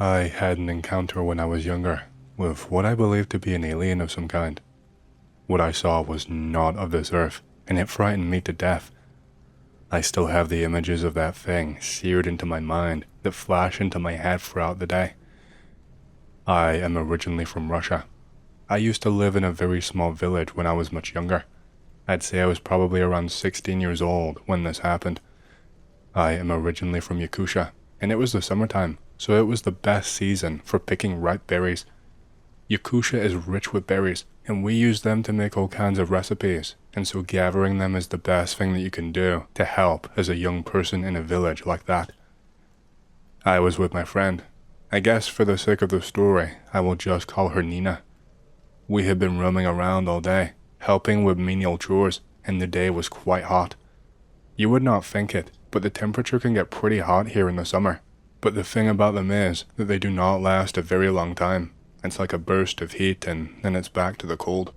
I had an encounter when I was younger with what I believed to be an alien of some kind. What I saw was not of this earth, and it frightened me to death. I still have the images of that thing seared into my mind that flash into my head throughout the day. I am originally from Russia. I used to live in a very small village when I was much younger. I'd say I was probably around 16 years old when this happened. I am originally from Yakutia, and it was the summertime, so it was the best season for picking ripe berries. Yakutia is rich with berries, and we use them to make all kinds of recipes, and so gathering them is the best thing that you can do to help as a young person in a village like that. I was with my friend. I guess for the sake of the story, I will just call her Nina. We had been roaming around all day, helping with menial chores, and the day was quite hot. You would not think it, but the temperature can get pretty hot here in the summer. But the thing about them is that they do not last a very long time. It's like a burst of heat and then it's back to the cold.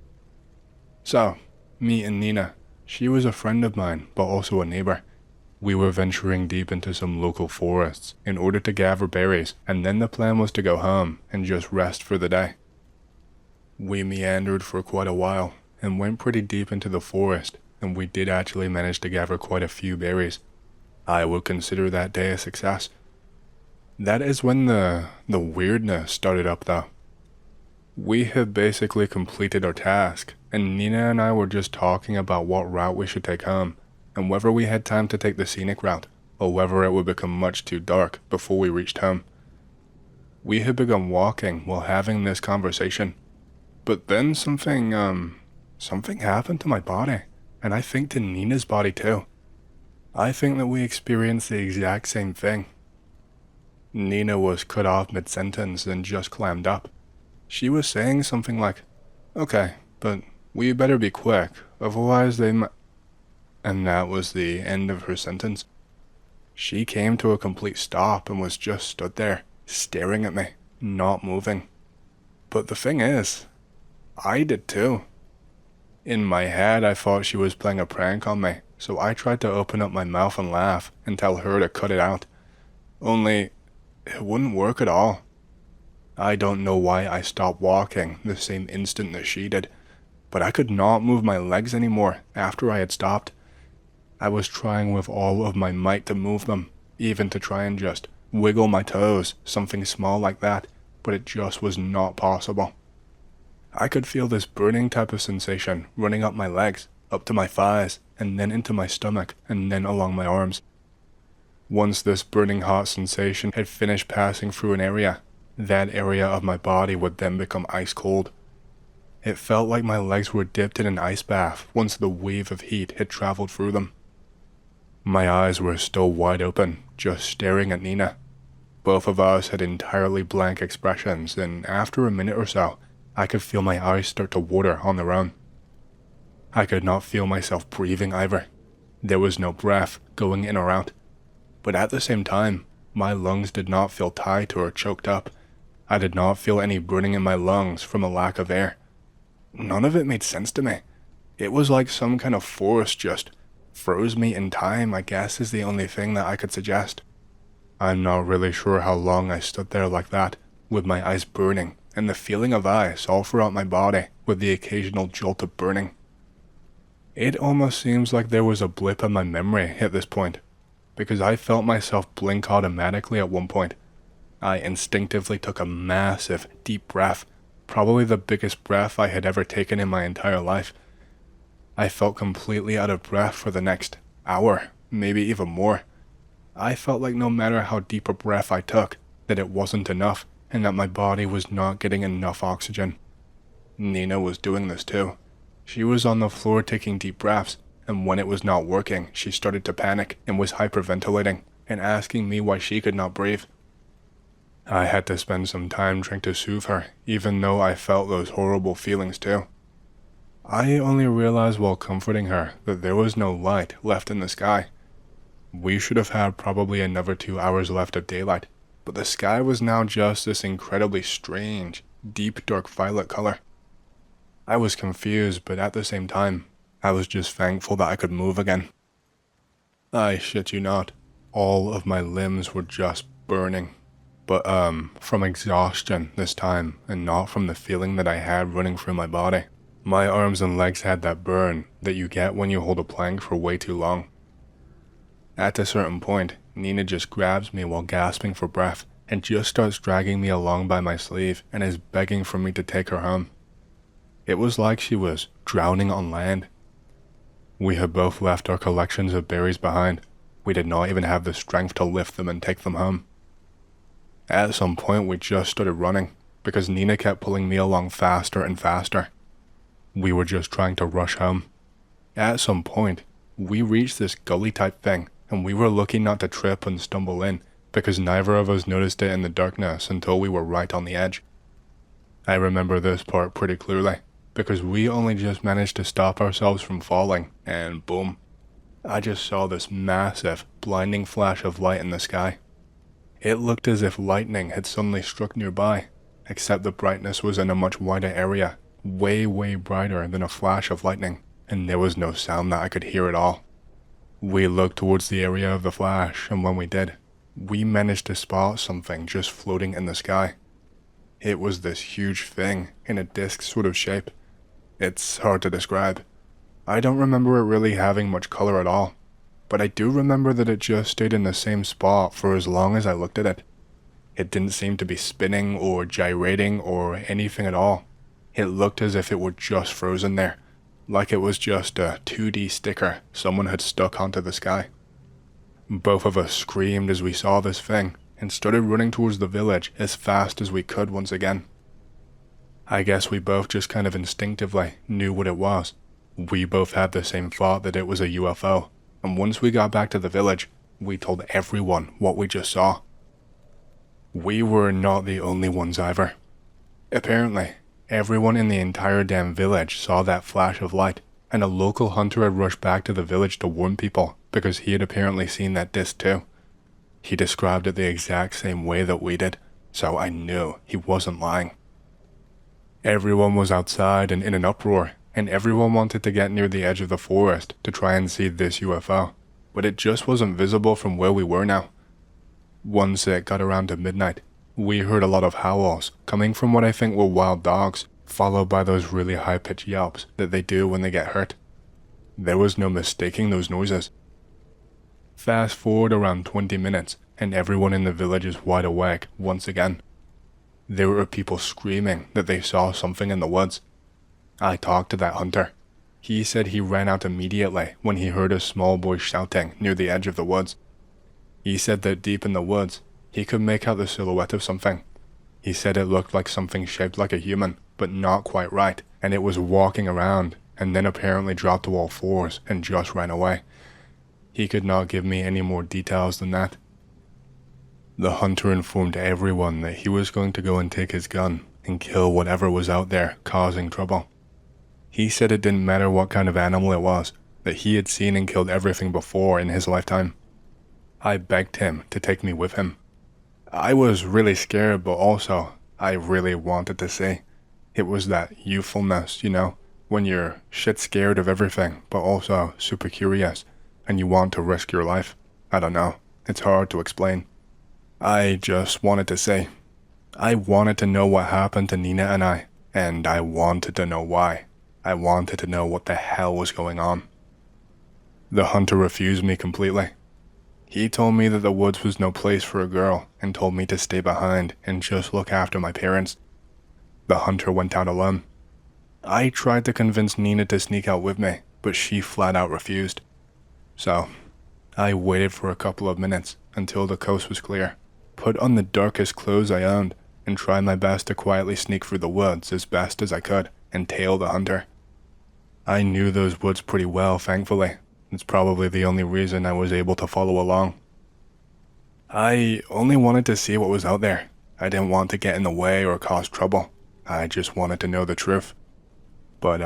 So, me and Nina, she was a friend of mine, but also a neighbor. We were venturing deep into some local forests in order to gather berries, and then the plan was to go home and just rest for the day. We meandered for quite a while and went pretty deep into the forest, and we did actually manage to gather quite a few berries. I would consider that day a success. That is when the weirdness started up though. We had basically completed our task, and Nina and I were just talking about what route we should take home, and whether we had time to take the scenic route, or whether it would become much too dark before we reached home. We had begun walking while having this conversation, but then something happened to my body, and I think to Nina's body too. I think that we experienced the exact same thing. Nina was cut off mid-sentence and just clammed up. She was saying something like, "Okay, but we better be quick, otherwise they might..." And that was the end of her sentence. She came to a complete stop and was just stood there, staring at me, not moving. But the thing is, I did too. In my head, I thought she was playing a prank on me, so I tried to open up my mouth and laugh and tell her to cut it out. Only, it wouldn't work at all. I don't know why I stopped walking the same instant that she did, but I could not move my legs anymore after I had stopped. I was trying with all of my might to move them, even to try and just wiggle my toes, something small like that, but it just was not possible. I could feel this burning type of sensation running up my legs, up to my thighs, and then into my stomach, and then along my arms. Once this burning hot sensation had finished passing through an area, that area of my body would then become ice cold. It felt like my legs were dipped in an ice bath once the wave of heat had traveled through them. My eyes were still wide open, just staring at Nina. Both of us had entirely blank expressions, and after a minute or so, I could feel my eyes start to water on their own. I could not feel myself breathing either. There was no breath going in or out. But at the same time, my lungs did not feel tight or choked up. I did not feel any burning in my lungs from a lack of air. None of it made sense to me. It was like some kind of force just froze me in time, I guess is the only thing that I could suggest. I'm not really sure how long I stood there like that, with my eyes burning and the feeling of ice all throughout my body with the occasional jolt of burning. It almost seems like there was a blip in my memory at this point, because I felt myself blink automatically at one point. I instinctively took a massive, deep breath, probably the biggest breath I had ever taken in my entire life. I felt completely out of breath for the next hour, maybe even more. I felt like no matter how deep a breath I took, that it wasn't enough, and that my body was not getting enough oxygen. Nina was doing this too. She was on the floor taking deep breaths, and when it was not working, she started to panic and was hyperventilating and asking me why she could not breathe. I had to spend some time trying to soothe her, even though I felt those horrible feelings too. I only realized while comforting her that there was no light left in the sky. We should have had probably another 2 hours left of daylight, but the sky was now just this incredibly strange, deep dark violet color. I was confused, but at the same time, I was just thankful that I could move again. I shit you not, all of my limbs were just burning, But from exhaustion this time, and not from the feeling that I had running through my body. My arms and legs had that burn that you get when you hold a plank for way too long. At a certain point, Nina just grabs me while gasping for breath and just starts dragging me along by my sleeve and is begging for me to take her home. It was like she was drowning on land. We had both left our collections of berries behind. We did not even have the strength to lift them and take them home. At some point we just started running because Nina kept pulling me along faster and faster. We were just trying to rush home. At some point, we reached this gully type thing and we were lucky not to trip and stumble in because neither of us noticed it in the darkness until we were right on the edge. I remember this part pretty clearly because we only just managed to stop ourselves from falling and boom, I just saw this massive, blinding flash of light in the sky. It looked as if lightning had suddenly struck nearby, except the brightness was in a much wider area, way brighter than a flash of lightning, and there was no sound that I could hear at all. We looked towards the area of the flash, and when we did, we managed to spot something just floating in the sky. It was this huge thing in a disc sort of shape. It's hard to describe. I don't remember it really having much color at all, but I do remember that it just stayed in the same spot for as long as I looked at it. It didn't seem to be spinning or gyrating or anything at all. It looked as if it were just frozen there, like it was just a 2D sticker someone had stuck onto the sky. Both of us screamed as we saw this thing and started running towards the village as fast as we could once again. I guess we both just kind of instinctively knew what it was. We both had the same thought that it was a UFO, and once we got back to the village, we told everyone what we just saw. We were not the only ones either. Apparently, everyone in the entire damn village saw that flash of light, and a local hunter had rushed back to the village to warn people because he had apparently seen that disc too. He described it the exact same way that we did, so I knew he wasn't lying. Everyone was outside and in an uproar, and everyone wanted to get near the edge of the forest to try and see this UFO, but it just wasn't visible from where we were now. Once it got around to midnight, we heard a lot of howls coming from what I think were wild dogs, followed by those really high-pitched yelps that they do when they get hurt. There was no mistaking those noises. Fast forward around 20 minutes, and everyone in the village is wide awake once again. There were people screaming that they saw something in the woods. I talked to that hunter. He said he ran out immediately when he heard a small boy shouting near the edge of the woods. He said that deep in the woods, he could make out the silhouette of something. He said it looked like something shaped like a human, but not quite right, and it was walking around, and then apparently dropped to all fours and just ran away. He could not give me any more details than that. The hunter informed everyone that he was going to go and take his gun and kill whatever was out there causing trouble. He said it didn't matter what kind of animal it was, that he had seen and killed everything before in his lifetime. I begged him to take me with him. I was really scared, but also I really wanted to see. It was that youthfulness, you know, when you're shit scared of everything, but also super curious, and you want to risk your life. I don't know, it's hard to explain. I just wanted to see. I wanted to know what happened to Nina and I wanted to know why. I wanted to know what the hell was going on. The hunter refused me completely. He told me that the woods was no place for a girl and told me to stay behind and just look after my parents. The hunter went out alone. I tried to convince Nina to sneak out with me, but she flat out refused. So, I waited for a couple of minutes until the coast was clear, put on the darkest clothes I owned, and tried my best to quietly sneak through the woods as best as I could and tail the hunter. I knew those woods pretty well, thankfully. It's probably the only reason I was able to follow along. I only wanted to see what was out there. I didn't want to get in the way or cause trouble. I just wanted to know the truth. But,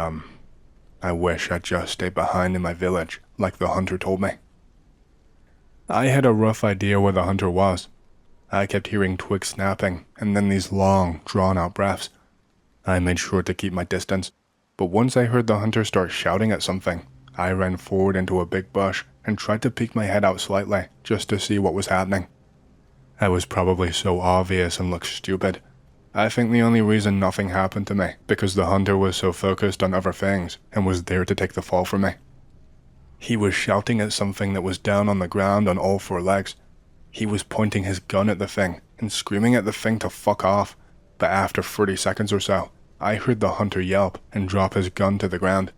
I wish I'd just stayed behind in my village, like the hunter told me. I had a rough idea where the hunter was. I kept hearing twigs snapping, and then these long, drawn-out breaths. I made sure to keep my distance, but once I heard the hunter start shouting at something, I ran forward into a big bush and tried to peek my head out slightly, just to see what was happening. I was probably so obvious and looked stupid. I think the only reason nothing happened to me because the hunter was so focused on other things and was there to take the fall for me. He was shouting at something that was down on the ground on all four legs. He was pointing his gun at the thing and screaming at the thing to fuck off, but after 30 seconds or so, I heard the hunter yelp and drop his gun to the ground.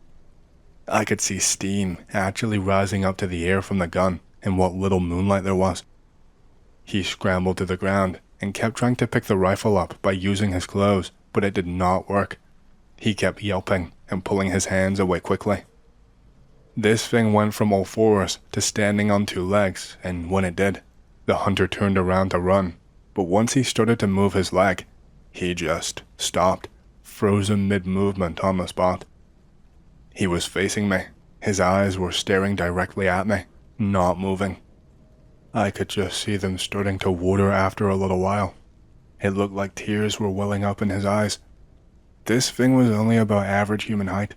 I could see steam actually rising up to the air from the gun and what little moonlight there was. He scrambled to the ground and kept trying to pick the rifle up by using his clothes, but it did not work. He kept yelping and pulling his hands away quickly. This thing went from all fours to standing on two legs, and when it did, the hunter turned around to run, but once he started to move his leg, he just stopped, frozen mid-movement on the spot. He was facing me. His eyes were staring directly at me, not moving. I could just see them starting to water after a little while. It looked like tears were welling up in his eyes. This thing was only about average human height.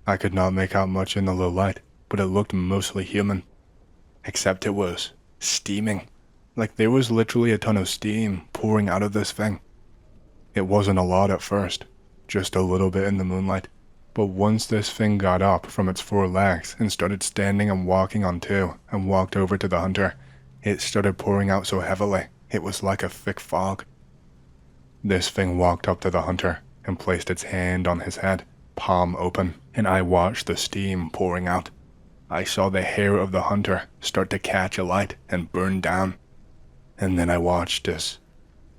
I could not make out much in the low light, but it looked mostly human. Except it was steaming. Like there was literally a ton of steam pouring out of this thing. It wasn't a lot at first, just a little bit in the moonlight. But once this thing got up from its four legs and started standing and walking on two and walked over to the hunter, it started pouring out so heavily, it was like a thick fog. This thing walked up to the hunter and placed its hand on his head, palm open, and I watched the steam pouring out. I saw the hair of the hunter start to catch alight and burn down. And then I watched as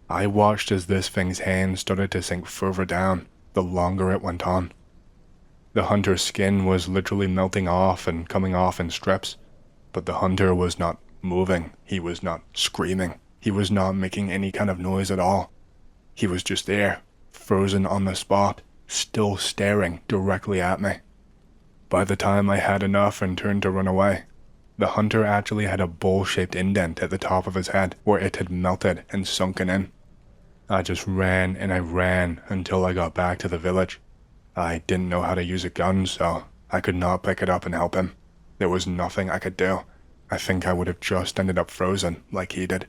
this thing's hand started to sink further down the longer it went on. The hunter's skin was literally melting off and coming off in strips, but the hunter was not moving, he was not screaming, he was not making any kind of noise at all. He was just there, frozen on the spot, still staring directly at me. By the time I had enough and turned to run away, the hunter actually had a bowl-shaped indent at the top of his head where it had melted and sunken in. I just ran and I ran until I got back to the village. I didn't know how to use a gun, so I could not pick it up and help him. There was nothing I could do. I think I would have just ended up frozen like he did.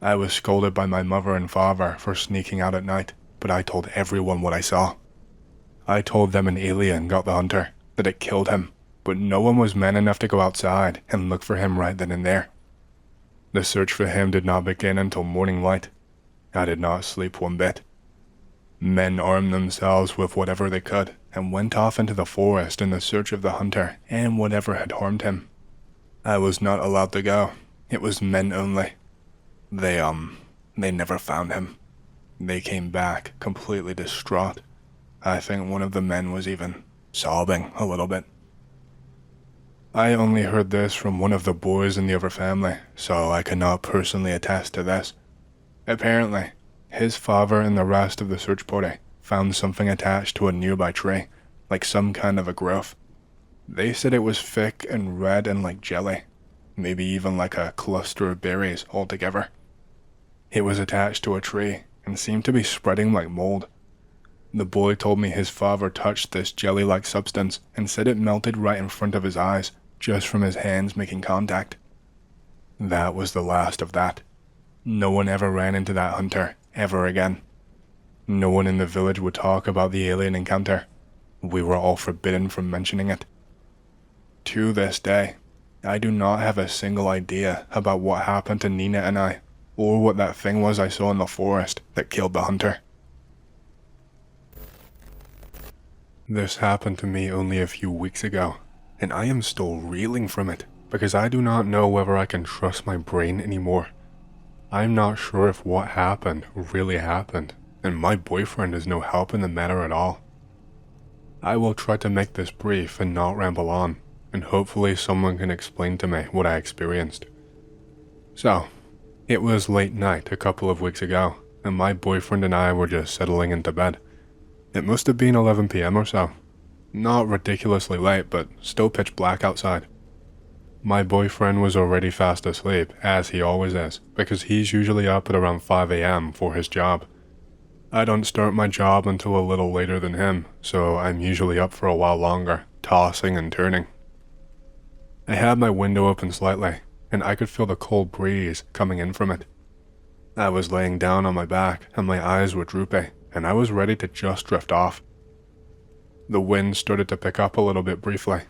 I was scolded by my mother and father for sneaking out at night, but I told everyone what I saw. I told them an alien got the hunter, that it killed him, but no one was man enough to go outside and look for him right then and there. The search for him did not begin until morning light. I did not sleep one bit. Men armed themselves with whatever they could and went off into the forest in the search of the hunter and whatever had harmed him. I was not allowed to go. It was men only. They never found him. They came back completely distraught. I think one of the men was even sobbing a little bit. I only heard this from one of the boys in the other family, so I cannot personally attest to this. Apparently, his father and the rest of the search party found something attached to a nearby tree, like some kind of a growth. They said it was thick and red and like jelly, maybe even like a cluster of berries altogether. It was attached to a tree and seemed to be spreading like mold. The boy told me his father touched this jelly-like substance and said it melted right in front of his eyes, just from his hands making contact. That was the last of that. No one ever ran into that hunter, ever again. No one in the village would talk about the alien encounter. We were all forbidden from mentioning it. To this day, I do not have a single idea about what happened to Nina and I, or what that thing was I saw in the forest that killed the hunter. This happened to me only a few weeks ago, and I am still reeling from it because I do not know whether I can trust my brain anymore. I'm not sure if what happened really happened, and my boyfriend is no help in the matter at all. I will try to make this brief and not ramble on, and hopefully someone can explain to me what I experienced. So, it was late night a couple of weeks ago, and my boyfriend and I were just settling into bed. It must have been 11 p.m. or so. Not ridiculously late, but still pitch black outside. My boyfriend was already fast asleep, as he always is, because he's usually up at around 5 a.m. for his job. I don't start my job until a little later than him, so I'm usually up for a while longer, tossing and turning. I had my window open slightly, and I could feel the cold breeze coming in from it. I was laying down on my back, and my eyes were droopy, and I was ready to just drift off. The wind started to pick up a little bit briefly,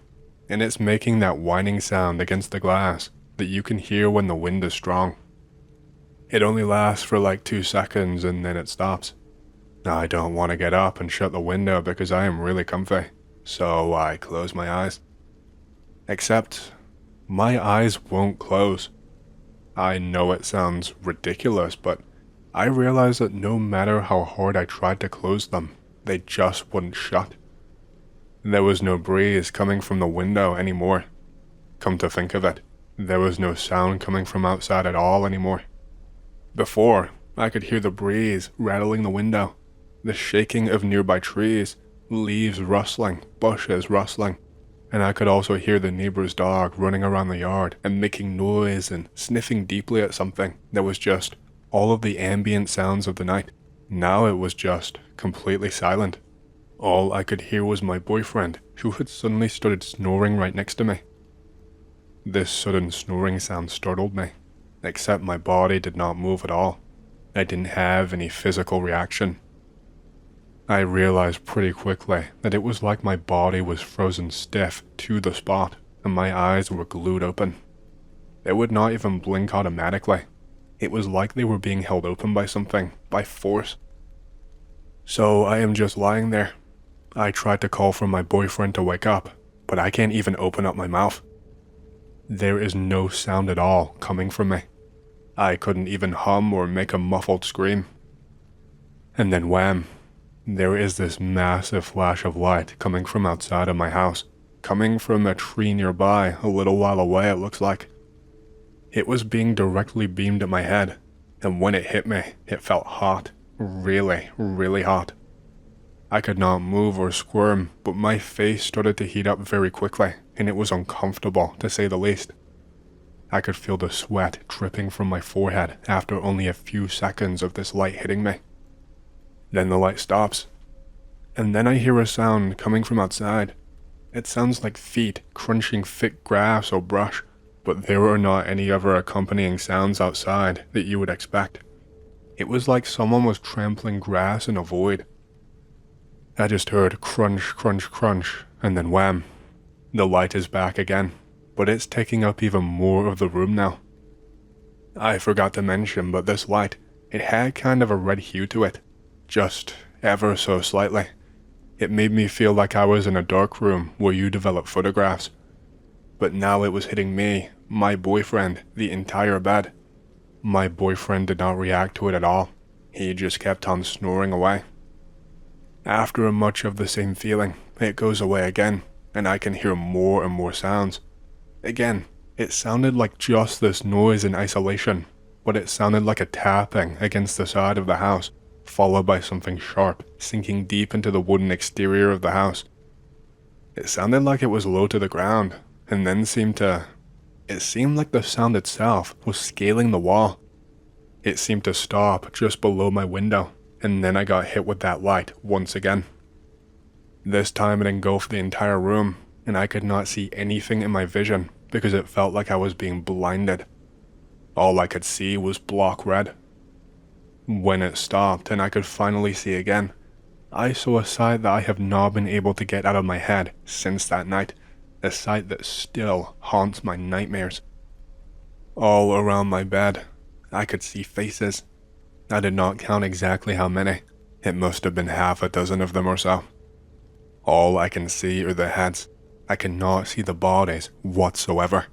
and it's making that whining sound against the glass that you can hear when the wind is strong. It only lasts for like 2 seconds and then it stops. I don't want to get up and shut the window because I am really comfy, so I close my eyes. Except, my eyes won't close. I know it sounds ridiculous, but I realized that no matter how hard I tried to close them, they just wouldn't shut. There was no breeze coming from the window anymore. Come to think of it, there was no sound coming from outside at all anymore. Before, I could hear the breeze rattling the window, the shaking of nearby trees, leaves rustling, bushes rustling, and I could also hear the neighbor's dog running around the yard and making noise and sniffing deeply at something that was just all of the ambient sounds of the night. Now it was just completely silent. All I could hear was my boyfriend, who had suddenly started snoring right next to me. This sudden snoring sound startled me, except my body did not move at all. I didn't have any physical reaction. I realized pretty quickly that it was like my body was frozen stiff to the spot, and my eyes were glued open. They would not even blink automatically. It was like they were being held open by something, by force. So I am just lying there. I tried to call for my boyfriend to wake up, but I can't even open up my mouth. There is no sound at all coming from me. I couldn't even hum or make a muffled scream. And then wham, there is this massive flash of light coming from outside of my house, coming from a tree nearby a little while away it looks like. It was being directly beamed at my head, and when it hit me, it felt hot, really, really hot. I could not move or squirm, but my face started to heat up very quickly, and it was uncomfortable, to say the least. I could feel the sweat dripping from my forehead after only a few seconds of this light hitting me. Then the light stops, and then I hear a sound coming from outside. It sounds like feet crunching thick grass or brush, but there were not any other accompanying sounds outside that you would expect. It was like someone was trampling grass in a void. I just heard crunch, crunch, crunch, and then wham. The light is back again, but it's taking up even more of the room now. I forgot to mention, but this light, it had kind of a red hue to it, just ever so slightly. It made me feel like I was in a dark room where you develop photographs. But now it was hitting me, my boyfriend, the entire bed. My boyfriend did not react to it at all. He just kept on snoring away. After much of the same feeling, it goes away again, and I can hear more and more sounds. Again, it sounded like just this noise in isolation, but it sounded like a tapping against the side of the house, followed by something sharp, sinking deep into the wooden exterior of the house. It sounded like it was low to the ground, and then it seemed like the sound itself was scaling the wall. It seemed to stop just below my window, and then I got hit with that light once again. This time it engulfed the entire room, and I could not see anything in my vision because it felt like I was being blinded. All I could see was block red. When it stopped and I could finally see again, I saw a sight that I have not been able to get out of my head since that night, a sight that still haunts my nightmares. All around my bed, I could see faces. I did not count exactly how many. It must have been half a dozen of them or so. All I can see are the heads. I cannot see the bodies whatsoever.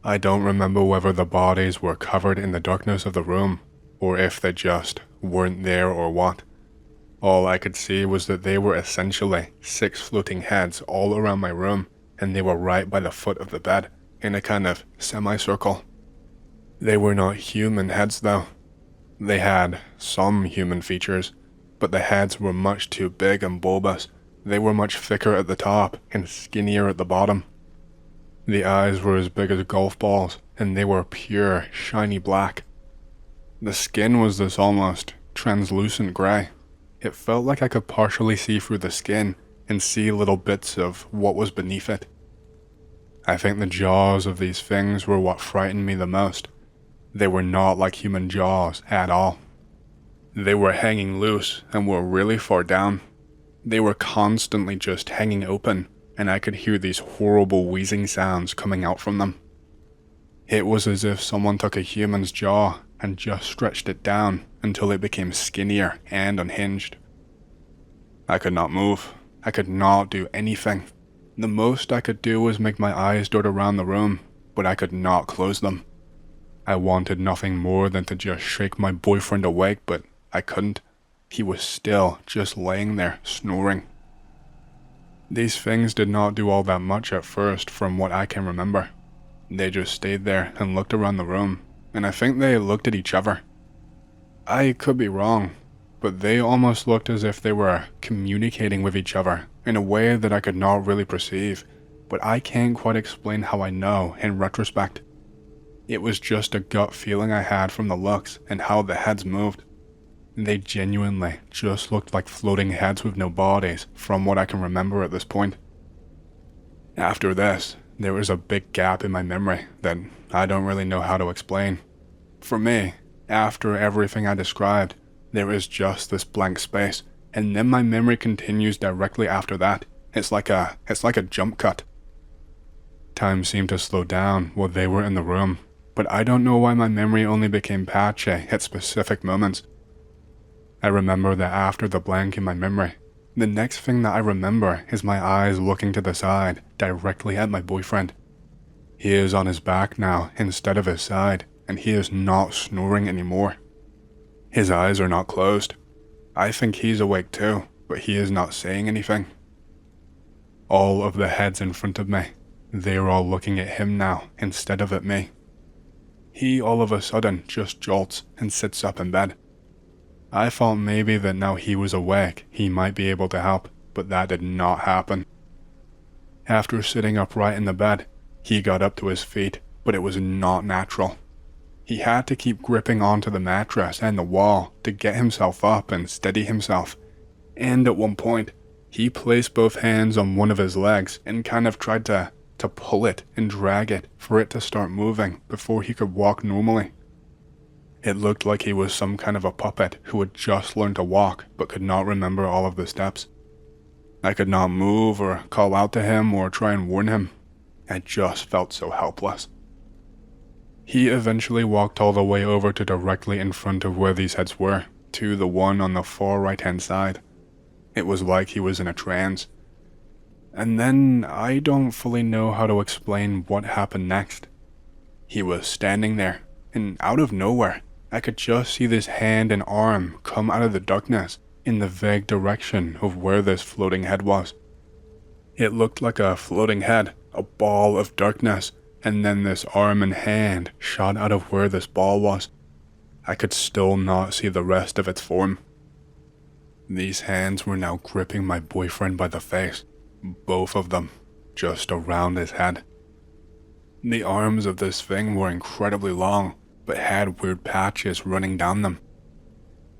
I don't remember whether the bodies were covered in the darkness of the room, or if they just weren't there or what. All I could see was that they were essentially 6 floating heads all around my room, and they were right by the foot of the bed, in a kind of semicircle. They were not human heads though. They had some human features, but the heads were much too big and bulbous. They were much thicker at the top and skinnier at the bottom. The eyes were as big as golf balls, and they were pure, shiny black. The skin was this almost translucent grey. It felt like I could partially see through the skin and see little bits of what was beneath it. I think the jaws of these things were what frightened me the most. They were not like human jaws at all. They were hanging loose and were really far down. They were constantly just hanging open, and I could hear these horrible wheezing sounds coming out from them. It was as if someone took a human's jaw and just stretched it down until it became skinnier and unhinged. I could not move. I could not do anything. The most I could do was make my eyes dart around the room, but I could not close them. I wanted nothing more than to just shake my boyfriend awake, but I couldn't. He was still just laying there, snoring. These things did not do all that much at first from what I can remember. They just stayed there and looked around the room, and I think they looked at each other. I could be wrong, but they almost looked as if they were communicating with each other in a way that I could not really perceive, but I can't quite explain how I know in retrospect. It was just a gut feeling I had from the looks and how the heads moved. They genuinely just looked like floating heads with no bodies from what I can remember at this point. After this, there was a big gap in my memory that I don't really know how to explain. For me, after everything I described, there is just this blank space, and then my memory continues directly after that. It's like a jump cut. Time seemed to slow down while they were in the room, but I don't know why my memory only became patchy at specific moments. I remember that after the blank in my memory, the next thing that I remember is my eyes looking to the side, directly at my boyfriend. He is on his back now instead of his side, and he is not snoring anymore. His eyes are not closed. I think he's awake too, but he is not saying anything. All of the heads in front of me, they are all looking at him now instead of at me. He all of a sudden just jolts and sits up in bed. I thought maybe that now he was awake, he might be able to help, but that did not happen. After sitting upright in the bed, he got up to his feet, but it was not natural. He had to keep gripping onto the mattress and the wall to get himself up and steady himself. And at one point, he placed both hands on one of his legs and kind of tried to pull it and drag it for it to start moving before he could walk normally. It looked like he was some kind of a puppet who had just learned to walk but could not remember all of the steps. I could not move or call out to him or try and warn him. I just felt so helpless. He eventually walked all the way over to directly in front of where these heads were, to the one on the far right-hand side. It was like he was in a trance. And then I don't fully know how to explain what happened next. He was standing there, and out of nowhere, I could just see this hand and arm come out of the darkness in the vague direction of where this floating head was. It looked like a floating head, a ball of darkness, and then this arm and hand shot out of where this ball was. I could still not see the rest of its form. These hands were now gripping my boyfriend by the face, both of them, just around his head. The arms of this thing were incredibly long, but had weird patches running down them.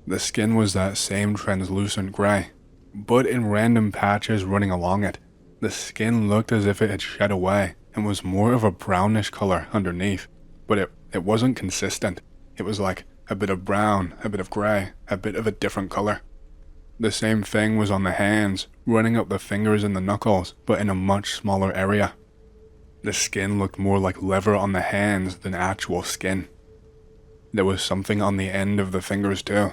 The skin was that same translucent gray, but in random patches running along it. The skin looked as if it had shed away and was more of a brownish color underneath, but it wasn't consistent. It was like a bit of brown, a bit of gray, a bit of a different color. The same thing was on the hands, running up the fingers and the knuckles, but in a much smaller area. The skin looked more like leather on the hands than actual skin. There was something on the end of the fingers too.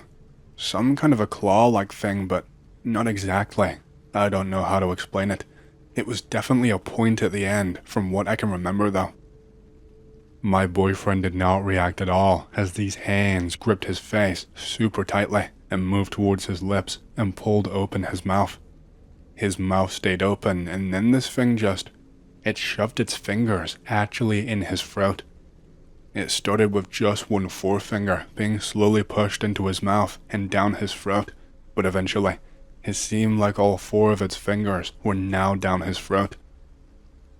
Some kind of a claw-like thing, but not exactly. I don't know how to explain it. It was definitely a point at the end, from what I can remember though. My boyfriend did not react at all as these hands gripped his face super tightly and moved towards his lips and pulled open his mouth. His mouth stayed open, and then this thing it shoved its fingers actually in his throat. It started with just one forefinger being slowly pushed into his mouth and down his throat, but eventually, it seemed like all four of its fingers were now down his throat.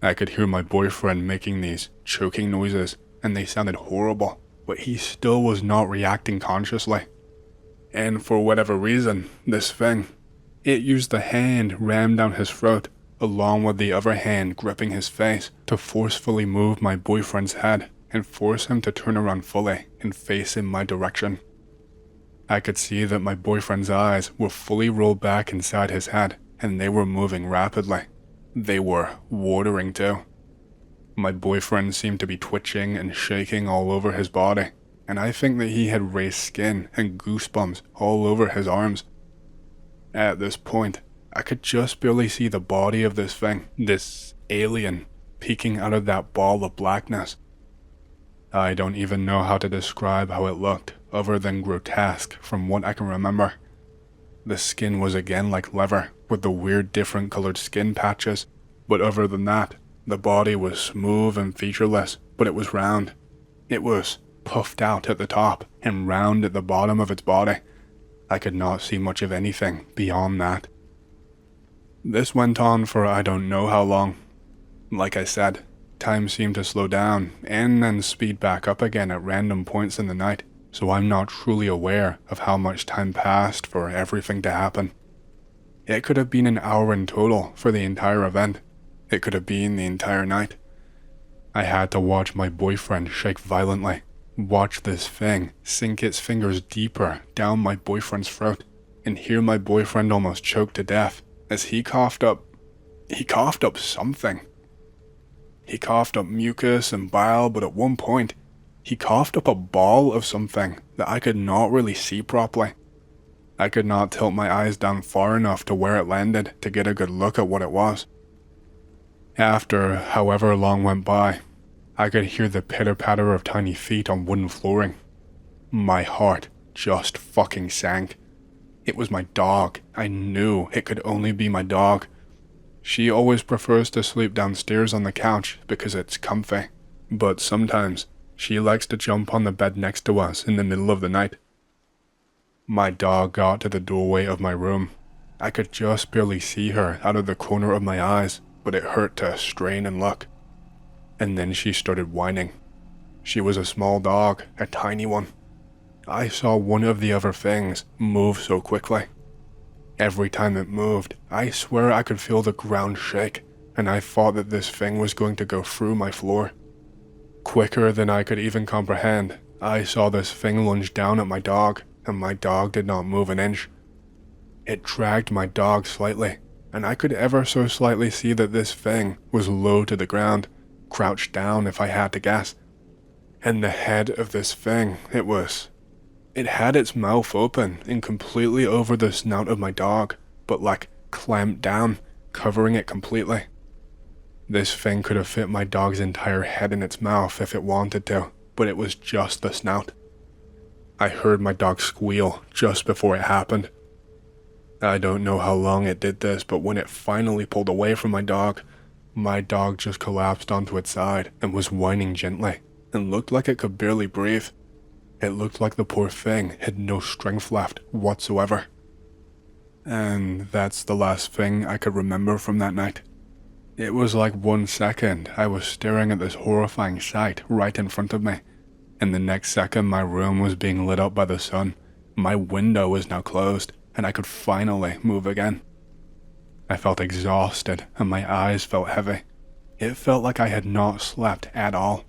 I could hear my boyfriend making these choking noises, and they sounded horrible, but he still was not reacting consciously. And for whatever reason, this thing, it used the hand rammed down his throat, along with the other hand gripping his face to forcefully move my boyfriend's head and force him to turn around fully and face in my direction. I could see that my boyfriend's eyes were fully rolled back inside his head, and they were moving rapidly. They were watering too. My boyfriend seemed to be twitching and shaking all over his body, and I think that he had raised skin and goosebumps all over his arms. At this point, I could just barely see the body of this thing, this alien, peeking out of that ball of blackness. I don't even know how to describe how it looked, other than grotesque from what I can remember. The skin was again like leather, with the weird different colored skin patches, but other than that, the body was smooth and featureless, but it was round. It was puffed out at the top and round at the bottom of its body. I could not see much of anything beyond that. This went on for I don't know how long. Like I said, time seemed to slow down and then speed back up again at random points in the night, so I'm not truly aware of how much time passed for everything to happen. It could have been an hour in total for the entire event. It could have been the entire night. I had to watch my boyfriend shake violently, watch this thing sink its fingers deeper down my boyfriend's throat, and hear my boyfriend almost choke to death as he coughed up something. He coughed up mucus and bile, but at one point, he coughed up a ball of something that I could not really see properly. I could not tilt my eyes down far enough to where it landed to get a good look at what it was. After however long went by, I could hear the pitter-patter of tiny feet on wooden flooring. My heart just fucking sank. It was my dog. I knew it could only be my dog. She always prefers to sleep downstairs on the couch because it's comfy, but sometimes she likes to jump on the bed next to us in the middle of the night. My dog got to the doorway of my room. I could just barely see her out of the corner of my eyes, but it hurt to strain and look. And then she started whining. She was a small dog, a tiny one. I saw one of the other things move so quickly. Every time it moved, I swear I could feel the ground shake, and I thought that this thing was going to go through my floor. Quicker than I could even comprehend, I saw this thing lunge down at my dog, and my dog did not move an inch. It dragged my dog slightly, and I could ever so slightly see that this thing was low to the ground, crouched down if I had to guess. And the head of this thing, it had its mouth open and completely over the snout of my dog, but like clamped down, covering it completely. This thing could have fit my dog's entire head in its mouth if it wanted to, but it was just the snout. I heard my dog squeal just before it happened. I don't know how long it did this, but when it finally pulled away from my dog just collapsed onto its side and was whining gently and looked like it could barely breathe. It looked like the poor thing had no strength left whatsoever. And that's the last thing I could remember from that night. It was like 1 second I was staring at this horrifying sight right in front of me, and the next second my room was being lit up by the sun. My window was now closed, and I could finally move again. I felt exhausted, and my eyes felt heavy. It felt like I had not slept at all.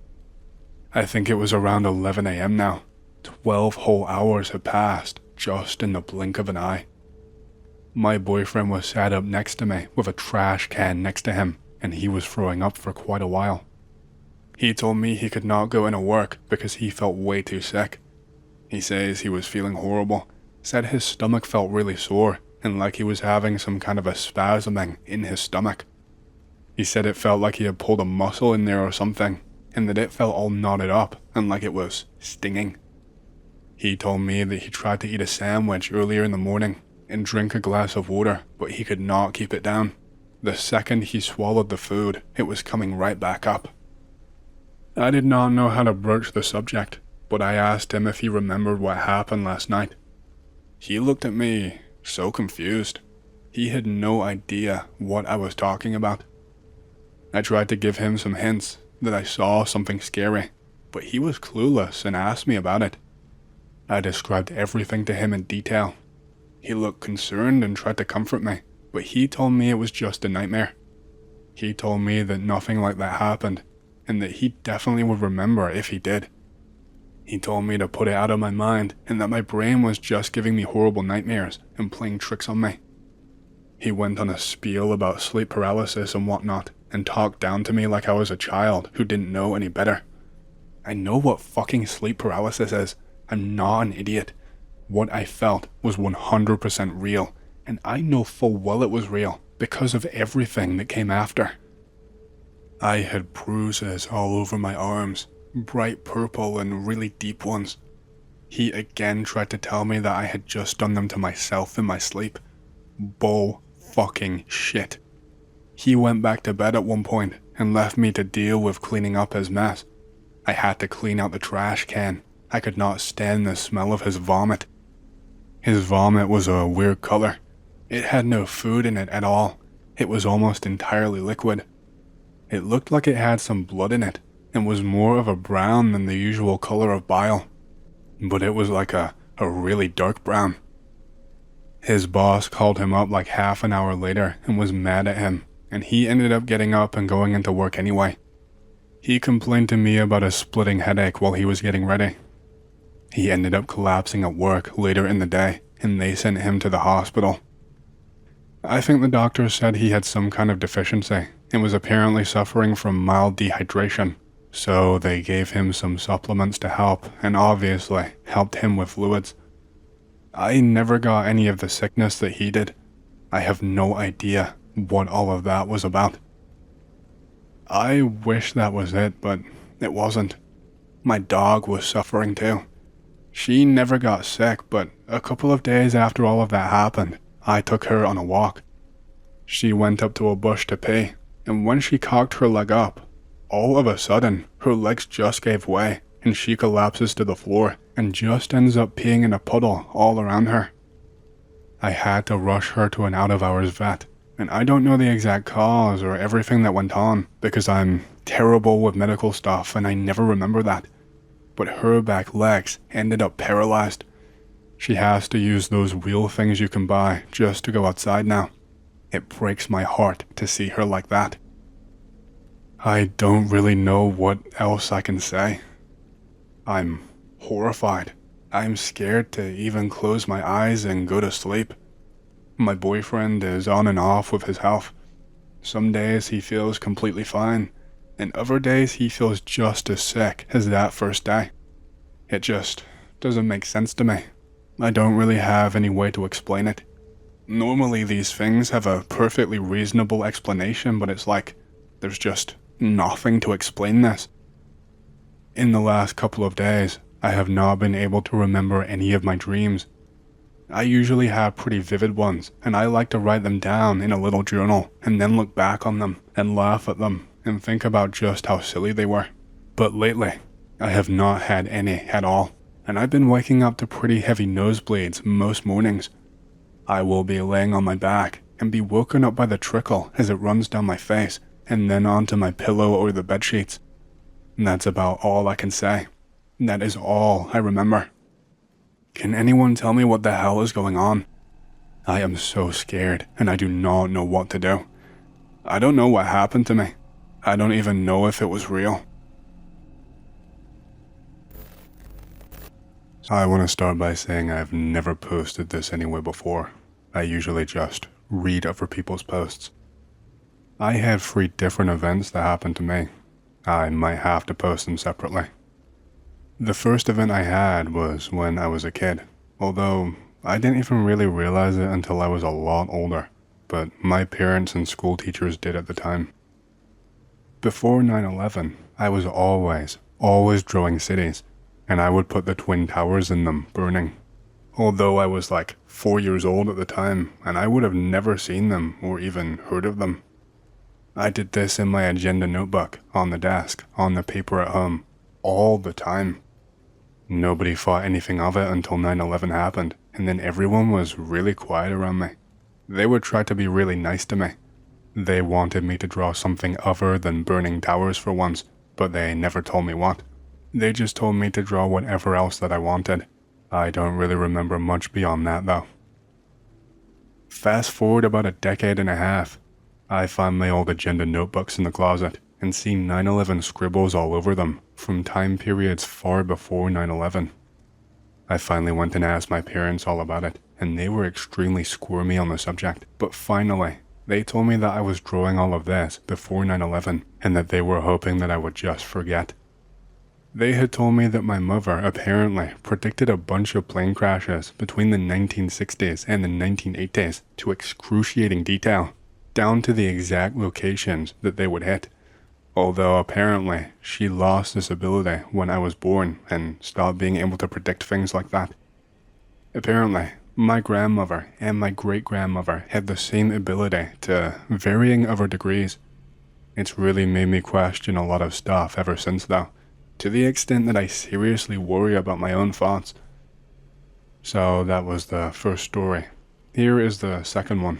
I think it was around 11 a.m. now. 12 whole hours had passed, just in the blink of an eye. My boyfriend was sat up next to me with a trash can next to him, and he was throwing up for quite a while. He told me he could not go into work because he felt way too sick. He says he was feeling horrible, said his stomach felt really sore, and like he was having some kind of a spasming in his stomach. He said it felt like he had pulled a muscle in there or something, and that it felt all knotted up and like it was stinging. He told me that he tried to eat a sandwich earlier in the morning and drink a glass of water, but he could not keep it down. The second he swallowed the food, it was coming right back up. I did not know how to broach the subject, but I asked him if he remembered what happened last night. He looked at me so confused. He had no idea what I was talking about. I tried to give him some hints that I saw something scary, but he was clueless and asked me about it. I described everything to him in detail. He looked concerned and tried to comfort me, but he told me it was just a nightmare. He told me that nothing like that happened, and that he definitely would remember if he did. He told me to put it out of my mind, and that my brain was just giving me horrible nightmares and playing tricks on me. He went on a spiel about sleep paralysis and whatnot, and talked down to me like I was a child who didn't know any better. I know what fucking sleep paralysis is. I'm not an idiot. What I felt was 100% real, and I know full well it was real because of everything that came after. I had bruises all over my arms, bright purple and really deep ones. He again tried to tell me that I had just done them to myself in my sleep. Bull fucking shit. He went back to bed at one point and left me to deal with cleaning up his mess. I had to clean out the trash can. I could not stand the smell of his vomit. His vomit was a weird color. It had no food in it at all. It was almost entirely liquid. It looked like it had some blood in it, and was more of a brown than the usual color of bile. But it was like a really dark brown. His boss called him up like half an hour later and was mad at him, and he ended up getting up and going into work anyway. He complained to me about a splitting headache while he was getting ready. He ended up collapsing at work later in the day, and they sent him to the hospital. I think the doctors said he had some kind of deficiency and was apparently suffering from mild dehydration, so they gave him some supplements to help and obviously helped him with fluids. I never got any of the sickness that he did. I have no idea what all of that was about. I wish that was it, but it wasn't. My dog was suffering too. She never got sick, but a couple of days after all of that happened, I took her on a walk. She went up to a bush to pee, and when she cocked her leg up, all of a sudden, her legs just gave way, and she collapses to the floor and just ends up peeing in a puddle all around her. I had to rush her to an out-of-hours vet, and I don't know the exact cause or everything that went on because I'm terrible with medical stuff and I never remember that. But her back legs ended up paralyzed. She has to use those wheel things you can buy just to go outside now. It breaks my heart to see her like that. I don't really know what else I can say. I'm horrified. I'm scared to even close my eyes and go to sleep. My boyfriend is on and off with his health. Some days he feels completely fine, and other days he feels just as sick as that first day. It just doesn't make sense to me. I don't really have any way to explain it. Normally these things have a perfectly reasonable explanation, but it's like there's just nothing to explain this. In the last couple of days, I have not been able to remember any of my dreams. I usually have pretty vivid ones, and I like to write them down in a little journal and then look back on them and laugh at them and think about just how silly they were. But lately, I have not had any at all, and I've been waking up to pretty heavy nosebleeds most mornings. I will be laying on my back and be woken up by the trickle as it runs down my face and then onto my pillow or the bedsheets. That's about all I can say. That is all I remember. Can anyone tell me what the hell is going on? I am so scared and I do not know what to do. I don't know what happened to me. I don't even know if it was real. I want to start by saying I've never posted this anywhere before. I usually just read other people's posts. I had 3 different events that happened to me. I might have to post them separately. The first event I had was when I was a kid, although I didn't even really realize it until I was a lot older, but my parents and school teachers did at the time. Before 9/11, I was always drawing cities, and I would put the Twin Towers in them burning. Although I was like 4 years old at the time, and I would have never seen them or even heard of them. I did this in my agenda notebook, on the desk, on the paper at home, all the time. Nobody thought anything of it until 9/11 happened, and then everyone was really quiet around me. They would try to be really nice to me. They wanted me to draw something other than burning towers for once, but they never told me what. They just told me to draw whatever else that I wanted. I don't really remember much beyond that though. Fast forward about a decade and a half. I find my old agenda notebooks in the closet and see 9/11 scribbles all over them from time periods far before 9/11. I finally went and asked my parents all about it, and they were extremely squirmy on the subject. But finally, they told me that I was drawing all of this before 9/11 and that they were hoping that I would just forget. They had told me that my mother apparently predicted a bunch of plane crashes between the 1960s and the 1980s to excruciating detail, down to the exact locations that they would hit. Although apparently she lost this ability when I was born and stopped being able to predict things like that. Apparently, my grandmother and my great-grandmother had the same ability to varying other degrees. It's really made me question a lot of stuff ever since though, to the extent that I seriously worry about my own thoughts. So that was the first story. Here is the second one.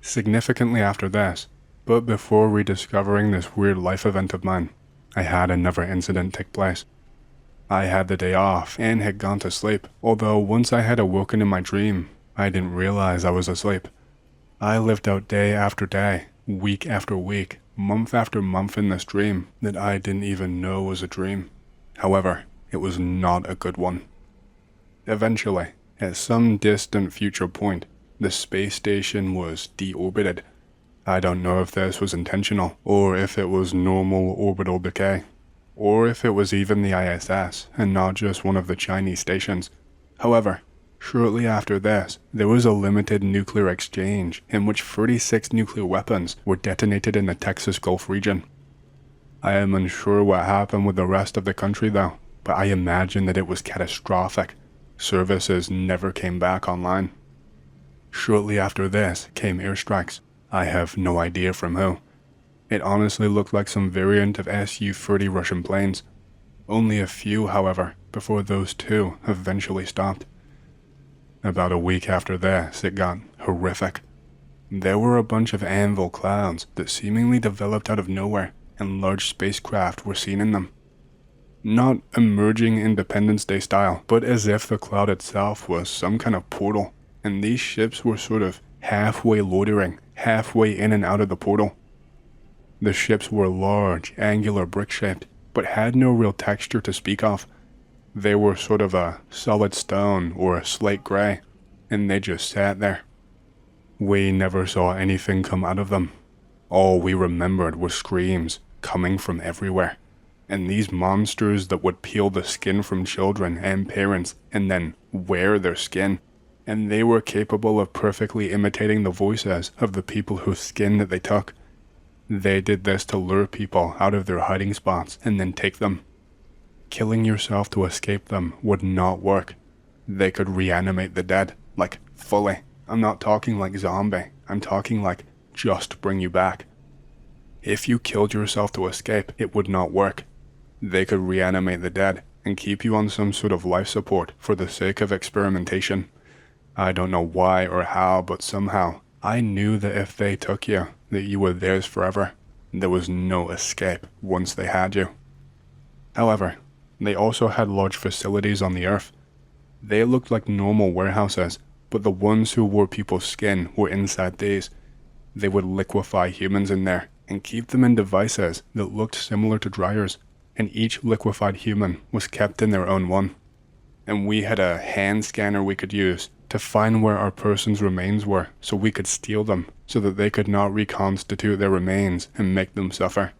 Significantly after this, but before rediscovering this weird life event of mine, I had another incident take place. I had the day off and had gone to sleep, although once I had awoken in my dream, I didn't realize I was asleep. I lived out day after day, week after week, month after month in this dream that I didn't even know was a dream. However, it was not a good one. Eventually, at some distant future point, the space station was deorbited. I don't know if this was intentional, or if it was normal orbital decay, or if it was even the ISS and not just one of the Chinese stations. However, shortly after this, there was a limited nuclear exchange in which 36 nuclear weapons were detonated in the Texas Gulf region. I am unsure what happened with the rest of the country though, but I imagine that it was catastrophic. Services never came back online. Shortly after this came airstrikes. I have no idea from who. It honestly looked like some variant of Su-30 Russian planes. Only a few, however, before those two eventually stopped. About a week after this, it got horrific. There were a bunch of anvil clouds that seemingly developed out of nowhere, and large spacecraft were seen in them. Not emerging Independence Day style, but as if the cloud itself was some kind of portal, and these ships were sort of halfway loitering, halfway in and out of the portal. The ships were large, angular, brick-shaped, but had no real texture to speak of. They were sort of a solid stone or a slate gray, and they just sat there. We never saw anything come out of them. All we remembered were screams coming from everywhere, and these monsters that would peel the skin from children and parents and then wear their skin. And they were capable of perfectly imitating the voices of the people whose skin that they took. They did this to lure people out of their hiding spots and then take them. Killing yourself to escape them would not work. They could reanimate the dead, like fully. I'm not talking like zombie, I'm talking like just bring you back. If you killed yourself to escape, it would not work. They could reanimate the dead and keep you on some sort of life support for the sake of experimentation. I don't know why or how, but somehow, I knew that if they took you, that you were theirs forever. There was no escape once they had you. However, they also had large facilities on the Earth. They looked like normal warehouses, but the ones who wore people's skin were inside these. They would liquefy humans in there, and keep them in devices that looked similar to dryers, and each liquefied human was kept in their own one. And we had a hand scanner we could use to find where our person's remains were so we could steal them so that they could not reconstitute their remains and make them suffer.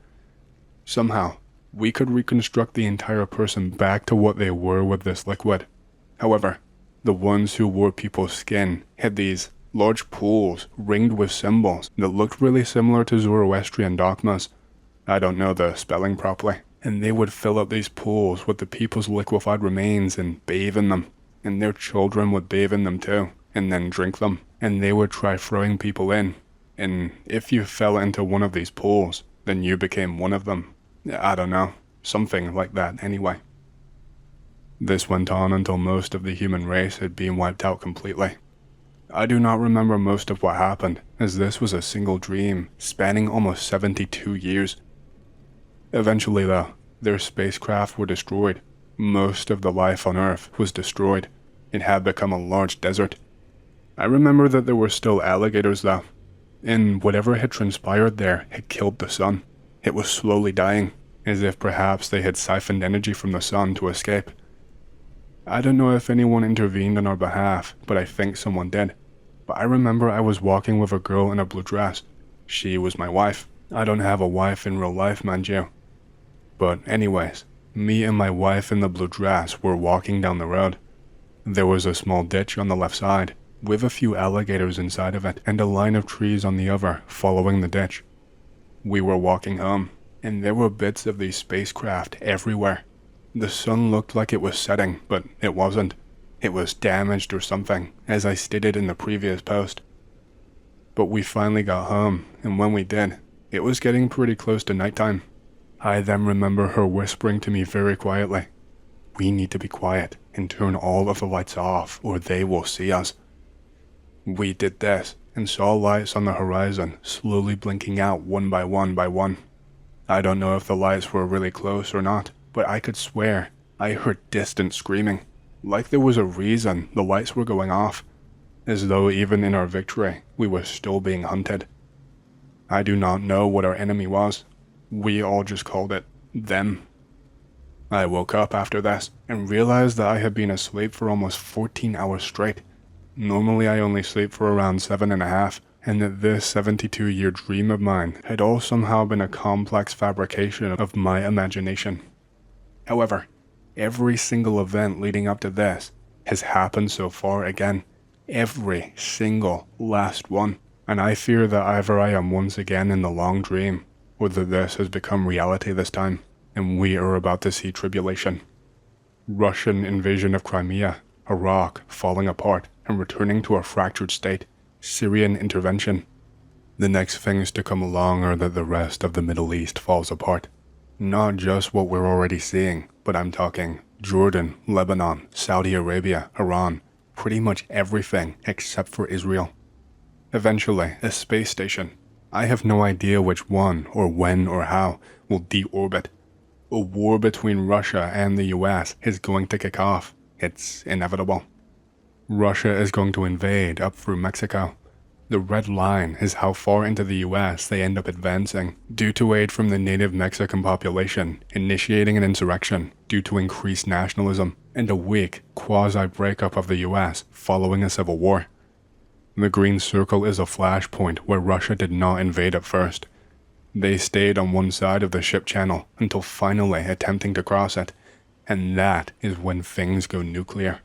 Somehow, we could reconstruct the entire person back to what they were with this liquid. However, the ones who wore people's skin had these large pools ringed with symbols that looked really similar to Zoroastrian dogmas. I don't know the spelling properly. And they would fill up these pools with the people's liquefied remains and bathe in them. And their children would bathe in them too, and then drink them. And they would try throwing people in. And if you fell into one of these pools, then you became one of them. I don't know, something like that anyway. This went on until most of the human race had been wiped out completely. I do not remember most of what happened, as this was a single dream spanning almost 72 years. Eventually though, their spacecraft were destroyed. Most of the life on Earth was destroyed. It had become a large desert. I remember that there were still alligators though. and whatever had transpired there had killed the sun. It was slowly dying, as if perhaps they had siphoned energy from the sun to escape. I don't know if anyone intervened on our behalf, but I think someone did. But I remember I was walking with a girl in a blue dress. She was my wife. I don't have a wife in real life, mind you. But anyways, me and my wife in the blue dress were walking down the road. There was a small ditch on the left side, with a few alligators inside of it, and a line of trees on the other, following the ditch. We were walking home, and there were bits of these spacecraft everywhere. The sun looked like it was setting, but it wasn't. It was damaged or something, as I stated in the previous post. But we finally got home, and when we did, it was getting pretty close to nighttime. I then remember her whispering to me very quietly, "We need to be quiet and turn all of the lights off or they will see us." We did this and saw lights on the horizon slowly blinking out one by one by one. I don't know if the lights were really close or not, but I could swear I heard distant screaming, like there was a reason the lights were going off, as though even in our victory we were still being hunted. I do not know what our enemy was. We all just called it them. I woke up after this and realized that I had been asleep for almost 14 hours straight. Normally I only sleep for around 7.5, and that this 72-year dream of mine had all somehow been a complex fabrication of my imagination. However, every single event leading up to this has happened so far again. Every single last one. And I fear that either I am once again in the long dream, or that this has become reality this time, and we are about to see tribulation. Russian invasion of Crimea, Iraq falling apart and returning to a fractured state, Syrian intervention. The next things to come along are that the rest of the Middle East falls apart. Not just what we're already seeing, but I'm talking Jordan, Lebanon, Saudi Arabia, Iran, pretty much everything except for Israel. Eventually, a space station. I have no idea which one, or when, or how, will deorbit. A war between Russia and the US is going to kick off. It's inevitable. Russia is going to invade up through Mexico. The red line is how far into the US they end up advancing, due to aid from the native Mexican population initiating an insurrection due to increased nationalism, and a weak quasi-breakup of the US following a civil war. The green circle is a flashpoint where Russia did not invade at first. They stayed on one side of the ship channel until finally attempting to cross it, and that is when things go nuclear.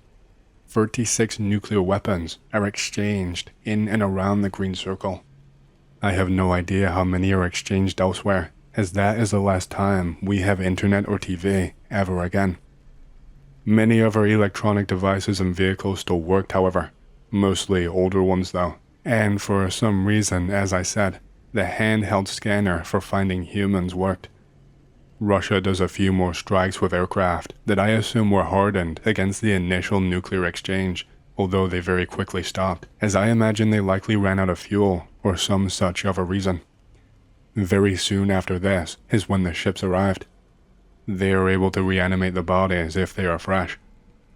36 nuclear weapons are exchanged in and around the green circle. I have no idea how many are exchanged elsewhere, as that is the last time we have internet or TV ever again. Many of our electronic devices and vehicles still worked, however. Mostly older ones though, and for some reason, as I said, the handheld scanner for finding humans worked. Russia does a few more strikes with aircraft that I assume were hardened against the initial nuclear exchange, although they very quickly stopped, as I imagine they likely ran out of fuel or some such of a reason. Very soon after this is when the ships arrived. They are able to reanimate the bodies if they are fresh.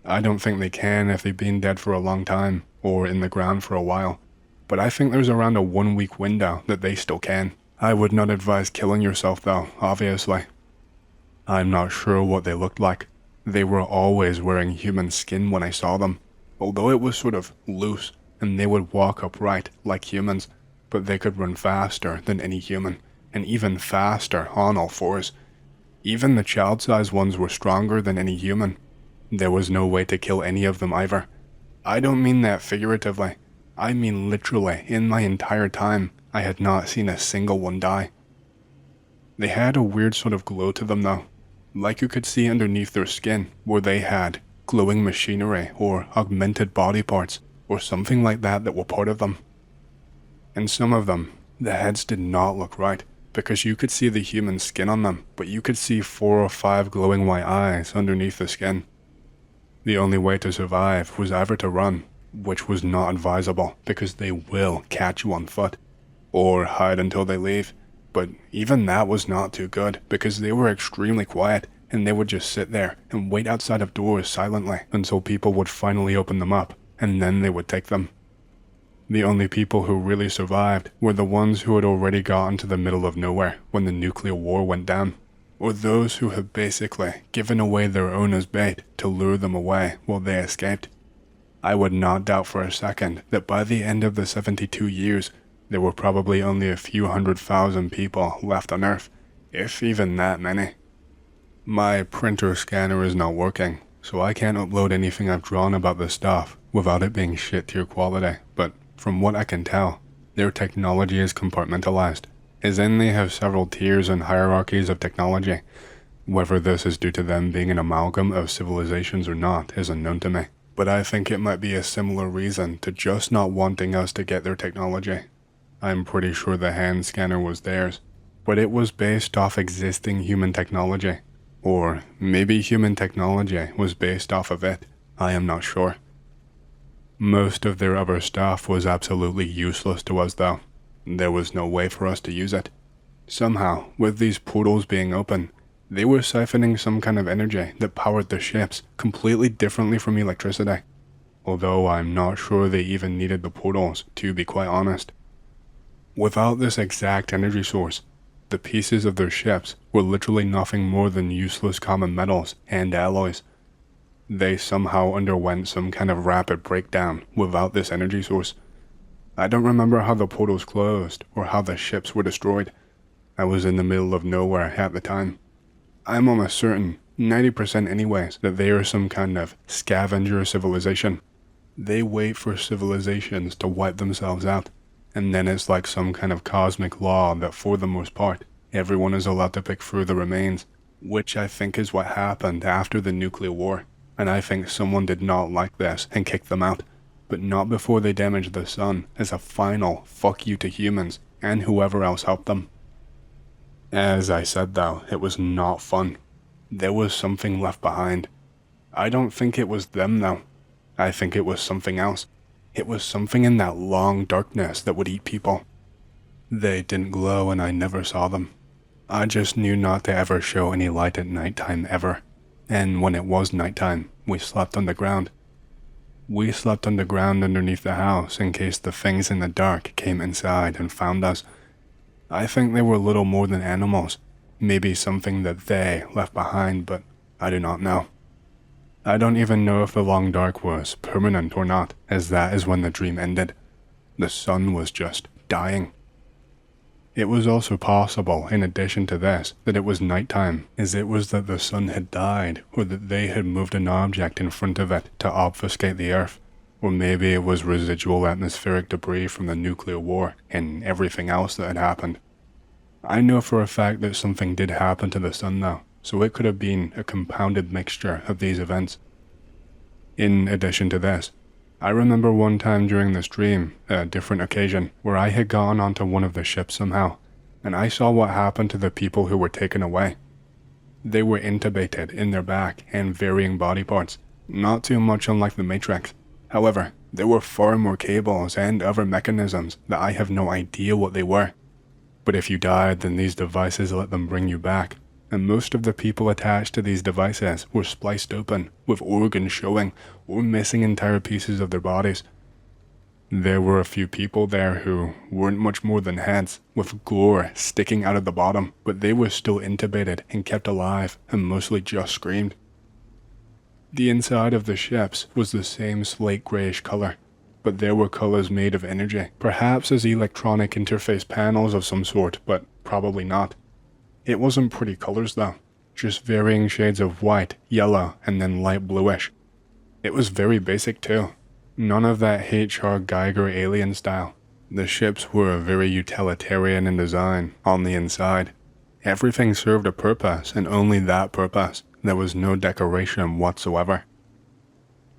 I don't think they can if they've been dead for a long time, or in the ground for a while, but I think there's around a 1-week window that they still can. I would not advise killing yourself though, obviously. I'm not sure what they looked like. They were always wearing human skin when I saw them, although it was sort of loose, and they would walk upright like humans, but they could run faster than any human, and even faster on all fours. Even the child-sized ones were stronger than any human. There was no way to kill any of them either. I don't mean that figuratively. I mean literally, in my entire time, I had not seen a single one die. They had a weird sort of glow to them though, like you could see underneath their skin, where they had glowing machinery or augmented body parts, or something like that were part of them. And some of them, the heads did not look right, because you could see the human skin on them, but you could see 4 or 5 glowing white eyes underneath the skin. The only way to survive was either to run, which was not advisable because they will catch you on foot, or hide until they leave, but even that was not too good because they were extremely quiet and they would just sit there and wait outside of doors silently until people would finally open them up, and then they would take them. The only people who really survived were the ones who had already gotten to the middle of nowhere when the nuclear war went down, or those who had basically given away their owners bait to lure them away while they escaped. I would not doubt for a second that by the end of the 72 years, there were probably only a few 100,000 people left on Earth, if even that many. My printer scanner is not working, so I can't upload anything I've drawn about this stuff without it being shit tier quality, but from what I can tell, their technology is compartmentalized, as in they have several tiers and hierarchies of technology. Whether this is due to them being an amalgam of civilizations or not is unknown to me, but I think it might be a similar reason to just not wanting us to get their technology. I'm pretty sure the hand scanner was theirs, but it was based off existing human technology. Or maybe human technology was based off of it, I am not sure. Most of their other stuff was absolutely useless to us though. There was no way for us to use it. Somehow, with these portals being open, they were siphoning some kind of energy that powered the ships completely differently from electricity. Although I'm not sure they even needed the portals, to be quite honest. Without this exact energy source, the pieces of their ships were literally nothing more than useless common metals and alloys. They somehow underwent some kind of rapid breakdown without this energy source. I don't remember how the portals closed or how the ships were destroyed. I was in the middle of nowhere at the time. I'm almost certain, 90% anyways, that they are some kind of scavenger civilization. They wait for civilizations to wipe themselves out, and then it's like some kind of cosmic law that for the most part, everyone is allowed to pick through the remains, which I think is what happened after the nuclear war, and I think someone did not like this and kicked them out, but not before they damaged the sun as a final fuck you to humans and whoever else helped them. As I said though, it was not fun. There was something left behind. I don't think it was them though. I think it was something else. It was something in that long darkness that would eat people. They didn't glow and I never saw them. I just knew not to ever show any light at nighttime ever. And when it was nighttime, we slept underground. We slept underground underneath the house in case the things in the dark came inside and found us. I think they were little more than animals, maybe something that they left behind, but I do not know. I don't even know if the long dark was permanent or not, as that is when the dream ended. The sun was just dying. It was also possible, in addition to this, that it was nighttime, as it was that the sun had died, or that they had moved an object in front of it to obfuscate the Earth, or maybe it was residual atmospheric debris from the nuclear war and everything else that had happened. I know for a fact that something did happen to the sun though, so it could have been a compounded mixture of these events. In addition to this, I remember one time during this dream, a different occasion, where I had gone onto one of the ships somehow, and I saw what happened to the people who were taken away. They were intubated in their back and varying body parts, not too much unlike the Matrix. However, there were far more cables and other mechanisms that I have no idea what they were. But if you died, then these devices let them bring you back, and most of the people attached to these devices were spliced open, with organs showing, or missing entire pieces of their bodies. There were a few people there who weren't much more than heads, with gore sticking out of the bottom, but they were still intubated and kept alive, and mostly just screamed. The inside of the ships was the same slate grayish color, but there were colors made of energy, perhaps as electronic interface panels of some sort, but probably not. It wasn't pretty colors though, just varying shades of white, yellow, and then light bluish. It was very basic too, none of that H.R. Geiger alien style. The ships were very utilitarian in design on the inside. Everything served a purpose and only that purpose. There was no decoration whatsoever.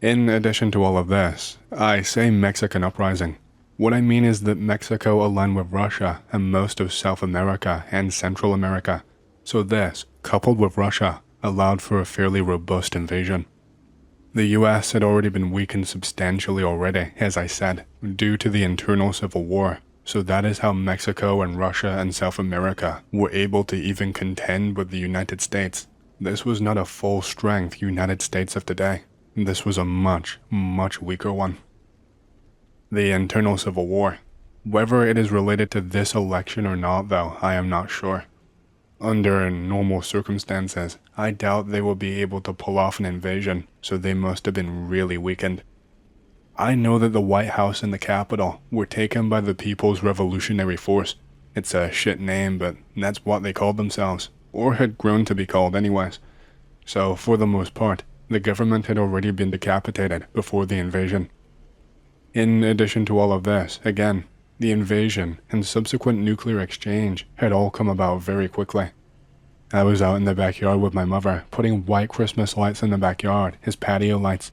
In addition to all of this, I say Mexican uprising. What I mean is that Mexico aligned with Russia and most of South America and Central America, so this, coupled with Russia, allowed for a fairly robust invasion. The US had already been weakened substantially already, as I said, due to the internal civil war, so that is how Mexico and Russia and South America were able to even contend with the United States. This was not a full-strength United States of today. This was a much, much weaker one. the internal civil war. Whether it is related to this election or not, though, I am not sure. Under normal circumstances, I doubt they will be able to pull off an invasion, so they must have been really weakened. I know that the White House and the Capitol were taken by the People's Revolutionary Force. It's a shit name, but that's what they called themselves, or had grown to be called anyways. So, for the most part, the government had already been decapitated before the invasion. In addition to all of this, again, the invasion and subsequent nuclear exchange had all come about very quickly. I was out in the backyard with my mother, putting white Christmas lights in the backyard, his patio lights.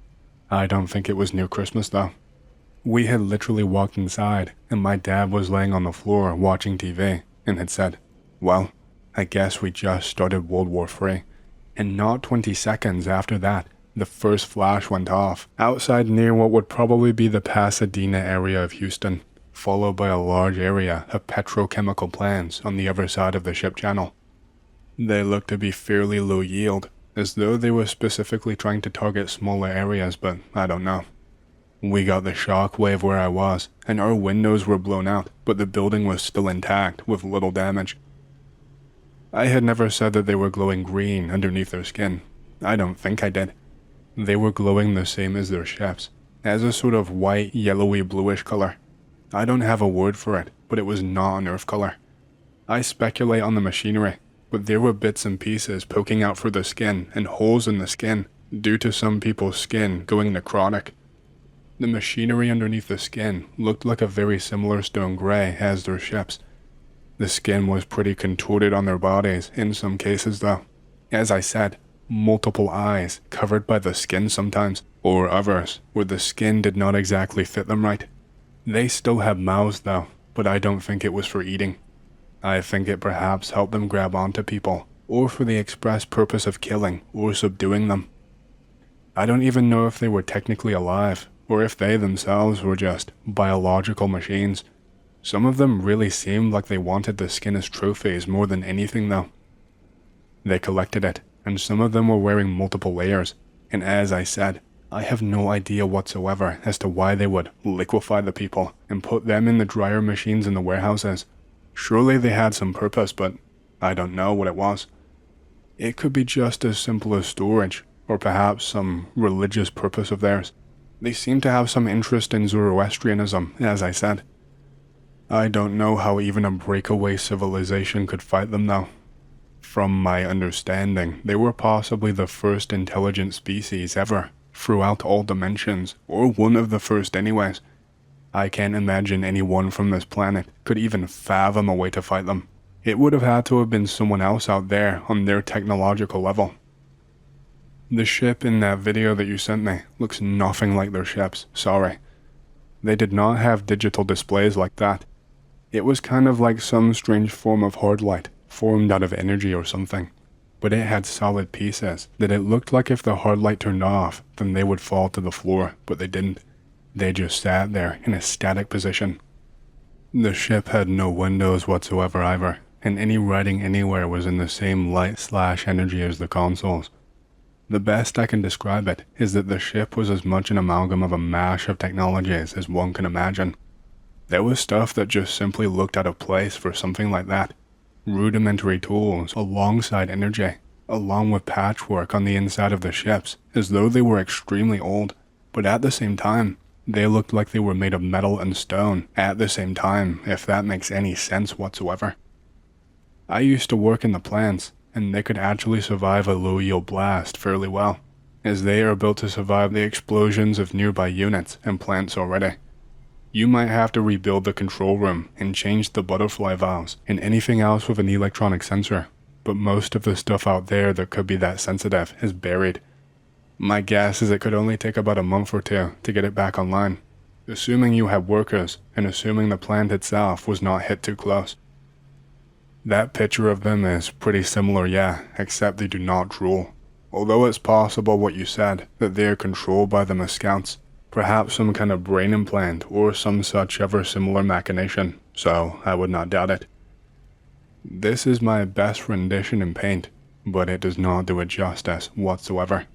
I don't think it was near Christmas though. We had literally walked inside, and my dad was laying on the floor watching TV, and had said, "Well, I guess we just started World War III. And not 20 seconds after that, the first flash went off, outside near what would probably be the Pasadena area of Houston, followed by a large area of petrochemical plants on the other side of the ship channel. They looked to be fairly low yield, as though they were specifically trying to target smaller areas, but I don't know. We got the shock wave where I was, and our windows were blown out, but the building was still intact with little damage. I had never said that they were glowing green underneath their skin. I don't think I did. They were glowing the same as their ships, as a sort of white, yellowy, bluish color. I don't have a word for it, but it was not an earth color. I speculate on the machinery, but there were bits and pieces poking out through the skin and holes in the skin due to some people's skin going necrotic. The machinery underneath the skin looked like a very similar stone gray as their ships. The skin was pretty contorted on their bodies in some cases though. As I said, multiple eyes covered by the skin sometimes, or others where the skin did not exactly fit them right. They still had mouths though, but I don't think it was for eating. I think it perhaps helped them grab onto people, or for the express purpose of killing or subduing them. I don't even know if they were technically alive, or if they themselves were just biological machines. Some of them really seemed like they wanted the skin as trophies more than anything though. They collected it, and some of them were wearing multiple layers, and as I said, I have no idea whatsoever as to why they would liquefy the people and put them in the dryer machines in the warehouses. Surely they had some purpose, but I don't know what it was. It could be just as simple as storage, or perhaps some religious purpose of theirs. They seem to have some interest in Zoroastrianism, as I said. I don't know how even a breakaway civilization could fight them though. From my understanding, they were possibly the first intelligent species ever, throughout all dimensions, or one of the first anyways. I can't imagine anyone from this planet could even fathom a way to fight them. It would have had to have been someone else out there on their technological level. The ship in that video that you sent me looks nothing like their ships, sorry. They did not have digital displays like that. It was kind of like some strange form of hard light, formed out of energy or something. But it had solid pieces that it looked like if the hard light turned off, then they would fall to the floor, but they didn't. They just sat there in a static position. The ship had no windows whatsoever either, and any writing anywhere was in the same light/energy as the consoles. The best I can describe it is that the ship was as much an amalgam of a mash of technologies as one can imagine. There was stuff that just simply looked out of place for something like that. Rudimentary tools alongside energy, along with patchwork on the inside of the ships, as though they were extremely old, but at the same time, they looked like they were made of metal and stone at the same time, if that makes any sense whatsoever. I used to work in the plants, and they could actually survive a low-yield blast fairly well, as they are built to survive the explosions of nearby units and plants already. You might have to rebuild the control room and change the butterfly valves and anything else with an electronic sensor, but most of the stuff out there that could be that sensitive is buried. My guess is it could only take about a month or two to get it back online, assuming you have workers and assuming the plant itself was not hit too close. That picture of them is pretty similar, yeah, except they do not drool. Although it's possible what you said, that they are controlled by them as scouts, perhaps some kind of brain implant or some such ever similar machination, so I would not doubt it. This is my best rendition in paint, but it does not do it justice whatsoever.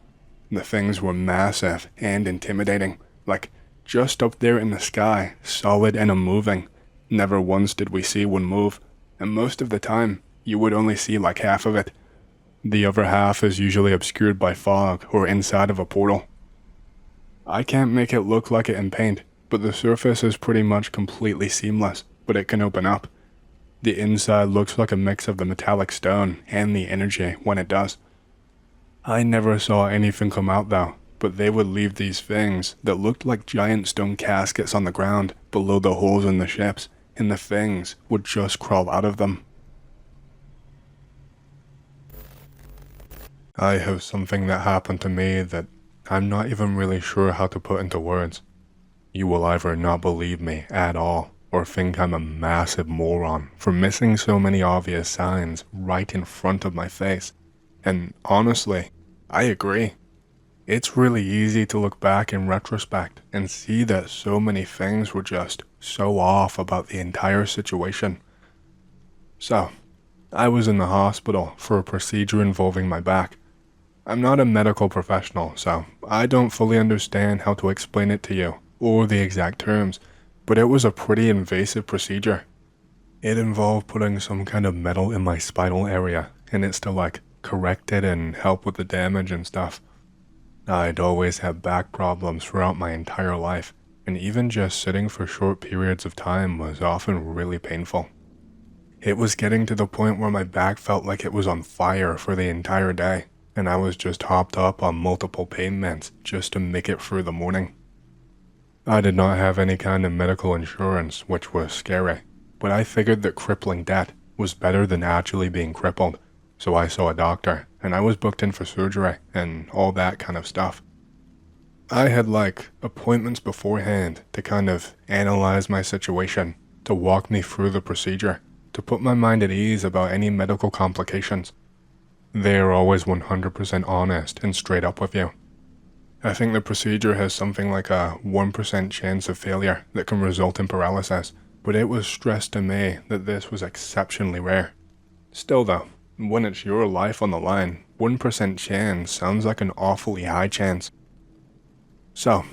The things were massive and intimidating, like just up there in the sky, solid and unmoving. Never once did we see one move, and most of the time, you would only see like half of it. The other half is usually obscured by fog or inside of a portal. I can't make it look like it in paint, but the surface is pretty much completely seamless, but it can open up. The inside looks like a mix of the metallic stone and the energy when it does. I never saw anything come out though, but they would leave these things that looked like giant stone caskets on the ground below the holes in the ships, and the things would just crawl out of them. I have something that happened to me that I'm not even really sure how to put into words. You will either not believe me at all, or think I'm a massive moron for missing so many obvious signs right in front of my face. And honestly, I agree. It's really easy to look back in retrospect and see that so many things were just so off about the entire situation. So, I was in the hospital for a procedure involving my back. I'm not a medical professional, so I don't fully understand how to explain it to you or the exact terms, but it was a pretty invasive procedure. It involved putting some kind of metal in my spinal area, and it's to like correct it and help with the damage and stuff. I'd always had back problems throughout my entire life, and even just sitting for short periods of time was often really painful. It was getting to the point where my back felt like it was on fire for the entire day, and I was just hopped up on multiple pain meds just to make it through the morning. I did not have any kind of medical insurance, which was scary, but I figured that crippling debt was better than actually being crippled, so I saw a doctor, and I was booked in for surgery and all that kind of stuff. I had like appointments beforehand to kind of analyze my situation, to walk me through the procedure, to put my mind at ease about any medical complications. They are always 100% honest and straight up with you. I think the procedure has something like a 1% chance of failure that can result in paralysis, but it was stressed to me that this was exceptionally rare. Still though, when it's your life on the line, 1% chance sounds like an awfully high chance. So,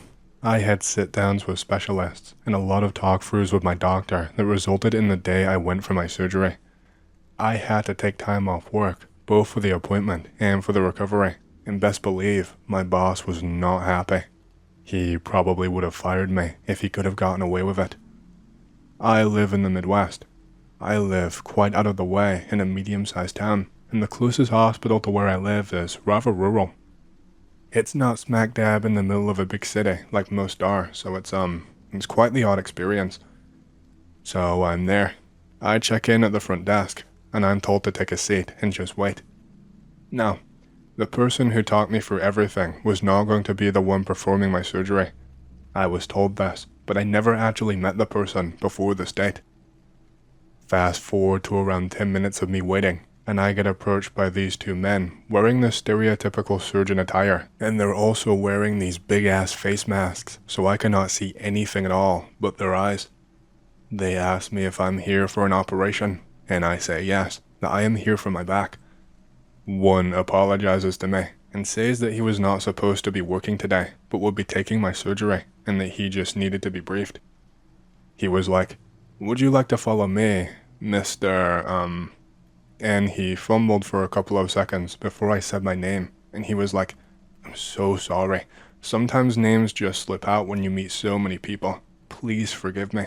I had sit-downs with specialists and a lot of talk-throughs with my doctor that resulted in the day I went for my surgery. I had to take time off work, both for the appointment and for the recovery, and best believe my boss was not happy. He probably would have fired me if he could have gotten away with it. I live in the Midwest. I live quite out of the way in a medium-sized town, and the closest hospital to where I live is rather rural. It's not smack dab in the middle of a big city like most are, so it's quite the odd experience. So I'm there. I check in at the front desk, and I'm told to take a seat and just wait. Now, the person who talked me through everything was not going to be the one performing my surgery. I was told this, but I never actually met the person before this date. Fast forward to around 10 minutes of me waiting, and I get approached by these two men wearing the stereotypical surgeon attire, and they're also wearing these big-ass face masks, so I cannot see anything at all but their eyes. They ask me if I'm here for an operation, and I say yes, that I am here for my back. One apologizes to me and says that he was not supposed to be working today, but would be taking my surgery, and that he just needed to be briefed. He was like, "Would you like to follow me, Mr. And he fumbled for a couple of seconds before I said my name, and he was like, "I'm so sorry. Sometimes names just slip out when you meet so many people. Please forgive me."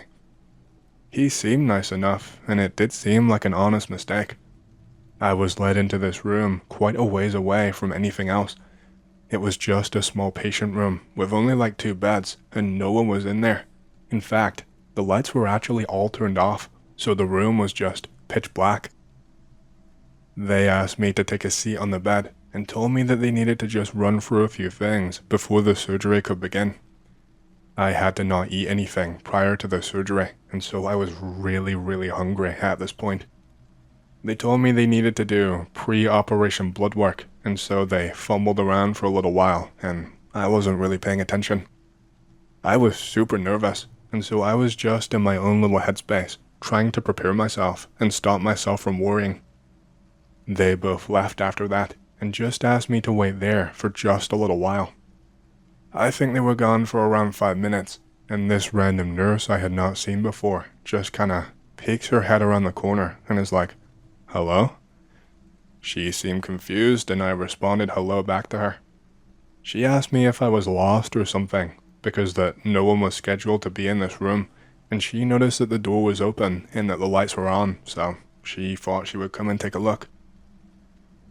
He seemed nice enough, and it did seem like an honest mistake. I was led into this room quite a ways away from anything else. It was just a small patient room with only like 2 beds, and no one was in there. In fact, the lights were actually all turned off, so the room was just pitch black. They asked me to take a seat on the bed and told me that they needed to just run through a few things before the surgery could begin. I had to not eat anything prior to the surgery, and so I was really hungry at this point. They told me they needed to do pre-operation blood work, and so they fumbled around for a little while, and I wasn't really paying attention. I was super nervous, and so I was just in my own little headspace, trying to prepare myself and stop myself from worrying. They both left after that, and just asked me to wait there for just a little while. I think they were gone for around 5 minutes, and this random nurse I had not seen before just kinda peeks her head around the corner and is like, "Hello?" She seemed confused and I responded hello back to her. She asked me if I was lost or something, because that no one was scheduled to be in this room, and she noticed that the door was open and that the lights were on, so she thought she would come and take a look.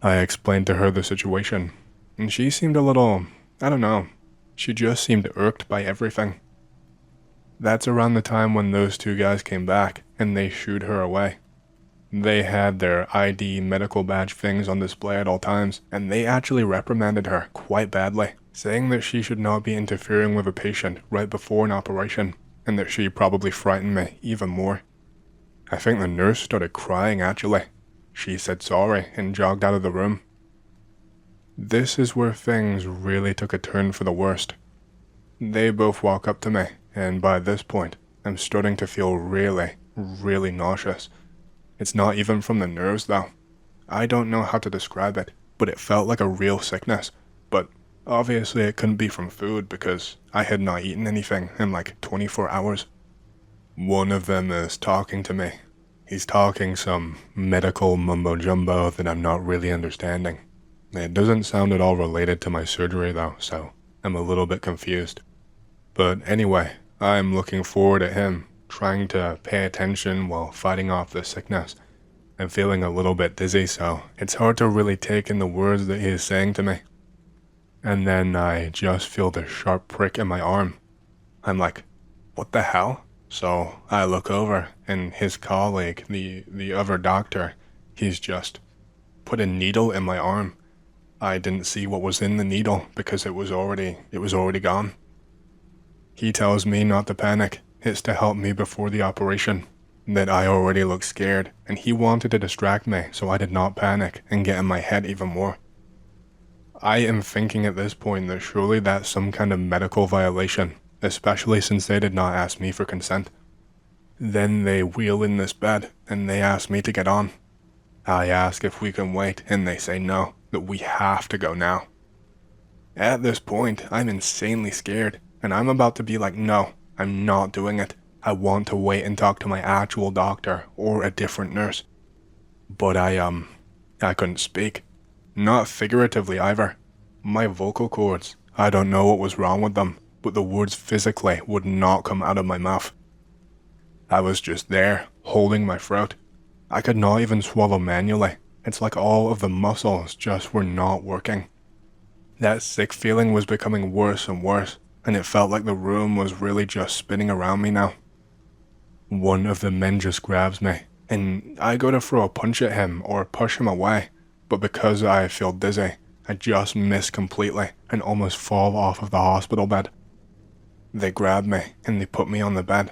I explained to her the situation, and she seemed a little, I don't know, she just seemed irked by everything. That's around the time when those two guys came back, and they shooed her away. They had their ID medical badge things on display at all times, and they actually reprimanded her quite badly, saying that she should not be interfering with a patient right before an operation, and that she probably frightened me even more. I think the nurse started crying actually. She said sorry and jogged out of the room. This is where things really took a turn for the worst. They both walk up to me, and by this point, I'm starting to feel really, really nauseous. It's not even from the nerves though. I don't know how to describe it, but it felt like a real sickness. But obviously it couldn't be from food because I had not eaten anything in like 24 hours. One of them is talking to me. He's talking some medical mumbo-jumbo that I'm not really understanding. It doesn't sound at all related to my surgery though, so I'm a little bit confused. But anyway, I'm looking forward at him, trying to pay attention while fighting off the sickness. I'm feeling a little bit dizzy, so it's hard to really take in the words that he is saying to me. And then I just feel this sharp prick in my arm. I'm like, what the hell? So I look over, and his colleague, the other doctor, he's just put a needle in my arm. I didn't see what was in the needle because it was already gone. He tells me not to panic. It's to help me before the operation, that I already looked scared, and he wanted to distract me so I did not panic and get in my head even more. I am thinking at this point that surely that's some kind of medical violation, especially since they did not ask me for consent. Then they wheel in this bed, and they ask me to get on. I ask if we can wait, and they say no, that we have to go now. At this point, I'm insanely scared, and I'm about to be like, no, I'm not doing it. I want to wait and talk to my actual doctor or a different nurse. But I couldn't speak. Not figuratively either. My vocal cords, I don't know what was wrong with them, but the words physically would not come out of my mouth. I was just there, holding my throat. I could not even swallow manually. It's like all of the muscles just were not working. That sick feeling was becoming worse and worse, and it felt like the room was really just spinning around me now. One of the men just grabs me, and I go to throw a punch at him or push him away, but because I feel dizzy, I just miss completely and almost fall off of the hospital bed. They grab me and they put me on the bed.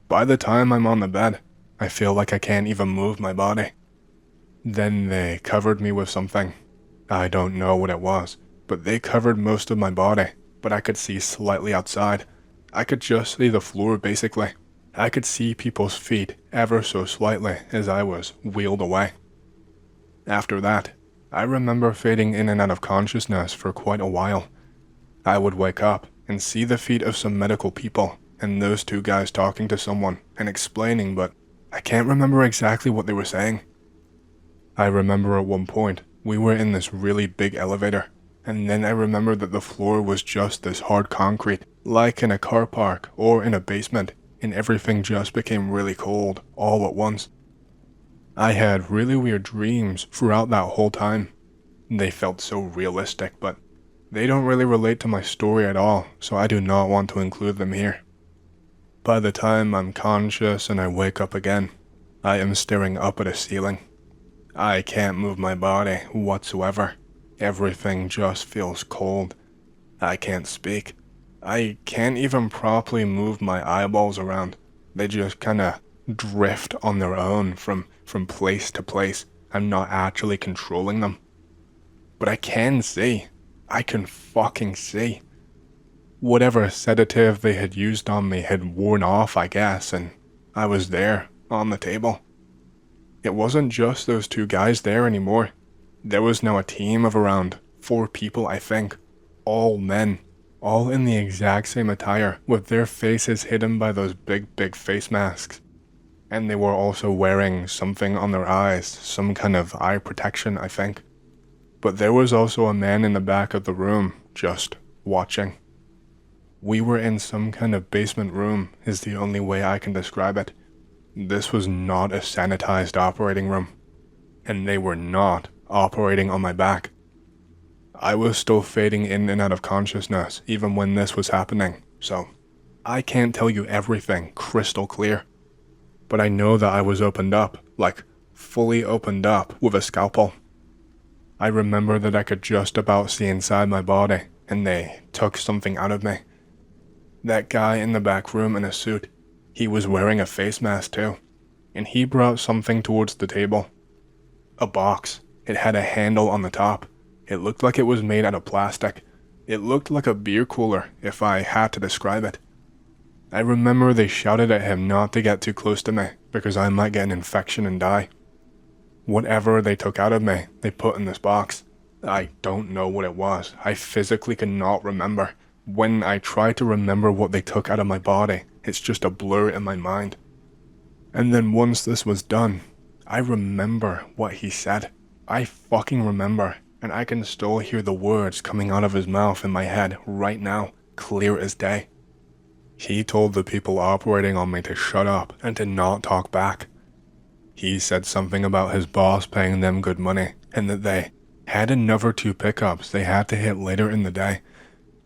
By the time I'm on the bed, I feel like I can't even move my body. Then they covered me with something. I don't know what it was, but they covered most of my body, but I could see slightly outside. I could just see the floor basically. I could see people's feet ever so slightly as I was wheeled away. After that, I remember fading in and out of consciousness for quite a while. I would wake up and see the feet of some medical people and those two guys talking to someone and explaining, but I can't remember exactly what they were saying. I remember at one point we were in this really big elevator, and then I remember that the floor was just this hard concrete, like in a car park or in a basement, and everything just became really cold all at once. I had really weird dreams throughout that whole time. They felt so realistic, but they don't really relate to my story at all, so I do not want to include them here. By the time I'm conscious and I wake up again, I am staring up at a ceiling. I can't move my body whatsoever. Everything just feels cold. I can't speak. I can't even properly move my eyeballs around. They just kinda drift on their own from place to place. I'm not actually controlling them. But I can see. I can fucking see. Whatever sedative they had used on me had worn off, I guess, and I was there, on the table. It wasn't just those two guys there anymore. There was now a team of around 4 people, I think. All men. all in the exact same attire, with their faces hidden by those big face masks. And they were also wearing something on their eyes, some kind of eye protection, I think. But there was also a man in the back of the room, just watching. We were in some kind of basement room, is the only way I can describe it. This was not a sanitized operating room, and they were not operating on my back. I was still fading in and out of consciousness even when this was happening, so I can't tell you everything crystal clear. But I know that I was opened up, like fully opened up with a scalpel. I remember that I could just about see inside my body, and they took something out of me. That guy in the back room in a suit, he was wearing a face mask too, and he brought something towards the table. A box. It had a handle on the top. It looked like it was made out of plastic. It looked like a beer cooler, if I had to describe it. I remember they shouted at him not to get too close to me, because I might get an infection and die. Whatever they took out of me, they put in this box. I don't know what it was. I physically cannot remember. When I try to remember what they took out of my body, it's just a blur in my mind. And then once this was done, I remember what he said. I fucking remember, and I can still hear the words coming out of his mouth in my head right now, clear as day. He told the people operating on me to shut up and to not talk back. He said something about his boss paying them good money, and that they had another 2 pickups they had to hit later in the day.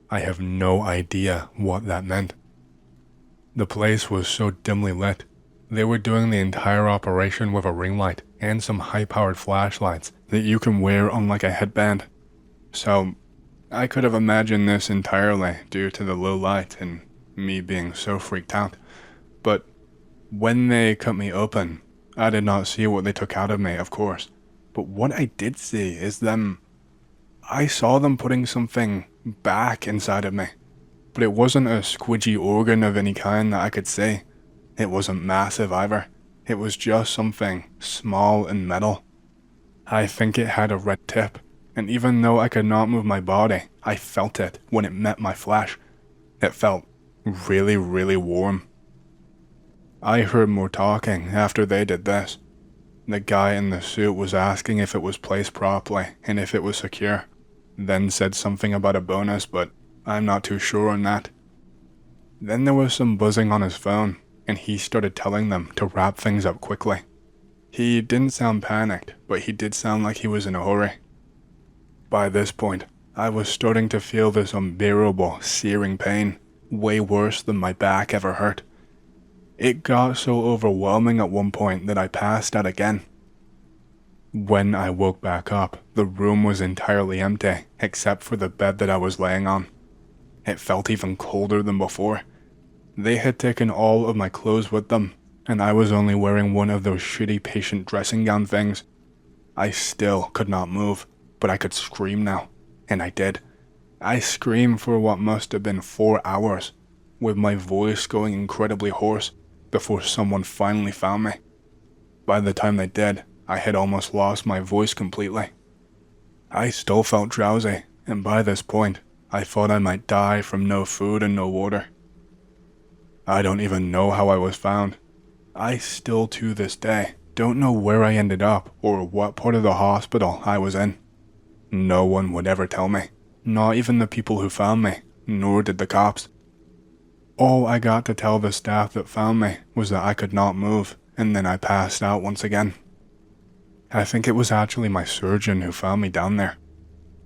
I have no idea what that meant. The place was so dimly lit. They were doing the entire operation with a ring light and some high-powered flashlights that you can wear on like a headband. So, I could have imagined this entirely due to the low light and me being so freaked out. But when they cut me open, I did not see what they took out of me, of course. But what I did see is I saw them putting something back inside of me. But it wasn't a squidgy organ of any kind that I could see. It wasn't massive either. It was just something small and metal. I think it had a red tip, and even though I could not move my body, I felt it when it met my flesh. It felt really warm. I heard more talking after they did this. The guy in the suit was asking if it was placed properly and if it was secure, then said something about a bonus, but I'm not too sure on that. Then there was some buzzing on his phone, and he started telling them to wrap things up quickly. He didn't sound panicked, but he did sound like he was in a hurry. By this point, I was starting to feel this unbearable, searing pain, way worse than my back ever hurt. It got so overwhelming at one point that I passed out again. When I woke back up, the room was entirely empty, except for the bed that I was laying on. It felt even colder than before. They had taken all of my clothes with them, and I was only wearing one of those shitty patient dressing gown things. I still could not move, but I could scream now, and I did. I screamed for what must have been 4 hours, with my voice going incredibly hoarse, before someone finally found me. By the time they did, I had almost lost my voice completely. I still felt drowsy, and by this point, I thought I might die from no food and no water. I don't even know how I was found. I still to this day don't know where I ended up or what part of the hospital I was in. No one would ever tell me, not even the people who found me, nor did the cops. All I got to tell the staff that found me was that I could not move, and then I passed out once again. I think it was actually my surgeon who found me down there.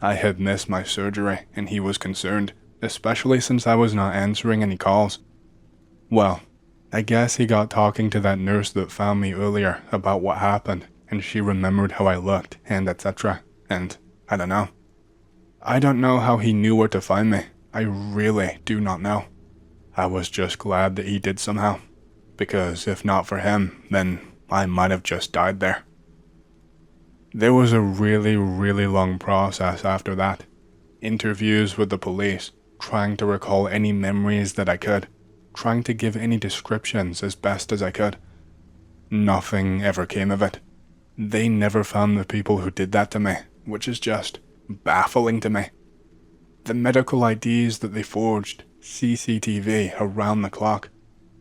I had missed my surgery, and he was concerned, especially since I was not answering any calls. Well, I guess he got talking to that nurse that found me earlier about what happened, and she remembered how I looked, and etc., and I don't know. I don't know how he knew where to find me. I really do not know. I was just glad that he did somehow, because if not for him, then I might have just died there. There was a really long process after that. Interviews with the police, trying to recall any memories that I could, trying to give any descriptions as best as I could. Nothing ever came of it. They never found the people who did that to me, which is just baffling to me. The medical IDs that they forged, CCTV around the clock.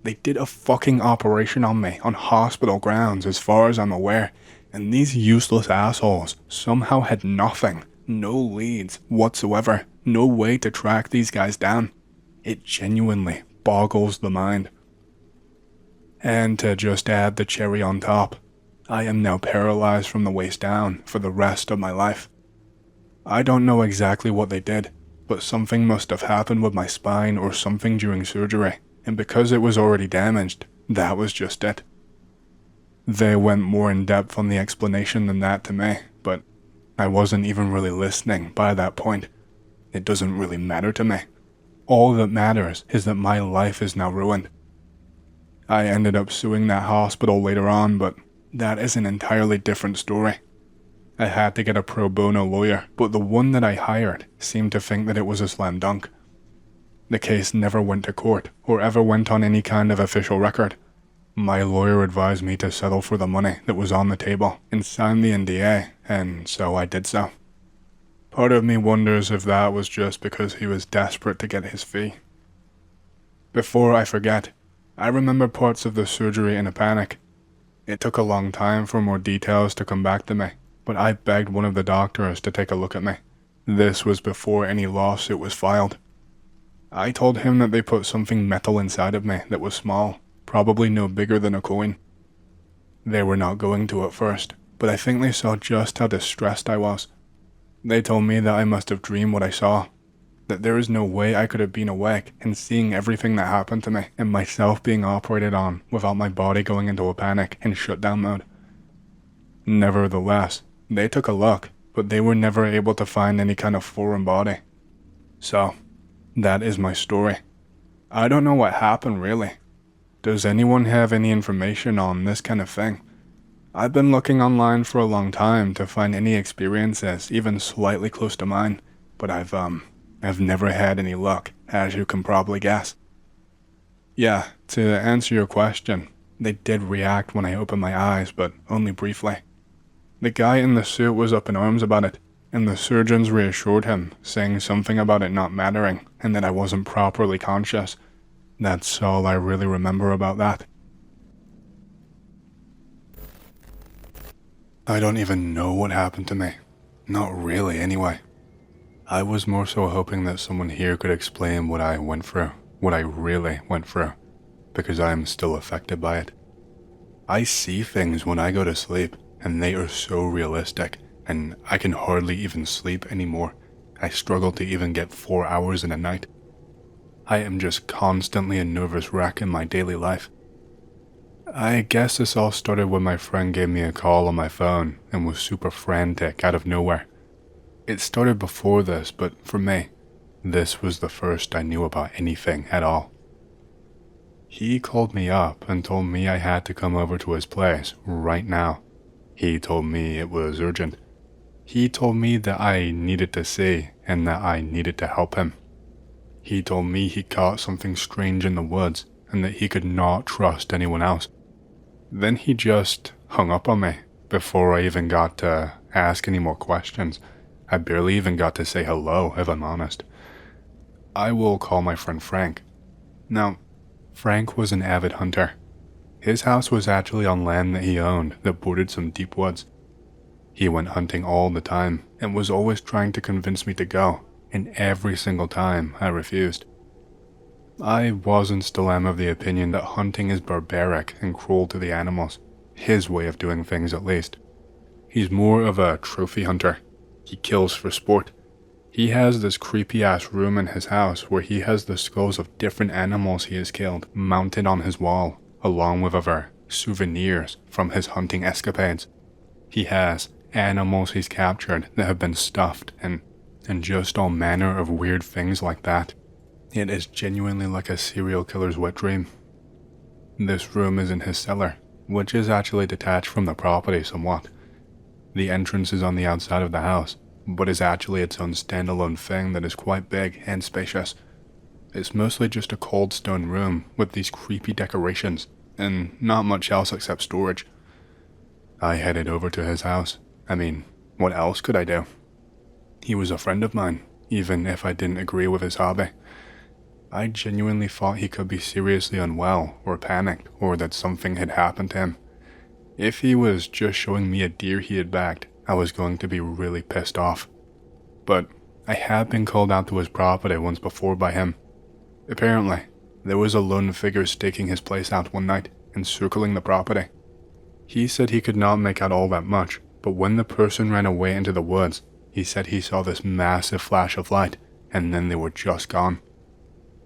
They did a fucking operation on me on hospital grounds as far as I'm aware, and these useless assholes somehow had nothing, no leads whatsoever, no way to track these guys down. It genuinely boggles the mind. And to just add the cherry on top, I am now paralyzed from the waist down for the rest of my life. I don't know exactly what they did, but something must have happened with my spine or something during surgery, and because it was already damaged, that was just it. They went more in depth on the explanation than that to me, but I wasn't even really listening by that point. It doesn't really matter to me. All that matters is that my life is now ruined. I ended up suing that hospital later on, but that is an entirely different story. I had to get a pro bono lawyer, but the one that I hired seemed to think that it was a slam dunk. The case never went to court or ever went on any kind of official record. My lawyer advised me to settle for the money that was on the table and sign the NDA, and so I did so. Part of me wonders if that was just because he was desperate to get his fee. Before I forget, I remember parts of the surgery in a panic. It took a long time for more details to come back to me, but I begged one of the doctors to take a look at me. This was before any lawsuit was filed. I told him that they put something metal inside of me that was small, probably no bigger than a coin. They were not going to at first, but I think they saw just how distressed I was. They told me that I must have dreamed what I saw, that there is no way I could have been awake and seeing everything that happened to me and myself being operated on without my body going into a panic and shutdown mode. Nevertheless, they took a look, but they were never able to find any kind of foreign body. So, that is my story. I don't know what happened really. Does anyone have any information on this kind of thing? I've been looking online for a long time to find any experiences even slightly close to mine, but I've never had any luck, as you can probably guess. Yeah, to answer your question, they did react when I opened my eyes, but only briefly. The guy in the suit was up in arms about it, and the surgeons reassured him, saying something about it not mattering, and that I wasn't properly conscious. That's all I really remember about that. I don't even know what happened to me. Not really, anyway. I was more so hoping that someone here could explain what I went through, what I really went through, because I am still affected by it. I see things when I go to sleep, and they are so realistic, and I can hardly even sleep anymore. I struggle to even get 4 hours in a night. I am just constantly a nervous wreck in my daily life. I guess this all started when my friend gave me a call on my phone and was super frantic out of nowhere. It started before this, but for me, this was the first I knew about anything at all. He called me up and told me I had to come over to his place right now. He told me it was urgent. He told me that I needed to see and that I needed to help him. He told me he caught something strange in the woods and that he could not trust anyone else. Then he just hung up on me before I even got to ask any more questions. I barely even got to say hello, if I'm honest. I will call my friend Frank. Now, Frank was an avid hunter. His house was actually on land that he owned that bordered some deep woods. He went hunting all the time and was always trying to convince me to go, and every single time I refused. I was and still am of the opinion that hunting is barbaric and cruel to the animals, his way of doing things at least. He's more of a trophy hunter. He kills for sport. He has this creepy ass room in his house where he has the skulls of different animals he has killed mounted on his wall, along with other souvenirs from his hunting escapades. He has animals he's captured that have been stuffed and just all manner of weird things like that. It is genuinely like a serial killer's wet dream. This room is in his cellar, which is actually detached from the property somewhat. The entrance is on the outside of the house, but is actually its own standalone thing that is quite big and spacious. It's mostly just a cold stone room with these creepy decorations, and not much else except storage. I headed over to his house. I mean, what else could I do? He was a friend of mine, even if I didn't agree with his hobby. I genuinely thought he could be seriously unwell or panicked or that something had happened to him. If he was just showing me a deer he had bagged, I was going to be really pissed off. But I had been called out to his property once before by him. Apparently, there was a lone figure staking his place out one night and circling the property. He said he could not make out all that much, but when the person ran away into the woods, he said he saw this massive flash of light, and then they were just gone.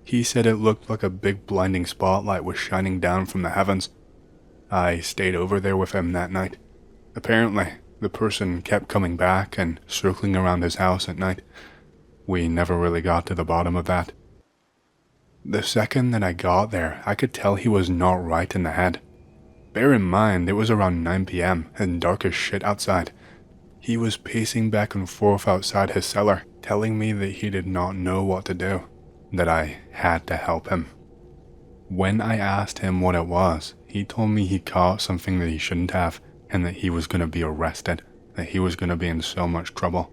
He said it looked like a big blinding spotlight was shining down from the heavens. I stayed over there with him that night. Apparently, the person kept coming back and circling around his house at night. We never really got to the bottom of that. The second that I got there, I could tell he was not right in the head. Bear in mind, it was around 9 p.m. and dark as shit outside. He was pacing back and forth outside his cellar, telling me that he did not know what to do, that I had to help him. When I asked him what it was, he told me he caught something that he shouldn't have, and that he was going to be arrested, that he was going to be in so much trouble.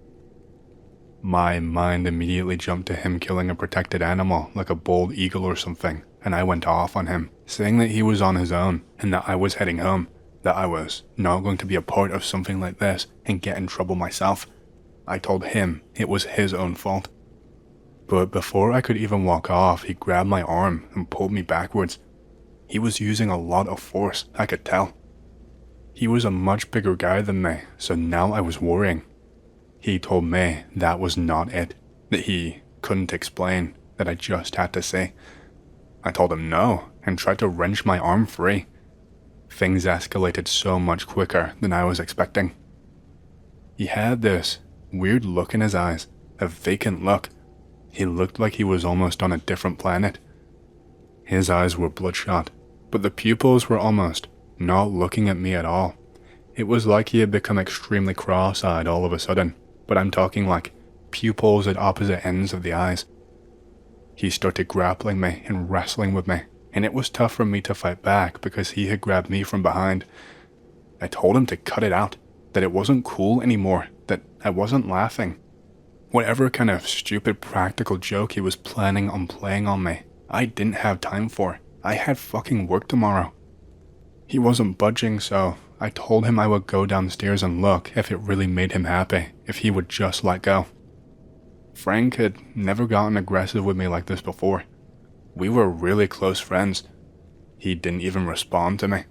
My mind immediately jumped to him killing a protected animal like a bald eagle or something, and I went off on him, saying that he was on his own and that I was heading home, that I was not going to be a part of something like this and get in trouble myself. I told him it was his own fault. But before I could even walk off, he grabbed my arm and pulled me backwards. He was using a lot of force, I could tell. He was a much bigger guy than me, so now I was worrying. He told me that was not it, that he couldn't explain, that I just had to say. I told him no, and tried to wrench my arm free. Things escalated so much quicker than I was expecting. He had this weird look in his eyes, a vacant look. He looked like he was almost on a different planet. His eyes were bloodshot, but the pupils were almost not looking at me at all. It was like he had become extremely cross-eyed all of a sudden, but I'm talking like pupils at opposite ends of the eyes. He started grappling me and wrestling with me, and it was tough for me to fight back because he had grabbed me from behind. I told him to cut it out, that it wasn't cool anymore, that I wasn't laughing. Whatever kind of stupid practical joke he was planning on playing on me, I didn't have time for. I had fucking work tomorrow. He wasn't budging, so I told him I would go downstairs and look if it really made him happy, if he would just let go. Frank had never gotten aggressive with me like this before. We were really close friends. He didn't even respond to me.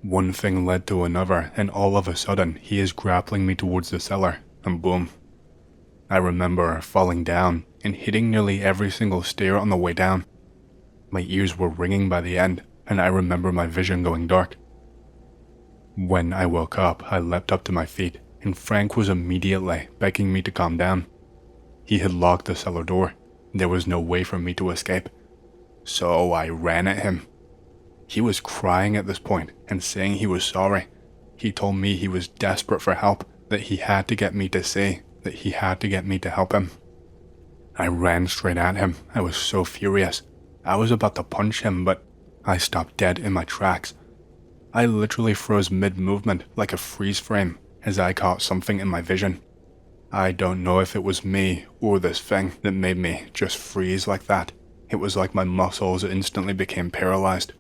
One thing led to another, and all of a sudden, he is grappling me towards the cellar, and boom. I remember falling down and hitting nearly every single stair on the way down. My ears were ringing by the end, and I remember my vision going dark. When I woke up, I leapt up to my feet, and Frank was immediately begging me to calm down. He had locked the cellar door. There was no way for me to escape. So I ran at him. He was crying at this point and saying he was sorry. He told me he was desperate for help, that he had to get me to say, that he had to get me to help him. I ran straight at him. I was so furious. I was about to punch him, but I stopped dead in my tracks. I literally froze mid-movement like a freeze frame as I caught something in my vision. I don't know if it was me or this thing that made me just freeze like that. It was like my muscles instantly became paralyzed.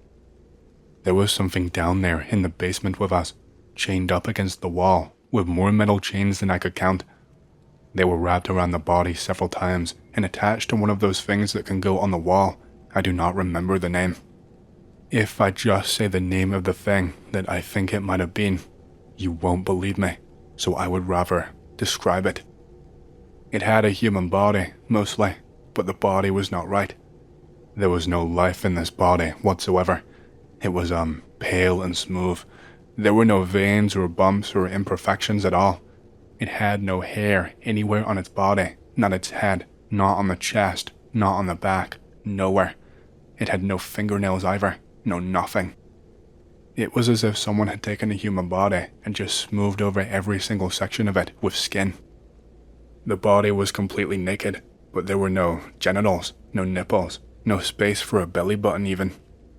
There was something down there in the basement with us, chained up against the wall, with more metal chains than I could count. They were wrapped around the body several times and attached to one of those things that can go on the wall. I do not remember the name. If I just say the name of the thing that I think it might have been, you won't believe me, so I would rather describe it. It had a human body, mostly, but the body was not right. There was no life in this body whatsoever. It was pale and smooth. There were no veins or bumps or imperfections at all. It had no hair anywhere on its body, not its head, not on the chest, not on the back, nowhere. It had no fingernails either, no nothing. It was as if someone had taken a human body and just smoothed over every single section of it with skin. The body was completely naked, but there were no genitals, no nipples, no space for a belly button even,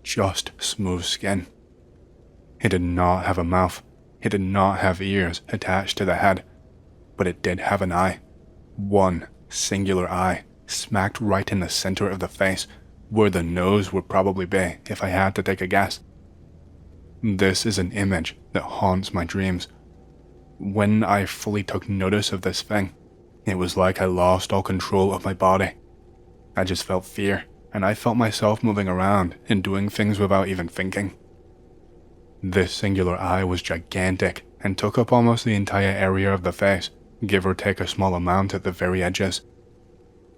just smooth skin. It did not have a mouth, it did not have ears attached to the head, but it did have an eye. One singular eye, smacked right in the center of the face, where the nose would probably be if I had to take a guess. This is an image that haunts my dreams. When I fully took notice of this thing, it was like I lost all control of my body. I just felt fear, and I felt myself moving around and doing things without even thinking. This singular eye was gigantic and took up almost the entire area of the face, give or take a small amount at the very edges.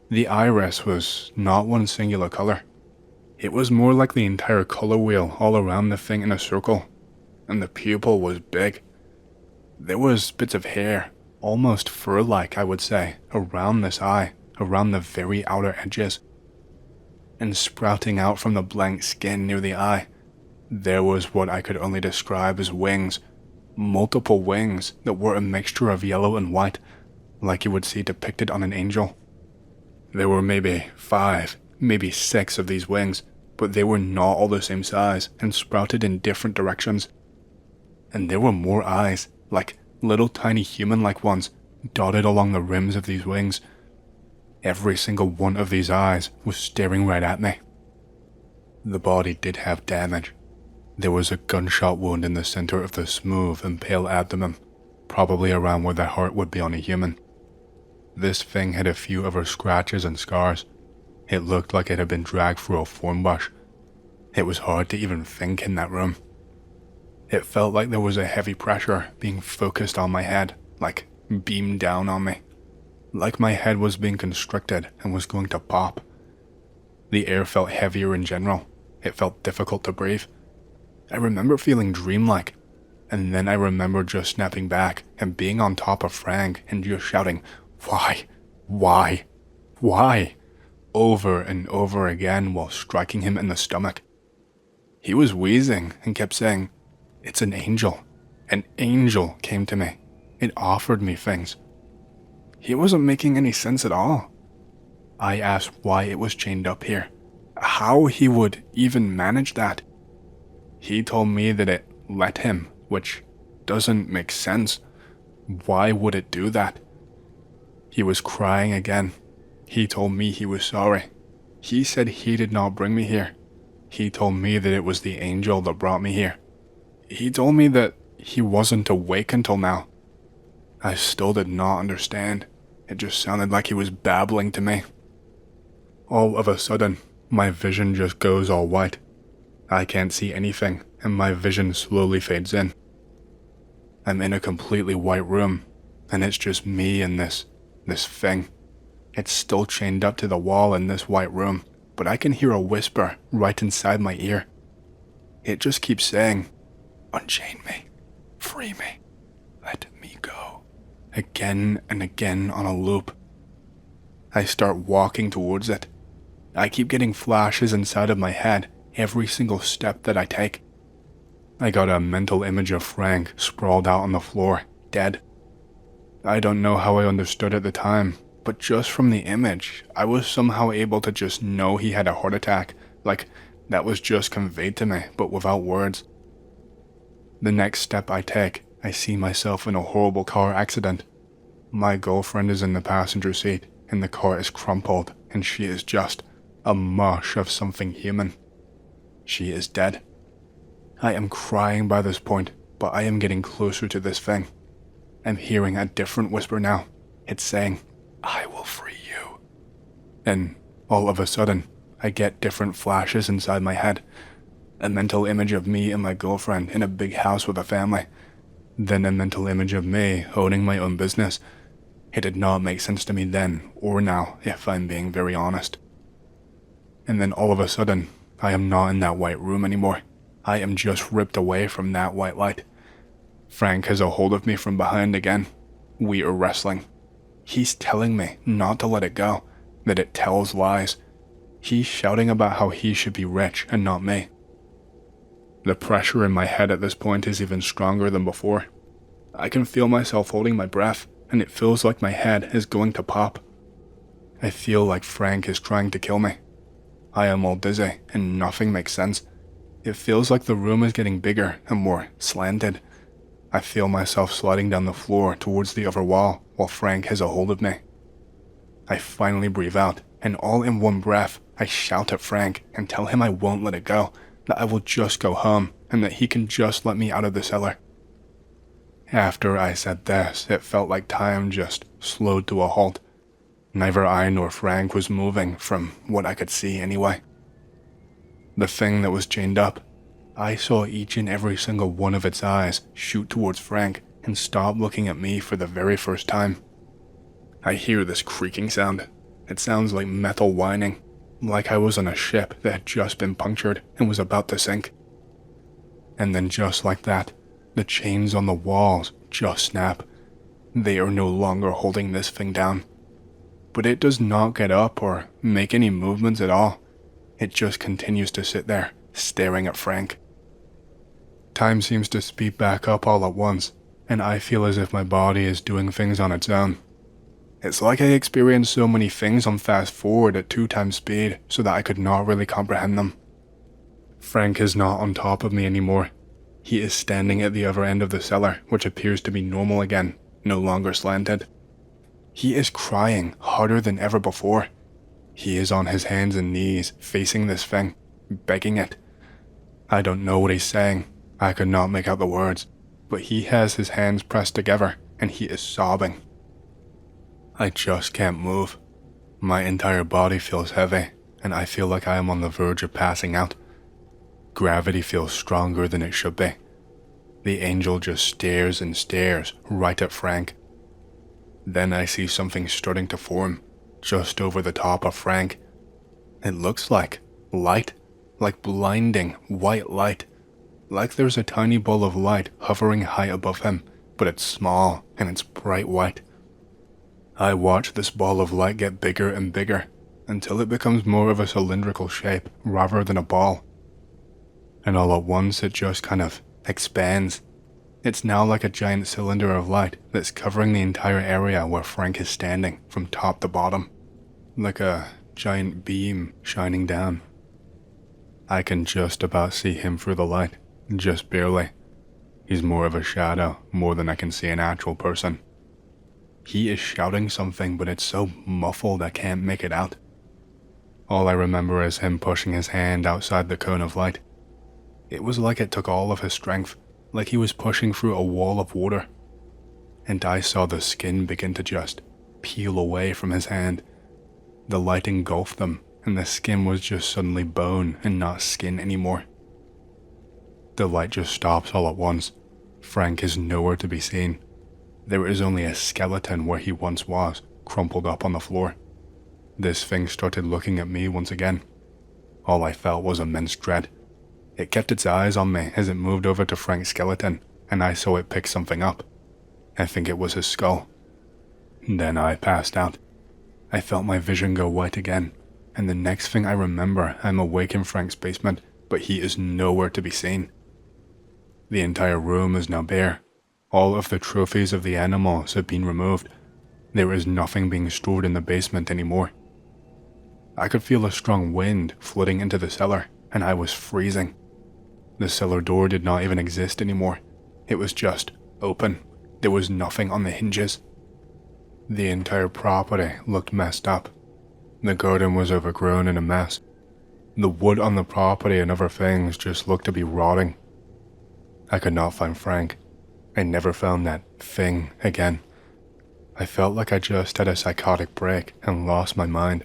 The iris was not one singular color. It was more like the entire color wheel all around the thing in a circle, and the pupil was big. There was bits of hair, almost fur-like I would say, around this eye, around the very outer edges. And sprouting out from the blank skin near the eye, there was what I could only describe as wings, multiple wings that were a mixture of yellow and white, like you would see depicted on an angel. There were maybe 5, maybe 6 of these wings, but they were not all the same size and sprouted in different directions. And there were more eyes, like little tiny human-like ones, dotted along the rims of these wings. Every single one of these eyes was staring right at me. The body did have damage. There was a gunshot wound in the center of the smooth and pale abdomen, probably around where the heart would be on a human. This thing had a few other scratches and scars. It looked like it had been dragged through a thorn bush. It was hard to even think in that room. It felt like there was a heavy pressure being focused on my head, like beamed down on me. Like my head was being constricted and was going to pop. The air felt heavier in general. It felt difficult to breathe. I remember feeling dreamlike, and then I remember just snapping back and being on top of Frank and just shouting, "Why? Why? Why?" over and over again while striking him in the stomach. He was wheezing and kept saying, "It's an angel. An angel came to me. It offered me things." He wasn't making any sense at all. I asked why it was chained up here, how he would even manage that. He told me that it let him, which doesn't make sense. Why would it do that? He was crying again. He told me he was sorry. He said he did not bring me here. He told me that it was the angel that brought me here. He told me that he wasn't awake until now. I still did not understand. It just sounded like he was babbling to me. All of a sudden, my vision just goes all white. I can't see anything, and my vision slowly fades in. I'm in a completely white room, and it's just me and this thing. It's still chained up to the wall in this white room, but I can hear a whisper right inside my ear. It just keeps saying, "Unchain me, free me, let me go," again and again on a loop. I start walking towards it. I keep getting flashes inside of my head every single step that I take. I got a mental image of Frank sprawled out on the floor, dead. I don't know how I understood at the time, but just from the image, I was somehow able to just know he had a heart attack, like that was just conveyed to me, but without words. The next step I take, I see myself in a horrible car accident. My girlfriend is in the passenger seat, and the car is crumpled, and she is just a mush of something human. She is dead. I am crying by this point, but I am getting closer to this thing. I'm hearing a different whisper now. It's saying, "I will free you." And all of a sudden, I get different flashes inside my head. A mental image of me and my girlfriend in a big house with a family. Then a mental image of me owning my own business. It did not make sense to me then or now, if I'm being very honest. And then all of a sudden, I am not in that white room anymore. I am just ripped away from that white light. Frank has a hold of me from behind again. We are wrestling. He's telling me not to let it go, that it tells lies. He's shouting about how he should be rich and not me. The pressure in my head at this point is even stronger than before. I can feel myself holding my breath, and it feels like my head is going to pop. I feel like Frank is trying to kill me. I am all dizzy, and nothing makes sense. It feels like the room is getting bigger and more slanted. I feel myself sliding down the floor towards the other wall while Frank has a hold of me. I finally breathe out, and all in one breath, I shout at Frank and tell him I won't let it go, that I will just go home, and that he can just let me out of the cellar. After I said this, it felt like time just slowed to a halt. Neither I nor Frank was moving, from what I could see anyway. The thing that was chained up, I saw each and every single one of its eyes shoot towards Frank and stop looking at me for the very first time. I hear this creaking sound. It sounds like metal whining, like I was on a ship that had just been punctured and was about to sink. And then just like that, the chains on the walls just snap. They are no longer holding this thing down. But it does not get up or make any movements at all. It just continues to sit there, staring at Frank. Time seems to speed back up all at once, and I feel as if my body is doing things on its own. It's like I experienced so many things on fast forward at 2 times speed so that I could not really comprehend them. Frank is not on top of me anymore. He is standing at the other end of the cellar, which appears to be normal again, no longer slanted. He is crying harder than ever before. He is on his hands and knees, facing this thing, begging it. I don't know what he's saying. I could not make out the words, but he has his hands pressed together, and he is sobbing. I just can't move. My entire body feels heavy, and I feel like I am on the verge of passing out. Gravity feels stronger than it should be. The angel just stares and stares right at Frank. Then I see something starting to form, just over the top of Frank. It looks like light, like blinding white light. Like there's a tiny ball of light hovering high above him, but it's small and it's bright white. I watch this ball of light get bigger and bigger, until it becomes more of a cylindrical shape rather than a ball. And all at once it just kind of expands. It's now like a giant cylinder of light that's covering the entire area where Frank is standing from top to bottom, like a giant beam shining down. I can just about see him through the light, just barely. He's more of a shadow, more than I can see an actual person. He is shouting something, but it's so muffled I can't make it out. All I remember is him pushing his hand outside the cone of light. It was like it took all of his strength, like he was pushing through a wall of water. And I saw the skin begin to just peel away from his hand. The light engulfed them, and the skin was just suddenly bone and not skin anymore. The light just stops all at once. Frank is nowhere to be seen. There is only a skeleton where he once was, crumpled up on the floor. This thing started looking at me once again. All I felt was immense dread. It kept its eyes on me as it moved over to Frank's skeleton, and I saw it pick something up. I think it was his skull. Then I passed out. I felt my vision go white again, and the next thing I remember, I'm awake in Frank's basement, but he is nowhere to be seen. The entire room is now bare. All of the trophies of the animals have been removed. There is nothing being stored in the basement anymore. I could feel a strong wind flooding into the cellar, and I was freezing. The cellar door did not even exist anymore. It was just open. There was nothing on the hinges. The entire property looked messed up. The garden was overgrown and a mess. The wood on the property and other things just looked to be rotting. I could not find Frank. I never found that thing again. I felt like I just had a psychotic break and lost my mind.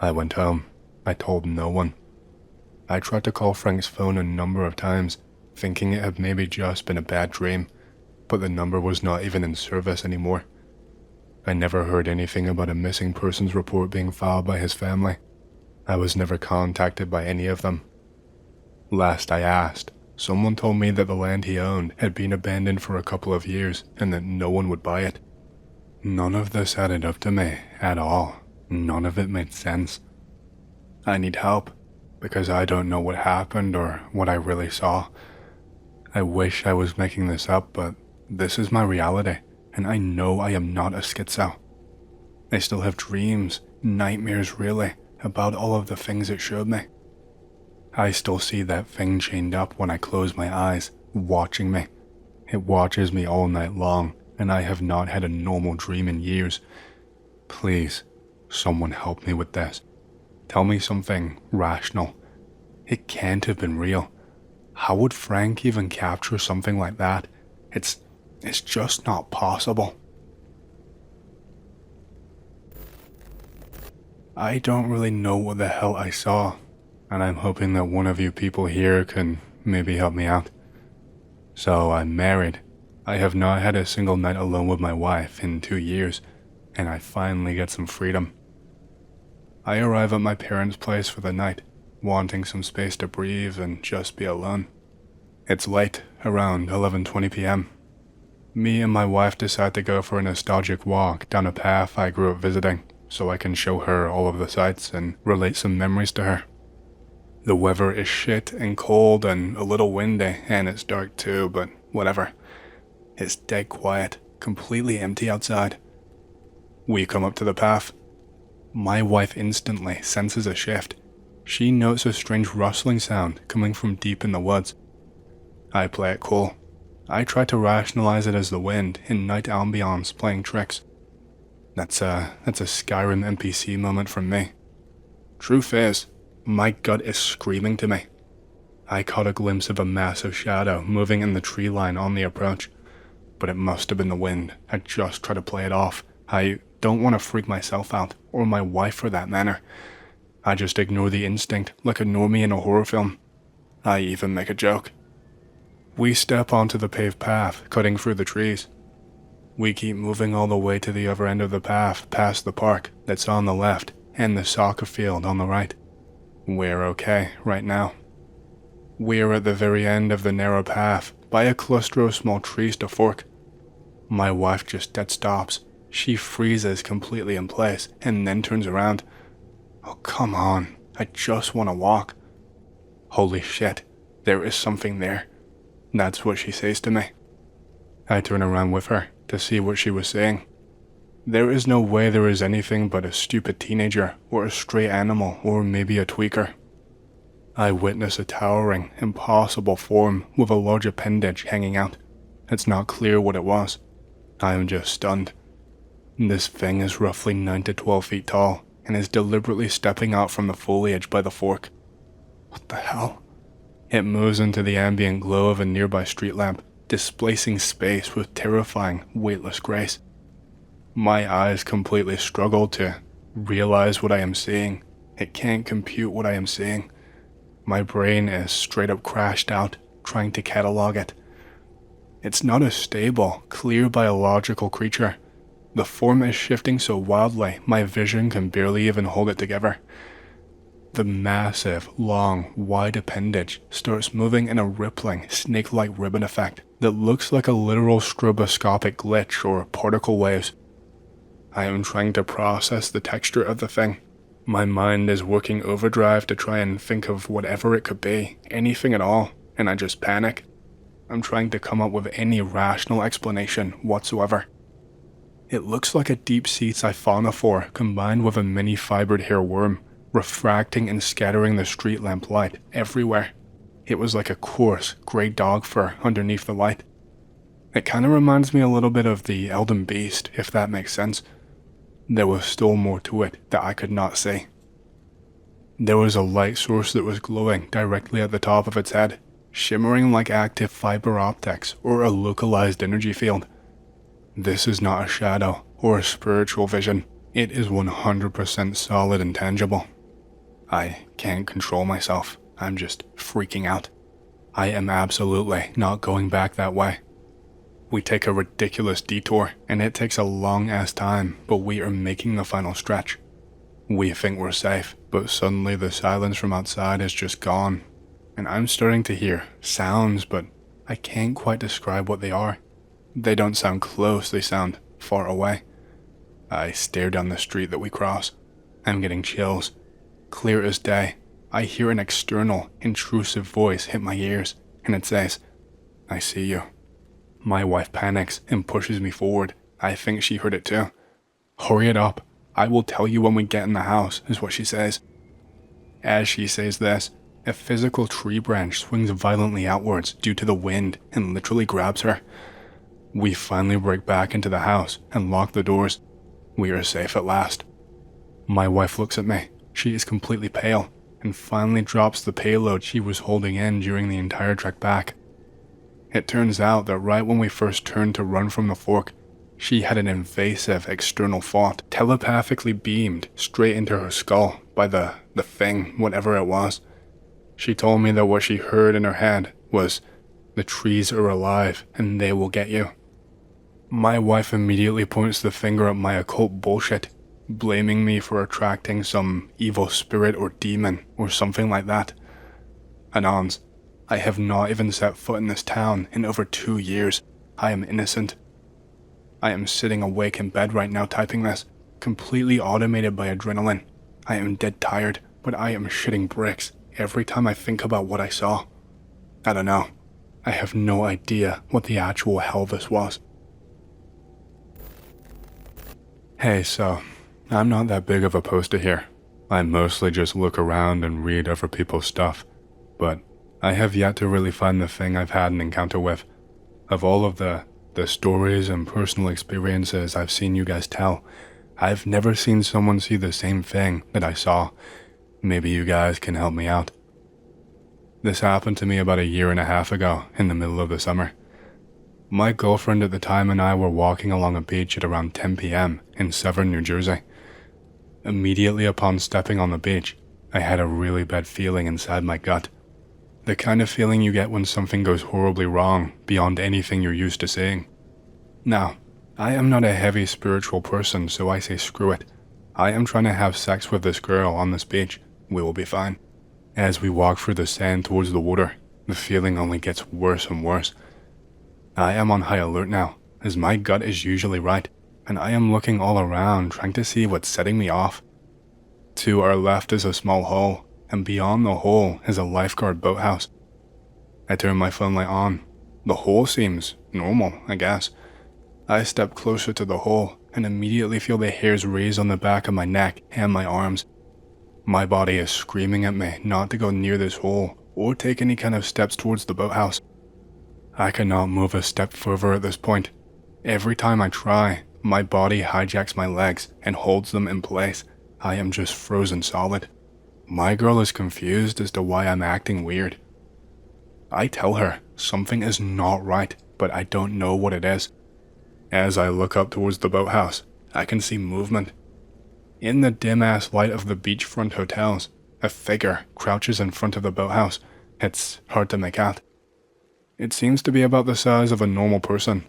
I went home. I told no one. I tried to call Frank's phone a number of times, thinking it had maybe just been a bad dream, but the number was not even in service anymore. I never heard anything about a missing persons report being filed by his family. I was never contacted by any of them. Last I asked, someone told me that the land he owned had been abandoned for a couple of years and that no one would buy it. None of this added up to me at all. None of it made sense. I need help, because I don't know what happened or what I really saw. I wish I was making this up, but this is my reality, and I know I am not a schizo. I still have dreams, nightmares really, about all of the things it showed me. I still see that thing chained up when I close my eyes, watching me. It watches me all night long, and I have not had a normal dream in years. Please, Someone help me with this. Tell me something rational. It can't have been real. How would Frank even capture something like that? It's just not possible. I don't really know what the hell I saw, and I'm hoping that one of you people here can maybe help me out. So I'm married. I have not had a single night alone with my wife in 2 years, and I finally get some freedom. I arrive at my parents' place for the night, wanting some space to breathe and just be alone. It's late, around 11:20 p.m. Me and my wife decide to go for a nostalgic walk down a path I grew up visiting, so I can show her all of the sights and relate some memories to her. The weather is shit and cold and a little windy, and it's dark too, but whatever. It's dead quiet, completely empty outside. We come up to the path. My wife instantly senses a shift. She notes a strange rustling sound coming from deep in the woods. I play it cool. I try to rationalize it as the wind in night ambiance playing tricks. That's a Skyrim NPC moment from me. Truth is, my gut is screaming to me. I caught a glimpse of a massive shadow moving in the tree line on the approach, but it must have been the wind. I just try to play it off. I don't want to freak myself out, or my wife for that matter. I just ignore the instinct like a normie in a horror film. I even make a joke. We step onto the paved path, cutting through the trees. We keep moving all the way to the other end of the path, past the park that's on the left and the soccer field on the right. We're okay right now. We're at the very end of the narrow path, by a cluster of small trees to fork. My wife just dead stops. She freezes completely in place and then turns around. Oh, come on, I just want to walk. Holy shit, there is something there. That's what she says to me. I turn around with her to see what she was saying. There is no way there is anything but a stupid teenager or a stray animal or maybe a tweaker. I witness a towering, impossible form with a large appendage hanging out. It's not clear what it was. I am just stunned. This thing is roughly 9 to 12 feet tall and is deliberately stepping out from the foliage by the fork. What the hell? It moves into the ambient glow of a nearby street lamp, displacing space with terrifying, weightless grace. My eyes completely struggle to realize what I am seeing. It can't compute what I am seeing. My brain is straight up crashed out, trying to catalog it. It's not a stable, clear biological creature. The form is shifting so wildly, my vision can barely even hold it together. The massive, long, wide appendage starts moving in a rippling, snake-like ribbon effect that looks like a literal stroboscopic glitch or particle waves. I am trying to process the texture of the thing. My mind is working overdrive to try and think of whatever it could be, anything at all, and I just panic. I'm trying to come up with any rational explanation whatsoever. It looks like a deep-sea siphonophore combined with a mini-fibered hair worm, refracting and scattering the street lamp light everywhere. It was like a coarse, grey dog fur underneath the light. It kinda reminds me a little bit of the Elden Beast, if that makes sense. There was still more to it that I could not see. There was a light source that was glowing directly at the top of its head, shimmering like active fiber optics or a localized energy field. This is not a shadow or a spiritual vision. It is 100% solid and tangible. I can't control myself. I'm just freaking out. I am absolutely not going back that way. We take a ridiculous detour, and it takes a long-ass time, but we are making the final stretch. We think we're safe, but suddenly the silence from outside is just gone, and I'm starting to hear sounds, but I can't quite describe what they are. They don't sound close, they sound far away. I stare down the street that we cross. I'm getting chills. Clear as day, I hear an external, intrusive voice hit my ears, and it says, "I see you." My wife panics and pushes me forward. I think she heard it too. "Hurry it up. I will tell you when we get in the house," is what she says. As she says this, a physical tree branch swings violently outwards due to the wind and literally grabs her. We finally break back into the house and lock the doors. We are safe at last. My wife looks at me. She is completely pale, and finally drops the payload she was holding in during the entire trek back. It turns out that right when we first turned to run from the fork, she had an invasive external thought telepathically beamed straight into her skull by the thing, whatever it was. She told me that what she heard in her head was, "The trees are alive and they will get you." My wife immediately points the finger at my occult bullshit, blaming me for attracting some evil spirit or demon or something like that. Anons, I have not even set foot in this town in over 2 years. I am innocent. I am sitting awake in bed right now typing this, completely automated by adrenaline. I am dead tired, but I am shitting bricks every time I think about what I saw. I don't know. I have no idea what the actual hell this was. Hey, so, I'm not that big of a poster here. I mostly just look around and read other people's stuff, but I have yet to really find the thing I've had an encounter with. Of all of the stories and personal experiences I've seen you guys tell, I've never seen someone see the same thing that I saw. Maybe you guys can help me out. This happened to me about 1.5 years ago, in the middle of the summer. My girlfriend at the time and I were walking along a beach at around 10 p.m. in southern New Jersey. Immediately upon stepping on the beach, I had a really bad feeling inside my gut. The kind of feeling you get when something goes horribly wrong beyond anything you're used to seeing. Now, I am not a heavy spiritual person, so I say screw it. I am trying to have sex with this girl on this beach. We will be fine. As we walk through the sand towards the water, the feeling only gets worse and worse. I am on high alert now, as my gut is usually right, and I am looking all around trying to see what's setting me off. To our left is a small hole, and beyond the hole is a lifeguard boathouse. I turn my phone light on. The hole seems normal, I guess. I step closer to the hole and immediately feel the hairs raise on the back of my neck and my arms. My body is screaming at me not to go near this hole or take any kind of steps towards the boathouse. I cannot move a step further at this point. Every time I try, my body hijacks my legs and holds them in place. I am just frozen solid. My girl is confused as to why I'm acting weird. I tell her something is not right, but I don't know what it is. As I look up towards the boathouse, I can see movement. In the dim-ass light of the beachfront hotels, a figure crouches in front of the boathouse. It's hard to make out. It seems to be about the size of a normal person.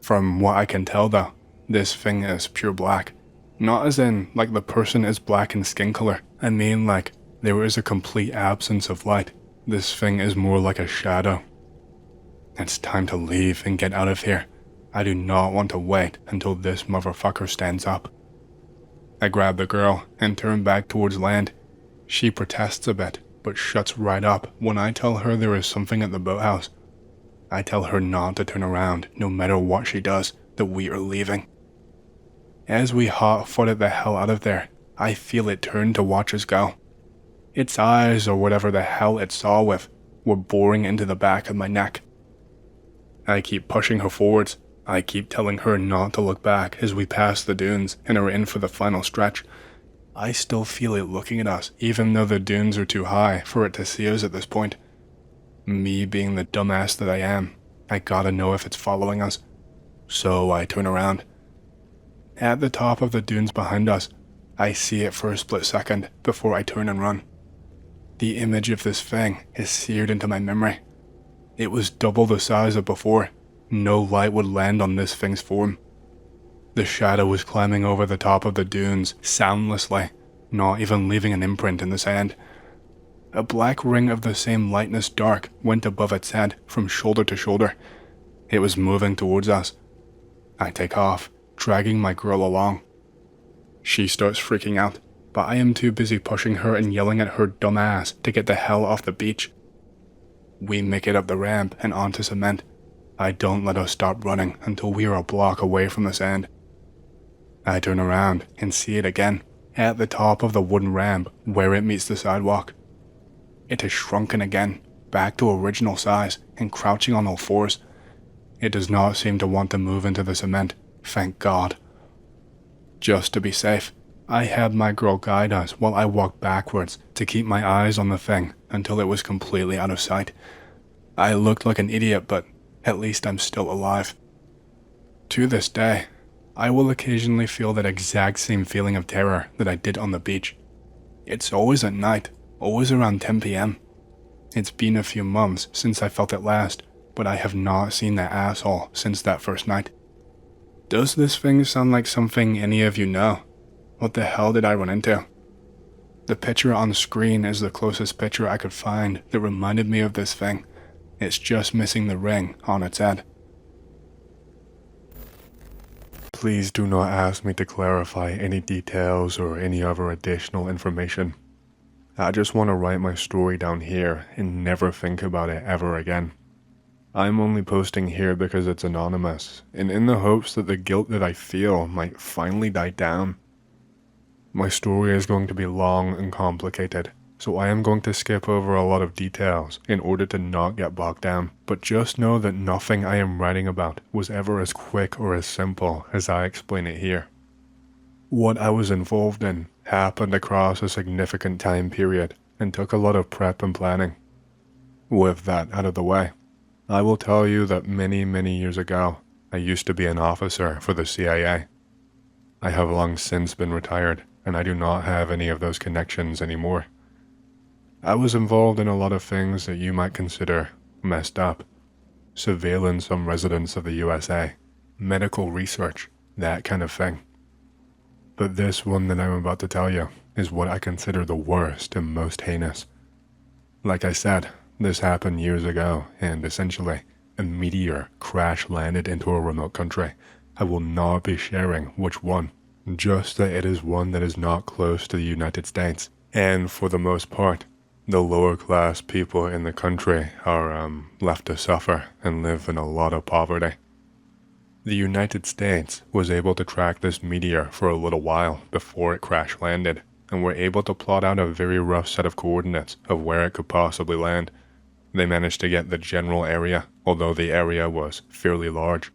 From what I can tell though, this thing is pure black. Not as in, like the person is black in skin color. I mean like, there is a complete absence of light. This thing is more like a shadow. It's time to leave and get out of here. I do not want to wait until this motherfucker stands up. I grab the girl and turn back towards land. She protests a bit, but shuts right up when I tell her there is something at the boathouse. I tell her not to turn around no matter what she does, that we are leaving. As we hot-foot it the hell out of there, I feel it turn to watch us go. Its eyes, or whatever the hell it saw with, were boring into the back of my neck. I keep pushing her forwards. I keep telling her not to look back as we pass the dunes and are in for the final stretch. I still feel it looking at us, even though the dunes are too high for it to see us at this point. Me being the dumbass that I am, I gotta know if it's following us. So I turn around. At the top of the dunes behind us, I see it for a split second before I turn and run. The image of this thing is seared into my memory. It was double the size of before. No light would land on this thing's form. The shadow was climbing over the top of the dunes soundlessly, not even leaving an imprint in the sand. A black ring of the same lightness dark went above its head from shoulder to shoulder. It was moving towards us. I take off, dragging my girl along. She starts freaking out, but I am too busy pushing her and yelling at her dumb ass to get the hell off the beach. We make it up the ramp and onto cement. I don't let us stop running until we are a block away from the sand. I turn around and see it again, at the top of the wooden ramp where it meets the sidewalk. It has shrunken again, back to original size and crouching on all fours. It does not seem to want to move into the cement, thank God. Just to be safe, I had my girl guide us while I walked backwards to keep my eyes on the thing until it was completely out of sight. I looked like an idiot, but at least I'm still alive. To this day, I will occasionally feel that exact same feeling of terror that I did on the beach. It's always at night, always around 10 p.m. It's been a few months since I felt it last, but I have not seen that asshole since that first night. Does this thing sound like something any of you know? What the hell did I run into? The picture on screen is the closest picture I could find that reminded me of this thing. It's just missing the ring on its head. Please do not ask me to clarify any details or any other additional information. I just want to write my story down here and never think about it ever again. I'm only posting here because it's anonymous, and in the hopes that the guilt that I feel might finally die down. My story is going to be long and complicated, so I am going to skip over a lot of details in order to not get bogged down, but just know that nothing I am writing about was ever as quick or as simple as I explain it here. What I was involved in happened across a significant time period and took a lot of prep and planning. With that out of the way, I will tell you that many years ago, I used to be an officer for the CIA. I have long since been retired, and I do not have any of those connections anymore. I was involved in a lot of things that you might consider messed up. Surveillance on residents of the USA, medical research, that kind of thing. But this one that I'm about to tell you is what I consider the worst and most heinous. Like I said, this happened years ago, and essentially, a meteor crash landed into a remote country. I will not be sharing which one, just that it is one that is not close to the United States, and for the most part, the lower class people in the country are left to suffer and live in a lot of poverty. The United States was able to track this meteor for a little while before it crash landed, and were able to plot out a very rough set of coordinates of where it could possibly land. They managed to get the general area, although the area was fairly large.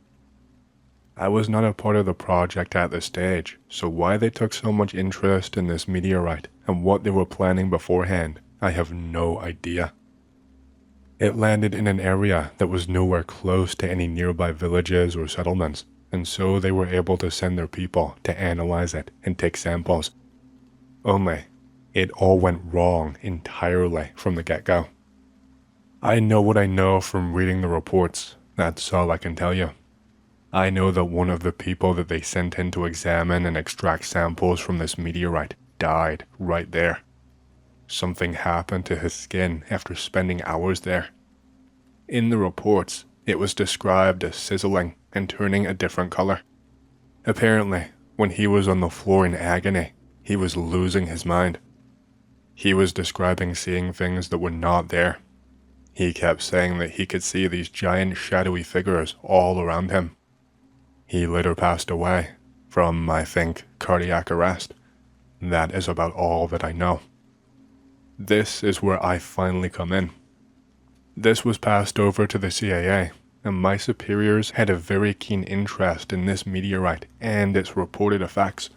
I was not a part of the project at this stage, so why they took so much interest in this meteorite and what they were planning beforehand, I have no idea. It landed in an area that was nowhere close to any nearby villages or settlements, and so they were able to send their people to analyze it and take samples. Only, it all went wrong entirely from the get-go. I know what I know from reading the reports, that's all I can tell you. I know that one of the people that they sent in to examine and extract samples from this meteorite died right there. Something happened to his skin after spending hours there. In the reports, it was described as sizzling and turning a different color. Apparently, when he was on the floor in agony, he was losing his mind. He was describing seeing things that were not there. He kept saying that he could see these giant shadowy figures all around him. He later passed away from, I think, cardiac arrest. That is about all that I know. This is where I finally come in. This was passed over to the CIA, and my superiors had a very keen interest in this meteorite and its reported effects.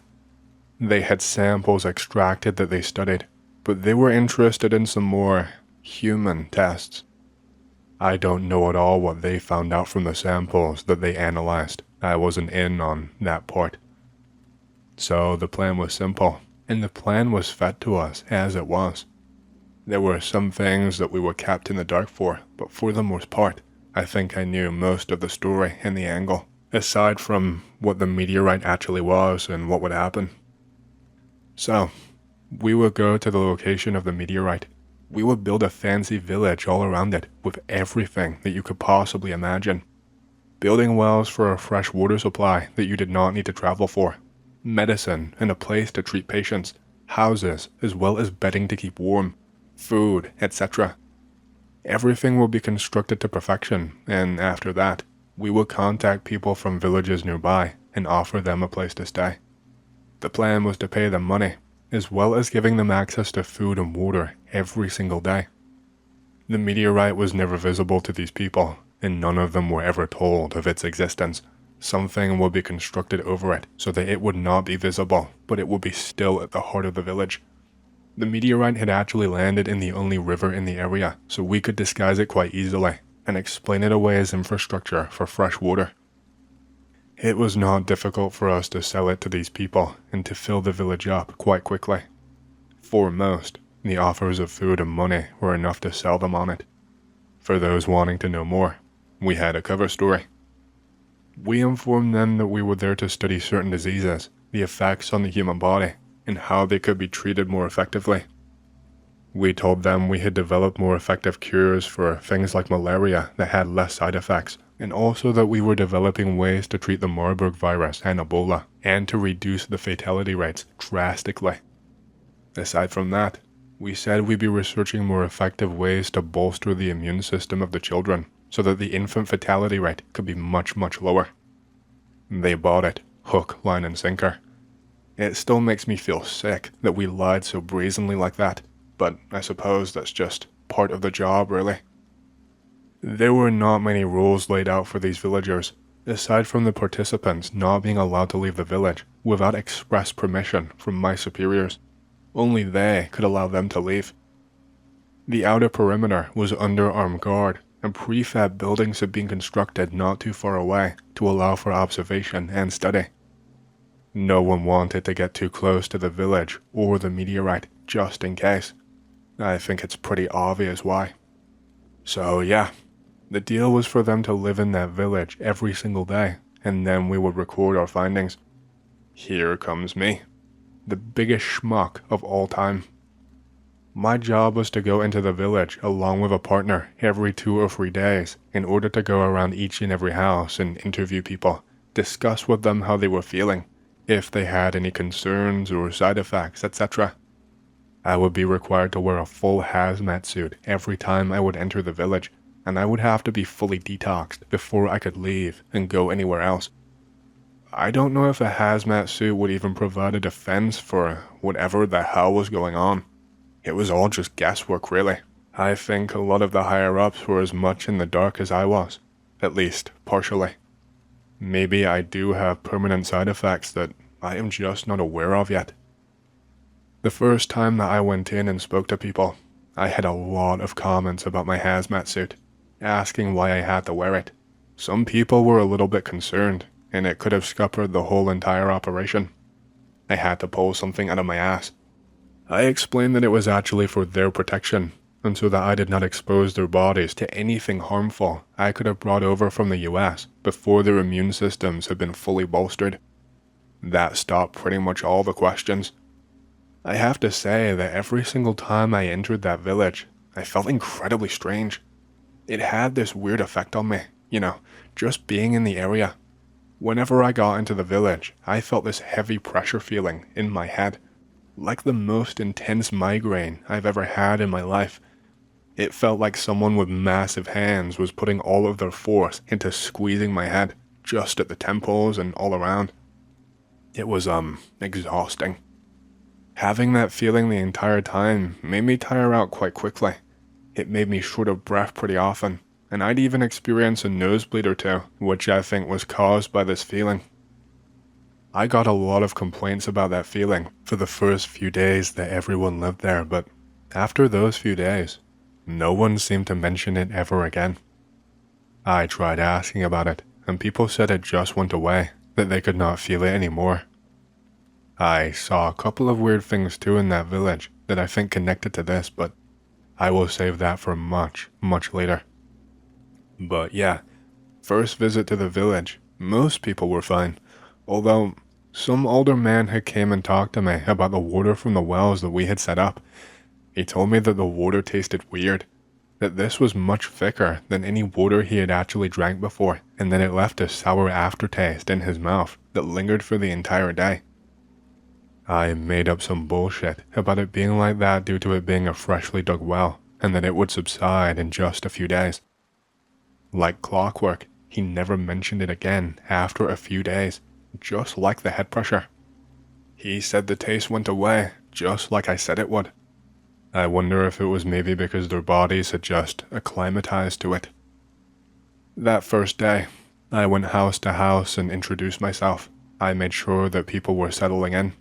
They had samples extracted that they studied, but they were interested in some more human tests. I don't know at all what they found out from the samples that they analyzed. I wasn't in on that part. So the plan was simple, and the plan was fed to us as it was. There were some things that we were kept in the dark for, but for the most part, I think I knew most of the story and the angle, aside from what the meteorite actually was and what would happen. So, we would go to the location of the meteorite. We would build a fancy village all around it with everything that you could possibly imagine. Building wells for a fresh water supply that you did not need to travel for, medicine and a place to treat patients, houses as well as bedding to keep warm, food, etc. Everything will be constructed to perfection, and after that, we will contact people from villages nearby and offer them a place to stay. The plan was to pay them money, as well as giving them access to food and water every single day. The meteorite was never visible to these people, and none of them were ever told of its existence. Something would be constructed over it so that it would not be visible, but it would be still at the heart of the village. The meteorite had actually landed in the only river in the area, so we could disguise it quite easily and explain it away as infrastructure for fresh water. It was not difficult for us to sell it to these people and to fill the village up quite quickly. For most, the offers of food and money were enough to sell them on it. For those wanting to know more, we had a cover story. We informed them that we were there to study certain diseases, the effects on the human body, and how they could be treated more effectively. We told them we had developed more effective cures for things like malaria that had less side effects, and also that we were developing ways to treat the Marburg virus and Ebola, and to reduce the fatality rates drastically. Aside from that, we said we'd be researching more effective ways to bolster the immune system of the children, so that the infant fatality rate could be much, much lower. They bought it, hook, line, and sinker. It still makes me feel sick that we lied so brazenly like that, but I suppose that's just part of the job, really. There were not many rules laid out for these villagers, aside from the participants not being allowed to leave the village without express permission from my superiors. Only they could allow them to leave. The outer perimeter was under armed guard, and prefab buildings had been constructed not too far away to allow for observation and study. No one wanted to get too close to the village or the meteorite just in case. I think it's pretty obvious why. So yeah, the deal was for them to live in that village every single day, and then we would record our findings. Here comes me, the biggest schmuck of all time. My job was to go into the village along with a partner every 2 or 3 days in order to go around each and every house and interview people, discuss with them how they were feeling, if they had any concerns or side effects, etc. I would be required to wear a full hazmat suit every time I would enter the village, and I would have to be fully detoxed before I could leave and go anywhere else. I don't know if a hazmat suit would even provide a defense for whatever the hell was going on. It was all just guesswork, really. I think a lot of the higher-ups were as much in the dark as I was, at least partially. Maybe I do have permanent side effects that I am just not aware of yet. The first time that I went in and spoke to people, I had a lot of comments about my hazmat suit, asking why I had to wear it. Some people were a little bit concerned, and it could have scuppered the whole entire operation. I had to pull something out of my ass. I explained that it was actually for their protection, and so that I did not expose their bodies to anything harmful I could have brought over from the US before their immune systems had been fully bolstered. That stopped pretty much all the questions. I have to say that every single time I entered that village, I felt incredibly strange. It had this weird effect on me, just being in the area. Whenever I got into the village, I felt this heavy pressure feeling in my head, like the most intense migraine I've ever had in my life. It felt like someone with massive hands was putting all of their force into squeezing my head, just at the temples and all around. It was, exhausting. Having that feeling the entire time made me tire out quite quickly. It made me short of breath pretty often, and I'd even experience a nosebleed or two, which I think was caused by this feeling. I got a lot of complaints about that feeling for the first few days that everyone lived there, but after those few days, no one seemed to mention it ever again. I tried asking about it, and people said it just went away, that they could not feel it anymore. I saw a couple of weird things too in that village that I think connected to this, but I will save that for much, much later. But yeah, first visit to the village, most people were fine. Although, some older man had came and talked to me about the water from the wells that we had set up. He told me that the water tasted weird, that this was much thicker than any water he had actually drank before, and that it left a sour aftertaste in his mouth that lingered for the entire day. I made up some bullshit about it being like that due to it being a freshly dug well, and that it would subside in just a few days. Like clockwork, he never mentioned it again after a few days. Just like the head pressure. He said the taste went away, just like I said it would. I wonder if it was maybe because their bodies had just acclimatized to it. That first day, I went house to house and introduced myself. I made sure that people were settling in.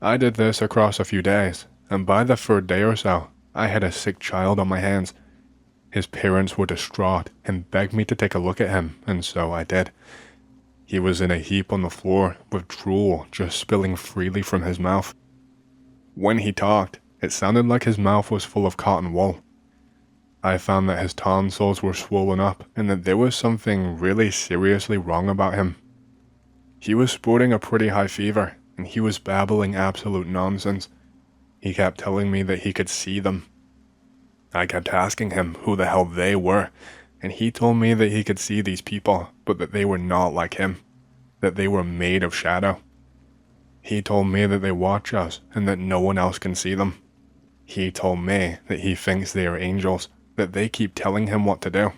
I did this across a few days, and by the third day or so, I had a sick child on my hands. His parents were distraught and begged me to take a look at him, and so I did. He was in a heap on the floor, with drool just spilling freely from his mouth. When he talked, it sounded like his mouth was full of cotton wool. I found that his tonsils were swollen up and that there was something really seriously wrong about him. He was sporting a pretty high fever, and he was babbling absolute nonsense. He kept telling me that he could see them. I kept asking him who the hell they were, and he told me that he could see these people, but that they were not like him, that they were made of shadow. He told me that they watch us and that no one else can see them. He told me that he thinks they are angels, that they keep telling him what to do.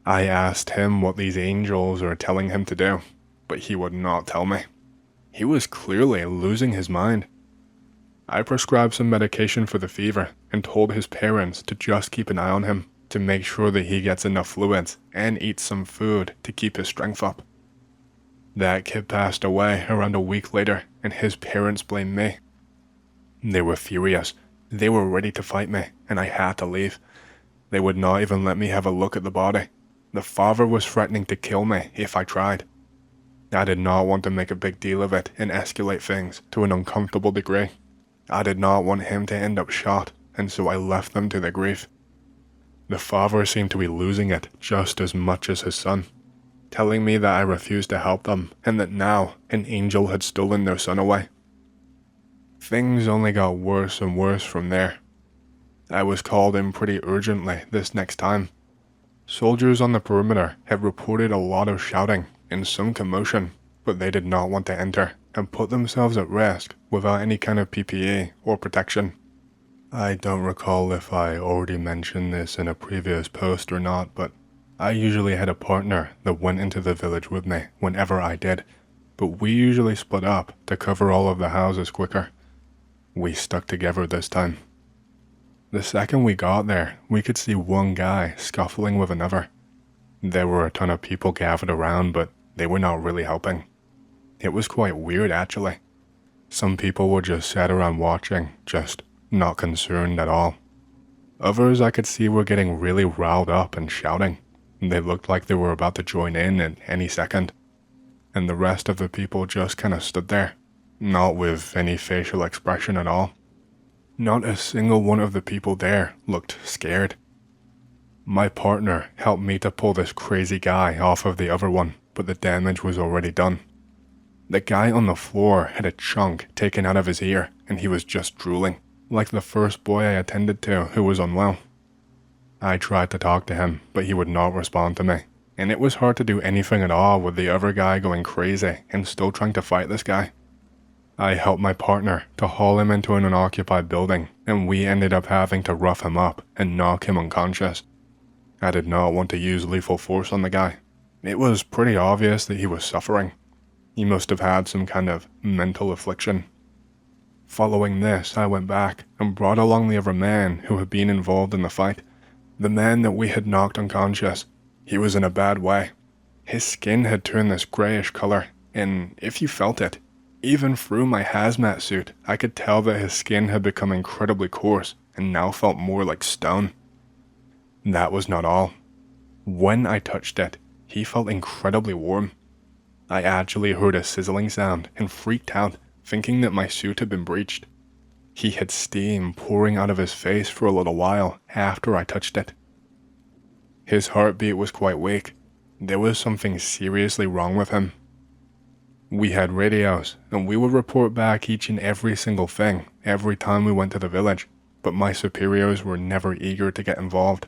I asked him what these angels are telling him to do, but he would not tell me. He was clearly losing his mind. I prescribed some medication for the fever and told his parents to just keep an eye on him, to make sure that he gets enough fluids and eats some food to keep his strength up. That kid passed away around a week later, and his parents blamed me. They were furious. They were ready to fight me, and I had to leave. They would not even let me have a look at the body. The father was threatening to kill me if I tried. I did not want to make a big deal of it and escalate things to an uncomfortable degree. I did not want him to end up shot, and so I left them to their grief. The father seemed to be losing it just as much as his son, telling me that I refused to help them and that now an angel had stolen their son away. Things only got worse and worse from there. I was called in pretty urgently this next time. Soldiers on the perimeter had reported a lot of shouting and some commotion, but they did not want to enter and put themselves at risk without any kind of PPE or protection. I don't recall if I already mentioned this in a previous post or not, but I usually had a partner that went into the village with me whenever I did, but we usually split up to cover all of the houses quicker. We stuck together this time. The second we got there, we could see one guy scuffling with another. There were a ton of people gathered around, but they were not really helping. It was quite weird, actually. Some people were just sat around watching, just not concerned at all. Others I could see were getting really riled up and shouting. They looked like they were about to join in at any second. And the rest of the people just kind of stood there, not with any facial expression at all. Not a single one of the people there looked scared. My partner helped me to pull this crazy guy off of the other one, but the damage was already done. The guy on the floor had a chunk taken out of his ear, and he was just drooling, like the first boy I attended to who was unwell. I tried to talk to him, but he would not respond to me, and it was hard to do anything at all with the other guy going crazy and still trying to fight this guy. I helped my partner to haul him into an unoccupied building, and we ended up having to rough him up and knock him unconscious. I did not want to use lethal force on the guy. It was pretty obvious that he was suffering. He must have had some kind of mental affliction. Following this, I went back and brought along the other man who had been involved in the fight. The man that we had knocked unconscious. He was in a bad way. His skin had turned this grayish color, and if you felt it, even through my hazmat suit, I could tell that his skin had become incredibly coarse and now felt more like stone. That was not all. When I touched it, he felt incredibly warm. I actually heard a sizzling sound and freaked out, thinking that my suit had been breached. He had steam pouring out of his face for a little while after I touched it. His heartbeat was quite weak. There was something seriously wrong with him. We had radios, and we would report back each and every single thing every time we went to the village, but my superiors were never eager to get involved.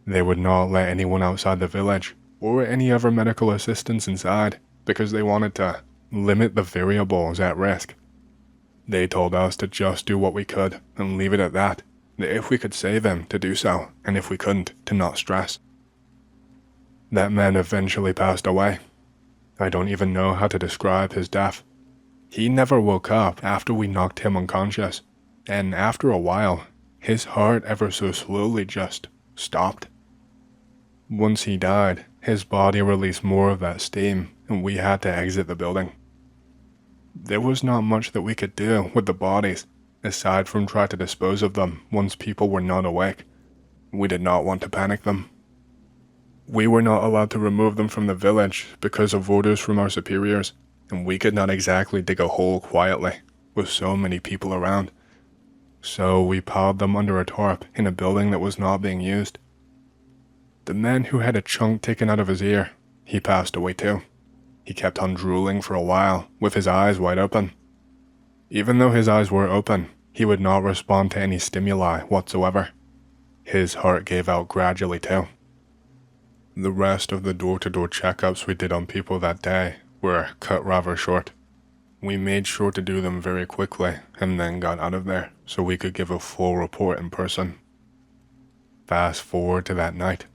They would not let anyone outside the village, or any other medical assistance inside, because they wanted to limit the variables at risk. They told us to just do what we could, and leave it at that if we could save him, to do so, and if we couldn't, to not stress. That man eventually passed away. I don't even know how to describe his death. He never woke up after we knocked him unconscious, and after a while, his heart ever so slowly just stopped. Once he died, his body released more of that steam, and we had to exit the building. There was not much that we could do with the bodies, aside from try to dispose of them once people were not awake. We did not want to panic them. We were not allowed to remove them from the village because of orders from our superiors, and we could not exactly dig a hole quietly, with so many people around. So we piled them under a tarp in a building that was not being used. The man who had a chunk taken out of his ear, he passed away too. He kept on drooling for a while, with his eyes wide open. Even though his eyes were open, he would not respond to any stimuli whatsoever. His heart gave out gradually too. The rest of the door-to-door checkups we did on people that day were cut rather short. We made sure to do them very quickly and then got out of there so we could give a full report in person. Fast forward to that night.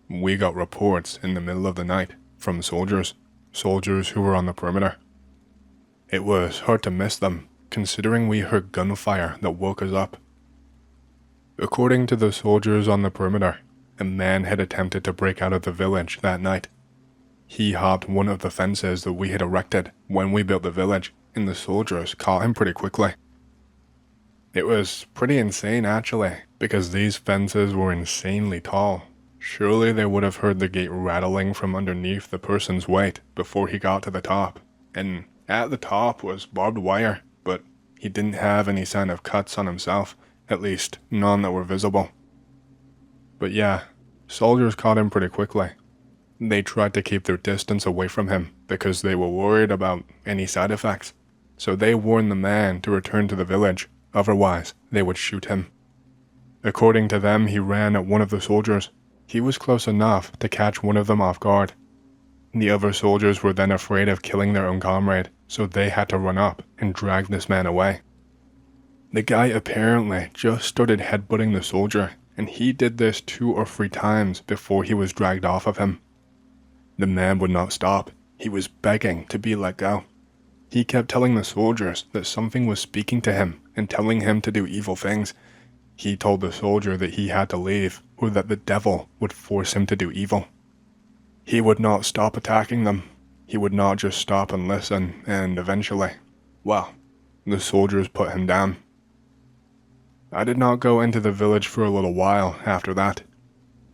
We got reports in the middle of the night from soldiers who were on the perimeter. It was hard to miss them, considering we heard gunfire that woke us up. According to the soldiers on the perimeter, a man had attempted to break out of the village that night. He hopped one of the fences that we had erected when we built the village, and the soldiers caught him pretty quickly. It was pretty insane actually, because these fences were insanely tall. Surely they would have heard the gate rattling from underneath the person's weight before he got to the top, and at the top was barbed wire, but he didn't have any sign of cuts on himself, at least none that were visible. But yeah, soldiers caught him pretty quickly. They tried to keep their distance away from him because they were worried about any side effects, so they warned the man to return to the village, otherwise they would shoot him. According to them, he ran at one of the soldiers. He was close enough to catch one of them off guard. The other soldiers were then afraid of killing their own comrade, so they had to run up and drag this man away. The guy apparently just started headbutting the soldier, and he did this 2 or 3 times before he was dragged off of him. The man would not stop. He was begging to be let go. He kept telling the soldiers that something was speaking to him and telling him to do evil things. He told the soldier that he had to leave, or that the devil would force him to do evil. He would not stop attacking them. He would not just stop and listen, and eventually, well, the soldiers put him down. I did not go into the village for a little while after that.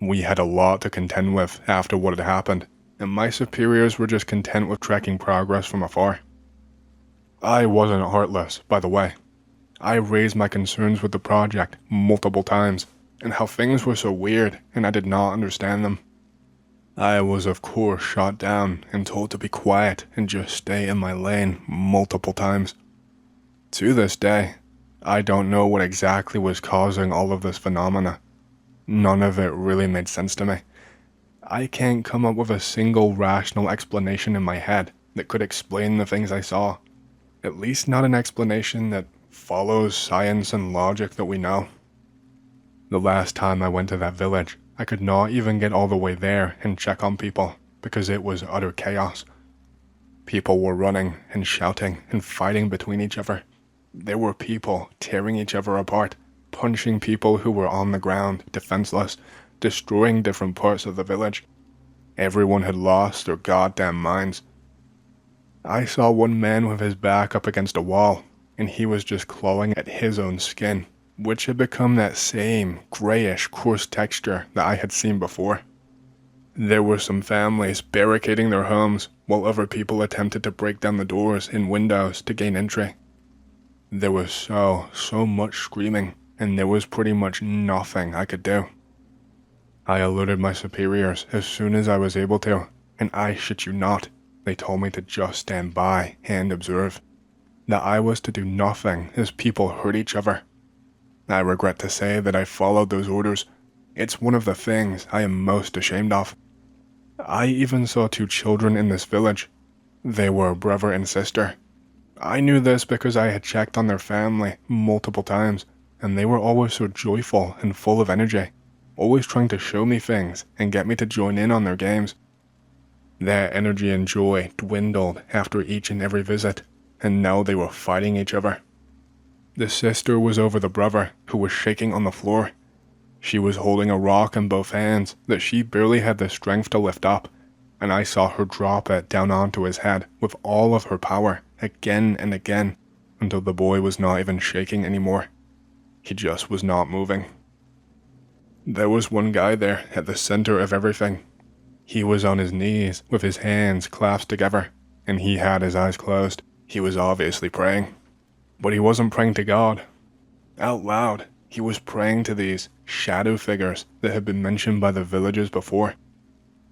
We had a lot to contend with after what had happened, and my superiors were just content with tracking progress from afar. I wasn't heartless, by the way. I raised my concerns with the project multiple times, and how things were so weird and I did not understand them. I was of course shot down and told to be quiet and just stay in my lane multiple times. To this day, I don't know what exactly was causing all of this phenomena. None of it really made sense to me. I can't come up with a single rational explanation in my head that could explain the things I saw. At least not an explanation that follows science and logic that we know. The last time I went to that village, I could not even get all the way there and check on people because it was utter chaos. People were running and shouting and fighting between each other. There were people tearing each other apart, punching people who were on the ground, defenseless, destroying different parts of the village. Everyone had lost their goddamn minds. I saw one man with his back up against a wall, and he was just clawing at his own skin, which had become that same grayish, coarse texture that I had seen before. There were some families barricading their homes, while other people attempted to break down the doors and windows to gain entry. There was so much screaming, and there was pretty much nothing I could do. I alerted my superiors as soon as I was able to, and I shit you not, they told me to just stand by and observe. That I was to do nothing as people hurt each other. I regret to say that I followed those orders. It's one of the things I am most ashamed of. I even saw 2 children in this village. They were brother and sister. I knew this because I had checked on their family multiple times, and they were always so joyful and full of energy, always trying to show me things and get me to join in on their games. Their energy and joy dwindled after each and every visit, and now they were fighting each other. The sister was over the brother, who was shaking on the floor. She was holding a rock in both hands that she barely had the strength to lift up, and I saw her drop it down onto his head with all of her power, again and again, until the boy was not even shaking anymore. He just was not moving. There was one guy there at the center of everything. He was on his knees with his hands clasped together, and he had his eyes closed. He was obviously praying. But he wasn't praying to God. Out loud, he was praying to these shadow figures that had been mentioned by the villagers before.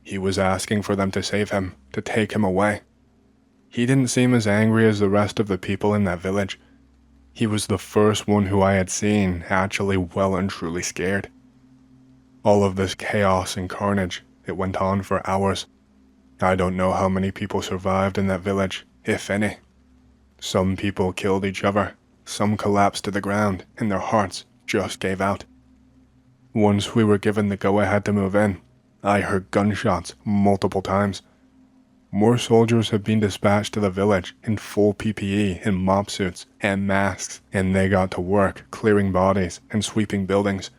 He was asking for them to save him, to take him away. He didn't seem as angry as the rest of the people in that village. He was the first one who I had seen actually well and truly scared. All of this chaos and carnage, it went on for hours. I don't know how many people survived in that village, if any. Some people killed each other, some collapsed to the ground, and their hearts just gave out. Once we were given the go-ahead to move in, I heard gunshots multiple times. More soldiers had been dispatched to the village in full PPE and mop suits and masks, and they got to work clearing bodies and sweeping buildings.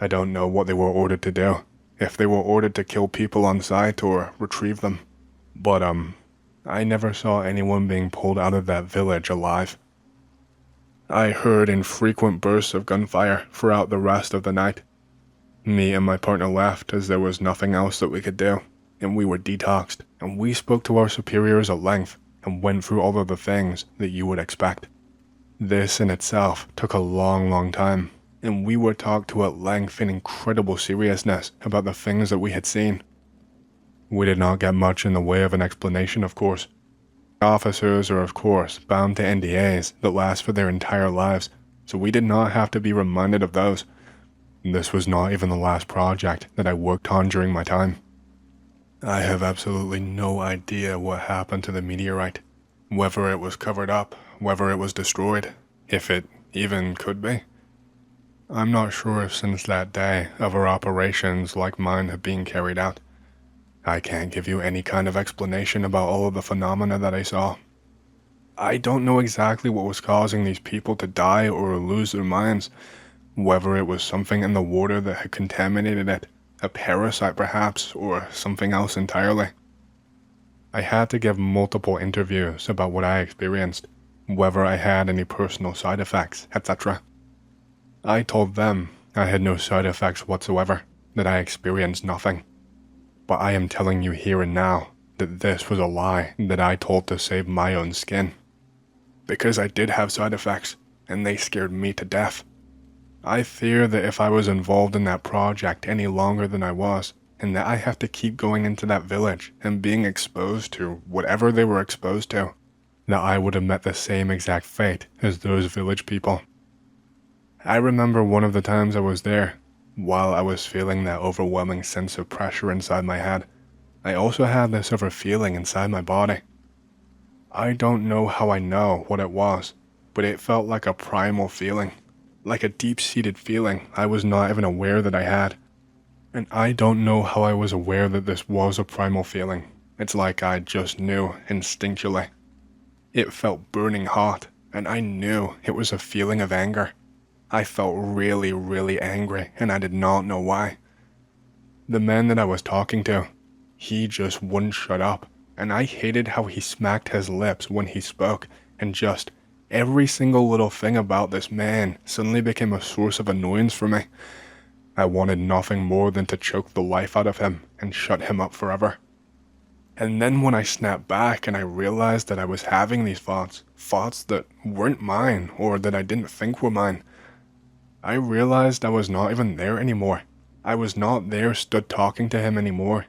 I don't know what they were ordered to do, if they were ordered to kill people on sight or retrieve them. But I never saw anyone being pulled out of that village alive. I heard infrequent bursts of gunfire throughout the rest of the night. Me and my partner left as there was nothing else that we could do, and we were detoxed, and we spoke to our superiors at length and went through all of the things that you would expect. This in itself took a long time, and we were talked to at length in incredible seriousness about the things that we had seen. We did not get much in the way of an explanation, of course. Officers are of course bound to NDAs that last for their entire lives, so we did not have to be reminded of those. This was not even the last project that I worked on during my time. I have absolutely no idea what happened to the meteorite, whether it was covered up, whether it was destroyed, if it even could be. I'm not sure if since that day other operations like mine have been carried out. I can't give you any kind of explanation about all of the phenomena that I saw. I don't know exactly what was causing these people to die or lose their minds, whether it was something in the water that had contaminated it, a parasite perhaps, or something else entirely. I had to give multiple interviews about what I experienced, whether I had any personal side effects, etc. I told them I had no side effects whatsoever, that I experienced nothing. But I am telling you here and now that this was a lie that I told to save my own skin. Because I did have side effects, and they scared me to death. I fear that if I was involved in that project any longer than I was, and that I have to keep going into that village and being exposed to whatever they were exposed to, that I would have met the same exact fate as those village people. I remember one of the times I was there, while I was feeling that overwhelming sense of pressure inside my head, I also had this other feeling inside my body. I don't know how I know what it was, but it felt like a primal feeling, like a deep-seated feeling I was not even aware that I had. And I don't know how I was aware that this was a primal feeling. It's like I just knew instinctually. It felt burning hot, and I knew it was a feeling of anger. I felt really angry, and I did not know why. The man that I was talking to, he just wouldn't shut up, and I hated how he smacked his lips when he spoke, and just every single little thing about this man suddenly became a source of annoyance for me. I wanted nothing more than to choke the life out of him and shut him up forever. And then when I snapped back and I realized that I was having these thoughts that weren't mine or that I didn't think were mine, I realized I was not even there anymore. I was not there stood talking to him anymore.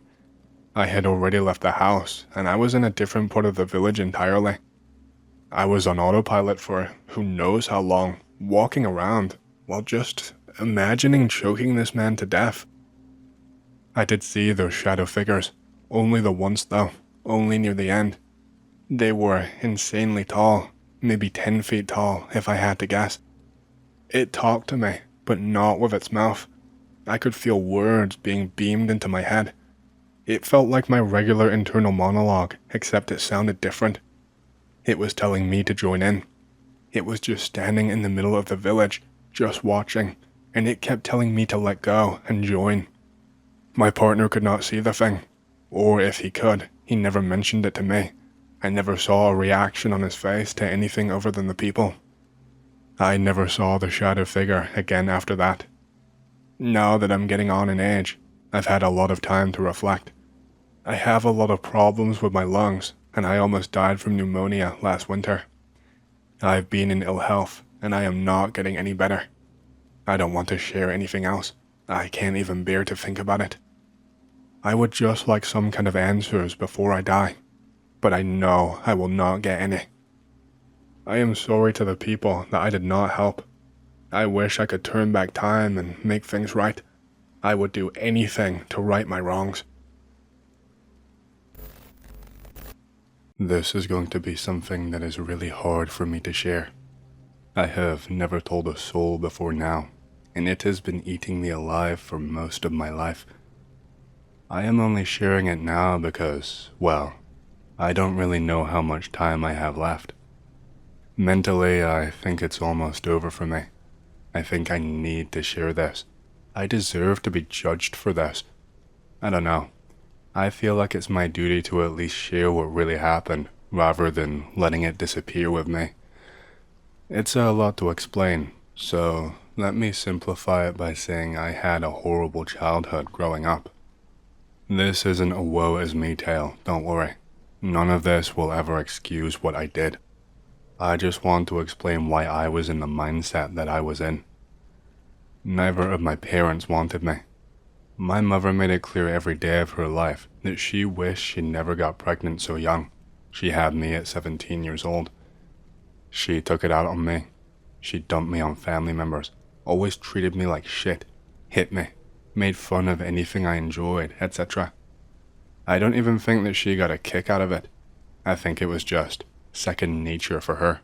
I had already left the house, and I was in a different part of the village entirely. I was on autopilot for who knows how long, walking around, while just imagining choking this man to death. I did see those shadow figures, only the once though, only near the end. They were insanely tall, maybe 10 feet tall if I had to guess. It talked to me, but not with its mouth. I could feel words being beamed into my head. It felt like my regular internal monologue, except it sounded different. It was telling me to join in. It was just standing in the middle of the village, just watching, and it kept telling me to let go and join. My partner could not see the thing, or if he could, he never mentioned it to me. I never saw a reaction on his face to anything other than the people. I never saw the shadow figure again after that. Now that I'm getting on in age, I've had a lot of time to reflect. I have a lot of problems with my lungs, and I almost died from pneumonia last winter. I've been in ill health, and I am not getting any better. I don't want to share anything else. I can't even bear to think about it. I would just like some kind of answers before I die, but I know I will not get any. I am sorry to the people that I did not help. I wish I could turn back time and make things right. I would do anything to right my wrongs. This is going to be something that is really hard for me to share. I have never told a soul before now, and it has been eating me alive for most of my life. I am only sharing it now because, well, I don't really know how much time I have left. Mentally, I think it's almost over for me. I think I need to share this. I deserve to be judged for this. I don't know. I feel like it's my duty to at least share what really happened, rather than letting it disappear with me. It's a lot to explain, so let me simplify it by saying I had a horrible childhood growing up. This isn't a woe is me tale, don't worry. None of this will ever excuse what I did. I just want to explain why I was in the mindset that I was in. Neither of my parents wanted me. My mother made it clear every day of her life that she wished she never got pregnant so young. She had me at 17 years old. She took it out on me. She dumped me on family members, always treated me like shit, hit me, made fun of anything I enjoyed, etc. I don't even think that she got a kick out of it. I think it was just second nature for her.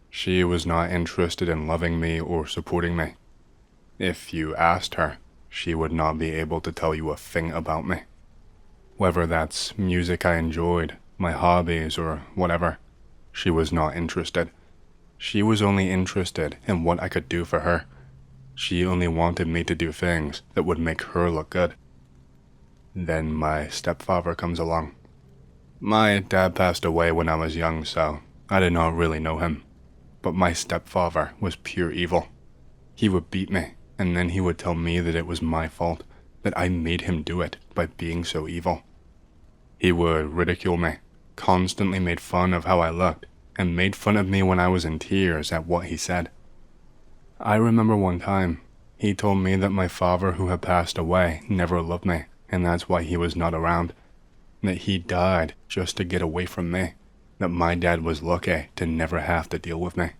She was not interested in loving me or supporting me. If you asked her, she would not be able to tell you a thing about me. Whether that's music I enjoyed, my hobbies, or whatever, she was not interested. She was only interested in what I could do for her. She only wanted me to do things that would make her look good. Then my stepfather comes along. My dad passed away when I was young, so I did not really know him. But my stepfather was pure evil. He would beat me, and then he would tell me that it was my fault, that I made him do it by being so evil. He would ridicule me, constantly made fun of how I looked, and made fun of me when I was in tears at what he said. I remember one time, he told me that my father who had passed away never loved me, and that's why he was not around. That he died just to get away from me, that my dad was lucky to never have to deal with me.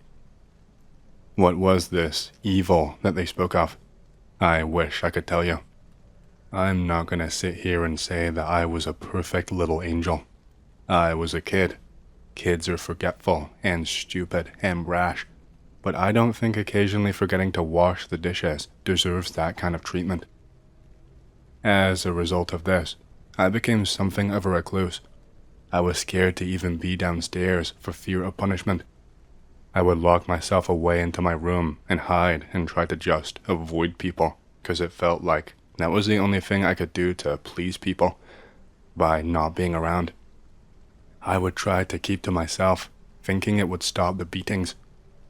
What was this evil that they spoke of? I wish I could tell you. I'm not gonna sit here and say that I was a perfect little angel. I was a kid. Kids are forgetful and stupid and brash, but I don't think occasionally forgetting to wash the dishes deserves that kind of treatment. As a result of this, I became something of a recluse. I was scared to even be downstairs for fear of punishment. I would lock myself away into my room and hide and try to just avoid people, because it felt like that was the only thing I could do to please people, by not being around. I would try to keep to myself, thinking it would stop the beatings.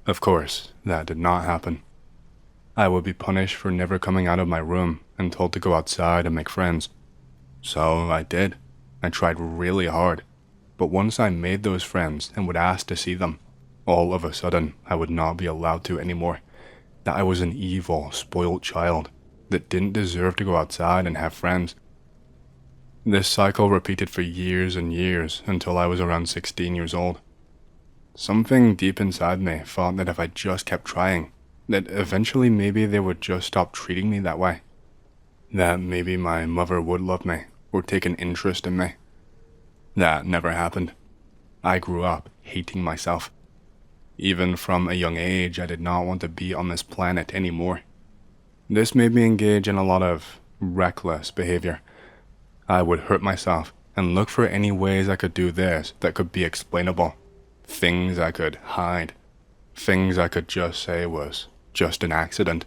Of course, that did not happen. I would be punished for never coming out of my room and told to go outside and make friends. So I did. I tried really hard. But once I made those friends and would ask to see them, all of a sudden I would not be allowed to anymore. That I was an evil, spoiled child that didn't deserve to go outside and have friends. This cycle repeated for years and years until I was around 16 years old. Something deep inside me thought that if I just kept trying, that eventually maybe they would just stop treating me that way. That maybe my mother would love me or take an interest in me. That never happened. I grew up hating myself. Even from a young age, I did not want to be on this planet anymore. This made me engage in a lot of reckless behavior. I would hurt myself and look for any ways I could do this that could be explainable. Things I could hide. Things I could just say was just an accident.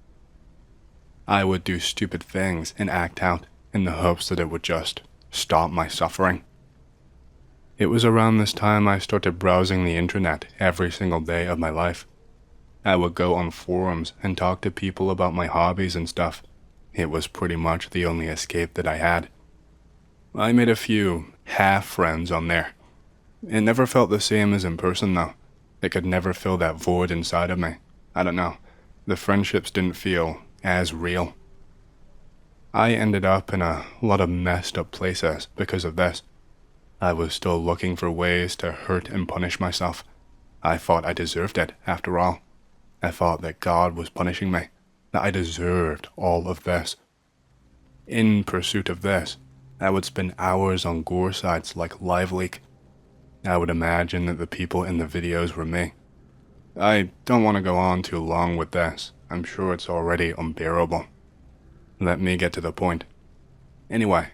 I would do stupid things and act out in the hopes that it would just stop my suffering. It was around this time I started browsing the internet every single day of my life. I would go on forums and talk to people about my hobbies and stuff. It was pretty much the only escape that I had. I made a few half-friends on there. It never felt the same as in person though. It could never fill that void inside of me. I don't know. The friendships didn't feel as real. I ended up in a lot of messed up places because of this. I was still looking for ways to hurt and punish myself. I thought I deserved it, after all. I thought that God was punishing me, that I deserved all of this. In pursuit of this, I would spend hours on gore sites like LiveLeak. I would imagine that the people in the videos were me. I don't want to go on too long with this. I'm sure it's already unbearable. Let me get to the point. Anyway,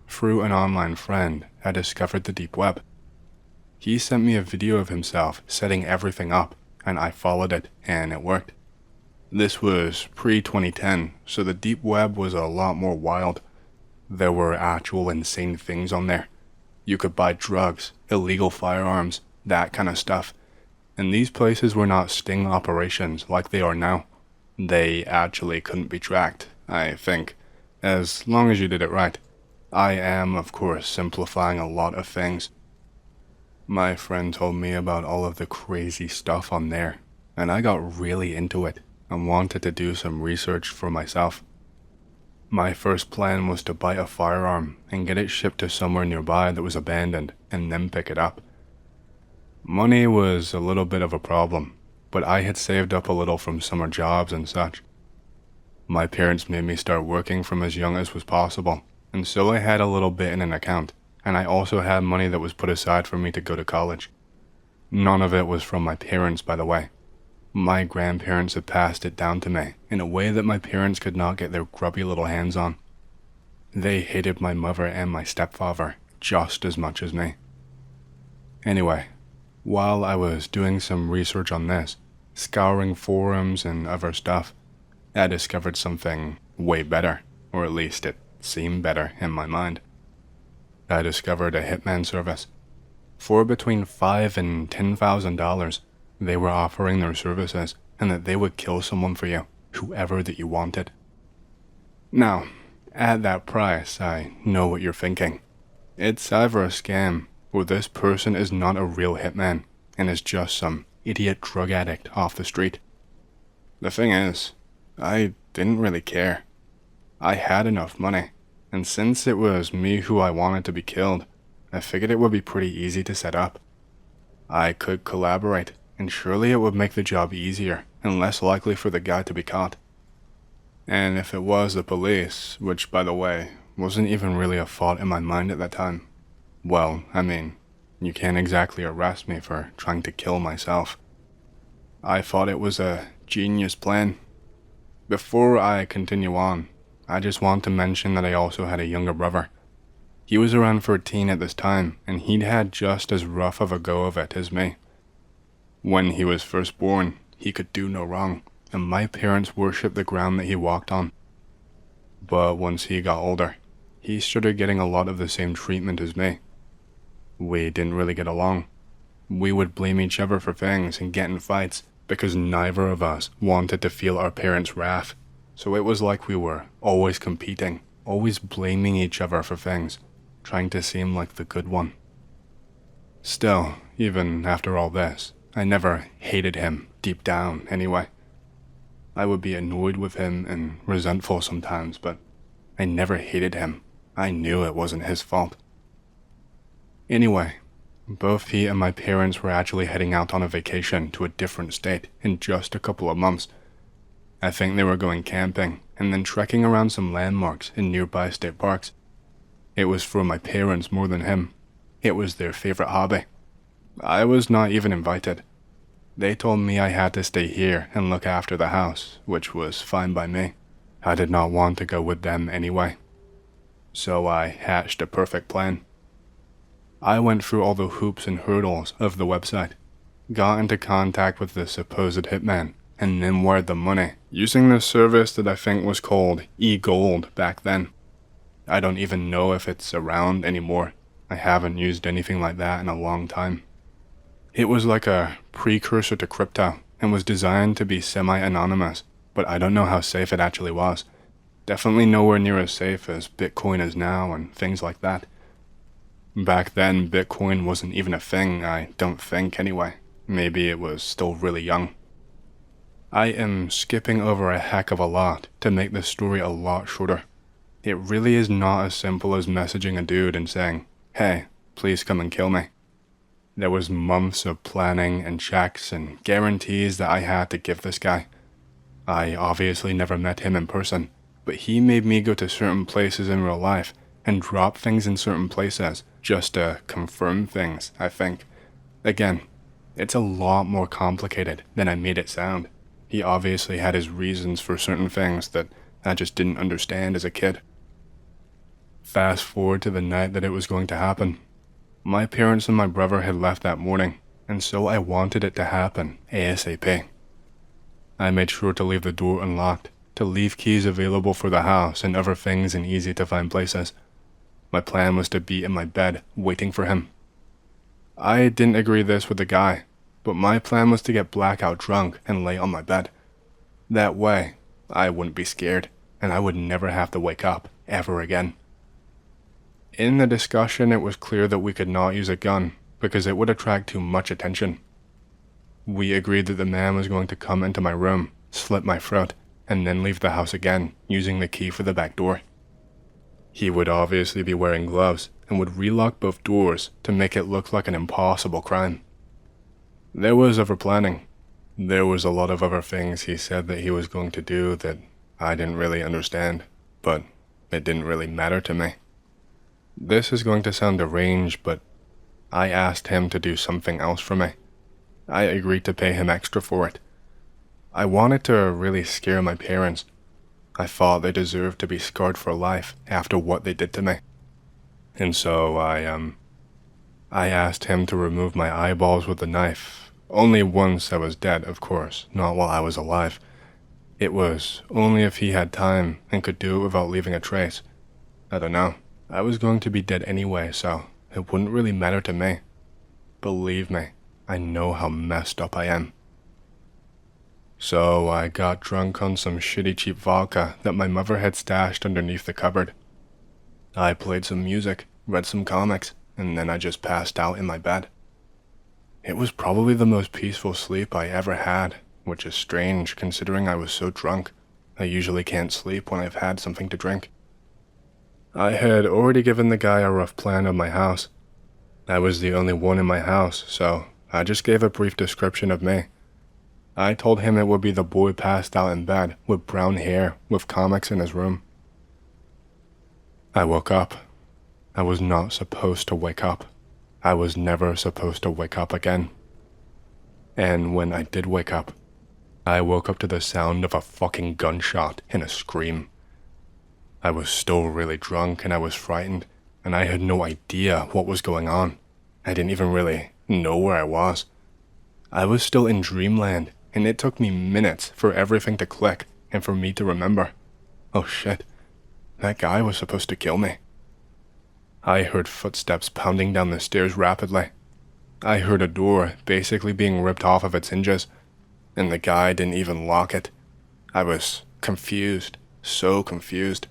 through an online friend, I discovered the deep web. He sent me a video of himself setting everything up, and I followed it, and it worked. This was pre-2010, so the deep web was a lot more wild. There were actual insane things on there. You could buy drugs, illegal firearms, that kind of stuff. And these places were not sting operations like they are now. They actually couldn't be tracked, I think, as long as you did it right. I am, of course, simplifying a lot of things. My friend told me about all of the crazy stuff on there, and I got really into it and wanted to do some research for myself. My first plan was to buy a firearm and get it shipped to somewhere nearby that was abandoned and then pick it up. Money was a little bit of a problem, but I had saved up a little from summer jobs and such. My parents made me start working from as young as was possible, and so I had a little bit in an account, and I also had money that was put aside for me to go to college. None of it was from my parents, by the way. My grandparents had passed it down to me in a way that my parents could not get their grubby little hands on. They hated my mother and my stepfather just as much as me. Anyway, while I was doing some research on this, scouring forums and other stuff, I discovered something way better, or at least it seemed better in my mind. I discovered a hitman service. For between $5,000 and $10,000, they were offering their services and that they would kill someone for you, whoever that you wanted. Now, at that price, I know what you're thinking. It's either a scam, or this person is not a real hitman and is just some idiot drug addict off the street. The thing is, I didn't really care. I had enough money, and since it was me who I wanted to be killed, I figured it would be pretty easy to set up. I could collaborate, and surely it would make the job easier and less likely for the guy to be caught. And if it was the police, which by the way, wasn't even really a thought in my mind at that time, well, I mean, you can't exactly arrest me for trying to kill myself. I thought it was a genius plan. Before I continue on, I just want to mention that I also had a younger brother. He was around 13 at this time, and he'd had just as rough of a go of it as me. When he was first born, he could do no wrong, and my parents worshipped the ground that he walked on. But once he got older, he started getting a lot of the same treatment as me. We didn't really get along. We would blame each other for things and get in fights because neither of us wanted to feel our parents' wrath. So it was like we were always competing, always blaming each other for things, trying to seem like the good one. Still, even after all this, I never hated him deep down anyway. I would be annoyed with him and resentful sometimes, but I never hated him. I knew it wasn't his fault. Anyway, both he and my parents were actually heading out on a vacation to a different state in just a couple of months. I think they were going camping and then trekking around some landmarks in nearby state parks. It was for my parents more than him. It was their favorite hobby. I was not even invited. They told me I had to stay here and look after the house, which was fine by me. I did not want to go with them anyway. So I hatched a perfect plan. I went through all the hoops and hurdles of the website, got into contact with the supposed hitman, and then wired the money, using this service that I think was called e-gold back then. I don't even know if it's around anymore. I haven't used anything like that in a long time. It was like a precursor to crypto, and was designed to be semi-anonymous, but I don't know how safe it actually was. Definitely nowhere near as safe as Bitcoin is now and things like that. Back then, Bitcoin wasn't even a thing, I don't think anyway. Maybe it was still really young. I am skipping over a heck of a lot to make this story a lot shorter. It really is not as simple as messaging a dude and saying, "Hey, please come and kill me." There was months of planning and checks and guarantees that I had to give this guy. I obviously never met him in person, but he made me go to certain places in real life and drop things in certain places just to confirm things, I think. Again, it's a lot more complicated than I made it sound. He obviously had his reasons for certain things that I just didn't understand as a kid. Fast forward to the night that it was going to happen. My parents and my brother had left that morning, and so I wanted it to happen ASAP. I made sure to leave the door unlocked, to leave keys available for the house and other things in easy to find places. My plan was to be in my bed, waiting for him. I didn't agree this with the guy, but my plan was to get blackout drunk and lay on my bed. That way, I wouldn't be scared, and I would never have to wake up, ever again. In the discussion, it was clear that we could not use a gun, because it would attract too much attention. We agreed that the man was going to come into my room, slit my throat, and then leave the house again, using the key for the back door. He would obviously be wearing gloves, and would relock both doors to make it look like an impossible crime. There was other planning. There was a lot of other things he said that he was going to do that I didn't really understand, but it didn't really matter to me. This is going to sound deranged, but I asked him to do something else for me. I agreed to pay him extra for it. I wanted to really scare my parents. I thought they deserved to be scarred for life after what they did to me. And so I asked him to remove my eyeballs with the knife. Only once I was dead, of course, not while I was alive. It was only if he had time and could do it without leaving a trace. I don't know. I was going to be dead anyway, so it wouldn't really matter to me. Believe me, I know how messed up I am. So I got drunk on some shitty cheap vodka that my mother had stashed underneath the cupboard. I played some music, read some comics, and then I just passed out in my bed. It was probably the most peaceful sleep I ever had, which is strange considering I was so drunk. I usually can't sleep when I've had something to drink. I had already given the guy a rough plan of my house. I was the only one in my house, so I just gave a brief description of me. I told him it would be the boy passed out in bed with brown hair with comics in his room. I woke up. I was not supposed to wake up. I was never supposed to wake up again. And when I did wake up, I woke up to the sound of a fucking gunshot and a scream. I was still really drunk and I was frightened, and I had no idea what was going on. I didn't even really know where I was. I was still in dreamland, and it took me minutes for everything to click and for me to remember. Oh shit, that guy was supposed to kill me. I heard footsteps pounding down the stairs rapidly. I heard a door basically being ripped off of its hinges, and the guy didn't even lock it. I was confused, so confused.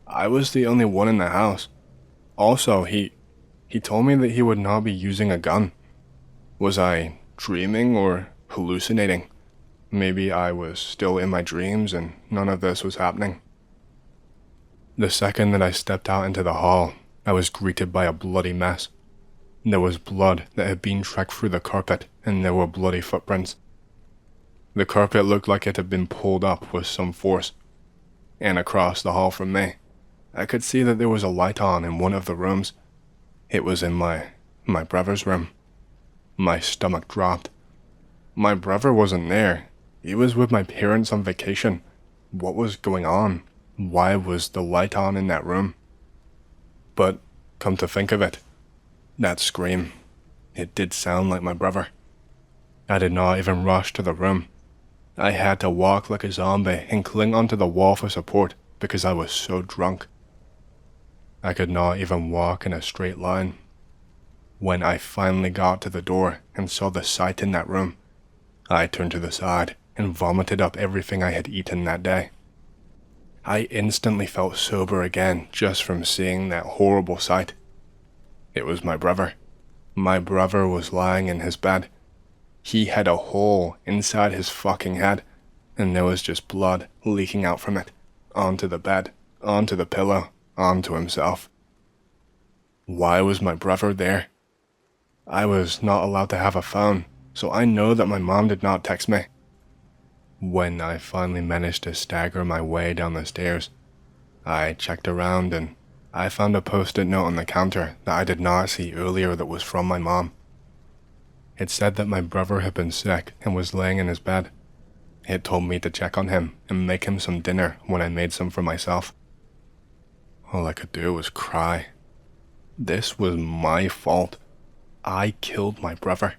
I was the only one in the house. Also, he told me that he would not be using a gun. Was I dreaming or hallucinating? Maybe I was still in my dreams and none of this was happening. The second that I stepped out into the hall, I was greeted by a bloody mess. There was blood that had been tracked through the carpet, and there were bloody footprints. The carpet looked like it had been pulled up with some force. And across the hall from me, I could see that there was a light on in one of the rooms. It was in my brother's room. My stomach dropped. My brother wasn't there. He was with my parents on vacation. What was going on? Why was the light on in that room? But, come to think of it, that scream, it did sound like my brother. I did not even rush to the room. I had to walk like a zombie and cling onto the wall for support because I was so drunk. I could not even walk in a straight line. When I finally got to the door and saw the sight in that room, I turned to the side and vomited up everything I had eaten that day. I instantly felt sober again just from seeing that horrible sight. It was my brother. My brother was lying in his bed. He had a hole inside his fucking head, and there was just blood leaking out from it, onto the bed, onto the pillow, onto himself. Why was my brother there? I was not allowed to have a phone, so I know that my mom did not text me. When I finally managed to stagger my way down the stairs, I checked around and I found a post-it note on the counter that I did not see earlier that was from my mom. It said that my brother had been sick and was laying in his bed. It told me to check on him and make him some dinner when I made some for myself. All I could do was cry. This was my fault. I killed my brother.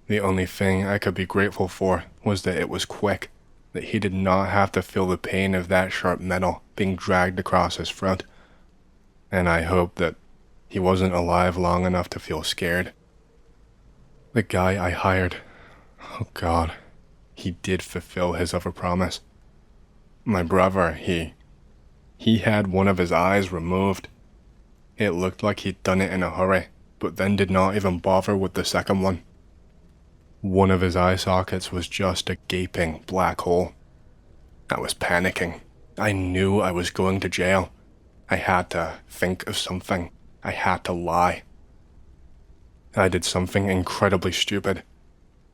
The only thing I could be grateful for was that it was quick, that he did not have to feel the pain of that sharp metal being dragged across his throat. And I hope that he wasn't alive long enough to feel scared. The guy I hired, oh God, he did fulfill his overpromise. My brother, he had one of his eyes removed. It looked like he'd done it in a hurry, but then did not even bother with the second one. One of his eye sockets was just a gaping black hole. I was panicking. I knew I was going to jail. I had to think of something. I had to lie. I did something incredibly stupid.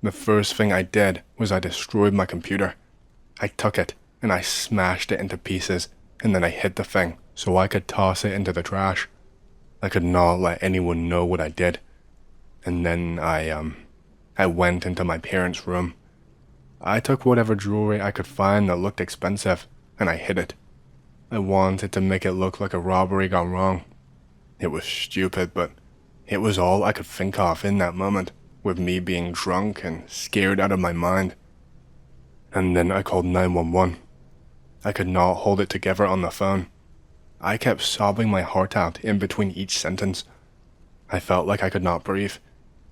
The first thing I did was I destroyed my computer. I took it and I smashed it into pieces, and then I hid the thing so I could toss it into the trash. I could not let anyone know what I did. And then I went into my parents' room. I took whatever jewelry I could find that looked expensive, and I hid it. I wanted to make it look like a robbery gone wrong. It was stupid, but it was all I could think of in that moment, with me being drunk and scared out of my mind. And then I called 911. I could not hold it together on the phone. I kept sobbing my heart out in between each sentence. I felt like I could not breathe.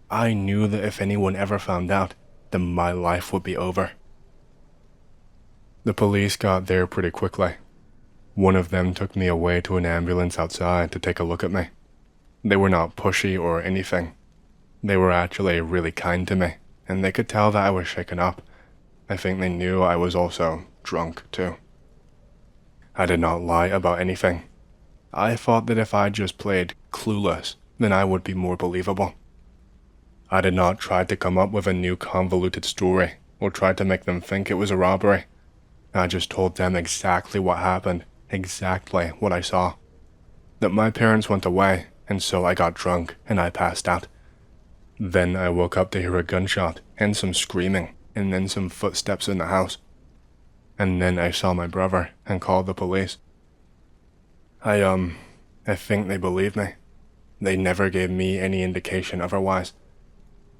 I knew that if anyone ever found out, then my life would be over. The police got there pretty quickly. One of them took me away to an ambulance outside to take a look at me. They were not pushy or anything. They were actually really kind to me, and they could tell that I was shaken up. I think they knew I was also drunk too. I did not lie about anything. I thought that if I just played clueless, then I would be more believable. I did not try to come up with a new convoluted story or try to make them think it was a robbery. I just told them exactly what happened, exactly what I saw. That my parents went away, and so I got drunk and I passed out. Then I woke up to hear a gunshot and some screaming and then some footsteps in the house. And then I saw my brother and called the police. I think they believed me. They never gave me any indication otherwise.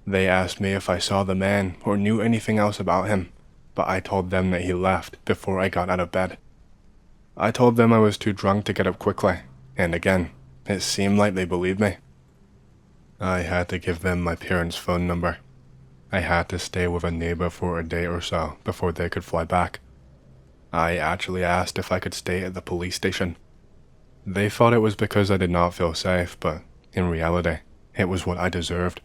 They asked me if I saw the man or knew anything else about him, but I told them that he left before I got out of bed. I told them I was too drunk to get up quickly, and again, it seemed like they believed me. I had to give them my parents' phone number. I had to stay with a neighbor for a day or so before they could fly back. I actually asked if I could stay at the police station. They thought it was because I did not feel safe, but in reality, it was what I deserved.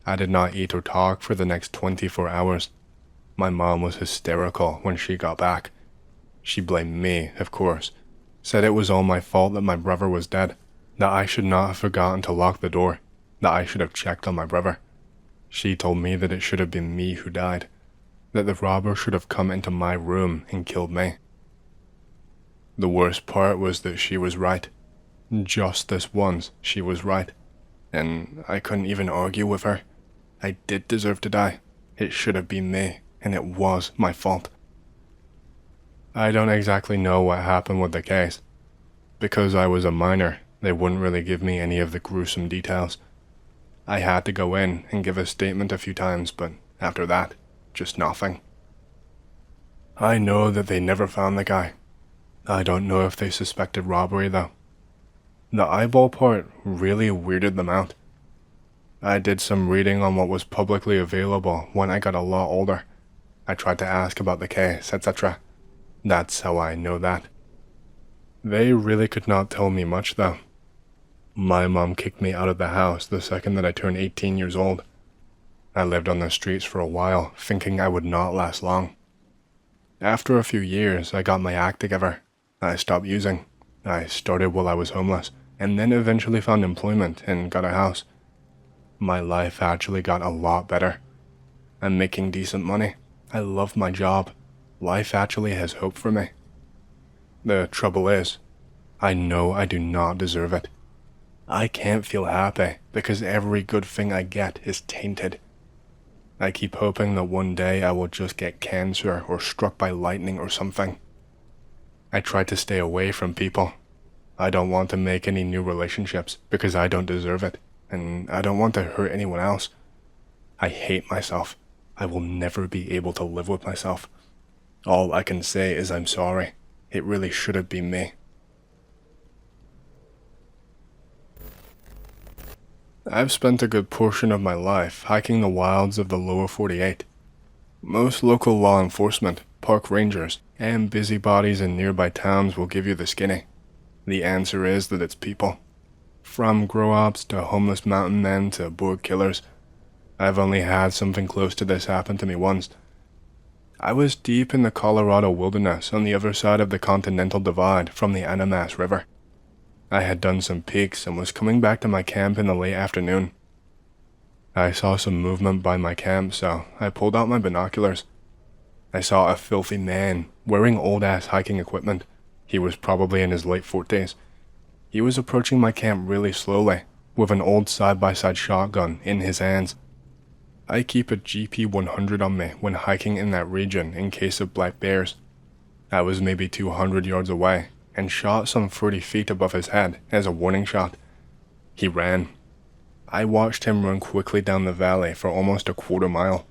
I did not eat or talk for the next 24 hours. My mom was hysterical when she got back. She blamed me, of course, said it was all my fault that my brother was dead, that I should not have forgotten to lock the door, that I should have checked on my brother. She told me that it should have been me who died, that the robber should have come into my room and killed me. The worst part was that she was right. Just this once, she was right, and I couldn't even argue with her. I did deserve to die. It should have been me, and it was my fault. I don't exactly know what happened with the case. Because I was a minor, they wouldn't really give me any of the gruesome details. I had to go in and give a statement a few times, but after that, just nothing. I know that they never found the guy. I don't know if they suspected robbery though. The eyeball part really weirded them out. I did some reading on what was publicly available when I got a lot older. I tried to ask about the case, etc. That's how I know that. They really could not tell me much though. My mom kicked me out of the house the second that I turned 18 years old. I lived on the streets for a while, thinking I would not last long. After a few years, I got my act together. I stopped using. I started while I was homeless, and then eventually found employment and got a house. My life actually got a lot better. I'm making decent money. I love my job. Life actually has hope for me. The trouble is, I know I do not deserve it. I can't feel happy because every good thing I get is tainted. I keep hoping that one day I will just get cancer or struck by lightning or something. I try to stay away from people. I don't want to make any new relationships because I don't deserve it, and I don't want to hurt anyone else. I hate myself. I will never be able to live with myself. All I can say is I'm sorry. It really should have been me. I've spent a good portion of my life hiking the wilds of the lower 48. Most local law enforcement, park rangers, and busybodies in nearby towns will give you the skinny. The answer is that it's people. From grow-ups to homeless mountain men to bored killers. I've only had something close to this happen to me once. I was deep in the Colorado wilderness on the other side of the Continental Divide from the Animas River. I had done some peaks and was coming back to my camp in the late afternoon. I saw some movement by my camp, so I pulled out my binoculars. I saw a filthy man wearing old-ass hiking equipment. He was probably in his late 40s. He was approaching my camp really slowly, with an old side-by-side shotgun in his hands. I keep a GP100 on me when hiking in that region in case of black bears. I was maybe 200 yards away and shot some 30 feet above his head as a warning shot. He ran. I watched him run quickly down the valley for almost a quarter mile.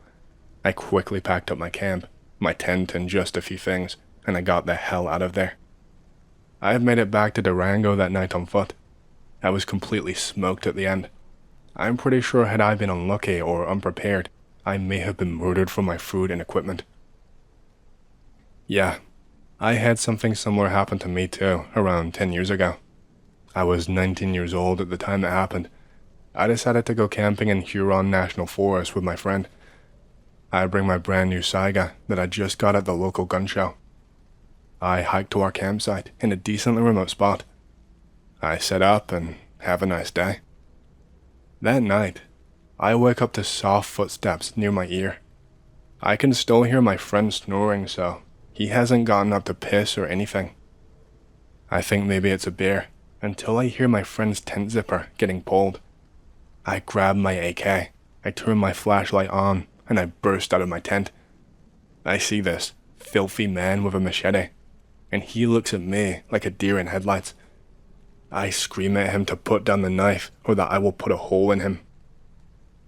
I quickly packed up my camp, my tent and just a few things, and I got the hell out of there. I had made it back to Durango that night on foot. I was completely smoked at the end. I'm pretty sure had I been unlucky or unprepared, I may have been murdered for my food and equipment. Yeah, I had something similar happen to me too, around 10 years ago. I was 19 years old at the time it happened. I decided to go camping in Huron National Forest with my friend. I bring my brand new Saiga that I just got at the local gun show. I hiked to our campsite in a decently remote spot. I set up and have a nice day. That night, I wake up to soft footsteps near my ear. I can still hear my friend snoring, so he hasn't gotten up to piss or anything. I think maybe it's a bear, until I hear my friend's tent zipper getting pulled. I grab my AK, I turn my flashlight on, and I burst out of my tent. I see this filthy man with a machete, and he looks at me like a deer in headlights. I scream at him to put down the knife or that I will put a hole in him.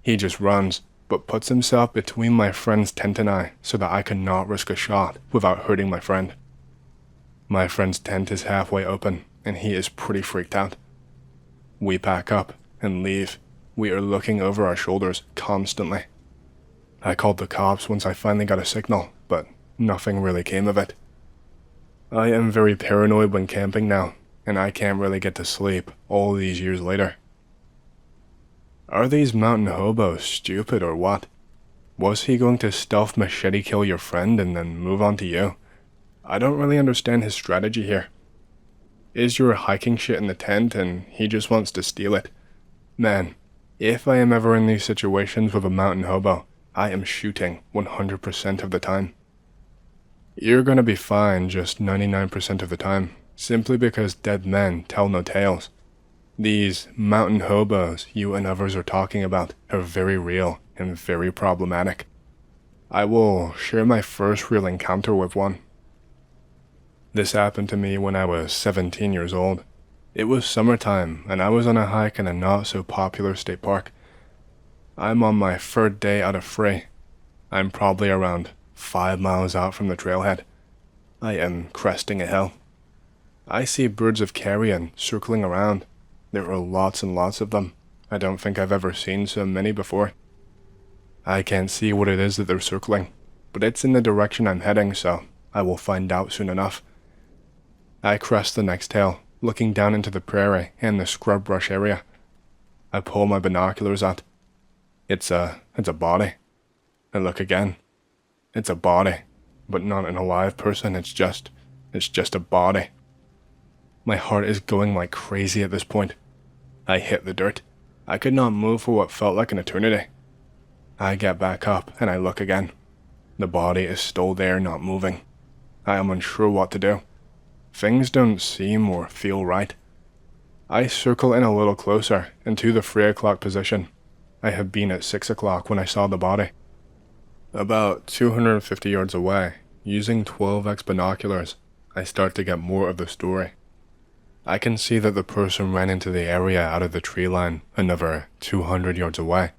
He just runs, but puts himself between my friend's tent and I so that I cannot risk a shot without hurting my friend. My friend's tent is halfway open, and he is pretty freaked out. We pack up and leave. We are looking over our shoulders constantly. I called the cops once I finally got a signal, but nothing really came of it. I am very paranoid when camping now, and I can't really get to sleep all these years later. Are these mountain hobos stupid or what? Was he going to stealth machete kill your friend and then move on to you? I don't really understand his strategy here. Is your hiking shit in the tent and he just wants to steal it? Man, if I am ever in these situations with a mountain hobo, I am shooting 100% of the time. You're gonna be fine just 99% of the time, simply because dead men tell no tales. These mountain hobos you and others are talking about are very real and very problematic. I will share my first real encounter with one. This happened to me when I was 17 years old. It was summertime and I was on a hike in a not so popular state park. I'm on my third day out of free. I'm probably around 5 miles out from the trailhead. I am cresting a hill. I see birds of carrion circling around. There are lots and lots of them. I don't think I've ever seen so many before. I can't see what it is that they're circling, but it's in the direction I'm heading, so I will find out soon enough. I crest the next hill, looking down into the prairie and the scrub brush area. I pull my binoculars out. It's a body. I look again. It's a body, but not an alive person. It's just a body. My heart is going like crazy at this point. I hit the dirt. I could not move for what felt like an eternity. I get back up and I look again. The body is still there, not moving. I am unsure what to do. Things don't seem or feel right. I circle in a little closer into the 3 o'clock position. I had been at 6 o'clock when I saw the body. About 250 yards away, using 12x binoculars, I start to get more of the story. I can see that the person ran into the area out of the tree line another 200 yards away.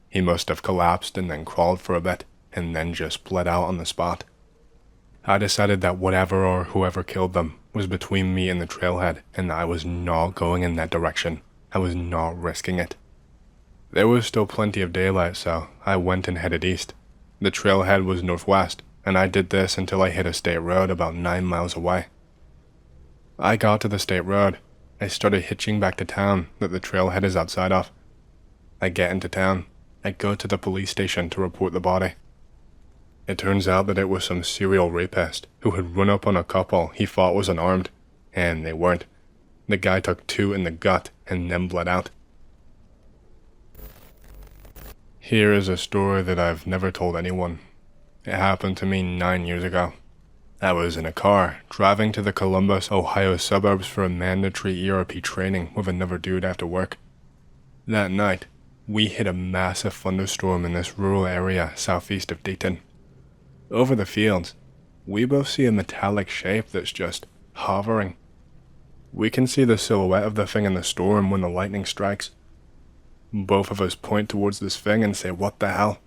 He must have collapsed and then crawled for a bit, and then just bled out on the spot. I decided that whatever or whoever killed them was between me and the trailhead, and I was not going in that direction. I was not risking it. There was still plenty of daylight, so I went and headed east. The trailhead was northwest, and I did this until I hit a state road about 9 miles away. I got to the state road. I started hitching back to town that the trailhead is outside of. I get into town. I go to the police station to report the body. It turns out that it was some serial rapist who had run up on a couple he thought was unarmed, and they weren't. The guy took 2 in the gut and then bled out. Here is a story that I've never told anyone. It happened to me 9 years ago. I was in a car, driving to the Columbus, Ohio suburbs for a mandatory ERP training with another dude after work. That night, we hit a massive thunderstorm in this rural area southeast of Dayton. Over the fields, we both see a metallic shape that's just hovering. We can see the silhouette of the thing in the storm when the lightning strikes. Both of us point towards this thing and say, "What the hell?"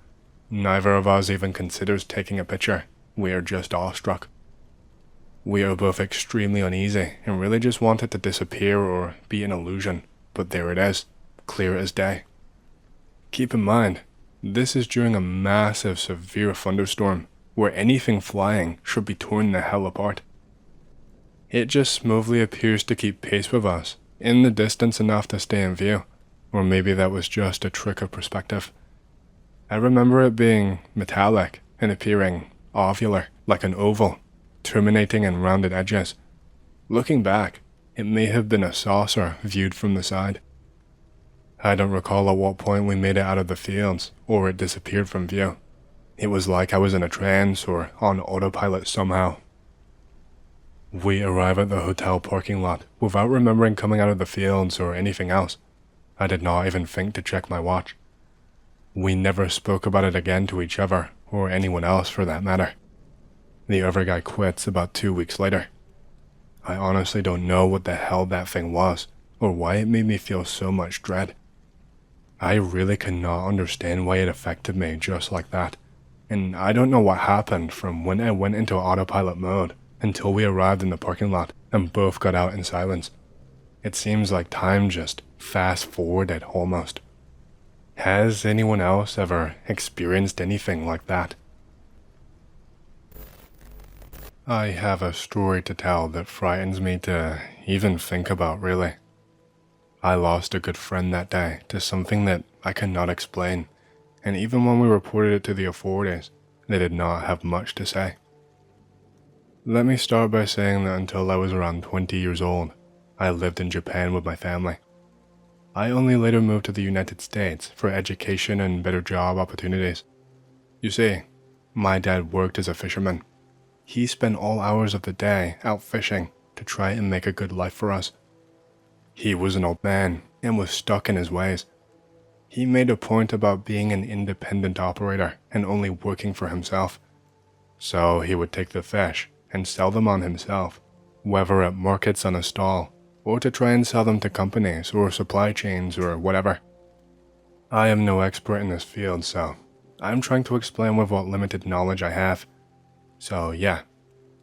Neither of us even considers taking a picture. We are just awestruck. We are both extremely uneasy and really just want it to disappear or be an illusion, but there it is, clear as day. Keep in mind, this is during a massive, severe thunderstorm where anything flying should be torn the hell apart. It just smoothly appears to keep pace with us, in the distance enough to stay in view, or maybe that was just a trick of perspective. I remember it being metallic and appearing ovular, like an oval, terminating in rounded edges. Looking back, it may have been a saucer viewed from the side. I don't recall at what point we made it out of the fields, or it disappeared from view. It was like I was in a trance or on autopilot somehow. We arrive at the hotel parking lot without remembering coming out of the fields or anything else. I did not even think to check my watch. We never spoke about it again to each other, or anyone else for that matter. The other guy quits about 2 weeks later. I honestly don't know what the hell that thing was, or why it made me feel so much dread. I really cannot understand why it affected me just like that, and I don't know what happened from when I went into autopilot mode until we arrived in the parking lot and both got out in silence. It seems like time just fast-forwarded almost. Has anyone else ever experienced anything like that? I have a story to tell that frightens me to even think about, really. I lost a good friend that day to something that I cannot explain, and even when we reported it to the authorities, they did not have much to say. Let me start by saying that until I was around 20 years old, I lived in Japan with my family. I only later moved to the United States for education and better job opportunities. You see, my dad worked as a fisherman. He spent all hours of the day out fishing to try and make a good life for us. He was an old man and was stuck in his ways. He made a point about being an independent operator and only working for himself. So he would take the fish and sell them on himself, whether at markets on a stall, or to try and sell them to companies or supply chains or whatever. I am no expert in this field, so I'm trying to explain with what limited knowledge I have. So yeah,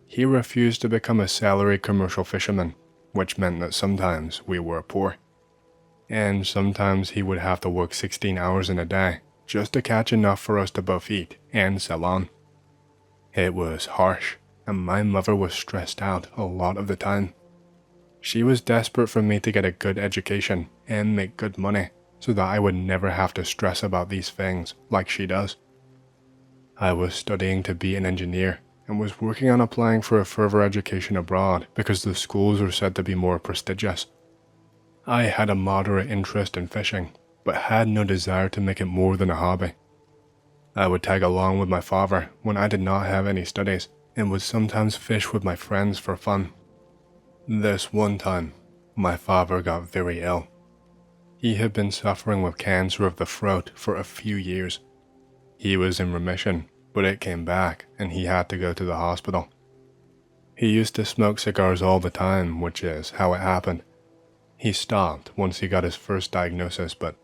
he refused to become a salaried commercial fisherman, which meant that sometimes we were poor. And sometimes he would have to work 16 hours in a day just to catch enough for us to both eat and sell on. It was harsh, and my mother was stressed out a lot of the time. She was desperate for me to get a good education and make good money so that I would never have to stress about these things like she does. I was studying to be an engineer and was working on applying for a further education abroad because the schools are said to be more prestigious. I had a moderate interest in fishing, but had no desire to make it more than a hobby. I would tag along with my father when I did not have any studies and would sometimes fish with my friends for fun. This one time, my father got very ill. He had been suffering with cancer of the throat for a few years. He was in remission, but it came back and he had to go to the hospital. He used to smoke cigars all the time, which is how it happened. He stopped once he got his first diagnosis, but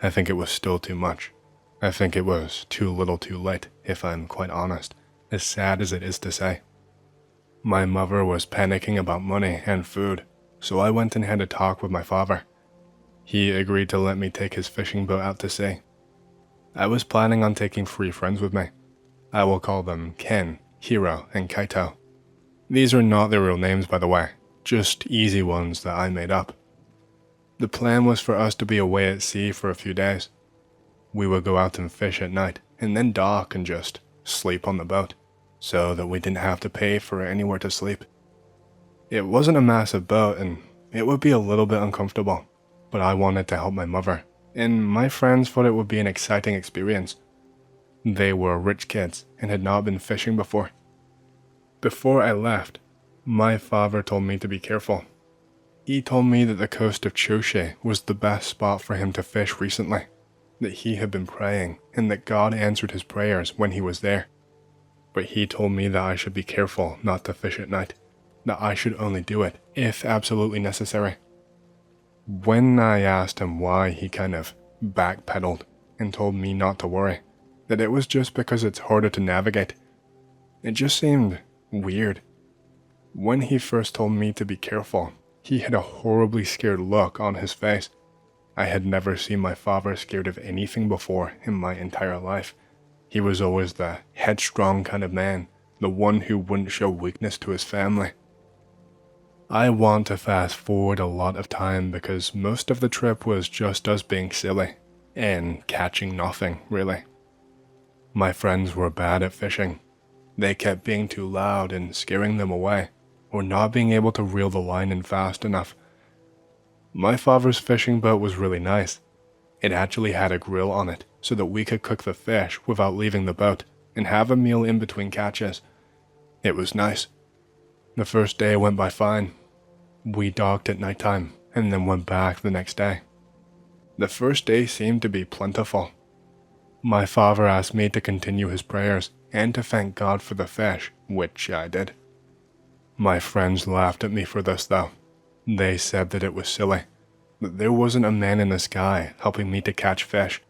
I think it was still too much. I think it was too little too late, if I'm quite honest, as sad as it is to say. My mother was panicking about money and food, so I went and had a talk with my father. He agreed to let me take his fishing boat out to sea. I was planning on taking 3 friends with me. I will call them Ken, Hiro, and Kaito. These are not their real names, by the way, just easy ones that I made up. The plan was for us to be away at sea for a few days. We would go out and fish at night, and then dock and just sleep on the boat, so that we didn't have to pay for anywhere to sleep. It wasn't a massive boat, and it would be a little bit uncomfortable, but I wanted to help my mother, and my friends thought it would be an exciting experience. They were rich kids and had not been fishing before. Before I left, my father told me to be careful. He told me that the coast of Choshe was the best spot for him to fish recently, that he had been praying and that God answered his prayers when he was there. But he told me that I should be careful not to fish at night, that I should only do it if absolutely necessary. When I asked him why, he kind of backpedaled and told me not to worry, that it was just because it's harder to navigate. It just seemed weird. When he first told me to be careful, he had a horribly scared look on his face. I had never seen my father scared of anything before in my entire life. He was always the headstrong kind of man, the one who wouldn't show weakness to his family. I want to fast forward a lot of time because most of the trip was just us being silly and catching nothing, really. My friends were bad at fishing. They kept being too loud and scaring them away, or not being able to reel the line in fast enough. My father's fishing boat was really nice. It actually had a grill on it so that we could cook the fish without leaving the boat and have a meal in between catches. It was nice. The first day went by fine. We docked at nighttime and then went back the next day. The first day seemed to be plentiful. My father asked me to continue his prayers and to thank God for the fish, which I did. My friends laughed at me for this though. They said that it was silly, that there wasn't a man in the sky helping me to catch fish.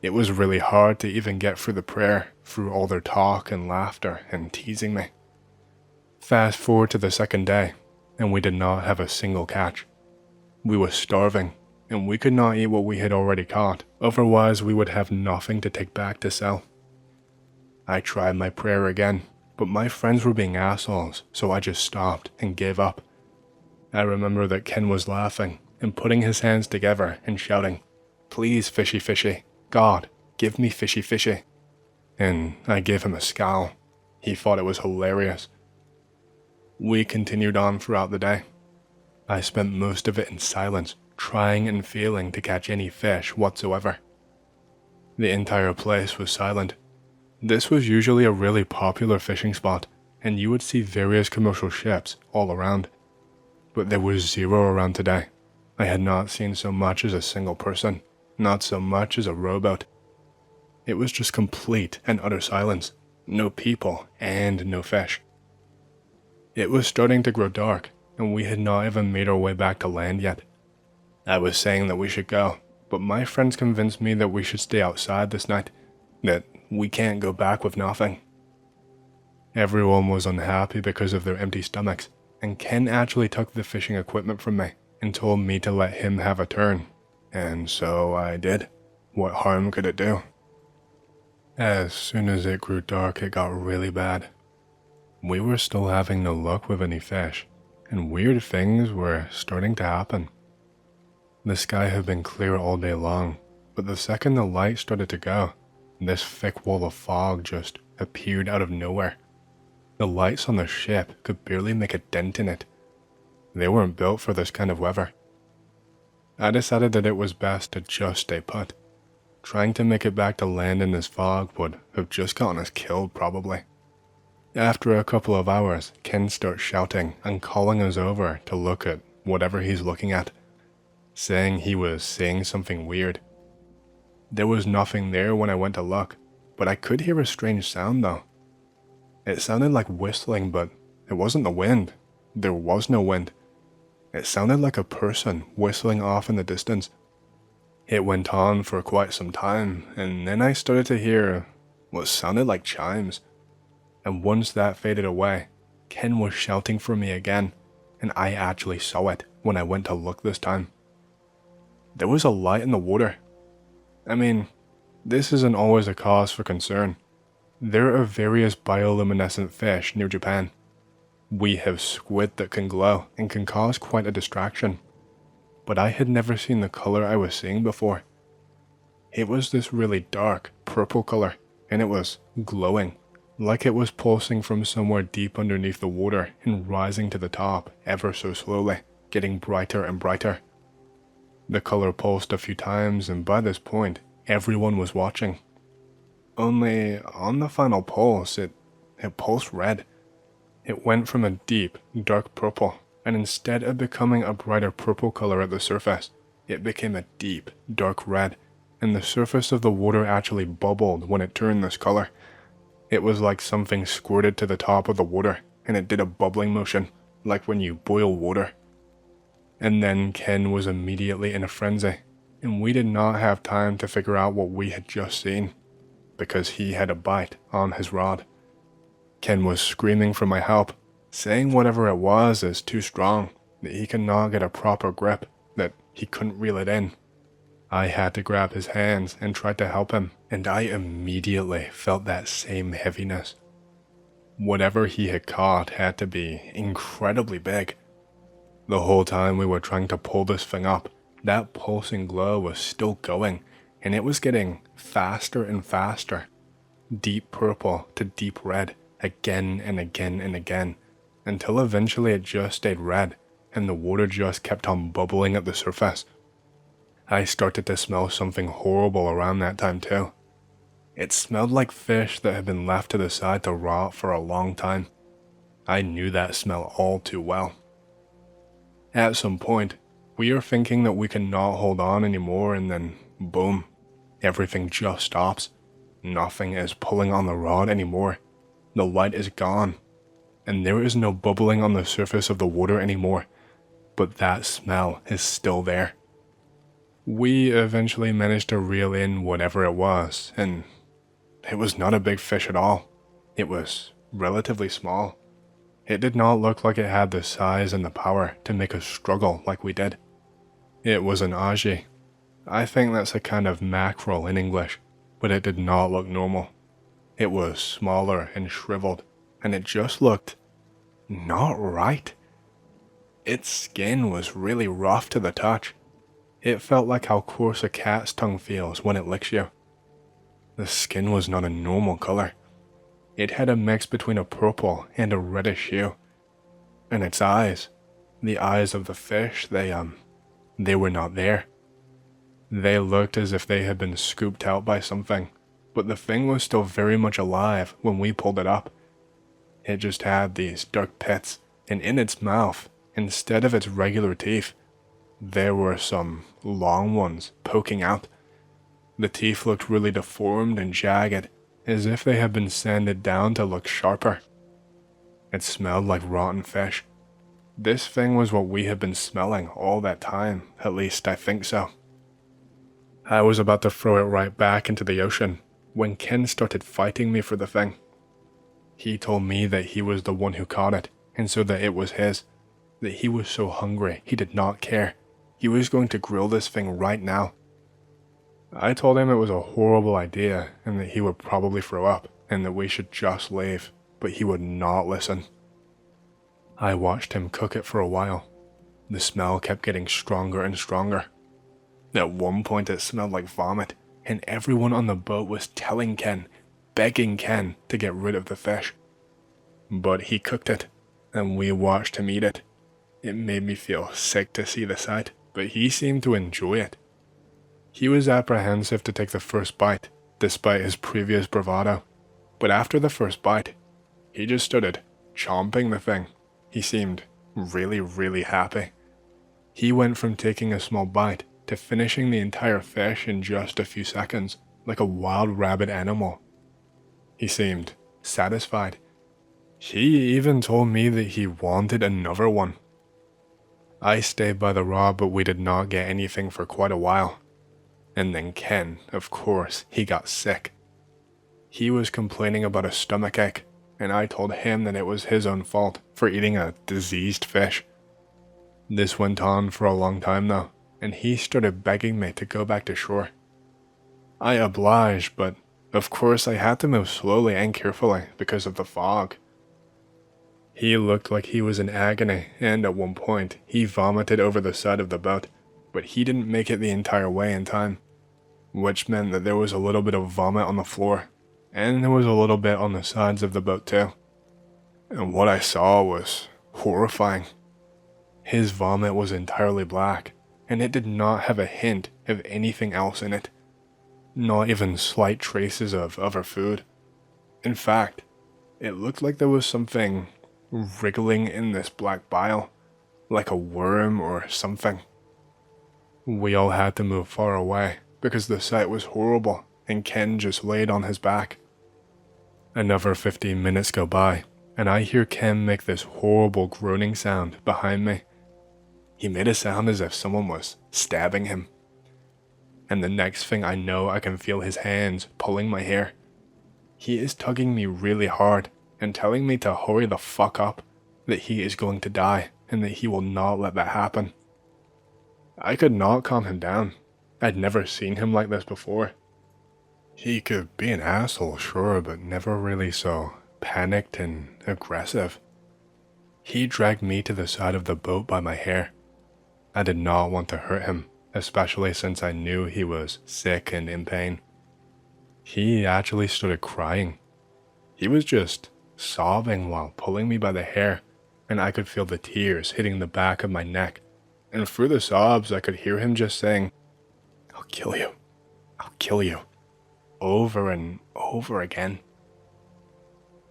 It was really hard to even get through the prayer, through all their talk and laughter and teasing me. Fast forward to the second day, and we did not have a single catch. We were starving, and we could not eat what we had already caught, otherwise we would have nothing to take back to sell. I tried my prayer again, but my friends were being assholes, so I just stopped and gave up. I remember that Ken was laughing and putting his hands together and shouting, "Please, fishy fishy, God, give me fishy fishy." And I gave him a scowl. He thought it was hilarious. We continued on throughout the day. I spent most of it in silence, trying and failing to catch any fish whatsoever. The entire place was silent. This was usually a really popular fishing spot, and you would see various commercial ships all around. But there was zero around today. I had not seen so much as a single person, not so much as a rowboat. It was just complete and utter silence, no people and no fish. It was starting to grow dark, and we had not even made our way back to land yet. I was saying that we should go, but my friends convinced me that we should stay outside this night. that we can't go back with nothing. Everyone was unhappy because of their empty stomachs, and Ken actually took the fishing equipment from me and told me to let him have a turn, and so I did. What harm could it do? As soon as it grew dark, it got really bad. We were still having no luck with any fish, and weird things were starting to happen. The sky had been clear all day long, but the second the light started to go, this thick wall of fog just appeared out of nowhere. The lights on the ship could barely make a dent in it. They weren't built for this kind of weather. I decided that it was best to just stay put. Trying to make it back to land in this fog would have just gotten us killed probably. After a couple of hours, Ken starts shouting and calling us over to look at whatever he's looking at, saying he was seeing something weird. There was nothing there when I went to look, but I could hear a strange sound though. It sounded like whistling, but it wasn't the wind. There was no wind. It sounded like a person whistling off in the distance. It went on for quite some time, and then I started to hear what sounded like chimes. And once that faded away, Ken was shouting for me again, and I actually saw it when I went to look this time. There was a light in the water. I mean, this isn't always a cause for concern. There are various bioluminescent fish near Japan. We have squid that can glow and can cause quite a distraction. But I had never seen the color I was seeing before. It was this really dark purple color, and it was glowing, like it was pulsing from somewhere deep underneath the water and rising to the top ever so slowly, getting brighter and brighter. The color pulsed a few times, and by this point, everyone was watching. Only on the final pulse, it pulsed red. It went from a deep, dark purple, and instead of becoming a brighter purple color at the surface, it became a deep, dark red, and the surface of the water actually bubbled when it turned this color. It was like something squirted to the top of the water, and it did a bubbling motion, like when you boil water. And then Ken was immediately in a frenzy, and we did not have time to figure out what we had just seen, because he had a bite on his rod. Ken was screaming for my help, saying whatever it was is too strong, that he cannot get a proper grip, that he couldn't reel it in. I had to grab his hands and try to help him, and I immediately felt that same heaviness. Whatever he had caught had to be incredibly big. The whole time we were trying to pull this thing up, that pulsing glow was still going, and it was getting faster and faster. Deep purple to deep red, again and again and again, until eventually it just stayed red, and the water just kept on bubbling at the surface. I started to smell something horrible around that time too. It smelled like fish that had been left to the side to rot for a long time. I knew that smell all too well. At some point, we are thinking that we cannot hold on anymore, and then boom, everything just stops. Nothing is pulling on the rod anymore. The light is gone, and there is no bubbling on the surface of the water anymore, but that smell is still there. We eventually managed to reel in whatever it was, and it was not a big fish at all. It was relatively small. It did not look like it had the size and the power to make us struggle like we did. It was an aji. I think that's a kind of mackerel in English, but it did not look normal. It was smaller and shriveled, and it just looked not right. Its skin was really rough to the touch. It felt like how coarse a cat's tongue feels when it licks you. The skin was not a normal color. It had a mix between a purple and a reddish hue. And its eyes, the eyes of the fish, they were not there. They looked as if they had been scooped out by something, but the thing was still very much alive when we pulled it up. It just had these dark pits, and in its mouth, instead of its regular teeth, there were some long ones poking out. The teeth looked really deformed and jagged, as if they had been sanded down to look sharper. It smelled like rotten fish. This thing was what we had been smelling all that time, at least I think so. I was about to throw it right back into the ocean, when Ken started fighting me for the thing. He told me that he was the one who caught it, and so that it was his. That he was so hungry, he did not care. He was going to grill this thing right now. I told him it was a horrible idea, and that he would probably throw up, and that we should just leave, but he would not listen. I watched him cook it for a while. The smell kept getting stronger and stronger. At one point it smelled like vomit, and everyone on the boat was telling Ken, begging Ken to get rid of the fish. But he cooked it, and we watched him eat it. It made me feel sick to see the sight, but he seemed to enjoy it. He was apprehensive to take the first bite, despite his previous bravado, but after the first bite, he just started chomping the thing. He seemed really happy. He went from taking a small bite to finishing the entire fish in just a few seconds, like a wild rabid animal. He seemed satisfied. He even told me that he wanted another one. I stayed by the rod, but we did not get anything for quite a while. And then Ken, of course, he got sick. He was complaining about a stomachache, and I told him that it was his own fault for eating a diseased fish. This went on for a long time though, and he started begging me to go back to shore. I obliged, but of course I had to move slowly and carefully because of the fog. He looked like he was in agony, and at one point he vomited over the side of the boat, but he didn't make it the entire way in time, which meant that there was a little bit of vomit on the floor, and there was a little bit on the sides of the boat too. And what I saw was horrifying. His vomit was entirely black, and it did not have a hint of anything else in it. Not even slight traces of other food. In fact, it looked like there was something wriggling in this black bile, like a worm or something. We all had to move far away because the sight was horrible, and Ken just laid on his back. Another 15 minutes go by, and I hear Ken make this horrible groaning sound behind me. He made a sound as if someone was stabbing him. And the next thing I know, I can feel his hands pulling my hair. He is tugging me really hard and telling me to hurry the fuck up, that he is going to die and that he will not let that happen. I could not calm him down. I'd never seen him like this before. He could be an asshole, sure, but never really so panicked and aggressive. He dragged me to the side of the boat by my hair. I did not want to hurt him, especially since I knew he was sick and in pain. He actually started crying. He was just sobbing while pulling me by the hair, and I could feel the tears hitting the back of my neck, and through the sobs I could hear him just saying, "I'll kill you, I'll kill you," over and over again.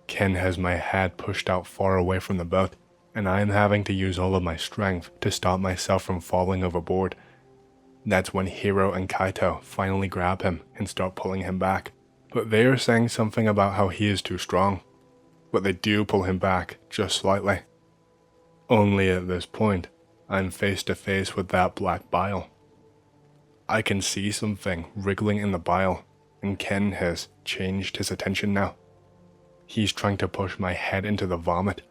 Ken has my head pushed out far away from the boat, and I am having to use all of my strength to stop myself from falling overboard. That's when Hiro and Kaito finally grab him and start pulling him back, but they are saying something about how he is too strong. But they do pull him back just slightly. Only at this point, I'm face to face with that black bile. I can see something wriggling in the bile, and Ken has changed his attention now. He's trying to push my head into the vomit.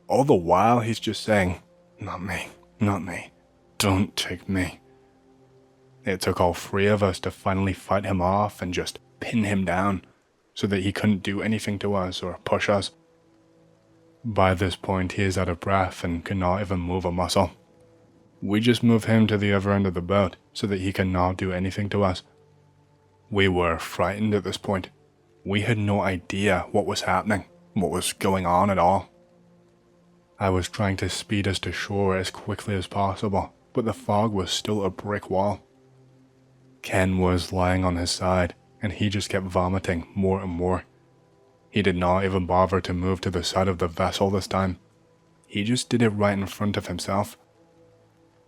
All the while he's just saying, "Not me, not me, don't take me." It took all three of us to finally fight him off and just pin him down, so that he couldn't do anything to us or push us. By this point he is out of breath and cannot even move a muscle. We just move him to the other end of the boat so that he cannot do anything to us. We were frightened at this point. We had no idea what was happening, what was going on at all. I was trying to speed us to shore as quickly as possible, but the fog was still a brick wall. Ken was lying on his side, and he just kept vomiting more and more. He did not even bother to move to the side of the vessel this time. He just did it right in front of himself.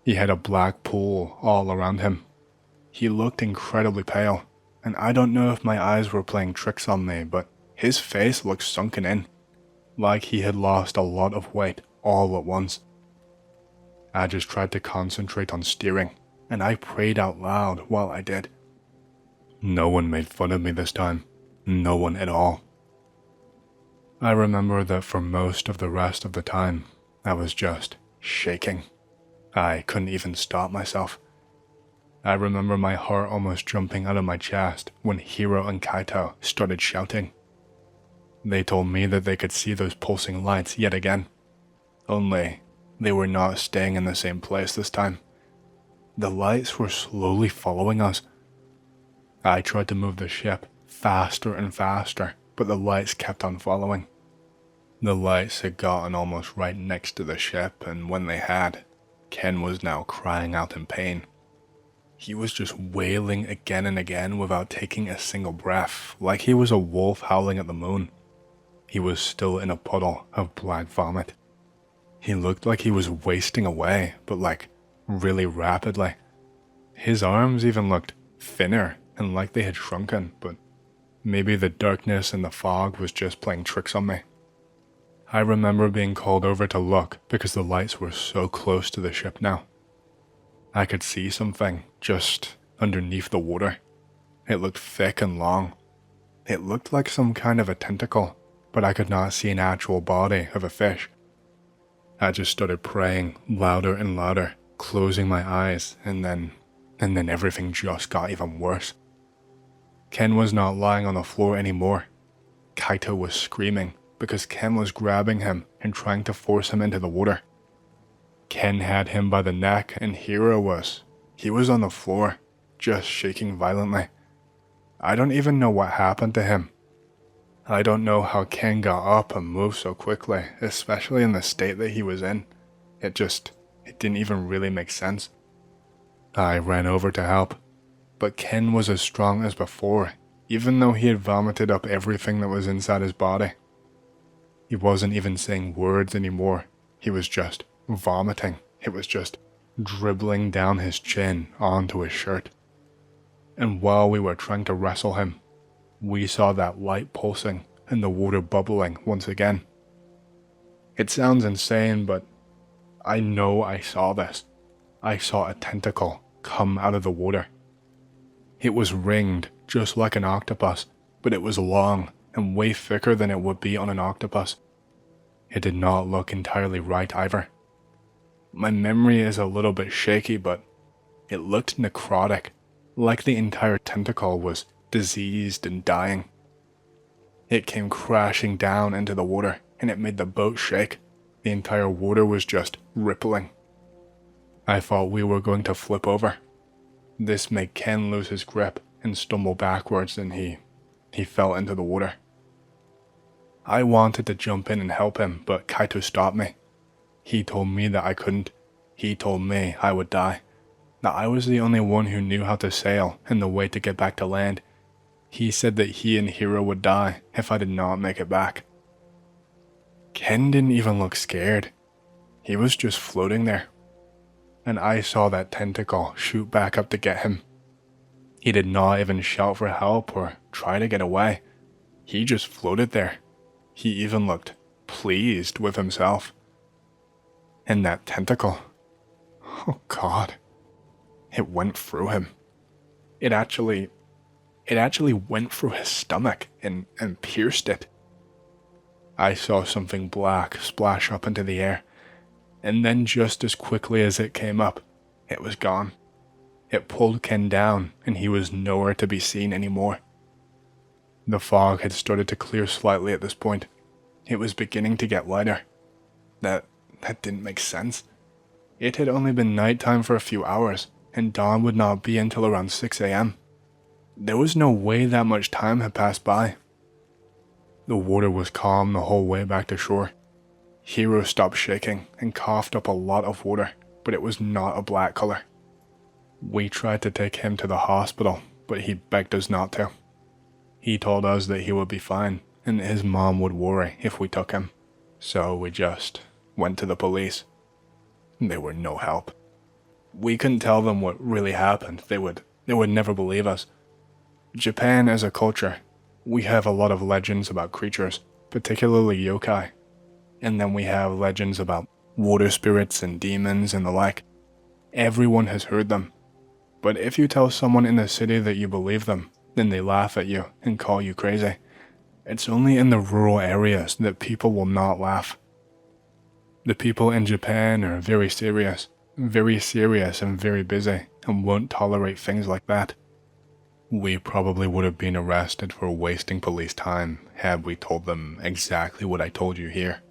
He had a black pool all around him. He looked incredibly pale, and I don't know if my eyes were playing tricks on me, but his face looked sunken in, like he had lost a lot of weight all at once. I just tried to concentrate on steering, and I prayed out loud while I did. No one made fun of me this time. No one at all. I remember that for most of the rest of the time, I was just shaking. I couldn't even stop myself. I remember my heart almost jumping out of my chest when Hiro and Kaito started shouting. They told me that they could see those pulsing lights yet again. Only, they were not staying in the same place this time. The lights were slowly following us. I tried to move the ship faster and faster, but the lights kept on following. The lights had gotten almost right next to the ship, and when they had, Ken was now crying out in pain. He was just wailing again and again without taking a single breath, like he was a wolf howling at the moon. He was still in a puddle of black vomit. He looked like he was wasting away, but like really rapidly. His arms even looked thinner and like they had shrunken, but maybe the darkness and the fog was just playing tricks on me. I remember being called over to look because the lights were so close to the ship now. I could see something just underneath the water. It looked thick and long. It looked like some kind of a tentacle, but I could not see an actual body of a fish. I just started praying louder and louder, closing my eyes, and then everything just got even worse. Ken was not lying on the floor anymore. Kaito was screaming because Ken was grabbing him and trying to force him into the water. Ken had him by the neck and Hiro was on the floor, just shaking violently. I don't even know what happened to him. I don't know how Ken got up and moved so quickly, especially in the state that he was in. It didn't even really make sense. I ran over to help, but Ken was as strong as before, even though he had vomited up everything that was inside his body. He wasn't even saying words anymore. He was just vomiting. It was just dribbling down his chin onto his shirt. And while we were trying to wrestle him, we saw that light pulsing and the water bubbling once again. It sounds insane, but I know I saw this. I saw a tentacle come out of the water. It was ringed just like an octopus, but it was long and way thicker than it would be on an octopus. It did not look entirely right either. My memory is a little bit shaky, but it looked necrotic, like the entire tentacle was diseased and dying. It came crashing down into the water, and it made the boat shake. The entire water was just rippling. I thought we were going to flip over. This made Ken lose his grip and stumble backwards, and he fell into the water. I wanted to jump in and help him, but Kaito stopped me. He told me that I couldn't. He told me I would die. That I was the only one who knew how to sail and the way to get back to land. He said that he and Hiro would die if I did not make it back. Ken didn't even look scared. He was just floating there. And I saw that tentacle shoot back up to get him. He did not even shout for help or try to get away. He just floated there. He even looked pleased with himself. And that tentacle, oh God, it went through him. It actually went through his stomach and pierced it. I saw something black splash up into the air, and then just as quickly as it came up, it was gone. It pulled Ken down, and he was nowhere to be seen anymore. The fog had started to clear slightly at this point. It was beginning to get lighter. That didn't make sense. It had only been nighttime for a few hours, and dawn would not be until around 6 a.m. There was no way that much time had passed by. The water was calm the whole way back to shore. Hiro stopped shaking and coughed up a lot of water, but it was not a black color. We tried to take him to the hospital, but he begged us not to. He told us that he would be fine, and his mom would worry if we took him. So we just went to the police. They were no help. We couldn't tell them what really happened. They would never believe us. Japan as a culture, we have a lot of legends about creatures, particularly yokai. And then we have legends about water spirits and demons and the like. Everyone has heard them. But if you tell someone in the city that you believe them, then they laugh at you and call you crazy. It's only in the rural areas that people will not laugh. The people in Japan are very serious and very busy and won't tolerate things like that. We probably would have been arrested for wasting police time had we told them exactly what I told you here.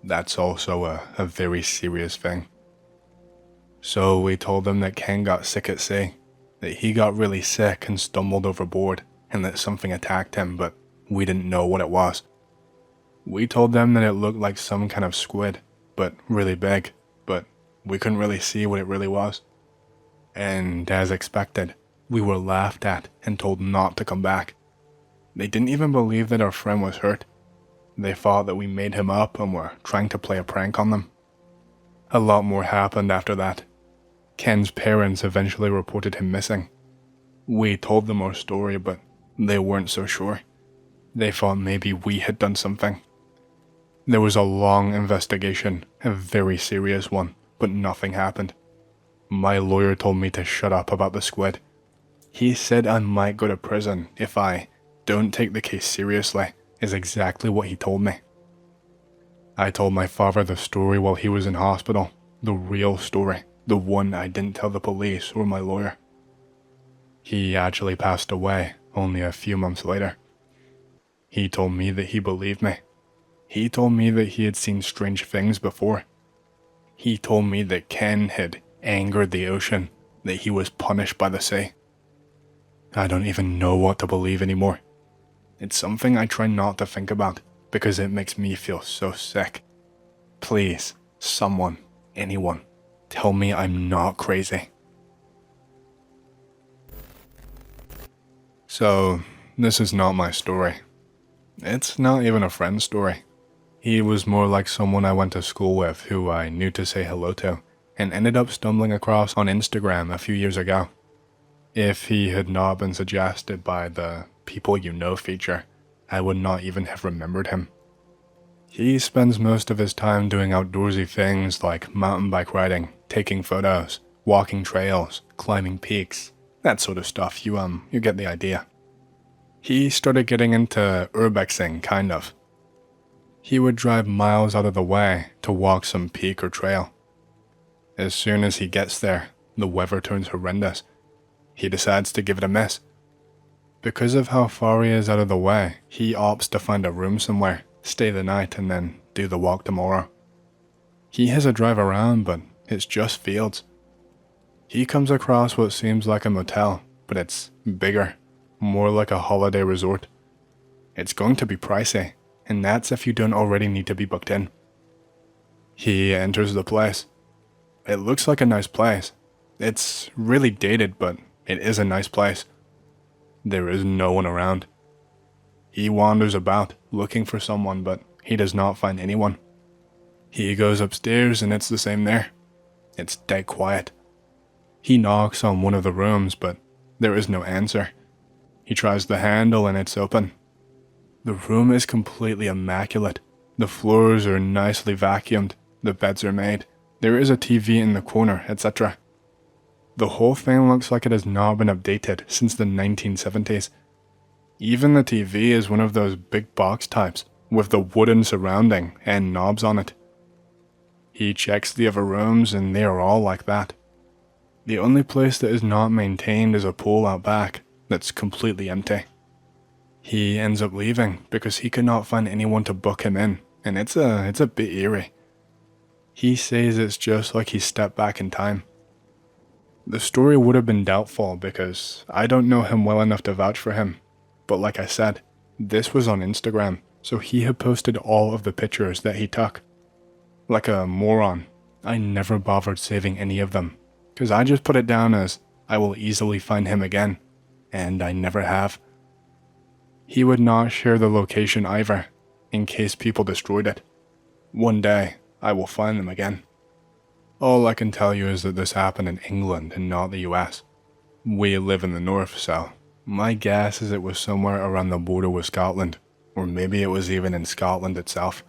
That's also a very serious thing. So we told them that Ken got sick at sea, that he got really sick and stumbled overboard, and that something attacked him, but we didn't know what it was. We told them that it looked like some kind of squid, but really big, but we couldn't really see what it really was. And as expected, we were laughed at and told not to come back. They didn't even believe that our friend was hurt. They thought that we made him up and were trying to play a prank on them. A lot more happened after that. Ken's parents eventually reported him missing. We told them our story, but they weren't so sure. They thought maybe we had done something. There was a long investigation, a very serious one, but nothing happened. My lawyer told me to shut up about the squid. He said I might go to prison if I don't take the case seriously, is exactly what he told me. I told my father the story while he was in hospital, the real story, the one I didn't tell the police or my lawyer. He actually passed away only a few months later. He told me that he believed me. He told me that he had seen strange things before. He told me that Ken had angered the ocean, that he was punished by the sea. I don't even know what to believe anymore. It's something I try not to think about because it makes me feel so sick. Please, someone, anyone, tell me I'm not crazy. So, this is not my story. It's not even a friend's story. He was more like someone I went to school with who I knew to say hello to and ended up stumbling across on Instagram a few years ago. If he had not been suggested by the People You Know feature, I would not even have remembered him. He spends most of his time doing outdoorsy things like mountain bike riding, taking photos, walking trails, climbing peaks, that sort of stuff. You get the idea. He started getting into urbexing, kind of. He would drive miles out of the way to walk some peak or trail. As soon as he gets there, the weather turns horrendous. He decides to give it a miss. Because of how far he is out of the way, he opts to find a room somewhere, stay the night, and then do the walk tomorrow. He has a drive around, but it's just fields. He comes across what seems like a motel, but it's bigger, more like a holiday resort. It's going to be pricey, and that's if you don't already need to be booked in. He enters the place. It looks like a nice place. It's really dated, but it is a nice place. There is no one around. He wanders about, looking for someone, but he does not find anyone. He goes upstairs and it's the same there. It's dead quiet. He knocks on one of the rooms, but there is no answer. He tries the handle and it's open. The room is completely immaculate. The floors are nicely vacuumed, the beds are made, there is a TV in the corner, etc. The whole thing looks like it has not been updated since the 1970s. Even the TV is one of those big box types, with the wooden surrounding and knobs on it. He checks the other rooms and they are all like that. The only place that is not maintained is a pool out back that's completely empty. He ends up leaving because he could not find anyone to book him in, and it's a bit eerie. He says it's just like he stepped back in time. The story would have been doubtful because I don't know him well enough to vouch for him, but like I said, this was on Instagram, so he had posted all of the pictures that he took. Like a moron, I never bothered saving any of them, because I just put it down as I will easily find him again, and I never have. He would not share the location either, in case people destroyed it. One day, I will find them again. All I can tell you is that this happened in England and not the US. We live in the north, so my guess is it was somewhere around the border with Scotland, or maybe it was even in Scotland itself.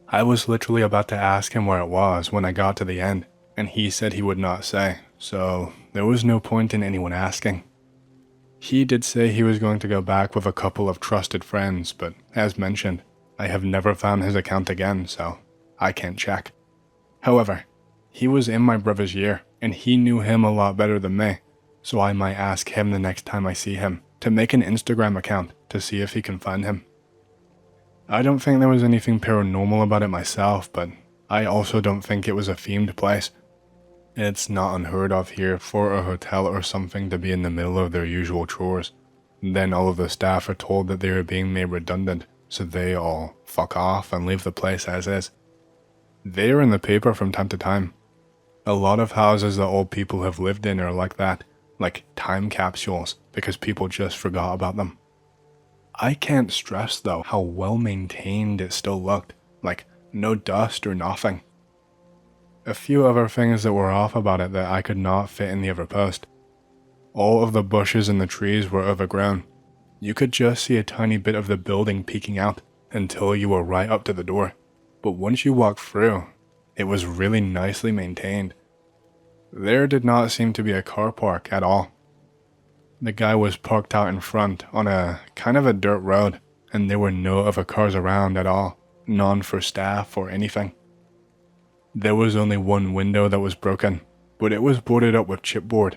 I was literally about to ask him where it was when I got to the end, and he said he would not say, so there was no point in anyone asking. He did say he was going to go back with a couple of trusted friends, but as mentioned, I have never found his account again, so I can't check. However, he was in my brother's year, and he knew him a lot better than me, so I might ask him the next time I see him to make an Instagram account to see if he can find him. I don't think there was anything paranormal about it myself, but I also don't think it was a themed place. It's not unheard of here for a hotel or something to be in the middle of their usual chores. Then all of the staff are told that they are being made redundant, so they all fuck off and leave the place as is. They are in the paper from time to time. A lot of houses that old people have lived in are like that, like time capsules, because people just forgot about them. I can't stress though how well maintained it still looked, like no dust or nothing. A few other things that were off about it that I could not fit in the other post. All of the bushes and the trees were overgrown. You could just see a tiny bit of the building peeking out until you were right up to the door. But once you walked through, it was really nicely maintained. There did not seem to be a car park at all. The guy was parked out in front on a kind of a dirt road, and there were no other cars around at all, none for staff or anything. There was only one window that was broken, but it was boarded up with chipboard.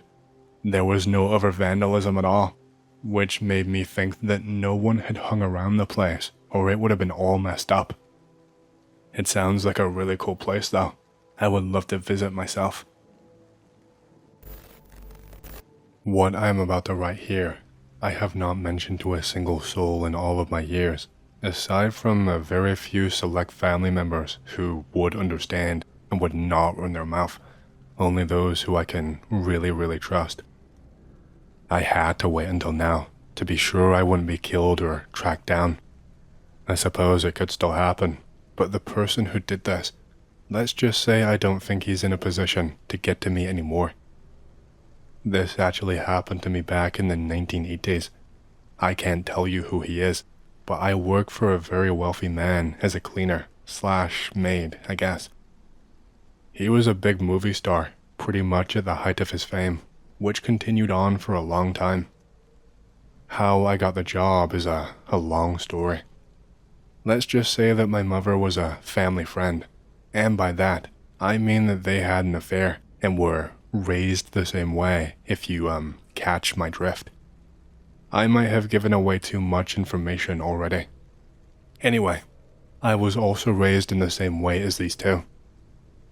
There was no other vandalism at all, which made me think that no one had hung around the place, or it would have been all messed up. It sounds like a really cool place though. I would love to visit myself. What I am about to write here, I have not mentioned to a single soul in all of my years, aside from a very few select family members who would understand and would not run their mouth, only those who I can really trust. I had to wait until now to be sure I wouldn't be killed or tracked down. I suppose it could still happen, but the person who did this, let's just say I don't think he's in a position to get to me anymore. This actually happened to me back in the 1980s. I can't tell you who he is, but I work for a very wealthy man as a cleaner / maid, I guess. He was a big movie star, pretty much at the height of his fame, which continued on for a long time. How I got the job is a long story. Let's just say that my mother was a family friend, and by that, I mean that they had an affair and were raised the same way, if you catch my drift. I might have given away too much information already. Anyway, I was also raised in the same way as these two.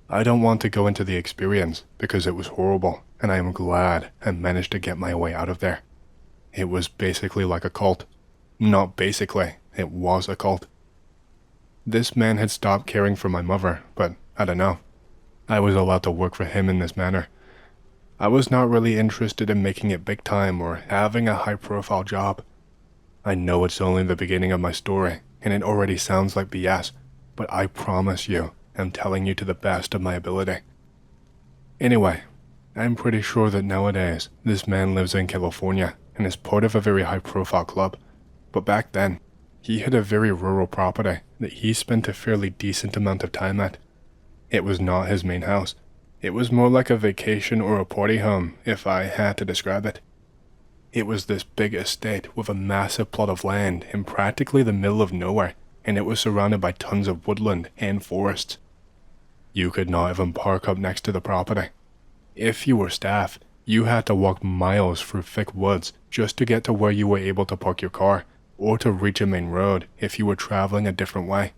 I don't want to go into the experience because it was horrible, and I am glad I managed to get my way out of there. It was basically like a cult. Not basically, it was a cult. This man had stopped caring for my mother, but I don't know. I was allowed to work for him in this manner. I was not really interested in making it big time or having a high-profile job. I know it's only the beginning of my story, and it already sounds like BS, but I promise you, I'm telling you to the best of my ability. Anyway, I'm pretty sure that nowadays, this man lives in California and is part of a very high-profile club, but back then, he had a very rural property that he spent a fairly decent amount of time at. It was not his main house. It was more like a vacation or a party home, if I had to describe it. It was this big estate with a massive plot of land in practically the middle of nowhere, and it was surrounded by tons of woodland and forests. You could not even park up next to the property. If you were staff, you had to walk miles through thick woods just to get to where you were able to park your car, or to reach a main road if you were traveling a different way.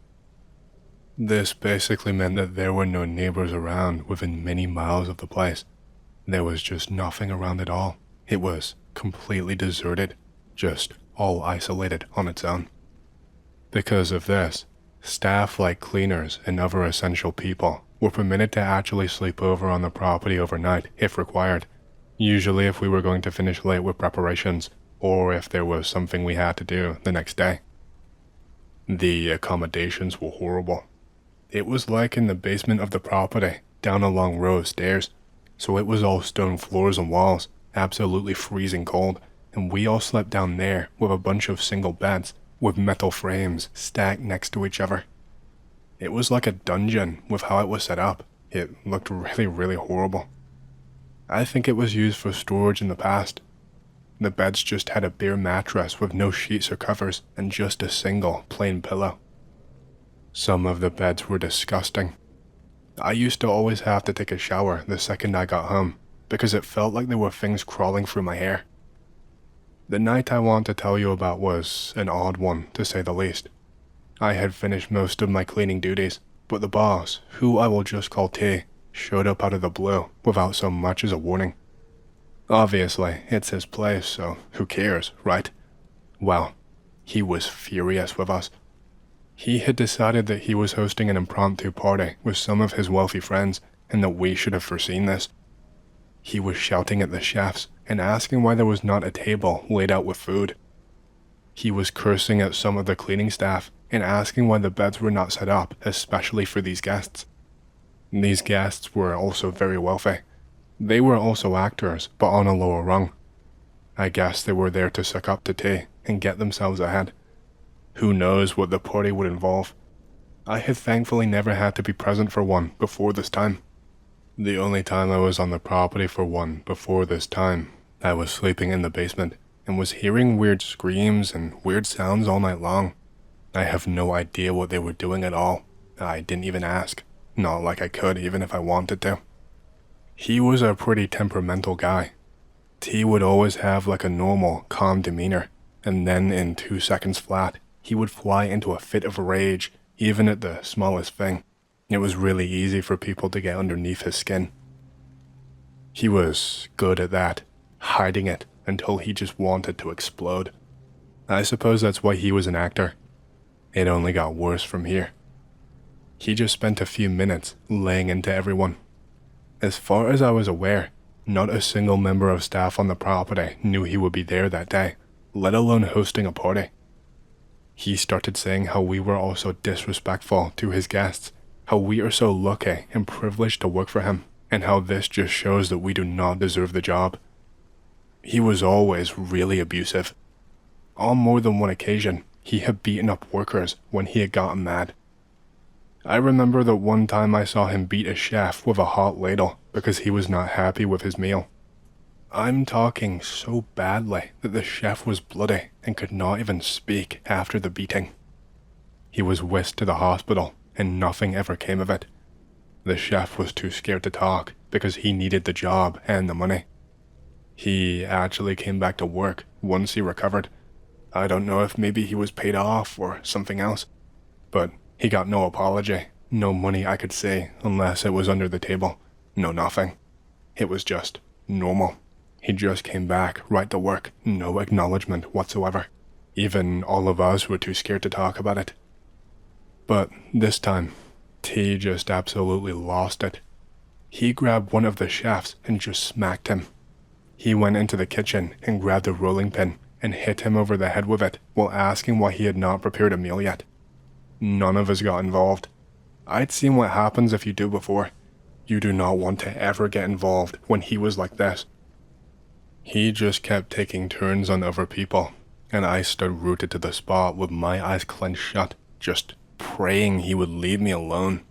This basically meant that there were no neighbors around within many miles of the place. There was just nothing around at all. It was completely deserted, just all isolated on its own. Because of this, staff like cleaners and other essential people were permitted to actually sleep over on the property overnight if required, usually if we were going to finish late with preparations, or if there was something we had to do the next day. The accommodations were horrible. It was like in the basement of the property, down a long row of stairs, so it was all stone floors and walls, absolutely freezing cold, and we all slept down there with a bunch of single beds with metal frames stacked next to each other. It was like a dungeon with how it was set up. It looked really horrible. I think it was used for storage in the past. The beds just had a bare mattress with no sheets or covers and just a single plain pillow. Some of the beds were disgusting. I used to always have to take a shower the second I got home because it felt like there were things crawling through my hair. The night I want to tell you about was an odd one, to say the least. I had finished most of my cleaning duties, but the boss, who I will just call T, showed up out of the blue without so much as a warning. Obviously, it's his place, so who cares, right? Well, he was furious with us. He had decided that he was hosting an impromptu party with some of his wealthy friends and that we should have foreseen this. He was shouting at the chefs and asking why there was not a table laid out with food. He was cursing at some of the cleaning staff and asking why the beds were not set up, especially for these guests. These guests were also very wealthy. They were also actors, but on a lower rung. I guess they were there to suck up to tea and get themselves ahead. Who knows what the party would involve? I had thankfully never had to be present for one before this time. The only time I was on the property for one before this time, I was sleeping in the basement and was hearing weird screams and weird sounds all night long. I have no idea what they were doing at all. I didn't even ask. Not like I could even if I wanted to. He was a pretty temperamental guy. T would always have like a normal, calm demeanor, and then in 2 seconds flat, he would fly into a fit of rage, even at the smallest thing. It was really easy for people to get underneath his skin. He was good at that, hiding it until he just wanted to explode. I suppose that's why he was an actor. It only got worse from here. He just spent a few minutes laying into everyone. As far as I was aware, not a single member of staff on the property knew he would be there that day, let alone hosting a party. He started saying how we were all so disrespectful to his guests, how we are so lucky and privileged to work for him, and how this just shows that we do not deserve the job. He was always really abusive. On more than one occasion, he had beaten up workers when he had gotten mad. I remember that one time I saw him beat a chef with a hot ladle because he was not happy with his meal. I'm talking so badly that the chef was bloody and could not even speak after the beating. He was whisked to the hospital and nothing ever came of it. The chef was too scared to talk because he needed the job and the money. He actually came back to work once he recovered. I don't know if maybe he was paid off or something else, but he got no apology, no money I could see unless it was under the table, no nothing. It was just normal. He just came back right to work, no acknowledgement whatsoever. Even all of us were too scared to talk about it. But this time, T just absolutely lost it. He grabbed one of the chefs and just smacked him. He went into the kitchen and grabbed a rolling pin and hit him over the head with it while asking why he had not prepared a meal yet. None of us got involved. I'd seen what happens if you do before. You do not want to ever get involved when he was like this. He just kept taking turns on other people, and I stood rooted to the spot with my eyes clenched shut, just praying he would leave me alone.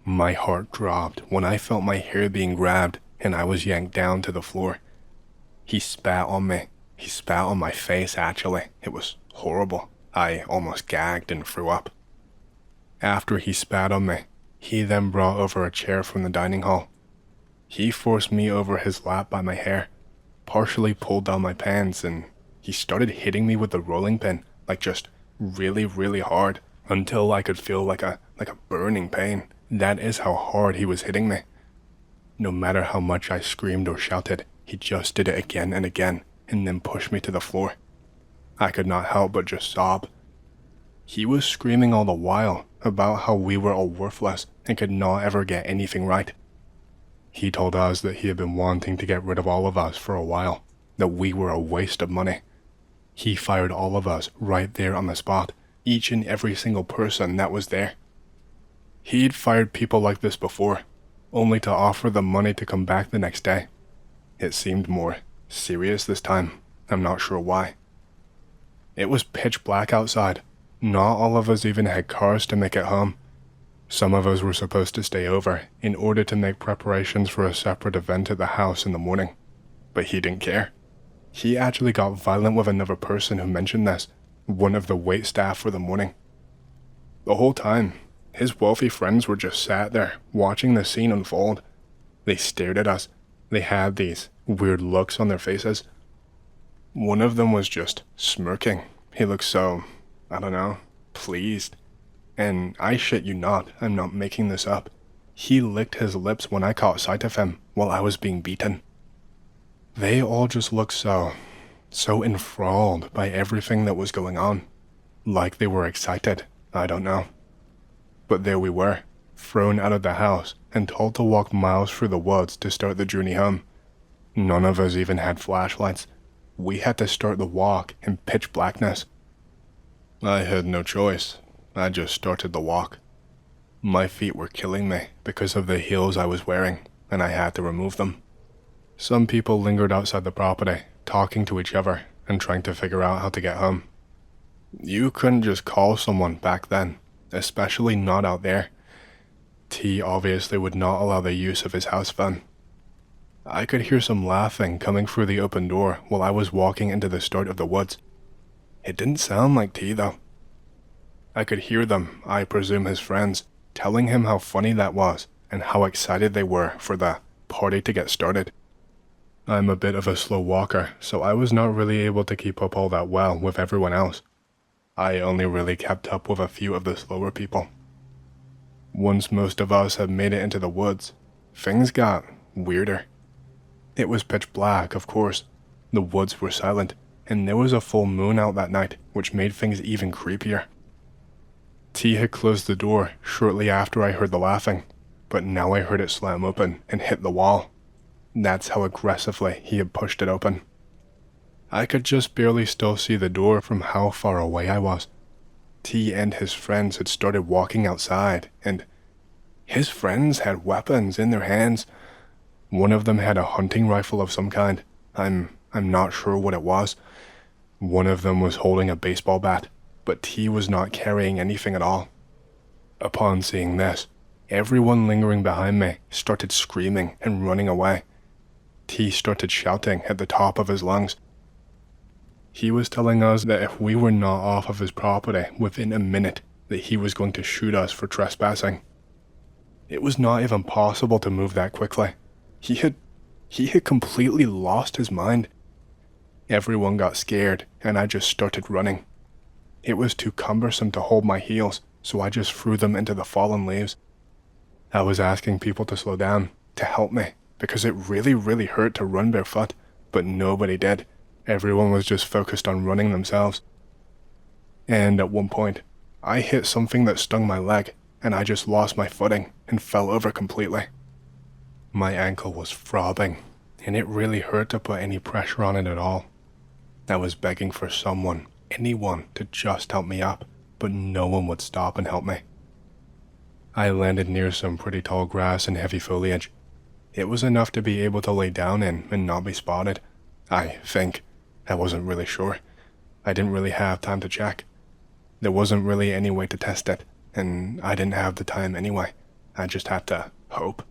My heart dropped when I felt my hair being grabbed and I was yanked down to the floor. He spat on me. He spat on my face, actually. It was horrible. I almost gagged and threw up. After he spat on me, he then brought over a chair from the dining hall. He forced me over his lap by my hair, partially pulled down my pants, and he started hitting me with the rolling pin, like just really, really hard, until I could feel like a burning pain. That is how hard he was hitting me. No matter how much I screamed or shouted, he just did it again and again, and then pushed me to the floor. I could not help but just sob. He was screaming all the while about how we were all worthless and could not ever get anything right. He told us that he had been wanting to get rid of all of us for a while, that we were a waste of money. He fired all of us right there on the spot, each and every single person that was there. He'd fired people like this before, only to offer them money to come back the next day. It seemed more serious this time. I'm not sure why. It was pitch black outside. Not all of us even had cars to make it home. Some of us were supposed to stay over in order to make preparations for a separate event at the house in the morning, but he didn't care. He actually got violent with another person who mentioned this, one of the wait staff for the morning. The whole time, his wealthy friends were just sat there, watching the scene unfold. They stared at us. They had these weird looks on their faces. One of them was just smirking. He looked so, I don't know, pleased. And I shit you not, I'm not making this up. He licked his lips when I caught sight of him while I was being beaten. They all just looked so enthralled by everything that was going on. Like they were excited, I don't know. But there we were, thrown out of the house and told to walk miles through the woods to start the journey home. None of us even had flashlights. We had to start the walk in pitch blackness. I had no choice. I just started the walk. My feet were killing me because of the heels I was wearing, and I had to remove them. Some people lingered outside the property, talking to each other and trying to figure out how to get home. You couldn't just call someone back then, especially not out there. T obviously would not allow the use of his house phone. I could hear some laughing coming through the open door while I was walking into the start of the woods. It didn't sound like T though. I could hear them, I presume his friends, telling him how funny that was and how excited they were for the party to get started. I'm a bit of a slow walker, so I was not really able to keep up all that well with everyone else. I only really kept up with a few of the slower people. Once most of us had made it into the woods, things got weirder. It was pitch black, of course. The woods were silent, and there was a full moon out that night, which made things even creepier. T had closed the door shortly after I heard the laughing, but now I heard it slam open and hit the wall. That's how aggressively he had pushed it open. I could just barely still see the door from how far away I was. T and his friends had started walking outside, and his friends had weapons in their hands. One of them had a hunting rifle of some kind. I'm not sure what it was. One of them was holding a baseball bat, but T was not carrying anything at all. Upon seeing this, everyone lingering behind me started screaming and running away. T started shouting at the top of his lungs. He was telling us that if we were not off of his property within a minute, that he was going to shoot us for trespassing. It was not even possible to move that quickly. He had completely lost his mind. Everyone got scared, and I just started running. It was too cumbersome to hold my heels, so I just threw them into the fallen leaves. I was asking people to slow down, to help me, because it really hurt to run barefoot, but nobody did. Everyone was just focused on running themselves. And at one point, I hit something that stung my leg, and I just lost my footing and fell over completely. My ankle was throbbing, and it really hurt to put any pressure on it at all. I was begging for someone, anyone, to just help me up, but no one would stop and help me. I landed near some pretty tall grass and heavy foliage. It was enough to be able to lay down in and not be spotted. I think. I wasn't really sure. I didn't really have time to check. There wasn't really any way to test it, and I didn't have the time anyway. I just had to hope.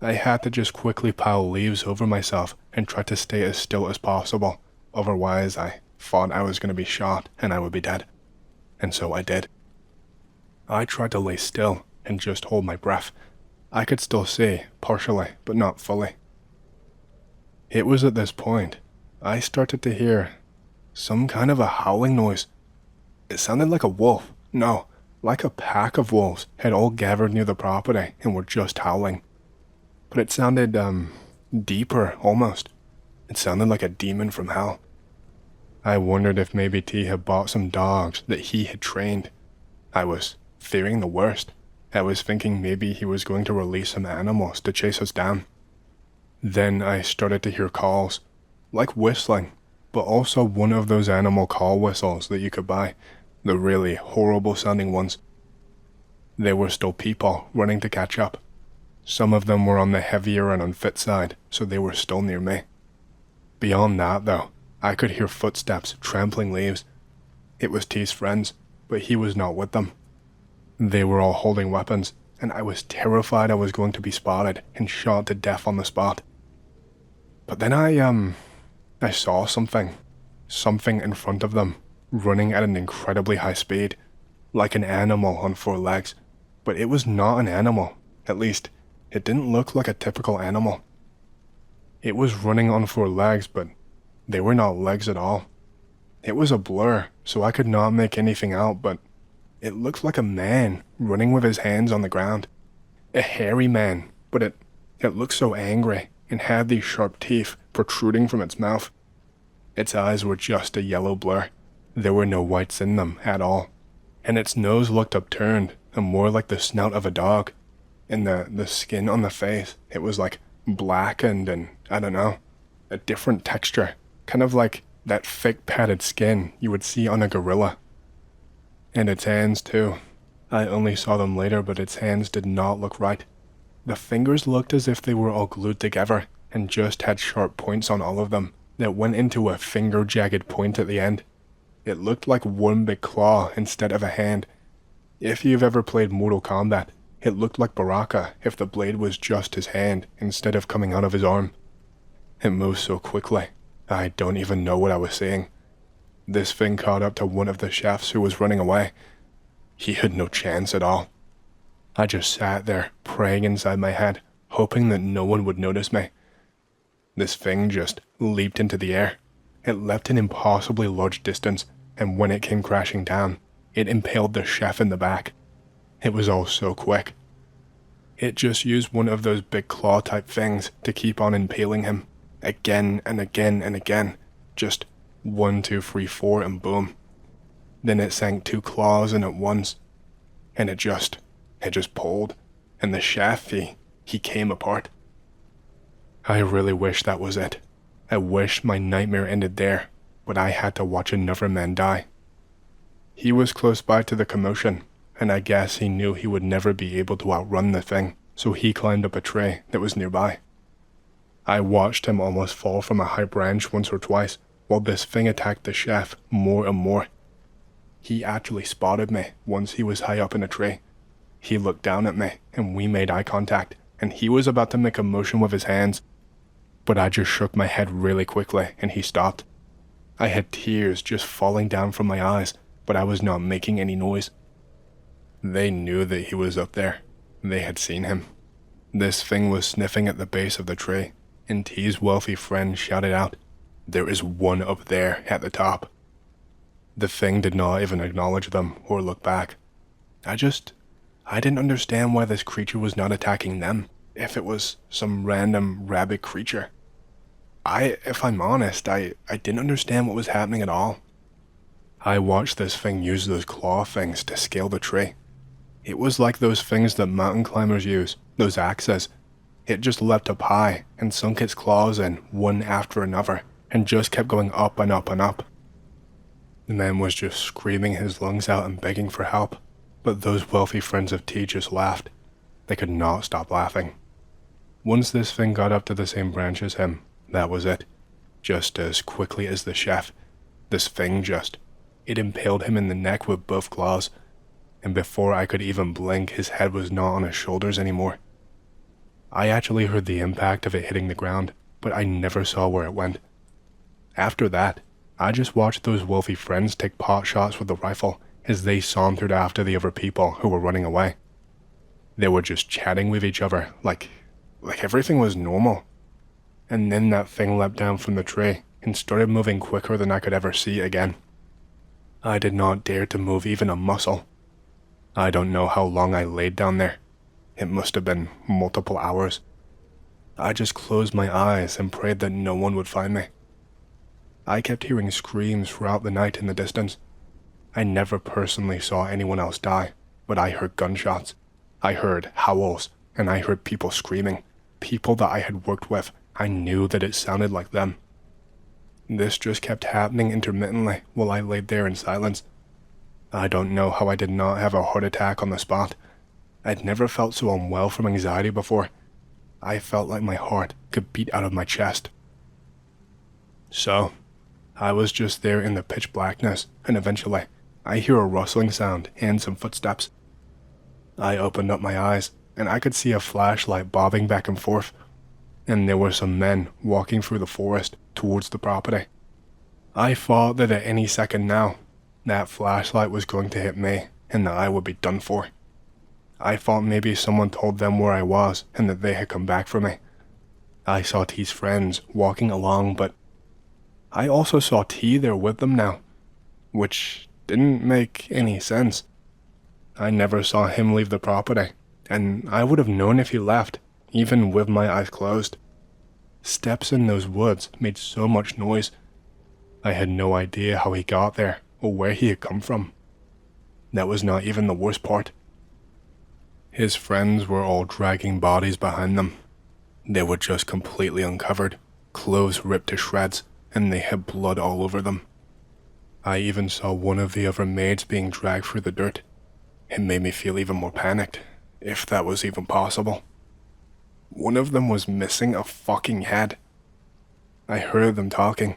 I had to just quickly pile leaves over myself and try to stay as still as possible. Otherwise, I thought I was going to be shot and I would be dead. And so I did. I tried to lay still and just hold my breath. I could still see, partially, but not fully. It was at this point I started to hear some kind of a howling noise. It sounded like a wolf. No, like a pack of wolves had all gathered near the property and were just howling. But it sounded, deeper, almost. It sounded like a demon from hell. I wondered if maybe T had bought some dogs that he had trained. I was fearing the worst. I was thinking maybe he was going to release some animals to chase us down. Then I started to hear calls, like whistling, but also one of those animal call whistles that you could buy, the really horrible sounding ones. There were still people running to catch up. Some of them were on the heavier and unfit side, so they were still near me. Beyond that, though, I could hear footsteps trampling leaves. It was T's friends, but he was not with them. They were all holding weapons, and I was terrified I was going to be spotted and shot to death on the spot. But then I saw something in front of them, running at an incredibly high speed, like an animal on 4 legs, but it was not an animal. At least, it didn't look like a typical animal. It was running on 4 legs, but they were not legs at all. It was a blur, so I could not make anything out, but it looked like a man running with his hands on the ground. A hairy man, but it looked so angry and had these sharp teeth protruding from its mouth. Its eyes were just a yellow blur. There were no whites in them at all. And its nose looked upturned and more like the snout of a dog. And the skin on the face, it was like blackened and, I don't know, a different texture. Kind of like that thick padded skin you would see on a gorilla. And its hands too. I only saw them later, but its hands did not look right. The fingers looked as if they were all glued together and just had sharp points on all of them that went into a finger-jagged point at the end. It looked like one big claw instead of a hand. If you've ever played Mortal Kombat, it looked like Baraka if the blade was just his hand instead of coming out of his arm. It moved so quickly, I don't even know what I was seeing. This thing caught up to one of the chefs who was running away. He had no chance at all. I just sat there, praying inside my head, hoping that no one would notice me. This thing just leaped into the air. It leapt an impossibly large distance, and when it came crashing down, it impaled the chef in the back. It was all so quick. It just used one of those big claw-type things to keep on impaling him, again and again and again. Just 1, 2, 3, 4, and boom. Then it sank 2 claws in at once, and it just pulled, and the chef, he came apart. I really wish that was it. I wish my nightmare ended there, but I had to watch another man die. He was close by to the commotion, and I guess he knew he would never be able to outrun the thing, so he climbed up a tree that was nearby. I watched him almost fall from a high branch once or twice, while this thing attacked the chef more and more. He actually spotted me once he was high up in a tree. He looked down at me, and we made eye contact, and he was about to make a motion with his hands, but I just shook my head really quickly, and he stopped. I had tears just falling down from my eyes, but I was not making any noise. They knew that he was up there. They had seen him. This thing was sniffing at the base of the tree, and T's wealthy friend shouted out, "There is one up there at the top." The thing did not even acknowledge them or look back. I didn't understand why this creature was not attacking them, if it was some random rabid creature. If I'm honest, I didn't understand what was happening at all. I watched this thing use those claw things to scale the tree. It was like those things that mountain climbers use, those axes. It just leapt up high and sunk its claws in one after another and just kept going up and up and up. The man was just screaming his lungs out and begging for help, but those wealthy friends of T just laughed. They could not stop laughing. Once this thing got up to the same branch as him, that was it. Just as quickly as the chef, this thing it impaled him in the neck with both claws, and before I could even blink, his head was not on his shoulders anymore. I actually heard the impact of it hitting the ground, but I never saw where it went. After that, I just watched those wealthy friends take pot shots with the rifle as they sauntered after the other people who were running away. They were just chatting with each other like everything was normal. And then that thing leapt down from the tree and started moving quicker than I could ever see again. I did not dare to move even a muscle. I don't know how long I laid down there. It must have been multiple hours. I just closed my eyes and prayed that no one would find me. I kept hearing screams throughout the night in the distance. I never personally saw anyone else die, but I heard gunshots. I heard howls, and I heard people screaming. People that I had worked with. I knew that it sounded like them. This just kept happening intermittently while I laid there in silence. I don't know how I did not have a heart attack on the spot. I'd never felt so unwell from anxiety before. I felt like my heart could beat out of my chest. So, I was just there in the pitch blackness, and eventually, I hear a rustling sound and some footsteps. I opened up my eyes, and I could see a flashlight bobbing back and forth. and there were some men walking through the forest towards the property. I thought that at any second now, that flashlight was going to hit me and that I would be done for. I thought maybe someone told them where I was and that they had come back for me. I saw T's friends walking along, but I also saw T there with them now, which didn't make any sense. I never saw him leave the property, and I would have known if he left, even with my eyes closed. Steps in those woods made so much noise. I had no idea how he got there or where he had come from. That was not even the worst part. His friends were all dragging bodies behind them. They were just completely uncovered, clothes ripped to shreds, and they had blood all over them. I even saw one of the other maids being dragged through the dirt. It made me feel even more panicked, if that was even possible. One of them was missing a fucking head. I heard them talking.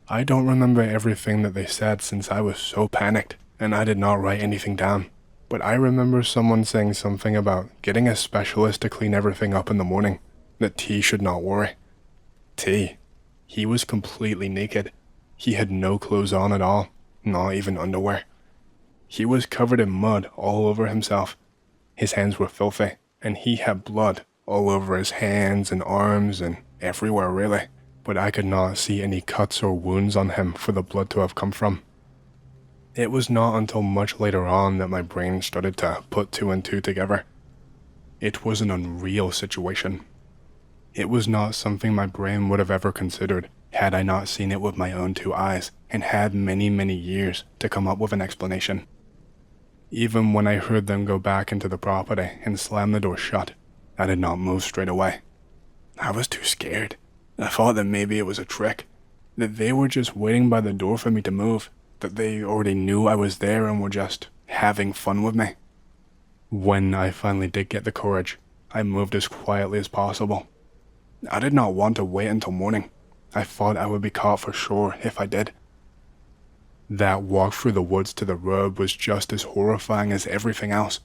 I don't remember everything that they said since I was so panicked, and I did not write anything down. But I remember someone saying something about getting a specialist to clean everything up in the morning, that T should not worry. T, he was completely naked. He had no clothes on at all, not even underwear. He was covered in mud all over himself. His hands were filthy, and he had blood all over his hands and arms and everywhere really, but I could not see any cuts or wounds on him for the blood to have come from. It was not until much later on that my brain started to put two and two together. It was an unreal situation. It was not something my brain would have ever considered had I not seen it with my own two eyes and had many, many years to come up with an explanation. Even when I heard them go back into the property and slam the door shut, I did not move straight away. I was too scared. I thought that maybe it was a trick, that they were just waiting by the door for me to move, that they already knew I was there and were just having fun with me. When I finally did get the courage, I moved as quietly as possible. I did not want to wait until morning. I thought I would be caught for sure if I did. That walk through the woods to the road was just as horrifying as everything else.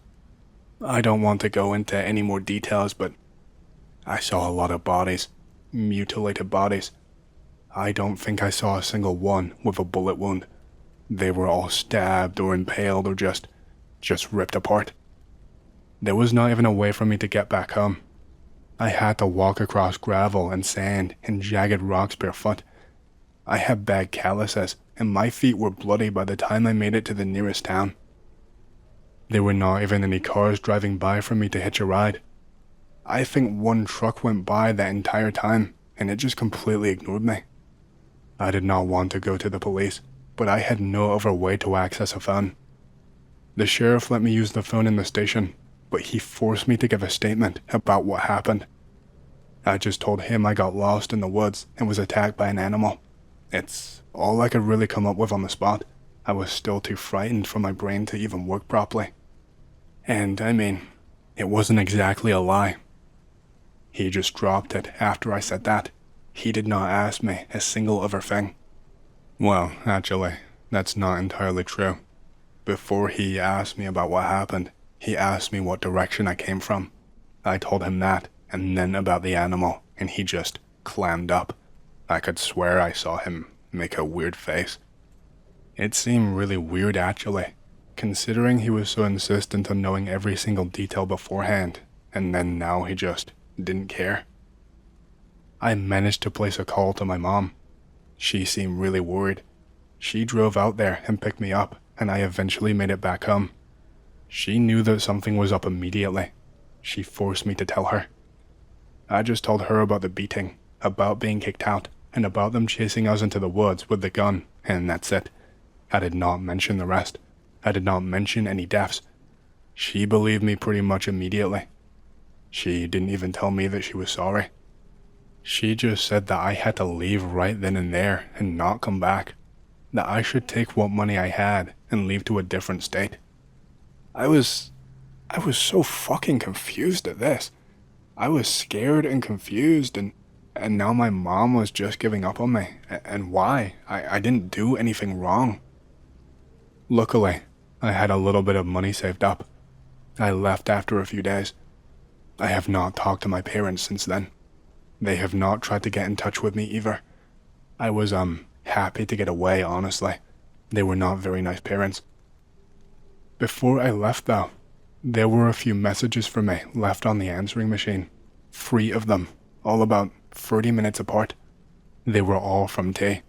I don't want to go into any more details, but I saw a lot of bodies, mutilated bodies. I don't think I saw a single one with a bullet wound. They were all stabbed or impaled or just ripped apart. There was not even a way for me to get back home. I had to walk across gravel and sand and jagged rocks barefoot. I had bad calluses, and my feet were bloody by the time I made it to the nearest town. There were not even any cars driving by for me to hitch a ride. I think one truck went by that entire time, and it just completely ignored me. I did not want to go to the police, but I had no other way to access a phone. The sheriff let me use the phone in the station, but he forced me to give a statement about what happened. I just told him I got lost in the woods and was attacked by an animal. It's all I could really come up with on the spot. I was still too frightened for my brain to even work properly. And I mean, it wasn't exactly a lie. He just dropped it after I said that. He did not ask me a single other thing. Well, actually, that's not entirely true. Before he asked me about what happened, he asked me what direction I came from. I told him that, and then about the animal, and he just clammed up. I could swear I saw him make a weird face. It seemed really weird actually, considering he was so insistent on knowing every single detail beforehand, and then now he just didn't care. I managed to place a call to my mom. She seemed really worried. She drove out there and picked me up, and I eventually made it back home. She knew that something was up immediately. She forced me to tell her. I just told her about the beating, about being kicked out, and about them chasing us into the woods with the gun, and that's it. I did not mention the rest. I did not mention any deaths. She believed me pretty much immediately. She didn't even tell me that she was sorry. She just said that I had to leave right then and there and not come back. That I should take what money I had and leave to a different state. I was so fucking confused at this. I was scared and confused, and now my mom was just giving up on me. And why? I didn't do anything wrong. Luckily, I had a little bit of money saved up. I left after a few days. I have not talked to my parents since then. They have not tried to get in touch with me either. I was, happy to get away, honestly. They were not very nice parents. Before I left, though, there were a few messages for me left on the answering machine. 3 of them, all about 30 minutes apart. They were all from T.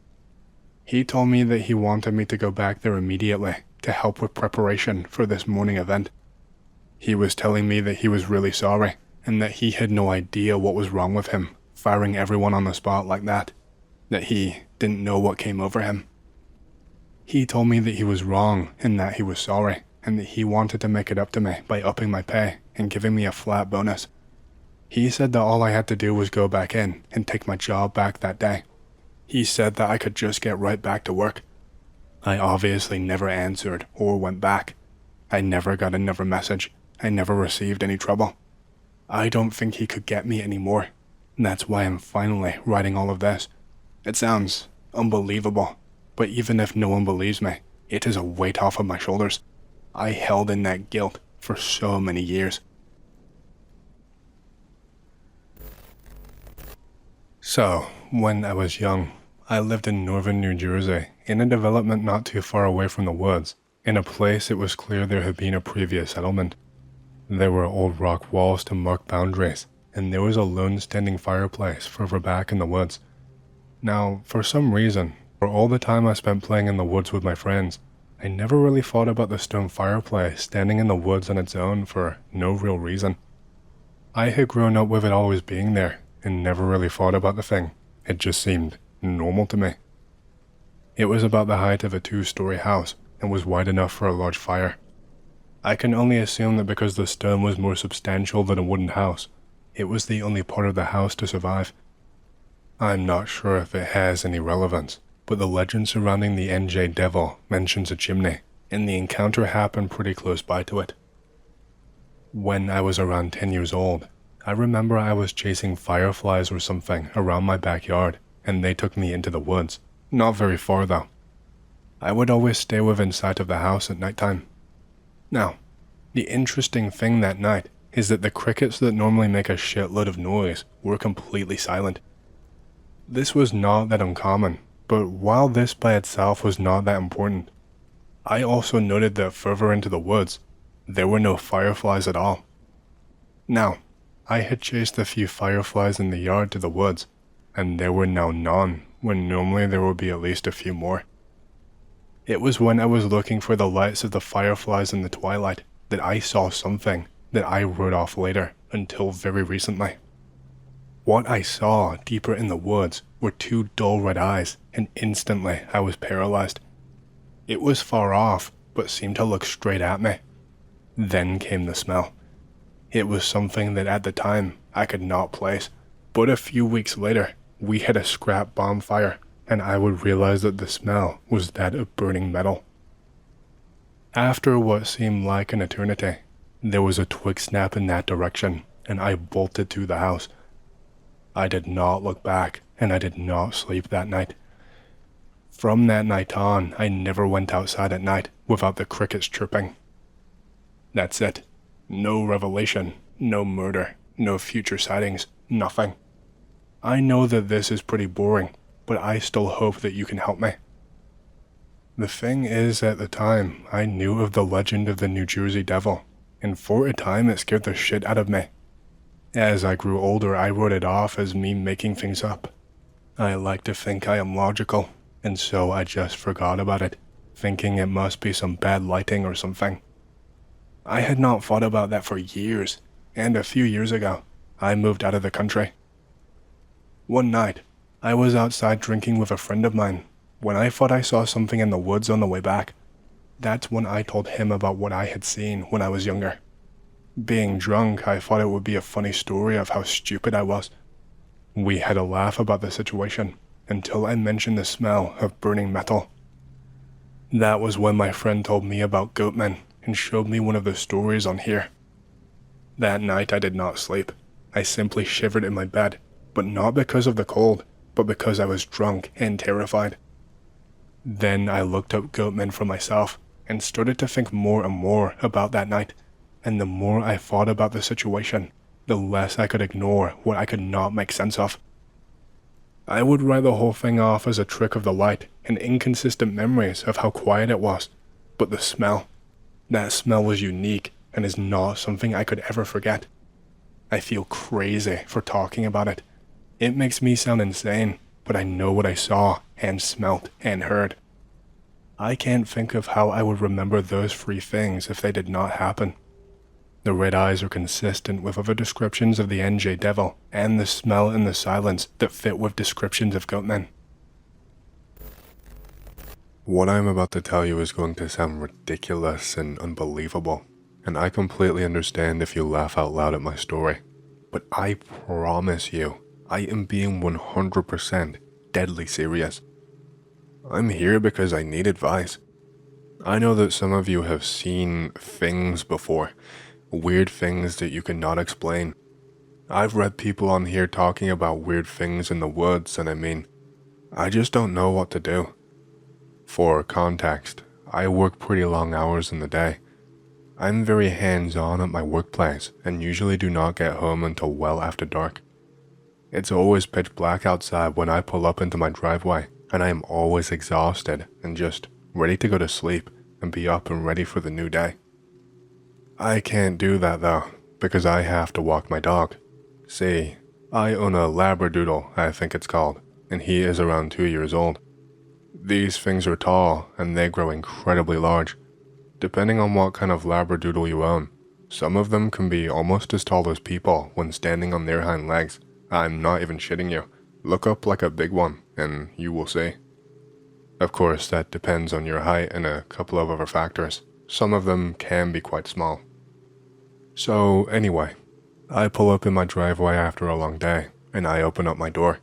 He told me that he wanted me to go back there immediately to help with preparation for this morning event. He was telling me that he was really sorry and that he had no idea what was wrong with him, firing everyone on the spot like that. That he didn't know what came over him. He told me that he was wrong and that he was sorry, and that he wanted to make it up to me by upping my pay and giving me a flat bonus. He said that all I had to do was go back in and take my job back that day. He said that I could just get right back to work. I obviously never answered or went back. I never got another message. I never received any trouble. I don't think he could get me anymore. That's why I'm finally writing all of this. It sounds unbelievable, but even if no one believes me, it is a weight off of my shoulders. I held in that guilt for so many years. So, when I was young, I lived in northern New Jersey, in a development not too far away from the woods, in a place it was clear there had been a previous settlement. There were old rock walls to mark boundaries, and there was a lone standing fireplace further back in the woods. Now, for some reason, for all the time I spent playing in the woods with my friends, I never really thought about the stone fireplace standing in the woods on its own for no real reason. I had grown up with it always being there, and never really thought about the thing. It just seemed normal to me. It was about the height of a 2-story house, and was wide enough for a large fire. I can only assume that because the stone was more substantial than a wooden house, it was the only part of the house to survive. I'm not sure if it has any relevance, but the legend surrounding the NJ Devil mentions a chimney, and the encounter happened pretty close by to it. When I was around 10 years old, I remember I was chasing fireflies or something around my backyard, and they took me into the woods. Not very far though. I would always stay within sight of the house at nighttime. Now, the interesting thing that night is that the crickets that normally make a shitload of noise were completely silent. This was not that uncommon, but while this by itself was not that important, I also noted that further into the woods, there were no fireflies at all. Now, I had chased a few fireflies in the yard to the woods, and there were now none, when normally there would be at least a few more. It was when I was looking for the lights of the fireflies in the twilight that I saw something that I wrote off later until very recently. What I saw deeper in the woods were 2 dull red eyes, and instantly I was paralyzed. It was far off, but seemed to look straight at me. Then came the smell. It was something that at the time I could not place, but a few weeks later we had a scrap bonfire, and I would realize that the smell was that of burning metal. After what seemed like an eternity, there was a twig snap in that direction, and I bolted to the house. I did not look back, and I did not sleep that night. From that night on, I never went outside at night without the crickets chirping. That's it. No revelation, no murder, no future sightings, nothing. I know that this is pretty boring, but I still hope that you can help me. The thing is, at the time, I knew of the legend of the New Jersey Devil, and for a time it scared the shit out of me. As I grew older, I wrote it off as me making things up. I like to think I am logical, and so I just forgot about it, thinking it must be some bad lighting or something. I had not thought about that for years, and a few years ago, I moved out of the country. One night, I was outside drinking with a friend of mine when I thought I saw something in the woods on the way back. That's when I told him about what I had seen when I was younger. Being drunk, I thought it would be a funny story of how stupid I was. We had a laugh about the situation until I mentioned the smell of burning metal. That was when my friend told me about goatmen and showed me one of the stories on here. That night I did not sleep. I simply shivered in my bed, but not because of the cold, but because I was drunk and terrified. Then I looked up goatmen for myself and started to think more and more about that night, and the more I thought about the situation, the less I could ignore what I could not make sense of. I would write the whole thing off as a trick of the light and inconsistent memories of how quiet it was, but the smell, that smell was unique and is not something I could ever forget. I feel crazy for talking about it. It makes me sound insane, but I know what I saw and smelt and heard. I can't think of how I would remember those three things if they did not happen. The red eyes are consistent with other descriptions of the NJ Devil, and the smell and the silence that fit with descriptions of goatmen. What I'm about to tell you is going to sound ridiculous and unbelievable, and I completely understand if you laugh out loud at my story. But I promise you, I am being 100% deadly serious. I'm here because I need advice. I know that some of you have seen things before, weird things that you cannot explain. I've read people on here talking about weird things in the woods, and I just don't know what to do. For context, I work pretty long hours in the day. I'm very hands-on at my workplace and usually do not get home until well after dark. It's always pitch black outside when I pull up into my driveway, and I am always exhausted and just ready to go to sleep and be up and ready for the new day. I can't do that though, because I have to walk my dog. See, I own a Labradoodle, I think it's called, and he is around 2 years old. These things are tall, and they grow incredibly large. Depending on what kind of Labradoodle you own, some of them can be almost as tall as people when standing on their hind legs. I'm not even shitting you. Look up like a big one, and you will see. Of course, that depends on your height and a couple of other factors. Some of them can be quite small. So anyway, I pull up in my driveway after a long day, and I open up my door.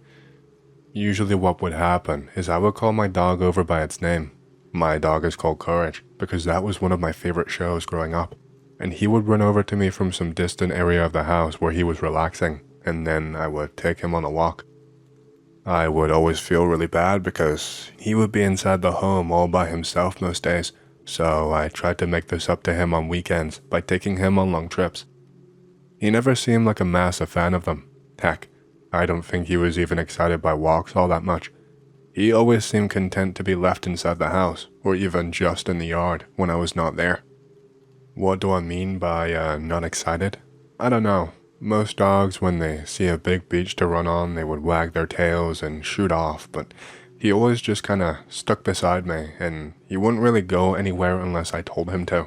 Usually what would happen is I would call my dog over by its name. My dog is called Courage, because that was one of my favorite shows growing up, and he would run over to me from some distant area of the house where he was relaxing, and then I would take him on a walk. I would always feel really bad because he would be inside the home all by himself most days, so I tried to make this up to him on weekends by taking him on long trips. He never seemed like a massive fan of them. Heck, I don't think he was even excited by walks all that much. He always seemed content to be left inside the house, or even just in the yard when I was not there. What do I mean by not excited? I don't know. Most dogs, when they see a big beach to run on, they would wag their tails and shoot off, but he always just kinda stuck beside me, and he wouldn't really go anywhere unless I told him to.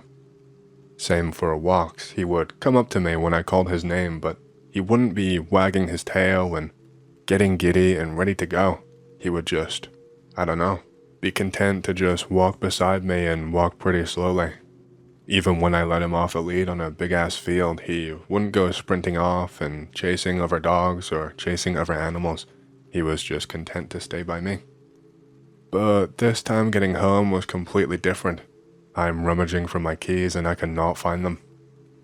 Same for walks. He would come up to me when I called his name, but he wouldn't be wagging his tail and getting giddy and ready to go. He would just, be content to just walk beside me and walk pretty slowly. Even when I let him off a lead on a big-ass field, he wouldn't go sprinting off and chasing other dogs or chasing other animals. He was just content to stay by me. But this time getting home was completely different. I'm rummaging for my keys and I cannot find them.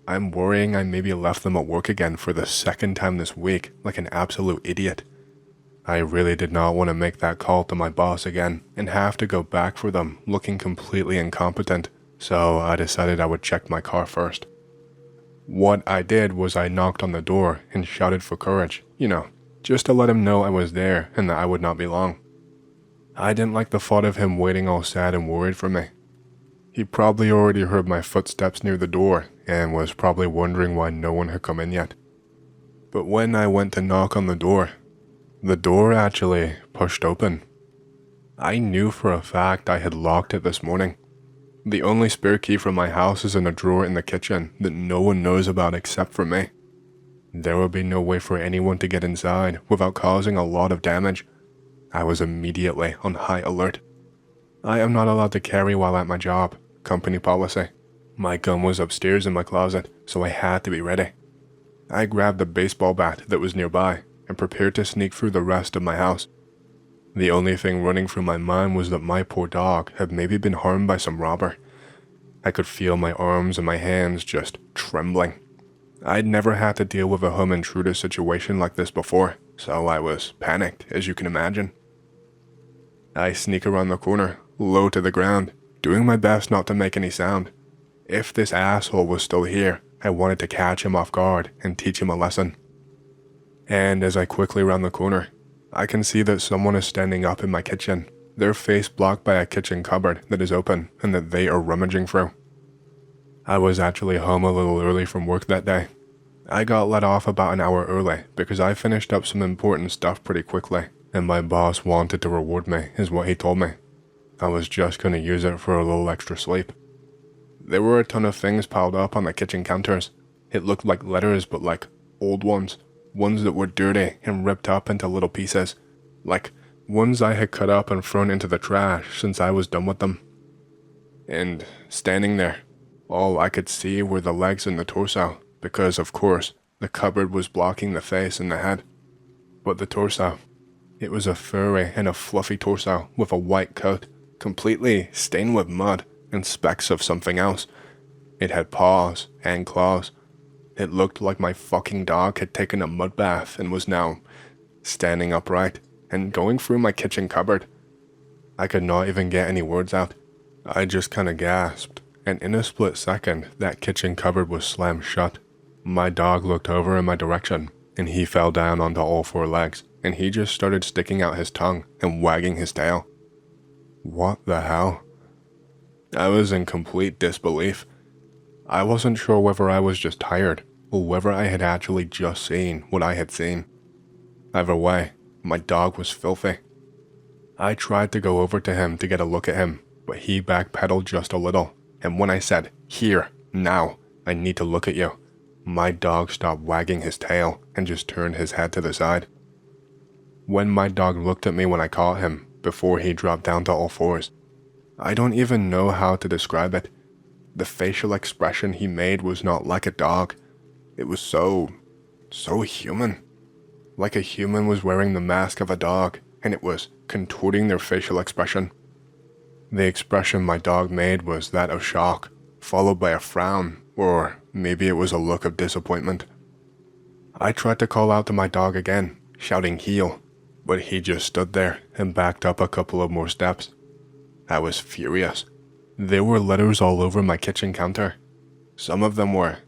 I'm worrying I maybe left them at work again for the second time this week, like an absolute idiot. I really did not want to make that call to my boss again and have to go back for them looking completely incompetent, so I decided I would check my car first. What I did was I knocked on the door and shouted for Courage, just to let him know I was there and that I would not be long. I didn't like the thought of him waiting all sad and worried for me. He probably already heard my footsteps near the door and was probably wondering why no one had come in yet. But when I went to knock on the door actually pushed open. I knew for a fact I had locked it this morning. The only spare key from my house is in a drawer in the kitchen that no one knows about except for me. There would be no way for anyone to get inside without causing a lot of damage. I was immediately on high alert. I am not allowed to carry while at my job, company policy. My gun was upstairs in my closet, so I had to be ready. I grabbed the baseball bat that was nearby and prepared to sneak through the rest of my house. The only thing running through my mind was that my poor dog had maybe been harmed by some robber. I could feel my arms and my hands just trembling. I'd never had to deal with a home intruder situation like this before, so I was panicked, as you can imagine. I sneak around the corner, low to the ground, doing my best not to make any sound. If this asshole was still here, I wanted to catch him off guard and teach him a lesson. And as I quickly round the corner, I can see that someone is standing up in my kitchen, their face blocked by a kitchen cupboard that is open and that they are rummaging through. I was actually home a little early from work that day. I got let off about an hour early because I finished up some important stuff pretty quickly, and my boss wanted to reward me, is what he told me. I was just going to use it for a little extra sleep. There were a ton of things piled up on the kitchen counters. It looked like letters, but like old ones that were dirty and ripped up into little pieces, like ones I had cut up and thrown into the trash since I was done with them. And standing there, all I could see were the legs and the torso, because of course, the cupboard was blocking the face and the head. But the torso, it was a furry and a fluffy torso with a white coat, completely stained with mud and specks of something else. It had paws and claws. It looked like my fucking dog had taken a mud bath and was now standing upright and going through my kitchen cupboard. I could not even get any words out. I just kinda gasped, and in a split second, that kitchen cupboard was slammed shut. My dog looked over in my direction, and he fell down onto all four legs, and he just started sticking out his tongue and wagging his tail. What the hell? I was in complete disbelief. I wasn't sure whether I was just tired, or whether I had actually just seen what I had seen. Either way, my dog was filthy. I tried to go over to him to get a look at him, but he backpedaled just a little, and when I said, "Here, now, I need to look at you," my dog stopped wagging his tail and just turned his head to the side. When my dog looked at me when I caught him, before he dropped down to all fours, I don't even know how to describe it. The facial expression he made was not like a dog. It was so human. Like a human was wearing the mask of a dog, and it was contorting their facial expression. The expression my dog made was that of shock, followed by a frown, or maybe it was a look of disappointment. I tried to call out to my dog again, shouting "heel," but he just stood there and backed up a couple of more steps. I was furious. There were letters all over my kitchen counter. Some of them were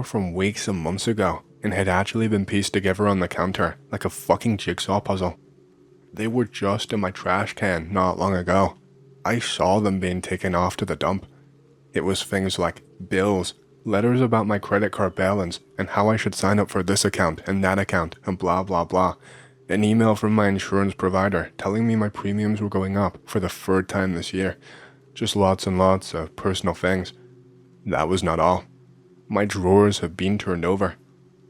from weeks and months ago and had actually been pieced together on the counter like a fucking jigsaw puzzle. They were just in my trash can not long ago. I saw them being taken off to the dump. It was things like bills, letters about my credit card balance and how I should sign up for this account and that account and blah blah blah. An email from my insurance provider telling me my premiums were going up for the third time this year. Just lots and lots of personal things. That was not all. My drawers have been turned over.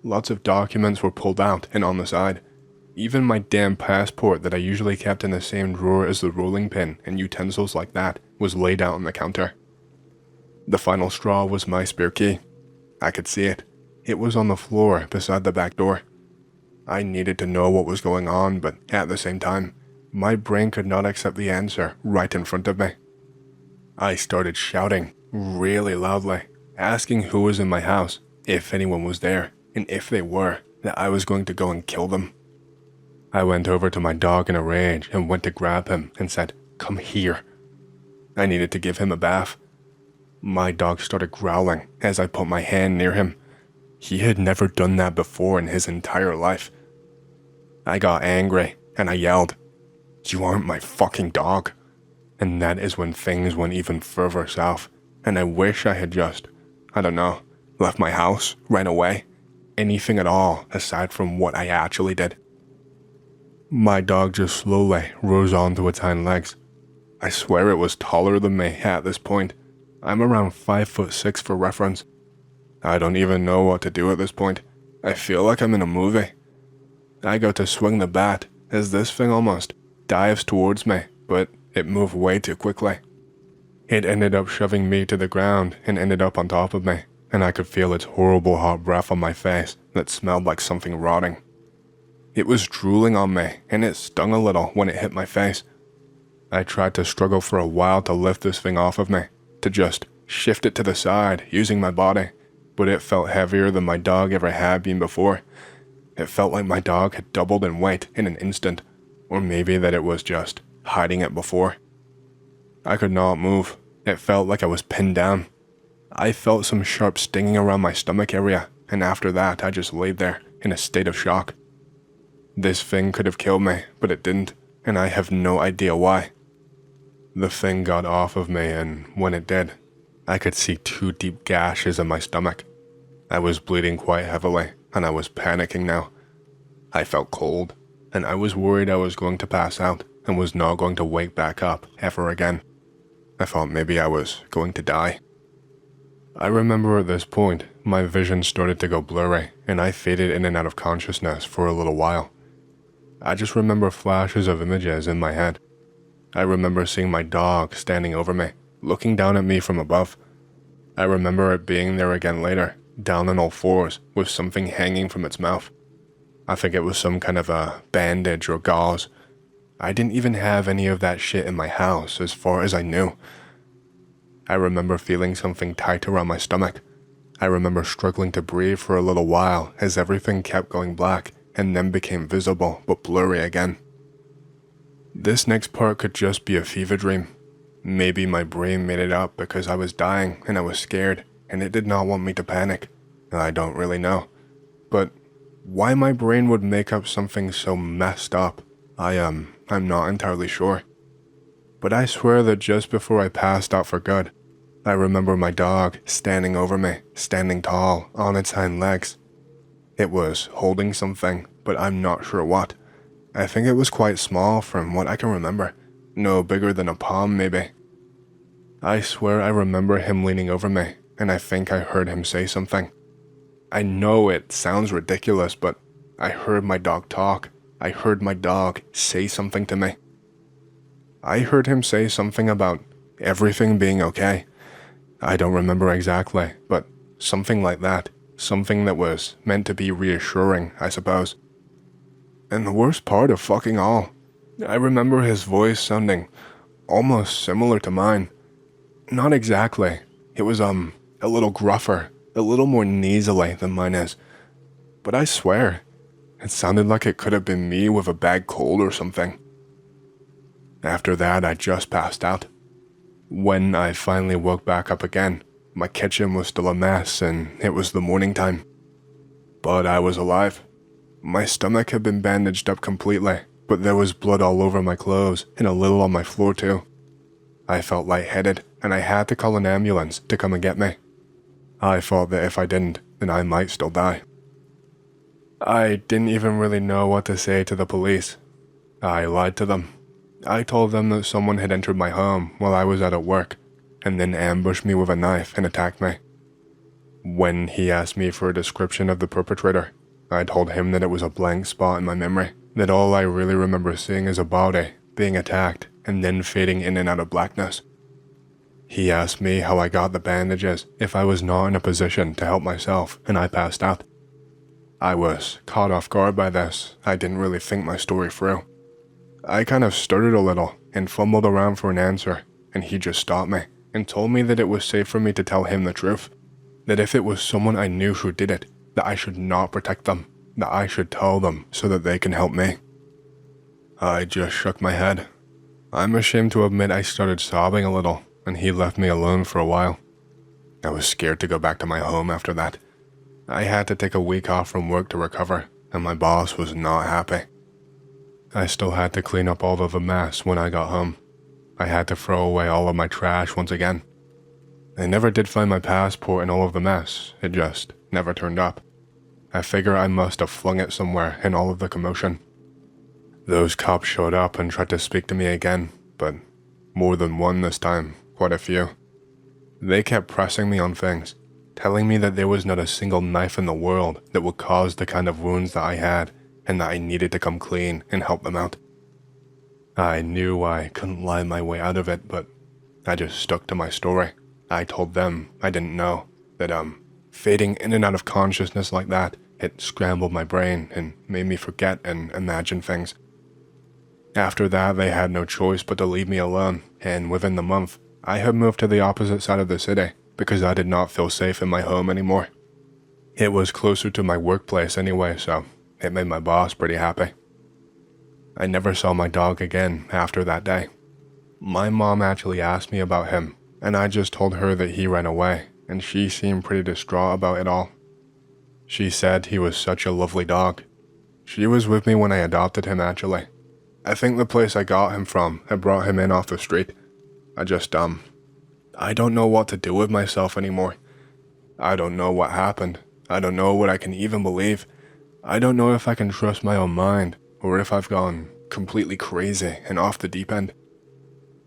Lots of documents were pulled out and on the side. Even my damn passport that I usually kept in the same drawer as the rolling pin and utensils like that was laid out on the counter. The final straw was my spare key. I could see it. It was on the floor beside the back door. I needed to know what was going on, but at the same time, my brain could not accept the answer right in front of me. I started shouting really loudly, asking who was in my house, if anyone was there, and if they were, that I was going to go and kill them. I went over to my dog in a rage and went to grab him and said, "Come here." I needed to give him a bath. My dog started growling as I put my hand near him. He had never done that before in his entire life. I got angry and I yelled, "You aren't my fucking dog." And that is when things went even further south, and I wish I had just, left my house, ran away, anything at all aside from what I actually did. My dog just slowly rose onto its hind legs. I swear it was taller than me at this point. I'm around 5'6" for reference. I don't even know what to do at this point. I feel like I'm in a movie. I go to swing the bat as this thing almost dives towards me, but it moved way too quickly. It ended up shoving me to the ground and ended up on top of me, and I could feel its horrible hot breath on my face that smelled like something rotting. It was drooling on me, and it stung a little when it hit my face. I tried to struggle for a while to lift this thing off of me, to just shift it to the side using my body, but it felt heavier than my dog ever had been before. It felt like my dog had doubled in weight in an instant, or maybe that it was just hiding it before. I could not move. It felt like I was pinned down. I felt some sharp stinging around my stomach area, and after that I just laid there in a state of shock. This thing could have killed me, but it didn't, and I have no idea why. The thing got off of me, and when it did, I could see 2 deep gashes in my stomach. I was bleeding quite heavily, and I was panicking now. I felt cold, and I was worried I was going to pass out and was not going to wake back up ever again. I thought maybe I was going to die. I remember at this point, my vision started to go blurry, and I faded in and out of consciousness for a little while. I just remember flashes of images in my head. I remember seeing my dog standing over me, looking down at me from above. I remember it being there again later, down on all fours, with something hanging from its mouth. I think it was some kind of a bandage or gauze. I didn't even have any of that shit in my house, as far as I knew. I remember feeling something tight around my stomach. I remember struggling to breathe for a little while as everything kept going black and then became visible but blurry again. This next part could just be a fever dream. Maybe my brain made it up because I was dying and I was scared and it did not want me to panic. I don't really know. But why my brain would make up something so messed up, I'm not entirely sure. But I swear that just before I passed out for good, I remember my dog standing over me, standing tall on its hind legs. It was holding something, but I'm not sure what. I think it was quite small from what I can remember. No bigger than a palm, maybe. I swear I remember him leaning over me, and I think I heard him say something. I know it sounds ridiculous, but I heard my dog talk. I heard my dog say something to me. I heard him say something about everything being okay. I don't remember exactly, but something like that. Something that was meant to be reassuring, I suppose. And the worst part of fucking all, I remember his voice sounding almost similar to mine. Not exactly. It was, a little gruffer, a little more nasally than mine is. But I swear, it sounded like it could have been me with a bad cold or something. After that, I just passed out. When I finally woke back up again, my kitchen was still a mess and it was the morning time. But I was alive. My stomach had been bandaged up completely, but there was blood all over my clothes and a little on my floor too. I felt lightheaded and I had to call an ambulance to come and get me. I thought that if I didn't, then I might still die. I didn't even really know what to say to the police. I lied to them. I told them that someone had entered my home while I was out at work, and then ambushed me with a knife and attacked me. When he asked me for a description of the perpetrator, I told him that it was a blank spot in my memory, that all I really remember seeing is a body being attacked and then fading in and out of blackness. He asked me how I got the bandages if I was not in a position to help myself, and I passed out. I was caught off guard by this. I didn't really think my story through. I kind of stuttered a little and fumbled around for an answer, and he just stopped me and told me that it was safe for me to tell him the truth, that if it was someone I knew who did it, that I should not protect them, that I should tell them so that they can help me. I just shook my head. I'm ashamed to admit I started sobbing a little, and he left me alone for a while. I was scared to go back to my home after that. I had to take a week off from work to recover, and my boss was not happy. I still had to clean up all of the mess when I got home. I had to throw away all of my trash once again. I never did find my passport in all of the mess, it just never turned up. I figure I must have flung it somewhere in all of the commotion. Those cops showed up and tried to speak to me again, but more than one this time, quite a few. They kept pressing me on things, telling me that there was not a single knife in the world that would cause the kind of wounds that I had, and that I needed to come clean and help them out. I knew I couldn't lie my way out of it, but I just stuck to my story. I told them I didn't know, that fading in and out of consciousness like that, it scrambled my brain and made me forget and imagine things. After that, they had no choice but to leave me alone, and within the month, I had moved to the opposite side of the city because I did not feel safe in my home anymore. It was closer to my workplace anyway, so it made my boss pretty happy. I never saw my dog again after that day. My mom actually asked me about him, and I just told her that he ran away, and she seemed pretty distraught about it all. She said he was such a lovely dog. She was with me when I adopted him, actually. I think the place I got him from had brought him in off the street. I don't know what to do with myself anymore. I don't know what happened. I don't know what I can even believe. I don't know if I can trust my own mind, or if I've gone completely crazy and off the deep end.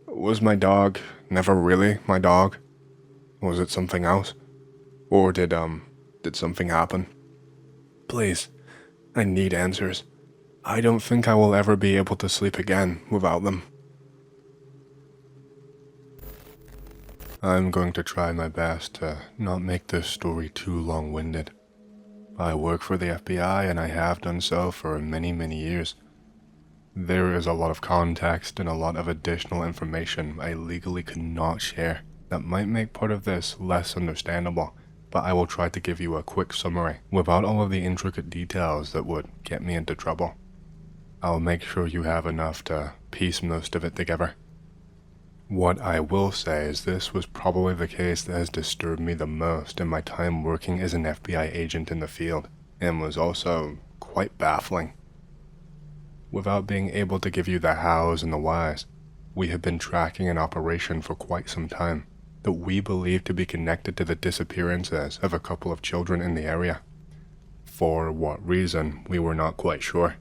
Was my dog never really my dog? Was it something else? Or did something happen? Please, I need answers. I don't think I will ever be able to sleep again without them. I'm going to try my best to not make this story too long-winded. I work for the FBI and I have done so for many, many years. There is a lot of context and a lot of additional information I legally could not share that might make part of this less understandable, but I will try to give you a quick summary without all of the intricate details that would get me into trouble. I'll make sure you have enough to piece most of it together. What I will say is this was probably the case that has disturbed me the most in my time working as an FBI agent in the field, and was also quite baffling. Without being able to give you the hows and the whys, we have been tracking an operation for quite some time that we believe to be connected to the disappearances of a couple of children in the area. For what reason, we were not quite sure.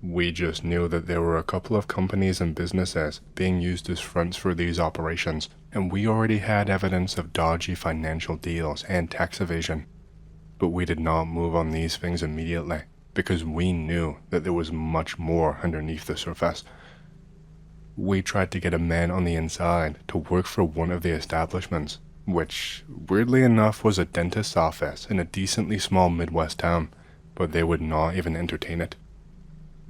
We just knew that there were a couple of companies and businesses being used as fronts for these operations, and we already had evidence of dodgy financial deals and tax evasion. But we did not move on these things immediately, because we knew that there was much more underneath the surface. We tried to get a man on the inside to work for one of the establishments, which, weirdly enough, was a dentist's office in a decently small Midwest town, but they would not even entertain it.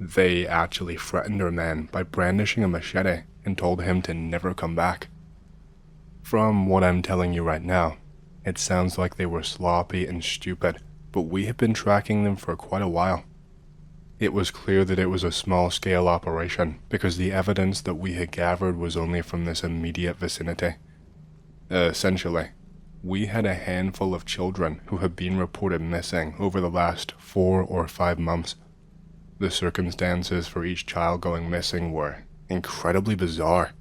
They actually threatened our man by brandishing a machete and told him to never come back. From what I'm telling you right now, it sounds like they were sloppy and stupid, but we have been tracking them for quite a while. It was clear that it was a small-scale operation because the evidence that we had gathered was only from this immediate vicinity. Essentially, we had a handful of children who had been reported missing over the last 4 or 5 months. The circumstances for each child going missing were incredibly bizarre.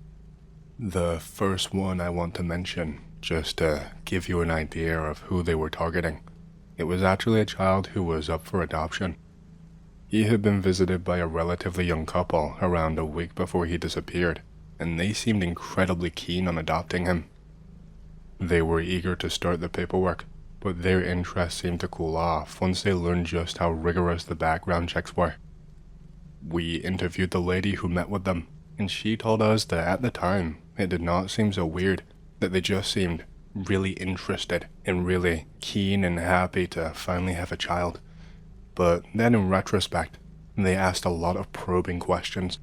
The first one I want to mention, just to give you an idea of who they were targeting. It was actually a child who was up for adoption. He had been visited by a relatively young couple around a week before he disappeared, and they seemed incredibly keen on adopting him. They were eager to start the paperwork, but their interest seemed to cool off once they learned just how rigorous the background checks were. We interviewed the lady who met with them, and she told us that at the time, it did not seem so weird, that they just seemed really interested and really keen and happy to finally have a child. But then in retrospect, they asked a lot of probing questions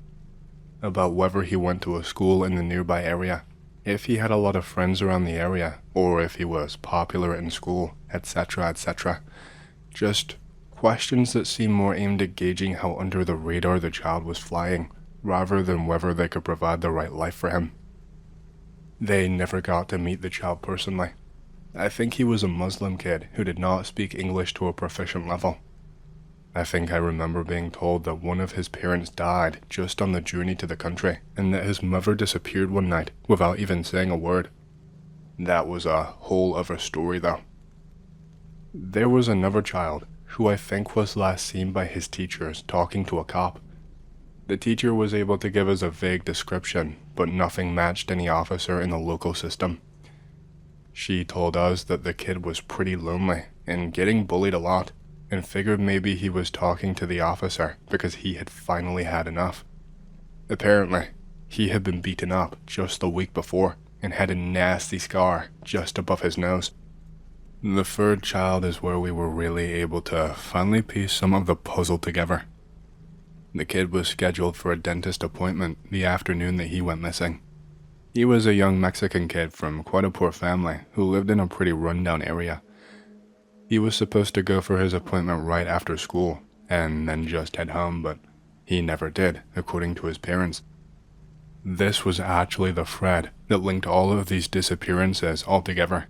about whether he went to a school in the nearby area, if he had a lot of friends around the area, or if he was popular in school, etc., etc. Just questions that seemed more aimed at gauging how under the radar the child was flying, rather than whether they could provide the right life for him. They never got to meet the child personally. I think he was a Muslim kid who did not speak English to a proficient level. I think I remember being told that one of his parents died just on the journey to the country, and that his mother disappeared one night without even saying a word. That was a whole other story though. There was another child who I think was last seen by his teachers talking to a cop. The teacher was able to give us a vague description, but nothing matched any officer in the local system. She told us that the kid was pretty lonely and getting bullied a lot, and figured maybe he was talking to the officer because he had finally had enough. Apparently, he had been beaten up just the week before and had a nasty scar just above his nose. The third child is where we were really able to finally piece some of the puzzle together. The kid was scheduled for a dentist appointment the afternoon that he went missing. He was a young Mexican kid from quite a poor family who lived in a pretty rundown area. He was supposed to go for his appointment right after school and then just head home, but he never did, according to his parents. This was actually the thread that linked all of these disappearances all together.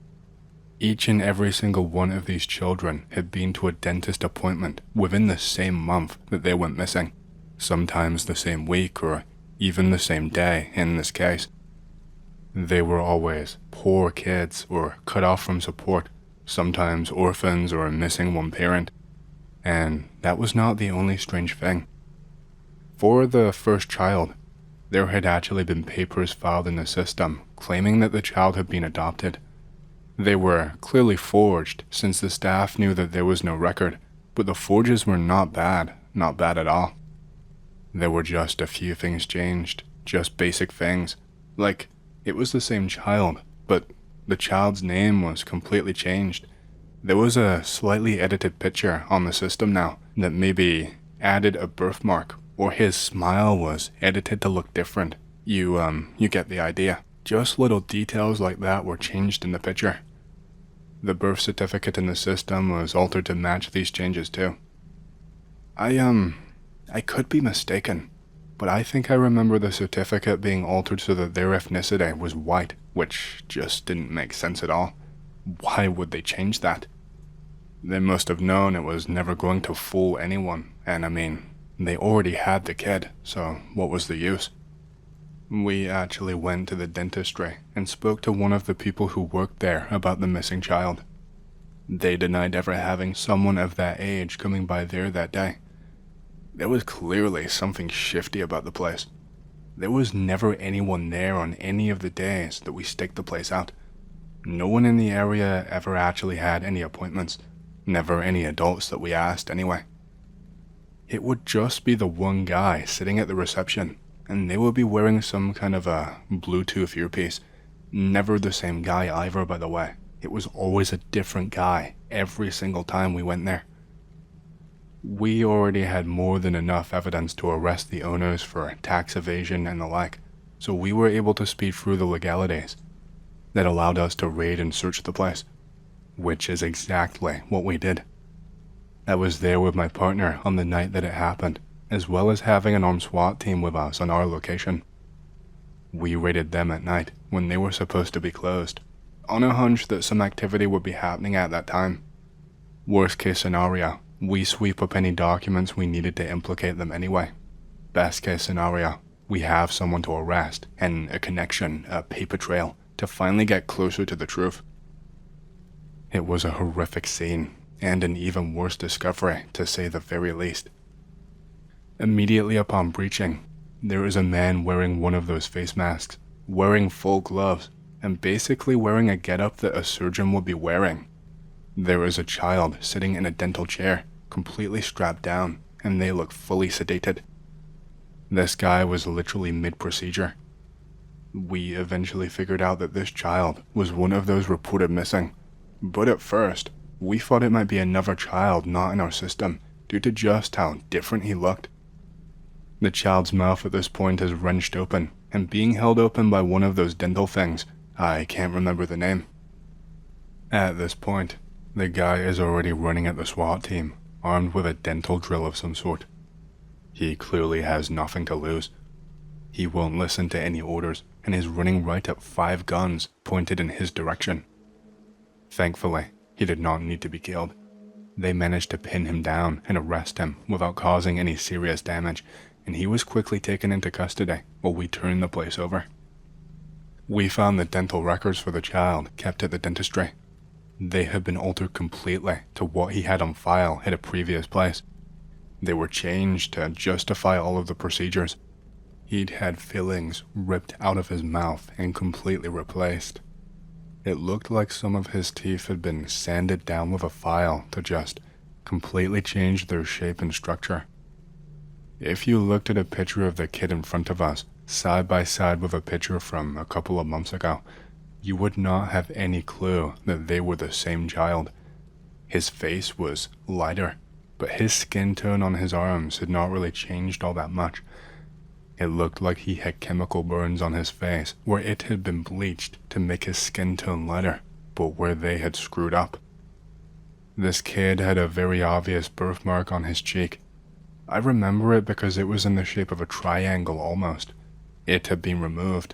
Each and every single one of these children had been to a dentist appointment within the same month that they went missing, sometimes the same week or even the same day in this case. They were always poor kids or cut off from support, sometimes orphans or missing one parent, and that was not the only strange thing. For the first child, there had actually been papers filed in the system claiming that the child had been adopted. They were clearly forged since the staff knew that there was no record, but the forges were not bad at all. There were just a few things changed, just basic things, like it was the same child, but the child's name was completely changed. There was a slightly edited picture on the system now that maybe added a birthmark, or his smile was edited to look different. You get the idea. Just little details like that were changed in the picture. The birth certificate in the system was altered to match these changes too. I could be mistaken, but I think I remember the certificate being altered so that their ethnicity was white, which just didn't make sense at all. Why would they change that? They must have known it was never going to fool anyone, and I mean, they already had the kid, so what was the use? We actually went to the dentistry and spoke to one of the people who worked there about the missing child. They denied ever having someone of that age coming by there that day. There was clearly something shifty about the place. There was never anyone there on any of the days that we staked the place out. No one in the area ever actually had any appointments, never any adults that we asked anyway. It would just be the one guy sitting at the reception, and they would be wearing some kind of a Bluetooth earpiece. Never the same guy either, by the way. It was always a different guy every single time we went there. We already had more than enough evidence to arrest the owners for tax evasion and the like, so we were able to speed through the legalities that allowed us to raid and search the place, which is exactly what we did. I was there with my partner on the night that it happened, as well as having an armed SWAT team with us on our location. We raided them at night when they were supposed to be closed, on a hunch that some activity would be happening at that time. Worst case scenario, we sweep up any documents we needed to implicate them anyway. Best case scenario, we have someone to arrest and a connection, a paper trail, to finally get closer to the truth. It was a horrific scene, and an even worse discovery, to say the very least. Immediately upon breaching, there is a man wearing one of those face masks, wearing full gloves, and basically wearing a getup that a surgeon would be wearing. There is a child sitting in a dental chair, completely strapped down, and they look fully sedated. This guy was literally mid-procedure. We eventually figured out that this child was one of those reported missing, but at first, we thought it might be another child not in our system due to just how different he looked. The child's mouth at this point is wrenched open and being held open by one of those dental things. I can't remember the name. At this point, the guy is already running at the SWAT team, armed with a dental drill of some sort. He clearly has nothing to lose. He won't listen to any orders and is running right at 5 guns pointed in his direction. Thankfully, he did not need to be killed. They managed to pin him down and arrest him without causing any serious damage, and he was quickly taken into custody while we turned the place over. We found the dental records for the child kept at the dentistry. They had been altered completely to what he had on file at a previous place. They were changed to justify all of the procedures. He'd had fillings ripped out of his mouth and completely replaced. It looked like some of his teeth had been sanded down with a file to just completely change their shape and structure. If you looked at a picture of the kid in front of us, side by side with a picture from a couple of months ago, you would not have any clue that they were the same child. His face was lighter, but his skin tone on his arms had not really changed all that much. It looked like he had chemical burns on his face where it had been bleached to make his skin tone lighter, but where they had screwed up. This kid had a very obvious birthmark on his cheek. I remember it because it was in the shape of a triangle almost. It had been removed.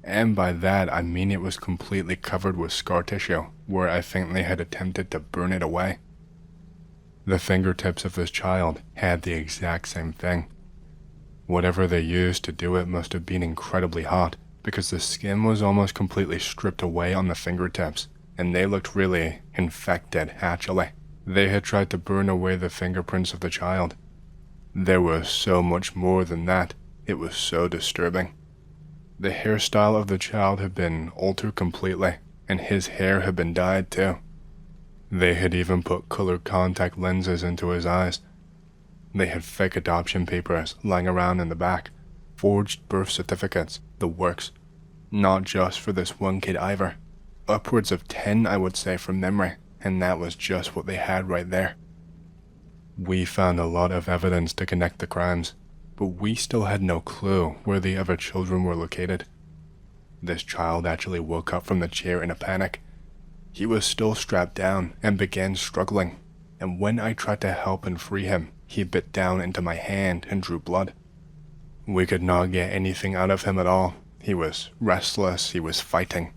And by that, I mean it was completely covered with scar tissue, where I think they had attempted to burn it away. The fingertips of this child had the exact same thing. Whatever they used to do it must have been incredibly hot, because the skin was almost completely stripped away on the fingertips, and they looked really infected, actually. They had tried to burn away the fingerprints of the child. There was so much more than that. It was so disturbing. The hairstyle of the child had been altered completely, and his hair had been dyed too. They had even put colored contact lenses into his eyes. They had fake adoption papers lying around in the back, forged birth certificates, the works. Not just for this one kid either. Upwards of 10, I would say, from memory, and that was just what they had right there. We found a lot of evidence to connect the crimes, but we still had no clue where the other children were located. This child actually woke up from the chair in a panic. He was still strapped down and began struggling, and when I tried to help and free him, he bit down into my hand and drew blood. We could not get anything out of him at all. He was restless, he was fighting,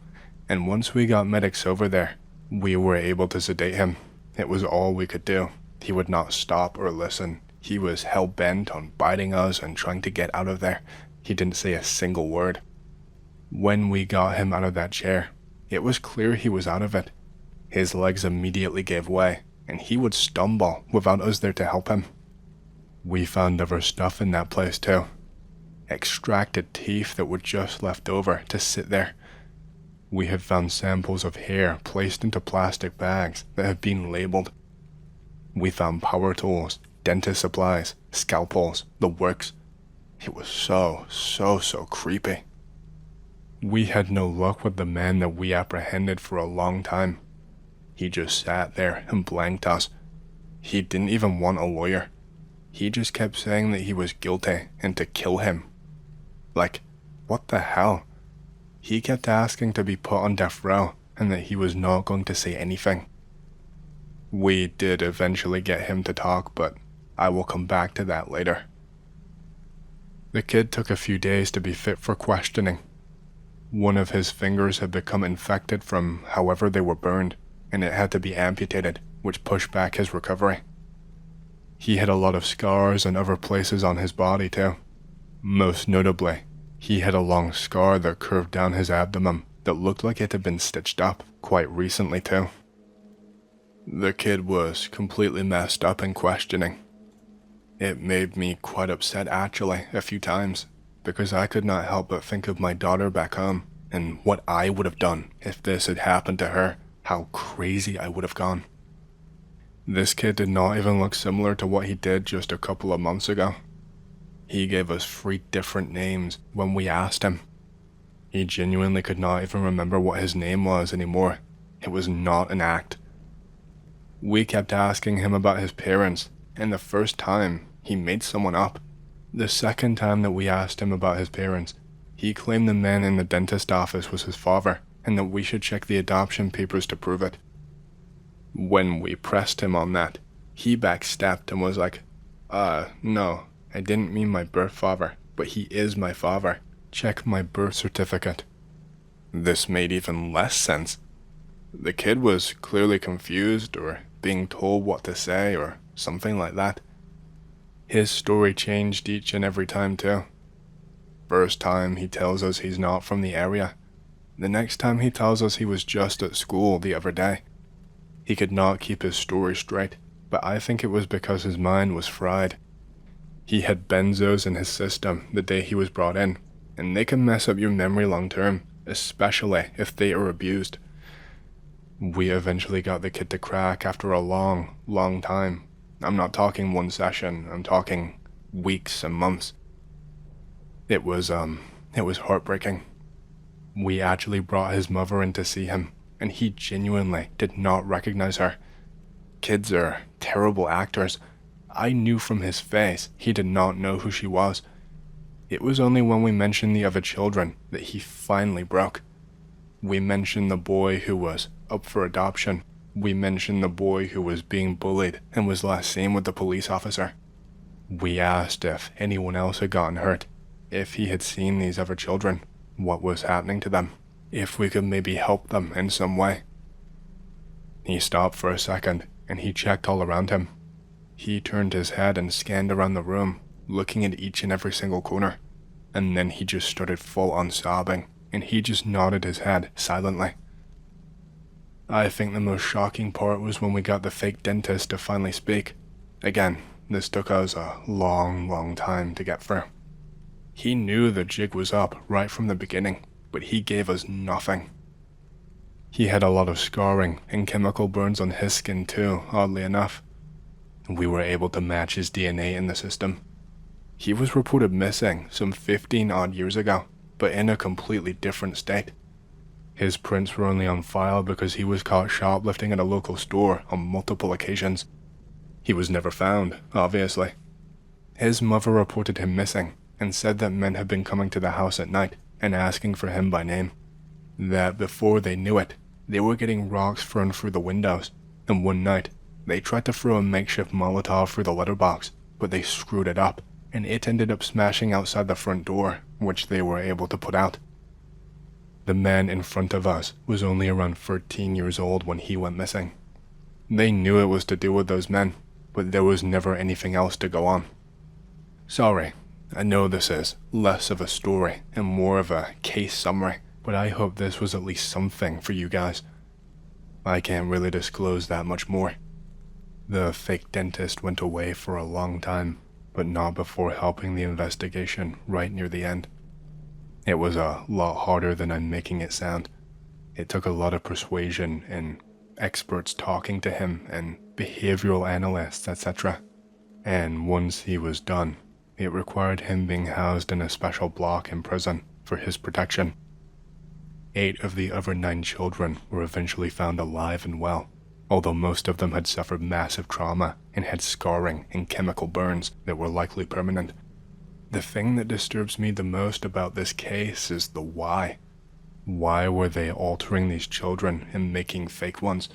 and once we got medics over there, we were able to sedate him. It was all we could do. He would not stop or listen. He was hell-bent on biting us and trying to get out of there. He didn't say a single word. When we got him out of that chair, it was clear he was out of it. His legs immediately gave way, and he would stumble without us there to help him. We found other stuff in that place too. Extracted teeth that were just left over to sit there. We had found samples of hair placed into plastic bags that had been labeled. We found power tools, dentist supplies, scalpels, the works. It was so creepy. We had no luck with the man that we apprehended for a long time. He just sat there and blanked us. He didn't even want a lawyer. He just kept saying that he was guilty and to kill him. Like, what the hell? He kept asking to be put on death row and that he was not going to say anything. We did eventually get him to talk, but I will come back to that later. The kid took a few days to be fit for questioning. One of his fingers had become infected from however they were burned, and it had to be amputated, which pushed back his recovery. He had a lot of scars and other places on his body too. Most notably, he had a long scar that curved down his abdomen that looked like it had been stitched up quite recently too. The kid was completely messed up and questioning. It made me quite upset actually a few times, because I could not help but think of my daughter back home and what I would have done if this had happened to her, how crazy I would have gone. This kid did not even look similar to what he did just a couple of months ago. He gave us 3 different names when we asked him. He genuinely could not even remember what his name was anymore. It was not an act. We kept asking him about his parents, and the first time, he made someone up. The second time that we asked him about his parents, he claimed the man in the dentist office was his father, and that we should check the adoption papers to prove it. When we pressed him on that, he backstepped and was like, no, I didn't mean my birth father, but he is my father. Check my birth certificate. This made even less sense. The kid was clearly confused or being told what to say or something like that. His story changed each and every time too. First time he tells us he's not from the area. The next time he tells us he was just at school the other day. He could not keep his story straight, but I think it was because his mind was fried. He had benzos in his system the day he was brought in, and they can mess up your memory long term, especially if they are abused. We eventually got the kid to crack after a long time. I'm not talking one session, I'm talking weeks and months. It was heartbreaking. We actually brought his mother in to see him, and he genuinely did not recognize her. Kids are terrible actors. I knew from his face he did not know who she was. It was only when we mentioned the other children that he finally broke. We mentioned the boy who was up for adoption. We mentioned the boy who was being bullied and was last seen with the police officer. We asked if anyone else had gotten hurt, if he had seen these other children, what was happening to them, if we could maybe help them in some way. He stopped for a second, and he checked all around him. He turned his head and scanned around the room, looking at each and every single corner, and then he just started full-on sobbing, and he just nodded his head silently. I think the most shocking part was when we got the fake dentist to finally speak. Again, this took us a long time to get through. He knew the jig was up right from the beginning, but he gave us nothing. He had a lot of scarring and chemical burns on his skin too, oddly enough. We were able to match his DNA in the system. He was reported missing some 15 odd years ago, but in a completely different state. His prints were only on file because he was caught shoplifting at a local store on multiple occasions. He was never found, obviously. His mother reported him missing and said that men had been coming to the house at night and asking for him by name. That before they knew it, they were getting rocks thrown through the windows, and one night, they tried to throw a makeshift Molotov through the letterbox, but they screwed it up, and it ended up smashing outside the front door, which they were able to put out. The man in front of us was only around 13 years old when he went missing. They knew it was to do with those men, but there was never anything else to go on. Sorry, I know this is less of a story and more of a case summary, but I hope this was at least something for you guys. I can't really disclose that much more. The fake dentist went away for a long time, but not before helping the investigation right near the end. It was a lot harder than I'm making it sound. It took a lot of persuasion and experts talking to him and behavioral analysts, etc. And once he was done, it required him being housed in a special block in prison for his protection. 8 of the other 9 children were eventually found alive and well, although most of them had suffered massive trauma and had scarring and chemical burns that were likely permanent. The thing that disturbs me the most about this case is the why. Why were they altering these children and making fake ones?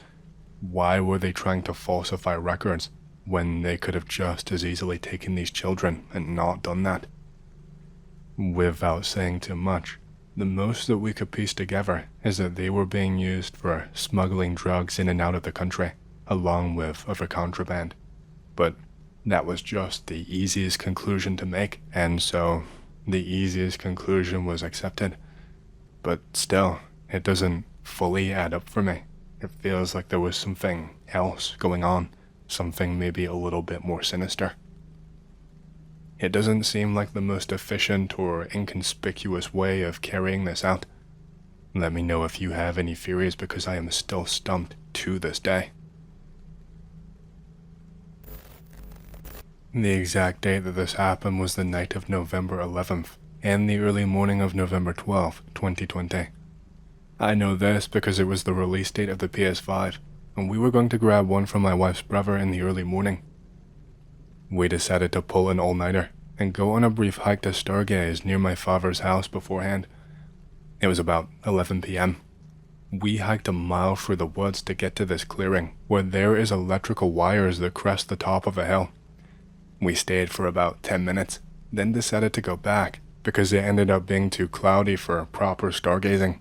Why were they trying to falsify records when they could have just as easily taken these children and not done that? Without saying too much, the most that we could piece together is that they were being used for smuggling drugs in and out of the country, along with other contraband. But that was just the easiest conclusion to make, and so the easiest conclusion was accepted. But still, it doesn't fully add up for me. It feels like there was something else going on, something maybe a little bit more sinister. It doesn't seem like the most efficient or inconspicuous way of carrying this out. Let me know if you have any theories, because I am still stumped to this day. The exact date that this happened was the night of November 11th and the early morning of November 12th, 2020. I know this because it was the release date of the PS5, and we were going to grab one from my wife's brother in the early morning. We decided to pull an all-nighter and go on a brief hike to stargaze near my father's house beforehand. It was about 11 p.m. We hiked a mile through the woods to get to this clearing where there is electrical wires that crest the top of a hill. We stayed for about 10 minutes, then decided to go back because it ended up being too cloudy for proper stargazing.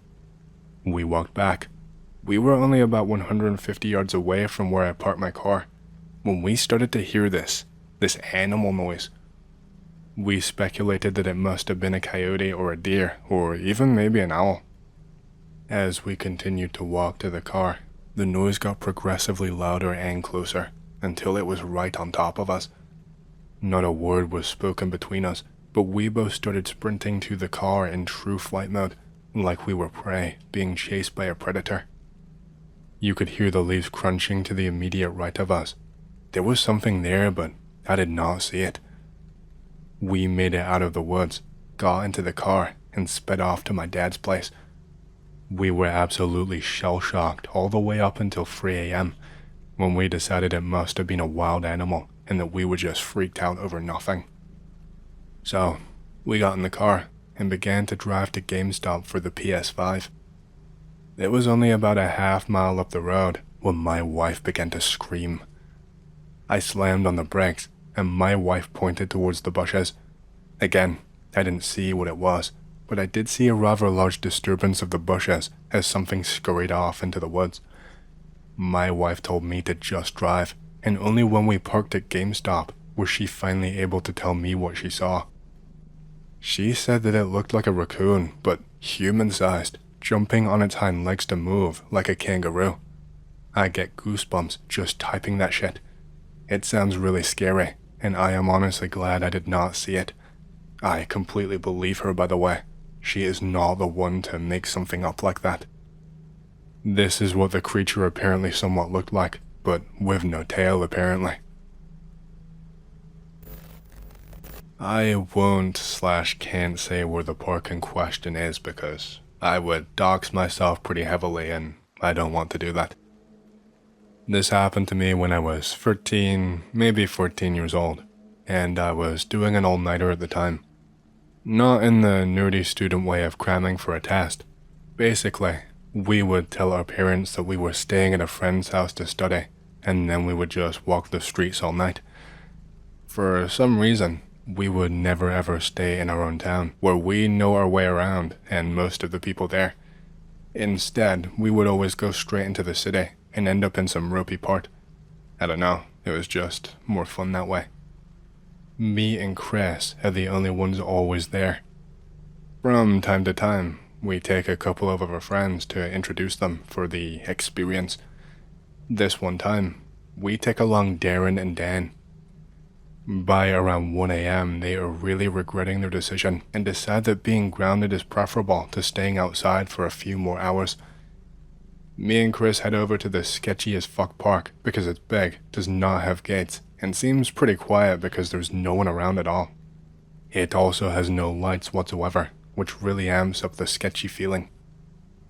We walked back. We were only about 150 yards away from where I parked my car when we started to hear this animal noise. We speculated that it must have been a coyote or a deer, or even maybe an owl. As we continued to walk to the car, the noise got progressively louder and closer, until it was right on top of us. Not a word was spoken between us, but we both started sprinting to the car in true flight mode, like we were prey being chased by a predator. You could hear the leaves crunching to the immediate right of us. There was something there, but I did not see it. We made it out of the woods, got into the car, and sped off to my dad's place. We were absolutely shell-shocked all the way up until 3 a.m. when we decided it must have been a wild animal and that we were just freaked out over nothing. So, we got in the car and began to drive to GameStop for the PS5. It was only about a half mile up the road when my wife began to scream. I slammed on the brakes and my wife pointed towards the bushes. Again, I didn't see what it was, but I did see a rather large disturbance of the bushes as something scurried off into the woods. My wife told me to just drive, and only when we parked at GameStop was she finally able to tell me what she saw. She said that it looked like a raccoon, but human-sized, jumping on its hind legs to move like a kangaroo. I get goosebumps just typing that shit. It sounds really scary, and I am honestly glad I did not see it. I completely believe her, by the way. She is not the one to make something up like that. This is what the creature apparently somewhat looked like, but with no tail apparently. I won't/can't say where the park in question is because I would dox myself pretty heavily and I don't want to do that. This happened to me when I was 13, maybe 14 years old, and I was doing an all-nighter at the time. Not in the nerdy student way of cramming for a test. Basically, we would tell our parents that we were staying at a friend's house to study, and then we would just walk the streets all night. For some reason, we would never ever stay in our own town, where we know our way around and most of the people there. Instead, we would always go straight into the city and end up in some ropey part. I don't know, it was just more fun that way. Me and Chris are the only ones always there. From time to time, we take a couple of our friends to introduce them for the experience. This one time, we take along Darren and Dan. By around 1 a.m., they are really regretting their decision and decide that being grounded is preferable to staying outside for a few more hours. Me and Chris head over to the sketchy as fuck park because it's big, does not have gates, and seems pretty quiet because there's no one around at all. It also has no lights whatsoever, which really amps up the sketchy feeling.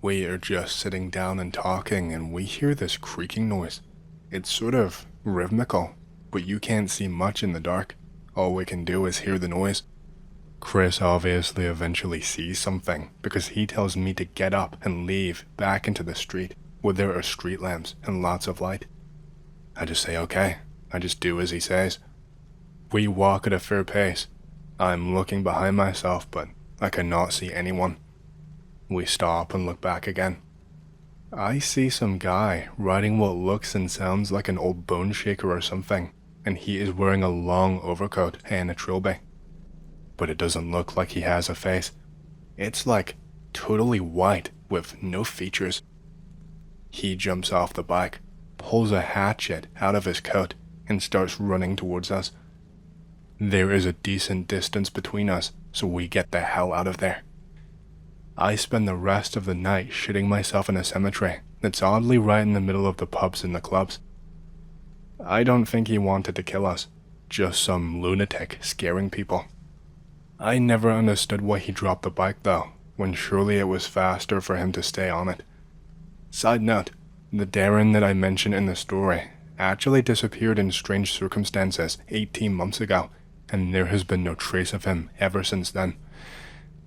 We are just sitting down and talking and we hear this creaking noise. It's sort of rhythmical, but you can't see much in the dark. All we can do is hear the noise. Chris obviously eventually sees something because he tells me to get up and leave back into the street where there are street lamps and lots of light. I just say okay. I just do as he says. We walk at a fair pace. I'm looking behind myself, but I cannot see anyone. We stop and look back again. I see some guy riding what looks and sounds like an old bone shaker or something, and he is wearing a long overcoat and a trilby. But it doesn't look like he has a face. It's like totally white with no features. He jumps off the bike, pulls a hatchet out of his coat, and starts running towards us. There is a decent distance between us, so we get the hell out of there. I spend the rest of the night shitting myself in a cemetery that's oddly right in the middle of the pubs and the clubs. I don't think he wanted to kill us, just some lunatic scaring people. I never understood why he dropped the bike though, when surely it was faster for him to stay on it. Side note, the Darren that I mentioned in the story actually disappeared in strange circumstances 18 months ago, and there has been no trace of him ever since then.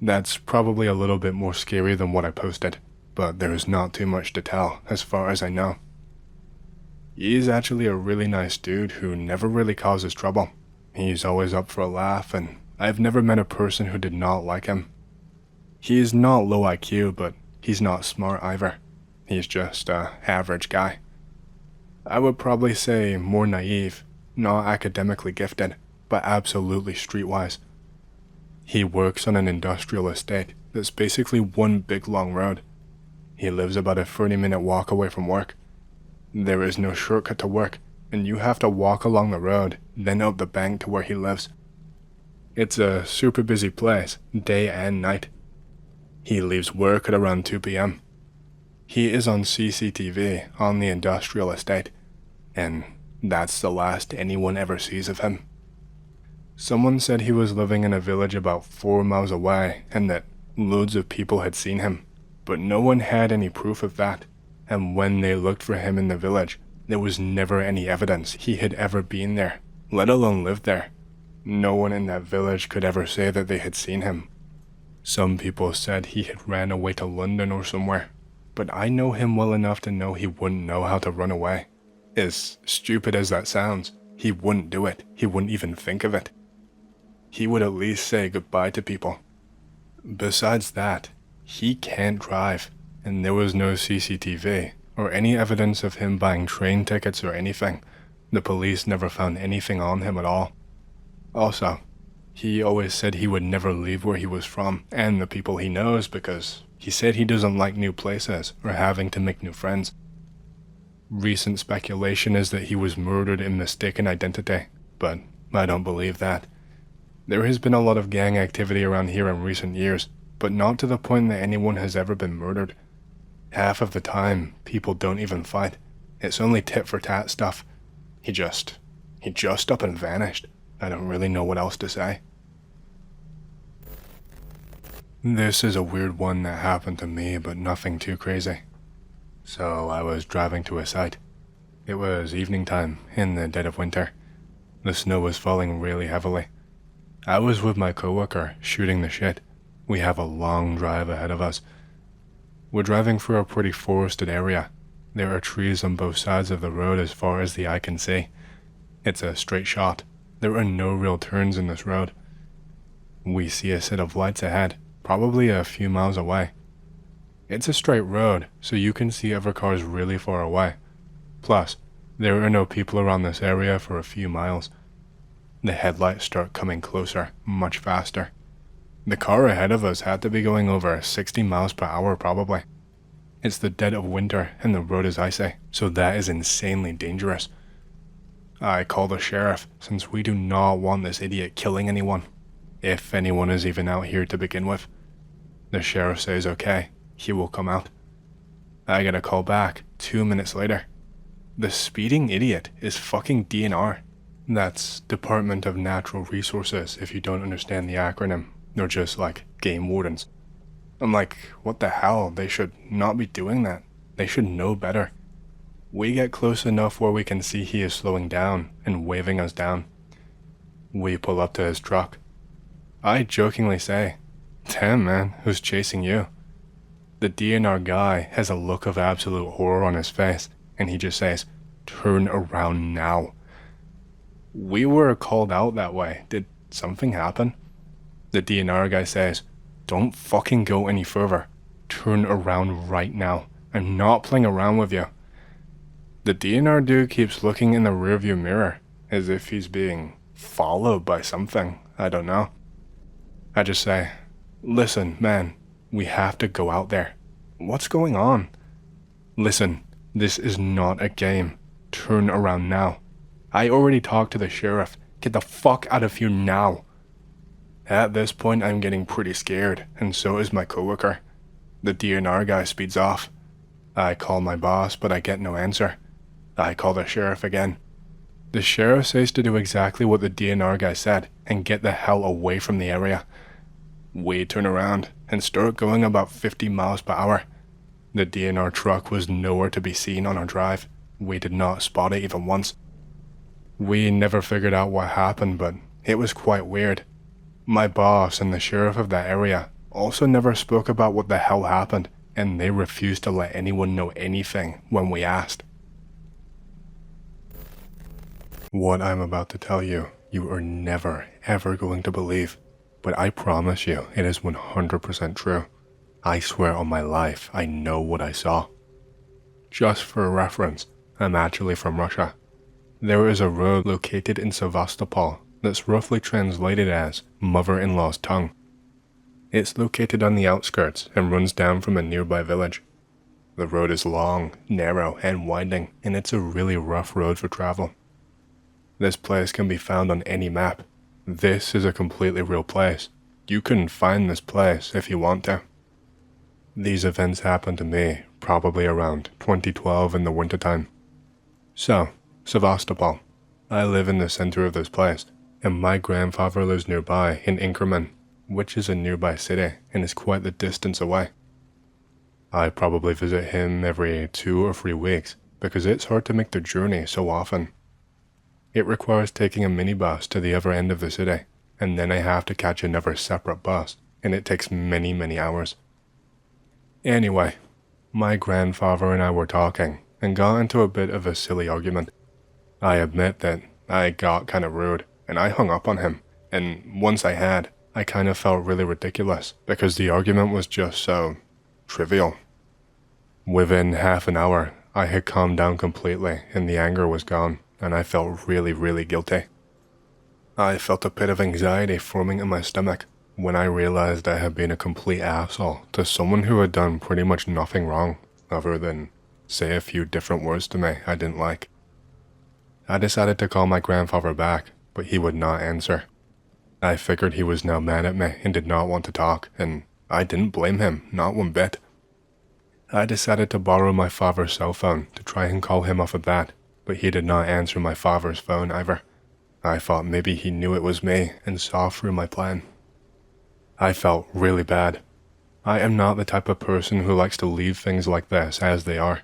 That's probably a little bit more scary than what I posted, but there is not too much to tell as far as I know. He is actually a really nice dude who never really causes trouble. He's always up for a laugh, and I've never met a person who did not like him. He is not low IQ, but he's not smart either. He's just an average guy. I would probably say more naive, not academically gifted, but absolutely streetwise. He works on an industrial estate that's basically one big long road. He lives about a 30-minute walk away from work. There is no shortcut to work, and you have to walk along the road, then out the bank to where he lives. It's a super busy place, day and night. He leaves work at around 2 p.m. He is on CCTV on the industrial estate, and that's the last anyone ever sees of him. Someone said he was living in a village about 4 miles away and that loads of people had seen him, but no one had any proof of that, and when they looked for him in the village, there was never any evidence he had ever been there, let alone lived there. No one in that village could ever say that they had seen him. Some people said he had ran away to London or somewhere, but I know him well enough to know he wouldn't know how to run away. As stupid as that sounds, he wouldn't do it. He wouldn't even think of it. He would at least say goodbye to people. Besides that, he can't drive, and there was no CCTV or any evidence of him buying train tickets or anything. The police never found anything on him at all. Also, he always said he would never leave where he was from and the people he knows because he said he doesn't like new places or having to make new friends. Recent speculation is that he was murdered in mistaken identity, but I don't believe that. There has been a lot of gang activity around here in recent years, but not to the point that anyone has ever been murdered. Half of the time, people don't even fight. It's only tit for tat stuff. He just up and vanished. I don't really know what else to say. This is a weird one that happened to me, but nothing too crazy. So I was driving to a site. It was evening time, in the dead of winter. The snow was falling really heavily. I was with my coworker, shooting the shit. We have a long drive ahead of us. We're driving through a pretty forested area. There are trees on both sides of the road as far as the eye can see. It's a straight shot. There are no real turns in this road. We see a set of lights ahead, probably a few miles away. It's a straight road, so you can see other cars really far away. Plus, there are no people around this area for a few miles. The headlights start coming closer, much faster. The car ahead of us had to be going over 60 miles per hour probably. It's the dead of winter and the road is icy, so that is insanely dangerous. I call the sheriff, since we do not want this idiot killing anyone, if anyone is even out here to begin with. The sheriff says okay, he will come out. I get a call back 2 minutes later. The speeding idiot is fucking DNR. That's Department of Natural Resources if you don't understand the acronym. They're just like game wardens. I'm like, what the hell? They should not be doing that. They should know better. We get close enough where we can see he is slowing down and waving us down. We pull up to his truck. I jokingly say, "Damn man, who's chasing you?" The DNR guy has a look of absolute horror on his face, and he just says, "Turn around now." We were called out that way. Did something happen? The DNR guy says, "Don't fucking go any further. Turn around right now. I'm not playing around with you." The DNR dude keeps looking in the rearview mirror, as if he's being followed by something. I don't know. I just say, "Listen, man, we have to go out there." "What's going on?" "Listen, this is not a game. Turn around now. I already talked to the sheriff. Get the fuck out of here now." At this point, I'm getting pretty scared, and so is my coworker. The DNR guy speeds off. I call my boss, but I get no answer. I call the sheriff again. The sheriff says to do exactly what the DNR guy said, and get the hell away from the area. We turn around and start going about 50 miles per hour. The DNR truck was nowhere to be seen on our drive. We did not spot it even once. We never figured out what happened, but it was quite weird. My boss and the sheriff of that area also never spoke about what the hell happened, and they refused to let anyone know anything when we asked. What I'm about to tell you, you are never, ever going to believe, but I promise you it is 100% true. I swear on my life, I know what I saw. Just for reference, I'm actually from Russia. There is a road located in Sevastopol that's roughly translated as mother-in-law's tongue. It's located on the outskirts and runs down from a nearby village. The road is long, narrow, and winding, and it's a really rough road for travel. This place can be found on any map. This is a completely real place. You can find this place if you want to. These events happened to me probably around 2012 in the wintertime. So, Sevastopol. I live in the center of this place, and my grandfather lives nearby in Inkerman, which is a nearby city and is quite the distance away. I probably visit him every 2 or 3 weeks because it's hard to make the journey so often. It requires taking a minibus to the other end of the city, and then I have to catch another separate bus, and it takes many, many hours. Anyway, my grandfather and I were talking and got into a bit of a silly argument. I admit that I got kind of rude, and I hung up on him, and once I had, I kind of felt really ridiculous because the argument was just so trivial. Within half an hour, I had calmed down completely and the anger was gone, and I felt really guilty. I felt a pit of anxiety forming in my stomach when I realized I had been a complete asshole to someone who had done pretty much nothing wrong other than say a few different words to me I didn't like. I decided to call my grandfather back, but he would not answer. I figured he was now mad at me and did not want to talk, and I didn't blame him, not one bit. I decided to borrow my father's cell phone to try and call him off of that, but he did not answer my father's phone either. I thought maybe he knew it was me and saw through my plan. I felt really bad. I am not the type of person who likes to leave things like this as they are.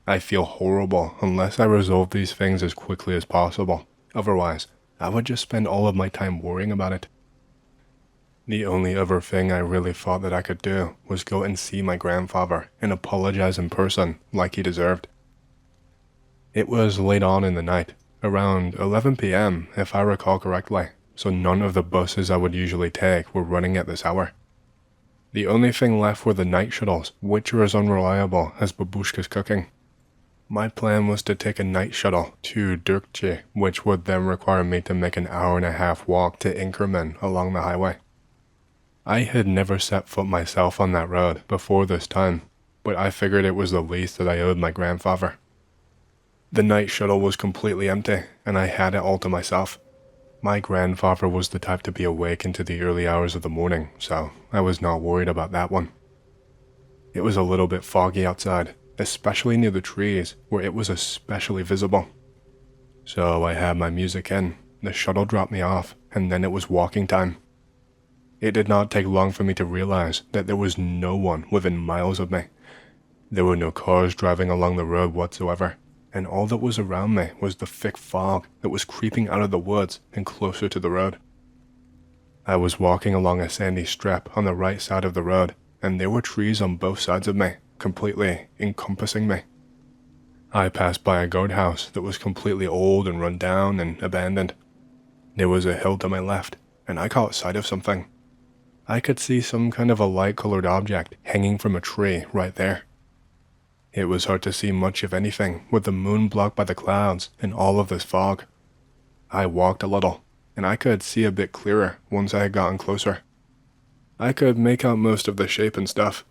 I feel horrible unless I resolve these things as quickly as possible. Otherwise, I would just spend all of my time worrying about it. The only other thing I really thought that I could do was go and see my grandfather and apologize in person like he deserved. It was late on in the night, around 11 p.m. if I recall correctly, so none of the buses I would usually take were running at this hour. The only thing left were the night shuttles, which were as unreliable as babushka's cooking. My plan was to take a night shuttle to Dirkje, which would then require me to make an hour-and-a-half walk to Inkerman along the highway. I had never set foot myself on that road before this time, but I figured it was the least that I owed my grandfather. The night shuttle was completely empty, and I had it all to myself. My grandfather was the type to be awake into the early hours of the morning, so I was not worried about that one. It was a little bit foggy outside, especially near the trees where it was especially visible. So I had my music in, the shuttle dropped me off, and then it was walking time. It did not take long for me to realize that there was no one within miles of me. There were no cars driving along the road whatsoever, and all that was around me was the thick fog that was creeping out of the woods and closer to the road. I was walking along a sandy strip on the right side of the road, and there were trees on both sides of me, completely encompassing me. I passed by a guardhouse that was completely old and run down and abandoned. There was a hill to my left, and I caught sight of something. I could see some kind of a light-colored object hanging from a tree right there. It was hard to see much of anything with the moon blocked by the clouds and all of this fog. I walked a little, and I could see a bit clearer once I had gotten closer. I could make out most of the shape and stuff.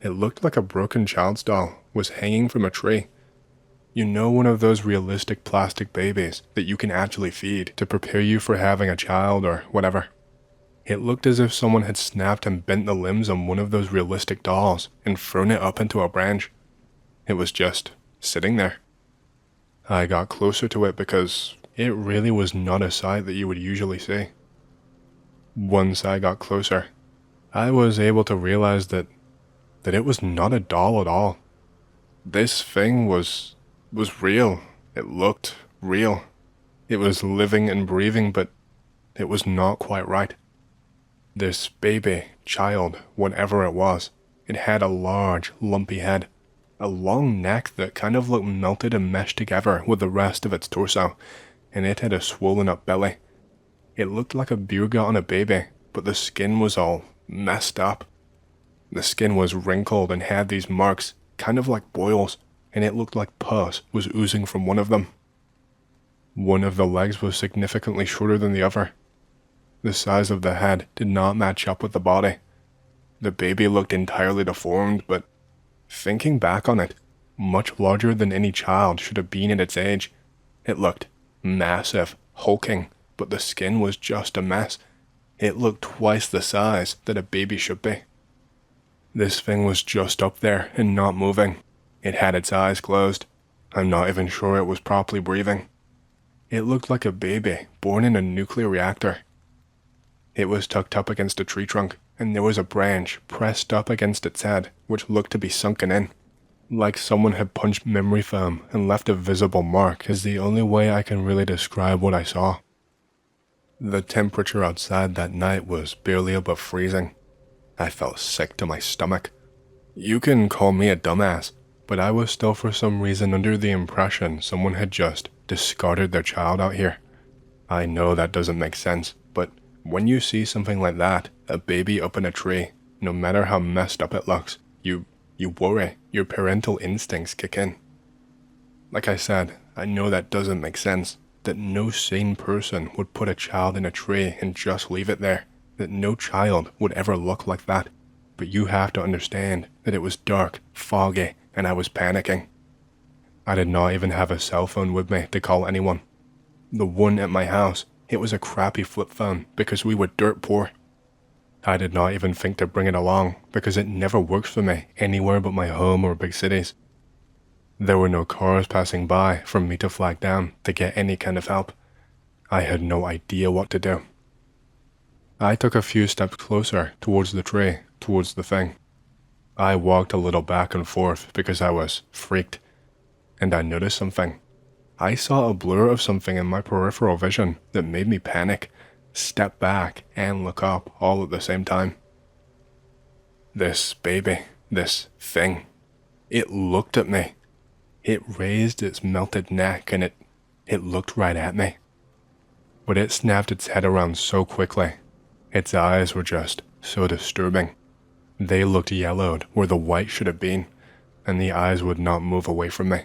It looked like a broken child's doll was hanging from a tree. You know, one of those realistic plastic babies that you can actually feed to prepare you for having a child or whatever. It looked as if someone had snapped and bent the limbs on one of those realistic dolls and thrown it up into a branch. It was just sitting there. I got closer to it because it really was not a sight that you would usually see. Once I got closer, I was able to realize that it was not a doll at all. This thing was real. It looked real. It was living and breathing, but it was not quite right. This baby, child, whatever it was, it had a large, lumpy head, a long neck that kind of looked melted and meshed together with the rest of its torso, and it had a swollen up belly. It looked like a beer gut on a baby, but the skin was all messed up. The skin was wrinkled and had these marks, kind of like boils, and it looked like pus was oozing from one of them. One of the legs was significantly shorter than the other. The size of the head did not match up with the body. The baby looked entirely deformed, but thinking back on it, much larger than any child should have been at its age. It looked massive, hulking, but the skin was just a mess. It looked twice the size that a baby should be. This thing was just up there and not moving. It had its eyes closed. I'm not even sure it was properly breathing. It looked like a baby born in a nuclear reactor. It was tucked up against a tree trunk, and there was a branch pressed up against its head, which looked to be sunken in. Like someone had punched memory foam and left a visible mark is the only way I can really describe what I saw. The temperature outside that night was barely above freezing. I felt sick to my stomach. You can call me a dumbass, but I was still for some reason under the impression someone had just discarded their child out here. I know that doesn't make sense, but When you see something like that, a baby up in a tree, no matter how messed up it looks, you worry, your parental instincts kick in. Like I said, I know that doesn't make sense, that no sane person would put a child in a tree and just leave it there, that no child would ever look like that, but you have to understand that it was dark, foggy, and I was panicking. I did not even have a cell phone with me to call anyone. The one at my house, it was a crappy flip phone because we were dirt poor. I did not even think to bring it along because it never works for me anywhere but my home or big cities. There were no cars passing by for me to flag down to get any kind of help. I had no idea what to do. I took a few steps closer towards the tree, towards the thing. I walked a little back and forth because I was freaked, and I noticed something. I saw a blur of something in my peripheral vision that made me panic, step back, and look up all at the same time. This baby, this thing, it looked at me. It raised its melted neck and it looked right at me. But it snapped its head around so quickly. Its eyes were just so disturbing. They looked yellowed where the white should have been, and the eyes would not move away from me.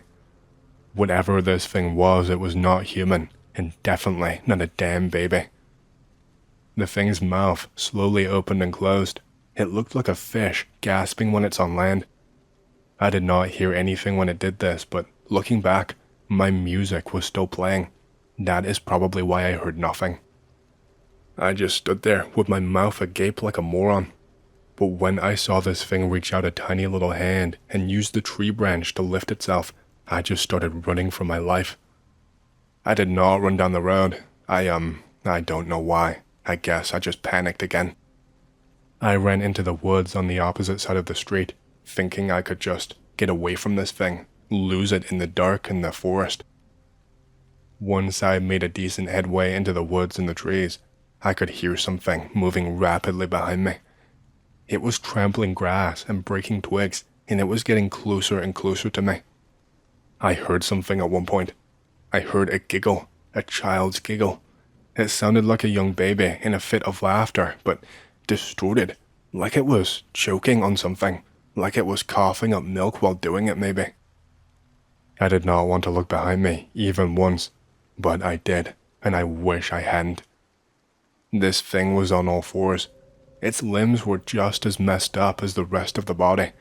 Whatever this thing was, it was not human, and definitely not a damn baby. The thing's mouth slowly opened and closed. It looked like a fish gasping when it's on land. I did not hear anything when it did this, but looking back, my music was still playing. That is probably why I heard nothing. I just stood there with my mouth agape like a moron. But when I saw this thing reach out a tiny little hand and use the tree branch to lift itself, I just started running for my life. I did not run down the road. I don't know why. I guess I just panicked again. I ran into the woods on the opposite side of the street, thinking I could just get away from this thing, lose it in the dark in the forest. Once I made a decent headway into the woods and the trees, I could hear something moving rapidly behind me. It was trampling grass and breaking twigs, and it was getting closer and closer to me. I heard something at one point. I heard a giggle, a child's giggle. It sounded like a young baby in a fit of laughter, but distorted, like it was choking on something, like it was coughing up milk while doing it maybe. I did not want to look behind me, even once, but I did, and I wish I hadn't. This thing was on all fours. Its limbs were just as messed up as the rest of the body.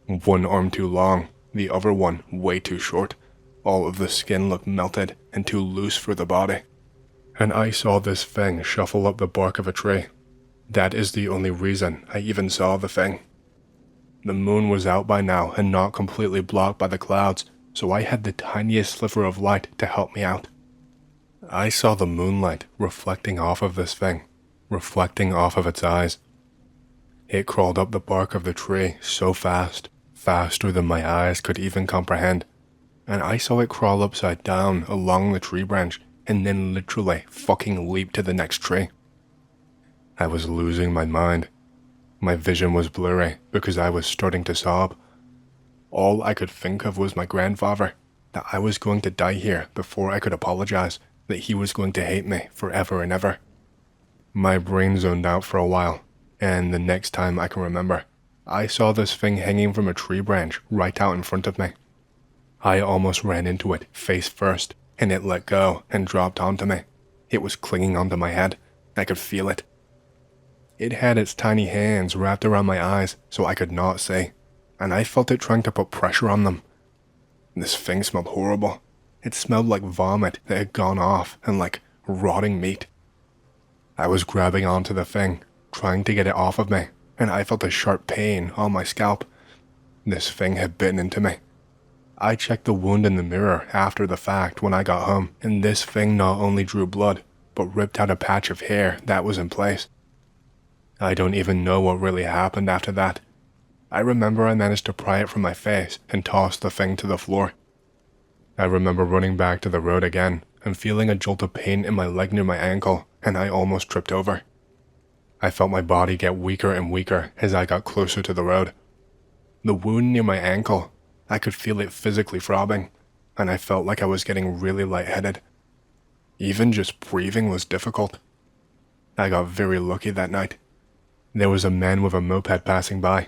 One arm too long, the other one way too short. All of the skin looked melted and too loose for the body. And I saw this thing shuffle up the bark of a tree. That is the only reason I even saw the thing. The moon was out by now and not completely blocked by the clouds, so I had the tiniest sliver of light to help me out. I saw the moonlight reflecting off of this thing, reflecting off of its eyes. It crawled up the bark of the tree so fast, faster than my eyes could even comprehend, and I saw it crawl upside down along the tree branch and then literally fucking leap to the next tree. I was losing my mind. My vision was blurry because I was starting to sob. All I could think of was my grandfather, that I was going to die here before I could apologize, that he was going to hate me forever and ever. My brain zoned out for a while, and the next time I can remember, I saw this thing hanging from a tree branch right out in front of me. I almost ran into it face first, and it let go and dropped onto me. It was clinging onto my head. I could feel it. It had its tiny hands wrapped around my eyes so I could not see, and I felt it trying to put pressure on them. This thing smelled horrible. It smelled like vomit that had gone off and like rotting meat. I was grabbing onto the thing, trying to get it off of me, and I felt a sharp pain on my scalp. This thing had bitten into me. I checked the wound in the mirror after the fact when I got home, and this thing not only drew blood, but ripped out a patch of hair that was in place. I don't even know what really happened after that. I remember I managed to pry it from my face and toss the thing to the floor. I remember running back to the road again and feeling a jolt of pain in my leg near my ankle, and I almost tripped over. I felt my body get weaker and weaker as I got closer to the road. The wound near my ankle, I could feel it physically throbbing, and I felt like I was getting really lightheaded. Even just breathing was difficult. I got very lucky that night. There was a man with a moped passing by.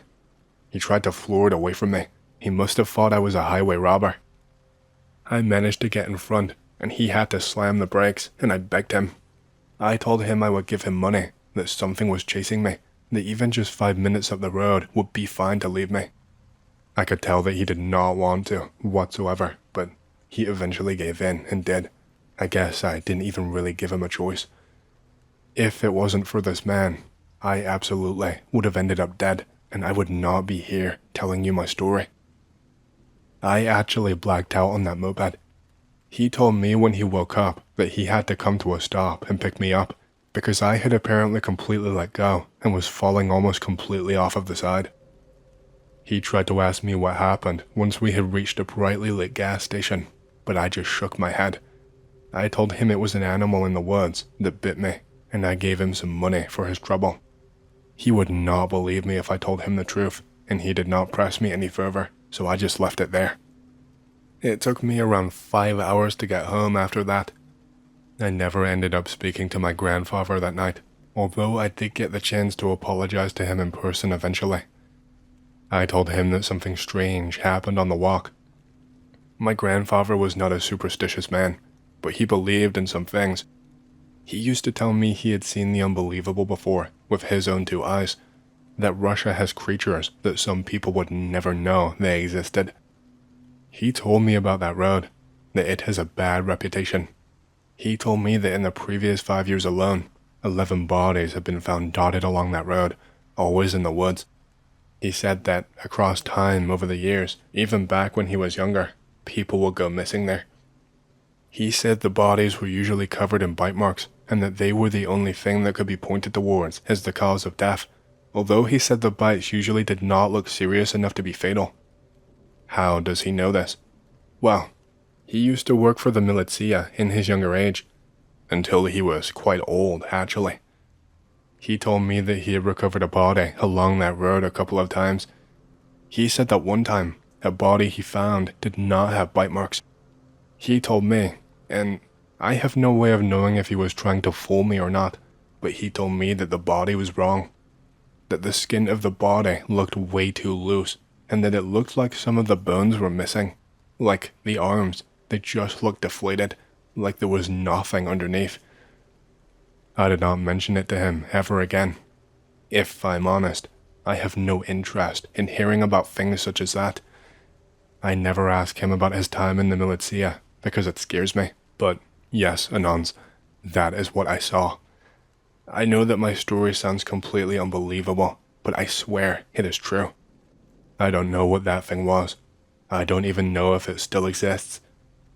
He tried to floor it away from me. He must have thought I was a highway robber. I managed to get in front, and he had to slam the brakes, and I begged him. I told him I would give him money, that something was chasing me, that even just 5 minutes up the road would be fine to leave me. I could tell that he did not want to, whatsoever, but he eventually gave in and did. I guess I didn't even really give him a choice. If it wasn't for this man, I absolutely would have ended up dead, and I would not be here telling you my story. I actually blacked out on that moped. He told me when he woke up that he had to come to a stop and pick me up, because I had apparently completely let go and was falling almost completely off of the side. He tried to ask me what happened once we had reached a brightly lit gas station, but I just shook my head. I told him it was an animal in the woods that bit me, and I gave him some money for his trouble. He would not believe me if I told him the truth, and he did not press me any further, so I just left it there. It took me around 5 hours to get home after that. I never ended up speaking to my grandfather that night, although I did get the chance to apologize to him in person eventually. I told him that something strange happened on the walk. My grandfather was not a superstitious man, but he believed in some things. He used to tell me he had seen the unbelievable before with his own 2 eyes, that Russia has creatures that some people would never know they existed. He told me about that road, that it has a bad reputation. He told me that in the previous 5 years alone, 11 bodies have been found dotted along that road, always in the woods. He said that across time over the years, even back when he was younger, people would go missing there. He said the bodies were usually covered in bite marks, and that they were the only thing that could be pointed towards as the cause of death, although he said the bites usually did not look serious enough to be fatal. How does he know this? Well, he used to work for the militia in his younger age, until he was quite old actually. He told me that he had recovered a body along that road a couple of times. He said that one time, a body he found did not have bite marks. He told me, and I have no way of knowing if he was trying to fool me or not, but he told me that the body was wrong, that the skin of the body looked way too loose, and that it looked like some of the bones were missing, like the arms, they just looked deflated, like there was nothing underneath. I did not mention it to him ever again. If I'm honest, I have no interest in hearing about things such as that. I never ask him about his time in the militia because it scares me, but yes, Anons, that is what I saw. I know that my story sounds completely unbelievable, but I swear it is true. I don't know what that thing was. I don't even know if it still exists.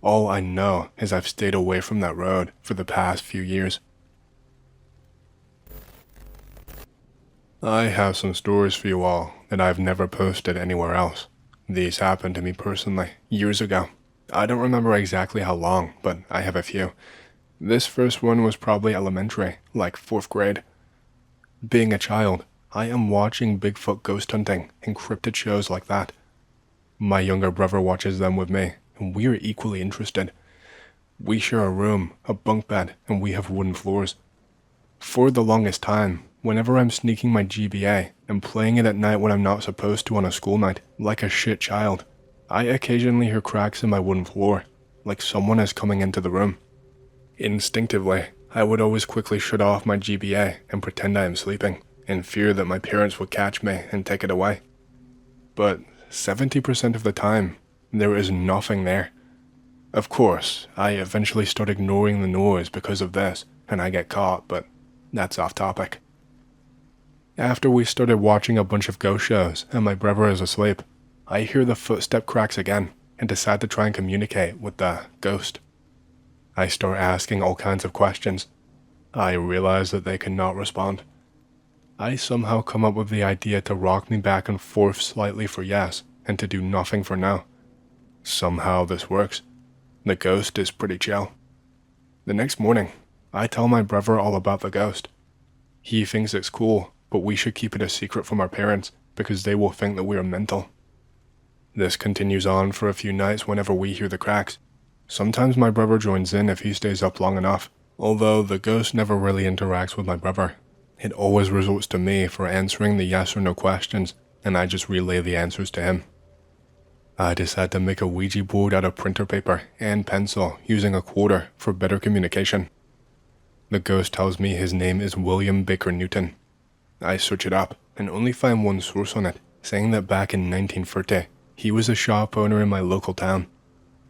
All I know is I've stayed away from that road for the past few years. I have some stories for you all that I've never posted anywhere else. These happened to me personally, years ago. I don't remember exactly how long, but I have a few. This first one was probably elementary, like 4th grade. Being a child, I am watching Bigfoot ghost hunting and cryptid shows like that. My younger brother watches them with me, and we are equally interested. We share a room, a bunk bed, and we have wooden floors. For the longest time, whenever I'm sneaking my GBA and playing it at night when I'm not supposed to on a school night, like a shit child, I occasionally hear cracks in my wooden floor, like someone is coming into the room. Instinctively, I would always quickly shut off my GBA and pretend I am sleeping, in fear that my parents would catch me and take it away. But 70% of the time, there is nothing there. Of course, I eventually start ignoring the noise because of this, and I get caught, but that's off topic. After we started watching a bunch of ghost shows and my brother is asleep, I hear the footstep cracks again and decide to try and communicate with the ghost. I start asking all kinds of questions. I realize that they cannot respond. I somehow come up with the idea to rock me back and forth slightly for yes and to do nothing for no. Somehow this works. The ghost is pretty chill. The next morning, I tell my brother all about the ghost. He thinks it's cool, but we should keep it a secret from our parents because they will think that we are mental. This continues on for a few nights whenever we hear the cracks. Sometimes my brother joins in if he stays up long enough. Although the ghost never really interacts with my brother, it always resorts to me for answering the yes or no questions, and I just relay the answers to him. I decided to make a Ouija board out of printer paper and pencil using a quarter for better communication. The ghost tells me his name is William Baker Newton. I search it up and only find one source on it, saying that back in 1930, he was a shop owner in my local town.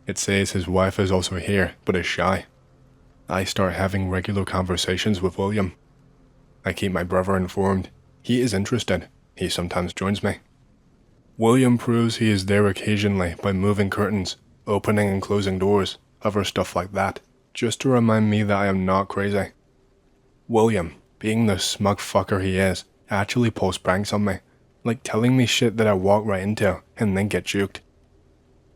It says his wife is also here, but is shy. I start having regular conversations with William. I keep my brother informed. He is interested. He sometimes joins me. William proves he is there occasionally by moving curtains, opening and closing doors, other stuff like that, just to remind me that I am not crazy. William, being the smug fucker he is, actually pulls pranks on me, like telling me shit that I walk right into and then get juked.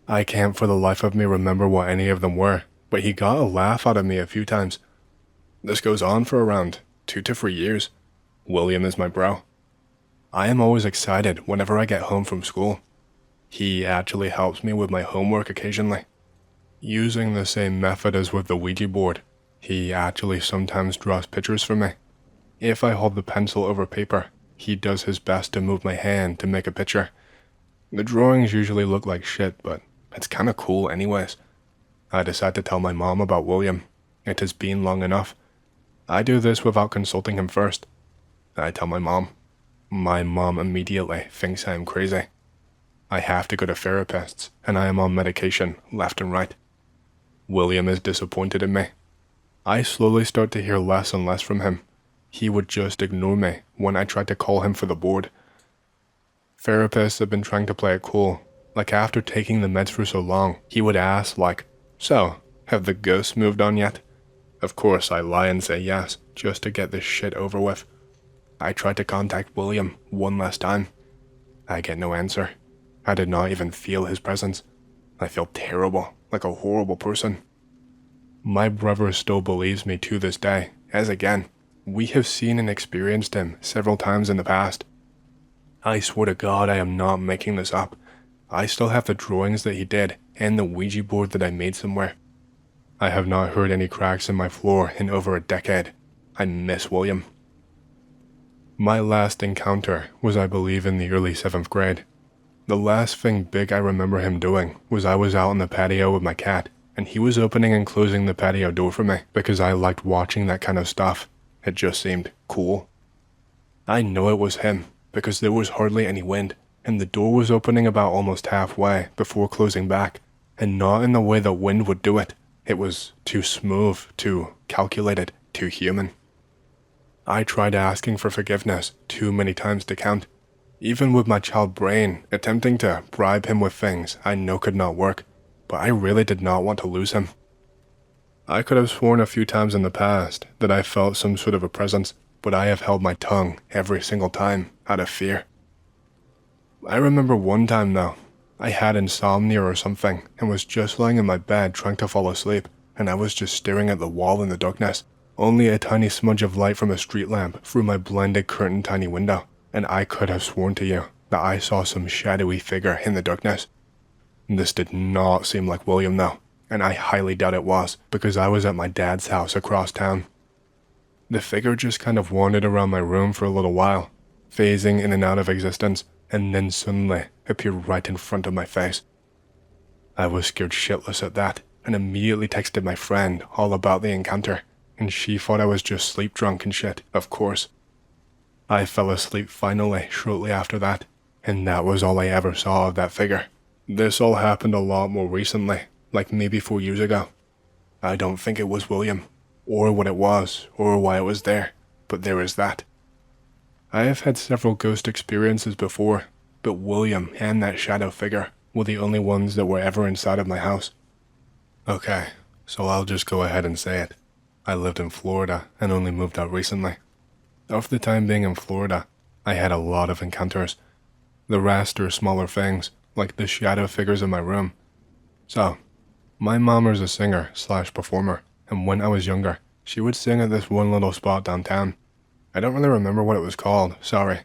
I can't for the life of me remember what any of them were, but he got a laugh out of me a few times. This goes on for around 2 to 3 years. William is my bro. I am always excited whenever I get home from school. He actually helps me with my homework occasionally. Using the same method as with the Ouija board, he actually sometimes draws pictures for me. If I hold the pencil over paper, he does his best to move my hand to make a picture. The drawings usually look like shit, but it's kinda cool anyways. I decide to tell my mom about William. It has been long enough. I do this without consulting him first. I tell my mom. My mom immediately thinks I am crazy. I have to go to therapists, and I am on medication left and right. William is disappointed in me. I slowly start to hear less and less from him. He would just ignore me when I tried to call him for the board. Therapists have been trying to play it cool. Like after taking the meds for so long, he would ask like, "So, have the ghosts moved on yet?" Of course I lie and say yes, just to get this shit over with. I tried to contact William one last time. I get no answer. I did not even feel his presence. I feel terrible, like a horrible person. My brother still believes me to this day, as again, we have seen and experienced him several times in the past. I swear to God I am not making this up. I still have the drawings that he did, and the Ouija board that I made somewhere. I have not heard any cracks in my floor in over a decade. I miss William. My last encounter was, I believe, in the early 7th grade. The last thing big I remember him doing was I was out on the patio with my cat, and he was opening and closing the patio door for me because I liked watching that kind of stuff. It just seemed cool. I know it was him because there was hardly any wind, and the door was opening about almost halfway before closing back, and not in the way that wind would do it. It was too smooth, too calculated, too human. I tried asking for forgiveness too many times to count, even with my child brain attempting to bribe him with things I know could not work, but I really did not want to lose him. I could have sworn a few times in the past that I felt some sort of a presence, but I have held my tongue every single time out of fear. I remember one time though, I had insomnia or something and was just lying in my bed trying to fall asleep, and I was just staring at the wall in the darkness. Only a tiny smudge of light from a street lamp through my blended curtain tiny window, and I could have sworn to you that I saw some shadowy figure in the darkness. This did not seem like William though, and I highly doubt it was, because I was at my dad's house across town. The figure just kind of wandered around my room for a little while, phasing in and out of existence, and then suddenly appeared right in front of my face. I was scared shitless at that, and immediately texted my friend all about the encounter, and she thought I was just sleep drunk and shit, of course. I fell asleep finally shortly after that, and that was all I ever saw of that figure. This all happened a lot more recently, like maybe 4 years ago. I don't think it was William, or what it was, or why it was there, but there is that. I have had several ghost experiences before, but William and that shadow figure were the only ones that were ever inside of my house. Okay, so I'll just go ahead and say it. I lived in Florida and only moved out recently. Of the time being in Florida, I had a lot of encounters. The rest are smaller things, like the shadow figures in my room. So, my mom is a singer/performer, and when I was younger, she would sing at this one little spot downtown. I don't really remember what it was called, sorry.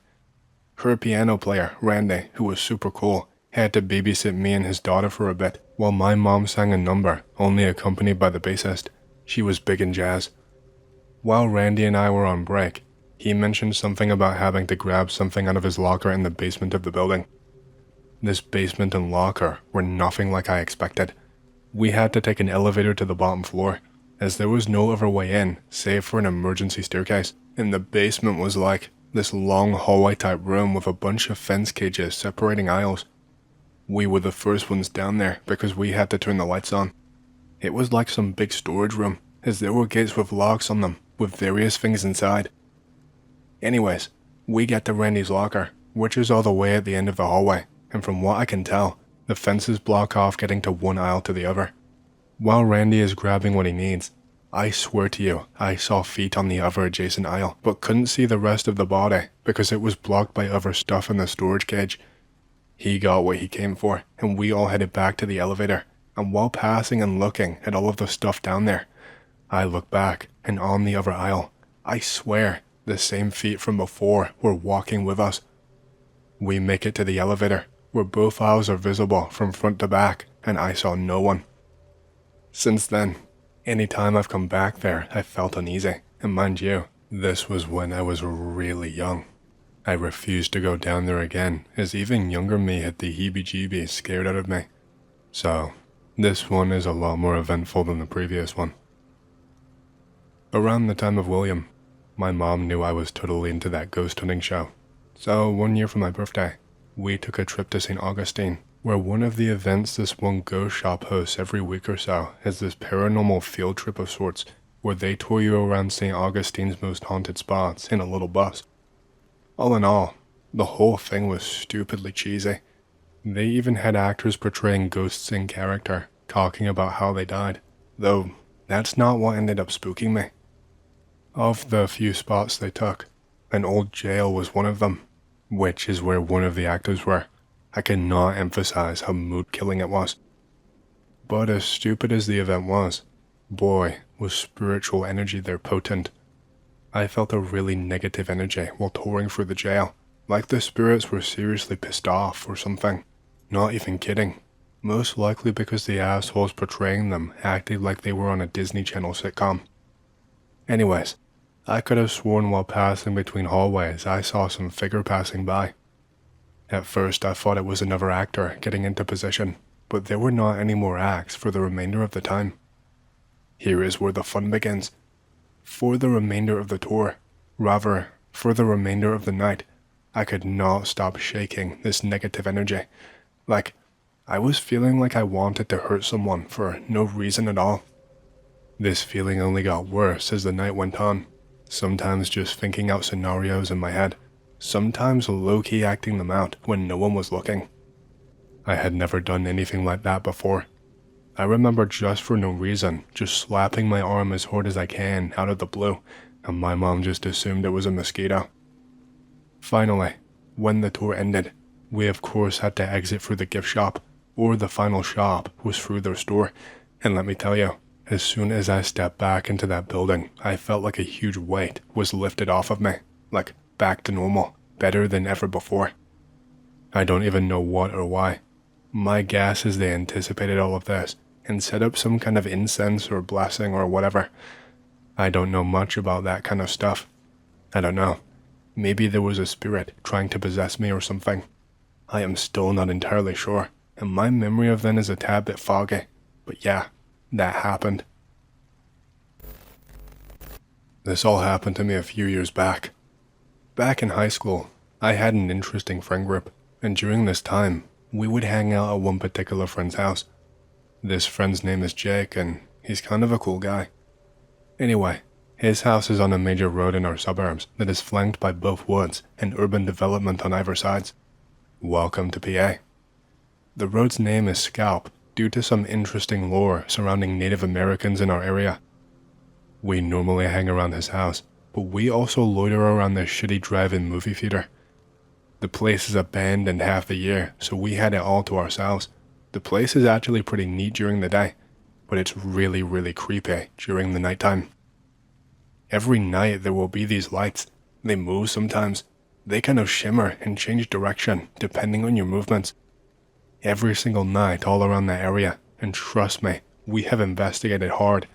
Her piano player, Randy, who was super cool, had to babysit me and his daughter for a bit, while my mom sang a number, only accompanied by the bassist. She was big in jazz. While Randy and I were on break, he mentioned something about having to grab something out of his locker in the basement of the building. This basement and locker were nothing like I expected. We had to take an elevator to the bottom floor, as there was no other way in save for an emergency staircase, and the basement was like this long hallway type room with a bunch of fence cages separating aisles. We were the first ones down there because we had to turn the lights on. It was like some big storage room, as there were gates with locks on them with various things inside. Anyways, we get to Randy's locker, which is all the way at the end of the hallway, and from what I can tell, the fences block off getting to one aisle to the other. While Randy is grabbing what he needs, I swear to you, I saw feet on the other adjacent aisle, but couldn't see the rest of the body because it was blocked by other stuff in the storage cage. He got what he came for, and we all headed back to the elevator, and while passing and looking at all of the stuff down there, I look back, and on the other aisle, I swear, the same feet from before were walking with us. We make it to the elevator, where both aisles are visible from front to back, and I saw no one. Since then, any time I've come back there, I felt uneasy, and mind you, this was when I was really young. I refused to go down there again, as even younger me had the heebie-jeebies scared out of me. So, this one is a lot more eventful than the previous one. Around the time of William, my mom knew I was totally into that ghost hunting show. So, one year for my birthday, we took a trip to St. Augustine, where one of the events this one ghost shop hosts every week or so is this paranormal field trip of sorts, where they tour you around St. Augustine's most haunted spots in a little bus. All in all, the whole thing was stupidly cheesy. They even had actors portraying ghosts in character, talking about how they died, though that's not what ended up spooking me. Of the few spots they took, an old jail was one of them, which is where one of the actors were. I cannot emphasize how mood-killing it was. But as stupid as the event was, boy, was spiritual energy there potent. I felt a really negative energy while touring through the jail, like the spirits were seriously pissed off or something. Not even kidding. Most likely because the assholes portraying them acted like they were on a Disney Channel sitcom. Anyways, I could have sworn while passing between hallways I saw some figure passing by. At first I thought it was another actor getting into position, but there were not any more acts for the remainder of the time. Here is where the fun begins. For the remainder of the tour, rather, for the remainder of the night, I could not stop shaking this negative energy. Like, I was feeling like I wanted to hurt someone for no reason at all. This feeling only got worse as the night went on, sometimes just thinking out scenarios in my head, sometimes low-key acting them out when no one was looking. I had never done anything like that before. I remember just for no reason, just slapping my arm as hard as I can out of the blue, and my mom just assumed it was a mosquito. Finally, when the tour ended, we of course had to exit through the gift shop, or the final shop was through their store, and let me tell you, as soon as I stepped back into that building, I felt like a huge weight was lifted off of me, like back to normal, better than ever before. I don't even know what or why. My guess is they anticipated all of this, and set up some kind of incense or blessing or whatever. I don't know much about that kind of stuff. I don't know. Maybe there was a spirit trying to possess me or something. I am still not entirely sure, and my memory of then is a tad bit foggy. But yeah, that happened. This all happened to me a few years back. Back in high school, I had an interesting friend group, and during this time, we would hang out at one particular friend's house. This friend's name is Jake, and he's kind of a cool guy. Anyway, his house is on a major road in our suburbs that is flanked by both woods and urban development on either sides. Welcome to PA. The road's name is Scalp due to some interesting lore surrounding Native Americans in our area. We normally hang around his house, but we also loiter around the shitty drive-in movie theater. The place is abandoned half the year, so we had it all to ourselves. The place is actually pretty neat during the day, but it's really, really creepy during the nighttime. Every night there will be these lights. They move sometimes. They kind of shimmer and change direction depending on your movements. Every single night all around that area, and trust me, we have investigated hard.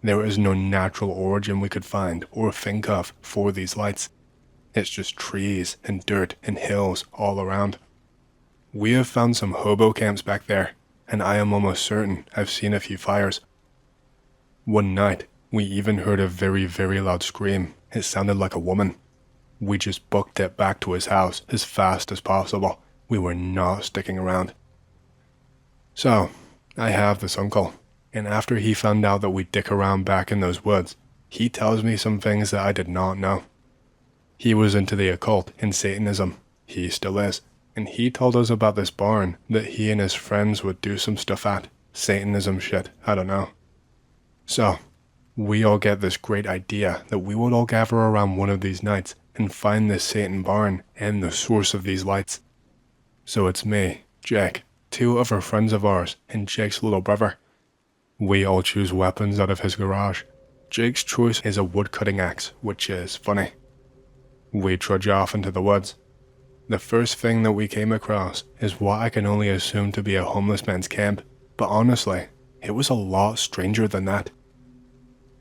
There is no natural origin we could find or think of for these lights. It's just trees and dirt and hills all around. We have found some hobo camps back there, and I am almost certain I've seen a few fires. One night, we even heard a very, very loud scream. It sounded like a woman. We just booked it back to his house as fast as possible. We were not sticking around. So, I have this uncle, and after he found out that we dick around back in those woods, he tells me some things that I did not know. He was into the occult and Satanism. He still is. And he told us about this barn that he and his friends would do some stuff at. Satanism shit, I don't know. So, we all get this great idea that we would all gather around one of these nights and find this Satan barn and the source of these lights. So it's me, Jake, two other friends of ours, and Jake's little brother. We all choose weapons out of his garage. Jake's choice is a wood-cutting axe, which is funny. We trudge off into the woods. The first thing that we came across is what I can only assume to be a homeless man's camp, but honestly, it was a lot stranger than that.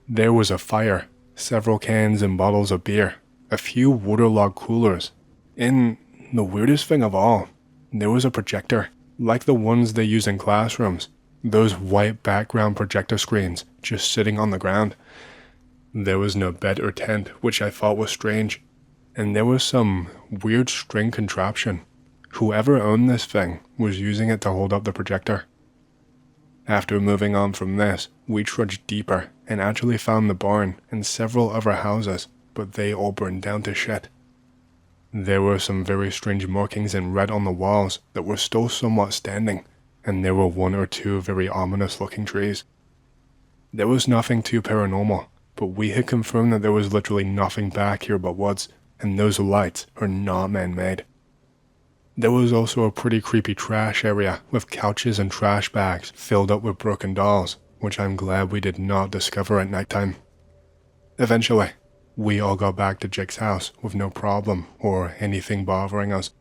There was a fire, several cans and bottles of beer, a few waterlogged coolers, and the weirdest thing of all, there was a projector, like the ones they use in classrooms, those white background projector screens just sitting on the ground. There was no bed or tent, which I thought was strange, and there was some weird string contraption. Whoever owned this thing was using it to hold up the projector. After moving on from this, we trudged deeper and actually found the barn and several other houses, but they all burned down to shit. There were some very strange markings in red on the walls that were still somewhat standing, and there were one or two very ominous looking trees. There was nothing too paranormal, but we had confirmed that there was literally nothing back here but woods, and those lights are not man-made. There was also a pretty creepy trash area with couches and trash bags filled up with broken dolls, which I'm glad we did not discover at nighttime. Eventually, we all got back to Jake's house with no problem or anything bothering us.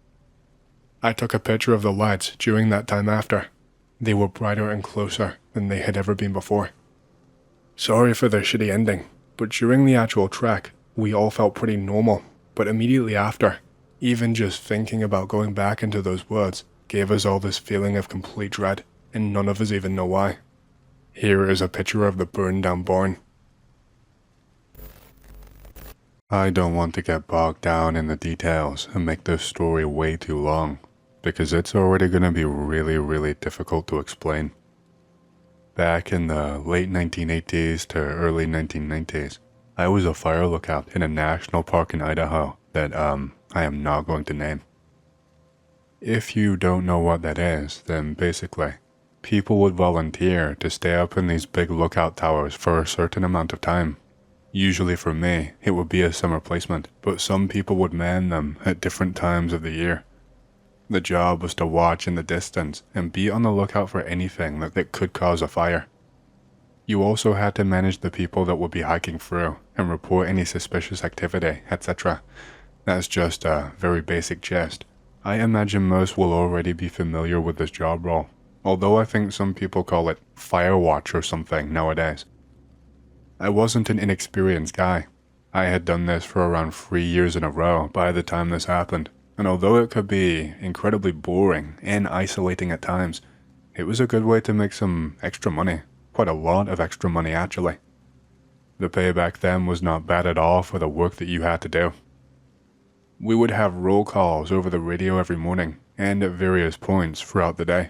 I took a picture of the lights during that time after. They were brighter and closer than they had ever been before. Sorry for the shitty ending, but during the actual trek, we all felt pretty normal, but immediately after, even just thinking about going back into those woods gave us all this feeling of complete dread, and none of us even know why. Here is a picture of the burned down barn. I don't want to get bogged down in the details and make this story way too long, because it's already going to be really difficult to explain. Back in the late 1980s to early 1990s, I was a fire lookout in a national park in Idaho that I am not going to name. If you don't know what that is, then basically, people would volunteer to stay up in these big lookout towers for a certain amount of time. Usually for me, it would be a summer placement, but some people would man them at different times of the year. The job was to watch in the distance and be on the lookout for anything that could cause a fire. You also had to manage the people that would be hiking through and report any suspicious activity, etc. That's just a very basic gist. I imagine most will already be familiar with this job role, although I think some people call it Firewatch or something nowadays. I wasn't an inexperienced guy. I had done this for around 3 years in a row by the time this happened, and although it could be incredibly boring and isolating at times, it was a good way to make some extra money, quite a lot of extra money actually. The pay back then was not bad at all for the work that you had to do. We would have roll calls over the radio every morning and at various points throughout the day.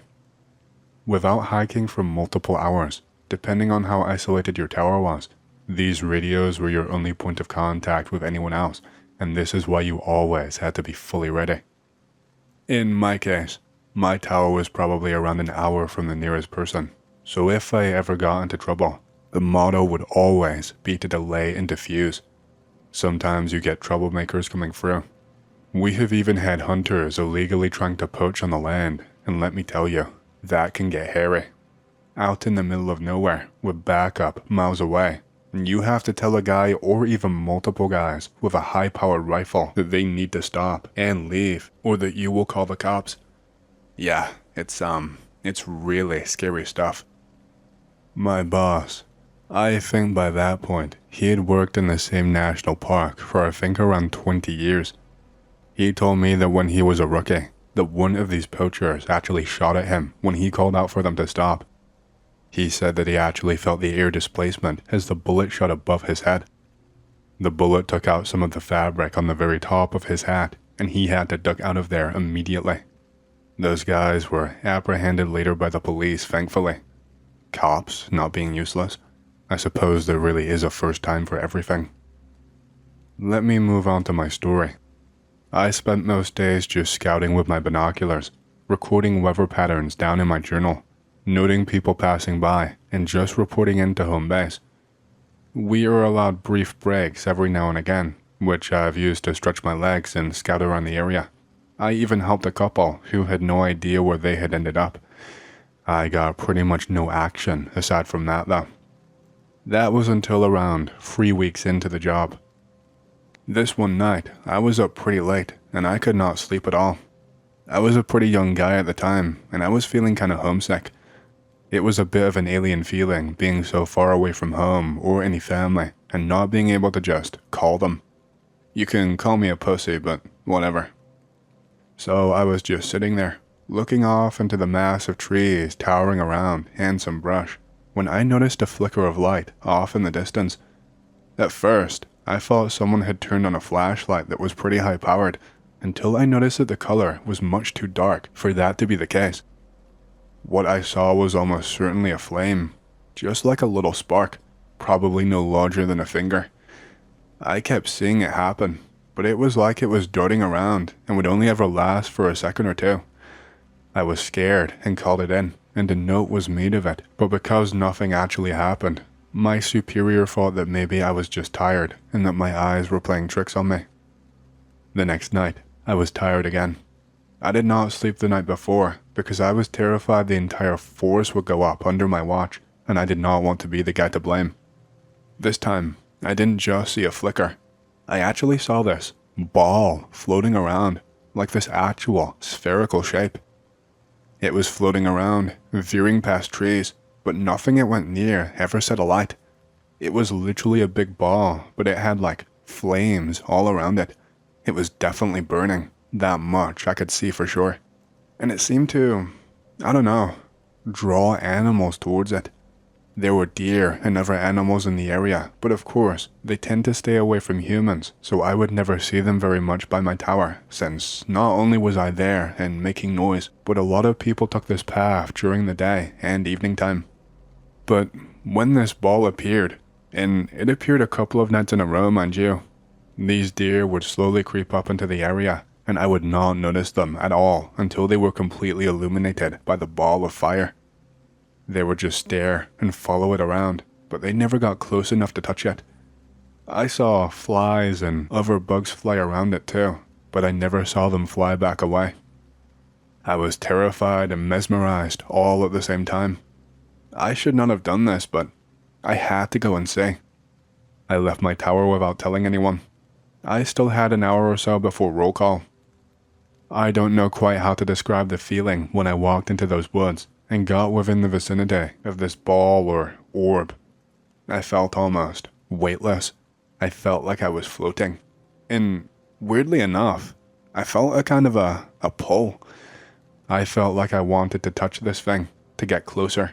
Without hiking for multiple hours, depending on how isolated your tower was, these radios were your only point of contact with anyone else, and this is why you always had to be fully ready. In my case, my tower was probably around an hour from the nearest person, so if I ever got into trouble, the motto would always be to delay and defuse. Sometimes you get troublemakers coming through. We have even had hunters illegally trying to poach on the land, and let me tell you, that can get hairy. Out in the middle of nowhere, with backup miles away, and you have to tell a guy or even multiple guys with a high-powered rifle that they need to stop and leave, or that you will call the cops. Yeah, it's really scary stuff. My boss, I think by that point, he had worked in the same national park for I think around 20 years. He told me that when he was a rookie, that one of these poachers actually shot at him when he called out for them to stop. He said that he actually felt the air displacement as the bullet shot above his head. The bullet took out some of the fabric on the very top of his hat, and he had to duck out of there immediately. Those guys were apprehended later by the police, thankfully. Cops not being useless. I suppose there really is a first time for everything. Let me move on to my story. I spent most days just scouting with my binoculars, recording weather patterns down in my journal, noting people passing by, and just reporting into home base. We are allowed brief breaks every now and again, which I've used to stretch my legs and scout around the area. I even helped a couple who had no idea where they had ended up. I got pretty much no action aside from that though. That was until around 3 weeks into the job. This one night, I was up pretty late and I could not sleep at all. I was a pretty young guy at the time and I was feeling kinda homesick. It was a bit of an alien feeling being so far away from home or any family and not being able to just call them. You can call me a pussy, but whatever. So I was just sitting there, looking off into the mass of trees towering around and some brush, when I noticed a flicker of light off in the distance. At first, I thought someone had turned on a flashlight that was pretty high powered, until I noticed that the color was much too dark for that to be the case. What I saw was almost certainly a flame, just like a little spark, probably no larger than a finger. I kept seeing it happen, but it was like it was darting around and would only ever last for a second or two. I was scared and called it in, and a note was made of it, but because nothing actually happened, my superior thought that maybe I was just tired and that my eyes were playing tricks on me. The next night, I was tired again. I did not sleep the night before because I was terrified the entire force would go up under my watch, and I did not want to be the guy to blame. This time, I didn't just see a flicker. I actually saw this ball floating around, like this actual spherical shape. It was floating around, veering past trees, but nothing it went near ever set alight. It was literally a big ball, but it had like flames all around it. It was definitely burning. That much I could see for sure. And it seemed to, I don't know, draw animals towards it. There were deer and other animals in the area, but of course, they tend to stay away from humans, so I would never see them very much by my tower, since not only was I there and making noise, but a lot of people took this path during the day and evening time. But when this ball appeared, and it appeared a couple of nights in a row, mind you, these deer would slowly creep up into the area, and I would not notice them at all until they were completely illuminated by the ball of fire. They would just stare and follow it around, but they never got close enough to touch it. I saw flies and other bugs fly around it too, but I never saw them fly back away. I was terrified and mesmerized all at the same time. I should not have done this, but I had to go and see. I left my tower without telling anyone. I still had an hour or so before roll call. I don't know quite how to describe the feeling when I walked into those woods and got within the vicinity of this ball or orb. I felt almost weightless. I felt like I was floating. And weirdly enough, I felt a kind of a pull. I felt like I wanted to touch this thing, to get closer.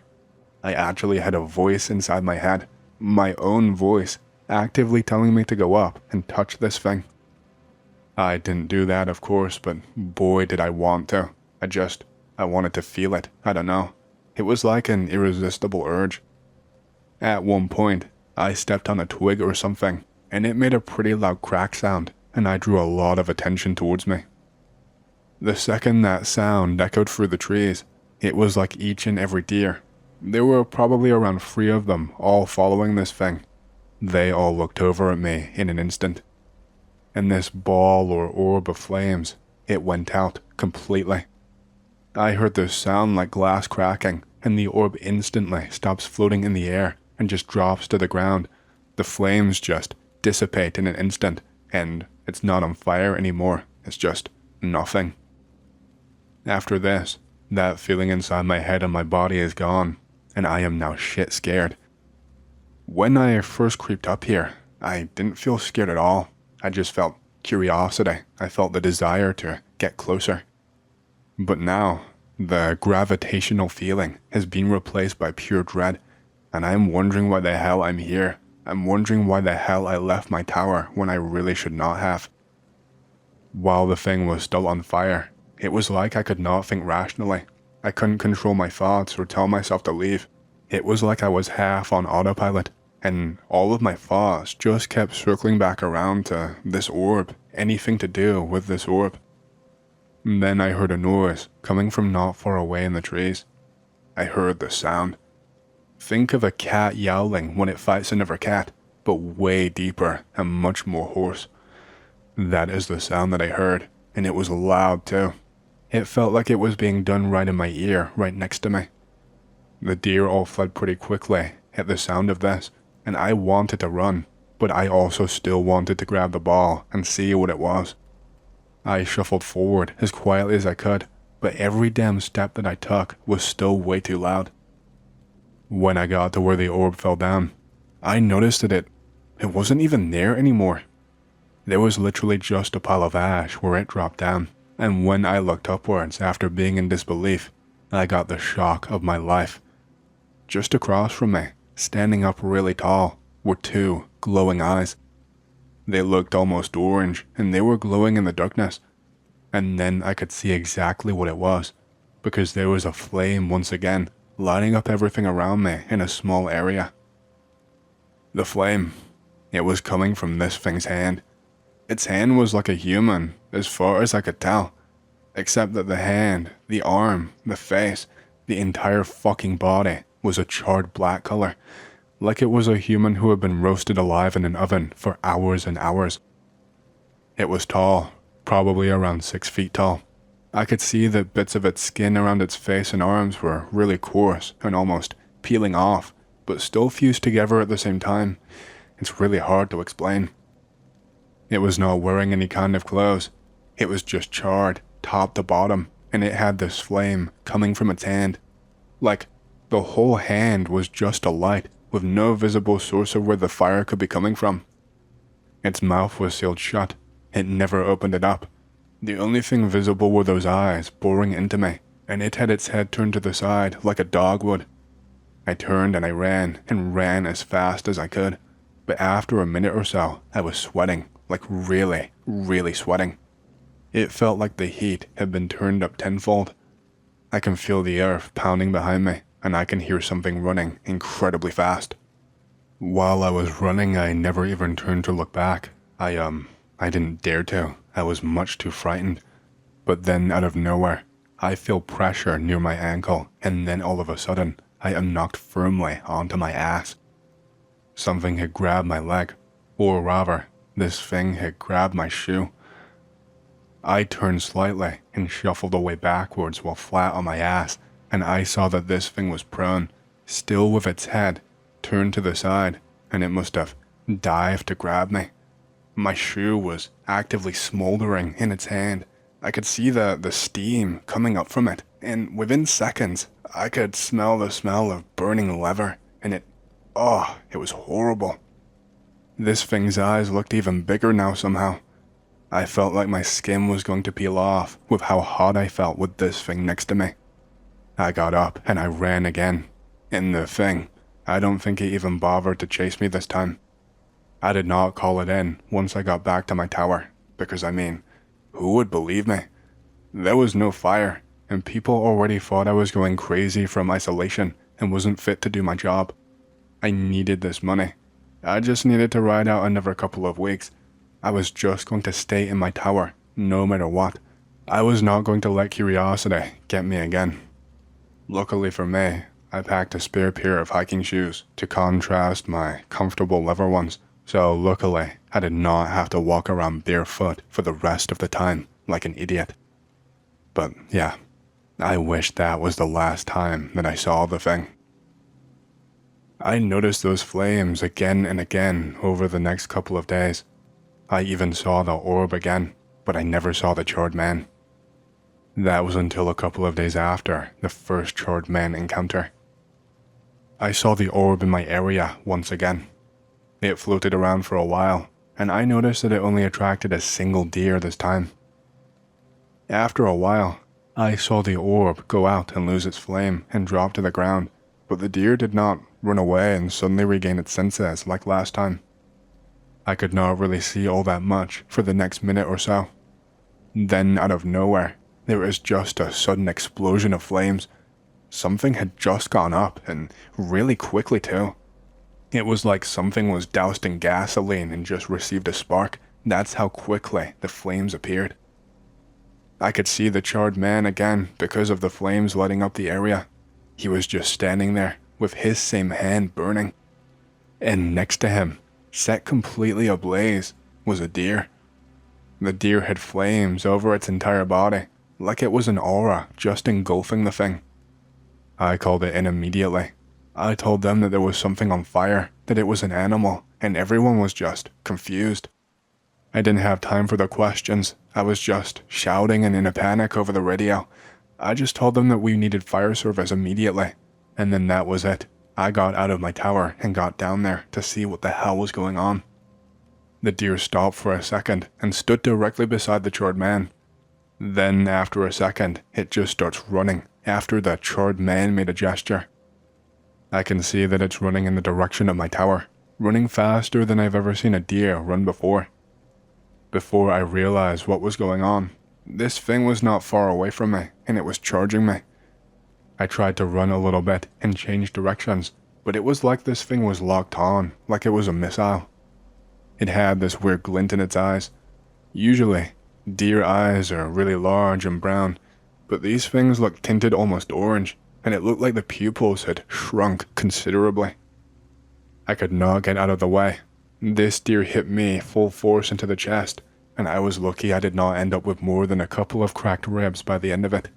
I actually had a voice inside my head, my own voice, actively telling me to go up and touch this thing. I didn't do that, of course, but boy did I want to. I wanted to feel it. I don't know. It was like an irresistible urge. At one point, I stepped on a twig or something, and it made a pretty loud crack sound, and I drew a lot of attention towards me. The second that sound echoed through the trees, it was like each and every deer. There were probably around 3 of them, all following this thing. They all looked over at me in an instant. And this ball or orb of flames, it went out completely. I heard this sound like glass cracking, and the orb instantly stops floating in the air and just drops to the ground. The flames just dissipate in an instant, and it's not on fire anymore. It's just nothing. After this, that feeling inside my head and my body is gone, and I am now shit scared. When I first creeped up here, I didn't feel scared at all. I just felt curiosity. I felt the desire to get closer. But now, the gravitational feeling has been replaced by pure dread, and I'm wondering why the hell I'm here. I'm wondering why the hell I left my tower when I really should not have. While the thing was still on fire, it was like I could not think rationally. I couldn't control my thoughts or tell myself to leave. It was like I was half on autopilot, and all of my thoughts just kept circling back around to this orb, anything to do with this orb. And then I heard a noise coming from not far away in the trees. I heard the sound. Think of a cat yowling when it fights another cat, but way deeper and much more hoarse. That is the sound that I heard, and it was loud too. It felt like it was being done right in my ear, right next to me. The deer all fled pretty quickly at the sound of this, and I wanted to run, but I also still wanted to grab the ball and see what it was. I shuffled forward as quietly as I could, but every damn step that I took was still way too loud. When I got to where the orb fell down, I noticed that it wasn't even there anymore. There was literally just a pile of ash where it dropped down, and when I looked upwards after being in disbelief, I got the shock of my life. Just across from me, standing up really tall, were two glowing eyes. They looked almost orange, and they were glowing in the darkness. And then I could see exactly what it was, because there was a flame once again, lighting up everything around me in a small area. The flame, it was coming from this thing's hand. Its hand was like a human, as far as I could tell, except that the hand, the arm, the face, the entire fucking body was a charred black color, like it was a human who had been roasted alive in an oven for hours and hours. It was tall, probably around 6 feet tall. I could see that bits of its skin around its face and arms were really coarse and almost peeling off, but still fused together at the same time. It's really hard to explain. It was not wearing any kind of clothes. It was just charred, top to bottom, and it had this flame coming from its hand. Like, the whole hand was just a light, with no visible source of where the fire could be coming from. Its mouth was sealed shut. It never opened it up. The only thing visible were those eyes boring into me, and it had its head turned to the side like a dog would. I turned and I ran as fast as I could, but after a minute or so, I was sweating, like really, really sweating. It felt like the heat had been turned up tenfold. I can feel the earth pounding behind me, and I can hear something running incredibly fast. While I was running, I never even turned to look back. I didn't dare to. I was much too frightened. But then out of nowhere, I feel pressure near my ankle, and then all of a sudden, I am knocked firmly onto my ass. Something had grabbed my leg, or rather, this thing had grabbed my shoe. I turned slightly and shuffled away backwards while flat on my ass, and I saw that this thing was prone, still with its head turned to the side, and it must have dived to grab me. My shoe was actively smoldering in its hand. I could see the steam coming up from it, and within seconds, I could smell the smell of burning leather, and it was horrible. This thing's eyes looked even bigger now somehow. I felt like my skin was going to peel off with how hot I felt with this thing next to me. I got up and I ran again. And the thing, I don't think it even bothered to chase me this time. I did not call it in once I got back to my tower, because who would believe me? There was no fire, and people already thought I was going crazy from isolation and wasn't fit to do my job. I needed this money. I just needed to ride out another couple of weeks. I was just going to stay in my tower, no matter what. I was not going to let curiosity get me again. Luckily for me, I packed a spare pair of hiking shoes to contrast my comfortable leather ones, so luckily I did not have to walk around barefoot for the rest of the time like an idiot. But yeah, I wish that was the last time that I saw the thing. I noticed those flames again and again over the next couple of days. I even saw the orb again, but I never saw the charred man. That was until a couple of days after the first charred man encounter. I saw the orb in my area once again. It floated around for a while, and I noticed that it only attracted a single deer this time. After a while, I saw the orb go out and lose its flame and drop to the ground, but the deer did not run away and suddenly regain its senses like last time. I could not really see all that much for the next minute or so. Then, out of nowhere, there was just a sudden explosion of flames. Something had just gone up, and really quickly too. It was like something was doused in gasoline and just received a spark. That's how quickly the flames appeared. I could see the charred man again because of the flames lighting up the area. He was just standing there with his same hand burning. And next to him, set completely ablaze, was a deer. The deer had flames over its entire body, like it was an aura just engulfing the thing. I called it in immediately. I told them that there was something on fire, that it was an animal, and everyone was just confused. I didn't have time for the questions. I was just shouting and in a panic over the radio. I just told them that we needed fire service immediately, and then that was it. I got out of my tower and got down there to see what the hell was going on. The deer stopped for a second and stood directly beside the charred man. Then, after a second, it just starts running after the charred man made a gesture. I can see that it's running in the direction of my tower, running faster than I've ever seen a deer run before. Before I realized what was going on, this thing was not far away from me, and it was charging me. I tried to run a little bit and change directions, but it was like this thing was locked on, like it was a missile. It had this weird glint in its eyes. Usually, deer eyes are really large and brown, but these things looked tinted almost orange, and it looked like the pupils had shrunk considerably. I could not get out of the way. This deer hit me full force into the chest, and I was lucky I did not end up with more than a couple of cracked ribs by the end of it.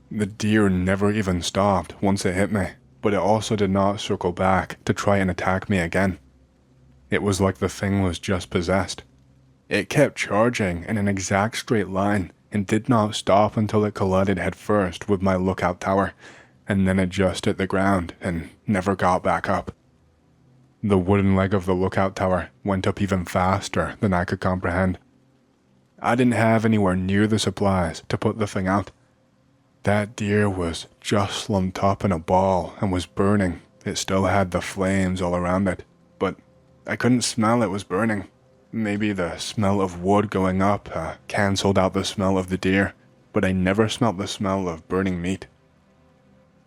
The deer never even stopped once it hit me, but it also did not circle back to try and attack me again. It was like the thing was just possessed. It kept charging in an exact straight line and did not stop until it collided headfirst with my lookout tower, and then it just hit the ground and never got back up. The wooden leg of the lookout tower went up even faster than I could comprehend. I didn't have anywhere near the supplies to put the thing out. That deer was just slumped up in a ball and was burning. It still had the flames all around it, but I couldn't smell it was burning. Maybe the smell of wood going up cancelled out the smell of the deer, but I never smelt the smell of burning meat.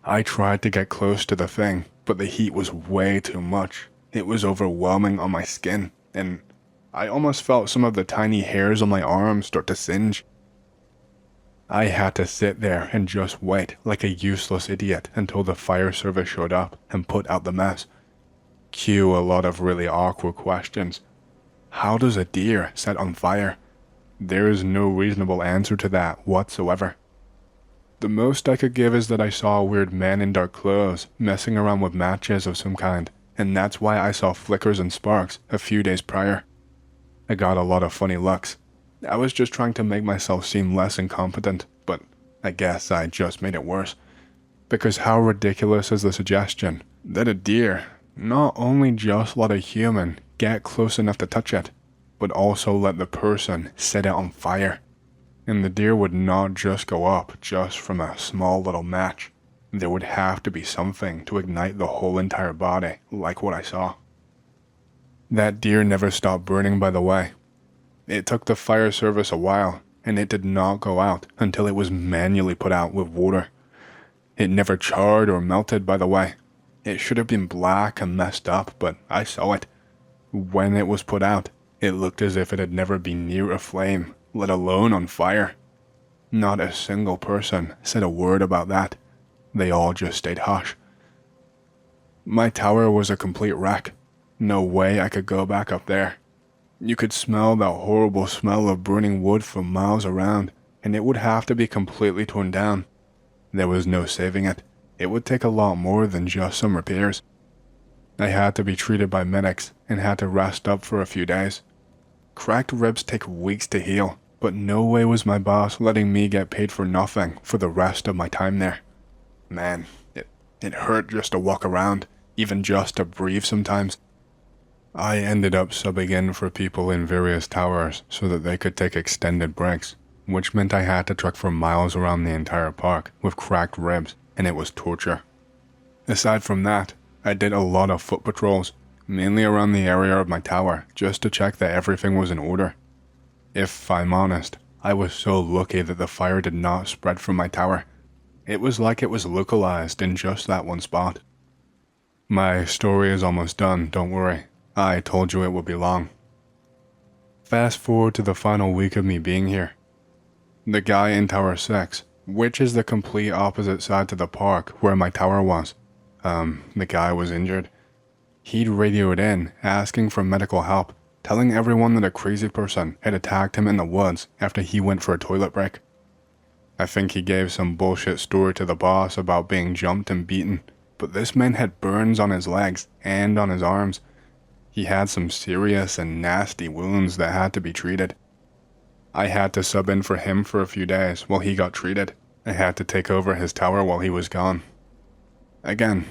I tried to get close to the thing, but the heat was way too much. It was overwhelming on my skin, and I almost felt some of the tiny hairs on my arms start to singe. I had to sit there and just wait like a useless idiot until the fire service showed up and put out the mess. Cue a lot of really awkward questions. How does a deer set on fire? There is no reasonable answer to that whatsoever. The most I could give is that I saw a weird man in dark clothes messing around with matches of some kind, and that's why I saw flickers and sparks a few days prior. I got a lot of funny looks. I was just trying to make myself seem less incompetent, but I guess I just made it worse. Because how ridiculous is the suggestion that a deer not only just let a human get close enough to touch it, but also let the person set it on fire. And the deer would not just go up just from a small little match. There would have to be something to ignite the whole entire body, like what I saw. That deer never stopped burning, by the way. It took the fire service a while, and it did not go out until it was manually put out with water. It never charred or melted, by the way. It should have been black and messed up, but I saw it. When it was put out, it looked as if it had never been near a flame, let alone on fire. Not a single person said a word about that. They all just stayed hush. My tower was a complete wreck. No way I could go back up there. You could smell that horrible smell of burning wood for miles around, and it would have to be completely torn down. There was no saving it. It would take a lot more than just some repairs. I had to be treated by medics and had to rest up for a few days. Cracked ribs take weeks to heal, but no way was my boss letting me get paid for nothing for the rest of my time there. Man, It hurt just to walk around, even just to breathe sometimes. I ended up subbing in for people in various towers so that they could take extended breaks, which meant I had to trek for miles around the entire park with cracked ribs, and it was torture. Aside from that, I did a lot of foot patrols, mainly around the area of my tower, just to check that everything was in order. If I'm honest, I was so lucky that the fire did not spread from my tower. It was like it was localized in just that one spot. My story is almost done, don't worry. I told you it would be long. Fast forward to the final week of me being here. The guy in Tower 6, which is the complete opposite side to the park where my tower was, the guy was injured. He'd radioed in, asking for medical help, telling everyone that a crazy person had attacked him in the woods after he went for a toilet break. I think he gave some bullshit story to the boss about being jumped and beaten, but this man had burns on his legs and on his arms. He had some serious and nasty wounds that had to be treated. I had to sub in for him for a few days while he got treated. I had to take over his tower while he was gone. Again,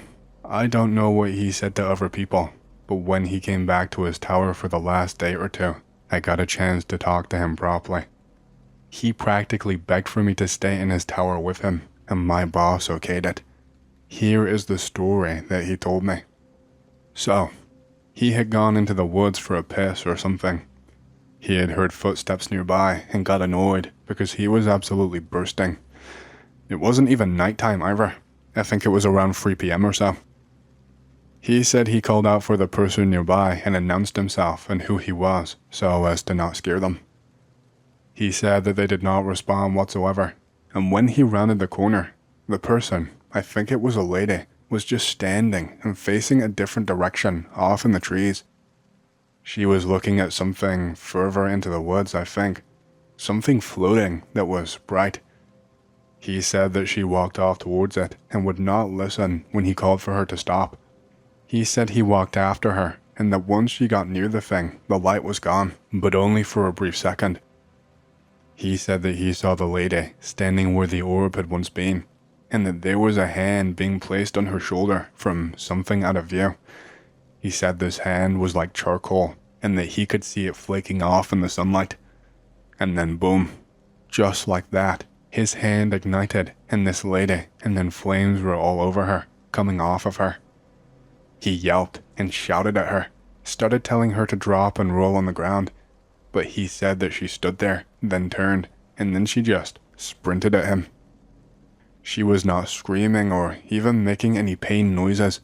I don't know what he said to other people, but when he came back to his tower for the last day or two, I got a chance to talk to him properly. He practically begged for me to stay in his tower with him, and my boss okayed it. Here is the story that he told me. So, he had gone into the woods for a piss or something. He had heard footsteps nearby and got annoyed because he was absolutely bursting. It wasn't even nighttime either. I think it was around 3 p.m. or so. He said he called out for the person nearby and announced himself and who he was so as to not scare them. He said that they did not respond whatsoever, and when he rounded the corner, the person, I think it was a lady, was just standing and facing a different direction off in the trees. She was looking at something further into the woods, I think. Something floating that was bright. He said that she walked off towards it and would not listen when he called for her to stop. He said he walked after her and that once she got near the thing, the light was gone, but only for a brief second. He said that he saw the lady standing where the orb had once been, and that there was a hand being placed on her shoulder from something out of view. He said this hand was like charcoal, and that he could see it flaking off in the sunlight. And then boom, just like that, his hand ignited in this lady, and then flames were all over her, coming off of her. He yelped and shouted at her, started telling her to drop and roll on the ground, but he said that she stood there, then turned, and then she just sprinted at him. She was not screaming or even making any pain noises.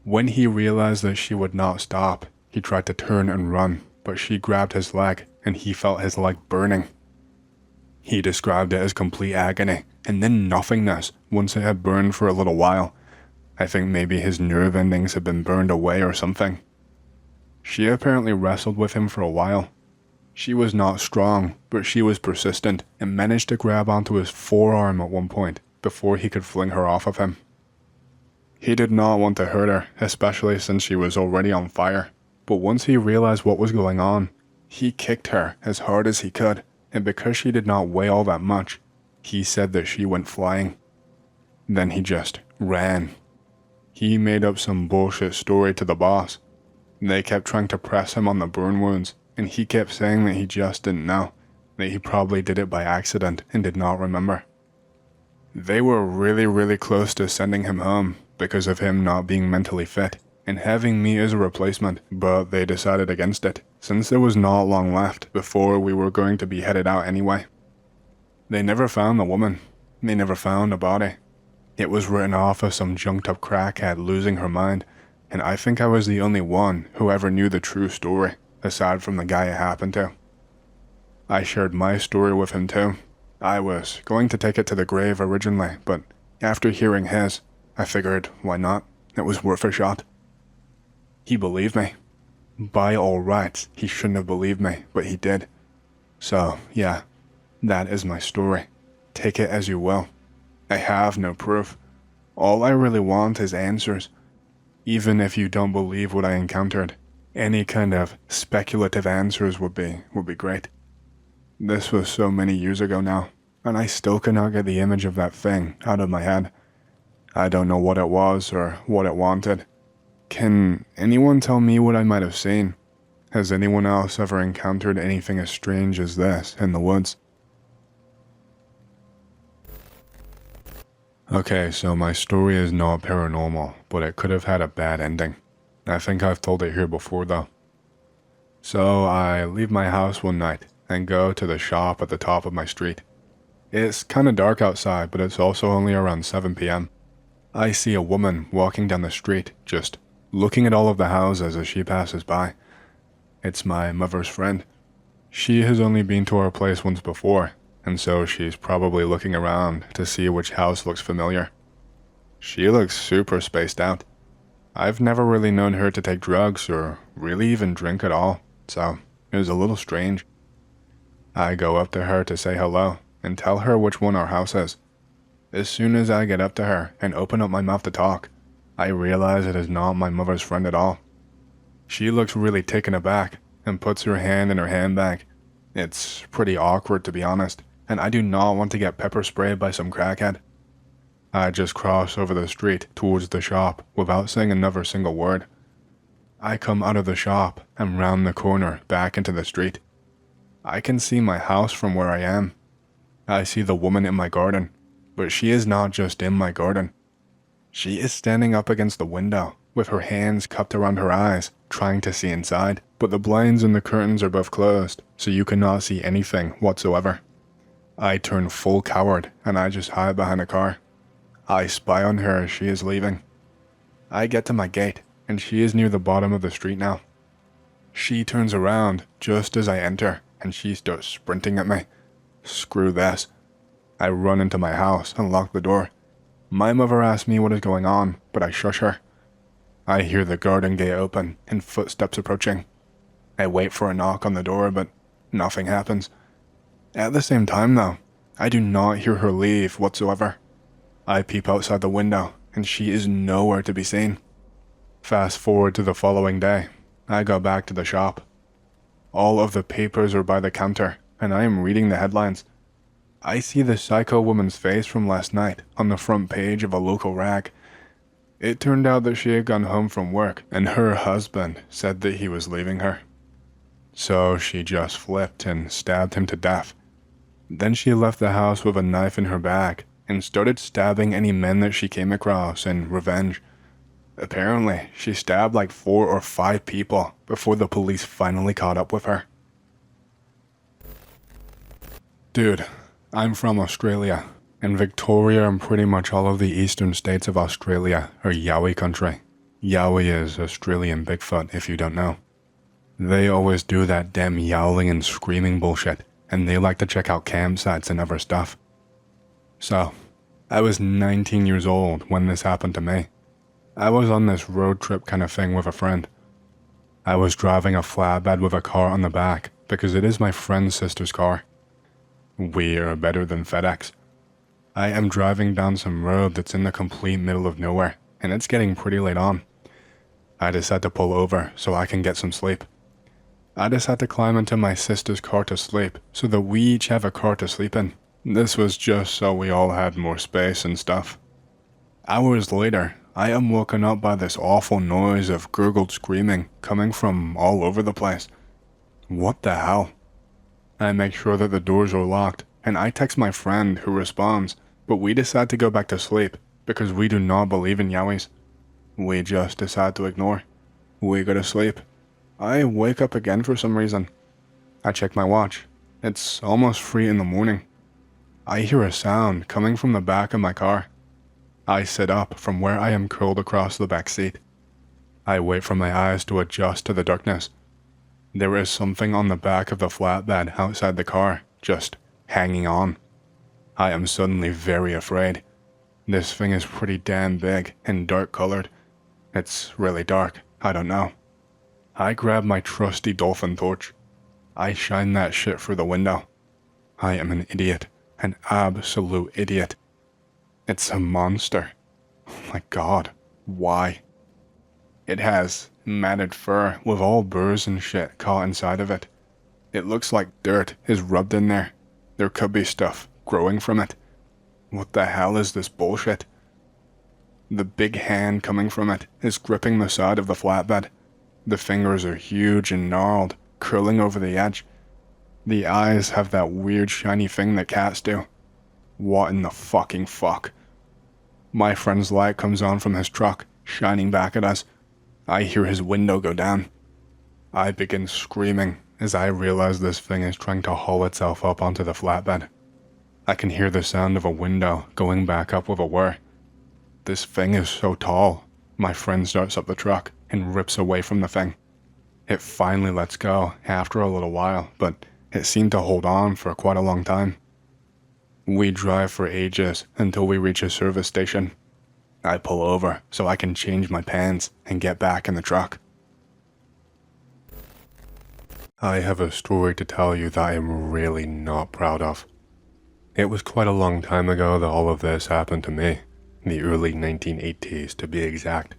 When he realized that she would not stop, he tried to turn and run, but she grabbed his leg and he felt his leg burning. He described it as complete agony and then nothingness once it had burned for a little while. I think maybe his nerve endings had been burned away or something. She apparently wrestled with him for a while. She was not strong, but she was persistent and managed to grab onto his forearm at one point before he could fling her off of him. He did not want to hurt her, especially since she was already on fire, but once he realized what was going on, he kicked her as hard as he could, and because she did not weigh all that much, he said that she went flying. Then he just ran. He made up some bullshit story to the boss. They kept trying to press him on the burn wounds, and he kept saying that he just didn't know, that he probably did it by accident and did not remember. They were really close to sending him home because of him not being mentally fit and having me as a replacement, but they decided against it since there was not long left before we were going to be headed out anyway. They never found the woman. They never found a body. It was written off as some junked up crackhead losing her mind, and I think I was the only one who ever knew the true story, aside from the guy it happened to. I shared my story with him too. I was going to take it to the grave originally, but after hearing his, I figured, why not? It was worth a shot. He believed me. By all rights, he shouldn't have believed me, but he did. So, yeah, that is my story. Take it as you will. I have no proof. All I really want is answers. Even if you don't believe what I encountered, any kind of speculative answers would be great. This was so many years ago now, and I still cannot get the image of that thing out of my head. I don't know what it was or what it wanted. Can anyone tell me what I might have seen? Has anyone else ever encountered anything as strange as this in the woods? Okay, so my story is not paranormal, but it could have had a bad ending. I think I've told it here before though. So I leave my house one night and go to the shop at the top of my street. It's kinda dark outside, but it's also only around 7 p.m. I see a woman walking down the street, just looking at all of the houses as she passes by. It's my mother's friend. She has only been to our place once before, and so she's probably looking around to see which house looks familiar. She looks super spaced out. I've never really known her to take drugs or really even drink at all, so it was a little strange. I go up to her to say hello and tell her which one our house is. As soon as I get up to her and open up my mouth to talk, I realize it is not my mother's friend at all. She looks really taken aback and puts her hand in her handbag. It's pretty awkward to be honest, and I do not want to get pepper sprayed by some crackhead. I just cross over the street towards the shop without saying another single word. I come out of the shop and round the corner back into the street. I can see my house from where I am. I see the woman in my garden, but she is not just in my garden. She is standing up against the window with her hands cupped around her eyes, trying to see inside, but the blinds and the curtains are both closed, so you cannot see anything whatsoever. I turn full coward and I just hide behind a car. I spy on her as she is leaving. I get to my gate and she is near the bottom of the street now. She turns around just as I enter and she starts sprinting at me. Screw this. I run into my house and lock the door. My mother asks me what is going on, but I shush her. I hear the garden gate open and footsteps approaching. I wait for a knock on the door, but nothing happens. At the same time though, I do not hear her leave whatsoever. I peep outside the window and she is nowhere to be seen. Fast forward to the following day, I go back to the shop. All of the papers are by the counter and I am reading the headlines. I see the psycho woman's face from last night on the front page of a local rag. It turned out that she had gone home from work and her husband said that he was leaving her. So she just flipped and stabbed him to death. Then she left the house with a knife in her bag and started stabbing any men that she came across in revenge. Apparently, she stabbed like 4 or 5 people before the police finally caught up with her. Dude, I'm from Australia. In Victoria and pretty much all of the eastern states of Australia are Yowie country. Yowie is Australian Bigfoot if you don't know. They always do that damn yowling and screaming bullshit, and they like to check out campsites and other stuff. So, I was 19 years old when this happened to me. I was on this road trip kind of thing with a friend. I was driving a flatbed with a car on the back because it is my friend's sister's car. We are better than FedEx. I am driving down some road that's in the complete middle of nowhere, and it's getting pretty late on. I decide to pull over so I can get some sleep. I decide to climb into my sister's car to sleep so that we each have a car to sleep in. This was just so we all had more space and stuff. Hours later, I am woken up by this awful noise of gurgled screaming coming from all over the place. What the hell? I make sure that the doors are locked, and I text my friend who responds, but we decide to go back to sleep because we do not believe in yowies. We just decide to ignore. We go to sleep. I wake up again for some reason. I check my watch. It's almost 3 in the morning. I hear a sound coming from the back of my car. I sit up from where I am curled across the back seat. I wait for my eyes to adjust to the darkness. There is something on the back of the flatbed outside the car, just hanging on. I am suddenly very afraid. This thing is pretty damn big and dark colored. It's really dark, I don't know. I grab my trusty dolphin torch. I shine that shit through the window. I am an idiot, an absolute idiot. It's a monster. Oh my god, why? It has matted fur with all burrs and shit caught inside of it. It looks like dirt is rubbed in there. There could be stuff growing from it. What the hell is this bullshit? The big hand coming from it is gripping the side of the flatbed. The fingers are huge and gnarled, curling over the edge. The eyes have that weird shiny thing that cats do. What in the fucking fuck? My friend's light comes on from his truck, shining back at us. I hear his window go down. I begin screaming as I realize this thing is trying to haul itself up onto the flatbed. I can hear the sound of a window going back up with a whir. This thing is so tall. My friend starts up the truck and rips away from the thing. It finally lets go after a little while, but it seemed to hold on for quite a long time. We drive for ages until we reach a service station. I pull over so I can change my pants and get back in the truck. I have a story to tell you that I am really not proud of. It was quite a long time ago that all of this happened to me, the early 1980s to be exact.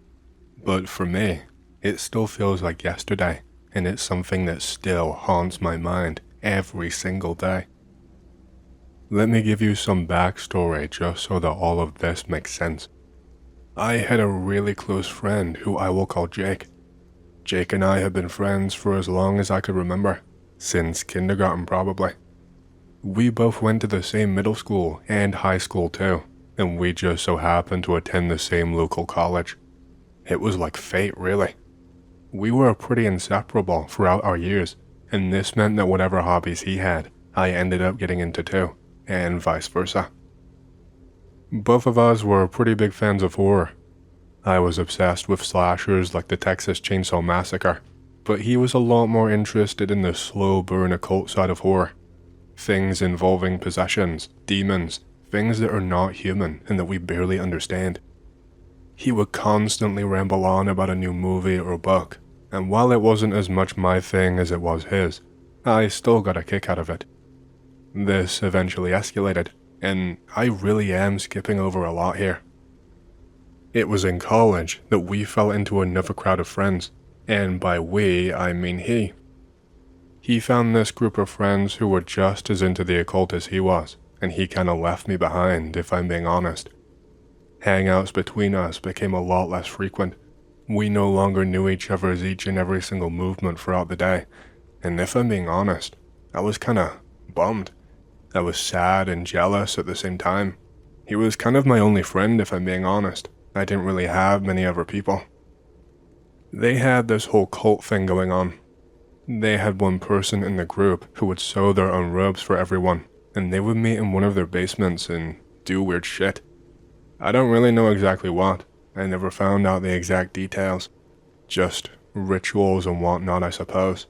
But for me, it still feels like yesterday, and it's something that still haunts my mind every single day. Let me give you some backstory just so that all of this makes sense. I had a really close friend who I will call Jake. Jake and I have been friends for as long as I could remember, since kindergarten probably. We both went to the same middle school and high school too, and we just so happened to attend the same local college. It was like fate, really. We were pretty inseparable throughout our years, and this meant that whatever hobbies he had, I ended up getting into too, and vice versa. Both of us were pretty big fans of horror. I was obsessed with slashers like the Texas Chainsaw Massacre, but he was a lot more interested in the slow burn occult side of horror. Things involving possessions, demons, things that are not human and that we barely understand. He would constantly ramble on about a new movie or book, and while it wasn't as much my thing as it was his, I still got a kick out of it. This eventually escalated, and I really am skipping over a lot here. It was in college that we fell into another crowd of friends, and by we, I mean he. He found this group of friends who were just as into the occult as he was, and he kinda left me behind, if I'm being honest. Hangouts between us became a lot less frequent. We no longer knew each other's each and every single movement throughout the day, and if I'm being honest, I was kinda bummed. I was sad and jealous at the same time. He was kind of my only friend, if I'm being honest. I didn't really have many other people. They had this whole cult thing going on. They had one person in the group who would sew their own robes for everyone, and they would meet in one of their basements and do weird shit. I don't really know exactly what. I never found out the exact details. Just rituals and whatnot, I suppose.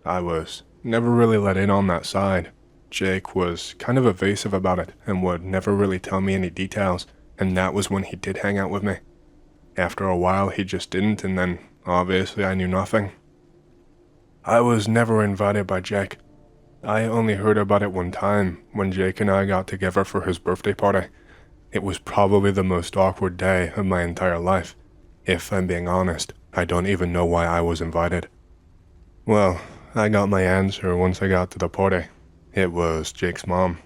I was never really let in on that side. Jake was kind of evasive about it and would never really tell me any details, and that was when he did hang out with me. After a while he just didn't, and then obviously I knew nothing. I was never invited by Jake. I only heard about it one time when Jake and I got together for his birthday party. It was probably the most awkward day of my entire life. If I'm being honest, I don't even know why I was invited. Well, I got my answer once I got to the party. It was Jake's mom.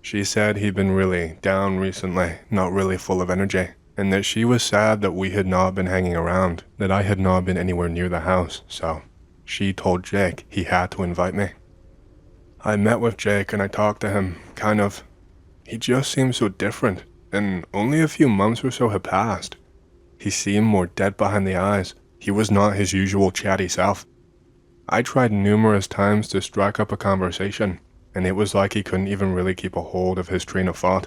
She said he'd been really down recently, not really full of energy, and that she was sad that we had not been hanging around, that I had not been anywhere near the house, so she told Jake he had to invite me. I met with Jake and I talked to him, kind of. He just seemed so different, and only a few months or so had passed. He seemed more dead behind the eyes. He was not his usual chatty self. I tried numerous times to strike up a conversation, and it was like he couldn't even really keep a hold of his train of thought.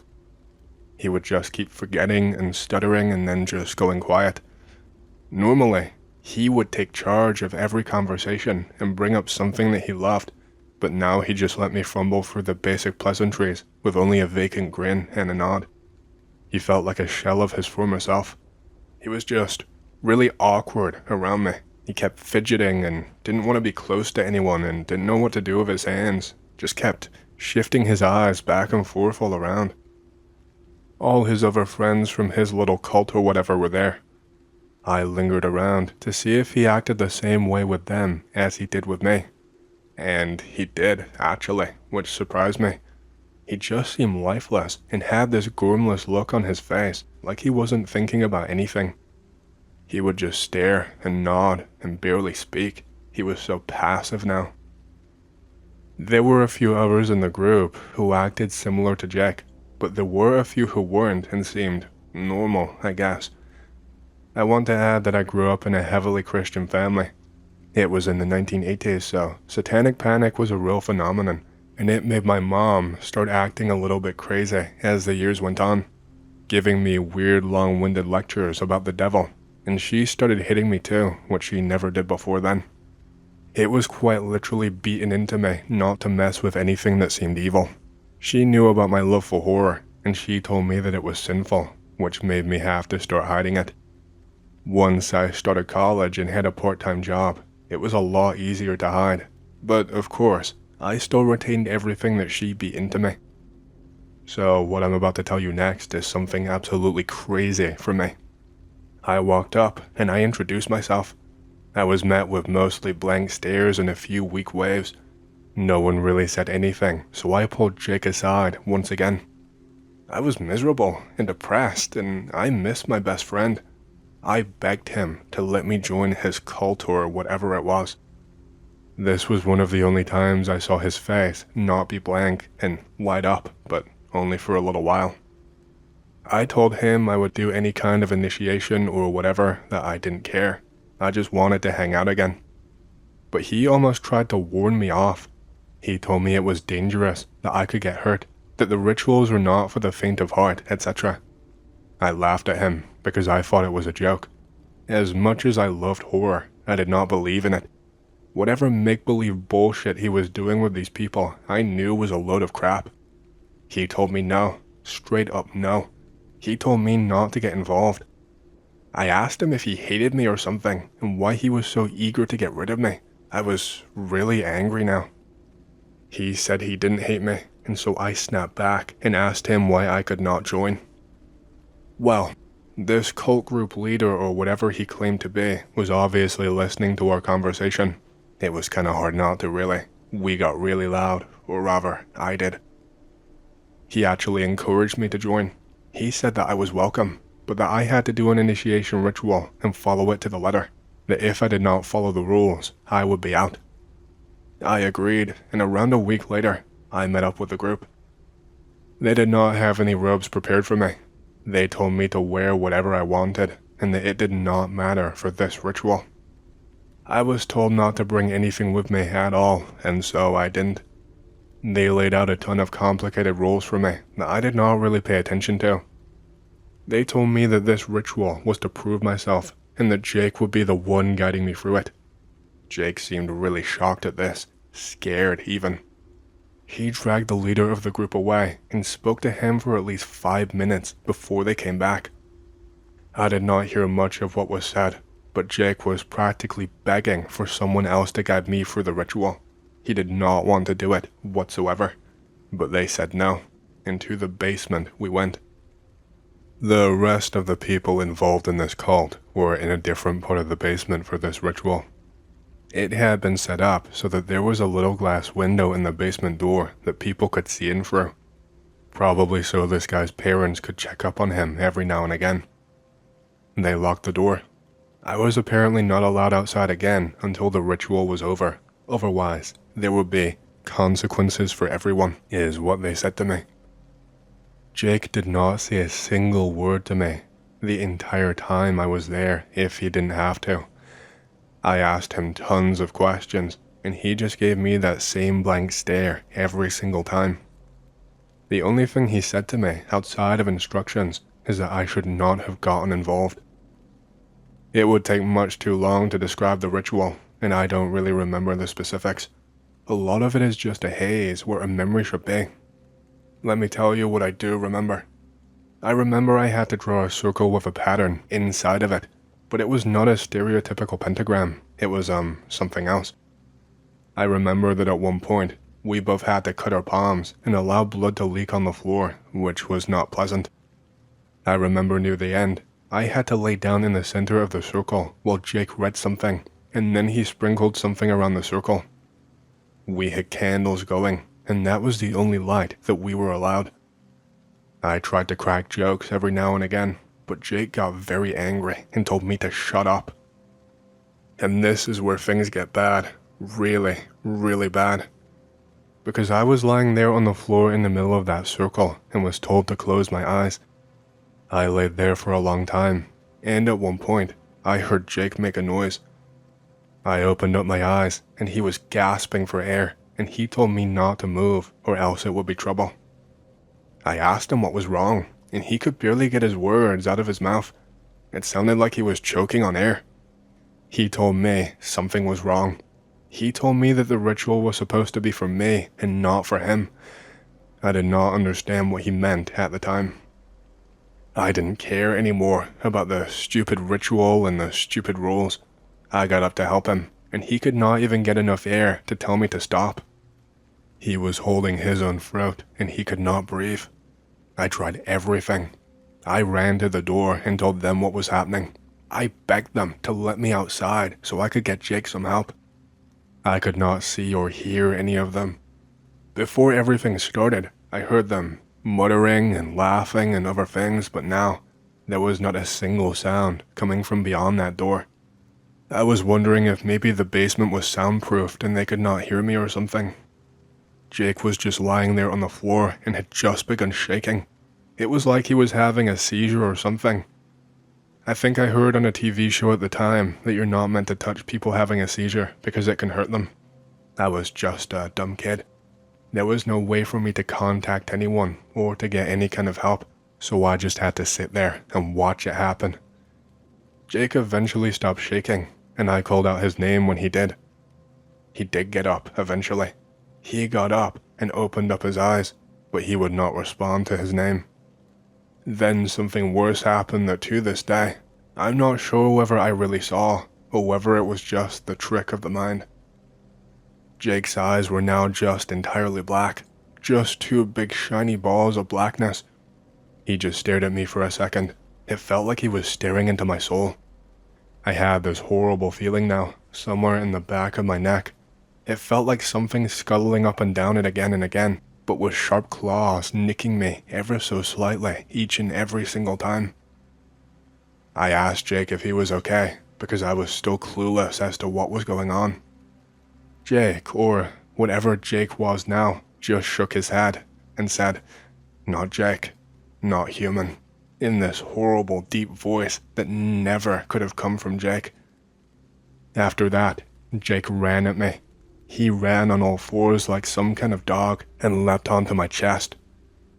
He would just keep forgetting and stuttering and then just going quiet. Normally, he would take charge of every conversation and bring up something that he loved, but now he just let me fumble through the basic pleasantries with only a vacant grin and a nod. He felt like a shell of his former self. He was just really awkward around me. He kept fidgeting and didn't want to be close to anyone and didn't know what to do with his hands. Just kept shifting his eyes back and forth all around. All his other friends from his little cult or whatever were there. I lingered around to see if he acted the same way with them as he did with me. And he did, actually, which surprised me. He just seemed lifeless and had this gormless look on his face, like he wasn't thinking about anything. He would just stare and nod and barely speak. He was so passive now. There were a few others in the group who acted similar to Jake, but there were a few who weren't and seemed normal, I guess. I want to add that I grew up in a heavily Christian family. It was in the 1980s, so satanic panic was a real phenomenon, and it made my mom start acting a little bit crazy as the years went on, giving me weird long-winded lectures about the devil, and she started hitting me too, which she never did before then. It was quite literally beaten into me not to mess with anything that seemed evil. She knew about my love for horror, and she told me that it was sinful, which made me have to start hiding it. Once I started college and had a part-time job, it was a lot easier to hide, but of course, I still retained everything that she beat into me. So what I'm about to tell you next is something absolutely crazy for me. I walked up and I introduced myself. I was met with mostly blank stares and a few weak waves. No one really said anything, so I pulled Jake aside once again. I was miserable and depressed, and I missed my best friend. I begged him to let me join his cult or whatever it was. This was one of the only times I saw his face not be blank and light up, but only for a little while. I told him I would do any kind of initiation or whatever, that I didn't care. I just wanted to hang out again. But he almost tried to warn me off. He told me it was dangerous, that I could get hurt, that the rituals were not for the faint of heart, etc. I laughed at him because I thought it was a joke. As much as I loved horror, I did not believe in it. Whatever make-believe bullshit he was doing with these people, I knew was a load of crap. He told me no, straight up no. He told me not to get involved. I asked him if he hated me or something, and why he was so eager to get rid of me. I was really angry now. He said he didn't hate me, and so I snapped back and asked him why I could not join. Well, this cult group leader or whatever he claimed to be was obviously listening to our conversation. It was kinda hard not to really. We got really loud, or rather, I did. He actually encouraged me to join. He said that I was welcome, but that I had to do an initiation ritual and follow it to the letter, that if I did not follow the rules, I would be out. I agreed, and around a week later, I met up with the group. They did not have any robes prepared for me. They told me to wear whatever I wanted, and that it did not matter for this ritual. I was told not to bring anything with me at all, and so I didn't. They laid out a ton of complicated rules for me that I did not really pay attention to. They told me that this ritual was to prove myself, and that Jake would be the one guiding me through it. Jake seemed really shocked at this, scared even. He dragged the leader of the group away and spoke to him for at least 5 minutes before they came back. I did not hear much of what was said, but Jake was practically begging for someone else to guide me through the ritual. He did not want to do it whatsoever, but they said no, and to the basement we went. The rest of the people involved in this cult were in a different part of the basement for this ritual. It had been set up so that there was a little glass window in the basement door that people could see in through. Probably so this guy's parents could check up on him every now and again. They locked the door. I was apparently not allowed outside again until the ritual was over. Otherwise, there would be consequences for everyone, is what they said to me. Jake did not say a single word to me the entire time I was there if he didn't have to. I asked him tons of questions, and he just gave me that same blank stare every single time. The only thing he said to me outside of instructions is that I should not have gotten involved. It would take much too long to describe the ritual, and I don't really remember the specifics. A lot of it is just a haze where a memory should be. Let me tell you what I do remember. I remember I had to draw a circle with a pattern inside of it, but it was not a stereotypical pentagram. It was, something else. I remember that at one point, we both had to cut our palms and allow blood to leak on the floor, which was not pleasant. I remember near the end, I had to lay down in the center of the circle while Jake read something, and then he sprinkled something around the circle. We had candles going, and that was the only light that we were allowed. I tried to crack jokes every now and again, but Jake got very angry and told me to shut up. And this is where things get bad, really, really bad. Because I was lying there on the floor in the middle of that circle and was told to close my eyes. I laid there for a long time, and at one point, I heard Jake make a noise. I opened up my eyes, and he was gasping for air, and he told me not to move, or else it would be trouble. I asked him what was wrong, and he could barely get his words out of his mouth. It sounded like he was choking on air. He told me something was wrong. He told me that the ritual was supposed to be for me and not for him. I did not understand what he meant at the time. I didn't care anymore about the stupid ritual and the stupid rules. I got up to help him, and he could not even get enough air to tell me to stop. He was holding his own throat, and he could not breathe. I tried everything. I ran to the door and told them what was happening. I begged them to let me outside so I could get Jake some help. I could not see or hear any of them. Before everything started, I heard them muttering and laughing and other things, but now, there was not a single sound coming from beyond that door. I was wondering if maybe the basement was soundproofed and they could not hear me or something. Jake was just lying there on the floor and had just begun shaking. It was like he was having a seizure or something. I think I heard on a TV show at the time that you're not meant to touch people having a seizure because it can hurt them. I was just a dumb kid. There was no way for me to contact anyone or to get any kind of help, so I just had to sit there and watch it happen. Jake eventually stopped shaking, and I called out his name when he did. He did get up eventually. He got up and opened up his eyes, but he would not respond to his name. Then something worse happened that to this day, I'm not sure whether I really saw or whether it was just the trick of the mind. Jake's eyes were now just entirely black, just two big shiny balls of blackness. He just stared at me for a second. It felt like he was staring into my soul. I had this horrible feeling now, somewhere in the back of my neck. It felt like something scuttling up and down it again and again, but with sharp claws nicking me ever so slightly each and every single time. I asked Jake if he was okay, because I was still clueless as to what was going on. Jake, or whatever Jake was now, just shook his head and said, "Not Jake, not human," in this horrible deep voice that never could have come from Jake. After that, Jake ran at me. He ran on all fours like some kind of dog and leapt onto my chest.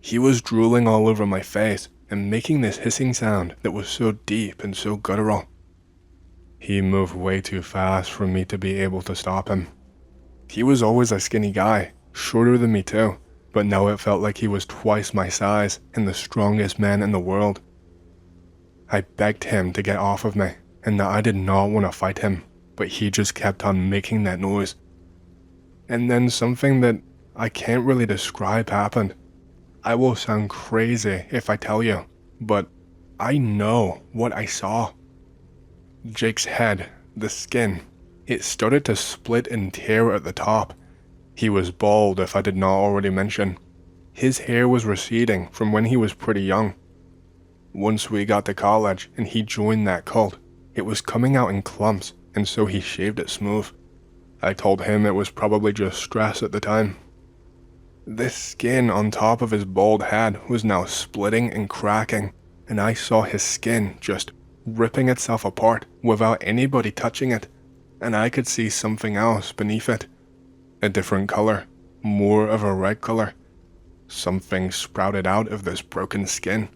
He was drooling all over my face and making this hissing sound that was so deep and so guttural. He moved way too fast for me to be able to stop him. He was always a skinny guy, shorter than me too, but now it felt like he was twice my size and the strongest man in the world. I begged him to get off of me and that I did not want to fight him, but he just kept on making that noise. And then something that I can't really describe happened. I will sound crazy if I tell you, but I know what I saw. Jake's head, the skin, it started to split and tear at the top. He was bald, if I did not already mention. His hair was receding from when he was pretty young. Once we got to college and he joined that cult, it was coming out in clumps, and so he shaved it smooth. I told him it was probably just stress at the time. This skin on top of his bald head was now splitting and cracking, and I saw his skin just ripping itself apart without anybody touching it, and I could see something else beneath it. A different color, more of a red color. Something sprouted out of this broken skin.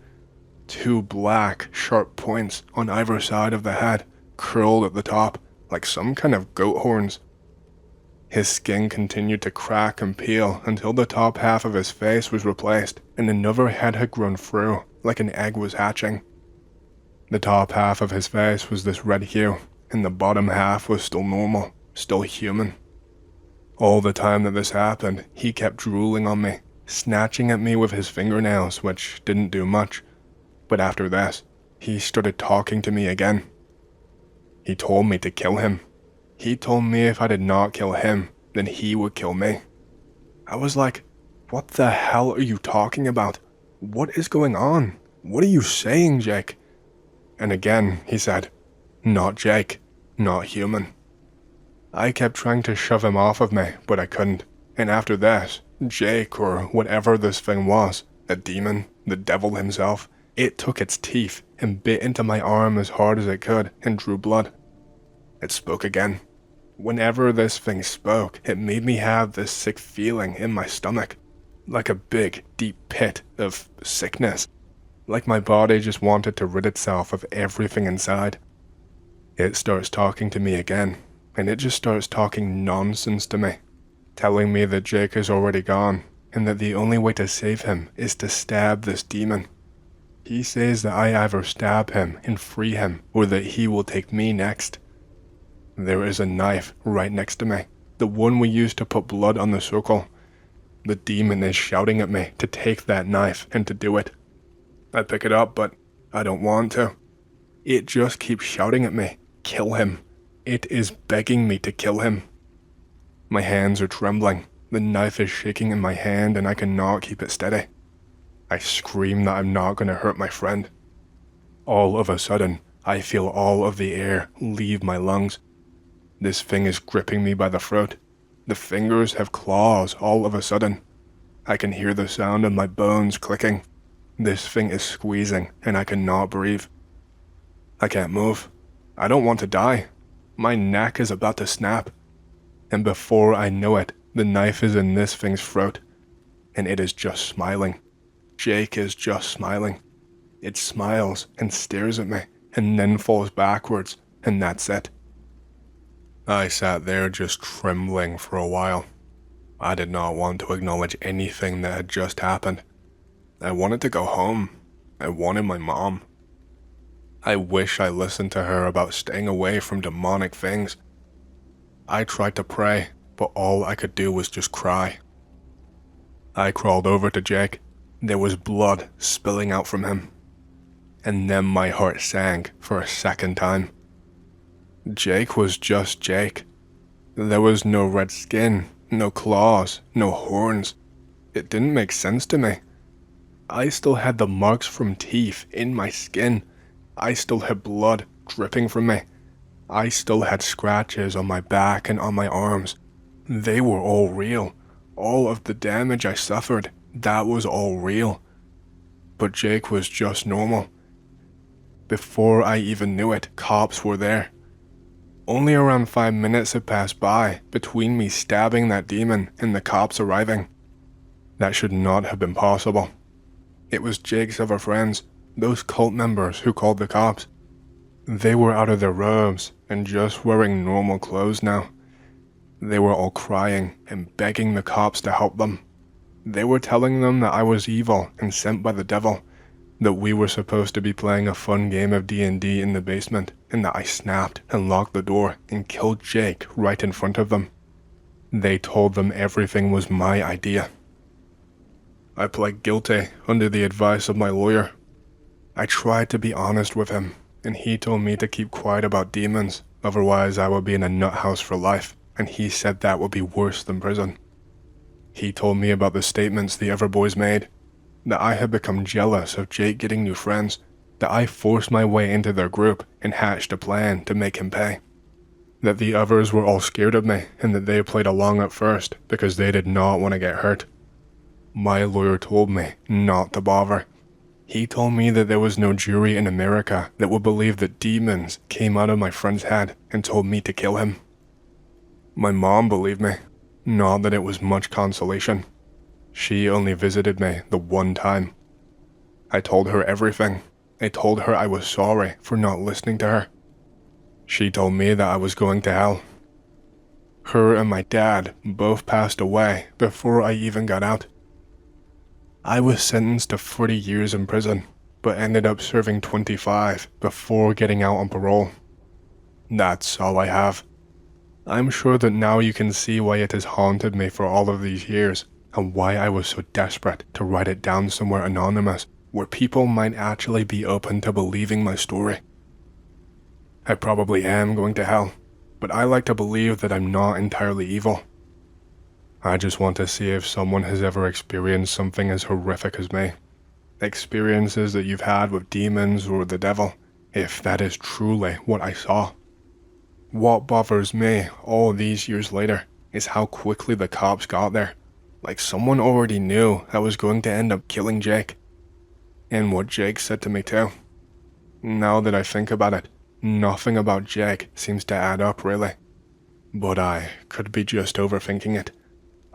Two black, sharp points on either side of the head, curled at the top, like some kind of goat horns. His skin continued to crack and peel until the top half of his face was replaced and another head had grown through, like an egg was hatching. The top half of his face was this red hue, and the bottom half was still normal, still human. All the time that this happened, he kept drooling on me, snatching at me with his fingernails, which didn't do much. But after this, he started talking to me again. He told me to kill him. He told me if I did not kill him, then he would kill me. I was like, what the hell are you talking about? What is going on? What are you saying, Jake? And again, he said, "Not Jake, not human." I kept trying to shove him off of me, but I couldn't. And after this, Jake, or whatever this thing was, a demon, the devil himself, it took its teeth and bit into my arm as hard as it could and drew blood. It spoke again. Whenever this thing spoke, it made me have this sick feeling in my stomach, like a big, deep pit of sickness, like my body just wanted to rid itself of everything inside. It starts talking to me again, and it just starts talking nonsense to me, telling me that Jake is already gone, and that the only way to save him is to stab this demon. He says that I either stab him and free him, or that he will take me next. There is a knife right next to me, the one we used to put blood on the circle. The demon is shouting at me to take that knife and to do it. I pick it up, but I don't want to. It just keeps shouting at me, "Kill him." It is begging me to kill him. My hands are trembling, the knife is shaking in my hand and I cannot keep it steady. I scream that I'm not going to hurt my friend. All of a sudden, I feel all of the air leave my lungs. This thing is gripping me by the throat. The fingers have claws all of a sudden. I can hear the sound of my bones clicking. This thing is squeezing and I cannot breathe. I can't move. I don't want to die. My neck is about to snap. And before I know it, the knife is in this thing's throat. And it is just smiling. Jake is just smiling. It smiles and stares at me and then falls backwards, and that's it. I sat there just trembling for a while. I did not want to acknowledge anything that had just happened. I wanted to go home. I wanted my mom. I wish I listened to her about staying away from demonic things. I tried to pray, but all I could do was just cry. I crawled over to Jake. There was blood spilling out from him. And then my heart sank for a second time. Jake was just Jake. There was no red skin, no claws, no horns. It didn't make sense to me. I still had the marks from teeth in my skin. I still had blood dripping from me. I still had scratches on my back and on my arms. They were all real. All of the damage I suffered, that was all real. But Jake was just normal. Before I even knew it, cops were there. Only around 5 minutes had passed by between me stabbing that demon and the cops arriving. That should not have been possible. It was Jake's other friends, those cult members who called the cops. They were out of their robes and just wearing normal clothes now. They were all crying and begging the cops to help them. They were telling them that I was evil and sent by the devil, that we were supposed to be playing a fun game of D&D in the basement, and that I snapped and locked the door and killed Jake right in front of them. They told them everything was my idea. I pled guilty under the advice of my lawyer. I tried to be honest with him, and he told me to keep quiet about demons, otherwise I would be in a nut house for life, and he said that would be worse than prison. He told me about the statements the other boys made, that I had become jealous of Jake getting new friends, that I forced my way into their group and hatched a plan to make him pay, that the others were all scared of me and that they played along at first because they did not want to get hurt. My lawyer told me not to bother. He told me that there was no jury in America that would believe that demons came out of my friend's head and told me to kill him. My mom believed me, not that it was much consolation. She only visited me the one time. I told her everything. I told her I was sorry for not listening to her. She told me that I was going to hell. Her and my dad both passed away before I even got out. I was sentenced to 40 years in prison, but ended up serving 25 before getting out on parole. That's all I have. I'm sure that now you can see why it has haunted me for all of these years, and why I was so desperate to write it down somewhere anonymous, where people might actually be open to believing my story. I probably am going to hell, but I like to believe that I'm not entirely evil. I just want to see if someone has ever experienced something as horrific as me. Experiences that you've had with demons or the devil, if that is truly what I saw. What bothers me all these years later is how quickly the cops got there. Like someone already knew I was going to end up killing Jake. And what Jake said to me too. Now that I think about it, nothing about Jake seems to add up really. But I could be just overthinking it.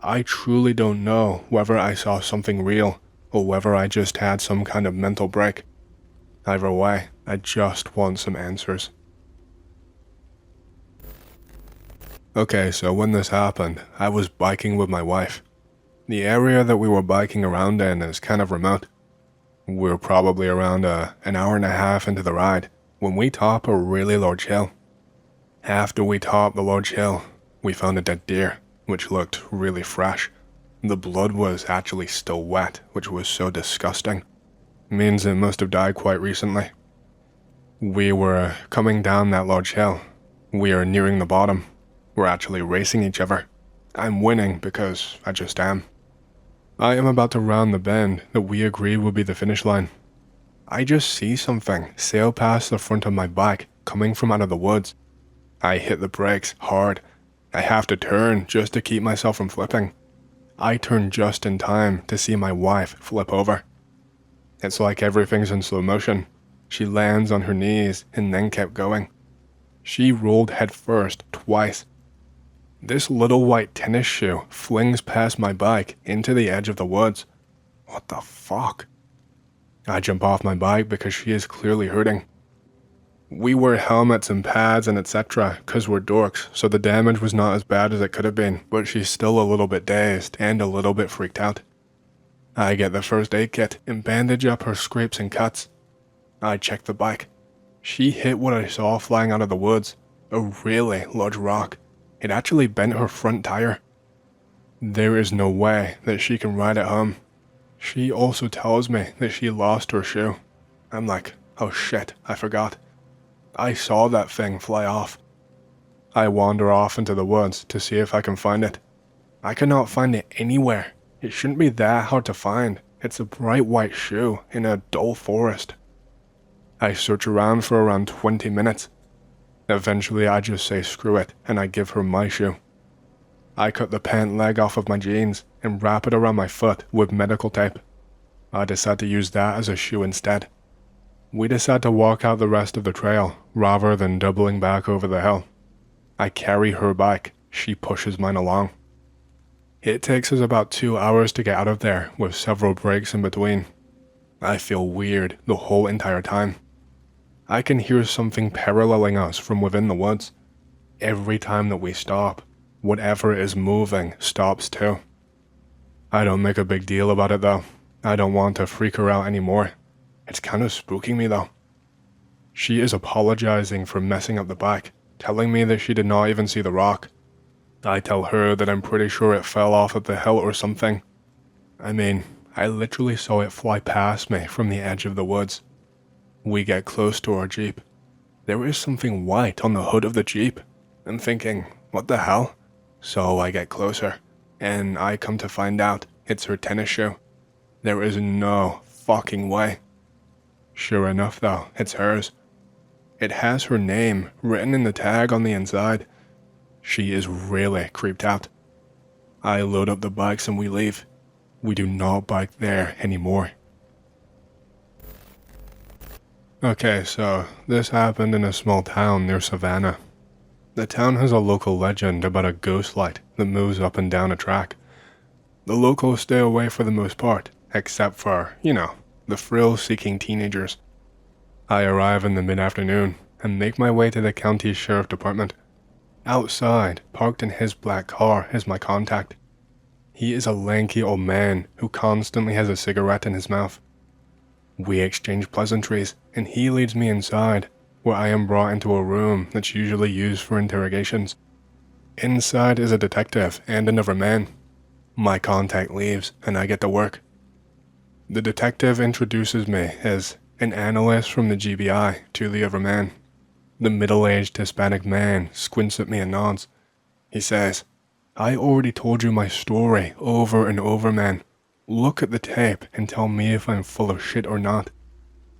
I truly don't know whether I saw something real or whether I just had some kind of mental break. Either way, I just want some answers. Okay, so when this happened, I was biking with my wife. The area that we were biking around in is kind of remote. We're probably around an hour and a half into the ride when we top a really large hill. After we topped the large hill, we found a dead deer, which looked really fresh. The blood was actually still wet, which was so disgusting. Means it must have died quite recently. We were coming down that large hill. We are nearing the bottom. We're actually racing each other. I'm winning because I just am. I am about to round the bend that we agreed would be the finish line. I just see something sail past the front of my bike coming from out of the woods. I hit the brakes hard. I have to turn just to keep myself from flipping. I turn just in time to see my wife flip over. It's like everything's in slow motion. She lands on her knees and then kept going. She rolled headfirst twice. This little white tennis shoe flings past my bike into the edge of the woods. What the fuck? I jump off my bike because she is clearly hurting. We wear helmets and pads and etc. because we're dorks, so the damage was not as bad as it could have been, but she's still a little bit dazed and a little bit freaked out. I get the first aid kit and bandage up her scrapes and cuts. I check the bike. She hit what I saw flying out of the woods, a really large rock. It actually bent her front tire. There is no way that she can ride it home. She also tells me that she lost her shoe. I'm like, oh shit, I forgot. I saw that thing fly off. I wander off into the woods to see if I can find it. I cannot find it anywhere. It shouldn't be that hard to find. It's a bright white shoe in a dull forest. I search around for around 20 minutes. Eventually I just say screw it and I give her my shoe. I cut the pant leg off of my jeans and wrap it around my foot with medical tape. I decide to use that as a shoe instead. We decide to walk out the rest of the trail rather than doubling back over the hill. I carry her bike, she pushes mine along. It takes us about 2 hours to get out of there with several breaks in between. I feel weird the whole entire time. I can hear something paralleling us from within the woods. Every time that we stop, whatever is moving stops too. I don't make a big deal about it though. I don't want to freak her out anymore. It's kind of spooking me though. She is apologizing for messing up the bike, telling me that she did not even see the rock. I tell her that I'm pretty sure it fell off of the hill or something. I mean, I literally saw it fly past me from the edge of the woods. We get close to our Jeep. There is something white on the hood of the Jeep. I'm thinking, what the hell? So I get closer, and I come to find out it's her tennis shoe. There is no fucking way. Sure enough though, it's hers. It has her name written in the tag on the inside. She is really creeped out. I load up the bikes and we leave. We do not bike there anymore. Okay, so this happened in a small town near Savannah. The town has a local legend about a ghost light that moves up and down a track. The locals stay away for the most part, except for, the thrill-seeking teenagers. I arrive in the mid-afternoon and make my way to the county sheriff department. Outside, parked in his black car, is my contact. He is a lanky old man who constantly has a cigarette in his mouth. We exchange pleasantries, and he leads me inside, where I am brought into a room that's usually used for interrogations. Inside is a detective and another man. My contact leaves, and I get to work. The detective introduces me as an analyst from the GBI to the other man. The middle-aged Hispanic man squints at me and nods. He says, I already told you my story over and over, man. Look at the tape and tell me if I'm full of shit or not.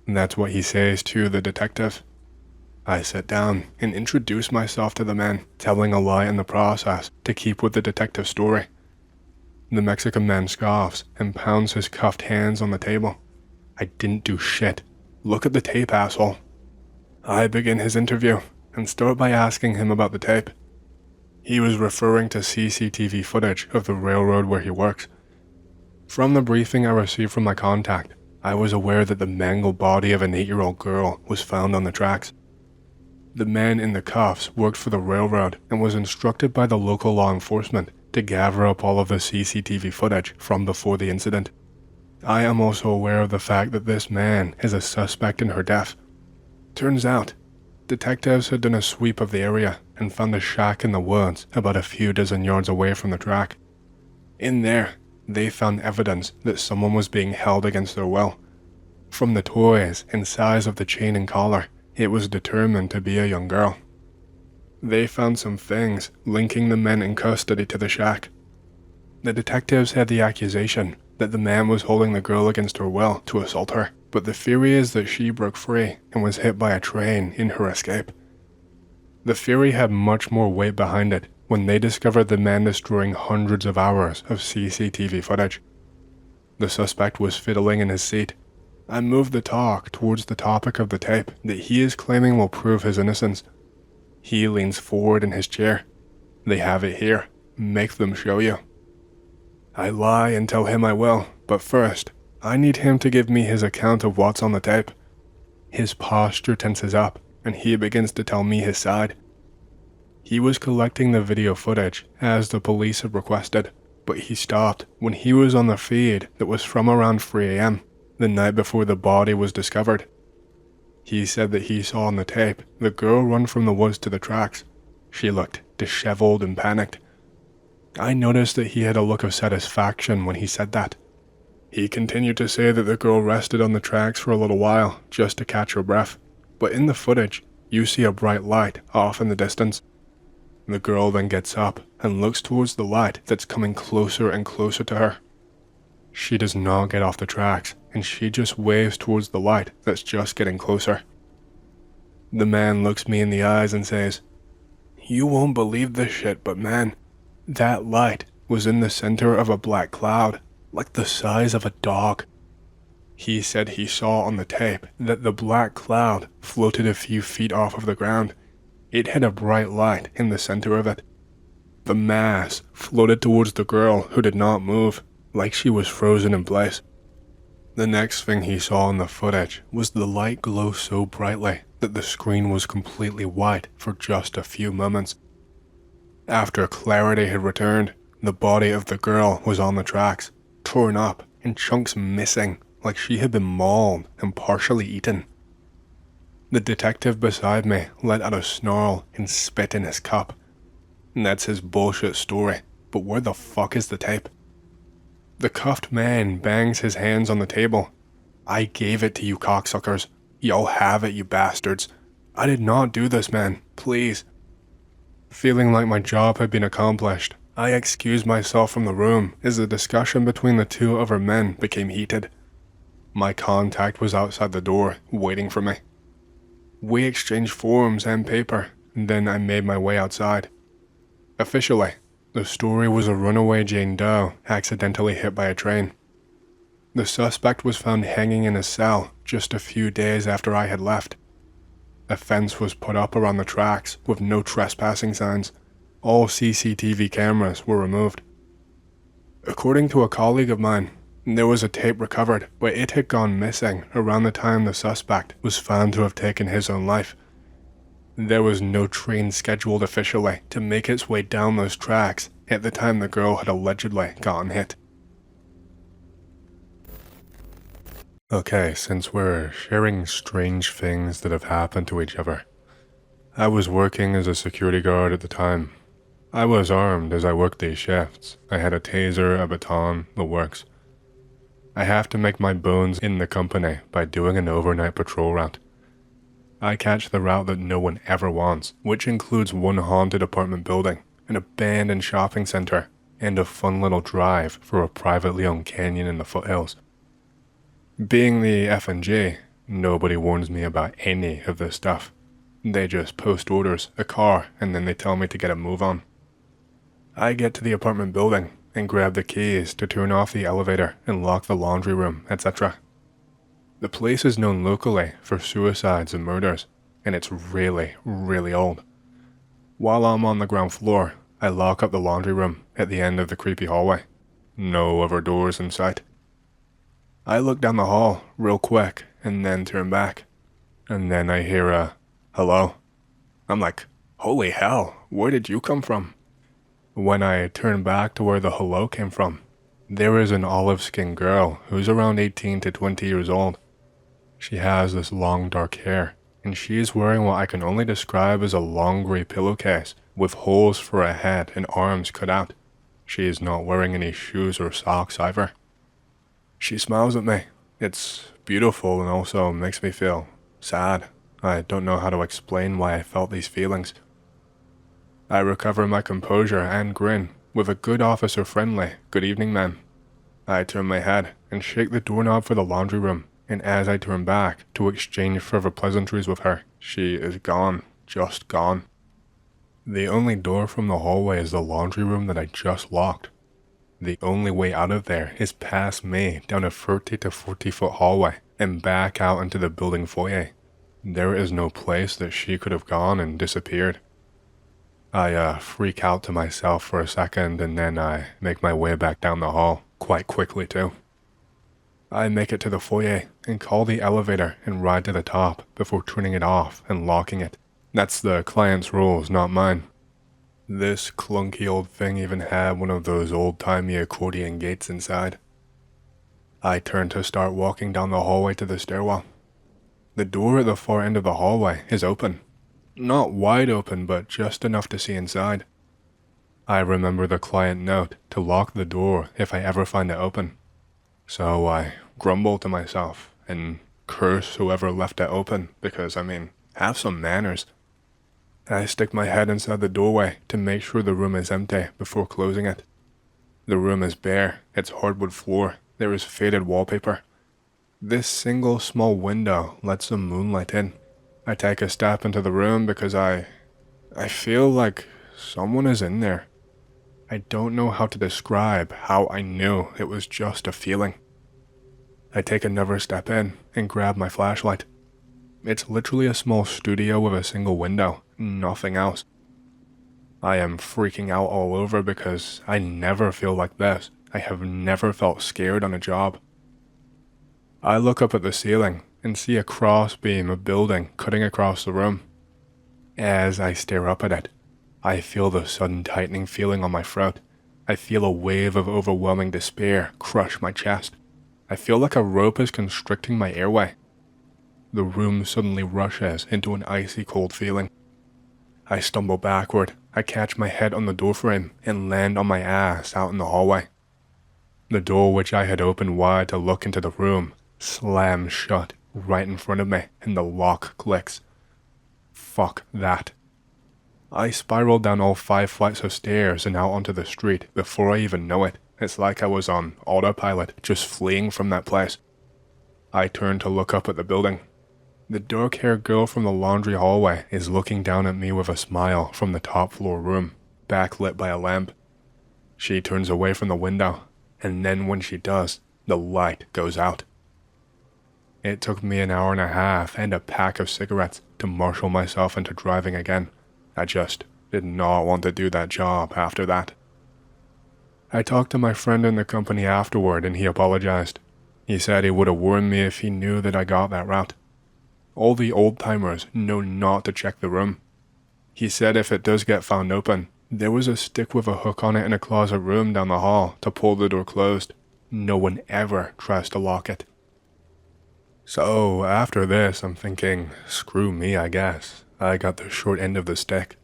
That's what he says to the detective. I sit down and introduce myself to the man, telling a lie in the process to keep with the detective's story. The Mexican man scoffs and pounds his cuffed hands on the table. I didn't do shit. Look at the tape, asshole. I begin his interview and start by asking him about the tape. He was referring to CCTV footage of the railroad where he works. From the briefing I received from my contact, I was aware that the mangled body of an 8-year-old girl was found on the tracks. The man in the cuffs worked for the railroad and was instructed by the local law enforcement to gather up all of the CCTV footage from before the incident. I am also aware of the fact that this man is a suspect in her death. Turns out, detectives had done a sweep of the area and found a shack in the woods about a few dozen yards away from the track. In there, they found evidence that someone was being held against their will. From the toys and size of the chain and collar, it was determined to be a young girl. They found some things linking the men in custody to the shack. The detectives had the accusation that the man was holding the girl against her will to assault her, but the theory is that she broke free and was hit by a train in her escape. The theory had much more weight behind it when they discovered the man destroying hundreds of hours of CCTV footage. The suspect was fiddling in his seat. I moved the talk towards the topic of the tape that he is claiming will prove his innocence. He leans forward in his chair. They have it here. Make them show you. I lie and tell him I will, but first, I need him to give me his account of what's on the tape. His posture tenses up, and he begins to tell me his side. He was collecting the video footage as the police had requested, but he stopped when he was on the feed that was from around 3 a.m., the night before the body was discovered. He said that he saw on the tape the girl run from the woods to the tracks. She looked disheveled and panicked. I noticed that he had a look of satisfaction when he said that. He continued to say that the girl rested on the tracks for a little while just to catch her breath, but in the footage, you see a bright light off in the distance. The girl then gets up and looks towards the light that's coming closer and closer to her. She does not get off the tracks, and she just waves towards the light that's just getting closer. The man looks me in the eyes and says, "You won't believe this shit, but man, that light was in the center of a black cloud, like the size of a dog." He said he saw on the tape that the black cloud floated a few feet off of the ground. It had a bright light in the center of it. The mass floated towards the girl who did not move, like she was frozen in place. The next thing he saw in the footage was the light glow so brightly that the screen was completely white for just a few moments. After clarity had returned, the body of the girl was on the tracks, torn up and chunks missing like she had been mauled and partially eaten. The detective beside me let out a snarl and spit in his cup. That's his bullshit story, but where the fuck is the tape? The cuffed man bangs his hands on the table. "I gave it to you cocksuckers. Y'all have it, you bastards. I did not do this, man. Please." Feeling like my job had been accomplished, I excused myself from the room as the discussion between the two other men became heated. My contact was outside the door, waiting for me. We exchanged forms and paper, and then I made my way outside. Officially, the story was a runaway Jane Doe accidentally hit by a train. The suspect was found hanging in a cell just a few days after I had left. A fence was put up around the tracks with no trespassing signs. All CCTV cameras were removed. According to a colleague of mine, there was a tape recovered, but it had gone missing around the time the suspect was found to have taken his own life. There was no train scheduled officially to make its way down those tracks at the time the girl had allegedly gotten hit. Okay, since we're sharing strange things that have happened to each other, I was working as a security guard at the time. I was armed as I worked these shifts. I had a taser, a baton, the works. I have to make my bones in the company by doing an overnight patrol route. I catch the route that no one ever wants, which includes one haunted apartment building, an abandoned shopping center, and a fun little drive for a privately owned canyon in the foothills. Being the F&G, nobody warns me about any of this stuff. They just post orders, a car, and then they tell me to get a move on. I get to the apartment building and grab the keys to turn off the elevator and lock the laundry room, etc. The place is known locally for suicides and murders, and it's really, really old. While I'm on the ground floor, I lock up the laundry room at the end of the creepy hallway. No other doors in sight. I look down the hall real quick and then turn back. And then I hear a hello. I'm like, holy hell, where did you come from? When I turn back to where the hello came from, there is an olive-skinned girl who's around 18 to 20 years old. She has this long dark hair, and she is wearing what I can only describe as a long grey pillowcase with holes for a head and arms cut out. She is not wearing any shoes or socks either. She smiles at me. It's beautiful and also makes me feel sad. I don't know how to explain why I felt these feelings. I recover my composure and grin with a good officer friendly, "Good evening, ma'am." I turn my head and shake the doorknob for the laundry room, and as I turn back to exchange further pleasantries with her, she is gone, just gone. The only door from the hallway is the laundry room that I just locked. The only way out of there is past me down a 30 to 40 foot hallway and back out into the building foyer. There is no place that she could have gone and disappeared. I freak out to myself for a second, and then I make my way back down the hall, quite quickly too. I make it to the foyer and call the elevator and ride to the top before turning it off and locking it. That's the client's rules, not mine. This clunky old thing even had one of those old-timey accordion gates inside. I turn to start walking down the hallway to the stairwell. The door at the far end of the hallway is open. Not wide open, but just enough to see inside. I remember the client note to lock the door if I ever find it open. So I grumble to myself and curse whoever left it open because, have some manners. I stick my head inside the doorway to make sure the room is empty before closing it. The room is bare, it's hardwood floor, there is faded wallpaper. This single small window lets some moonlight in. I take a step into the room because I feel like someone is in there. I don't know how to describe how I knew it was just a feeling. I take another step in and grab my flashlight. It's literally a small studio with a single window, nothing else. I am freaking out all over because I never feel like this. I have never felt scared on a job. I look up at the ceiling and see a cross beam of building cutting across the room. As I stare up at it, I feel the sudden tightening feeling on my throat. I feel a wave of overwhelming despair crush my chest. I feel like a rope is constricting my airway. The room suddenly rushes into an icy cold feeling. I stumble backward, I catch my head on the doorframe and land on my ass out in the hallway. The door, which I had opened wide to look into the room, slams shut right in front of me and the lock clicks. Fuck that. I spiral down all 5 flights of stairs and out onto the street before I even know it. It's like I was on autopilot, just fleeing from that place. I turn to look up at the building. The dark-haired girl from the laundry hallway is looking down at me with a smile from the top floor room, backlit by a lamp. She turns away from the window, and then when she does, the light goes out. It took me an hour and a half and a pack of cigarettes to marshal myself into driving again. I just did not want to do that job after that. I talked to my friend in the company afterward and he apologized. He said he would have warned me if he knew that I got that route. All the old-timers know not to check the room. He said if it does get found open, there was a stick with a hook on it in a closet room down the hall to pull the door closed. No one ever tries to lock it. So after this, I'm thinking, screw me, I guess. I got the short end of the stick.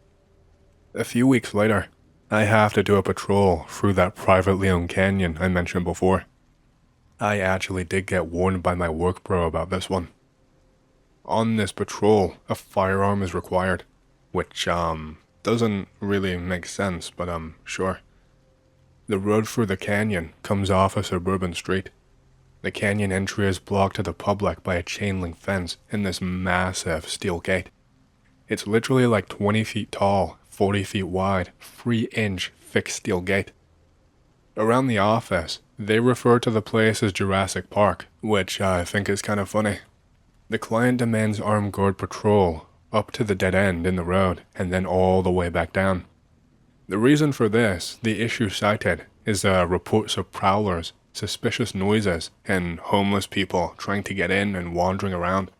A few weeks later, I have to do a patrol through that privately owned canyon I mentioned before. I actually did get warned by my work bro about this one. On this patrol, a firearm is required, which, doesn't really make sense, but sure. The road through the canyon comes off a suburban street. The canyon entry is blocked to the public by a chain link fence and this massive steel gate. It's literally like 20 feet tall, 40 feet wide, 3-inch fixed steel gate. Around the office, they refer to the place as Jurassic Park, which I think is kind of funny. The client demands armed guard patrol up to the dead end in the road and then all the way back down. The reason for this, the issue cited, is reports of prowlers, suspicious noises, and homeless people trying to get in and wandering around.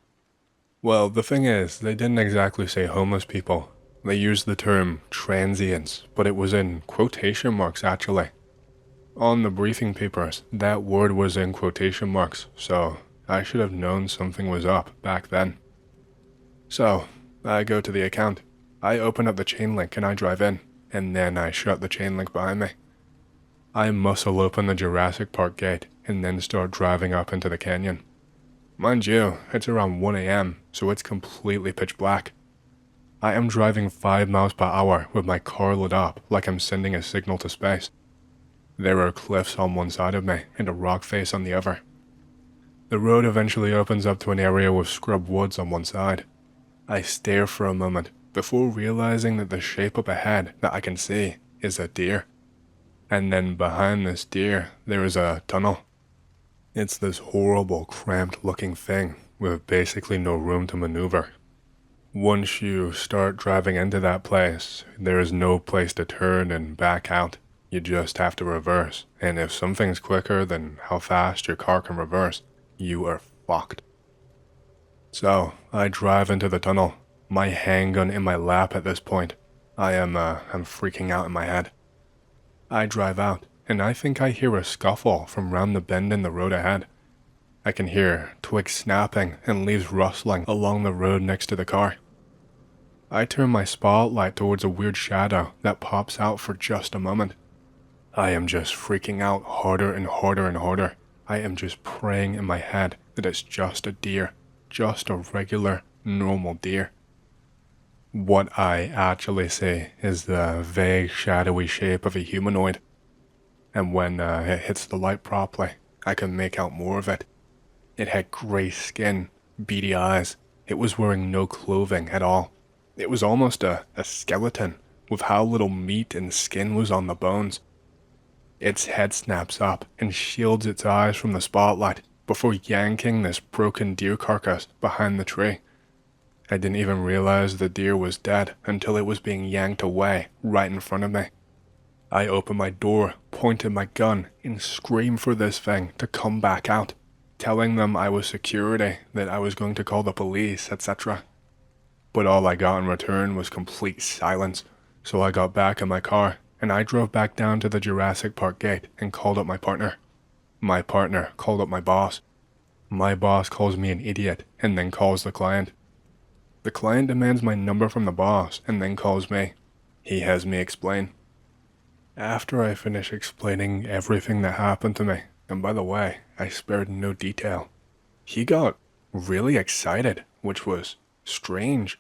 Well, the thing is, they didn't exactly say homeless people. They used the term transients, but it was in quotation marks actually. On the briefing papers, that word was in quotation marks, so I should have known something was up back then. So, I go to the account. I open up the chain link and I drive in, and then I shut the chain link behind me. I muscle open the Jurassic Park gate and then start driving up into the canyon. Mind you, it's around 1 AM, so it's completely pitch black. I am driving 5 miles per hour with my car lit up like I'm sending a signal to space. There are cliffs on one side of me and a rock face on the other. The road eventually opens up to an area with scrub woods on one side. I stare for a moment before realizing that the shape up ahead that I can see is a deer. And then behind this deer, there is a tunnel. It's this horrible, cramped looking thing with basically no room to maneuver. Once you start driving into that place, there is no place to turn and back out. You just have to reverse, and if something's quicker than how fast your car can reverse, you are fucked. So, I drive into the tunnel, my handgun in my lap at this point. I'm freaking out in my head. I drive out, and I think I hear a scuffle from round the bend in the road ahead. I can hear twigs snapping and leaves rustling along the road next to the car. I turn my spotlight towards a weird shadow that pops out for just a moment. I am just freaking out harder and harder and harder. I am just praying in my head that it's just a deer, just a regular, normal deer. What I actually see is the vague, shadowy shape of a humanoid. And when it hits the light properly, I can make out more of it. It had gray skin, beady eyes. It was wearing no clothing at all. It was almost a skeleton, with how little meat and skin was on the bones. Its head snaps up and shields its eyes from the spotlight before yanking this broken deer carcass behind the tree. I didn't even realize the deer was dead until it was being yanked away right in front of me. I opened my door, pointed my gun, and screamed for this thing to come back out, telling them I was security, that I was going to call the police, etc. But all I got in return was complete silence, so I got back in my car, and I drove back down to the Jurassic Park gate and called up my partner. My partner called up my boss. My boss calls me an idiot and then calls the client. The client demands my number from the boss and then calls me. He has me explain. After I finish explaining everything that happened to me, and by the way, I spared no detail, he got really excited, which was strange.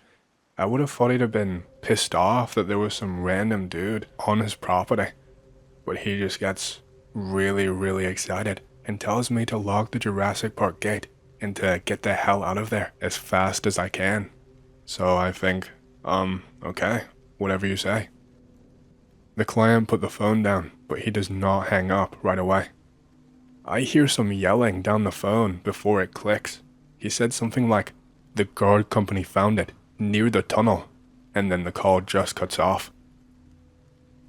I would have thought he'd have been pissed off that there was some random dude on his property, but he just gets really, really excited and tells me to lock the Jurassic Park gate and to get the hell out of there as fast as I can. So I think, okay, whatever you say. The client put the phone down, but he does not hang up right away. I hear some yelling down the phone before it clicks. He said something like, "The guard company found it, near the tunnel," and then the call just cuts off.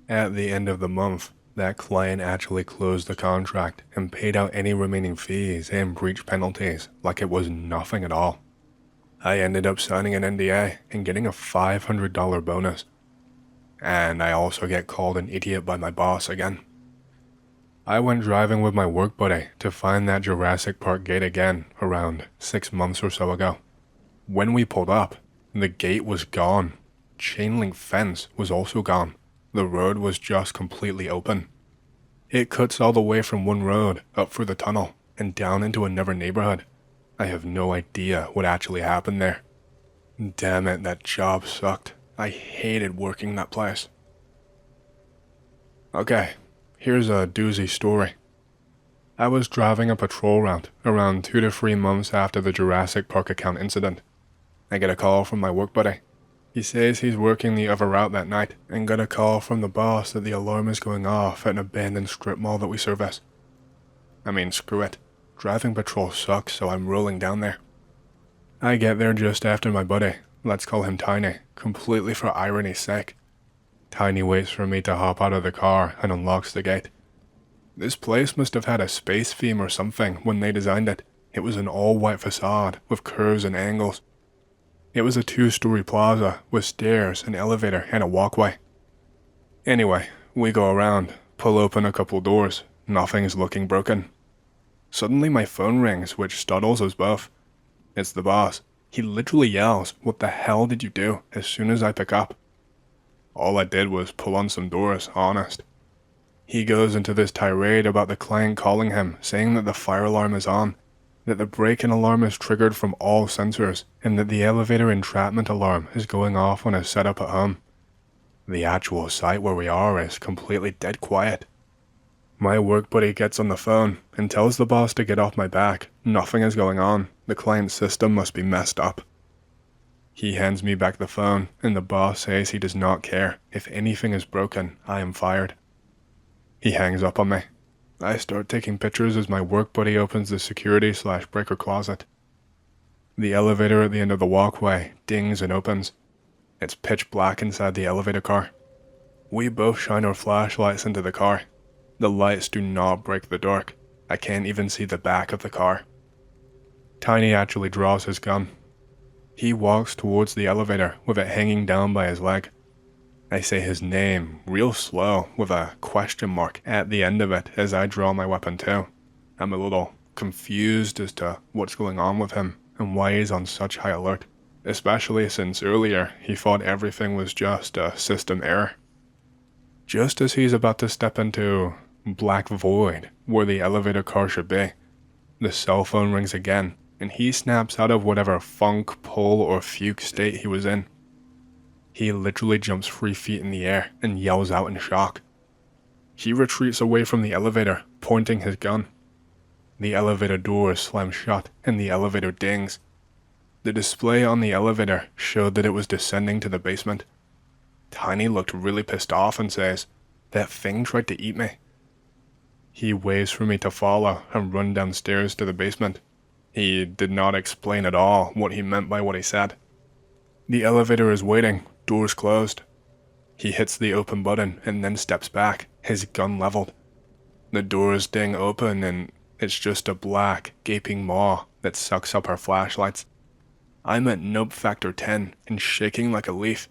At the end of the month, that client actually closed the contract and paid out any remaining fees and breach penalties like it was nothing at all. I ended up signing an NDA and getting a $500 bonus. And I also get called an idiot by my boss again. I went driving with my work buddy to find that Jurassic Park gate again around 6 months or so ago. When we pulled up, the gate was gone. Chain link fence was also gone. The road was just completely open. It cuts all the way from one road up through the tunnel and down into another neighborhood. I have no idea what actually happened there. Damn it, that job sucked. I hated working that place. Okay, here's a doozy story. I was driving a patrol route around 2 to 3 months after the Jurassic Park account incident. I get a call from my work buddy. He says he's working the other route that night and got a call from the boss that the alarm is going off at an abandoned strip mall that we service. I mean, screw it. Driving patrol sucks, so I'm rolling down there. I get there just after my buddy, let's call him Tiny, completely for irony's sake. Tiny waits for me to hop out of the car and unlocks the gate. This place must have had a space theme or something when they designed it. It was an all-white facade with curves and angles. It was a 2-story plaza with stairs, an elevator, and a walkway. Anyway, we go around, pull open a couple doors. Nothing's looking broken. Suddenly my phone rings, which startles us both. It's the boss. He literally yells, "What the hell did you do?" as soon as I pick up. All I did was pull on some doors, honest. He goes into this tirade about the client calling him, saying that the fire alarm is on, that the break-in alarm is triggered from all sensors, and that the elevator entrapment alarm is going off on his setup at home. The actual site where we are is completely dead quiet. My work buddy gets on the phone and tells the boss to get off my back. Nothing is going on. The client's system must be messed up. He hands me back the phone, and the boss says he does not care. If anything is broken, I am fired. He hangs up on me. I start taking pictures as my work buddy opens the security/breaker closet. The elevator at the end of the walkway dings and opens. It's pitch black inside the elevator car. We both shine our flashlights into the car. The lights do not break the dark. I can't even see the back of the car. Tiny actually draws his gun. He walks towards the elevator with it hanging down by his leg. I say his name real slow with a question mark at the end of it as I draw my weapon too. I'm a little confused as to what's going on with him and why he's on such high alert, especially since earlier he thought everything was just a system error. Just as he's about to step into black void where the elevator car should be, the cell phone rings again, and he snaps out of whatever funk, pull, or fugue state he was in. He literally jumps 3 feet in the air and yells out in shock. He retreats away from the elevator, pointing his gun. The elevator door slams shut and the elevator dings. The display on the elevator showed that it was descending to the basement. Tiny looked really pissed off and says, "That thing tried to eat me." He waves for me to follow and run downstairs to the basement. He did not explain at all what he meant by what he said. The elevator is waiting, doors closed. He hits the open button and then steps back, his gun leveled. The doors ding open and it's just a black, gaping maw that sucks up our flashlights. I'm at nope factor 10 and shaking like a leaf.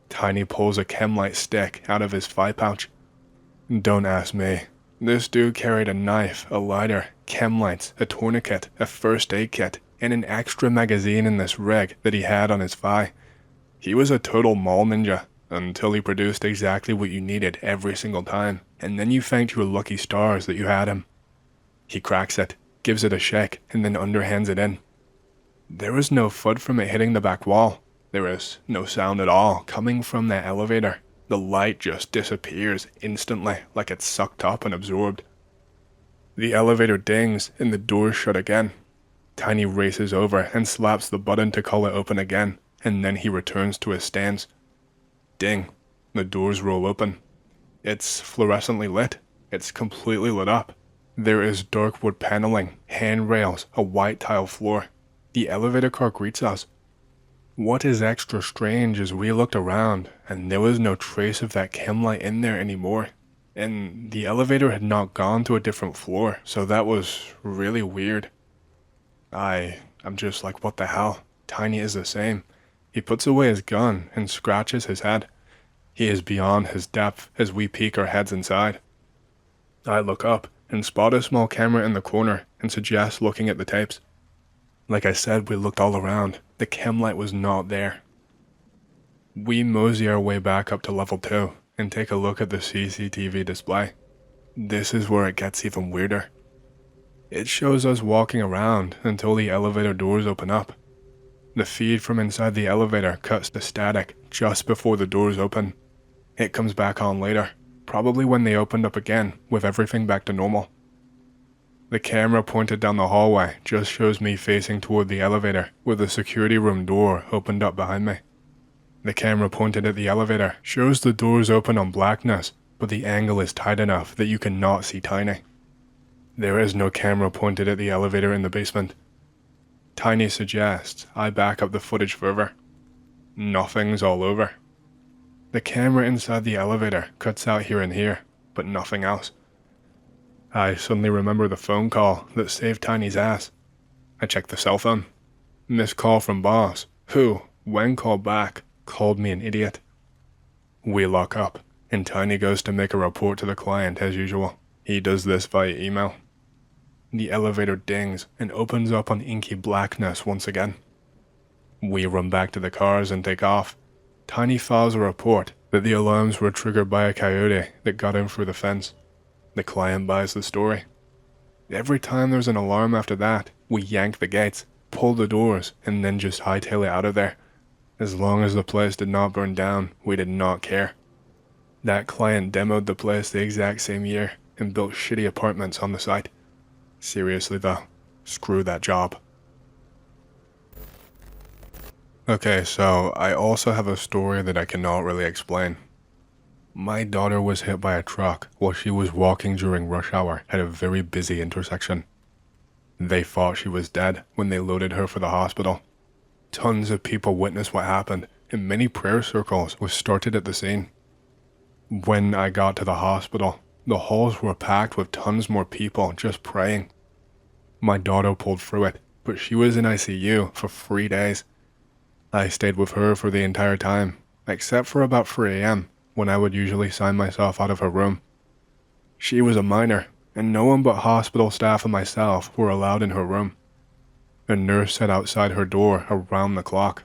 Tiny pulls a chem-light stick out of his thigh pouch. Don't ask me. This dude carried a knife, a lighter, chem lights, a tourniquet, a first aid kit, and an extra magazine in this rig that he had on his thigh. He was a total mall ninja, until he produced exactly what you needed every single time, and then you thanked your lucky stars that you had him. He cracks it, gives it a shake, and then underhands it in. There was no thud from it hitting the back wall. There is no sound at all coming from that elevator. The light just disappears instantly, like it's sucked up and absorbed. The elevator dings and the doors shut again. Tiny races over and slaps the button to call it open again, and then he returns to his stance. Ding. The doors roll open. It's fluorescently lit. It's completely lit up. There is dark wood paneling, handrails, a white tile floor. The elevator car greets us. What is extra strange is we looked around, and there was no trace of that chem light in there anymore. And the elevator had not gone to a different floor, so that was really weird. I'm just like, what the hell? Tiny is the same. He puts away his gun and scratches his head. He is beyond his depth as we peek our heads inside. I look up and spot a small camera in the corner and suggest looking at the tapes. Like I said, we looked all around. The chem light was not there. We mosey our way back up to level 2 and take a look at the CCTV display. This is where it gets even weirder. It shows us walking around until the elevator doors open up. The feed from inside the elevator cuts to static just before the doors open. It comes back on later, probably when they opened up again with everything back to normal. The camera pointed down the hallway just shows me facing toward the elevator with the security room door opened up behind me. The camera pointed at the elevator shows the doors open on blackness, but the angle is tight enough that you cannot see Tiny. There is no camera pointed at the elevator in the basement. Tiny suggests I back up the footage further. Nothing's all over. The camera inside the elevator cuts out here and here, but nothing else. I suddenly remember the phone call that saved Tiny's ass. I checked the cell phone. Missed call from boss, who, when called back, called me an idiot. We lock up, and Tiny goes to make a report to the client as usual. He does this via email. The elevator dings and opens up on inky blackness once again. We run back to the cars and take off. Tiny files a report that the alarms were triggered by a coyote that got in through the fence. The client buys the story. Every time there's an alarm after that, we yank the gates, pull the doors, and then just hightail it out of there. As long as the place did not burn down, we did not care. That client demoed the place the exact same year and built shitty apartments on the site. Seriously though, screw that job. Okay, so I also have a story that I cannot really explain. My daughter was hit by a truck while she was walking during rush hour at a very busy intersection. They thought she was dead when they loaded her for the hospital. Tons of people witnessed what happened, and many prayer circles were started at the scene. When I got to the hospital, the halls were packed with tons more people just praying. My daughter pulled through it, but she was in ICU for 3 days. I stayed with her for the entire time, except for about 3 a.m. when I would usually sign myself out of her room. She was a minor, and no one but hospital staff and myself were allowed in her room. A nurse sat outside her door around the clock.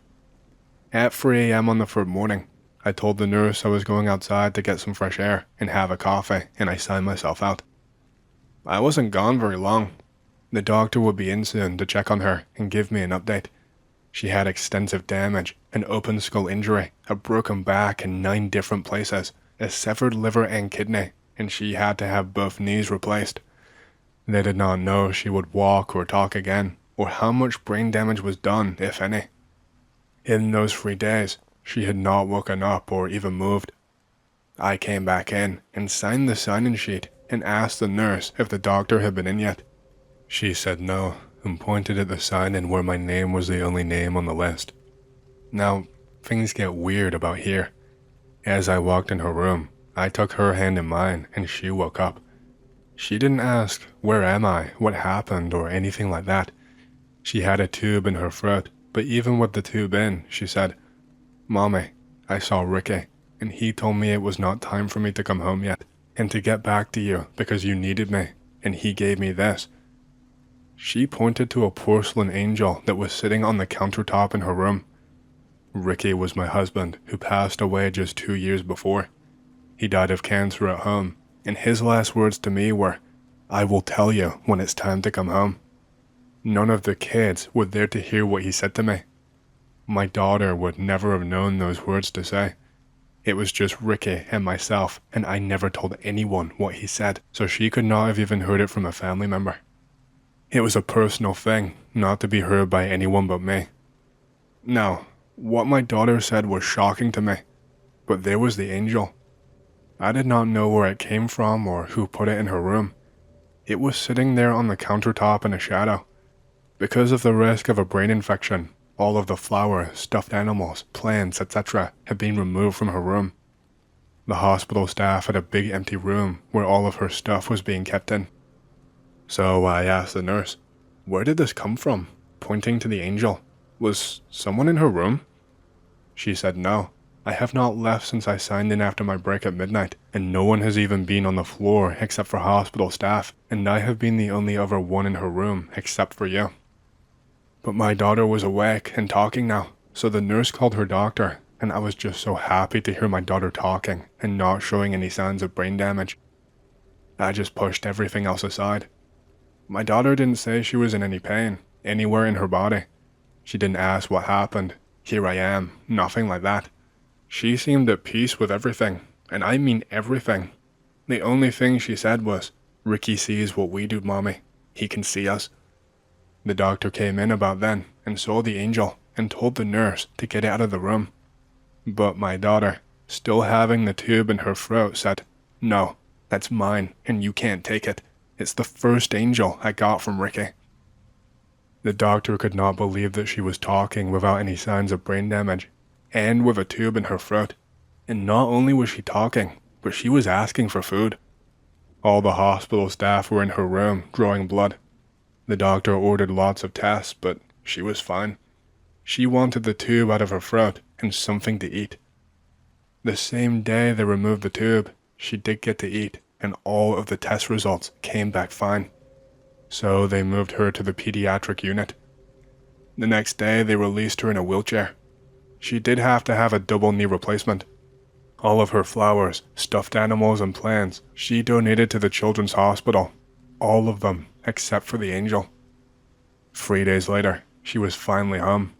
At 3 a.m. on the third morning, I told the nurse I was going outside to get some fresh air and have a coffee, and I signed myself out. I wasn't gone very long. The doctor would be in soon to check on her and give me an update. She had extensive damage, an open skull injury, a broken back in 9 different places, a severed liver and kidney, and she had to have both knees replaced. They did not know she would walk or talk again, or how much brain damage was done, if any. In those 3 days, she had not woken up or even moved. I came back in and signed the sign-in sheet and asked the nurse if the doctor had been in yet. She said no and pointed at the sign-in where my name was the only name on the list. Now, things get weird about here. As I walked in her room, I took her hand in mine and she woke up. She didn't ask, "Where am I? What happened?" or anything like that. She had a tube in her throat, but even with the tube in, she said, "Mommy, I saw Ricky, and he told me it was not time for me to come home yet, and to get back to you because you needed me, and he gave me this." She pointed to a porcelain angel that was sitting on the countertop in her room. Ricky was my husband, who passed away just 2 years before. He died of cancer at home, and his last words to me were, "I will tell you when it's time to come home." None of the kids were there to hear what he said to me. My daughter would never have known those words to say. It was just Ricky and myself, and I never told anyone what he said, so she could not have even heard it from a family member. It was a personal thing, not to be heard by anyone but me. Now, what my daughter said was shocking to me, but there was the angel. I did not know where it came from or who put it in her room. It was sitting there on the countertop in a shadow. Because of the risk of a brain infection, all of the flowers, stuffed animals, plants, etc. had been removed from her room. The hospital staff had a big empty room where all of her stuff was being kept in. So I asked the nurse, "Where did this come from?" pointing to the angel. "Was someone in her room?" She said, "No. I have not left since I signed in after my break at midnight, and no one has even been on the floor except for hospital staff, and I have been the only other one in her room except for you." But my daughter was awake and talking now, so the nurse called her doctor, and I was just so happy to hear my daughter talking and not showing any signs of brain damage. I just pushed everything else aside. My daughter didn't say she was in any pain, anywhere in her body. She didn't ask what happened, "Here I am," nothing like that. She seemed at peace with everything, and I mean everything. The only thing she said was, "Ricky sees what we do, Mommy. He can see us." The doctor came in about then and saw the angel and told the nurse to get it out of the room. But my daughter, still having the tube in her throat, said, "No, that's mine, and you can't take it. It's the first angel I got from Ricky." The doctor could not believe that she was talking without any signs of brain damage, and with a tube in her throat. And not only was she talking, but she was asking for food. All the hospital staff were in her room, drawing blood. The doctor ordered lots of tests, but she was fine. She wanted the tube out of her throat and something to eat. The same day they removed the tube, she did get to eat, and all of the test results came back fine. So they moved her to the pediatric unit. The next day they released her in a wheelchair. She did have to have a double knee replacement. All of her flowers, stuffed animals, and plants she donated to the children's hospital. All of them, except for the angel. 3 days later, she was finally home.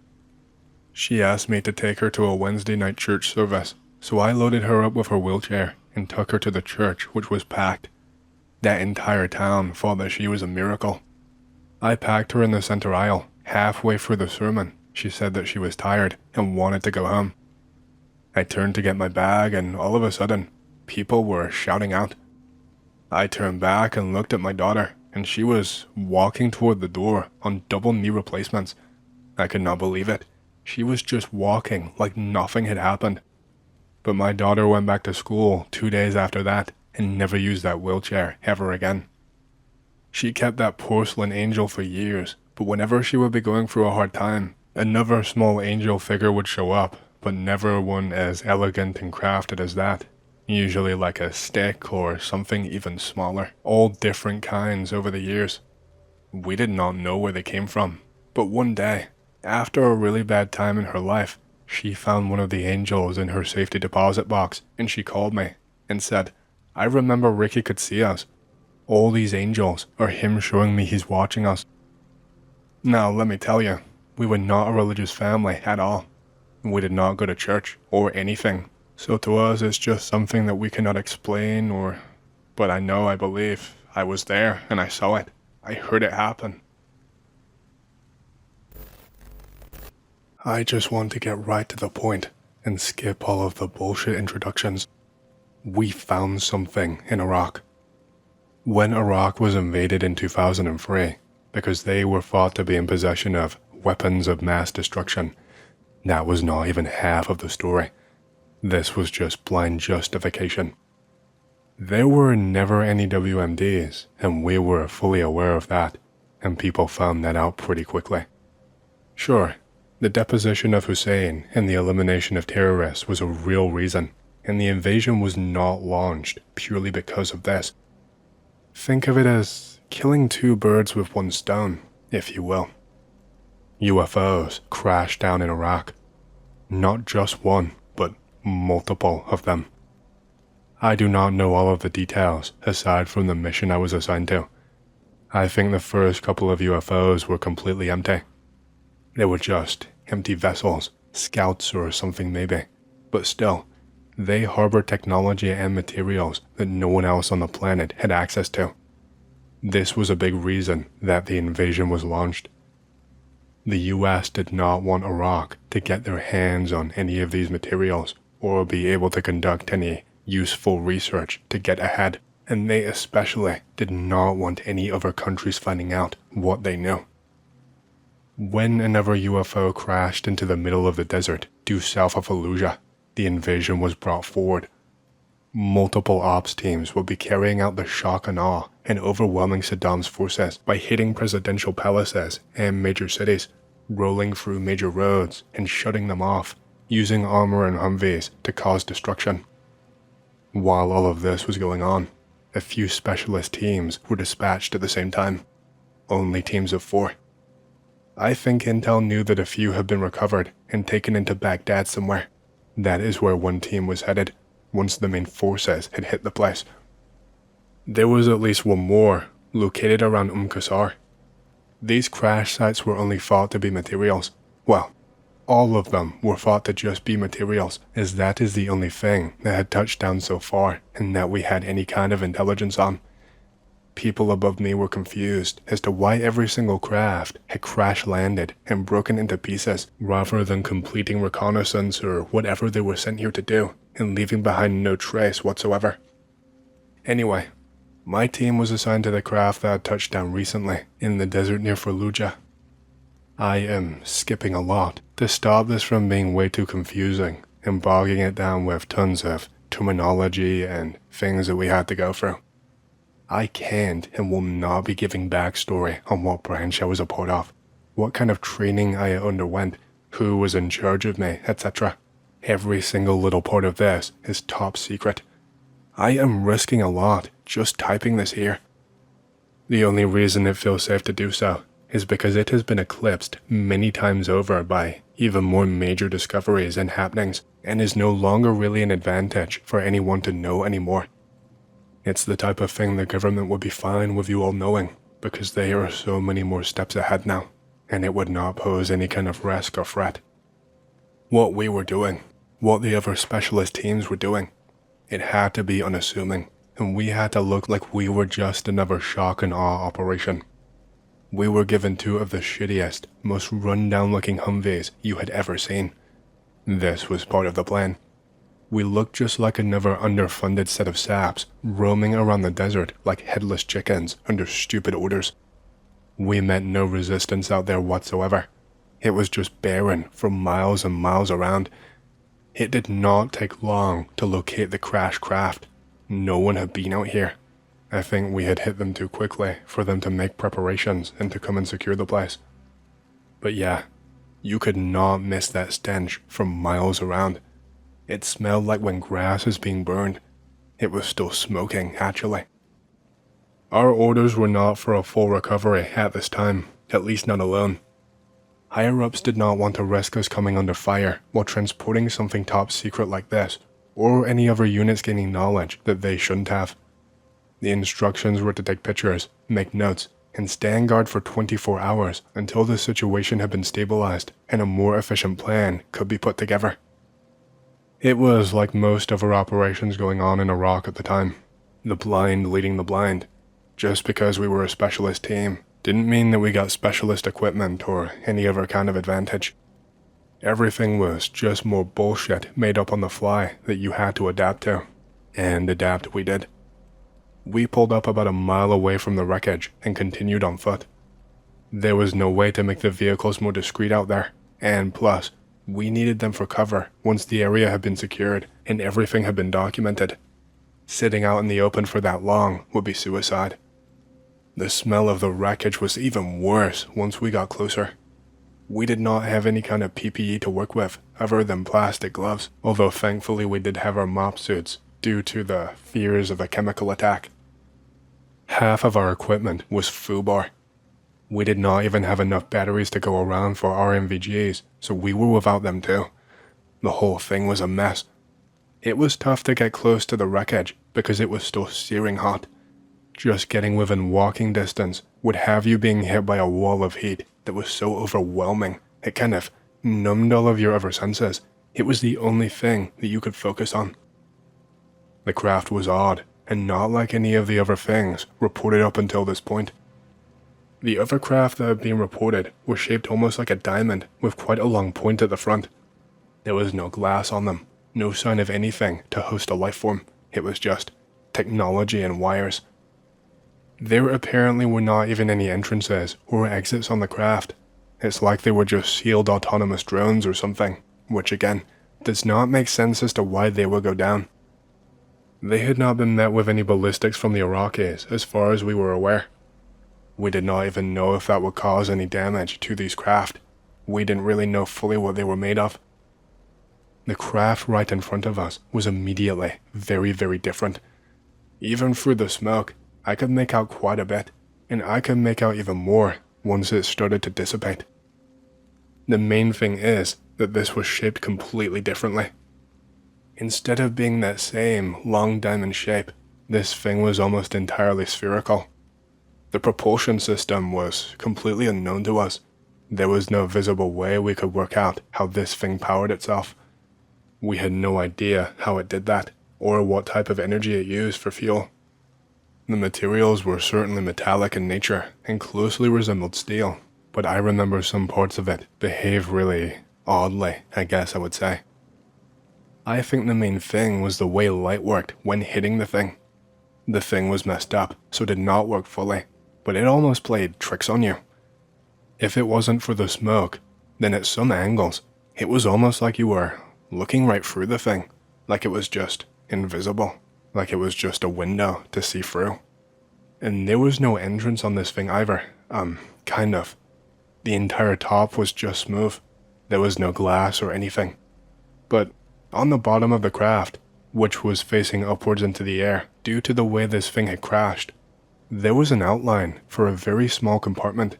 She asked me to take her to a Wednesday night church service, so I loaded her up with her wheelchair and took her to the church, which was packed. That entire town thought that she was a miracle. I packed her in the center aisle. Halfway through the sermon, she said that she was tired and wanted to go home. I turned to get my bag, and all of a sudden, people were shouting out. I turned back and looked at my daughter, and she was walking toward the door on double knee replacements. I could not believe it. She was just walking like nothing had happened. But my daughter went back to school 2 days after that and never used that wheelchair ever again. She kept that porcelain angel for years, but whenever she would be going through a hard time, another small angel figure would show up, but never one as elegant and crafted as that. Usually like a stick or something even smaller, all different kinds over the years. We did not know where they came from, but one day, after a really bad time in her life, she found one of the angels in her safety deposit box, and she called me and said, "I remember Ricky could see us. All these angels are him showing me he's watching us." Now let me tell you, we were not a religious family at all. We did not go to church or anything, so to us it's just something that we cannot explain but I believe, I was there and I saw it. I heard it happen. I just want to get right to the point and skip all of the bullshit introductions. We found something in Iraq. When Iraq was invaded in 2003, because they were thought to be in possession of weapons of mass destruction, that was not even half of the story. This was just blind justification. There were never any WMDs, and we were fully aware of that, and people found that out pretty quickly. Sure, the deposition of Hussein and the elimination of terrorists was a real reason, and the invasion was not launched purely because of this. Think of it as killing two birds with one stone, if you will. UFOs crashed down in Iraq. Not just one, but multiple of them. I do not know all of the details aside from the mission I was assigned to. I think the first couple of UFOs were completely empty. They were just empty vessels, scouts or something maybe, but still, they harbored technology and materials that no one else on the planet had access to. This was a big reason that the invasion was launched. The US did not want Iraq to get their hands on any of these materials or be able to conduct any useful research to get ahead, and they especially did not want any other countries finding out what they knew. When another UFO crashed into the middle of the desert due south of Fallujah, the invasion was brought forward. Multiple ops teams would be carrying out the shock and awe and overwhelming Saddam's forces by hitting presidential palaces and major cities, rolling through major roads and shutting them off, using armor and Humvees to cause destruction. While all of this was going on, a few specialist teams were dispatched at the same time. Only teams of 4. I think Intel knew that a few had been recovered and taken into Baghdad somewhere. That is where one team was headed, once the main forces had hit the place. There was at least one more, located around Qasr. These crash sites were only thought to be materials. Well, all of them were thought to just be materials, as that is the only thing that had touched down so far and that we had any kind of intelligence on. People above me were confused as to why every single craft had crash-landed and broken into pieces rather than completing reconnaissance or whatever they were sent here to do and leaving behind no trace whatsoever. Anyway, my team was assigned to the craft that had touched down recently in the desert near Fallujah. I am skipping a lot to stop this from being way too confusing and bogging it down with tons of terminology and things that we had to go through. I can't and will not be giving backstory on what branch I was a part of, what kind of training I underwent, who was in charge of me, etc. Every single little part of this is top secret. I am risking a lot just typing this here. The only reason it feels safe to do so is because it has been eclipsed many times over by even more major discoveries and happenings, and is no longer really an advantage for anyone to know anymore. It's the type of thing the government would be fine with you all knowing, because they are so many more steps ahead now, and it would not pose any kind of risk or threat. What we were doing, what the other specialist teams were doing, it had to be unassuming, and we had to look like we were just another shock and awe operation. We were given two of the shittiest, most run-down looking Humvees you had ever seen. This was part of the plan. We looked just like another underfunded set of saps roaming around the desert like headless chickens under stupid orders. We met no resistance out there whatsoever. It was just barren for miles and miles around. It did not take long to locate the crashed craft. No one had been out here. I think we had hit them too quickly for them to make preparations and to come and secure the place. But yeah, you could not miss that stench from miles around. It smelled like when grass is being burned. It was still smoking, actually. Our orders were not for a full recovery at this time, at least not alone. Higher-ups did not want to risk us coming under fire while transporting something top secret like this, or any other units gaining knowledge that they shouldn't have. The instructions were to take pictures, make notes, and stand guard for 24 hours until the situation had been stabilized and a more efficient plan could be put together. It was like most of our operations going on in Iraq at the time, the blind leading the blind. Just because we were a specialist team didn't mean that we got specialist equipment or any other kind of advantage. Everything was just more bullshit made up on the fly that you had to adapt to, and adapt we did. We pulled up about a mile away from the wreckage and continued on foot. There was no way to make the vehicles more discreet out there, and plus, we needed them for cover once the area had been secured and everything had been documented. Sitting out in the open for that long would be suicide. The smell of the wreckage was even worse once we got closer. We did not have any kind of PPE to work with other than plastic gloves, although thankfully we did have our mop suits due to the fears of a chemical attack. Half of our equipment was FUBAR. We did not even have enough batteries to go around for our NVGs, so we were without them too. The whole thing was a mess. It was tough to get close to the wreckage because it was still searing hot. Just getting within walking distance would have you being hit by a wall of heat that was so overwhelming it kind of numbed all of your other senses. It was the only thing that you could focus on. The craft was odd, and not like any of the other things reported up until this point. The other craft that had been reported was shaped almost like a diamond with quite a long point at the front. There was no glass on them, no sign of anything to host a life form. It was just technology and wires. There apparently were not even any entrances or exits on the craft. It's like they were just sealed autonomous drones or something, which again, does not make sense as to why they would go down. They had not been met with any ballistics from the Iraqis as far as we were aware. We did not even know if that would cause any damage to these craft. We didn't really know fully what they were made of. The craft right in front of us was immediately very, very different. Even through the smoke, I could make out quite a bit, and I could make out even more once it started to dissipate. The main thing is that this was shaped completely differently. Instead of being that same long diamond shape, this thing was almost entirely spherical. The propulsion system was completely unknown to us. There was no visible way we could work out how this thing powered itself. We had no idea how it did that, or what type of energy it used for fuel. The materials were certainly metallic in nature and closely resembled steel, but I remember some parts of it behave really oddly, I guess I would say. I think the main thing was the way light worked when hitting the thing. The thing was messed up, so did not work fully, but it almost played tricks on you. If it wasn't for the smoke, then at some angles, it was almost like you were looking right through the thing, like it was just invisible, like it was just a window to see through. And there was no entrance on this thing either, kind of. The entire top was just smooth. There was no glass or anything. But on the bottom of the craft, which was facing upwards into the air due to the way this thing had crashed, there was an outline for a very small compartment.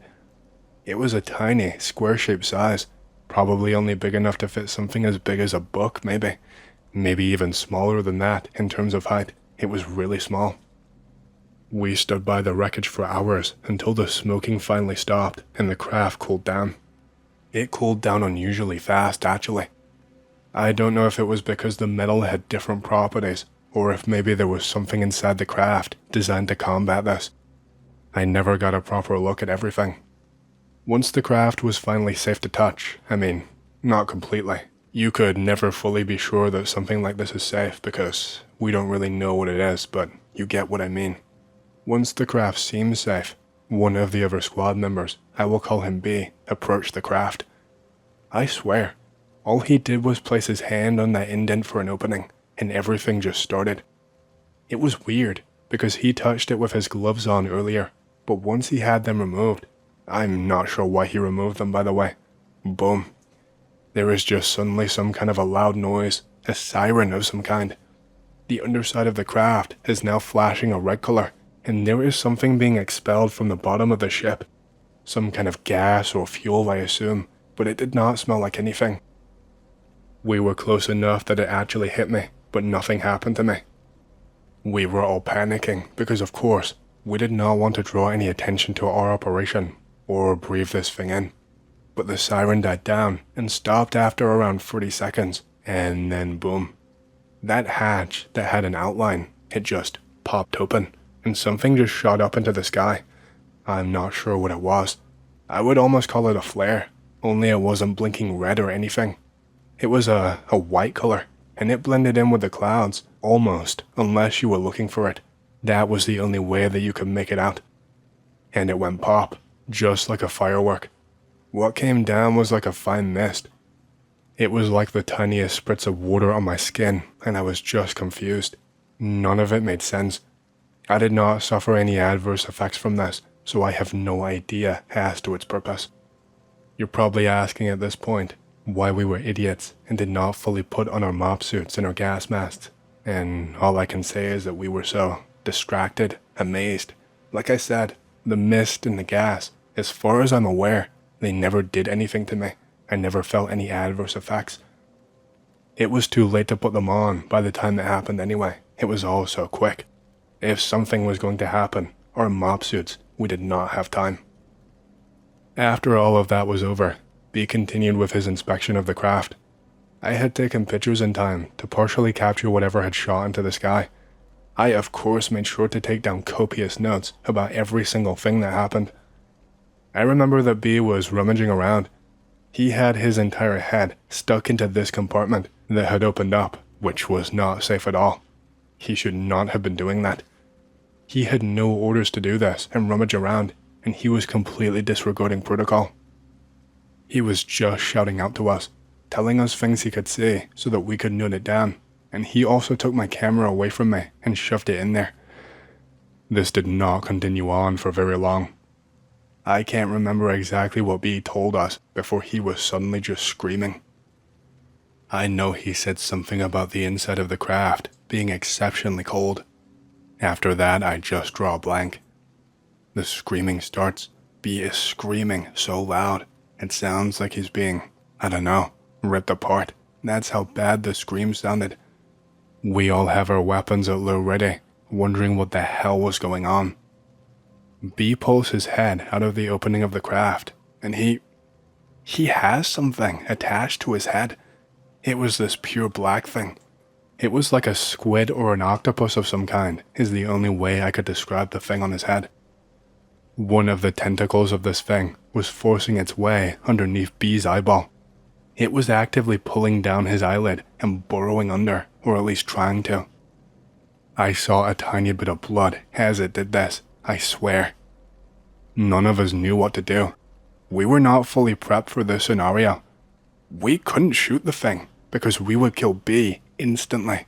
It was a tiny, square-shaped size, probably only big enough to fit something as big as a book, maybe. Maybe even smaller than that in terms of height. It was really small. We stood by the wreckage for hours until the smoking finally stopped and the craft cooled down. It cooled down unusually fast, actually. I don't know if it was because the metal had different properties, or if maybe there was something inside the craft designed to combat this. I never got a proper look at everything. Once the craft was finally safe to touch, I mean, not completely. You could never fully be sure that something like this is safe because we don't really know what it is, but you get what I mean. Once the craft seemed safe, one of the other squad members, I will call him B, approached the craft. I swear, all he did was place his hand on that indent for an opening, and everything just started. It was weird, because he touched it with his gloves on earlier, but once he had them removed, I'm not sure why he removed them, by the way. Boom. There is just suddenly some kind of a loud noise, a siren of some kind. The underside of the craft is now flashing a red color, and there is something being expelled from the bottom of the ship. Some kind of gas or fuel, I assume, but it did not smell like anything. We were close enough that it actually hit me, but nothing happened to me. We were all panicking because, of course, we did not want to draw any attention to our operation or breathe this thing in. But the siren died down and stopped after around 30 seconds, and then boom. That hatch that had an outline, it just popped open, and something just shot up into the sky. I'm not sure what it was. I would almost call it a flare, only it wasn't blinking red or anything. It was a white color, and it blended in with the clouds, almost, unless you were looking for it. That was the only way that you could make it out. And it went pop, just like a firework. What came down was like a fine mist. It was like the tiniest spritz of water on my skin, and I was just confused. None of it made sense. I did not suffer any adverse effects from this, so I have no idea as to its purpose. You're probably asking at this point why we were idiots and did not fully put on our mop suits and our gas masks, and all I can say is that we were so distracted, amazed. Like I said, the mist and the gas, as far as I'm aware, they never did anything to me. I never felt any adverse effects. It was too late to put them on by the time it happened anyway. It was all so quick. If something was going to happen, our mop suits, we did not have time. After all of that was over, B continued with his inspection of the craft. I had taken pictures in time to partially capture whatever had shot into the sky. I of course made sure to take down copious notes about every single thing that happened. I remember that B was rummaging around. He had his entire head stuck into this compartment that had opened up, which was not safe at all. He should not have been doing that. He had no orders to do this and rummage around, and he was completely disregarding protocol. He was just shouting out to us, telling us things he could see so that we could note it down, and he also took my camera away from me and shoved it in there. This did not continue on for very long. I can't remember exactly what B told us before he was suddenly just screaming. I know he said something about the inside of the craft being exceptionally cold. After that, I just draw a blank. The screaming starts. B is screaming so loud, it sounds like he's being, I don't know, ripped apart. That's how bad the scream sounded. We all have our weapons at low ready, wondering what the hell was going on. B pulls his head out of the opening of the craft, and he has something attached to his head. It was this pure black thing. It was like a squid or an octopus of some kind, is the only way I could describe the thing on his head. One of the tentacles of this thing was forcing its way underneath B's eyeball. It was actively pulling down his eyelid and burrowing under, or at least trying to. I saw a tiny bit of blood as it did this, I swear. None of us knew what to do. We were not fully prepped for this scenario. We couldn't shoot the thing because we would kill B instantly.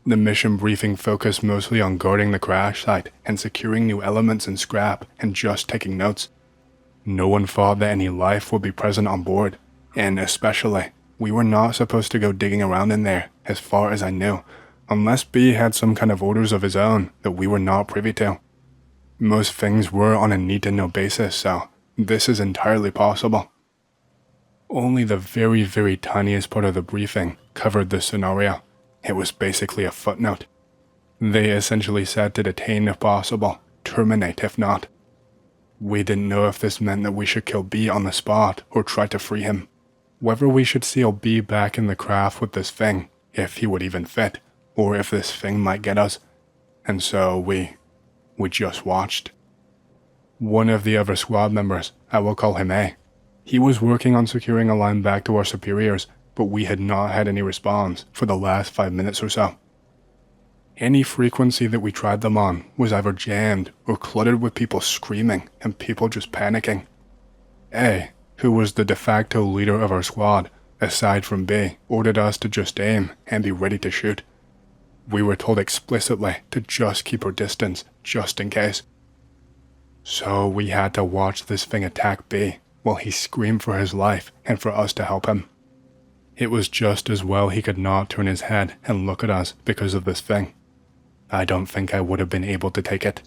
The mission briefing focused mostly on guarding the crash site and securing new elements and scrap and just taking notes. No one thought that any life would be present on board, and especially, we were not supposed to go digging around in there, as far as I knew, unless B had some kind of orders of his own that we were not privy to. Most things were on a need-to-know basis, so this is entirely possible. Only the very, very tiniest part of the briefing covered this scenario. It was basically a footnote. They essentially said to detain if possible, terminate if not. We didn't know if this meant that we should kill B on the spot or try to free him. Whether we should seal B back in the craft with this thing, if he would even fit, or if this thing might get us. And so we just watched. One of the other squad members, I will call him A, he was working on securing a line back to our superiors, but we had not had any response for the last 5 minutes or so. Any frequency that we tried them on was either jammed or cluttered with people screaming and people just panicking. A, who was the de facto leader of our squad, aside from B, ordered us to just aim and be ready to shoot. We were told explicitly to just keep our distance, just in case. So we had to watch this thing attack B while he screamed for his life and for us to help him. It was just as well he could not turn his head and look at us because of this thing. I don't think I would have been able to take it.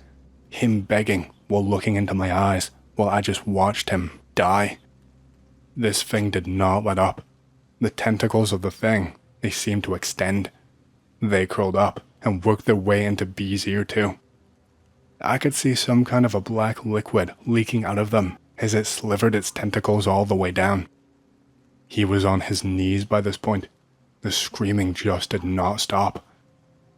Him begging while looking into my eyes while I just watched him die. This thing did not let up. The tentacles of the thing, they seemed to extend. They curled up and worked their way into B's ear too. I could see some kind of a black liquid leaking out of them as it slivered its tentacles all the way down. He was on his knees by this point. The screaming just did not stop.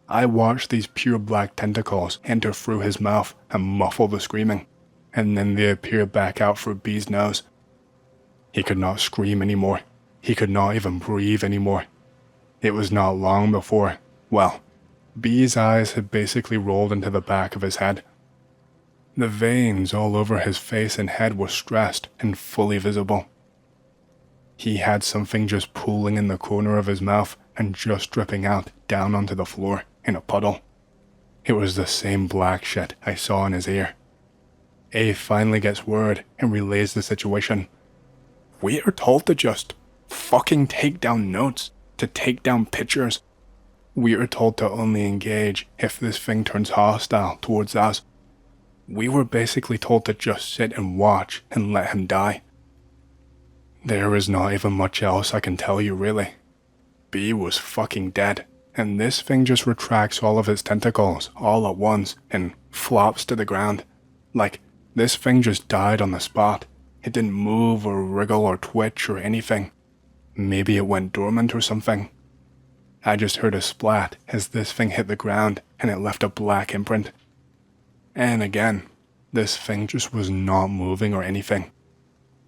I watched these pure black tentacles enter through his mouth and muffle the screaming, and then they appear back out through B's nose. He could not scream anymore. He could not even breathe anymore. It was not long before, well, B's eyes had basically rolled into the back of his head. The veins all over his face and head were stressed and fully visible. He had something just pooling in the corner of his mouth and just dripping out down onto the floor in a puddle. It was the same black shit I saw in his ear. A finally gets word and relays the situation. We are told to just fucking take down notes, to take down pictures. We are told to only engage if this thing turns hostile towards us. We were basically told to just sit and watch and let him die. There is not even much else I can tell you really. B was fucking dead, and this thing just retracts all of its tentacles all at once and flops to the ground. Like, this thing just died on the spot. It didn't move or wriggle or twitch or anything. Maybe it went dormant or something. I just heard a splat as this thing hit the ground and it left a black imprint. And again, this thing just was not moving or anything.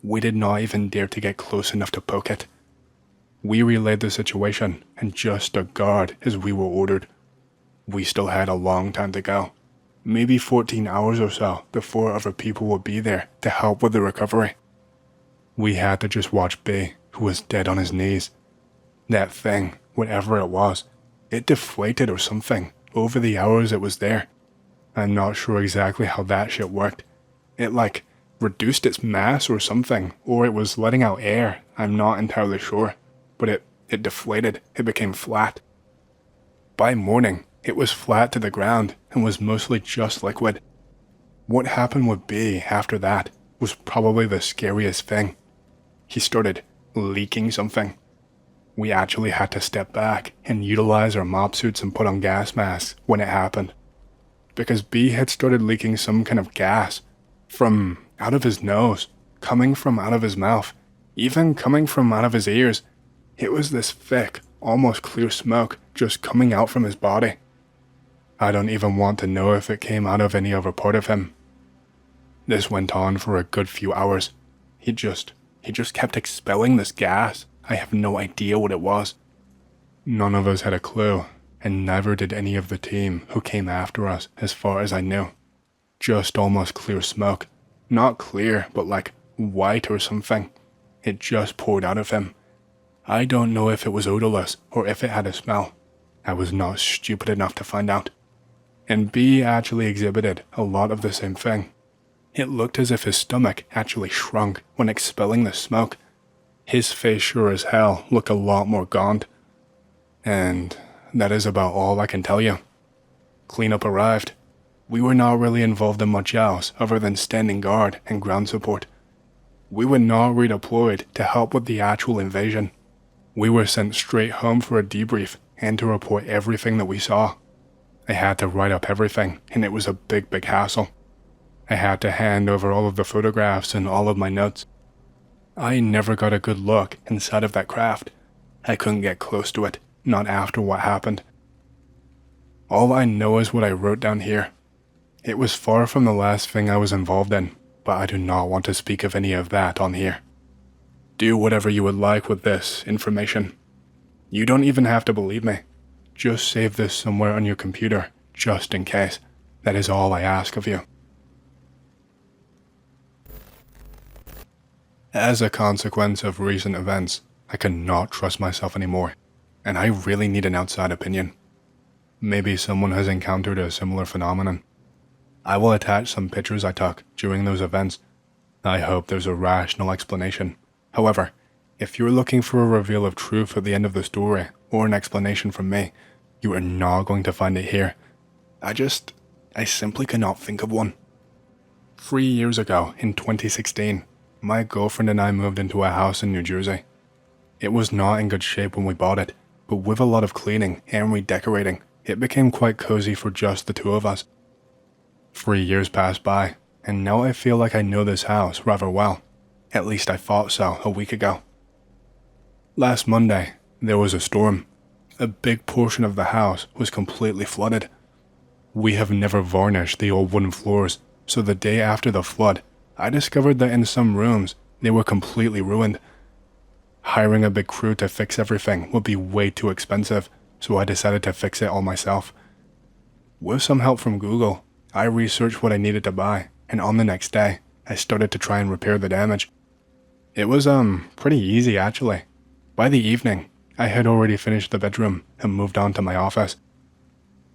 We did not even dare to get close enough to poke it. We relayed the situation and just stood guard as we were ordered. We still had a long time to go. Maybe 14 hours or so before other people would be there to help with the recovery. We had to just watch B, who was dead on his knees. That thing, whatever it was, it deflated or something over the hours it was there. I'm not sure exactly how that shit worked. It reduced its mass or something, or it was letting out air, I'm not entirely sure. But it deflated, it became flat. By morning, it was flat to the ground and was mostly just liquid. What happened with B after that was probably the scariest thing. He started leaking something. We actually had to step back and utilize our mop suits and put on gas masks when it happened. Because B had started leaking some kind of gas from out of his nose, coming from out of his mouth, even coming from out of his ears. It was this thick, almost clear smoke just coming out from his body. I don't even want to know if it came out of any other part of him. This went on for a good few hours. He just kept expelling this gas. I have no idea what it was. None of us had a clue, and neither did any of the team who came after us as far as I knew. Just almost clear smoke. Not clear, but like white or something. It just poured out of him. I don't know if it was odorless or if it had a smell. I was not stupid enough to find out. And B actually exhibited a lot of the same thing. It looked as if his stomach actually shrunk when expelling the smoke. His face sure as hell looked a lot more gaunt. And that is about all I can tell you. Cleanup arrived. We were not really involved in much else other than standing guard and ground support. We were not redeployed to help with the actual invasion. We were sent straight home for a debrief and to report everything that we saw. I had to write up everything, and it was a big hassle. I had to hand over all of the photographs and all of my notes. I never got a good look inside of that craft. I couldn't get close to it, not after what happened. All I know is what I wrote down here. It was far from the last thing I was involved in, but I do not want to speak of any of that on here. Do whatever you would like with this information. You don't even have to believe me. Just save this somewhere on your computer, just in case. That is all I ask of you. As a consequence of recent events, I cannot trust myself anymore, and I really need an outside opinion. Maybe someone has encountered a similar phenomenon. I will attach some pictures I took during those events. I hope there's a rational explanation. However, if you're looking for a reveal of truth at the end of the story, or an explanation from me, you are not going to find it here. I simply cannot think of one. 3 years ago, in 2016, my girlfriend and I moved into a house in New Jersey. It was not in good shape when we bought it, but with a lot of cleaning and redecorating, it became quite cozy for just the two of us. 3 years passed by, and now I feel like I know this house rather well. At least I thought so a week ago. Last Monday, there was a storm. A big portion of the house was completely flooded. We have never varnished the old wooden floors, so the day after the flood, I discovered that in some rooms, they were completely ruined. Hiring a big crew to fix everything would be way too expensive, so I decided to fix it all myself. With some help from Google, I researched what I needed to buy, and on the next day, I started to try and repair the damage. It was pretty easy actually. By the evening, I had already finished the bedroom and moved on to my office.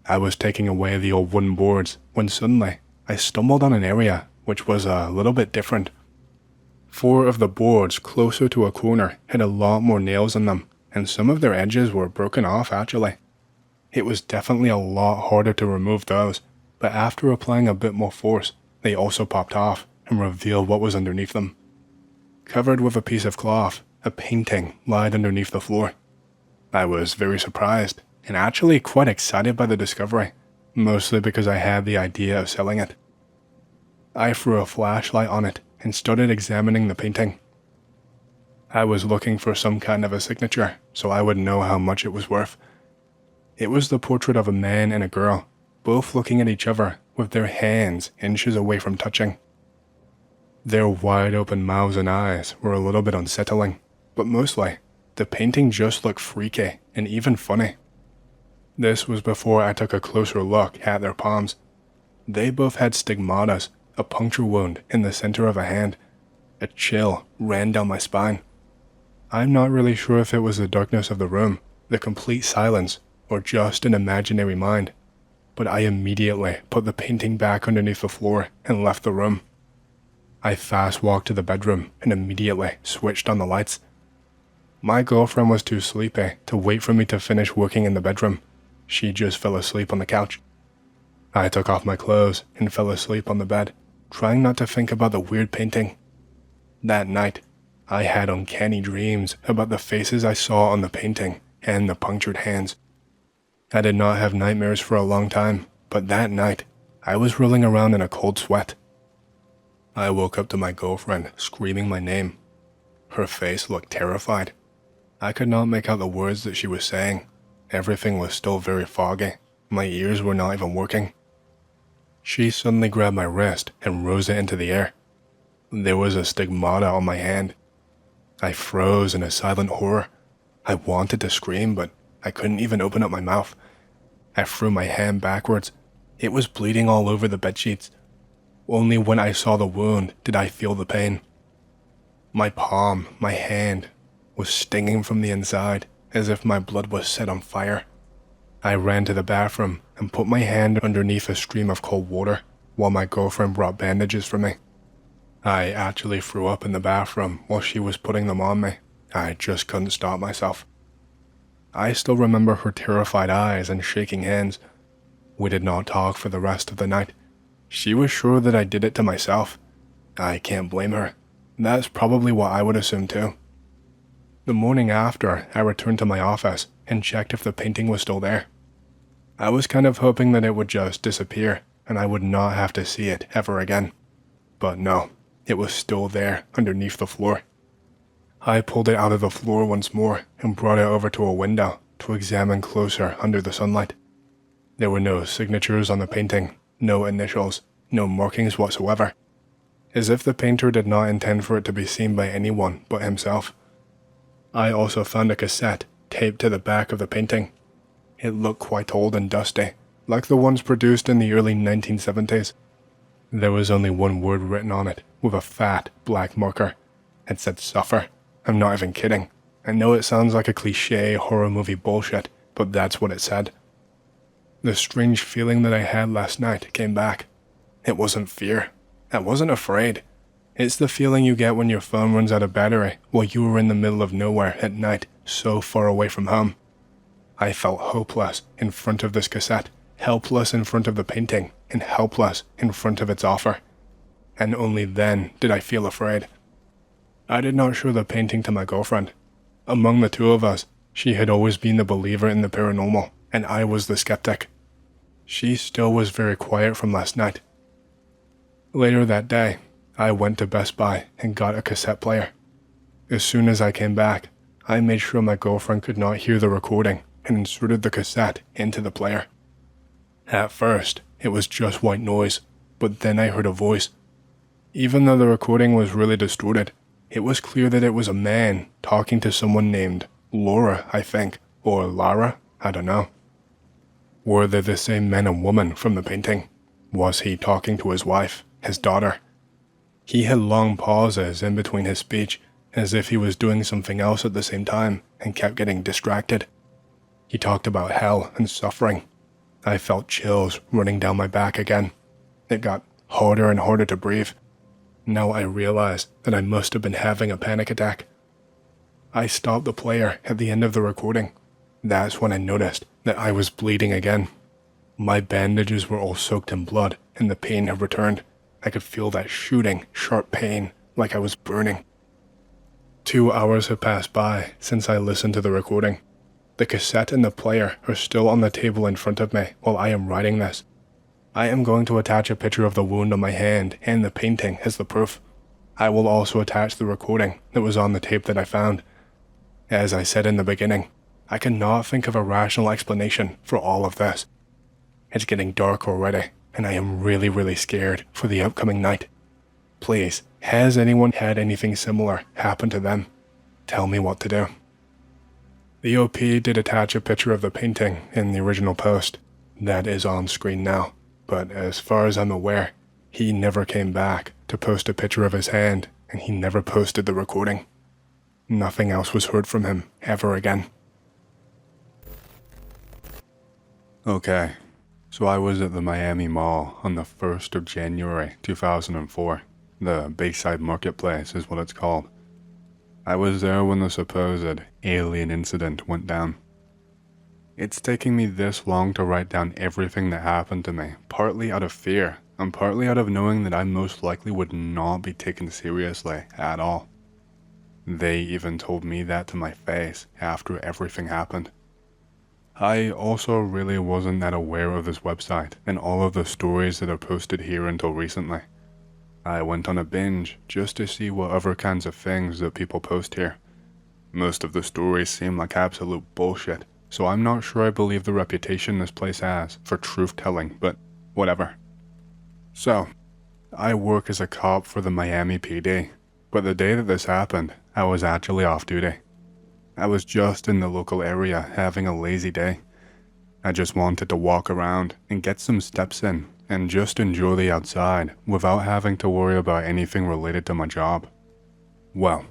I was taking away the old wooden boards when suddenly I stumbled on an area which was a little bit different. 4 of the boards closer to a corner had a lot more nails in them, and some of their edges were broken off actually. It was definitely a lot harder to remove those, but after applying a bit more force, they also popped off and revealed what was underneath them. Covered with a piece of cloth, a painting lied underneath the floor. I was very surprised, and actually quite excited by the discovery, mostly because I had the idea of selling it. I threw a flashlight on it and started examining the painting. I was looking for some kind of a signature, so I would know how much it was worth. It was the portrait of a man and a girl, both looking at each other with their hands inches away from touching. Their wide open mouths and eyes were a little bit unsettling, but mostly, the painting just looked freaky and even funny. This was before I took a closer look at their palms. They both had stigmatas, a puncture wound in the center of a hand. A chill ran down my spine. I'm not really sure if it was the darkness of the room, the complete silence, or just an imaginary mind, but I immediately put the painting back underneath the floor and left the room. I fast walked to the bedroom and immediately switched on the lights. My girlfriend was too sleepy to wait for me to finish working in the bedroom. She just fell asleep on the couch. I took off my clothes and fell asleep on the bed, trying not to think about the weird painting. That night, I had uncanny dreams about the faces I saw on the painting and the punctured hands. I did not have nightmares for a long time, but that night, I was rolling around in a cold sweat. I woke up to my girlfriend screaming my name. Her face looked terrified. I could not make out the words that she was saying. Everything was still very foggy. My ears were not even working. She suddenly grabbed my wrist and rose it into the air. There was a stigmata on my hand. I froze in a silent horror. I wanted to scream, but I couldn't even open up my mouth. I threw my hand backwards. It was bleeding all over the bedsheets. Only when I saw the wound did I feel the pain. My palm, my hand, was stinging from the inside, as if my blood was set on fire. I ran to the bathroom and put my hand underneath a stream of cold water while my girlfriend brought bandages for me. I actually threw up in the bathroom while she was putting them on me. I just couldn't stop myself. I still remember her terrified eyes and shaking hands. We did not talk for the rest of the night. She was sure that I did it to myself. I can't blame her. That's probably what I would assume too. The morning after, I returned to my office and checked if the painting was still there. I was kind of hoping that it would just disappear and I would not have to see it ever again. But no, it was still there underneath the floor. I pulled it out of the floor once more and brought it over to a window to examine closer under the sunlight. There were no signatures on the painting, no initials, no markings whatsoever, as if the painter did not intend for it to be seen by anyone but himself. I also found a cassette taped to the back of the painting. It looked quite old and dusty, like the ones produced in the early 1970s. There was only one word written on it with a fat black marker. It said suffer. I'm not even kidding. I know it sounds like a cliche horror movie bullshit, but that's what it said. The strange feeling that I had last night came back. It wasn't fear. I wasn't afraid. It's the feeling you get when your phone runs out of battery while you are in the middle of nowhere at night, so far away from home. I felt hopeless in front of this cassette, helpless in front of the painting, and helpless in front of its offer. And only then did I feel afraid. I did not show the painting to my girlfriend. Among the two of us, she had always been the believer in the paranormal, and I was the skeptic. She still was very quiet from last night. Later that day, I went to Best Buy and got a cassette player. As soon as I came back, I made sure my girlfriend could not hear the recording and inserted the cassette into the player. At first, it was just white noise, but then I heard a voice. Even though the recording was really distorted, it was clear that it was a man talking to someone named Laura, I think, or Lara, I don't know. Were they the same man and woman from the painting? Was he talking to his wife, his daughter? He had long pauses in between his speech, as if he was doing something else at the same time and kept getting distracted. He talked about hell and suffering. I felt chills running down my back again. It got harder and harder to breathe. Now I realized that I must have been having a panic attack. I stopped the player at the end of the recording. That's when I noticed that I was bleeding again. My bandages were all soaked in blood and the pain had returned. I could feel that shooting, sharp pain, like I was burning. 2 hours have passed by since I listened to the recording. The cassette and the player are still on the table in front of me while I am writing this. I am going to attach a picture of the wound on my hand and the painting as the proof. I will also attach the recording that was on the tape that I found. As I said in the beginning, I cannot think of a rational explanation for all of this. It's getting dark already, and I am really scared for the upcoming night. Please, has anyone had anything similar happen to them? Tell me what to do. The OP did attach a picture of the painting in the original post. That is on screen now, but as far as I'm aware, he never came back to post a picture of his hand, and he never posted the recording. Nothing else was heard from him ever again. Okay, so I was at the Miami Mall on the 1st of January 2004. The Bayside Marketplace is what it's called. I was there when the supposed alien incident went down. It's taking me this long to write down everything that happened to me, partly out of fear, and partly out of knowing that I most likely would not be taken seriously at all. They even told me that to my face after everything happened. I also really wasn't that aware of this website and all of the stories that are posted here until recently. I went on a binge just to see what other kinds of things that people post here. Most of the stories seem like absolute bullshit, so I'm not sure I believe the reputation this place has for truth-telling, but whatever. So, I work as a cop for the Miami PD, but the day that this happened, I was actually off duty. I was just in the local area having a lazy day. I just wanted to walk around and get some steps in and just enjoy the outside without having to worry about anything related to my job. Well,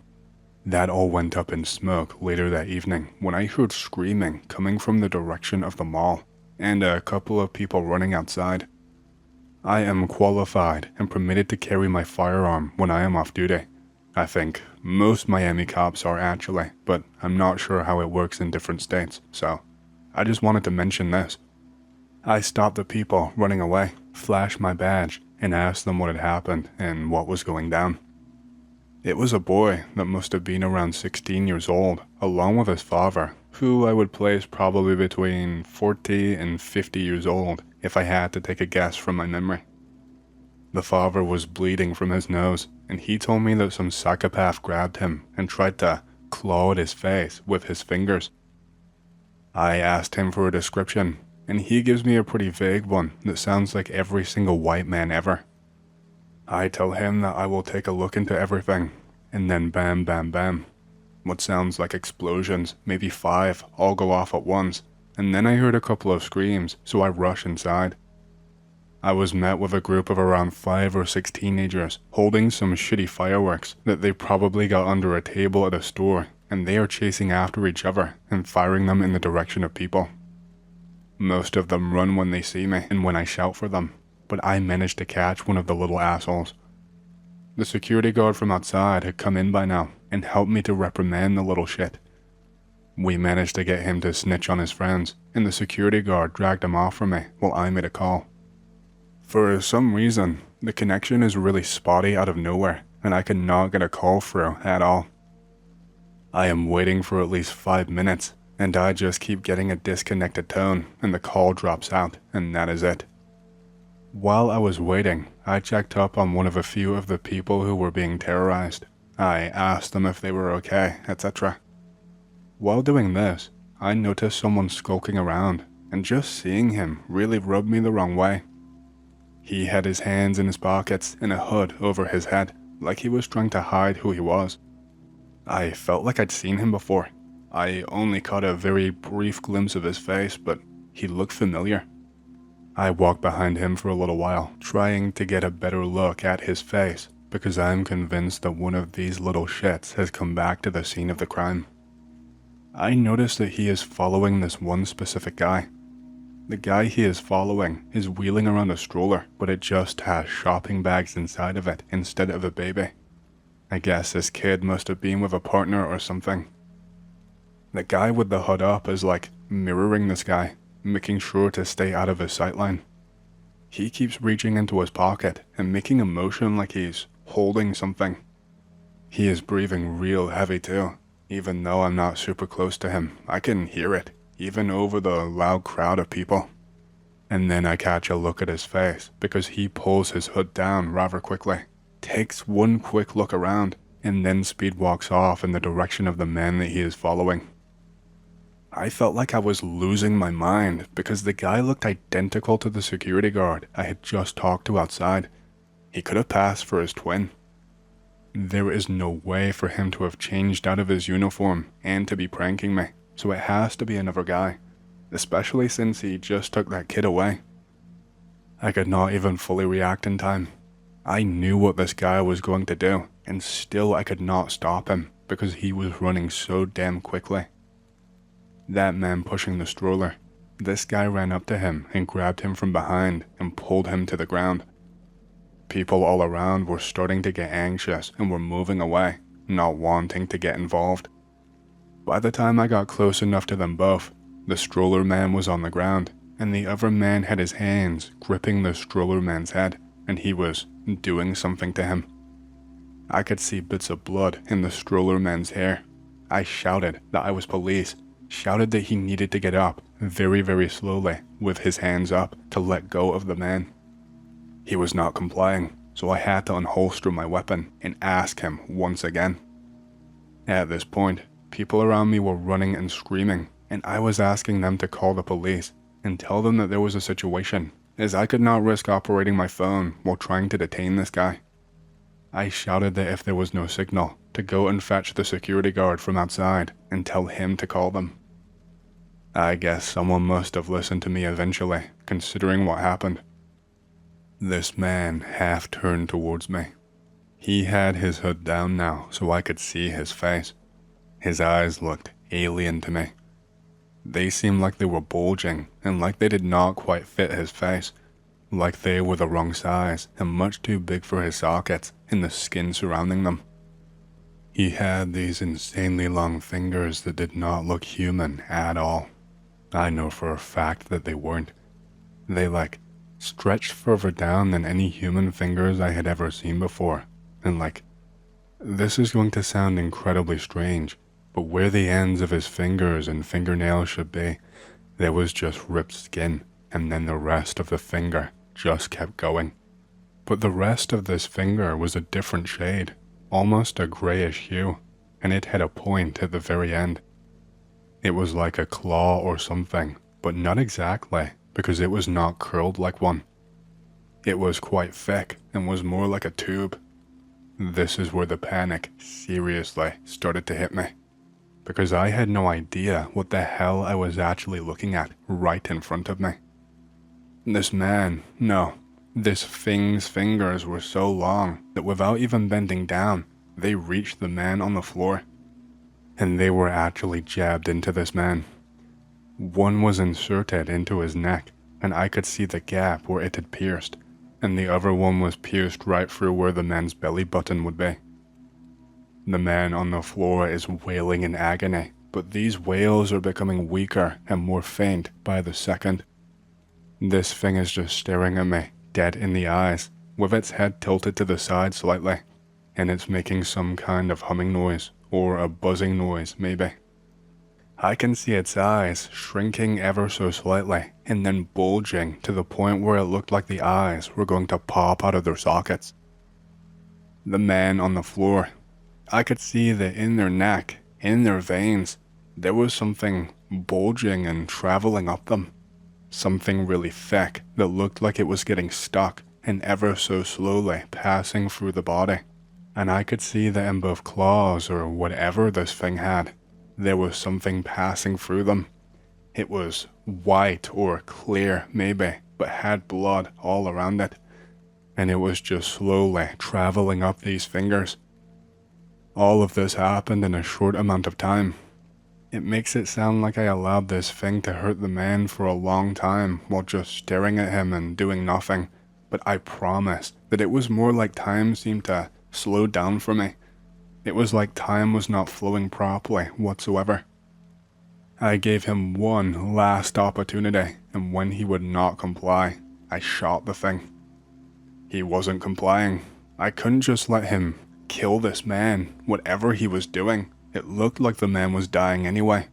that all went up in smoke later that evening when I heard screaming coming from the direction of the mall and a couple of people running outside. I am qualified and permitted to carry my firearm when I am off duty. I think most Miami cops are actually, but I'm not sure how it works in different states, so I just wanted to mention this. I stopped the people running away, flashed my badge, and asked them what had happened and what was going down. It was a boy that must have been around 16 years old, along with his father, who I would place probably between 40 and 50 years old if I had to take a guess from my memory. The father was bleeding from his nose, and he told me that some psychopath grabbed him and tried to claw at his face with his fingers. I asked him for a description, and he gives me a pretty vague one that sounds like every single white man ever. I tell him that I will take a look into everything, and then bam bam bam. What sounds like explosions, maybe 5, all go off at once, and then I heard a couple of screams, so I rush inside. I was met with a group of around 5 or 6 teenagers holding some shitty fireworks that they probably got under a table at a store, and they are chasing after each other and firing them in the direction of people. Most of them run when they see me and when I shout for them, but I managed to catch one of the little assholes. The security guard from outside had come in by now and helped me to reprimand the little shit. We managed to get him to snitch on his friends, and the security guard dragged him off from me while I made a call. For some reason, the connection is really spotty out of nowhere, and I cannot get a call through at all. I am waiting for at least 5 minutes, and I just keep getting a disconnected tone, and the call drops out, and that is it. While I was waiting, I checked up on one of a few of the people who were being terrorized. I asked them if they were okay, etc. While doing this, I noticed someone skulking around, and just seeing him really rubbed me the wrong way. He had his hands in his pockets and a hood over his head, like he was trying to hide who he was. I felt like I'd seen him before. I only caught a very brief glimpse of his face, but he looked familiar. I walked behind him for a little while, trying to get a better look at his face, because I'm convinced that one of these little shits has come back to the scene of the crime. I noticed that he is following this one specific guy. The guy he is following is wheeling around a stroller, but it just has shopping bags inside of it instead of a baby. I guess this kid must have been with a partner or something. The guy with the hood up is like mirroring this guy, making sure to stay out of his sightline. He keeps reaching into his pocket and making a motion like he's holding something. He is breathing real heavy too, even though I'm not super close to him. I can hear it, even over the loud crowd of people. And then I catch a look at his face because he pulls his hood down rather quickly, takes one quick look around, and then speed walks off in the direction of the man that he is following. I felt like I was losing my mind because the guy looked identical to the security guard I had just talked to outside. He could have passed for his twin. There is no way for him to have changed out of his uniform and to be pranking me, so it has to be another guy, especially since he just took that kid away. I could not even fully react in time. I knew what this guy was going to do, and still I could not stop him because he was running so damn quickly. That man pushing the stroller, this guy ran up to him and grabbed him from behind and pulled him to the ground. People all around were starting to get anxious and were moving away, not wanting to get involved. By the time I got close enough to them both, the stroller man was on the ground, and the other man had his hands gripping the stroller man's head, and he was doing something to him. I could see bits of blood in the stroller man's hair. I shouted that I was police, shouted that he needed to get up very, very slowly with his hands up to let go of the man. He was not complying, so I had to unholster my weapon and ask him once again. At this point, People around me were running and screaming, and I was asking them to call the police and tell them that there was a situation, as I could not risk operating my phone while trying to detain this guy. I shouted that if there was no signal, to go and fetch the security guard from outside and tell him to call them. I guess someone must have listened to me eventually, considering what happened. This man half turned towards me. He had his hood down now so I could see his face. His eyes looked alien to me. They seemed like they were bulging and like they did not quite fit his face, like they were the wrong size and much too big for his sockets and the skin surrounding them. He had these insanely long fingers that did not look human at all. I know for a fact that they weren't. They stretched further down than any human fingers I had ever seen before, and this is going to sound incredibly strange, but where the ends of his fingers and fingernails should be, there was just ripped skin, and then the rest of the finger just kept going. But the rest of this finger was a different shade, almost a grayish hue, and it had a point at the very end. It was like a claw or something, but not exactly, because it was not curled like one. It was quite thick and was more like a tube. This is where the panic seriously started to hit me, because I had no idea what the hell I was actually looking at right in front of me. This thing's fingers were so long that without even bending down, they reached the man on the floor. And they were actually jabbed into this man. One was inserted into his neck, and I could see the gap where it had pierced, and the other one was pierced right through where the man's belly button would be. The man on the floor is wailing in agony, but these wails are becoming weaker and more faint by the second. This thing is just staring at me, dead in the eyes, with its head tilted to the side slightly, and it's making some kind of humming noise, or a buzzing noise maybe. I can see its eyes shrinking ever so slightly, and then bulging to the point where it looked like the eyes were going to pop out of their sockets. The man on the floor, I could see that in their neck, in their veins, there was something bulging and traveling up them. Something really thick that looked like it was getting stuck and ever so slowly passing through the body. And I could see that in both claws or whatever this thing had, there was something passing through them. It was white or clear maybe, but had blood all around it. And it was just slowly traveling up these fingers. All of this happened in a short amount of time. It makes it sound like I allowed this thing to hurt the man for a long time while just staring at him and doing nothing, but I promise that it was more like time seemed to slow down for me. It was like time was not flowing properly whatsoever. I gave him one last opportunity, and when he would not comply, I shot the thing. He wasn't complying. I couldn't just let him kill this man, whatever he was doing. It looked like the man was dying anyway.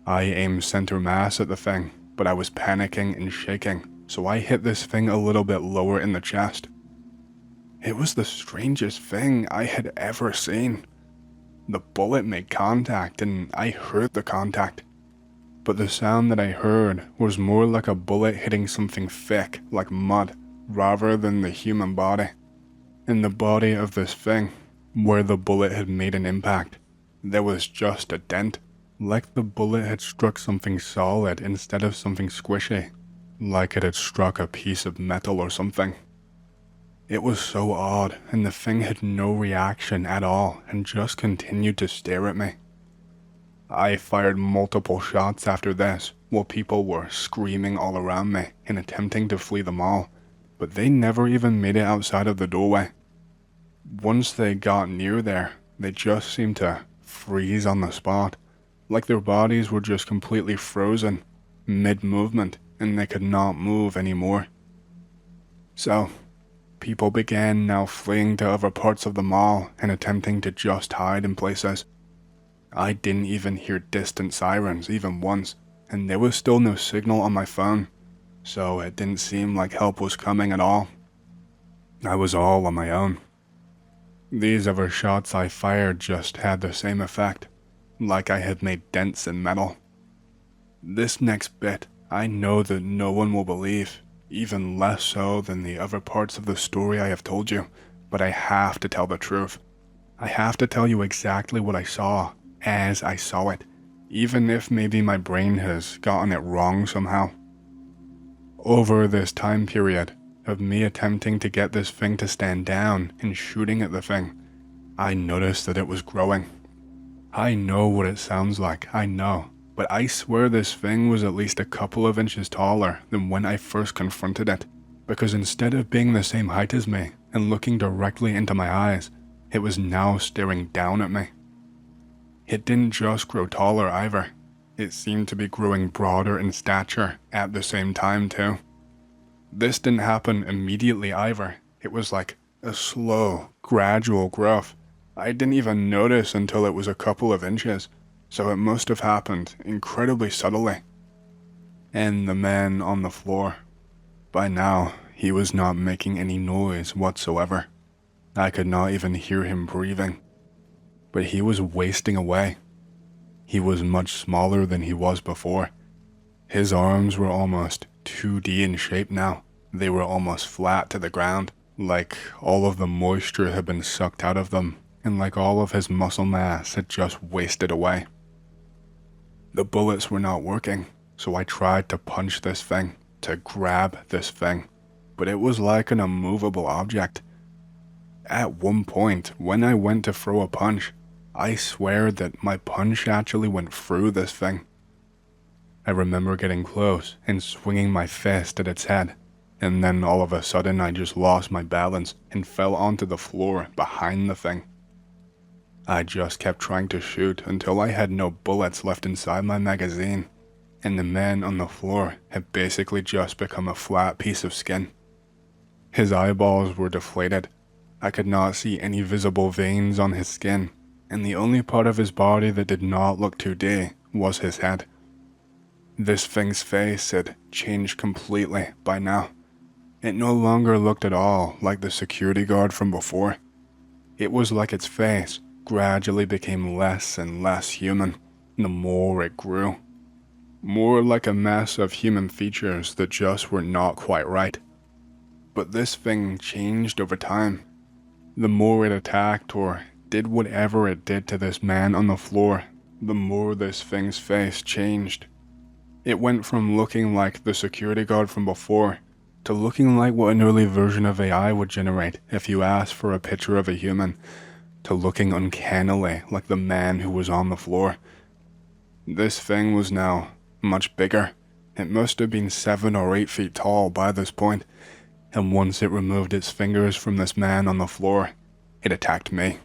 I aimed center mass at the thing, but I was panicking and shaking, so I hit this thing a little bit lower in the chest. It was the strangest thing I had ever seen. The bullet made contact, and I heard the contact. But the sound that I heard was more like a bullet hitting something thick, like mud, rather than the human body. In the body of this thing, where the bullet had made an impact, there was just a dent, like the bullet had struck something solid instead of something squishy, like it had struck a piece of metal or something. It was so odd, and the thing had no reaction at all and just continued to stare at me. I fired multiple shots after this, while people were screaming all around me and attempting to flee the mall, but they never even made it outside of the doorway. Once they got near there, they just seemed to freeze on the spot, like their bodies were just completely frozen, mid-movement, and they could not move anymore. So, people began now fleeing to other parts of the mall and attempting to just hide in places. I didn't even hear distant sirens even once, and there was still no signal on my phone, so it didn't seem like help was coming at all. I was all on my own. These other shots I fired just had the same effect. like I had made dents in metal. This next bit, I know that no one will believe, even less so than the other parts of the story I have told you, but I have to tell the truth. I have to tell you exactly what I saw, as I saw it, even if maybe my brain has gotten it wrong somehow. Over this time period of me attempting to get this thing to stand down and shooting at the thing, I noticed that it was growing. I know what it sounds like, I know, but I swear this thing was at least a couple of inches taller than when I first confronted it, because instead of being the same height as me and looking directly into my eyes, it was now staring down at me. It didn't just grow taller either. It seemed to be growing broader in stature at the same time too. This didn't happen immediately either. It was like a slow, gradual growth. I didn't even notice until it was a couple of inches, so it must have happened incredibly subtly. And the man on the floor. By now, he was not making any noise whatsoever. I could not even hear him breathing. But he was wasting away. He was much smaller than he was before. His arms were almost 2D in shape now. They were almost flat to the ground, like all of the moisture had been sucked out of them, and like all of his muscle mass had just wasted away. The bullets were not working, so I tried to punch this thing, to grab this thing, but it was like an immovable object. At one point, when I went to throw a punch, I swear that my punch actually went through this thing. I remember getting close and swinging my fist at its head, and then all of a sudden I just lost my balance and fell onto the floor behind the thing. I just kept trying to shoot until I had no bullets left inside my magazine, and the man on the floor had basically just become a flat piece of skin. His eyeballs were deflated. I could not see any visible veins on his skin, and the only part of his body that did not look 2D was his head. This thing's face had changed completely by now. It no longer looked at all like the security guard from before. It was like its face gradually became less and less human the more it grew. More like a mess of human features that just were not quite right. But this thing changed over time. The more it attacked or did whatever it did to this man on the floor, the more this thing's face changed. It went from looking like the security guard from before to looking like what an early version of AI would generate if you asked for a picture of a human, to looking uncannily like the man who was on the floor. This thing was now much bigger. It must have been 7 or 8 feet tall by this point, and once it removed its fingers from this man on the floor, it attacked me.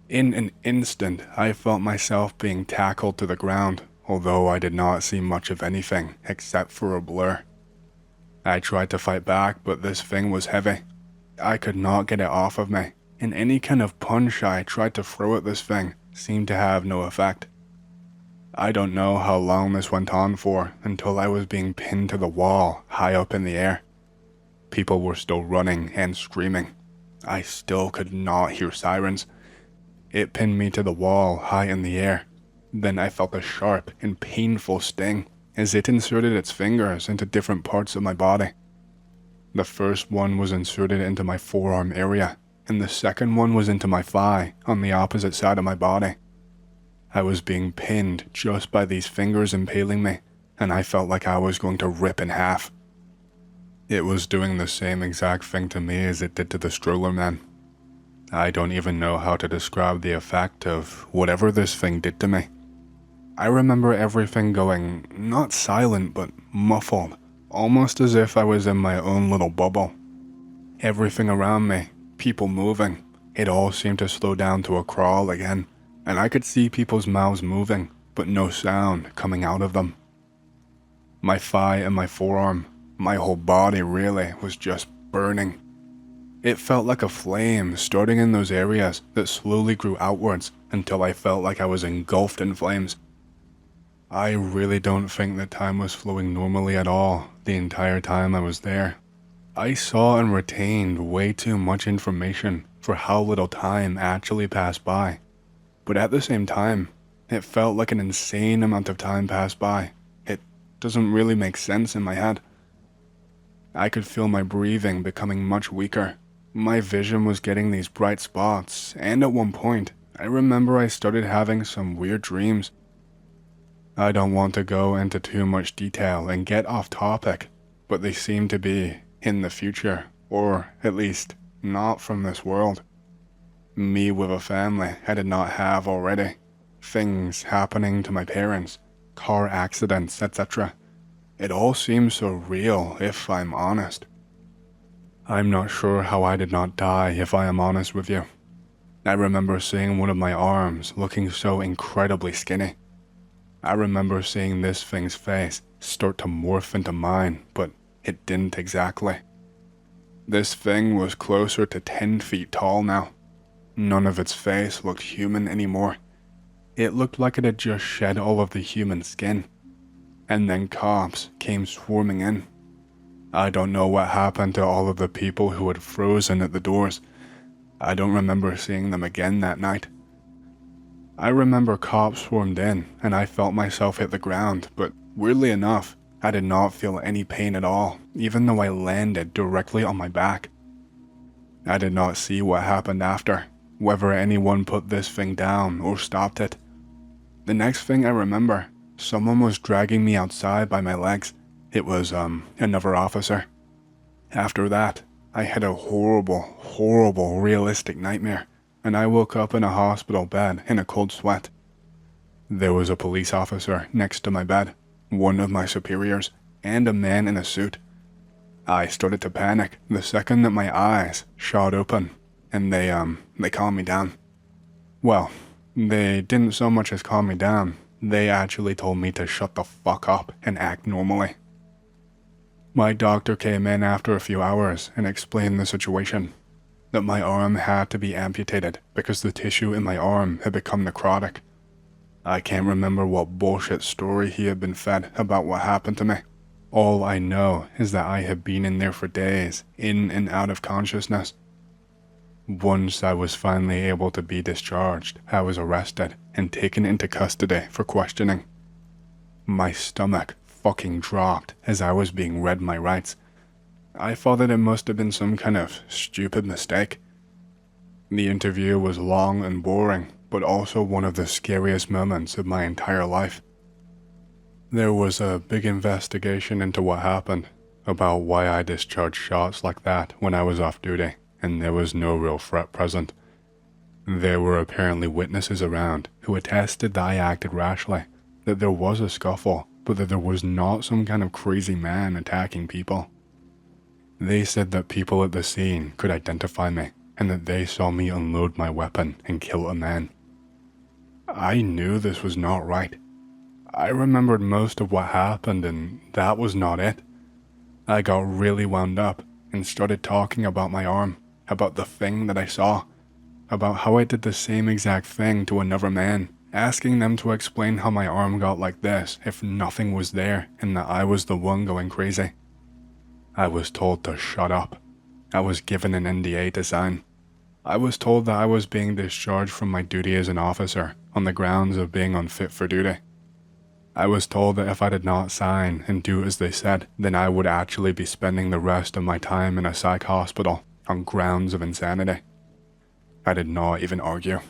In an instant, I felt myself being tackled to the ground, although I did not see much of anything except for a blur. I tried to fight back, but this thing was heavy. I could not get it off of me, and any kind of punch I tried to throw at this thing seemed to have no effect. I don't know how long this went on for until I was being pinned to the wall high up in the air. People were still running and screaming. I still could not hear sirens. It pinned me to the wall high in the air. Then I felt a sharp and painful sting as it inserted its fingers into different parts of my body. The first one was inserted into my forearm area, and the second one was into my thigh on the opposite side of my body. I was being pinned just by these fingers impaling me, and I felt like I was going to rip in half. It was doing the same exact thing to me as it did to the stroller man. I don't even know how to describe the effect of whatever this thing did to me. I remember everything going not silent but muffled, almost as if I was in my own little bubble. Everything around me, people moving, it all seemed to slow down to a crawl again, and I could see people's mouths moving, but no sound coming out of them. My thigh and my forearm, my whole body really, was just burning. It felt like a flame starting in those areas that slowly grew outwards until I felt like I was engulfed in flames. I really don't think that time was flowing normally at all the entire time I was there. I saw and retained way too much information for how little time actually passed by. But at the same time, It felt like an insane amount of time passed by. It doesn't really make sense in my head. I could feel my breathing becoming much weaker. My vision was getting these bright spots, and at one point, I remember I started having some weird dreams. I don't want to go into too much detail and get off topic, but they seem to be in the future, or at least not from this world. Me with a family I did not have already. Things happening to my parents, car accidents, etc. It all seems so real, if I'm honest. I'm not sure how I did not die, if I am honest with you. I remember seeing one of my arms looking so incredibly skinny. I remember seeing this thing's face start to morph into mine, but it didn't exactly. This thing was closer to 10 feet tall now. None of its face looked human anymore. It looked like it had just shed all of the human skin. And then cops came swarming in. I don't know what happened to all of the people who had frozen at the doors. I don't remember seeing them again that night. I remember cops swarmed in and I felt myself hit the ground, but weirdly enough, I did not feel any pain at all, even though I landed directly on my back. I did not see what happened after, whether anyone put this thing down or stopped it. The next thing I remember, someone was dragging me outside by my legs. It was, another officer. After that, I had a horrible realistic nightmare, and I woke up in a hospital bed in a cold sweat. There was a police officer next to my bed, one of my superiors, and a man in a suit. I started to panic the second that my eyes shot open, and they calmed me down. Well, they didn't so much as calm me down, they actually told me to shut the fuck up and act normally. My doctor came in after a few hours and explained the situation, that my arm had to be amputated because the tissue in my arm had become necrotic. I can't remember what bullshit story he had been fed about what happened to me. All I know is that I had been in there for days, in and out of consciousness. Once I was finally able to be discharged, I was arrested and taken into custody for questioning. My stomach fucking dropped as I was being read my rights. I thought that it must have been some kind of stupid mistake. The interview was long and boring, but also one of the scariest moments of my entire life. There was a big investigation into what happened, about why I discharged shots like that when I was off duty, and there was no real threat present. There were apparently witnesses around who attested that I acted rashly, that there was a scuffle, but that there was not some kind of crazy man attacking people. They said that people at the scene could identify me, and that they saw me unload my weapon and kill a man. I knew this was not right. I remembered most of what happened, and that was not it. I got really wound up and started talking about my arm, about the thing that I saw, about how I did the same exact thing to another man, asking them to explain how my arm got like this if nothing was there and that I was the one going crazy. I was told to shut up. I was given an NDA to sign. I was told that I was being discharged from my duty as an officer on the grounds of being unfit for duty. I was told that if I did not sign and do as they said, then I would actually be spending the rest of my time in a psych hospital on grounds of insanity. I did not even argue.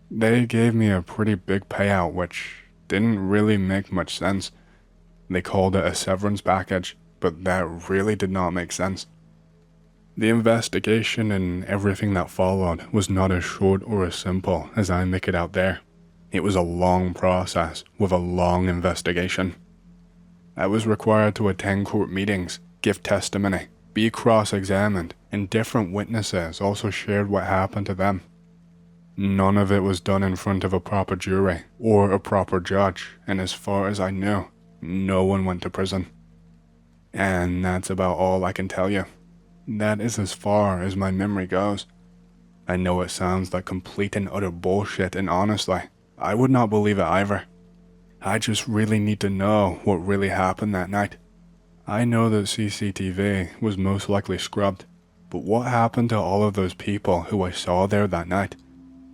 They gave me a pretty big payout, which didn't really make much sense. They called it a severance package, but that really did not make sense. The investigation and everything that followed was not as short or as simple as I make it out there. It was a long process with a long investigation. I was required to attend court meetings, give testimony, be cross-examined, and different witnesses also shared what happened to them. None of it was done in front of a proper jury or a proper judge, and as far as I knew, no one went to prison. And that's about all I can tell you. That is as far as my memory goes. I know it sounds like complete and utter bullshit, and honestly, I would not believe it either. I just really need to know what really happened that night. I know that CCTV was most likely scrubbed, but what happened to all of those people who I saw there that night?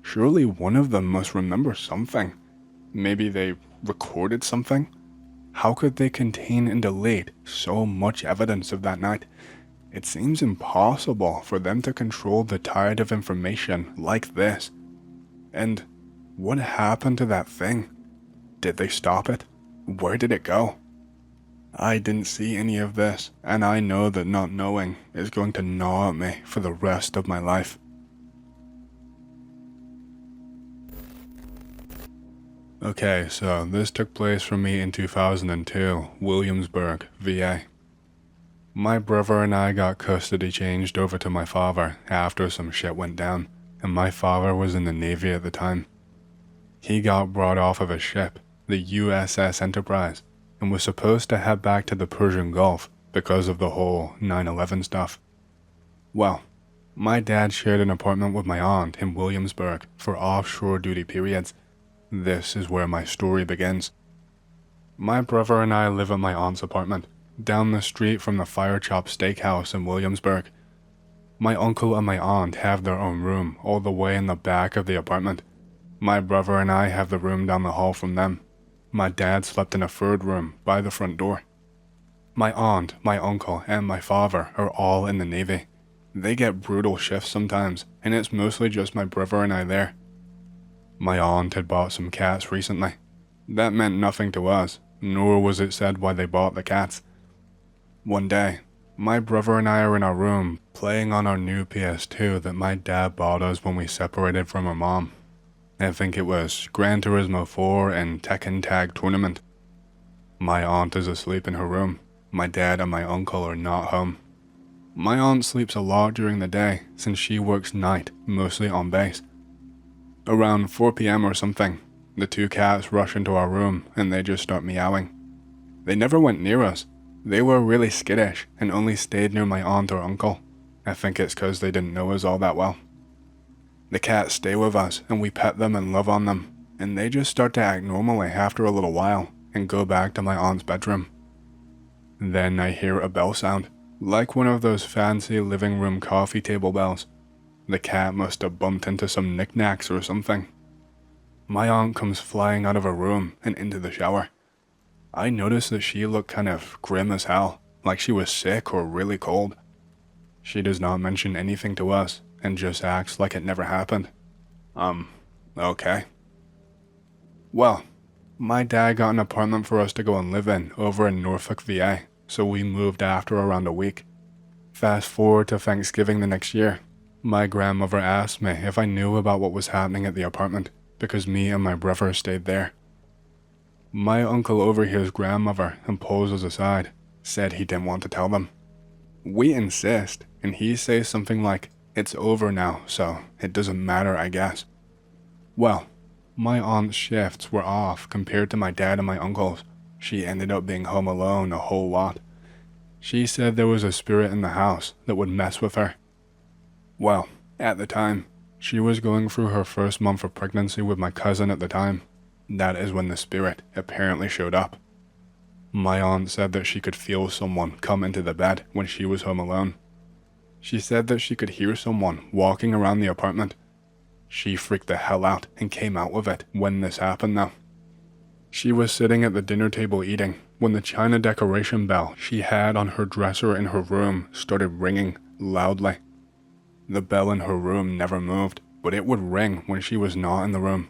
Surely one of them must remember something. Maybe they recorded something? How could they contain and delete so much evidence of that night? It seems impossible for them to control the tide of information like this. And what happened to that thing? Did they stop it? Where did it go? I didn't see any of this, and I know that not knowing is going to gnaw at me for the rest of my life. Okay, so this took place for me in 2002, Williamsburg, VA. My brother and I got custody changed over to my father after some shit went down, and my father was in the Navy at the time. He got brought off of a ship, the USS Enterprise, and was supposed to head back to the Persian Gulf because of the whole 9/11 stuff. Well, my dad shared an apartment with my aunt in Williamsburg for offshore duty periods. This is where my story begins. My brother and I live at my aunt's apartment, down the street from the Fire Chop Steakhouse in Williamsburg. My uncle and my aunt have their own room all the way in the back of the apartment. My brother and I have the room down the hall from them. My dad slept in a third room by the front door. My aunt, my uncle, and my father are all in the Navy. They get brutal shifts sometimes, and it's mostly just my brother and I there. My aunt had bought some cats recently. That meant nothing to us, nor was it said why they bought the cats. One day, my brother and I are in our room playing on our new PS2 that my dad bought us when we separated from our mom. I think it was Gran Turismo 4 and Tekken Tag Tournament. My aunt is asleep in her room. My dad and my uncle are not home. My aunt sleeps a lot during the day since she works night, mostly on base. Around 4 p.m. or something, the two cats rush into our room and they just start meowing. They never went near us. They were really skittish and only stayed near my aunt or uncle. I think it's because they didn't know us all that well. The cats stay with us and we pet them and love on them, and they just start to act normally after a little while and go back to my aunt's bedroom. Then I hear a bell sound, like one of those fancy living room coffee table bells. The cat must have bumped into some knickknacks or something. My aunt comes flying out of her room and into the shower. I noticed that she looked kind of grim as hell, like she was sick or really cold. She does not mention anything to us and just acts like it never happened. Okay. Well, my dad got an apartment for us to go and live in over in Norfolk, VA, so we moved after around a week. Fast forward to Thanksgiving the next year. My grandmother asked me if I knew about what was happening at the apartment, because me and my brother stayed there. My uncle overhears grandmother and pulls us aside, said he didn't want to tell them. We insist, and he says something like, "It's over now, so it doesn't matter, I guess." Well, my aunt's shifts were off compared to my dad and my uncle's. She ended up being home alone a whole lot. She said there was a spirit in the house that would mess with her. Well, at the time, she was going through her first month of pregnancy with my cousin at the time. That is when the spirit apparently showed up. My aunt said that she could feel someone come into the bed when she was home alone. She said that she could hear someone walking around the apartment. She freaked the hell out and came out with it when this happened though. She was sitting at the dinner table eating when the china decoration bell she had on her dresser in her room started ringing loudly. The bell in her room never moved, but it would ring when she was not in the room.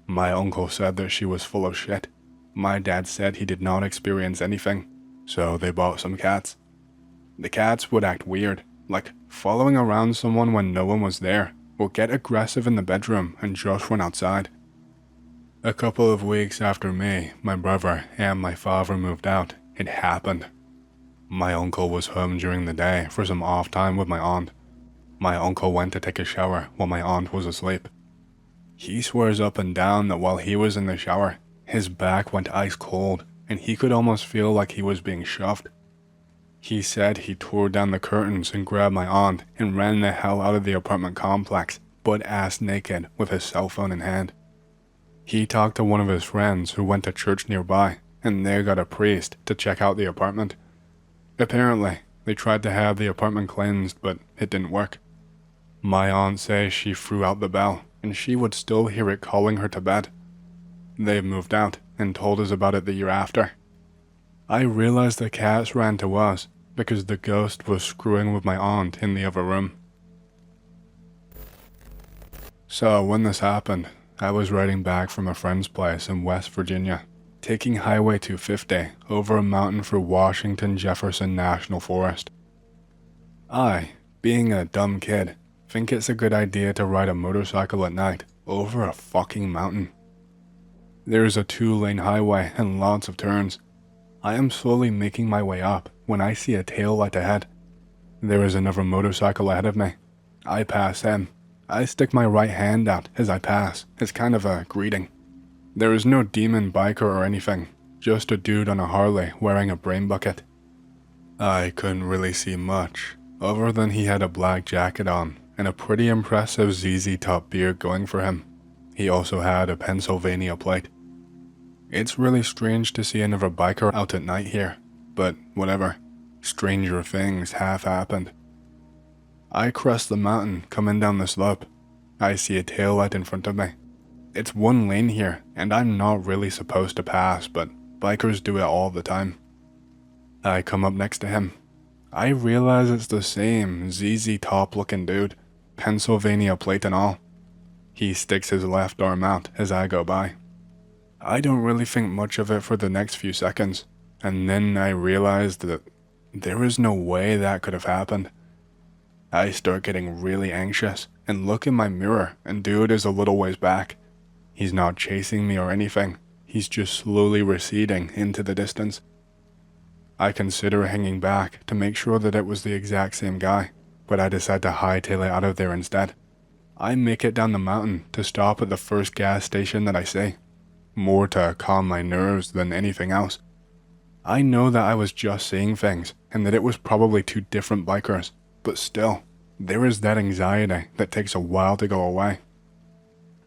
My uncle said that she was full of shit. My dad said he did not experience anything, so they bought some cats. The cats would act weird, like following around someone when no one was there, or get aggressive in the bedroom and just run outside. A couple of weeks after me, my brother, and my father moved out, it happened. My uncle was home during the day for some off time with my aunt. My uncle went to take a shower while my aunt was asleep. He swears up and down that while he was in the shower, his back went ice cold and he could almost feel like he was being shoved. He said he tore down the curtains and grabbed my aunt and ran the hell out of the apartment complex, butt-ass naked with his cell phone in hand. He talked to one of his friends who went to church nearby, and they got a priest to check out the apartment. Apparently, they tried to have the apartment cleansed, but it didn't work. My aunt says she threw out the bell, and she would still hear it calling her to bed. They moved out and told us about it the year after. I realized the cats ran to us because the ghost was screwing with my aunt in the other room. So when this happened, I was riding back from a friend's place in West Virginia, taking Highway 250 over a mountain through Washington Jefferson National Forest. I, being a dumb kid, think it's a good idea to ride a motorcycle at night over a fucking mountain. There's a 2-lane highway and lots of turns. I am slowly making my way up when I see a taillight ahead. There is another motorcycle ahead of me. I pass him. I stick my right hand out as I pass. It's kind of a greeting. There is no demon biker or anything, just a dude on a Harley wearing a brain bucket. I couldn't really see much, other than he had a black jacket on and a pretty impressive ZZ Top beard going for him. He also had a Pennsylvania plate. It's really strange to see another biker out at night here, but whatever. Stranger things have happened. I crest the mountain coming down the slope. I see a taillight in front of me. It's 1 lane here, and I'm not really supposed to pass, but bikers do it all the time. I come up next to him. I realize it's the same ZZ Top looking dude, Pennsylvania plate and all. He sticks his left arm out as I go by. I don't really think much of it for the next few seconds, and then I realize that there is no way that could have happened. I start getting really anxious and look in my mirror, and dude is a little ways back. He's not chasing me or anything, he's just slowly receding into the distance. I consider hanging back to make sure that it was the exact same guy, but I decide to hightail it out of there instead. I make it down the mountain to stop at the first gas station that I see, more to calm my nerves than anything else. I know that I was just seeing things and that it was probably 2 different bikers, but still, there is that anxiety that takes a while to go away.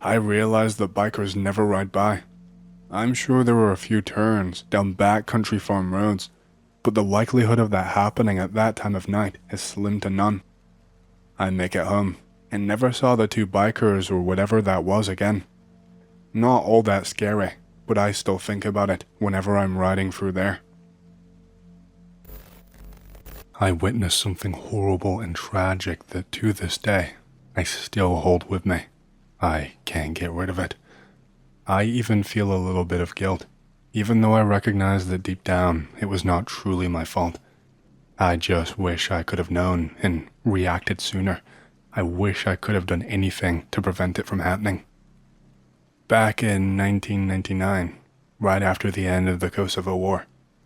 I realize that bikers never ride by. I'm sure there were a few turns down backcountry farm roads, but the likelihood of that happening at that time of night is slim to none. I make it home and never saw the 2 bikers or whatever that was again. Not all that scary, but I still think about it whenever I'm riding through there. I witnessed something horrible and tragic that to this day, I still hold with me. I can't get rid of it. I even feel a little bit of guilt, even though I recognize that deep down it was not truly my fault. I just wish I could have known and reacted sooner. I wish I could have done anything to prevent it from happening. Back in 1999, right after the end of the Kosovo War,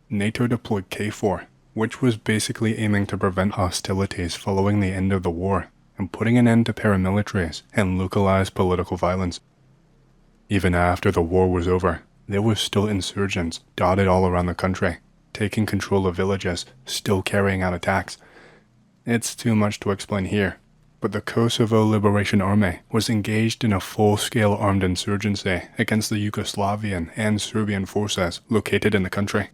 NATO deployed KFOR, which was basically aiming to prevent hostilities following the end of the war and putting an end to paramilitaries and localized political violence. Even after the war was over, there were still insurgents dotted all around the country, taking control of villages, still carrying out attacks. It's too much to explain here, but the Kosovo Liberation Army was engaged in a full-scale armed insurgency against the Yugoslavian and Serbian forces located in the country.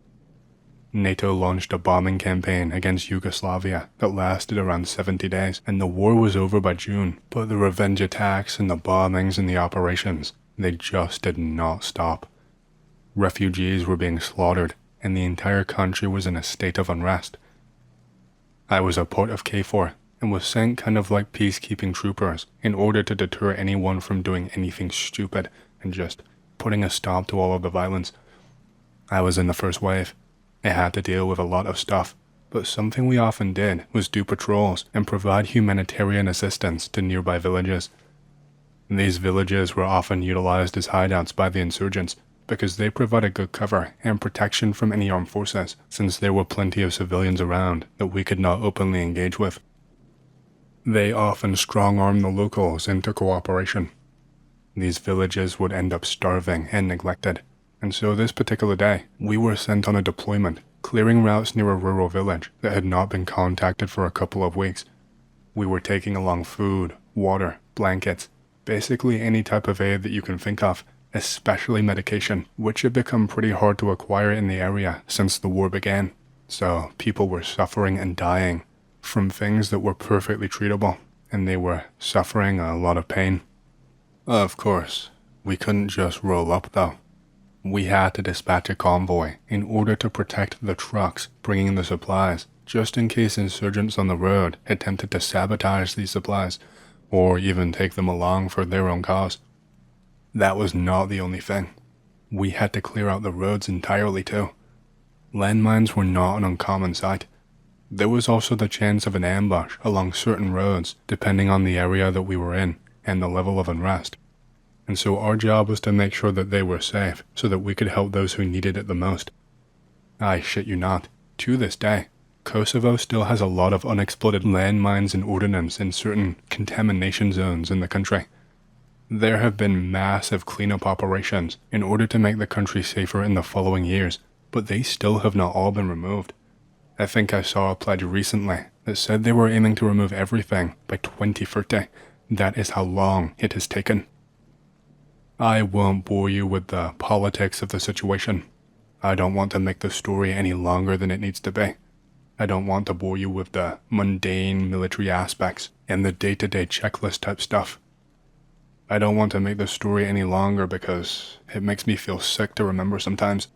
NATO launched a bombing campaign against Yugoslavia that lasted around 70 days, and the war was over by June, but the revenge attacks and the bombings and the operations, they just did not stop. Refugees were being slaughtered, and the entire country was in a state of unrest. I was a part of KFOR, and was sent kind of like peacekeeping troopers in order to deter anyone from doing anything stupid and just putting a stop to all of the violence. I was in the first wave. I had to deal with a lot of stuff, but something we often did was do patrols and provide humanitarian assistance to nearby villages. These villages were often utilized as hideouts by the insurgents because they provided good cover and protection from any armed forces, since there were plenty of civilians around that we could not openly engage with. They often strong-armed the locals into cooperation. These villages would end up starving and neglected, and so this particular day, we were sent on a deployment, clearing routes near a rural village that had not been contacted for a couple of weeks. We were taking along food, water, blankets, basically any type of aid that you can think of, especially medication, which had become pretty hard to acquire in the area since the war began. So people were suffering and dying from things that were perfectly treatable, and they were suffering a lot of pain. Of course, we couldn't just roll up though. We had to dispatch a convoy in order to protect the trucks bringing the supplies, just in case insurgents on the road attempted to sabotage these supplies, or even take them along for their own cause. That was not the only thing. We had to clear out the roads entirely too. Landmines were not an uncommon sight. There was also the chance of an ambush along certain roads depending on the area that we were in and the level of unrest. And so our job was to make sure that they were safe so that we could help those who needed it the most. I shit you not, to this day, Kosovo still has a lot of unexploded landmines and ordnance in certain contamination zones in the country. There have been massive cleanup operations in order to make the country safer in the following years, but they still have not all been removed. I think I saw a pledge recently that said they were aiming to remove everything by 2030. That is how long it has taken. I won't bore you with the politics of the situation. I don't want to make the story any longer than it needs to be. I don't want to bore you with the mundane military aspects and the day-to-day checklist type stuff. I don't want to make the story any longer because it makes me feel sick to remember sometimes.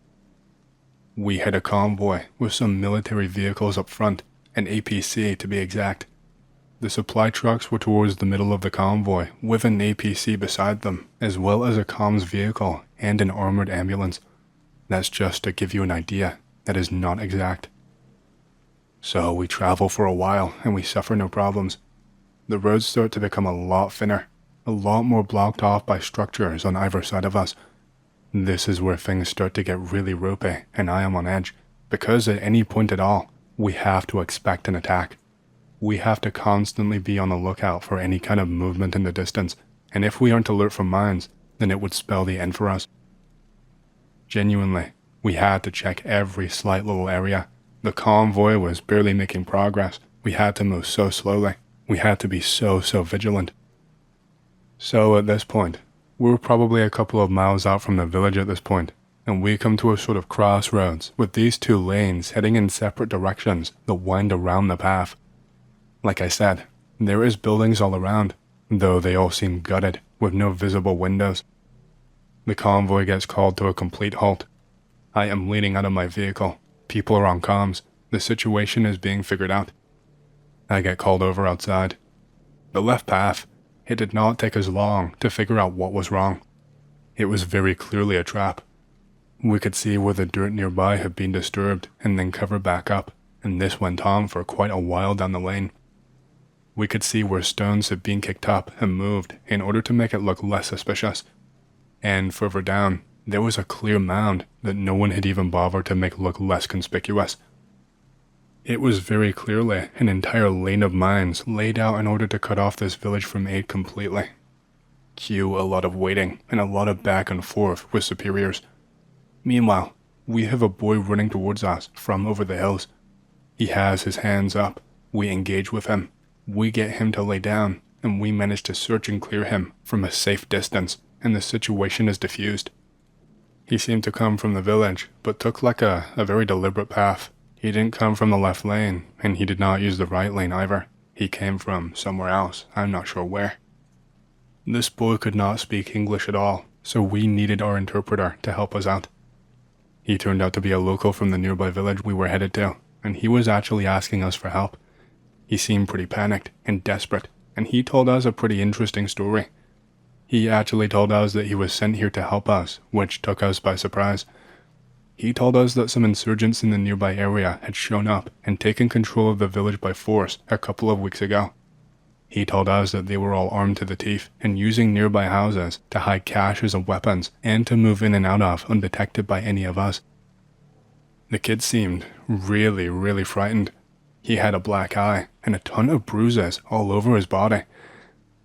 We had a convoy with some military vehicles up front, an APC to be exact. The supply trucks were towards the middle of the convoy with an APC beside them, as well as a comms vehicle and an armored ambulance. That's just to give you an idea. That is not exact. So we travel for a while and we suffer no problems. The roads start to become a lot thinner, a lot more blocked off by structures on either side of us. This is where things start to get really ropey and I am on edge, because at any point at all, we have to expect an attack. We have to constantly be on the lookout for any kind of movement in the distance, and if we aren't alert for mines, then it would spell the end for us. Genuinely, we had to check every slight little area. The convoy was barely making progress. We had to move so slowly. We had to be so vigilant. So at this point, we're probably a couple of miles out from the village at this point, and we come to a sort of crossroads with these two lanes heading in separate directions that wind around the path. Like I said, there is buildings all around, though they all seem gutted with no visible windows. The convoy gets called to a complete halt. I am leaning out of my vehicle. People are on comms. The situation is being figured out. I get called over outside. The left path. It did not take us long to figure out what was wrong. It was very clearly a trap. We could see where the dirt nearby had been disturbed and then covered back up, and this went on for quite a while down the lane. We could see where stones had been kicked up and moved in order to make it look less suspicious. And further down, there was a clear mound that no one had even bothered to make look less conspicuous. It was very clearly an entire lane of mines laid out in order to cut off this village from aid completely. Cue a lot of waiting and a lot of back and forth with superiors. Meanwhile, we have a boy running towards us from over the hills. He has his hands up. We engage with him. We get him to lay down, and we manage to search and clear him from a safe distance, and the situation is diffused. He seemed to come from the village, but took like a very deliberate path. He didn't come from the left lane, and he did not use the right lane either. He came from somewhere else, I'm not sure where. This boy could not speak English at all, so we needed our interpreter to help us out. He turned out to be a local from the nearby village we were headed to, and he was actually asking us for help. He seemed pretty panicked and desperate, and he told us a pretty interesting story. He actually told us that he was sent here to help us, which took us by surprise. He told us that some insurgents in the nearby area had shown up and taken control of the village by force a couple of weeks ago. He told us that they were all armed to the teeth and using nearby houses to hide caches of weapons and to move in and out of undetected by any of us. The kid seemed really frightened. He had a black eye and a ton of bruises all over his body.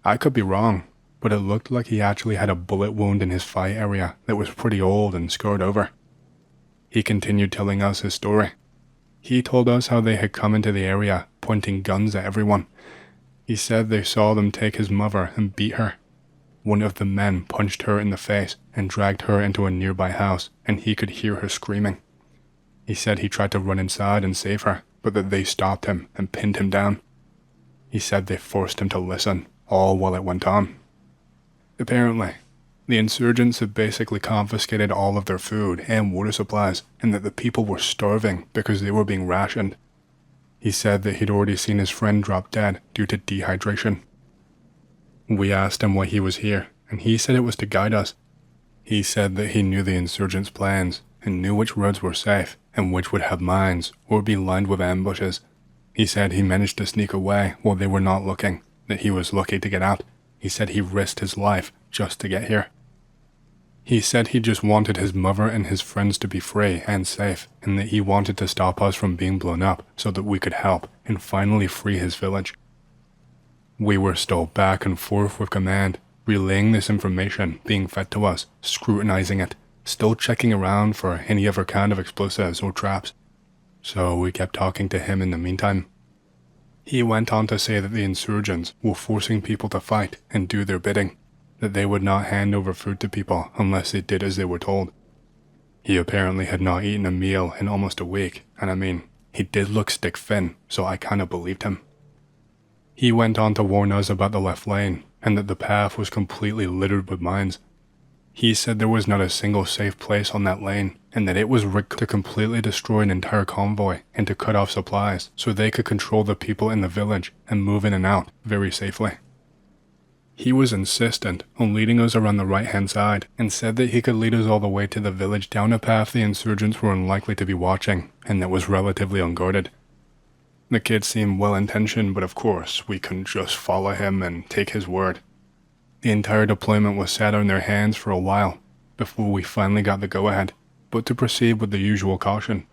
I could be wrong, but it looked like he actually had a bullet wound in his thigh area that was pretty old and scarred over. He continued telling us his story. He told us how they had come into the area pointing guns at everyone. He said they saw them take his mother and beat her. One of the men punched her in the face and dragged her into a nearby house, and he could hear her screaming. He said he tried to run inside and save her, but that they stopped him and pinned him down. He said they forced him to listen, all while it went on. Apparently, The insurgents had basically confiscated all of their food and water supplies, and that the people were starving because they were being rationed. He said that he'd already seen his friend drop dead due to dehydration. We asked him why he was here, and he said it was to guide us. He said that he knew the insurgents' plans, and knew which roads were safe, and which would have mines, or be lined with ambushes. He said he managed to sneak away while they were not looking, that he was lucky to get out. He said he risked his life just to get here. He said he just wanted his mother and his friends to be free and safe, and that he wanted to stop us from being blown up so that we could help and finally free his village. We were still back and forth with command, relaying this information being fed to us, scrutinizing it, still checking around for any other kind of explosives or traps. So we kept talking to him in the meantime. He went on to say that the insurgents were forcing people to fight and do their bidding, that they would not hand over food to people unless they did as they were told. He apparently had not eaten a meal in almost a week, and I mean, he did look stick thin, so I kinda believed him. He went on to warn us about the left lane, and that the path was completely littered with mines. He said there was not a single safe place on that lane, and that it was rigged to completely destroy an entire convoy and to cut off supplies so they could control the people in the village and move in and out very safely. He was insistent on leading us around the right-hand side and said that he could lead us all the way to the village down a path the insurgents were unlikely to be watching and that was relatively unguarded. The kid seemed well-intentioned, but of course, we couldn't just follow him and take his word. The entire deployment was sat on their hands for a while before we finally got the go-ahead, but to proceed with the usual caution.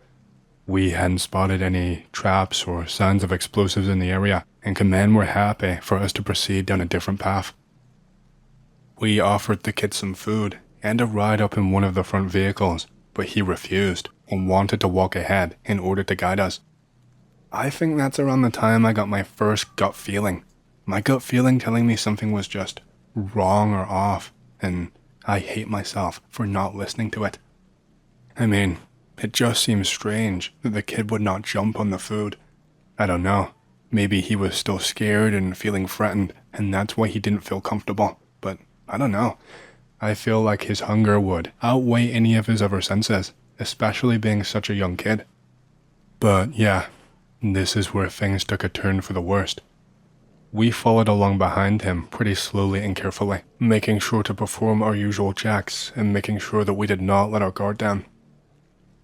We hadn't spotted any traps or signs of explosives in the area, and command were happy for us to proceed down a different path. We offered the kid some food and a ride up in one of the front vehicles, but he refused and wanted to walk ahead in order to guide us. I think that's around the time I got my first gut feeling. My gut feeling telling me something was just wrong or off, and I hate myself for not listening to it. I mean, it just seems strange that the kid would not jump on the food. I don't know. Maybe he was still scared and feeling threatened, and that's why he didn't feel comfortable. But I don't know. I feel like his hunger would outweigh any of his other senses, especially being such a young kid. But yeah, this is where things took a turn for the worst. We followed along behind him pretty slowly and carefully, making sure to perform our usual checks and making sure that we did not let our guard down.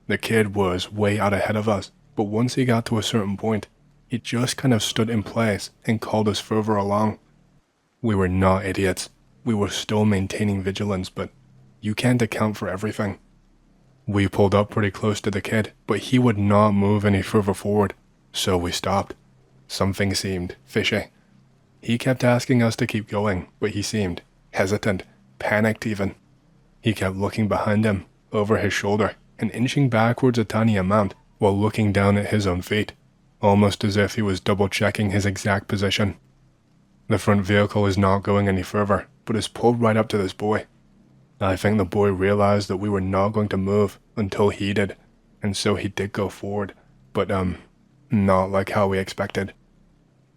The kid was way out ahead of us, but once he got to a certain point, he just kind of stood in place and called us further along. We were not idiots. We were still maintaining vigilance, but you can't account for everything. We pulled up pretty close to the kid, but he would not move any further forward, so we stopped. Something seemed fishy. He kept asking us to keep going, but he seemed hesitant, panicked even. He kept looking behind him, over his shoulder, and inching backwards a tiny amount while looking down at his own feet, almost as if he was double-checking his exact position. The front vehicle is not going any further, but is pulled right up to this boy. I think the boy realized that we were not going to move until he did, and so he did go forward, but not like how we expected.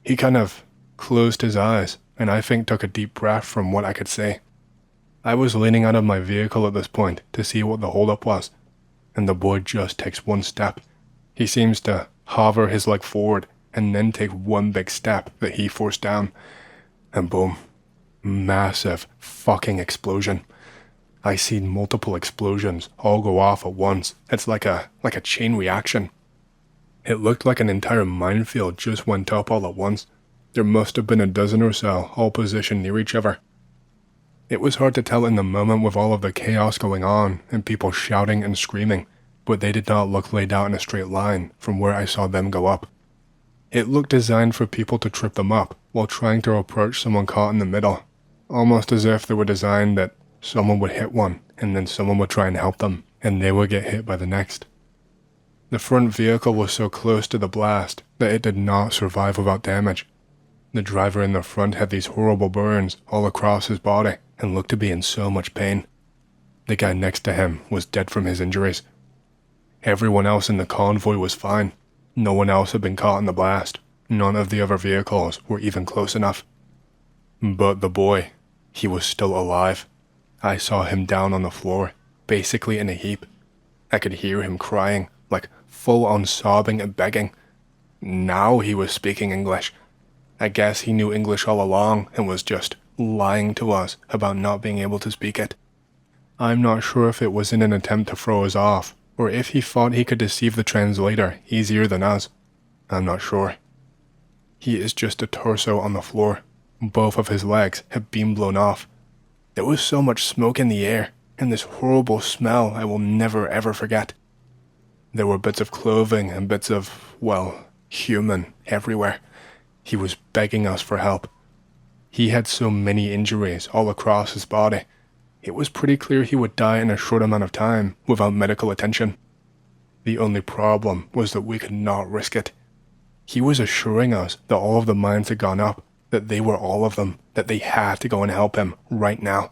He kind of closed his eyes, and I think took a deep breath from what I could see. I was leaning out of my vehicle at this point to see what the holdup was, and the boy just takes one step. He seems to hover his leg forward and then take one big step that he forced down, and boom, massive fucking explosion. I see multiple explosions all go off at once. It's like a chain reaction. It looked like an entire minefield just went up all at once. There must have been a dozen or so, all positioned near each other. It was hard to tell in the moment with all of the chaos going on and people shouting and screaming, but they did not look laid out in a straight line from where I saw them go up. It looked designed for people to trip them up while trying to approach someone caught in the middle, almost as if they were designed that someone would hit one and then someone would try and help them, and they would get hit by the next. The front vehicle was so close to the blast that it did not survive without damage. The driver in the front had these horrible burns all across his body and looked to be in so much pain. The guy next to him was dead from his injuries. Everyone else in the convoy was fine. No one else had been caught in the blast. None of the other vehicles were even close enough. But the boy, he was still alive. I saw him down on the floor, basically in a heap. I could hear him crying, like full-on sobbing and begging. Now he was speaking English. I guess he knew English all along and was just lying to us about not being able to speak it. I'm not sure if it was in an attempt to throw us off, or if he thought he could deceive the translator easier than us. I'm not sure. He is just a torso on the floor. Both of his legs have been blown off. There was so much smoke in the air, and this horrible smell I will never ever forget. There were bits of clothing and bits of, well, human everywhere. He was begging us for help. He had so many injuries all across his body. It was pretty clear he would die in a short amount of time without medical attention. The only problem was that we could not risk it. He was assuring us that all of the mines had gone up, that they were all of them, that they had to go and help him right now.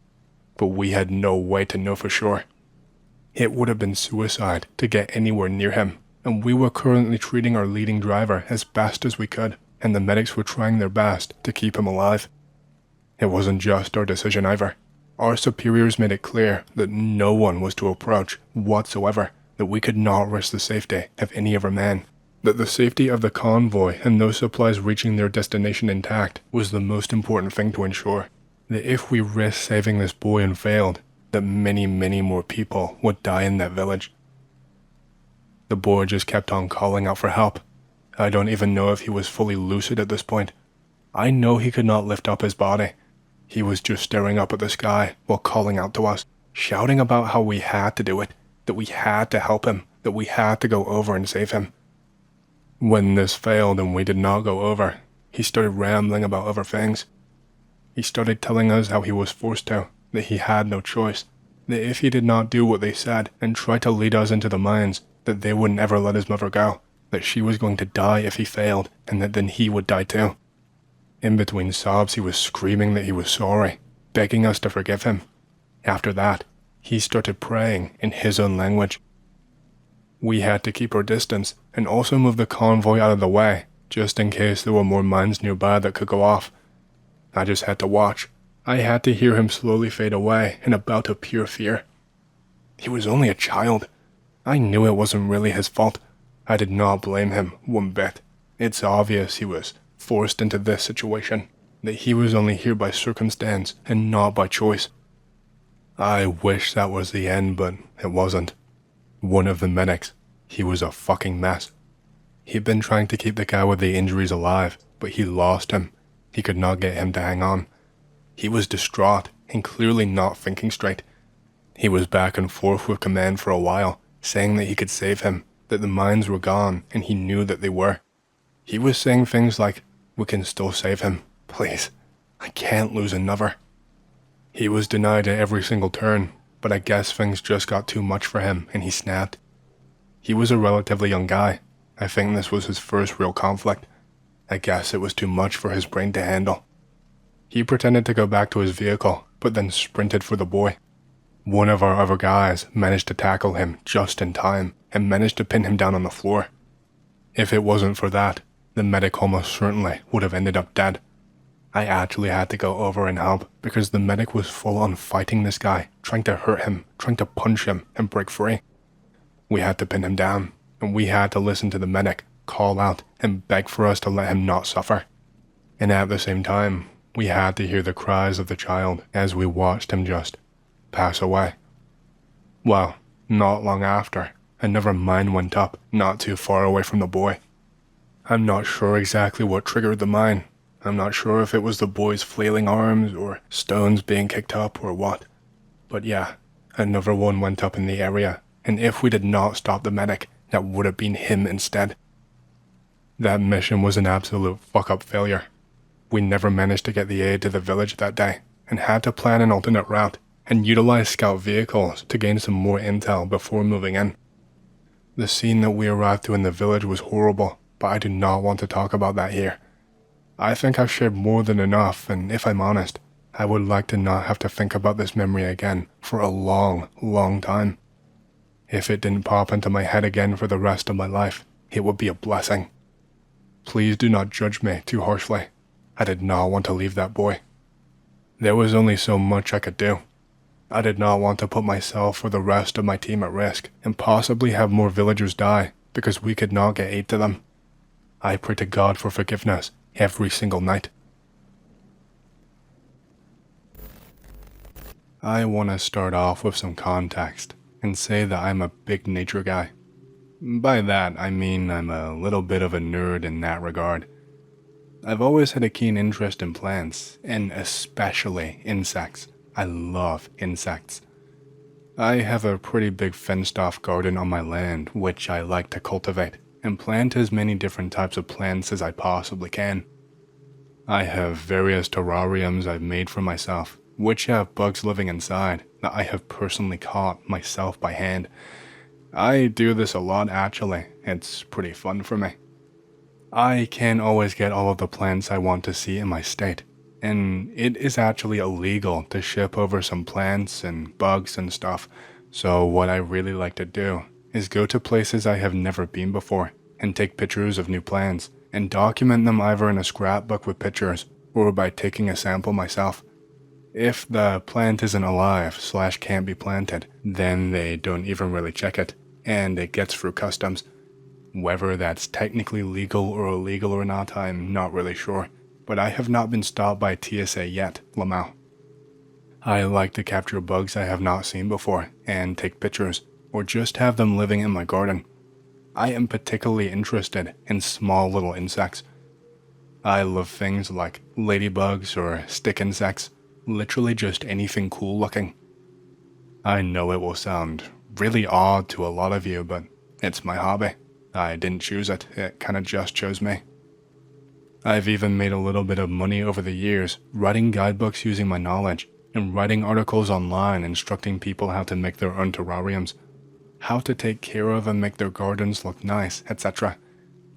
But we had no way to know for sure. It would have been suicide to get anywhere near him, and we were currently treating our leading driver as best as we could, and the medics were trying their best to keep him alive. It wasn't just our decision either. Our superiors made it clear that no one was to approach whatsoever, that we could not risk the safety of any of our men, that the safety of the convoy and those supplies reaching their destination intact was the most important thing to ensure, that if we risked saving this boy and failed, that many more people would die in that village. The boy just kept on calling out for help. I don't even know if he was fully lucid at this point. I know he could not lift up his body. He was just staring up at the sky while calling out to us, shouting about how we had to do it, that we had to help him, that we had to go over and save him. When this failed and we did not go over, he started rambling about other things. He started telling us how he was forced to, that he had no choice, that if he did not do what they said and try to lead us into the mines, that they would never let his mother go, that she was going to die if he failed, and that then he would die too. In between sobs, he was screaming that he was sorry, begging us to forgive him. After that, he started praying in his own language. We had to keep our distance and also move the convoy out of the way, just in case there were more mines nearby that could go off. I just had to watch. I had to hear him slowly fade away in a bout of pure fear. He was only a child. I knew it wasn't really his fault. I did not blame him one bit. It's obvious he was forced into this situation, that he was only here by circumstance and not by choice. I wish that was the end, but it wasn't. One of the medics, he was a fucking mess. He'd been trying to keep the guy with the injuries alive, but he lost him. He could not get him to hang on. He was distraught and clearly not thinking straight. He was back and forth with command for a while, saying that he could save him, that the mines were gone and he knew that they were. He was saying things like, "We can still save him, please. I can't lose another." He was denied at every single turn, but I guess things just got too much for him and he snapped. He was a relatively young guy. I think this was his first real conflict. I guess it was too much for his brain to handle. He pretended to go back to his vehicle, but then sprinted for the boy. One of our other guys managed to tackle him just in time and managed to pin him down on the floor. If it wasn't for that, the medic almost certainly would have ended up dead. I actually had to go over and help because the medic was full on fighting this guy, trying to hurt him, trying to punch him and break free. We had to pin him down, and we had to listen to the medic call out and beg for us to let him not suffer. And at the same time, we had to hear the cries of the child as we watched him just pass away. Well, not long after, another mine went up not too far away from the boy. I'm not sure exactly what triggered the mine. I'm not sure if it was the boy's flailing arms or stones being kicked up or what. But yeah, another one went up in the area, and if we did not stop the medic, that would have been him instead. That mission was an absolute fuck-up failure. We never managed to get the aid to the village that day, and had to plan an alternate route and utilize scout vehicles to gain some more intel before moving in. The scene that we arrived to in the village was horrible, but I do not want to talk about that here. I think I've shared more than enough, and if I'm honest, I would like to not have to think about this memory again for a long time. If it didn't pop into my head again for the rest of my life, it would be a blessing. Please do not judge me too harshly. I did not want to leave that boy. There was only so much I could do. I did not want to put myself or the rest of my team at risk and possibly have more villagers die because we could not get aid to them. I pray to God for forgiveness every single night. I want to start off with some context and say that I'm a big nature guy. By that, I mean I'm a little bit of a nerd in that regard. I've always had a keen interest in plants, and especially insects. I love insects. I have a pretty big fenced-off garden on my land, which I like to cultivate, and plant as many different types of plants as I possibly can. I have various terrariums I've made for myself, which have bugs living inside that I have personally caught myself by hand. I do this a lot actually, it's pretty fun for me. I can't always get all of the plants I want to see in my state, and it is actually illegal to ship over some plants and bugs and stuff, so what I really like to do is go to places I have never been before and take pictures of new plants and document them either in a scrapbook with pictures or by taking a sample myself. If the plant isn't alive / can't be planted, then they don't even really check it, and it gets through customs. Whether that's technically legal or illegal or not, I'm not really sure, but I have not been stopped by TSA yet, Lamau. I like to capture bugs I have not seen before and take pictures, or just have them living in my garden. I am particularly interested in small little insects. I love things like ladybugs or stick insects, literally just anything cool looking. I know it will sound really odd to a lot of you, but it's my hobby. I didn't choose it, it kinda just chose me. I've even made a little bit of money over the years writing guidebooks using my knowledge, and writing articles online instructing people how to make their own terrariums, how to take care of and make their gardens look nice, etc.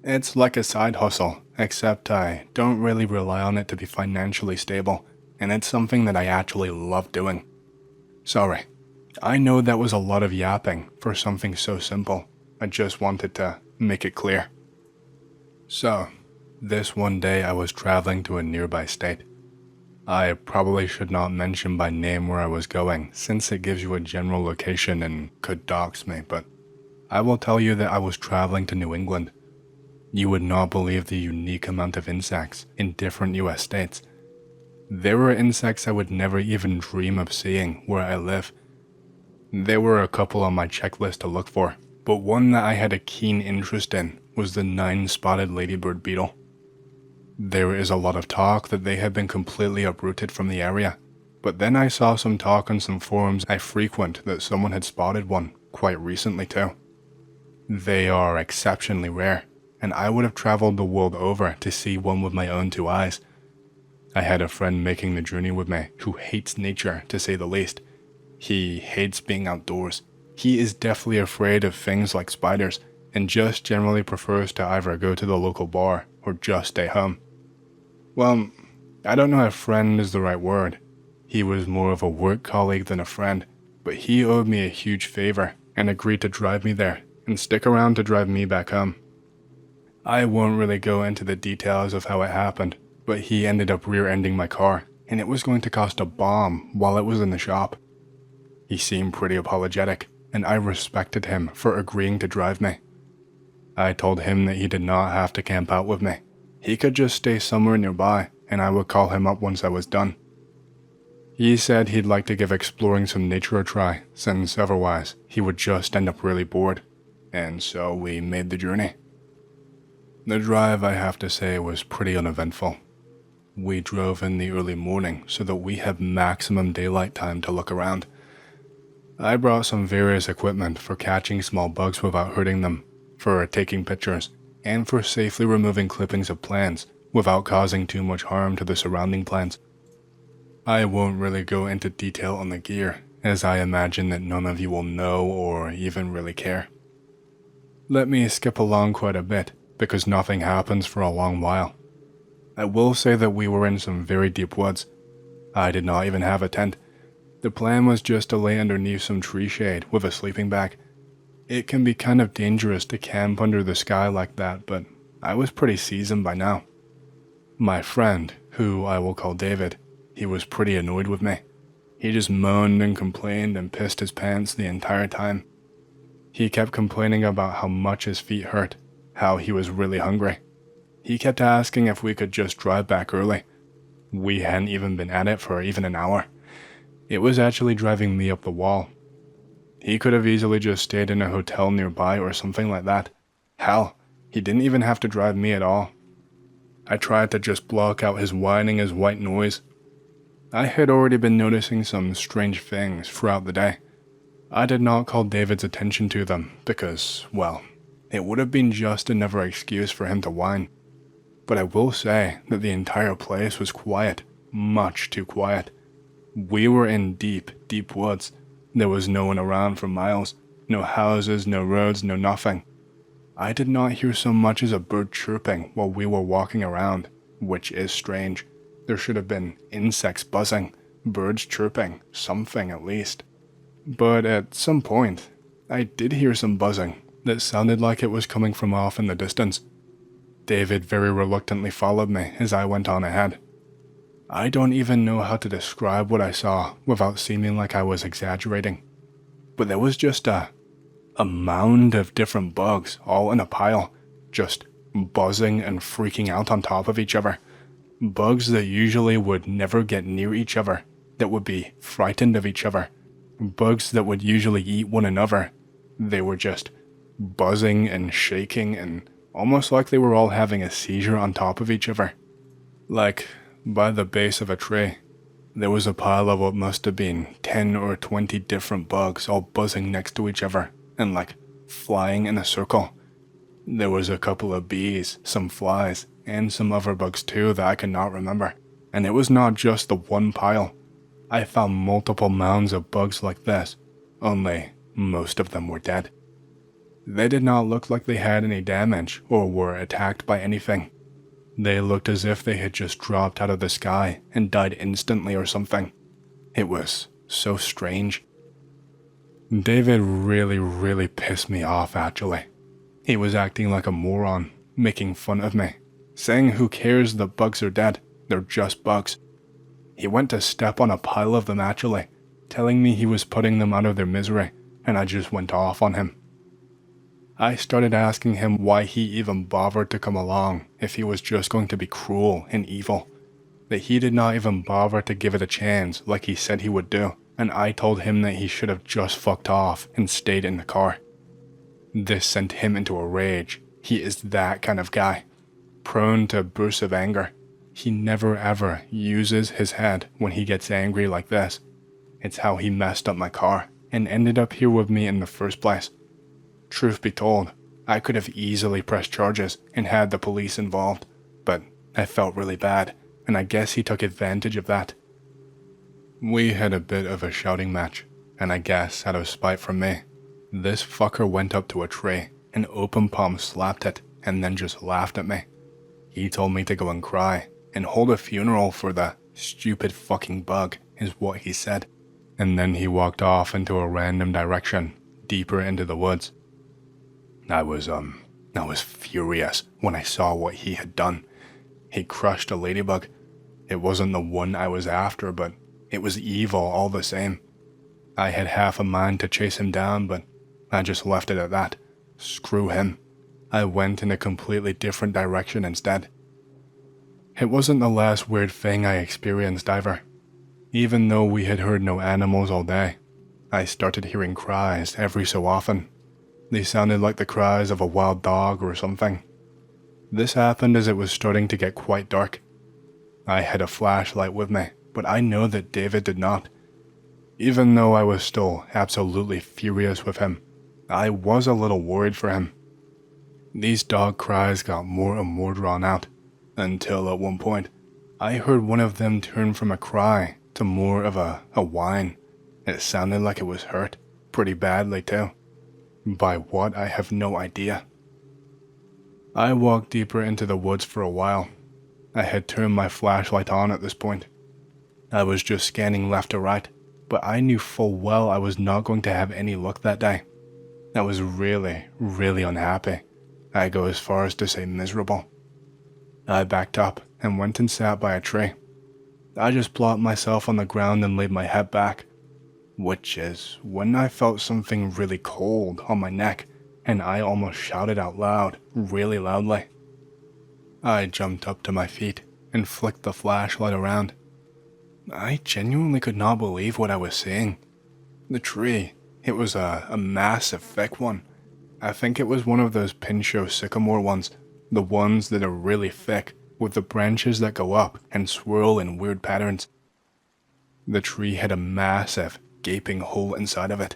It's like a side hustle, except I don't really rely on it to be financially stable, and it's something that I actually love doing. Sorry, I know that was a lot of yapping for something so simple. I just wanted to make it clear. So, this one day I was traveling to a nearby state. I probably should not mention by name where I was going, since it gives you a general location and could dox me, but I will tell you that I was traveling to New England. You would not believe the unique amount of insects in different US states. There were insects I would never even dream of seeing where I live. There were a couple on my checklist to look for, but one that I had a keen interest in was the 9-spotted ladybird beetle. There is a lot of talk that they had been completely uprooted from the area, but then I saw some talk on some forums I frequent that someone had spotted one quite recently too. They are exceptionally rare, and I would have traveled the world over to see one with my own 2 eyes. I had a friend making the journey with me who hates nature to say the least. He hates being outdoors. He is deathly afraid of things like spiders, and just generally prefers to either go to the local bar or just stay home. Well, I don't know if friend is the right word. He was more of a work colleague than a friend, but he owed me a huge favor and agreed to drive me there and stick around to drive me back home. I won't really go into the details of how it happened, but he ended up rear-ending my car, and it was going to cost a bomb while it was in the shop. He seemed pretty apologetic, and I respected him for agreeing to drive me. I told him that he did not have to camp out with me. He could just stay somewhere nearby, and I would call him up once I was done. He said he'd like to give exploring some nature a try, since otherwise he would just end up really bored, and so we made the journey. The drive, I have to say, was pretty uneventful. We drove in the early morning so that we had maximum daylight time to look around. I brought some various equipment for catching small bugs without hurting them, for taking pictures, and for safely removing clippings of plants without causing too much harm to the surrounding plants. I won't really go into detail on the gear, as I imagine that none of you will know or even really care. Let me skip along quite a bit, because nothing happens for a long while. I will say that we were in some very deep woods. I did not even have a tent. The plan was just to lay underneath some tree shade with a sleeping bag. It can be kind of dangerous to camp under the sky like that, but I was pretty seasoned by now. My friend, who I will call David, he was pretty annoyed with me. He just moaned and complained and pissed his pants the entire time. He kept complaining about how much his feet hurt, how he was really hungry. He kept asking if we could just drive back early. We hadn't even been at it for even an hour. It was actually driving me up the wall. He could have easily just stayed in a hotel nearby or something like that. Hell, he didn't even have to drive me at all. I tried to just block out his whining as white noise. I had already been noticing some strange things throughout the day. I did not call David's attention to them because, well, it would have been just another excuse for him to whine. But I will say that the entire place was quiet, much too quiet. We were in deep, deep woods. There was no one around for miles, no houses, no roads, no nothing. I did not hear so much as a bird chirping while we were walking around, which is strange. There should have been insects buzzing, birds chirping, something at least. But at some point, I did hear some buzzing that sounded like it was coming from off in the distance. David very reluctantly followed me as I went on ahead. I don't even know how to describe what I saw without seeming like I was exaggerating. But there was just a mound of different bugs all in a pile, just buzzing and freaking out on top of each other. Bugs that usually would never get near each other, that would be frightened of each other. Bugs that would usually eat one another. They were just buzzing and shaking and almost like they were all having a seizure on top of each other. Like, by the base of a tree, there was a pile of what must have been 10 or 20 different bugs all buzzing next to each other and like flying in a circle. There was a couple of bees, some flies, and some other bugs too that I cannot remember. And it was not just the one pile. I found multiple mounds of bugs like this, only most of them were dead. They did not look like they had any damage or were attacked by anything. They looked as if they had just dropped out of the sky and died instantly or something. It was so strange. David really pissed me off actually. He was acting like a moron, making fun of me, saying who cares that bugs are dead, they're just bugs. He went to step on a pile of them actually, telling me he was putting them out of their misery, and I just went off on him. I started asking him why he even bothered to come along if he was just going to be cruel and evil, that he did not even bother to give it a chance like he said he would do, and I told him that he should have just fucked off and stayed in the car. This sent him into a rage. He is that kind of guy, prone to bursts of anger. He never ever uses his head when he gets angry like this. It's how he messed up my car and ended up here with me in the first place. Truth be told, I could have easily pressed charges and had the police involved, but I felt really bad, and I guess he took advantage of that. We had a bit of a shouting match, and I guess out of spite from me, this fucker went up to a tree and open palm slapped it and then just laughed at me. He told me to go and cry and hold a funeral for the stupid fucking bug, is what he said. And then he walked off into a random direction, deeper into the woods. I was furious when I saw what he had done. He crushed a ladybug. It wasn't the one I was after, but it was evil all the same. I had half a mind to chase him down, but I just left it at that. Screw him. I went in a completely different direction instead. It wasn't the last weird thing I experienced either. Even though we had heard no animals all day, I started hearing cries every so often. They sounded like the cries of a wild dog or something. This happened as it was starting to get quite dark. I had a flashlight with me, but I know that David did not. Even though I was still absolutely furious with him, I was a little worried for him. These dog cries got more and more drawn out, until at one point, I heard one of them turn from a cry to more of a whine. It sounded like it was hurt, pretty badly too. By what, I have no idea. I walked deeper into the woods for a while. I had turned my flashlight on at this point. I was just scanning left to right, but I knew full well I was not going to have any luck that day. I was really unhappy. I go as far as to say miserable. I backed up and went and sat by a tree. I just plopped myself on the ground and laid my head back, which is when I felt something really cold on my neck, and I almost shouted out loud, really loudly. I jumped up to my feet and flicked the flashlight around. I genuinely could not believe what I was seeing. The tree, it was a massive thick one. I think it was one of those pincho sycamore ones, the ones that are really thick, with the branches that go up and swirl in weird patterns. The tree had a massive, gaping hole inside of it.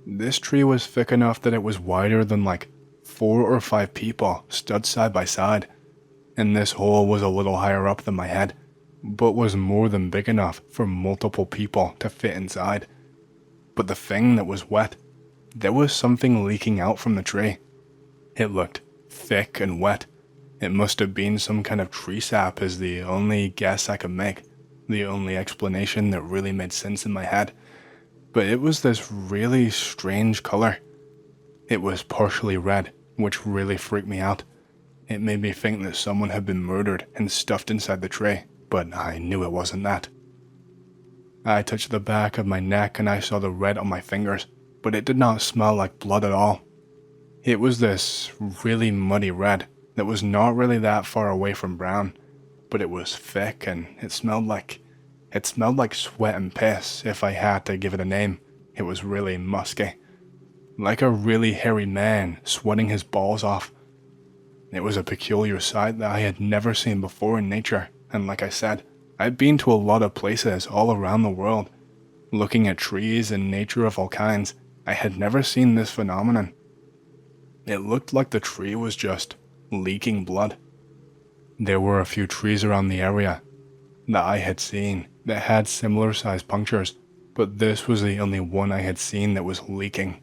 This tree was thick enough that it was wider than like 4 or 5 people stood side by side, and this hole was a little higher up than my head, but was more than big enough for multiple people to fit inside. But the thing that was wet, there was something leaking out from the tree. It looked thick and wet. It must have been some kind of tree sap is the only guess I could make, the only explanation that really made sense in my head. But it was this really strange color. It was partially red, which really freaked me out. It made me think that someone had been murdered and stuffed inside the tree, but I knew it wasn't that. I touched the back of my neck and I saw the red on my fingers, but it did not smell like blood at all. It was this really muddy red that was not really that far away from brown, but it was thick and it smelled like sweat and piss. If I had to give it a name, it was really musky. Like a really hairy man sweating his balls off. It was a peculiar sight that I had never seen before in nature, and like I said, I'd been to a lot of places all around the world. Looking at trees and nature of all kinds, I had never seen this phenomenon. It looked like the tree was just leaking blood. There were a few trees around the area that I had seen that had similar sized punctures, but this was the only one I had seen that was leaking.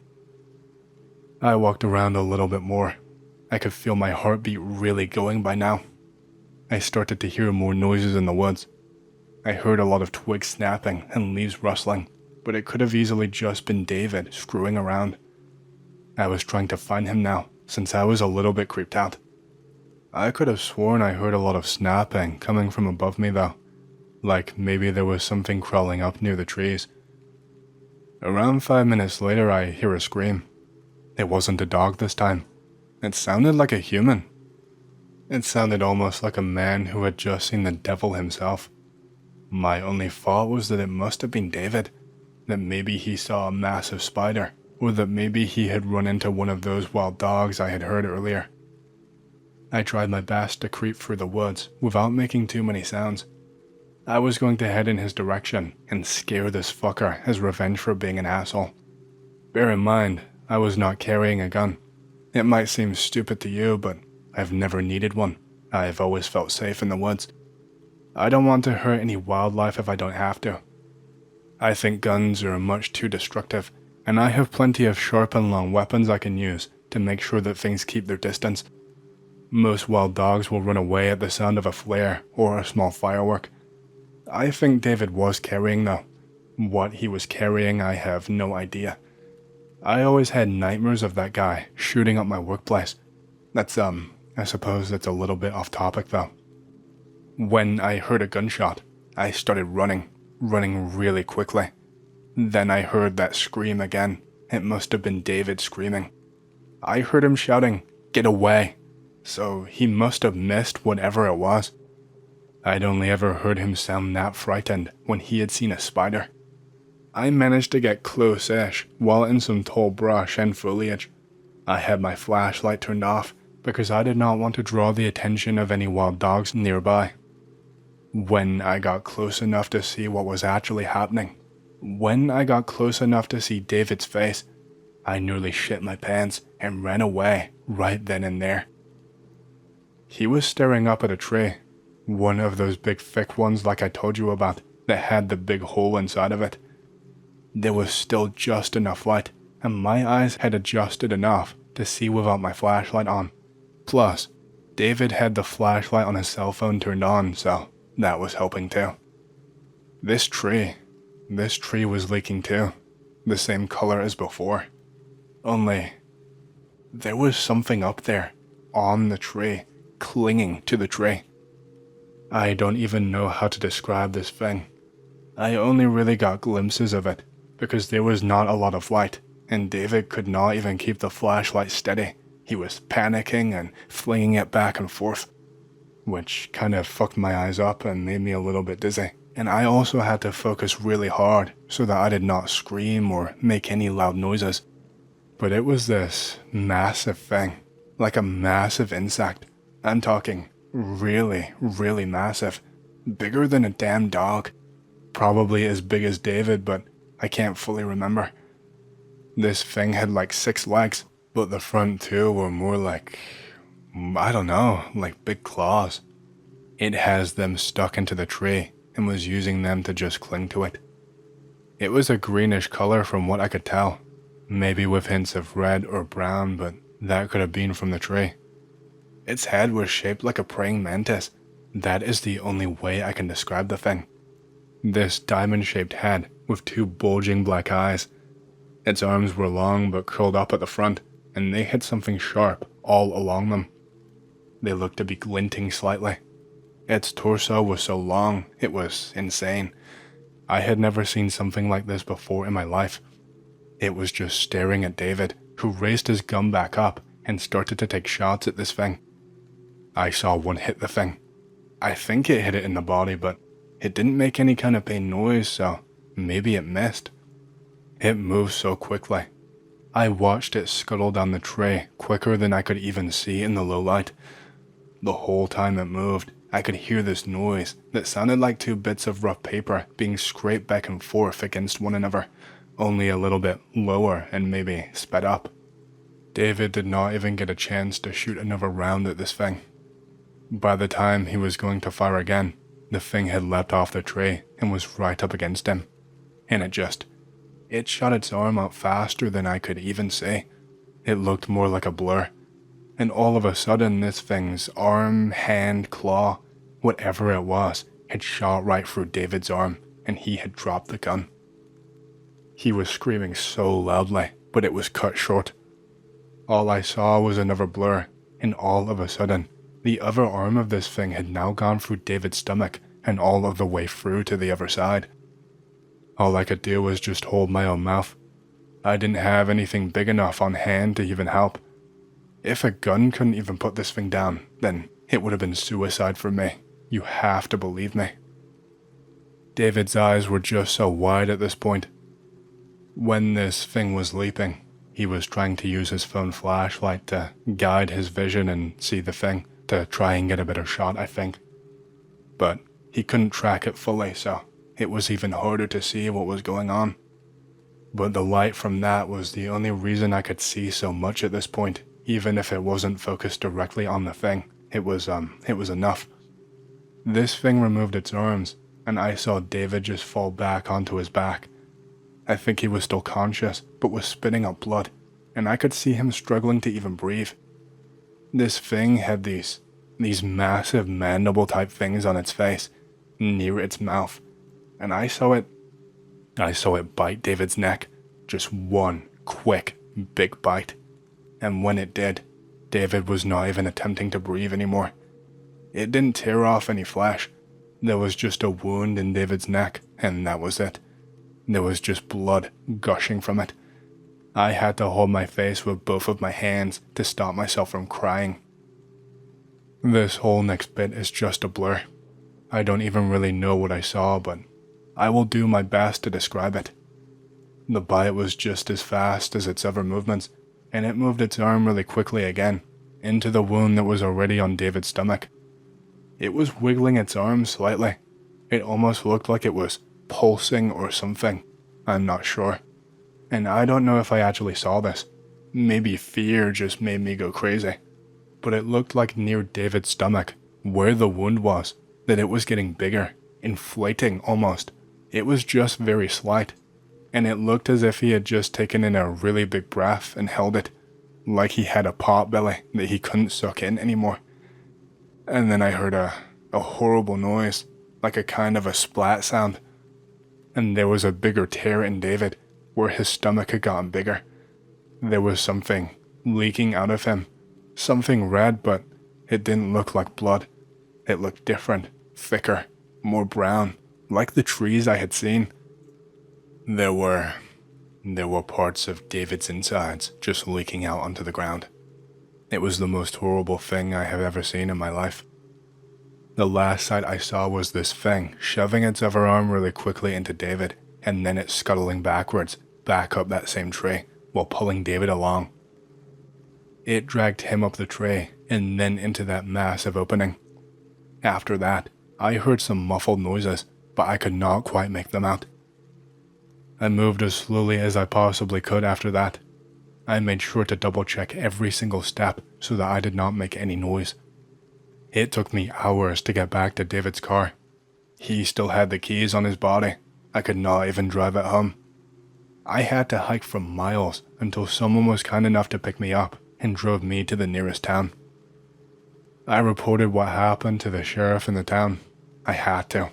I walked around a little bit more. I could feel my heartbeat really going by now. I started to hear more noises in the woods. I heard a lot of twigs snapping and leaves rustling, but it could have easily just been David screwing around. I was trying to find him now, since I was a little bit creeped out. I could have sworn I heard a lot of snapping coming from above me though, like maybe there was something crawling up near the trees. Around 5 minutes later I hear a scream. It wasn't a dog this time. It sounded like a human. It sounded almost like a man who had just seen the devil himself. My only thought was that it must have been David, that maybe he saw a massive spider, or that maybe he had run into one of those wild dogs I had heard earlier. I tried my best to creep through the woods without making too many sounds. I was going to head in his direction and scare this fucker as revenge for being an asshole. Bear in mind, I was not carrying a gun. It might seem stupid to you, but I've never needed one. I've always felt safe in the woods. I don't want to hurt any wildlife if I don't have to. I think guns are much too destructive, and I have plenty of sharp and long weapons I can use to make sure that things keep their distance. Most wild dogs will run away at the sound of a flare or a small firework. I think David was carrying though. What he was carrying, I have no idea. I always had nightmares of that guy shooting up my workplace. I suppose that's a little bit off topic though. When I heard a gunshot, I started running really quickly. Then I heard that scream again. It must have been David screaming. I heard him shouting, "Get away!" So he must have missed whatever it was. I'd only ever heard him sound that frightened when he had seen a spider. I managed to get close-ish while in some tall brush and foliage. I had my flashlight turned off because I did not want to draw the attention of any wild dogs nearby. When I got close enough to see what was actually happening, when I got close enough to see David's face, I nearly shit my pants and ran away right then and there. He was staring up at a tree, one of those big thick ones like I told you about that had the big hole inside of it. There was still just enough light, and my eyes had adjusted enough to see without my flashlight on. Plus, David had the flashlight on his cell phone turned on, so that was helping too. This tree was leaking too, the same color as before. Only, there was something up there, on the tree, clinging to the tree. I don't even know how to describe this thing. I only really got glimpses of it, because there was not a lot of light, and David could not even keep the flashlight steady. He was panicking and flinging it back and forth, which kind of fucked my eyes up and made me a little bit dizzy. And I also had to focus really hard so that I did not scream or make any loud noises. But it was this massive thing, like a massive insect. I'm talking really, really massive. Bigger than a damn dog. Probably as big as David, but I can't fully remember. This thing had like 6 legs, but the front 2 were more like, I don't know, like big claws. It has them stuck into the tree and was using them to just cling to it. It was a greenish color from what I could tell, maybe with hints of red or brown, but that could have been from the tree. Its head was shaped like a praying mantis. That is the only way I can describe the thing. This diamond-shaped head with 2 bulging black eyes. Its arms were long but curled up at the front, and they had something sharp all along them. They looked to be glinting slightly. Its torso was so long, it was insane. I had never seen something like this before in my life. It was just staring at David, who raised his gun back up and started to take shots at this thing. I saw one hit the thing. I think it hit it in the body, but it didn't make any kind of pain noise, so maybe it missed. It moved so quickly. I watched it scuttle down the tray quicker than I could even see in the low light. The whole time it moved, I could hear this noise that sounded like 2 bits of rough paper being scraped back and forth against one another, only a little bit lower and maybe sped up. David did not even get a chance to shoot another round at this thing. By the time he was going to fire again, the thing had leapt off the tray and was right up against him. And it shot its arm out faster than I could even see. It looked more like a blur. And all of a sudden this thing's arm, hand, claw, whatever it was, had shot right through David's arm, and he had dropped the gun. He was screaming so loudly, but it was cut short. All I saw was another blur, and all of a sudden, the other arm of this thing had now gone through David's stomach and all of the way through to the other side. All I could do was just hold my own mouth. I didn't have anything big enough on hand to even help. If a gun couldn't even put this thing down, then it would have been suicide for me. You have to believe me. David's eyes were just so wide at this point. When this thing was leaping, he was trying to use his phone flashlight to guide his vision and see the thing, to try and get a better shot, I think. But he couldn't track it fully, so it was even harder to see what was going on. But the light from that was the only reason I could see so much at this point, even if it wasn't focused directly on the thing. It was enough. This thing removed its arms, and I saw David just fall back onto his back. I think he was still conscious, but was spitting out blood, and I could see him struggling to even breathe. This thing had these massive mandible-type things on its face, near its mouth, and I saw it bite David's neck, just one quick, big bite. And when it did, David was not even attempting to breathe anymore. It didn't tear off any flesh. There was just a wound in David's neck, and that was it. There was just blood gushing from it. I had to hold my face with both of my hands to stop myself from crying. This whole next bit is just a blur. I don't even really know what I saw, but I will do my best to describe it. The bite was just as fast as its other movements, and it moved its arm really quickly again, into the wound that was already on David's stomach. It was wiggling its arm slightly. It almost looked like it was pulsing or something. I'm not sure. And I don't know if I actually saw this. Maybe fear just made me go crazy. But it looked like near David's stomach, where the wound was, that it was getting bigger, inflating almost. It was just very slight. And it looked as if he had just taken in a really big breath and held it, like he had a pot belly that he couldn't suck in anymore. And then I heard a horrible noise, like a kind of a splat sound. And there was a bigger tear in David, where his stomach had gotten bigger. There was something leaking out of him, something red, but it didn't look like blood. It looked different, thicker, more brown, like the trees I had seen. There were parts of David's insides just leaking out onto the ground. It was the most horrible thing I have ever seen in my life. The last sight I saw was this thing shoving its other arm really quickly into David, and then it scuttling backwards, back up that same tree, while pulling David along. It dragged him up the tree, and then into that massive opening. After that, I heard some muffled noises, but I could not quite make them out. I moved as slowly as I possibly could after that. I made sure to double check every single step so that I did not make any noise. It took me hours to get back to David's car. He still had the keys on his body. I could not even drive it home. I had to hike for miles until someone was kind enough to pick me up and drove me to the nearest town. I reported what happened to the sheriff in the town. I had to.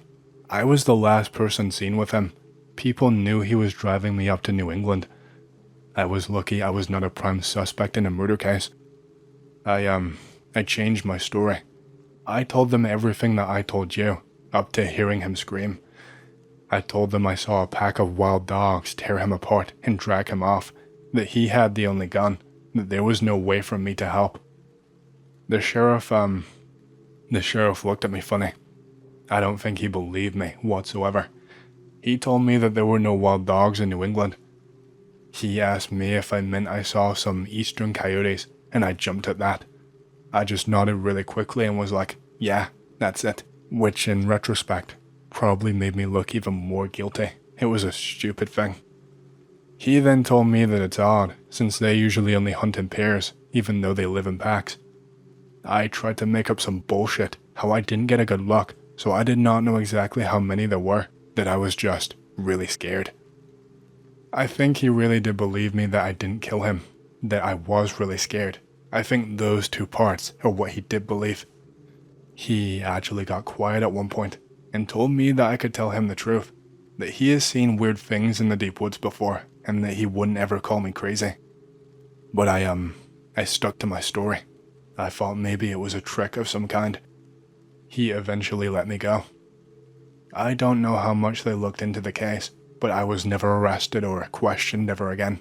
I was the last person seen with him. People knew he was driving me up to New England. I was lucky I was not a prime suspect in a murder case. I changed my story. I told them everything that I told you, up to hearing him scream. I told them I saw a pack of wild dogs tear him apart and drag him off, that he had the only gun, that there was no way for me to help. The sheriff looked at me funny. I don't think he believed me whatsoever. He told me that there were no wild dogs in New England. He asked me if I meant I saw some eastern coyotes, and I jumped at that. I just nodded really quickly and was like, yeah, that's it. Which, in retrospect, probably made me look even more guilty. It was a stupid thing. He then told me that it's odd, since they usually only hunt in pairs, even though they live in packs. I tried to make up some bullshit, how I didn't get a good look, so I did not know exactly how many there were, that I was just really scared. I think he really did believe me that I didn't kill him, that I was really scared. I think those two parts are what he did believe. He actually got quiet at one point and told me that I could tell him the truth, that he has seen weird things in the deep woods before and that he wouldn't ever call me crazy. But I stuck to my story. I thought maybe it was a trick of some kind. He eventually let me go. I don't know how much they looked into the case, but I was never arrested or questioned ever again.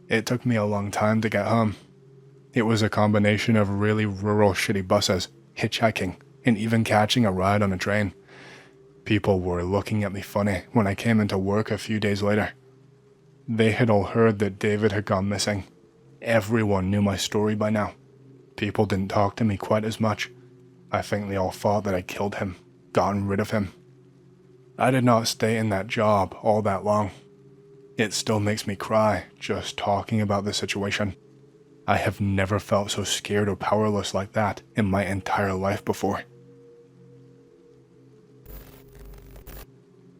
It took me a long time to get home. It was a combination of really rural shitty buses, hitchhiking, and even catching a ride on a train. People were looking at me funny when I came into work a few days later. They had all heard that David had gone missing. Everyone knew my story by now. People didn't talk to me quite as much. I think they all thought that I killed him, gotten rid of him. I did not stay in that job all that long. It still makes me cry just talking about the situation. I have never felt so scared or powerless like that in my entire life before.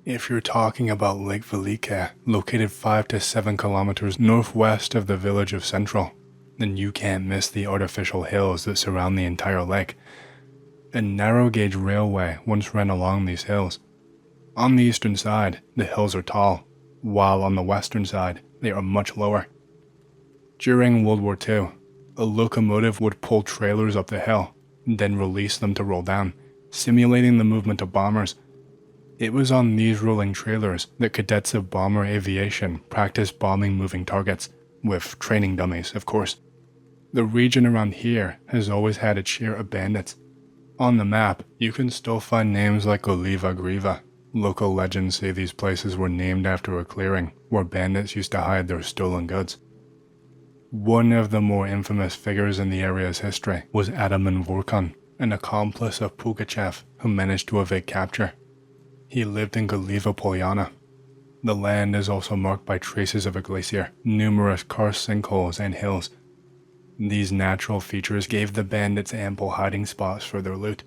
If you're talking about Lake Velika, located 5 to 7 kilometers northwest of the village of Central, then you can't miss the artificial hills that surround the entire lake. A narrow gauge railway once ran along these hills. On the eastern side, the hills are tall, while on the western side, they are much lower. During World War II, a locomotive would pull trailers up the hill, then release them to roll down, simulating the movement of bombers. It was on these rolling trailers that cadets of bomber aviation practiced bombing moving targets, with training dummies, of course. The region around here has always had its share of bandits. On the map, you can still find names like Oliva Griva. Local legends say these places were named after a clearing where bandits used to hide their stolen goods. One of the more infamous figures in the area's history was Ataman Vorkon, an accomplice of Pugachev who managed to evade capture. He lived in Goliva Polyana. The land is also marked by traces of a glacier, numerous karst sinkholes and hills. These natural features gave the bandits ample hiding spots for their loot.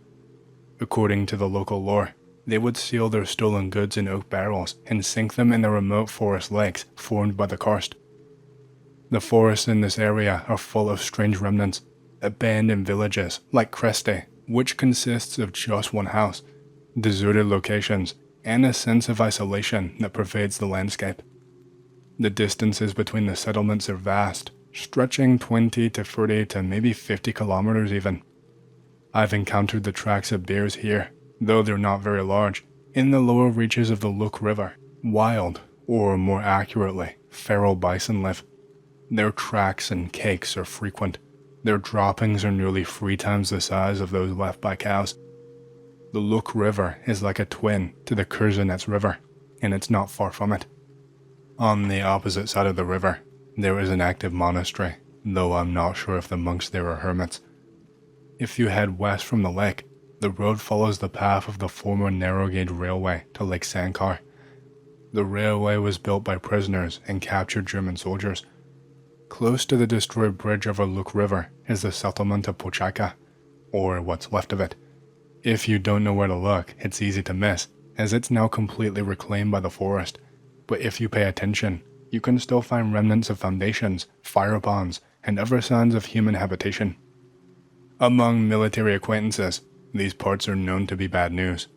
According to the local lore, they would seal their stolen goods in oak barrels and sink them in the remote forest lakes formed by the karst. The forests in this area are full of strange remnants, abandoned villages like Kreste, which consists of just one house, deserted locations, and a sense of isolation that pervades the landscape. The distances between the settlements are vast, stretching 20 to 30 to maybe 50 kilometers even. I've encountered the tracks of bears here, though they're not very large, in the lower reaches of the Look River. Wild, or more accurately, feral bison live. Their tracks and cakes are frequent. Their droppings are nearly 3 times the size of those left by cows. The Look River is like a twin to the Kurzanets River, and it's not far from it. On the opposite side of the river, there is an active monastery, though I'm not sure if the monks there are hermits. If you head west from the lake, the road follows the path of the former narrow gauge railway to Lake Sankar. The railway was built by prisoners and captured German soldiers. Close to the destroyed bridge over Look River is the settlement of Pochayka, or what's left of it. If you don't know where to look, it's easy to miss, as it's now completely reclaimed by the forest. But if you pay attention, you can still find remnants of foundations, fire ponds, and other signs of human habitation. Among military acquaintances, these parts are known to be bad news.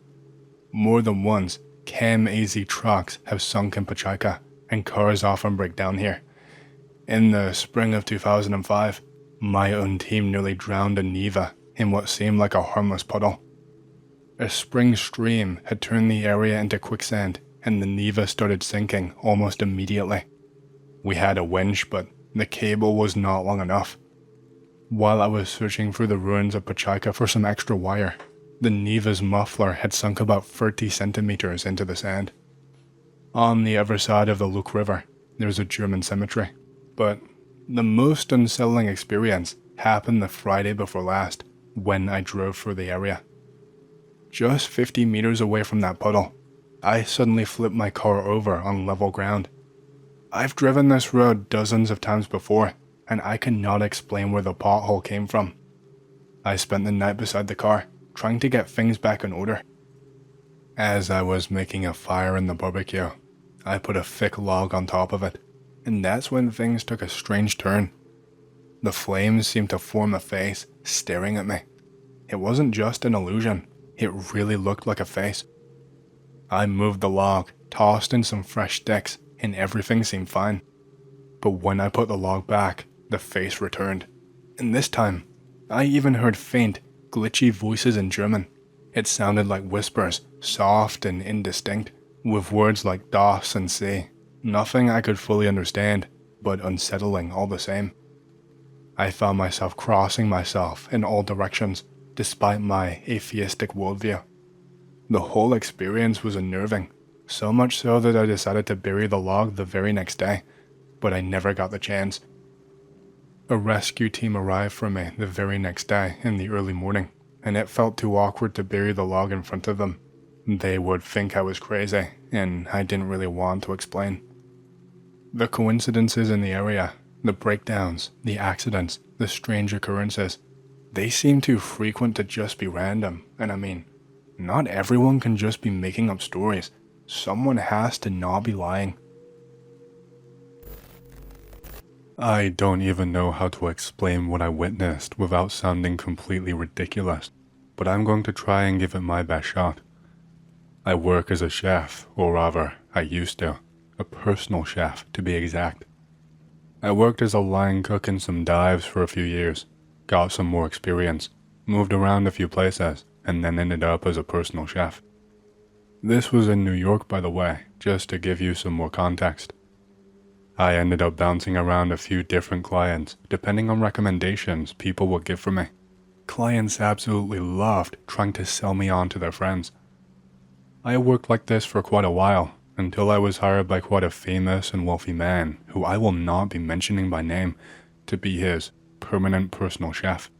More than once, Chem AZ trucks have sunk in Pochayka, and cars often break down here. In the spring of 2005, my own team nearly drowned a Neva in what seemed like a harmless puddle. A spring stream had turned the area into quicksand, and the Neva started sinking almost immediately. We had a winch, but the cable was not long enough. While I was searching through the ruins of Pochayka for some extra wire, the Neva's muffler had sunk about 30 centimeters into the sand. On the other side of the Look River, there's a German cemetery, but the most unsettling experience happened the Friday before last, when I drove through the area. Just 50 meters away from that puddle, I suddenly flipped my car over on level ground. I've driven this road dozens of times before, and I cannot explain where the pothole came from. I spent the night beside the car, trying to get things back in order. As I was making a fire in the barbecue, I put a thick log on top of it, and that's when things took a strange turn. The flames seemed to form a face, staring at me. It wasn't just an illusion, it really looked like a face. I moved the log, tossed in some fresh sticks, and everything seemed fine. But when I put the log back, the face returned. And this time, I even heard faint, glitchy voices in German. It sounded like whispers, soft and indistinct, with words like Das and See. Nothing I could fully understand, but unsettling all the same. I found myself crossing myself in all directions, despite my atheistic worldview. The whole experience was unnerving, so much so that I decided to bury the log the very next day, but I never got the chance. A rescue team arrived for me the very next day in the early morning, and it felt too awkward to bury the log in front of them. They would think I was crazy, and I didn't really want to explain. The coincidences in the area, the breakdowns, the accidents, the strange occurrences, they seem too frequent to just be random, and I mean, not everyone can just be making up stories. Someone has to not be lying. I don't even know how to explain what I witnessed without sounding completely ridiculous, but I'm going to try and give it my best shot. I work as a chef, or rather, I used to. A personal chef, to be exact. I worked as a line cook in some dives for a few years, got some more experience, moved around a few places, and then ended up as a personal chef. This was in New York, by the way, just to give you some more context. I ended up bouncing around a few different clients, depending on recommendations people would give for me. Clients absolutely loved trying to sell me on to their friends. I worked like this for quite a while, until I was hired by quite a famous and wealthy man, who I will not be mentioning by name, to be his permanent personal chef.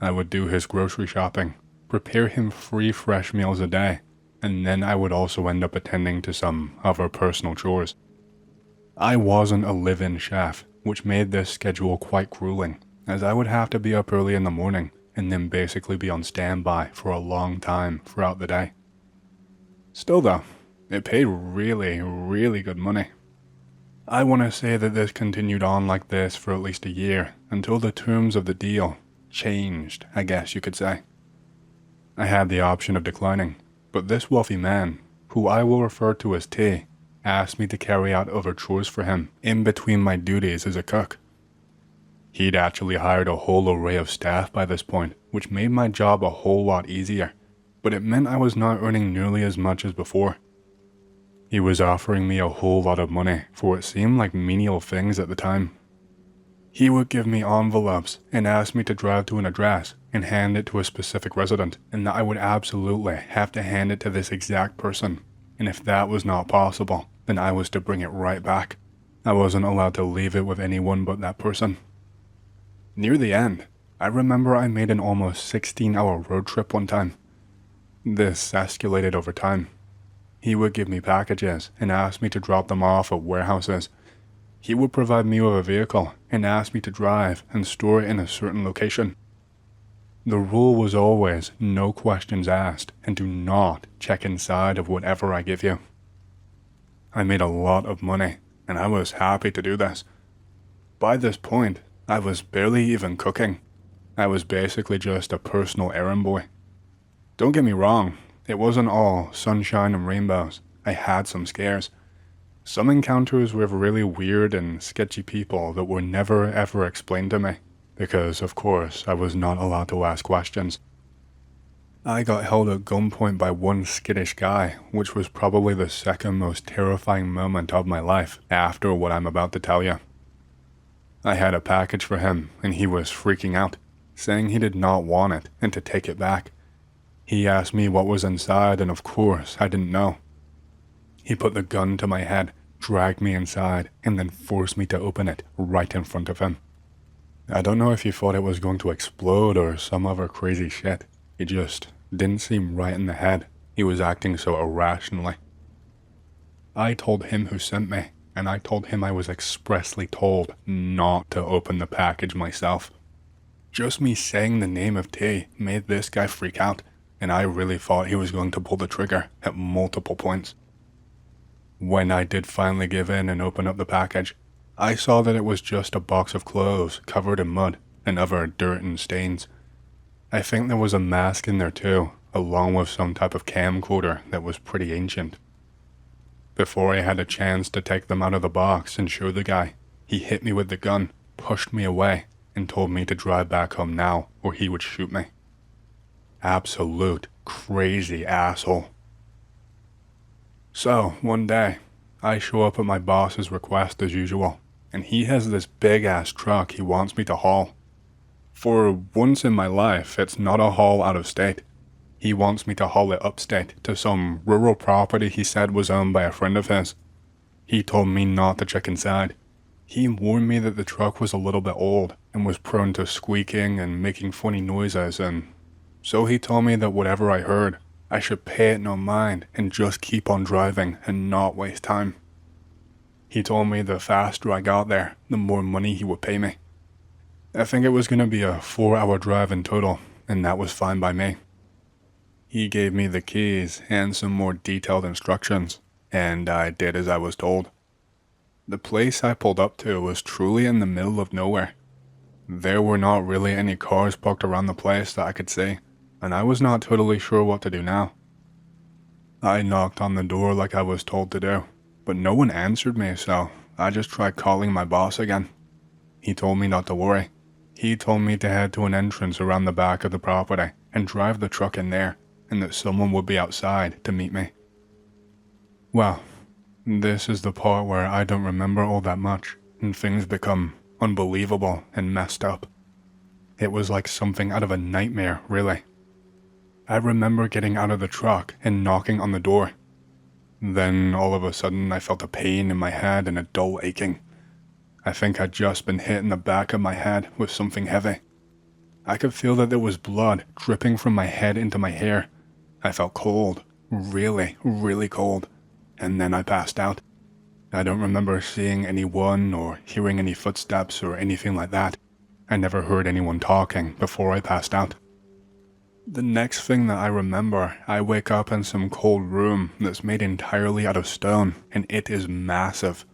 I would do his grocery shopping, prepare him 3 fresh meals a day, and then I would also end up attending to some other personal chores. I wasn't a live-in chef, which made this schedule quite grueling, as I would have to be up early in the morning and then basically be on standby for a long time throughout the day. Still though, it paid really, really good money. I want to say that this continued on like this for at least a year, until the terms of the deal changed, I guess you could say. I had the option of declining, but this wealthy man, who I will refer to as T, asked me to carry out other chores for him in between my duties as a cook. He'd actually hired a whole array of staff by this point, which made my job a whole lot easier, but it meant I was not earning nearly as much as before. He was offering me a whole lot of money for what seemed like menial things at the time. He would give me envelopes and ask me to drive to an address and hand it to a specific resident, and that I would absolutely have to hand it to this exact person, and if that was not possible, then I was to bring it right back. I wasn't allowed to leave it with anyone but that person. Near the end, I remember I made an almost 16-hour road trip one time. This escalated over time. He would give me packages and ask me to drop them off at warehouses. He would provide me with a vehicle and ask me to drive and store it in a certain location. The rule was always no questions asked and do not check inside of whatever I give you. I made a lot of money and I was happy to do this. By this point, I was barely even cooking. I was basically just a personal errand boy. Don't get me wrong, it wasn't all sunshine and rainbows. I had some scares. Some encounters with really weird and sketchy people that were never ever explained to me, because of course I was not allowed to ask questions. I got held at gunpoint by one skittish guy, which was probably the second most terrifying moment of my life after what I'm about to tell you. I had a package for him and he was freaking out, saying he did not want it and to take it back. He asked me what was inside and of course I didn't know. He put the gun to my head, dragged me inside, and then forced me to open it right in front of him. I don't know if he thought it was going to explode or some other crazy shit. It just didn't seem right in the head. He was acting so irrationally. I told him who sent me, and I told him I was expressly told not to open the package myself. Just me saying the name of T made this guy freak out, and I really thought he was going to pull the trigger at multiple points. When I did finally give in and open up the package, I saw that it was just a box of clothes covered in mud and other dirt and stains. I think there was a mask in there too, along with some type of camcorder that was pretty ancient. Before I had a chance to take them out of the box and show the guy, he hit me with the gun, pushed me away, and told me to drive back home now or he would shoot me. Absolute crazy asshole. So, one day, I show up at my boss's request as usual, and he has this big-ass truck he wants me to haul. For once in my life, it's not a haul out of state. He wants me to haul it upstate to some rural property he said was owned by a friend of his. He told me not to check inside. He warned me that the truck was a little bit old and was prone to squeaking and making funny noises, and so he told me that whatever I heard, I should pay it no mind and just keep on driving and not waste time. He told me the faster I got there, the more money he would pay me. I think it was going to be a 4-hour drive in total, and that was fine by me. He gave me the keys and some more detailed instructions, and I did as I was told. The place I pulled up to was truly in the middle of nowhere. There were not really any cars parked around the place that I could see, and I was not totally sure what to do now. I knocked on the door like I was told to do, but no one answered me, so I just tried calling my boss again. He told me not to worry. He told me to head to an entrance around the back of the property and drive the truck in there, and that someone would be outside to meet me. Well, this is the part where I don't remember all that much, and things become unbelievable and messed up. It was like something out of a nightmare, really. I remember getting out of the truck and knocking on the door. Then all of a sudden I felt a pain in my head and a dull aching. I think I'd just been hit in the back of my head with something heavy. I could feel that there was blood dripping from my head into my hair. I felt cold, really, really cold, and then I passed out. I don't remember seeing anyone or hearing any footsteps or anything like that. I never heard anyone talking before I passed out. The next thing that I remember, I wake up in some cold room that's made entirely out of stone, and it is massive.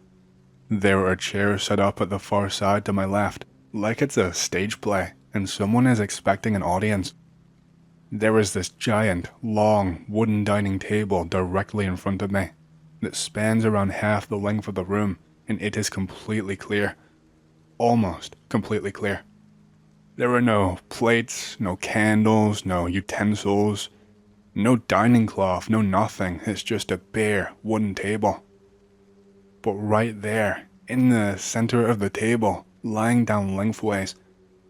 There are chairs set up at the far side to my left, like it's a stage play, and someone is expecting an audience. There is this giant, long, wooden dining table directly in front of me, that spans around half the length of the room, and it is completely clear. Almost completely clear. There are no plates, no candles, no utensils. No dining cloth, no nothing, it's just a bare wooden table. But right there, in the center of the table, lying down lengthways,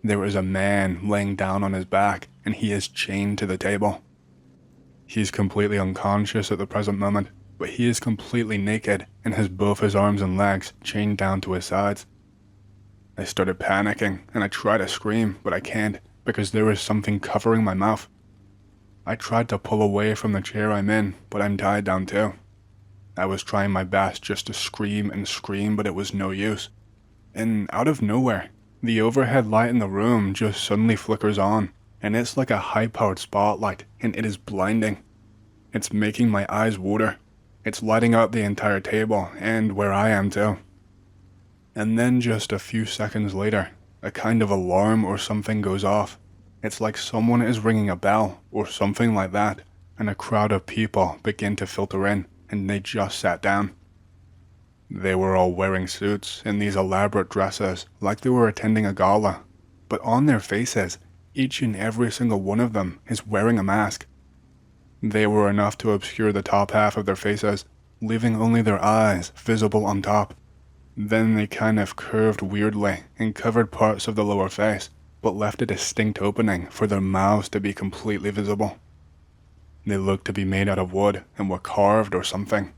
there is a man laying down on his back, and he is chained to the table. He's completely unconscious at the present moment, but he is completely naked and has both his arms and legs chained down to his sides. I started panicking, and I try to scream, but I can't, because there is something covering my mouth. I tried to pull away from the chair I'm in, but I'm tied down too. I was trying my best just to scream and scream, but it was no use. And out of nowhere, the overhead light in the room just suddenly flickers on, and it's like a high-powered spotlight, and it is blinding. It's making my eyes water. It's lighting up the entire table, and where I am too. And then just a few seconds later, a kind of alarm or something goes off. It's like someone is ringing a bell, or something like that, and a crowd of people begin to filter in, and they just sat down. They were all wearing suits in these elaborate dresses, like they were attending a gala, but on their faces, each and every single one of them is wearing a mask. They were enough to obscure the top half of their faces, leaving only their eyes visible on top. Then they kind of curved weirdly and covered parts of the lower face, but left a distinct opening for their mouths to be completely visible. They looked to be made out of wood and were carved or something.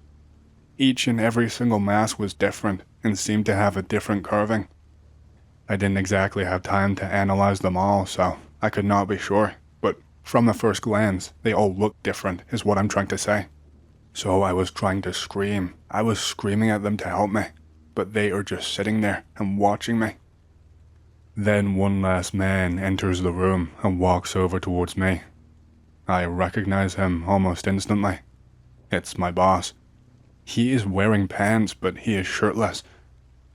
Each and every single mask was different and seemed to have a different carving. I didn't exactly have time to analyze them all, so I could not be sure, but from the first glance, they all looked different, is what I'm trying to say. So I was trying to scream. I was screaming at them to help me, but they are just sitting there and watching me. Then one last man enters the room and walks over towards me. I recognize him almost instantly. It's my boss. He is wearing pants, but he is shirtless.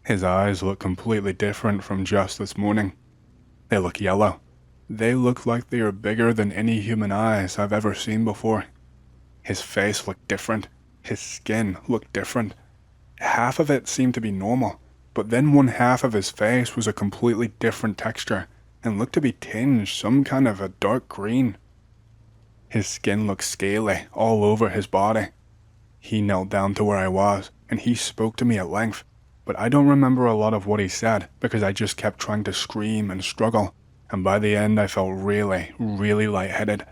His eyes look completely different from just this morning. They look yellow. They look like they are bigger than any human eyes I've ever seen before. His face looked different. His skin looked different. Half of it seemed to be normal, but then one half of his face was a completely different texture and looked to be tinged some kind of a dark green. His skin looked scaly all over his body. He knelt down to where I was, and he spoke to me at length, but I don't remember a lot of what he said because I just kept trying to scream and struggle, and by the end I felt really, really lightheaded.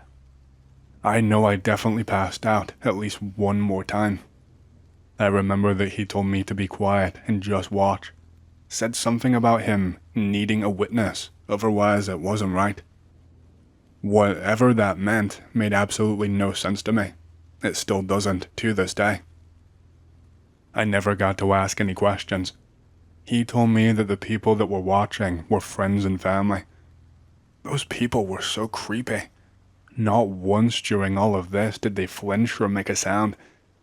I know I definitely passed out at least one more time. I remember that he told me to be quiet and just watch. Said something about him needing a witness, otherwise it wasn't right. Whatever that meant made absolutely no sense to me. It still doesn't to this day. I never got to ask any questions. He told me that the people that were watching were friends and family. Those people were so creepy. Not once during all of this did they flinch or make a sound.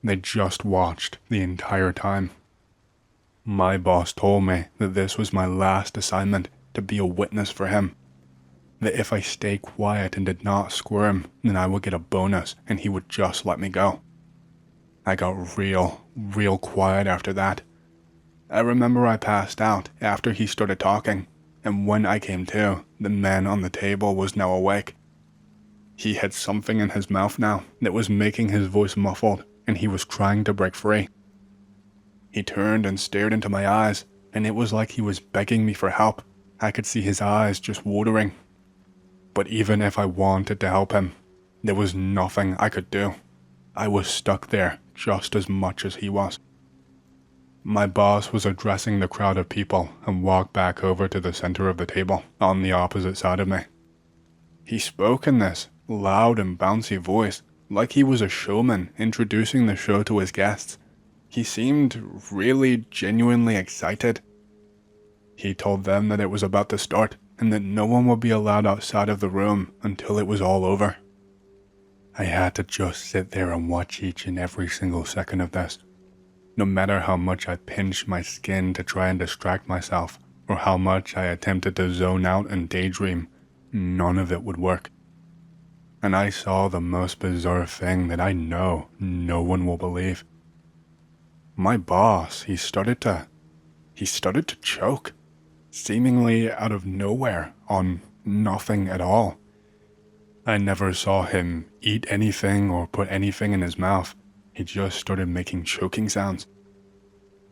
They just watched the entire time. My boss told me that this was my last assignment, to be a witness for him. That if I stayed quiet and did not squirm, then I would get a bonus and he would just let me go. I got real quiet after that. I remember I passed out after he started talking, and when I came to, the man on the table was now awake. He had something in his mouth now that was making his voice muffled, and he was trying to break free. He turned and stared into my eyes, and it was like he was begging me for help. I could see his eyes just watering. But even if I wanted to help him, there was nothing I could do. I was stuck there just as much as he was. My boss was addressing the crowd of people and walked back over to the center of the table on the opposite side of me. He spoke in this loud and bouncy voice like he was a showman introducing the show to his guests. He seemed really genuinely excited. He told them that it was about to start and that no one would be allowed outside of the room until it was all over. I had to just sit there and watch each and every single second of this. No matter how much I pinched my skin to try and distract myself, or how much I attempted to zone out and daydream, none of it would work. And I saw the most bizarre thing that I know no one will believe. My boss, he started to choke, seemingly out of nowhere, on nothing at all. I never saw him eat anything or put anything in his mouth. He just started making choking sounds.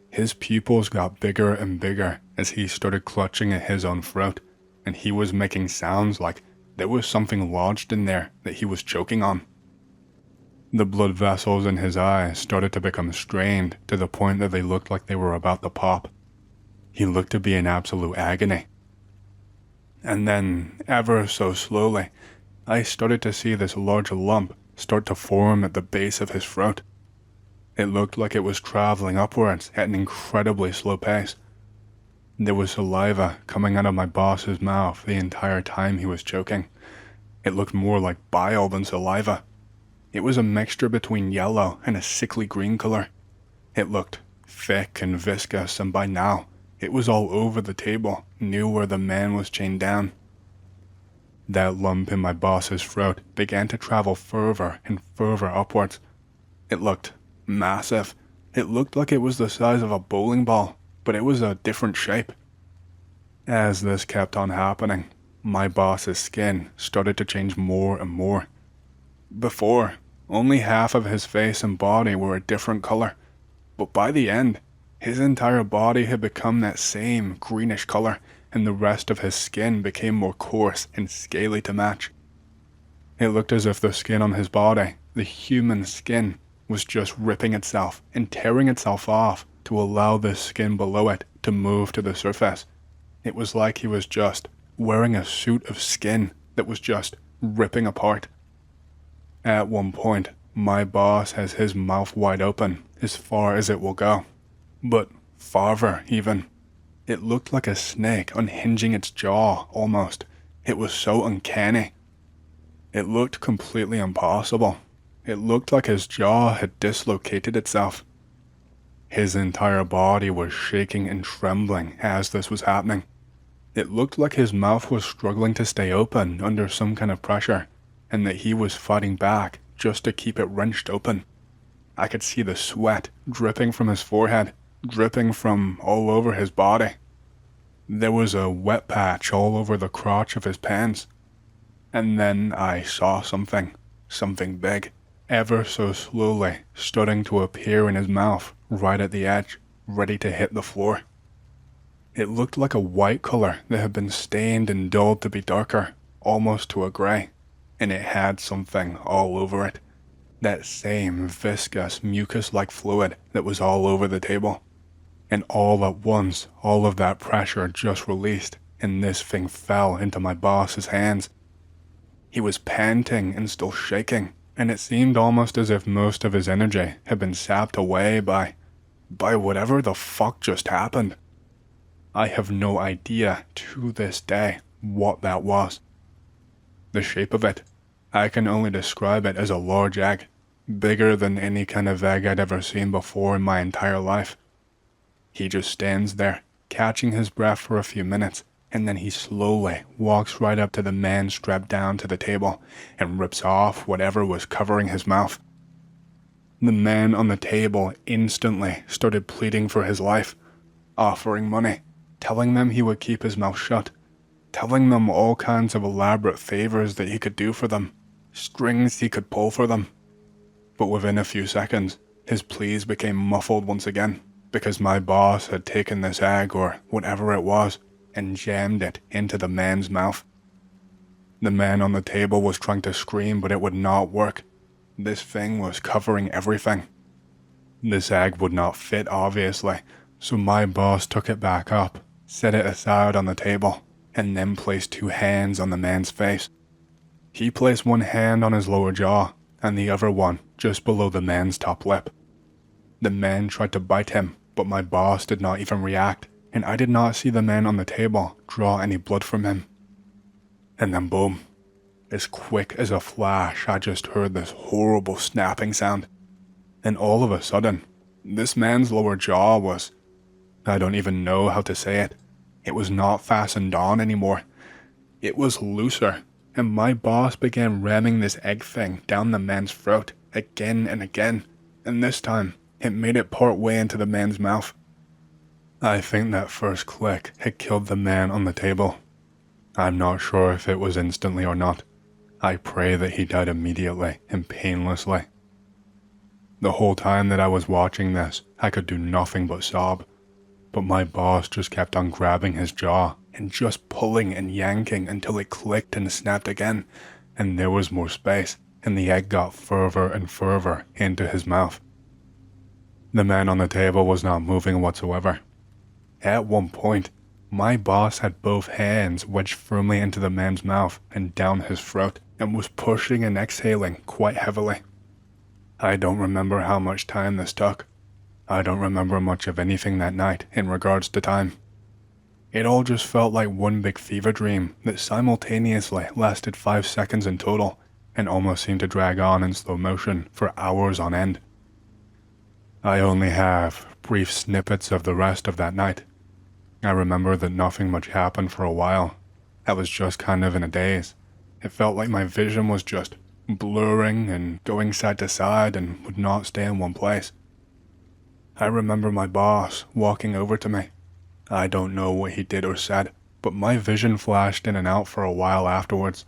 His pupils got bigger and bigger as he started clutching at his own throat, and he was making sounds like there was something lodged in there that he was choking on. The blood vessels in his eyes started to become strained to the point that they looked like they were about to pop. He looked to be in absolute agony. And then, ever so slowly, I started to see this large lump start to form at the base of his throat. It looked like it was traveling upwards at an incredibly slow pace. There was saliva coming out of my boss's mouth the entire time he was choking. It looked more like bile than saliva. It was a mixture between yellow and a sickly green color. It looked thick and viscous, and by now, it was all over the table, near where the man was chained down. That lump in my boss's throat began to travel further and further upwards. It looked massive. It looked like it was the size of a bowling ball, but it was a different shape. As this kept on happening, my boss's skin started to change more and more. Before, only half of his face and body were a different color, but by the end, his entire body had become that same greenish color, and the rest of his skin became more coarse and scaly to match. It looked as if the skin on his body, the human skin, was just ripping itself and tearing itself off to allow the skin below it to move to the surface. It was like he was just wearing a suit of skin that was just ripping apart. At one point, my boss has his mouth wide open as far as it will go, but farther even. It looked like a snake unhinging its jaw, almost. It was so uncanny. It looked completely impossible. It looked like his jaw had dislocated itself. His entire body was shaking and trembling as this was happening. It looked like his mouth was struggling to stay open under some kind of pressure, and that he was fighting back just to keep it wrenched open. I could see the sweat dripping from his forehead, dripping from all over his body. There was a wet patch all over the crotch of his pants. And then I saw something big, ever so slowly starting to appear in his mouth right at the edge, ready to hit the floor. It looked like a white color that had been stained and dulled to be darker, almost to a gray, and it had something all over it. That same viscous, mucus-like fluid that was all over the table. And all at once, all of that pressure just released, and this thing fell into my boss's hands. He was panting and still shaking, and it seemed almost as if most of his energy had been sapped away by whatever the fuck just happened. I have no idea to this day what that was. The shape of it, I can only describe it as a large egg, bigger than any kind of egg I'd ever seen before in my entire life. He just stands there, catching his breath for a few minutes, and then he slowly walks right up to the man strapped down to the table and rips off whatever was covering his mouth. The man on the table instantly started pleading for his life, offering money, telling them he would keep his mouth shut, telling them all kinds of elaborate favors that he could do for them, strings he could pull for them. But within a few seconds, his pleas became muffled once again, because my boss had taken this egg or whatever it was and jammed it into the man's mouth. The man on the table was trying to scream, but it would not work. This thing was covering everything. This egg would not fit, obviously, so my boss took it back up, set it aside on the table, and then placed 2 hands on the man's face. He placed one hand on his lower jaw, and the other one just below the man's top lip. The man tried to bite him, but my boss did not even react, and I did not see the man on the table draw any blood from him. And then boom, as quick as a flash, I just heard this horrible snapping sound. And all of a sudden, this man's lower jaw was, I don't even know how to say it. It was not fastened on anymore. It was looser, and my boss began ramming this egg thing down the man's throat again and again, and this time, it made it part way into the man's mouth. I think that first click had killed the man on the table. I'm not sure if it was instantly or not, I pray that he died immediately and painlessly. The whole time that I was watching this, I could do nothing but sob. But my boss just kept on grabbing his jaw and just pulling and yanking until it clicked and snapped again, and there was more space, and the egg got further and further into his mouth. The man on the table was not moving whatsoever. At one point, my boss had both hands wedged firmly into the man's mouth and down his throat, and was pushing and exhaling quite heavily. I don't remember how much time this took. I don't remember much of anything that night in regards to time. It all just felt like one big fever dream that simultaneously lasted 5 seconds in total and almost seemed to drag on in slow motion for hours on end. I only have brief snippets of the rest of that night. I remember that nothing much happened for a while. I was just kind of in a daze. It felt like my vision was just blurring and going side to side and would not stay in one place. I remember my boss walking over to me. I don't know what he did or said, but my vision flashed in and out for a while afterwards.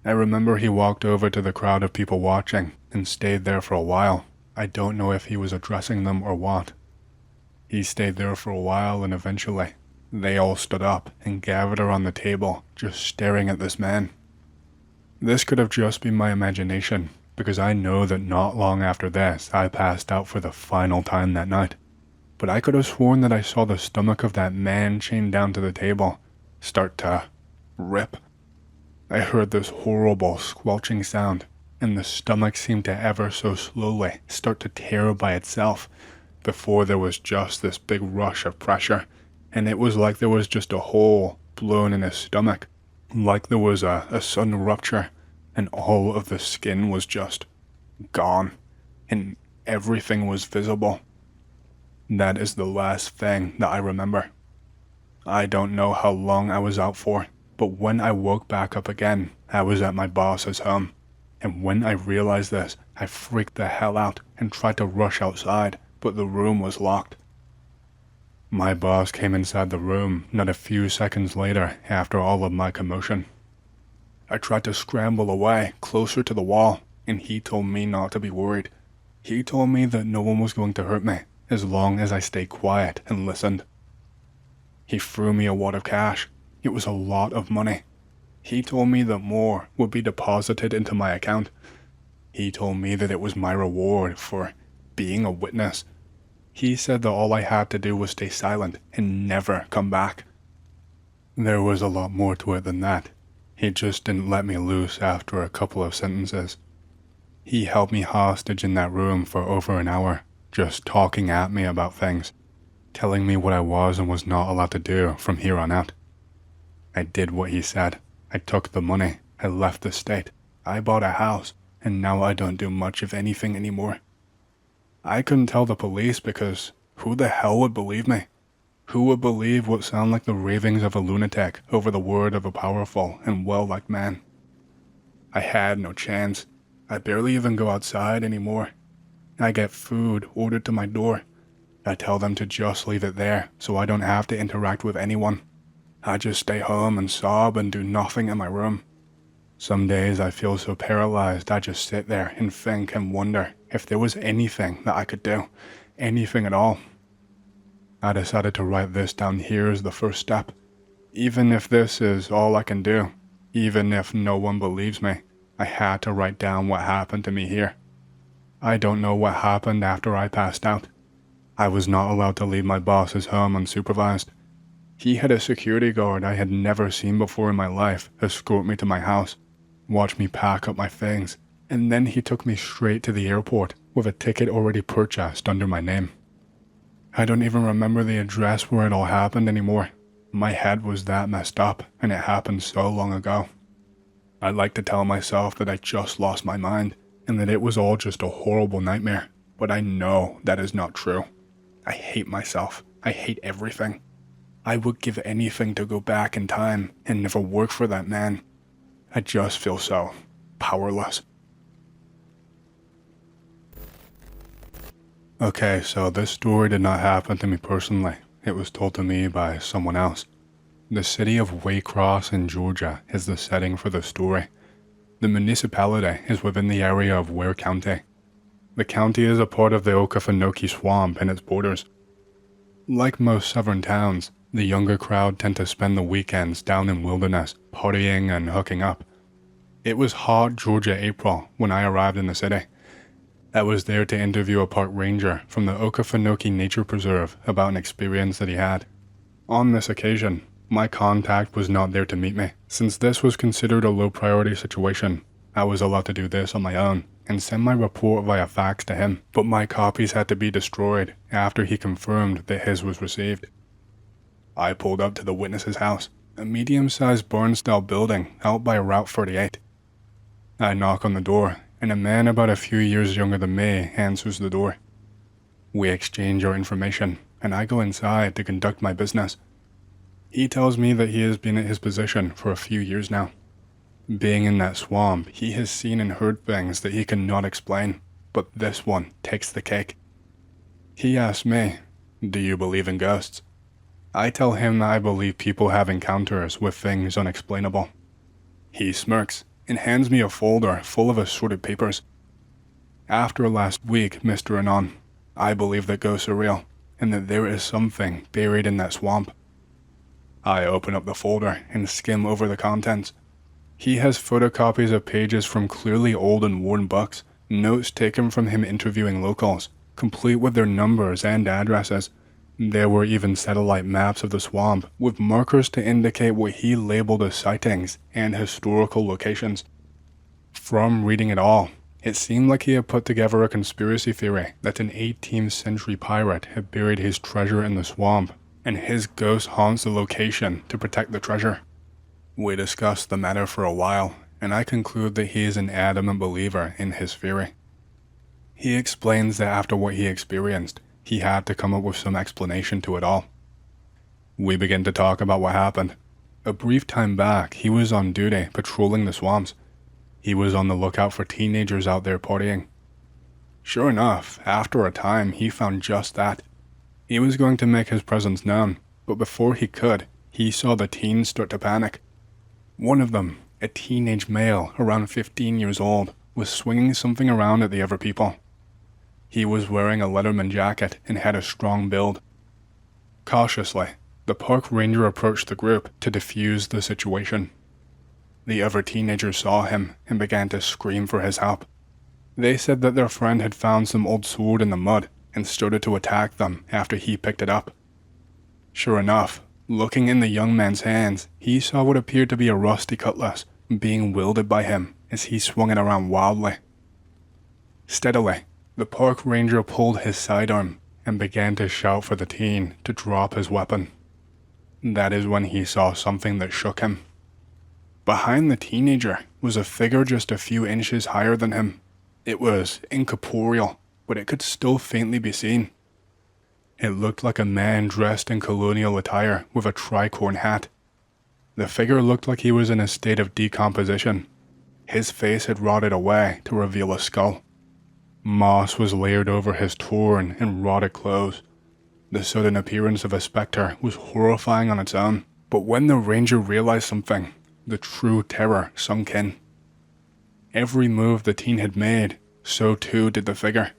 I remember he walked over to the crowd of people watching and stayed there for a while. I don't know if he was addressing them or what. He stayed there for a while, and eventually, they all stood up and gathered around the table, just staring at this man. This could have just been my imagination, because I know that not long after this, I passed out for the final time that night. But I could have sworn that I saw the stomach of that man chained down to the table start to rip. I heard this horrible squelching sound, and the stomach seemed to ever so slowly start to tear by itself, before there was just this big rush of pressure, and it was like there was just a hole blown in his stomach, like there was a sudden rupture, and all of the skin was just gone, and everything was visible. That is the last thing that I remember. I don't know how long I was out for, but when I woke back up again, I was at my boss's home, and when I realized this, I freaked the hell out and tried to rush outside, but the room was locked. My boss came inside the room not a few seconds later after all of my commotion. I tried to scramble away closer to the wall, and he told me not to be worried. He told me that no one was going to hurt me as long as I stayed quiet and listened. He threw me a wad of cash. It was a lot of money. He told me that more would be deposited into my account. He told me that it was my reward for being a witness. He said that all I had to do was stay silent and never come back. There was a lot more to it than that. He just didn't let me loose after a couple of sentences. He held me hostage in that room for over an hour, just talking at me about things, telling me what I was and was not allowed to do from here on out. I did what he said. I took the money. I left the state. I bought a house, and now I don't do much of anything anymore. I couldn't tell the police because who the hell would believe me? Who would believe what sound like the ravings of a lunatic over the word of a powerful and well-liked man? I had no chance. I barely even go outside anymore. I get food ordered to my door. I tell them to just leave it there so I don't have to interact with anyone. I just stay home and sob and do nothing in my room. Some days I feel so paralyzed I just sit there and think and wonder if there was anything that I could do, anything at all. I decided to write this down here as the first step. Even if this is all I can do, even if no one believes me, I had to write down what happened to me here. I don't know what happened after I passed out. I was not allowed to leave my boss's home unsupervised. He had a security guard I had never seen before in my life escort me to my house, watch me pack up my things, and then he took me straight to the airport with a ticket already purchased under my name. I don't even remember the address where it all happened anymore. My head was that messed up, and it happened so long ago. I like to tell myself that I just lost my mind, and that it was all just a horrible nightmare, but I know that is not true. I hate myself. I hate everything. I would give anything to go back in time and never work for that man. I just feel so powerless. Okay, so this story did not happen to me personally. It was told to me by someone else. The city of Waycross in Georgia is the setting for the story. The municipality is within the area of Ware County. The county is a part of the Okefenokee Swamp and its borders. Like most southern towns, the younger crowd tend to spend the weekends down in wilderness, partying and hooking up. It was hot Georgia April when I arrived in the city. I was there to interview a park ranger from the Okefenokee Nature Preserve about an experience that he had. On this occasion, my contact was not there to meet me. Since this was considered a low-priority situation, I was allowed to do this on my own and send my report via fax to him, but my copies had to be destroyed after he confirmed that his was received. I pulled up to the witness's house, a medium-sized barn-style building out by Route 38. I knock on the door, and a man about a few years younger than me answers the door. We exchange our information, and I go inside to conduct my business. He tells me that he has been at his position for a few years now. Being in that swamp, he has seen and heard things that he cannot explain, but this one takes the cake. He asks me, "Do you believe in ghosts?" I tell him that I believe people have encounters with things unexplainable. He smirks and hands me a folder full of assorted papers. After last week, Mr. Anon, I believe that ghosts are real, and that there is something buried in that swamp. I open up the folder and skim over the contents. He has photocopies of pages from clearly old and worn books, notes taken from him interviewing locals, complete with their numbers and addresses. There were even satellite maps of the swamp, with markers to indicate what he labeled as sightings and historical locations. From reading it all, it seemed like he had put together a conspiracy theory that an 18th century pirate had buried his treasure in the swamp, and his ghost haunts the location to protect the treasure. We discussed the matter for a while, and I conclude that he is an adamant believer in his theory. He explains that after what he experienced, he had to come up with some explanation to it all. We begin to talk about what happened. A brief time back, he was on duty patrolling the swamps. He was on the lookout for teenagers out there partying. Sure enough, after a time, he found just that. He was going to make his presence known, but before he could, he saw the teens start to panic. One of them, a teenage male around 15 years old, was swinging something around at the other people. He was wearing a Letterman jacket and had a strong build. Cautiously, the park ranger approached the group to defuse the situation. The other teenagers saw him and began to scream for his help. They said that their friend had found some old sword in the mud and started to attack them after he picked it up. Sure enough, looking in the young man's hands, he saw what appeared to be a rusty cutlass being wielded by him as he swung it around wildly. Steadily, the park ranger pulled his sidearm and began to shout for the teen to drop his weapon. That is when he saw something that shook him. Behind the teenager was a figure just a few inches higher than him. It was incorporeal, but it could still faintly be seen. It looked like a man dressed in colonial attire with a tricorn hat. The figure looked like he was in a state of decomposition. His face had rotted away to reveal a skull. Moss was layered over his torn and rotted clothes. The sudden appearance of a specter was horrifying on its own, but when the ranger realized something, the true terror sunk in. Every move the teen had made, so too did the figure.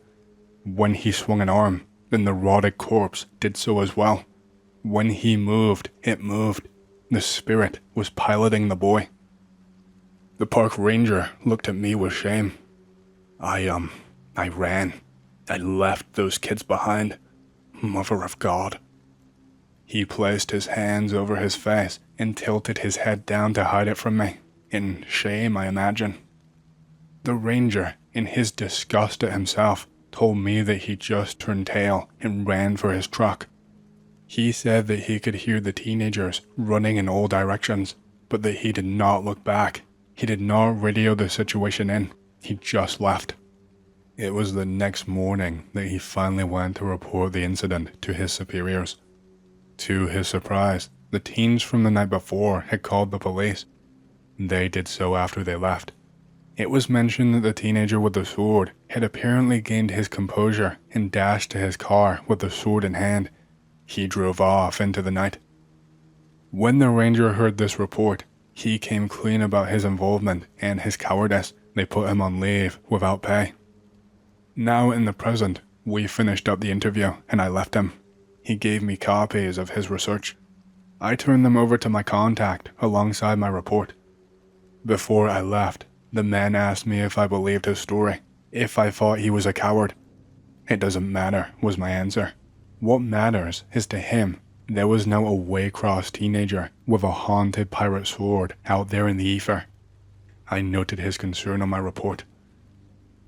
When he swung an arm, then the rotted corpse did so as well. When he moved, it moved. The spirit was piloting the boy. The park ranger looked at me with shame. I ran. I left those kids behind. Mother of God. He placed his hands over his face and tilted his head down to hide it from me. In shame, I imagine. The ranger, in his disgust at himself, told me that he just turned tail and ran for his truck. He said that he could hear the teenagers running in all directions, but that he did not look back. He did not radio the situation in. He just left. It was the next morning that he finally went to report the incident to his superiors. To his surprise, the teens from the night before had called the police. They did so after they left. It was mentioned that the teenager with the sword had apparently gained his composure and dashed to his car with the sword in hand. He drove off into the night. When the ranger heard this report, He came clean about his involvement and his cowardice. They put him on leave without pay. Now in the present, we finished up the interview and I left him. He gave me copies of his research. I turned them over to my contact alongside my report. Before I left, the man asked me if I believed his story, if I thought he was a coward. It doesn't matter, was my answer. What matters is to him, there was now a Waycross teenager with a haunted pirate sword out there in the ether. I noted his concern on my report.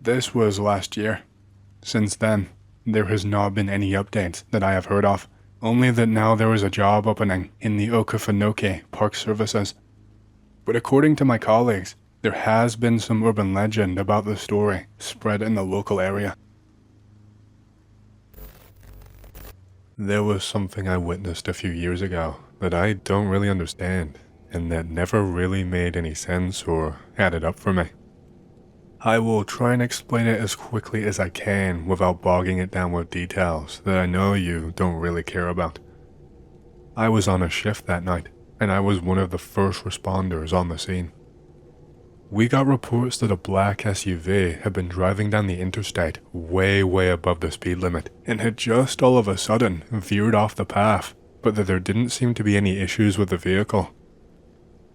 This was last year. Since then, there has not been any updates that I have heard of, only that now there is a job opening in the Okefenokee Park Services. But according to my colleagues, there has been some urban legend about the story spread in the local area. There was something I witnessed a few years ago that I don't really understand, and that never really made any sense or added up for me. I will try and explain it as quickly as I can without bogging it down with details that I know you don't really care about. I was on a shift that night, and I was one of the first responders on the scene. We got reports that a black SUV had been driving down the interstate way above the speed limit and had just all of a sudden veered off the path, but that there didn't seem to be any issues with the vehicle.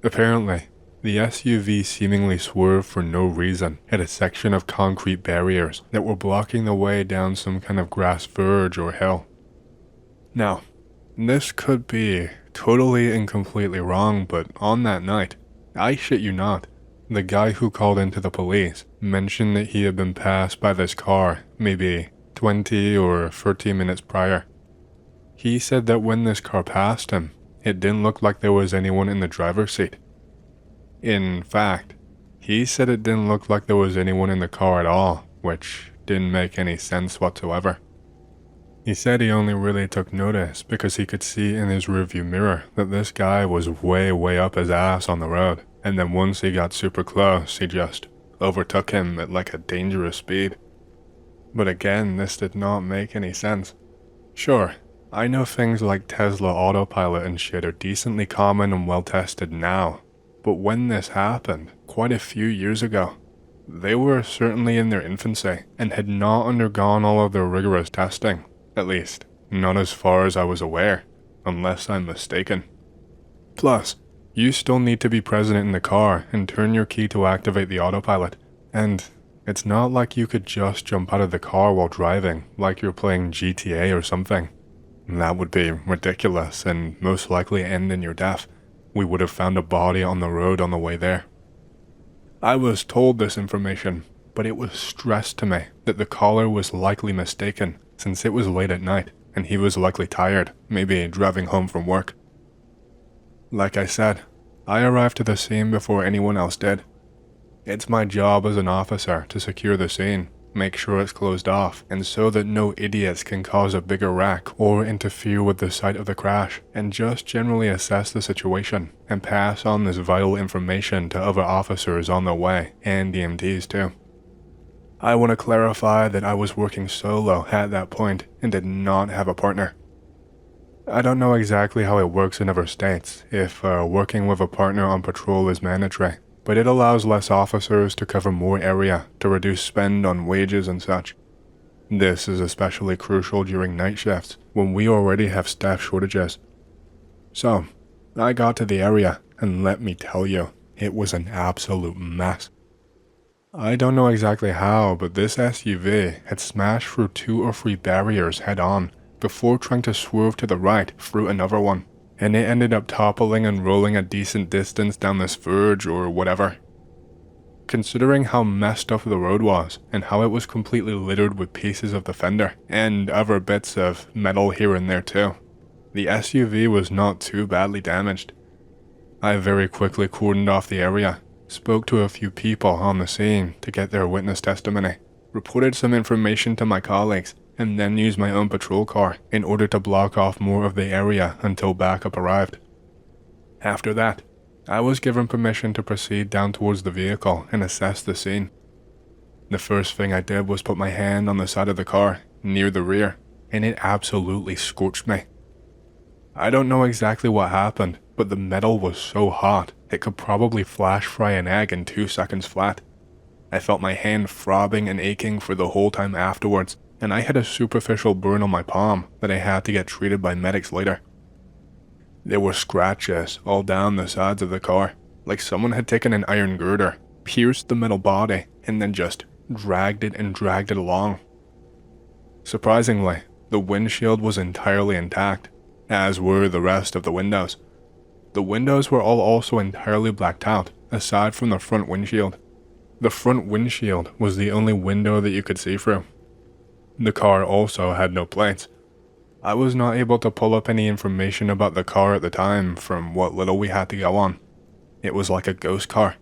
Apparently, the SUV seemingly swerved for no reason at a section of concrete barriers that were blocking the way down some kind of grass verge or hill. Now, this could be totally and completely wrong, but on that night, I shit you not, the guy who called into the police mentioned that he had been passed by this car maybe 20 or 30 minutes prior. He said that when this car passed him, it didn't look like there was anyone in the driver's seat. In fact, he said it didn't look like there was anyone in the car at all, which didn't make any sense whatsoever. He said he only really took notice because he could see in his rearview mirror that this guy was way up his ass on the road, and then once he got super close, he just overtook him at like a dangerous speed. But again, this did not make any sense. Sure, I know things like Tesla autopilot and shit are decently common and well tested now, but when this happened, quite a few years ago, they were certainly in their infancy and had not undergone all of their rigorous testing, at least, not as far as I was aware, unless I'm mistaken. Plus, you still need to be present in the car and turn your key to activate the autopilot, and it's not like you could just jump out of the car while driving like you're playing GTA or something. That would be ridiculous and most likely end in your death. We would have found a body on the road on the way there. I was told this information, but it was stressed to me that the caller was likely mistaken since it was late at night and he was likely tired, maybe driving home from work. Like I said, I arrived to the scene before anyone else did. It's my job as an officer to secure the scene, make sure it's closed off, and so that no idiots can cause a bigger wreck or interfere with the site of the crash, and just generally assess the situation and pass on this vital information to other officers on their way, and EMTs too. I want to clarify that I was working solo at that point and did not have a partner. I don't know exactly how it works in other states, if working with a partner on patrol is mandatory, but it allows less officers to cover more area to reduce spend on wages and such. This is especially crucial during night shifts, when we already have staff shortages. So, I got to the area, and let me tell you, it was an absolute mess. I don't know exactly how, but this SUV had smashed through 2 or 3 barriers head on, before trying to swerve to the right through another one, and it ended up toppling and rolling a decent distance down this verge or whatever. Considering how messed up the road was, and how it was completely littered with pieces of the fender, and other bits of metal here and there too, the SUV was not too badly damaged. I very quickly cordoned off the area, spoke to a few people on the scene to get their witness testimony, reported some information to my colleagues, and then used my own patrol car in order to block off more of the area until backup arrived. After that, I was given permission to proceed down towards the vehicle and assess the scene. The first thing I did was put my hand on the side of the car, near the rear, and it absolutely scorched me. I don't know exactly what happened, but the metal was so hot It could probably flash fry an egg in 2 seconds flat. I felt my hand throbbing and aching for the whole time afterwards, and I had a superficial burn on my palm that I had to get treated by medics later. There were scratches all down the sides of the car, like someone had taken an iron girder, pierced the metal body, and then just dragged it along. Surprisingly, the windshield was entirely intact, as were the rest of the windows. The windows were all also entirely blacked out, aside from the front windshield. The front windshield was the only window that you could see through. The car also had no plates. I was not able to pull up any information about the car at the time from what little we had to go on. It was like a ghost car.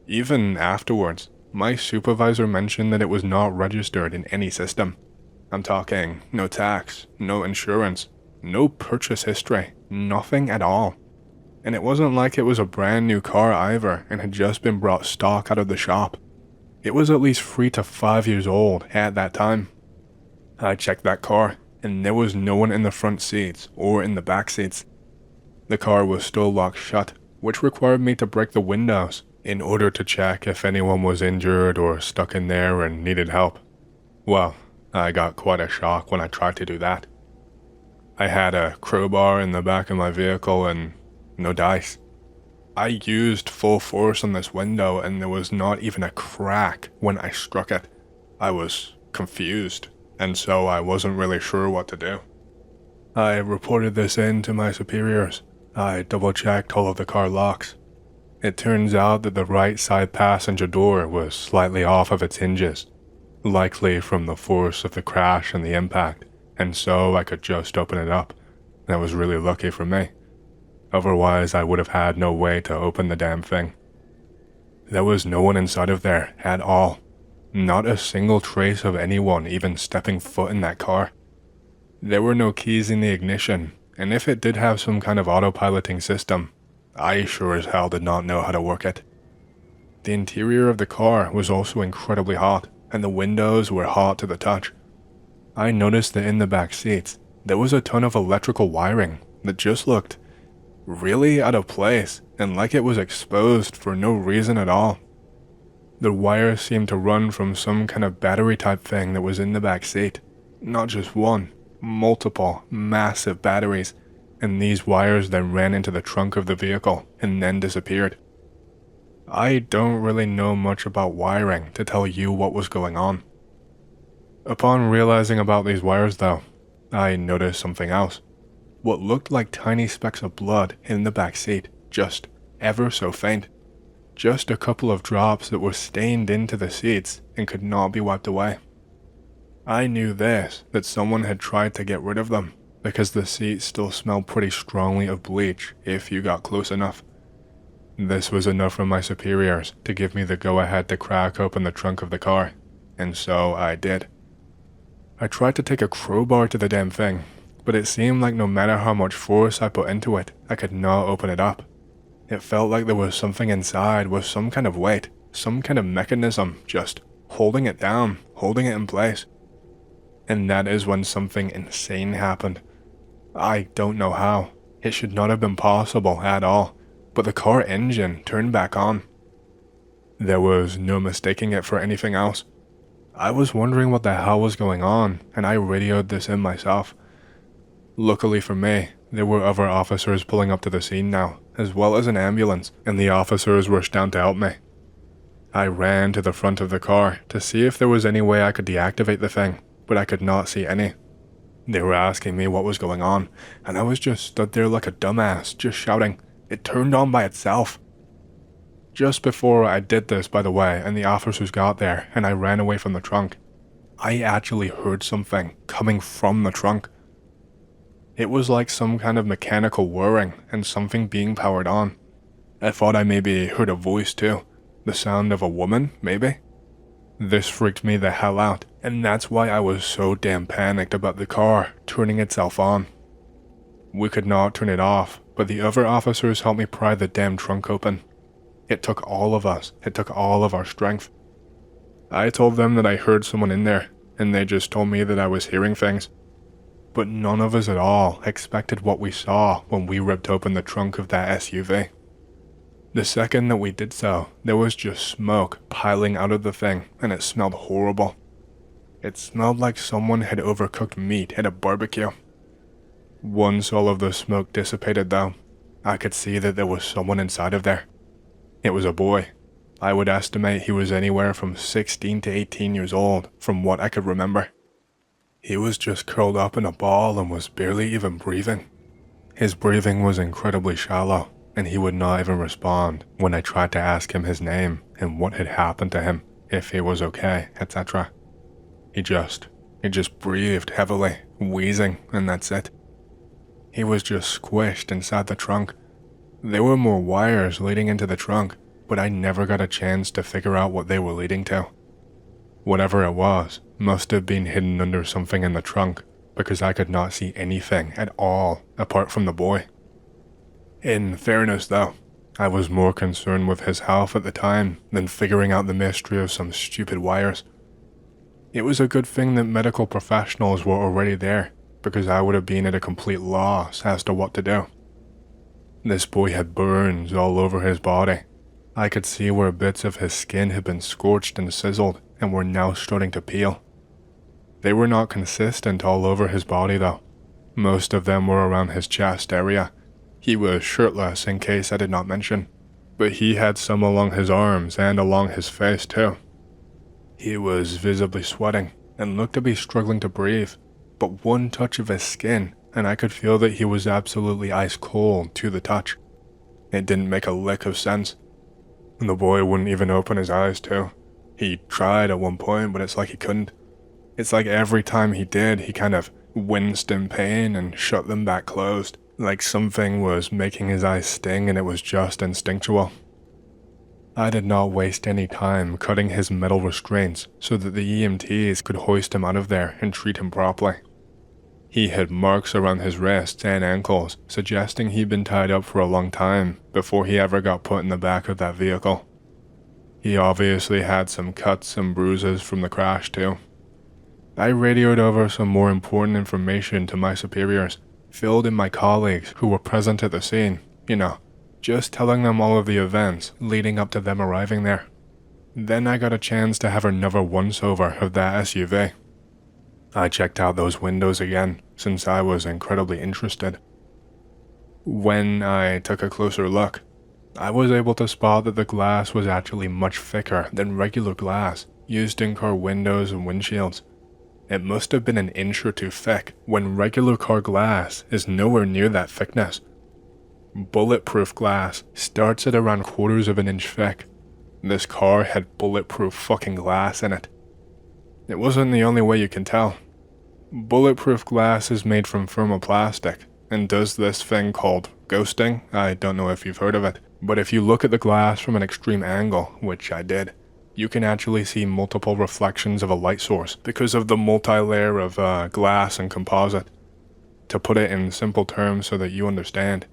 Even afterwards, my supervisor mentioned that it was not registered in any system. I'm talking no tax, no insurance, no purchase history, nothing at all. And it wasn't like it was a brand new car either and had just been brought stock out of the shop. It was at least 3 to 5 years old at that time. I checked that car, and there was no one in the front seats or in the back seats. The car was still locked shut, which required me to break the windows in order to check if anyone was injured or stuck in there and needed help. Well, I got quite a shock when I tried to do that. I had a crowbar in the back of my vehicle and no dice. I used full force on this window and there was not even a crack when I struck it. I was confused, and so I wasn't really sure what to do. I reported this in to my superiors. I double-checked all of the car locks. It turns out that the right side passenger door was slightly off of its hinges, likely from the force of the crash and the impact, and so I could just open it up. That was really lucky for me. Otherwise, I would have had no way to open the damn thing. There was no one inside of there at all. Not a single trace of anyone even stepping foot in that car. There were no keys in the ignition, and if it did have some kind of autopiloting system, I sure as hell did not know how to work it. The interior of the car was also incredibly hot, and the windows were hot to the touch. I noticed that in the back seats, there was a ton of electrical wiring that just looked really out of place and like it was exposed for no reason at all. The wires seemed to run from some kind of battery type thing that was in the back seat. Not just one, multiple massive batteries, and these wires then ran into the trunk of the vehicle and then disappeared. I don't really know much about wiring to tell you what was going on. Upon realizing about these wires though, I noticed something else. What looked like tiny specks of blood in the back seat, just ever so faint. Just a couple of drops that were stained into the seats and could not be wiped away. I knew this, that someone had tried to get rid of them, because the seats still smelled pretty strongly of bleach if you got close enough. This was enough from my superiors to give me the go-ahead to crack open the trunk of the car, and so I did. I tried to take a crowbar to the damn thing, but it seemed like no matter how much force I put into it, I could not open it up. It felt like there was something inside with some kind of weight, some kind of mechanism just holding it down, holding it in place. And that is when something insane happened. I don't know how. It should not have been possible at all, but the car engine turned back on. There was no mistaking it for anything else. I was wondering what the hell was going on, and I radioed this in myself. Luckily for me, there were other officers pulling up to the scene now, as well as an ambulance, and the officers rushed down to help me. I ran to the front of the car to see if there was any way I could deactivate the thing, but I could not see any. They were asking me what was going on, and I was just stood there like a dumbass, just shouting, "It turned on by itself." Just before I did this, by the way, and the officers got there, and I ran away from the trunk, I actually heard something coming from the trunk. It was like some kind of mechanical whirring and something being powered on. I thought I maybe heard a voice too, the sound of a woman, maybe? This freaked me the hell out, and that's why I was so damn panicked about the car turning itself on. We could not turn it off, but the other officers helped me pry the damn trunk open. It took all of us, it took all of our strength. I told them that I heard someone in there, and they just told me that I was hearing things. But none of us at all expected what we saw when we ripped open the trunk of that SUV. The second that we did so, there was just smoke piling out of the thing, and it smelled horrible. It smelled like someone had overcooked meat at a barbecue. Once all of the smoke dissipated though, I could see that there was someone inside of there. It was a boy. I would estimate he was anywhere from 16 to 18 years old, from what I could remember. He was just curled up in a ball and was barely even breathing. His breathing was incredibly shallow, and he would not even respond when I tried to ask him his name and what had happened to him, if he was okay, etc. He just breathed heavily, wheezing, and that's it. He was just squished inside the trunk. There were more wires leading into the trunk, but I never got a chance to figure out what they were leading to. Whatever it was must have been hidden under something in the trunk, because I could not see anything at all apart from the boy. In fairness though, I was more concerned with his health at the time than figuring out the mystery of some stupid wires. It was a good thing that medical professionals were already there, because I would have been at a complete loss as to what to do. This boy had burns all over his body. I could see where bits of his skin had been scorched and sizzled and were now starting to peel. They were not consistent all over his body though. Most of them were around his chest area. He was shirtless in case I did not mention, but he had some along his arms and along his face too. He was visibly sweating and looked to be struggling to breathe, but one touch of his skin and I could feel that he was absolutely ice cold to the touch. It didn't make a lick of sense. The boy wouldn't even open his eyes too. He tried at one point, but it's like he couldn't. It's like every time he did, he kind of winced in pain and shut them back closed, like something was making his eyes sting and it was just instinctual. I did not waste any time cutting his metal restraints so that the EMTs could hoist him out of there and treat him properly. He had marks around his wrists and ankles, suggesting he'd been tied up for a long time before he ever got put in the back of that vehicle. He obviously had some cuts and bruises from the crash too. I radioed over some more important information to my superiors, filled in my colleagues who were present at the scene, just telling them all of the events leading up to them arriving there. Then I got a chance to have another once-over of that SUV. I checked out those windows again, since I was incredibly interested. When I took a closer look, I was able to spot that the glass was actually much thicker than regular glass used in car windows and windshields. It must have been an inch or two thick, when regular car glass is nowhere near that thickness. Bulletproof glass starts at around quarters of an inch thick. This car had bulletproof fucking glass in it. It wasn't the only way you can tell. Bulletproof glass is made from thermoplastic and does this thing called ghosting. I don't know if you've heard of it, but if you look at the glass from an extreme angle, which I did, you can actually see multiple reflections of a light source because of the multi-layer of glass and composite. To put it in simple terms so that you understand,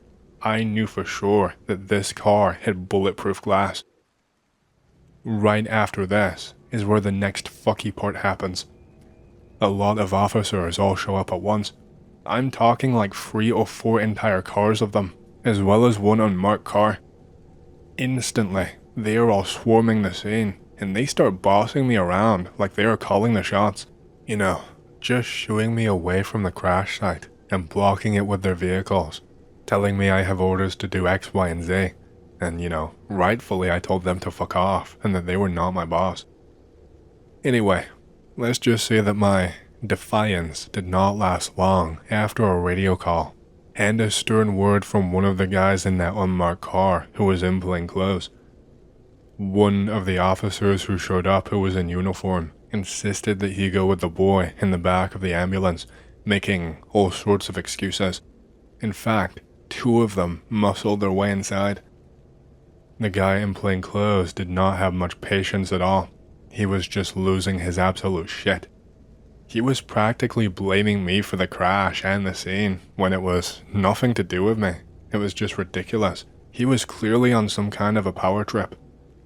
I knew for sure that this car had bulletproof glass. Right after this is where the next fucky part happens. A lot of officers all show up at once. I'm talking like 3 or 4 entire cars of them, as well as one unmarked car. Instantly, they are all swarming the scene, and they start bossing me around like they are calling the shots. Just shooing me away from the crash site and blocking it with their vehicles, telling me I have orders to do X, Y, and Z. And rightfully I told them to fuck off and that they were not my boss. Anyway, let's just say that my defiance did not last long after a radio call and a stern word from one of the guys in that unmarked car who was in plain clothes. One of the officers who showed up, who was in uniform, insisted that he go with the boy in the back of the ambulance, making all sorts of excuses. In fact, 2 of them muscled their way inside. The guy in plain clothes did not have much patience at all. He was just losing his absolute shit. He was practically blaming me for the crash and the scene when it was nothing to do with me. It was just ridiculous. He was clearly on some kind of a power trip.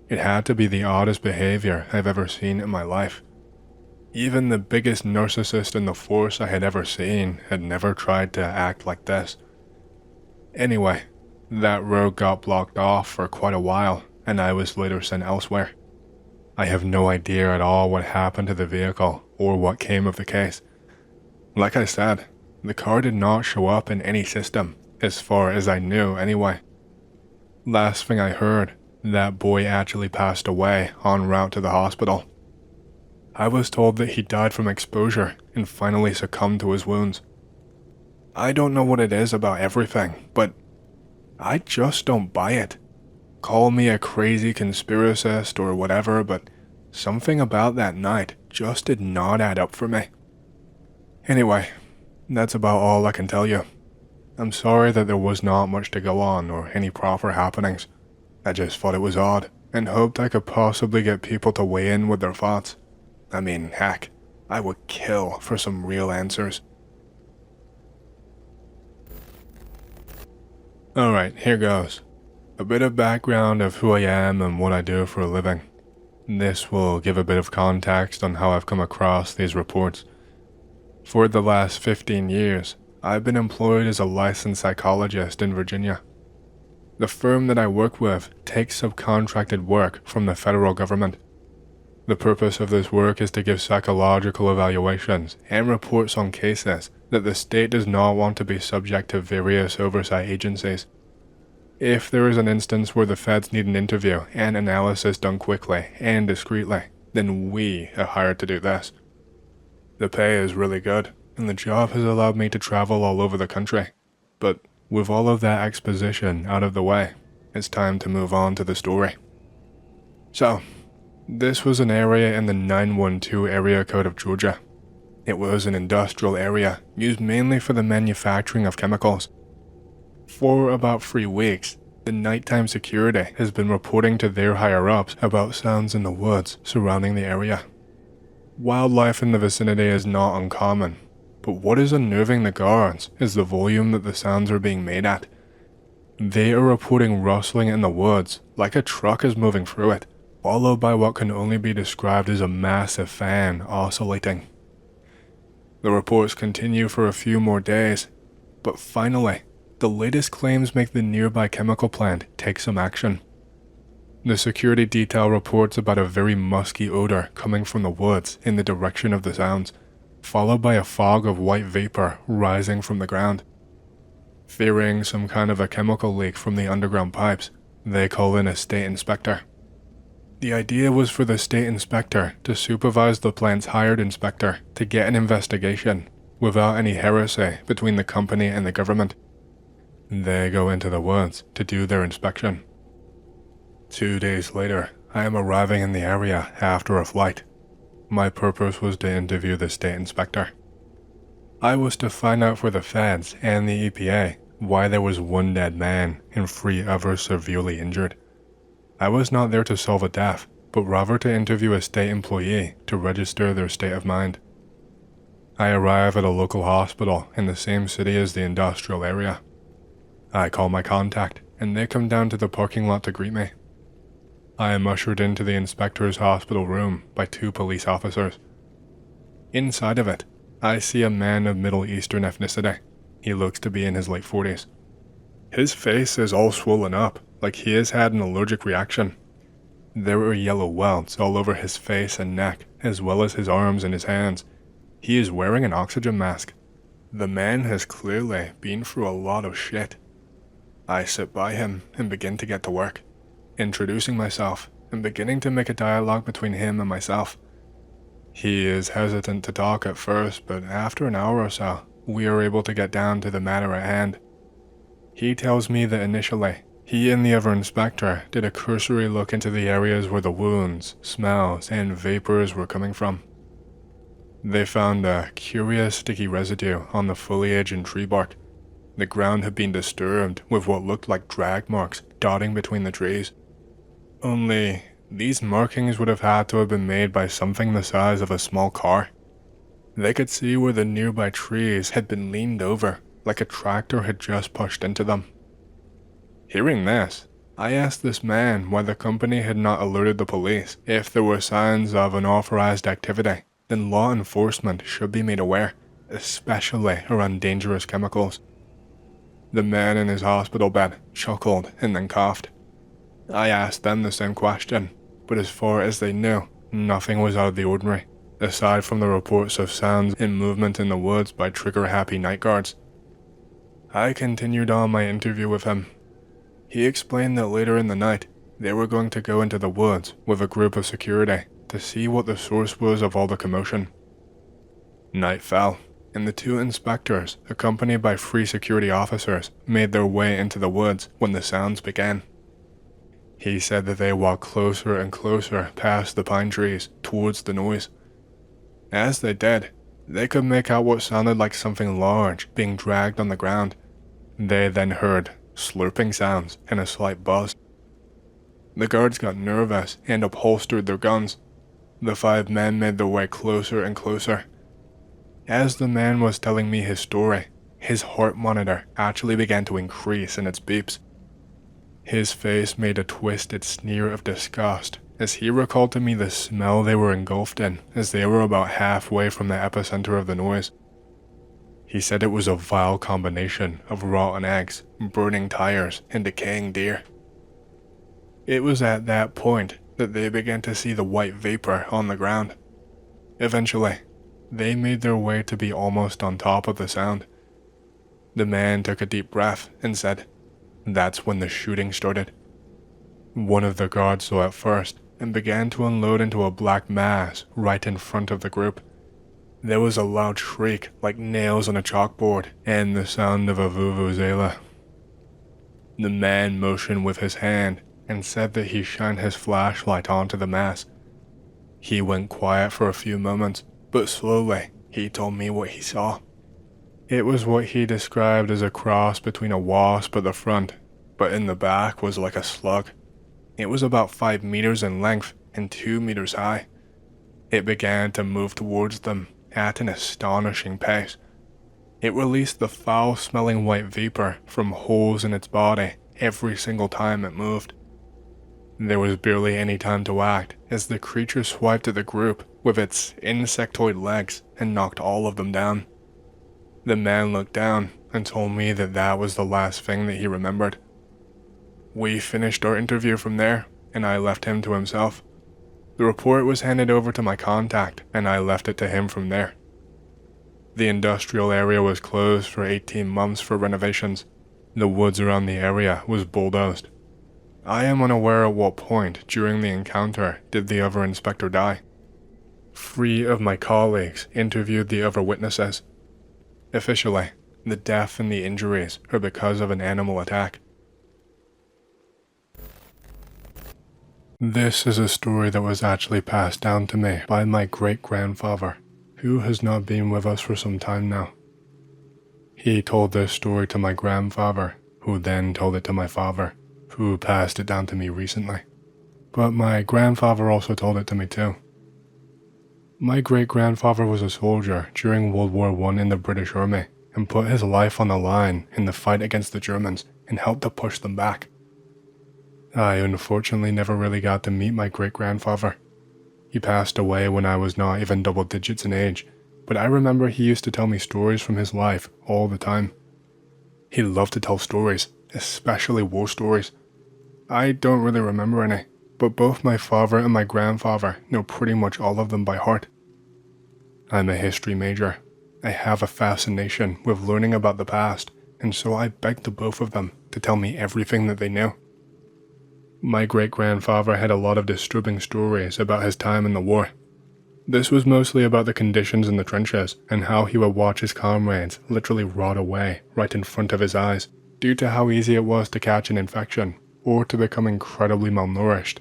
It had to be the oddest behavior I've ever seen in my life. Even the biggest narcissist in the force I had ever seen had never tried to act like this. Anyway, That road got blocked off for quite a while, and I was later sent elsewhere. I have no idea at all what happened to the vehicle or what came of the case. Like I said, the car did not show up in any system, as far as I knew anyway. Last thing I heard, that boy actually passed away en route to the hospital. I was told that he died from exposure and finally succumbed to his wounds. I don't know what it is about everything, but I just don't buy it. Call me a crazy conspiracist or whatever, but something about that night just did not add up for me. Anyway, that's about all I can tell you. I'm sorry that there was not much to go on or any proper happenings. I just thought it was odd and hoped I could possibly get people to weigh in with their thoughts. I mean, heck, I would kill for some real answers. Alright, here goes. A bit of background of who I am and what I do for a living. This will give a bit of context on how I've come across these reports. For the last 15 years, I've been employed as a licensed psychologist in Virginia. The firm that I work with takes subcontracted work from the federal government. The purpose of this work is to give psychological evaluations and reports on cases that the state does not want to be subject to various oversight agencies. If there is an instance where the feds need an interview and analysis done quickly and discreetly, then we are hired to do this. The pay is really good, and the job has allowed me to travel all over the country. But with all of that exposition out of the way, it's time to move on to the story. So, this was an area in the 912 area code of Georgia. It was an industrial area used mainly for the manufacturing of chemicals. For about 3 weeks, the nighttime security has been reporting to their higher-ups about sounds in the woods surrounding the area. Wildlife in the vicinity is not uncommon, but what is unnerving the guards is the volume that the sounds are being made at. They are reporting rustling in the woods like a truck is moving through it, followed by what can only be described as a massive fan oscillating. The reports continue for a few more days, but finally, the latest claims make the nearby chemical plant take some action. The security detail reports about a very musky odor coming from the woods in the direction of the sounds, followed by a fog of white vapor rising from the ground. Fearing some kind of a chemical leak from the underground pipes, they call in a state inspector. The idea was for the state inspector to supervise the plant's hired inspector to get an investigation without any heresy between the company and the government. They go into the woods to do their inspection. 2 days later, I am arriving in the area after a flight. My purpose was to interview the state inspector. I was to find out for the feds and the EPA why there was 1 dead man and 3 others severely injured. I was not there to solve a death, but rather to interview a state employee to register their state of mind. I arrive at a local hospital in the same city as the industrial area. I call my contact, and they come down to the parking lot to greet me. I am ushered into the inspector's hospital room by 2 police officers. Inside of it, I see a man of Middle Eastern ethnicity. He looks to be in his late 40s. His face is all swollen up, like he has had an allergic reaction. There are yellow welts all over his face and neck, as well as his arms and his hands. He is wearing an oxygen mask. The man has clearly been through a lot of shit. I sit by him and begin to get to work, introducing myself and beginning to make a dialogue between him and myself. He is hesitant to talk at first, but after an hour or so, we are able to get down to the matter at hand. He tells me that initially, he and the other inspector did a cursory look into the areas where the wounds, smells, and vapors were coming from. They found a curious sticky residue on the foliage and tree bark. The ground had been disturbed with what looked like drag marks dotting between the trees. Only, these markings would have had to have been made by something the size of a small car. They could see where the nearby trees had been leaned over, like a tractor had just pushed into them. Hearing this, I asked this man why the company had not alerted the police. If there were signs of unauthorized activity, then law enforcement should be made aware, especially around dangerous chemicals. The man in his hospital bed chuckled and then coughed. I asked them the same question, but as far as they knew, nothing was out of the ordinary, aside from the reports of sounds and movement in the woods by trigger-happy night guards. I continued on my interview with him. He explained that later in the night, they were going to go into the woods with a group of security to see what the source was of all the commotion. Night fell, and the two inspectors, accompanied by 3 security officers, made their way into the woods when the sounds began. He said that they walked closer and closer past the pine trees towards the noise. As they did, they could make out what sounded like something large being dragged on the ground. They then heard slurping sounds and a slight buzz. The guards got nervous and upholstered their guns. The 5 men made their way closer and closer. As the man was telling me his story, his heart monitor actually began to increase in its beeps. His face made a twisted sneer of disgust as he recalled to me the smell they were engulfed in as they were about halfway from the epicenter of the noise. He said it was a vile combination of rotten eggs, burning tires, and decaying deer. It was at that point that they began to see the white vapor on the ground. Eventually, they made their way to be almost on top of the sound. The man took a deep breath and said, "That's when the shooting started." One of the guards saw it first and began to unload into a black mass right in front of the group. There was a loud shriek like nails on a chalkboard and the sound of a vuvuzela. The man motioned with his hand and said that he shined his flashlight onto the mass. He went quiet for a few moments, but slowly he told me what he saw. It was what he described as a cross between a wasp at the front, but in the back was like a slug. It was about 5 meters in length and 2 meters high. It began to move towards them at an astonishing pace. It released the foul-smelling white vapor from holes in its body every single time it moved. There was barely any time to act as the creature swiped at the group with its insectoid legs and knocked all of them down. The man looked down and told me that that was the last thing that he remembered. We finished our interview from there, and I left him to himself. The report was handed over to my contact, and I left it to him from there. The industrial area was closed for 18 months for renovations. The woods around the area was bulldozed. I am unaware at what point during the encounter did the other inspector die. 3 of my colleagues interviewed the other witnesses. Officially, the death and the injuries are because of an animal attack. This is a story that was actually passed down to me by my great-grandfather, who has not been with us for some time now. He told this story to my grandfather, who then told it to my father, who passed it down to me recently. But my grandfather also told it to me too. My great-grandfather was a soldier during World War I in the British Army and put his life on the line in the fight against the Germans and helped to push them back. I unfortunately never really got to meet my great-grandfather. He passed away when I was not even double digits in age, but I remember he used to tell me stories from his life all the time. He loved to tell stories, especially war stories. I don't really remember any, but both my father and my grandfather know pretty much all of them by heart. I'm a history major. I have a fascination with learning about the past, and so I begged the both of them to tell me everything that they knew. My great-grandfather had a lot of disturbing stories about his time in the war. This was mostly about the conditions in the trenches and how he would watch his comrades literally rot away right in front of his eyes due to how easy it was to catch an infection or to become incredibly malnourished.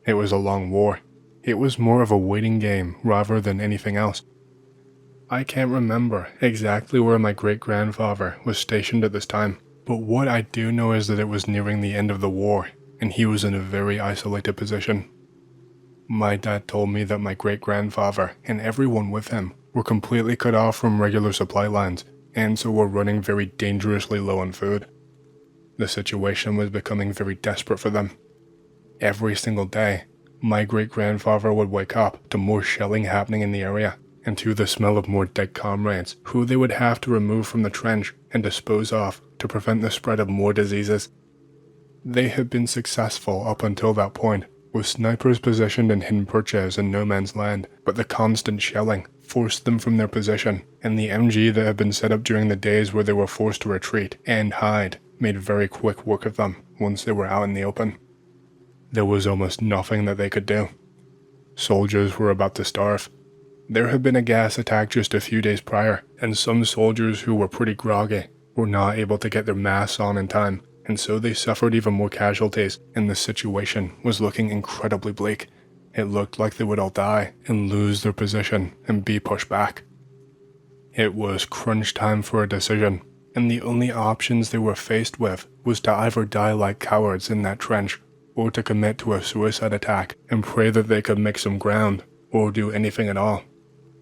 It was a long war. It was more of a waiting game rather than anything else. I can't remember exactly where my great-grandfather was stationed at this time, but what I do know is that it was nearing the end of the war, and he was in a very isolated position. My dad told me that my great-grandfather and everyone with him were completely cut off from regular supply lines, and so were running very dangerously low on food. The situation was becoming very desperate for them. Every single day, my great-grandfather would wake up to more shelling happening in the area, and to the smell of more dead comrades who they would have to remove from the trench and dispose of to prevent the spread of more diseases. They had been successful up until that point, with snipers positioned in hidden perches in no man's land, but the constant shelling forced them from their position, and the MG that had been set up during the days where they were forced to retreat and hide made very quick work of them once they were out in the open. There was almost nothing that they could do. Soldiers were about to starve. There had been a gas attack just a few days prior, and some soldiers who were pretty groggy were not able to get their masks on in time, and so they suffered even more casualties, and the situation was looking incredibly bleak. It looked like they would all die and lose their position and be pushed back. It was crunch time for a decision, and the only options they were faced with was to either die like cowards in that trench, or to commit to a suicide attack and pray that they could make some ground, or do anything at all.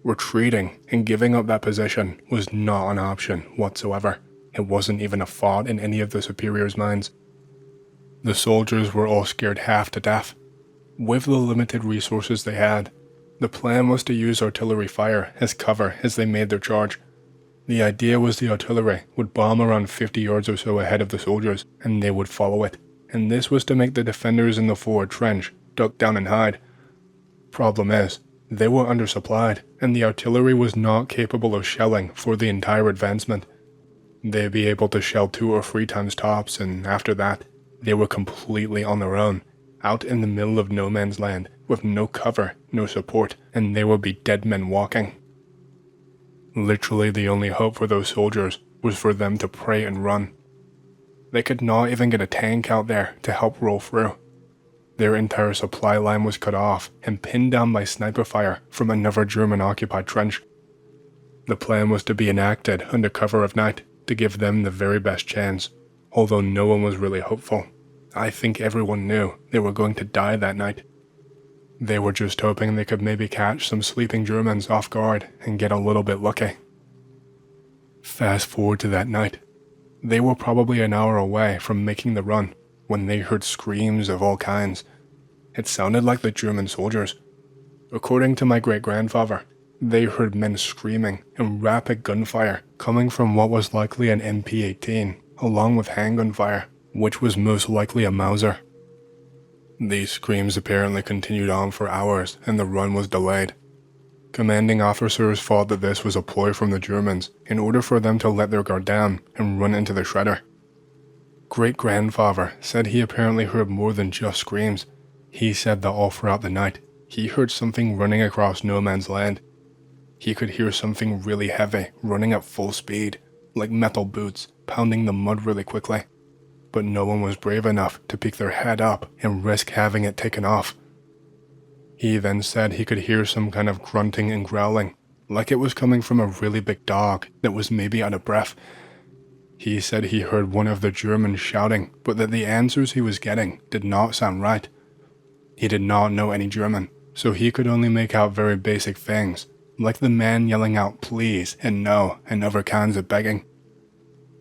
Retreating and giving up that position was not an option whatsoever. It wasn't even a thought in any of the superiors' minds. The soldiers were all scared half to death. With the limited resources they had, the plan was to use artillery fire as cover as they made their charge. The idea was the artillery would bomb around 50 yards or so ahead of the soldiers, and they would follow it, and this was to make the defenders in the forward trench duck down and hide. Problem is, they were undersupplied, and the artillery was not capable of shelling for the entire advancement. They'd be able to shell 2 or 3 times tops, and after that, they were completely on their own, out in the middle of no man's land, with no cover, no support, and they would be dead men walking. Literally the only hope for those soldiers was for them to pray and run. They could not even get a tank out there to help roll through. Their entire supply line was cut off and pinned down by sniper fire from another German-occupied trench. The plan was to be enacted under cover of night, to give them the very best chance, although no one was really hopeful. I think everyone knew they were going to die that night. They were just hoping they could maybe catch some sleeping Germans off guard and get a little bit lucky. Fast forward to that night. They were probably an hour away from making the run when they heard screams of all kinds. It sounded like the German soldiers. According to my great-grandfather, they heard men screaming and rapid gunfire coming from what was likely an MP-18, along with handgun fire, which was most likely a Mauser. These screams apparently continued on for hours, and the run was delayed. Commanding officers thought that this was a ploy from the Germans in order for them to let their guard down and run into the shredder. Great-grandfather said he apparently heard more than just screams. He said that all throughout the night, he heard something running across no man's land. He could hear something really heavy running at full speed, like metal boots pounding the mud really quickly. But no one was brave enough to pick their head up and risk having it taken off. He then said he could hear some kind of grunting and growling, like it was coming from a really big dog that was maybe out of breath. He said he heard one of the Germans shouting, but that the answers he was getting did not sound right. He did not know any German, so he could only make out very basic things, like the man yelling out please and no and other kinds of begging.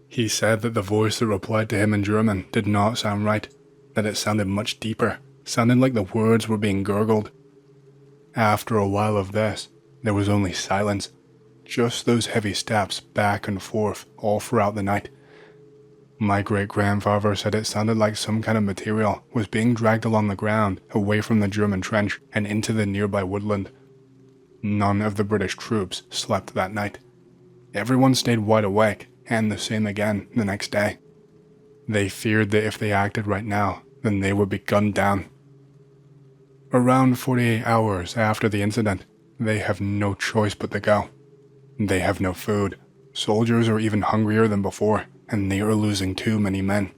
He said that the voice that replied to him in German did not sound right, that it sounded much deeper, sounded like the words were being gurgled. After a while of this, there was only silence, just those heavy steps back and forth all throughout the night. My great-grandfather said it sounded like some kind of material was being dragged along the ground away from the German trench and into the nearby woodland. None of the British troops slept that night. Everyone stayed wide awake, and the same again the next day. They feared that if they acted right now, then they would be gunned down. Around 48 hours after the incident, they have no choice but to go. They have no food. Soldiers are even hungrier than before, and they are losing too many men.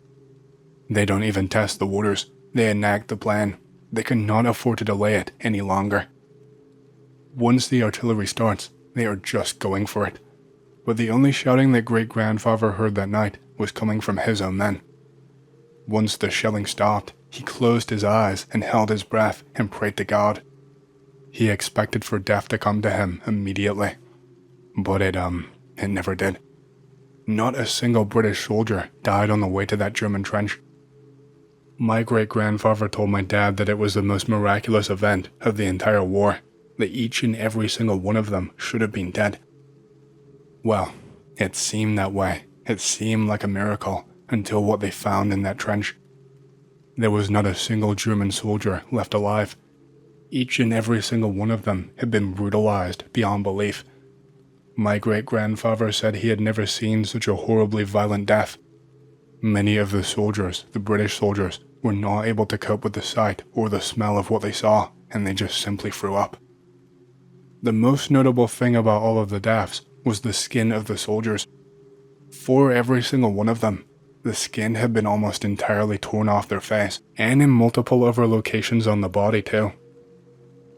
They don't even test the waters. They enact the plan. They cannot afford to delay it any longer. Once the artillery starts, they are just going for it. But the only shouting that great-grandfather heard that night was coming from his own men. Once the shelling stopped, he closed his eyes and held his breath and prayed to God. He expected for death to come to him immediately. But it never did. Not a single British soldier died on the way to that German trench. My great-grandfather told my dad that it was the most miraculous event of the entire war. that each and every single one of them should have been dead. Well, it seemed that way. It seemed like a miracle until what they found in that trench. There was not a single German soldier left alive. Each and every single one of them had been brutalized beyond belief. My great-grandfather said he had never seen such a horribly violent death. Many of the soldiers, the British soldiers, were not able to cope with the sight or the smell of what they saw, and they just simply threw up. The most notable thing about all of the deaths was the skin of the soldiers. For every single one of them, the skin had been almost entirely torn off their face, and in multiple other locations on the body too.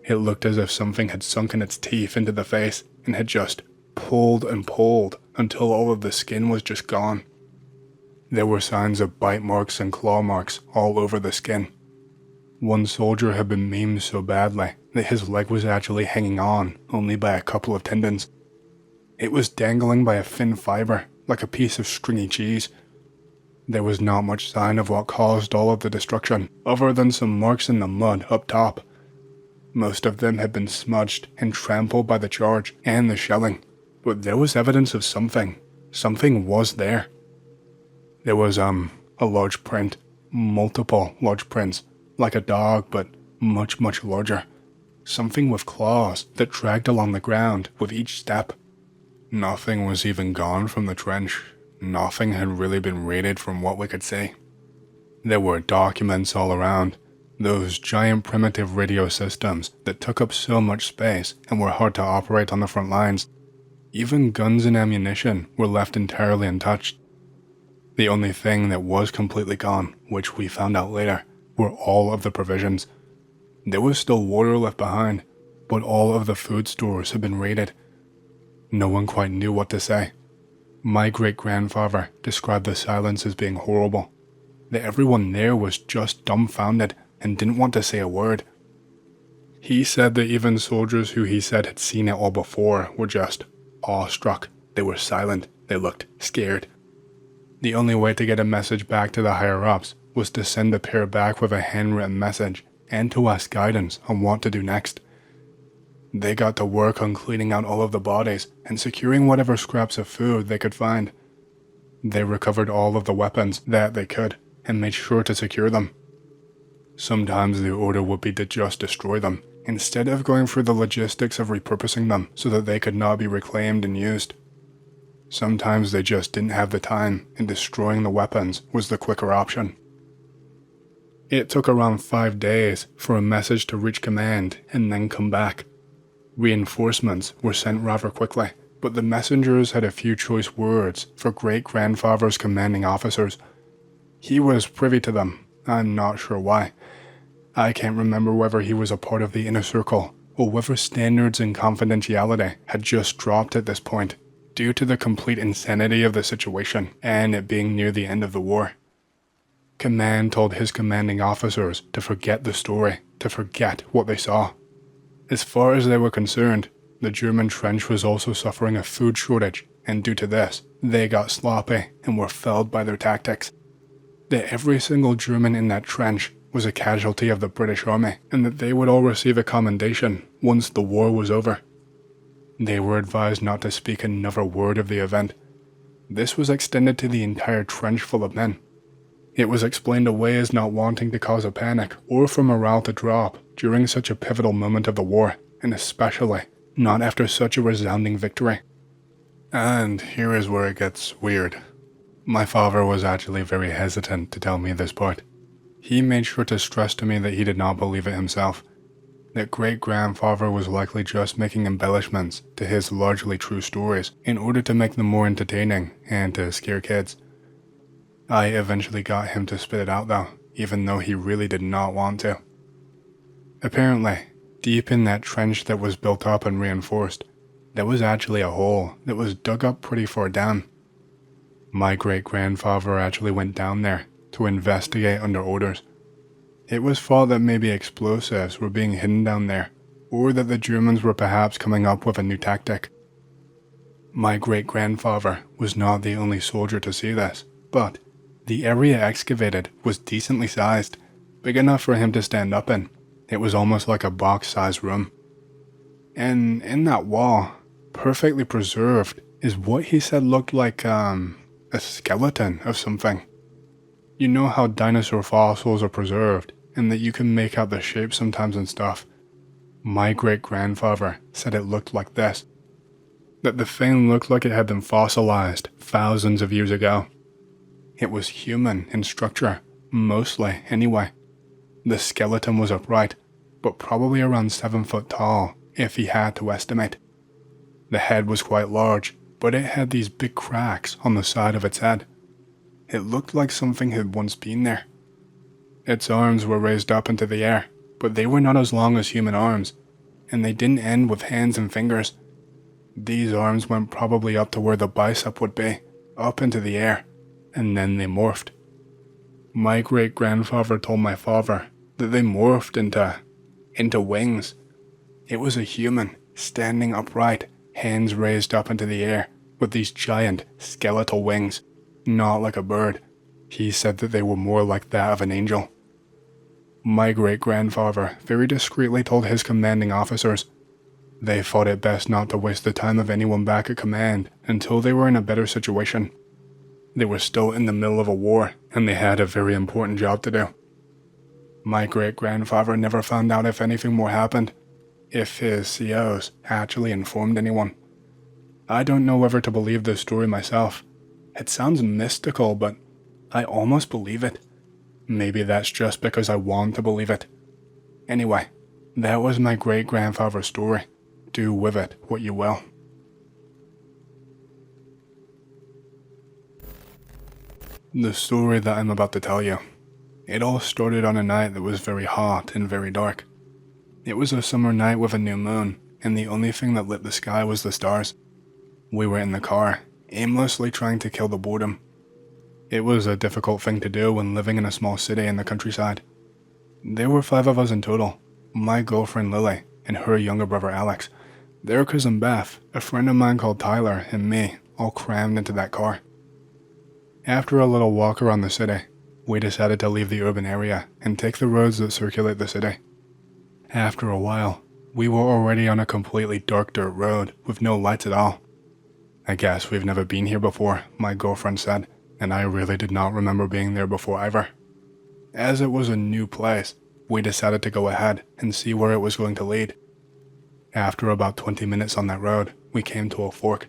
It looked as if something had sunken its teeth into the face and had just pulled and pulled until all of the skin was just gone. There were signs of bite marks and claw marks all over the skin. One soldier had been maimed so badly that his leg was actually hanging on only by a couple of tendons. It was dangling by a thin fiber, like a piece of stringy cheese. There was not much sign of what caused all of the destruction, other than some marks in the mud up top. Most of them had been smudged and trampled by the charge and the shelling, but there was evidence of something. Something was there. There was, a large print, multiple large prints, like a dog, but much, much larger. Something with claws that dragged along the ground with each step. Nothing was even gone from the trench. Nothing had really been raided from what we could see. There were documents all around, those giant primitive radio systems that took up so much space and were hard to operate on the front lines. Even guns and ammunition were left entirely untouched. The only thing that was completely gone, which we found out later, were all of the provisions. There was still water left behind, but all of the food stores had been raided. No one quite knew what to say. My great-grandfather described the silence as being horrible, that everyone there was just dumbfounded and didn't want to say a word. He said that even soldiers who he said had seen it all before were just awestruck. They were silent. They looked scared. The only way to get a message back to the higher-ups was to send the pair back with a handwritten message and to ask guidance on what to do next. They got to work on cleaning out all of the bodies and securing whatever scraps of food they could find. They recovered all of the weapons that they could and made sure to secure them. Sometimes the order would be to just destroy them, instead of going through the logistics of repurposing them so that they could not be reclaimed and used. Sometimes they just didn't have the time, and destroying the weapons was the quicker option. It took around 5 days for a message to reach command and then come back. Reinforcements were sent rather quickly, but the messengers had a few choice words for great-grandfather's commanding officers. He was privy to them. I'm not sure why. I can't remember whether he was a part of the inner circle, or whether standards and confidentiality had just dropped at this point, due to the complete insanity of the situation and it being near the end of the war. Command told his commanding officers to forget the story, to forget what they saw. As far as they were concerned, the German trench was also suffering a food shortage, and due to this, they got sloppy and were felled by their tactics. That every single German in that trench was a casualty of the British Army, and that they would all receive a commendation once the war was over. They were advised not to speak another word of the event. This was extended to the entire trench full of men. It was explained away as not wanting to cause a panic or for morale to drop during such a pivotal moment of the war, and especially not after such a resounding victory. And here is where it gets weird. My father was actually very hesitant to tell me this part. He made sure to stress to me that he did not believe it himself, that great-grandfather was likely just making embellishments to his largely true stories in order to make them more entertaining and to scare kids. I eventually got him to spit it out though, even though he really did not want to. Apparently, deep in that trench that was built up and reinforced, there was actually a hole that was dug up pretty far down. My great-grandfather actually went down there to investigate under orders. It was thought that maybe explosives were being hidden down there, or that the Germans were perhaps coming up with a new tactic. My great-grandfather was not the only soldier to see this, but the area excavated was decently sized, big enough for him to stand up in. It was almost like a box-sized room. And in that wall, perfectly preserved, is what he said looked like, a skeleton of something. You know how dinosaur fossils are preserved, and that you can make out the shape sometimes and stuff. My great-grandfather said it looked like this. That the thing looked like it had been fossilized thousands of years ago. It was human in structure, mostly anyway. The skeleton was upright, but probably around 7 foot tall, if he had to estimate. The head was quite large, but it had these big cracks on the side of its head. It looked like something had once been there. Its arms were raised up into the air, but they were not as long as human arms, and they didn't end with hands and fingers. These arms went probably up to where the bicep would be, up into the air, and then they morphed. My great-grandfather told my father that they morphed into wings. It was a human, standing upright, hands raised up into the air, with these giant, skeletal wings, not like a bird. He said that they were more like that of an angel. My great-grandfather very discreetly told his commanding officers they thought it best not to waste the time of anyone back at command until they were in a better situation. They were still in the middle of a war, and they had a very important job to do. My great-grandfather never found out if anything more happened, if his COs actually informed anyone. I don't know whether to believe this story myself. It sounds mystical, but I almost believe it. Maybe that's just because I want to believe it. Anyway, that was my great-grandfather's story. Do with it what you will. The story that I'm about to tell you, it all started on a night that was very hot and very dark. It was a summer night with a new moon, and the only thing that lit the sky was the stars. We were in the car, aimlessly trying to kill the boredom. It was a difficult thing to do when living in a small city in the countryside. There were 5 of us in total, my girlfriend Lily, and her younger brother Alex, their cousin Beth, a friend of mine called Tyler, and me, all crammed into that car. After a little walk around the city, we decided to leave the urban area and take the roads that circulate the city. After a while, we were already on a completely dark dirt road with no lights at all. I guess we've never been here before, my girlfriend said, and I really did not remember being there before either. As it was a new place, we decided to go ahead and see where it was going to lead. After about 20 minutes on that road, we came to a fork.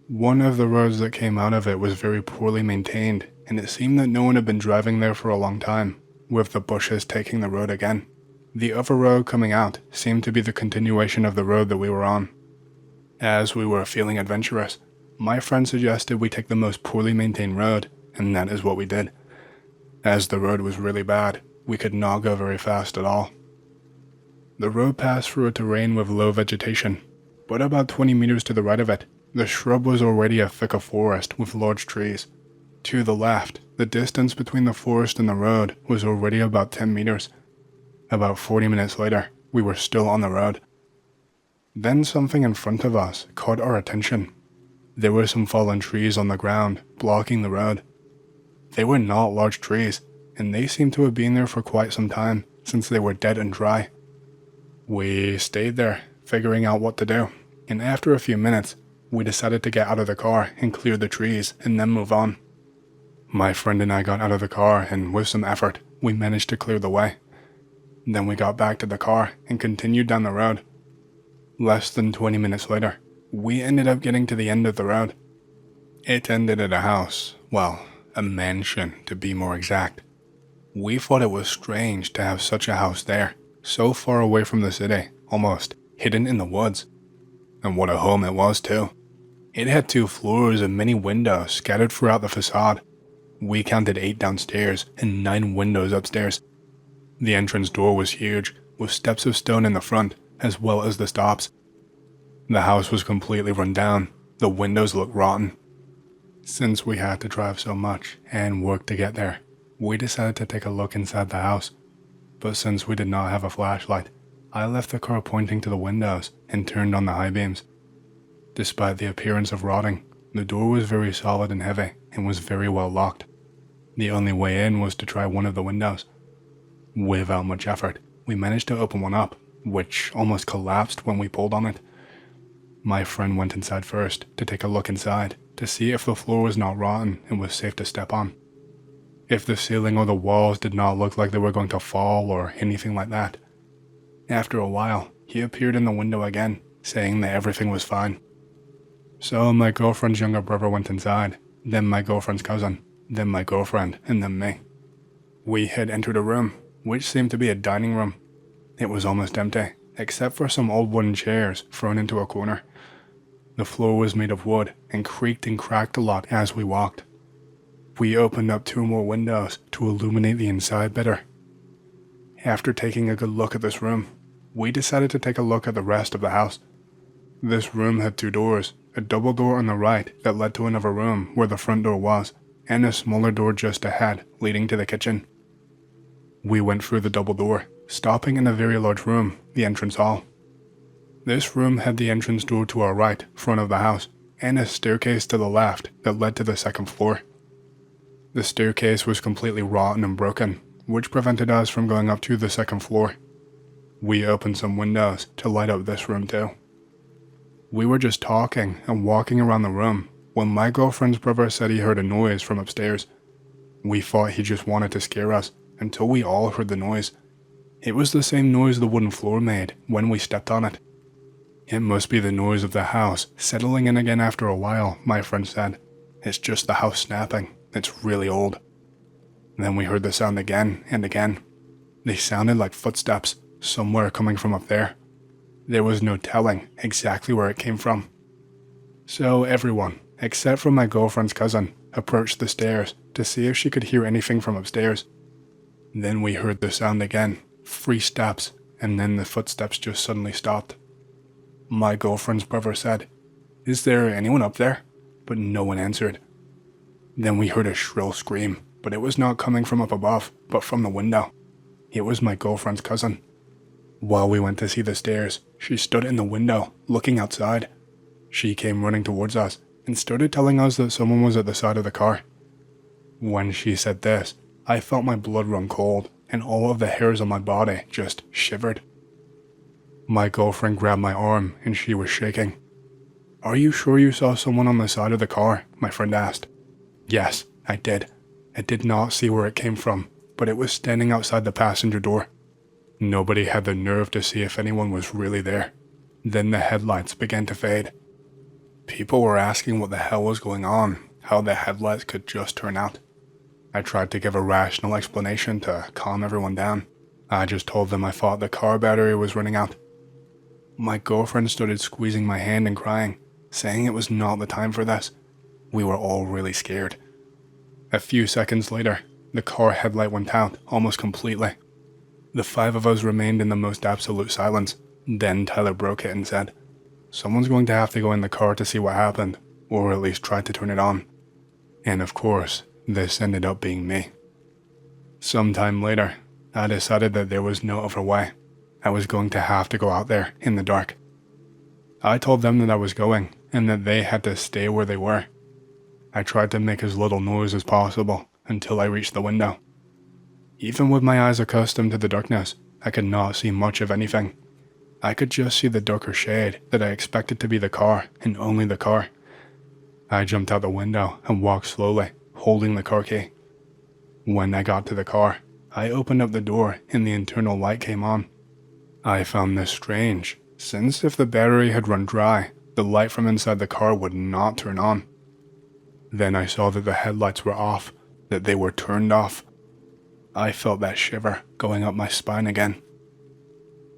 One of the roads that came out of it was very poorly maintained, and it seemed that no one had been driving there for a long time, with the bushes taking the road again. The other road coming out seemed to be the continuation of the road that we were on. As we were feeling adventurous, my friend suggested we take the most poorly maintained road, and that is what we did. As the road was really bad, we could not go very fast at all. The road passed through a terrain with low vegetation, but about 20 meters to the right of it, the shrub was already a thicker forest with large trees. To the left, the distance between the forest and the road was already about 10 meters. About 40 minutes later, we were still on the road. Then something in front of us caught our attention. There were some fallen trees on the ground, blocking the road. They were not large trees, and they seemed to have been there for quite some time, since they were dead and dry. We stayed there, figuring out what to do, and after a few minutes, we decided to get out of the car and clear the trees and then move on. My friend and I got out of the car, and with some effort, we managed to clear the way. Then we got back to the car and continued down the road. Less than 20 minutes later, we ended up getting to the end of the road. It ended at a house, well, a mansion to be more exact. We thought it was strange to have such a house there, so far away from the city, almost hidden in the woods. And what a home it was too. It had 2 floors and many windows scattered throughout the facade. We counted 8 downstairs and 9 windows upstairs. The entrance door was huge, with steps of stone in the front, as well as the stops. The house was completely run down. The windows looked rotten. Since we had to drive so much and work to get there, we decided to take a look inside the house. But since we did not have a flashlight, I left the car pointing to the windows and turned on the high beams. Despite the appearance of rotting, the door was very solid and heavy and was very well locked. The only way in was to try one of the windows. Without much effort, we managed to open one up, which almost collapsed when we pulled on it. My friend went inside first to take a look inside to see if the floor was not rotten and was safe to step on. If the ceiling or the walls did not look like they were going to fall or anything like that. After a while, he appeared in the window again, saying that everything was fine. So my girlfriend's younger brother went inside, then my girlfriend's cousin, then my girlfriend, and then me. We had entered a room, which seemed to be a dining room. It was almost empty, except for some old wooden chairs thrown into a corner. The floor was made of wood and creaked and cracked a lot as we walked. We opened up 2 more windows to illuminate the inside better. After taking a good look at this room, we decided to take a look at the rest of the house. This room had 2 doors, a double door on the right that led to another room where the front door was, and a smaller door just ahead leading to the kitchen. We went through the double door, stopping in a very large room, the entrance hall. This room had the entrance door to our right, front of the house, and a staircase to the left that led to the second floor. The staircase was completely rotten and broken, which prevented us from going up to the second floor. We opened some windows to light up this room too. We were just talking and walking around the room when my girlfriend's brother said he heard a noise from upstairs. We thought he just wanted to scare us until we all heard the noise. It was the same noise the wooden floor made when we stepped on it. It must be the noise of the house settling in again after a while, my friend said. It's just the house snapping. It's really old. Then we heard the sound again and again. They sounded like footsteps, somewhere coming from up there. There was no telling exactly where it came from. So everyone, except for my girlfriend's cousin, approached the stairs to see if she could hear anything from upstairs. Then we heard the sound again, 3 steps, and then the footsteps just suddenly stopped. My girlfriend's brother said, "Is there anyone up there?" But no one answered. Then we heard a shrill scream, but it was not coming from up above, but from the window. It was my girlfriend's cousin. While we went to see the stairs, she stood in the window, looking outside. She came running towards us and started telling us that someone was at the side of the car. When she said this, I felt my blood run cold and all of the hairs on my body just shivered. My girlfriend grabbed my arm and she was shaking. "Are you sure you saw someone on the side of the car?" my friend asked. Yes, I did. I did not see where it came from, but it was standing outside the passenger door. Nobody had the nerve to see if anyone was really there. Then the headlights began to fade. People were asking what the hell was going on, how the headlights could just turn out. I tried to give a rational explanation to calm everyone down. I just told them I thought the car battery was running out. My girlfriend started squeezing my hand and crying, saying it was not the time for this. We were all really scared. A few seconds later, the car headlight went out almost completely. The 5 of us remained in the most absolute silence. Then Tyler broke it and said, "Someone's going to have to go in the car to see what happened, or at least try to turn it on." And of course, this ended up being me. Sometime later, I decided that there was no other way. I was going to have to go out there in the dark. I told them that I was going, and that they had to stay where they were. I tried to make as little noise as possible until I reached the window. Even with my eyes accustomed to the darkness, I could not see much of anything. I could just see the darker shade that I expected to be the car, and only the car. I jumped out the window and walked slowly, holding the car key. When I got to the car, I opened up the door and the internal light came on. I found this strange, since if the battery had run dry, the light from inside the car would not turn on. Then I saw that the headlights were off, that they were turned off. I felt that shiver going up my spine again.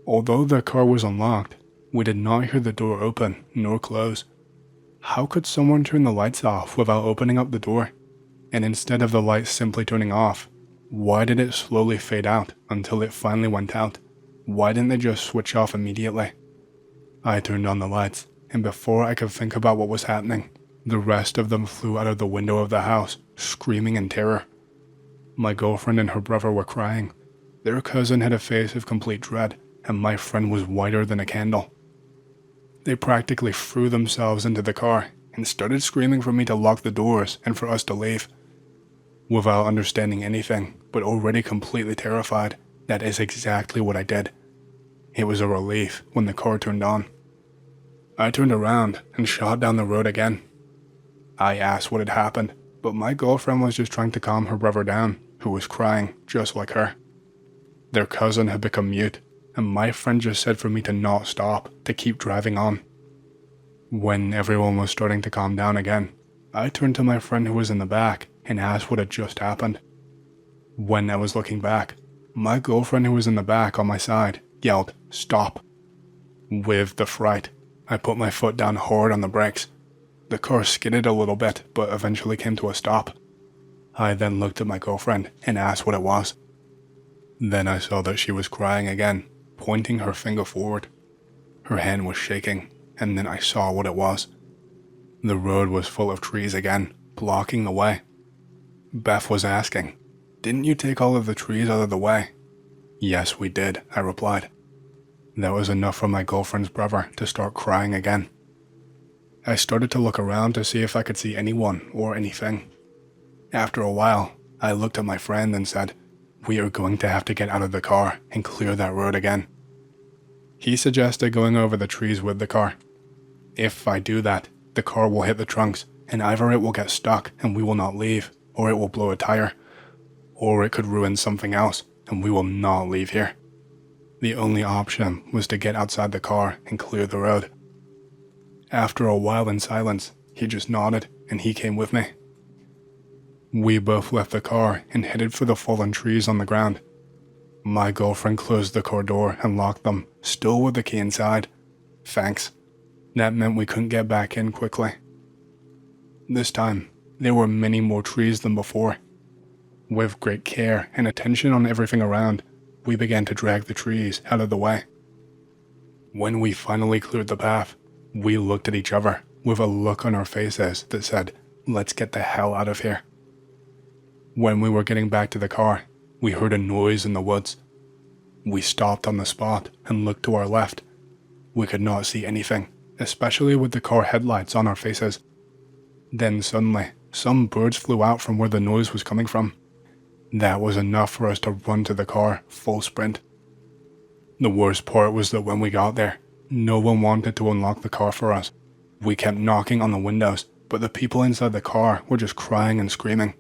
Although the car was unlocked, we did not hear the door open nor close. How could someone turn the lights off without opening up the door? And instead of the lights simply turning off, why did it slowly fade out until it finally went out? Why didn't they just switch off immediately? I turned on the lights, and before I could think about what was happening, the rest of them flew out of the window of the house, screaming in terror. My girlfriend and her brother were crying. Their cousin had a face of complete dread, and my friend was whiter than a candle. They practically threw themselves into the car and started screaming for me to lock the doors and for us to leave. Without understanding anything, but already completely terrified, that is exactly what I did. It was a relief when the car turned on. I turned around and shot down the road again. I asked what had happened, but my girlfriend was just trying to calm her brother down, who was crying just like her. Their cousin had become mute, and my friend just said for me to not stop, to keep driving on. When everyone was starting to calm down again, I turned to my friend who was in the back and asked what had just happened. When I was looking back, my girlfriend who was in the back on my side yelled, "Stop." With the fright, I put my foot down hard on the brakes. The car skidded a little bit, but eventually came to a stop. I then looked at my girlfriend and asked what it was. Then I saw that she was crying again, pointing her finger forward. Her hand was shaking, and then I saw what it was. The road was full of trees again, blocking the way. Beth was asking, "Didn't you take all of the trees out of the way?" "Yes, we did," I replied. That was enough for my girlfriend's brother to start crying again. I started to look around to see if I could see anyone or anything. After a while, I looked at my friend and said, "We are going to have to get out of the car and clear that road again." He suggested going over the trees with the car. If I do that, the car will hit the trunks, and either it will get stuck and we will not leave, or it will blow a tire, or it could ruin something else and we will not leave here. The only option was to get outside the car and clear the road. After a while in silence, he just nodded and he came with me. We both left the car and headed for the fallen trees on the ground. My girlfriend closed the car door and locked them, still with the key inside. Thanks. That meant we couldn't get back in quickly. This time, there were many more trees than before. With great care and attention on everything around, we began to drag the trees out of the way. When we finally cleared the path, we looked at each other with a look on our faces that said, "Let's get the hell out of here." When we were getting back to the car, we heard a noise in the woods. We stopped on the spot and looked to our left. We could not see anything, especially with the car headlights on our faces. Then suddenly, some birds flew out from where the noise was coming from. That was enough for us to run to the car, full sprint. The worst part was that when we got there, no one wanted to unlock the car for us. We kept knocking on the windows, but the people inside the car were just crying and screaming.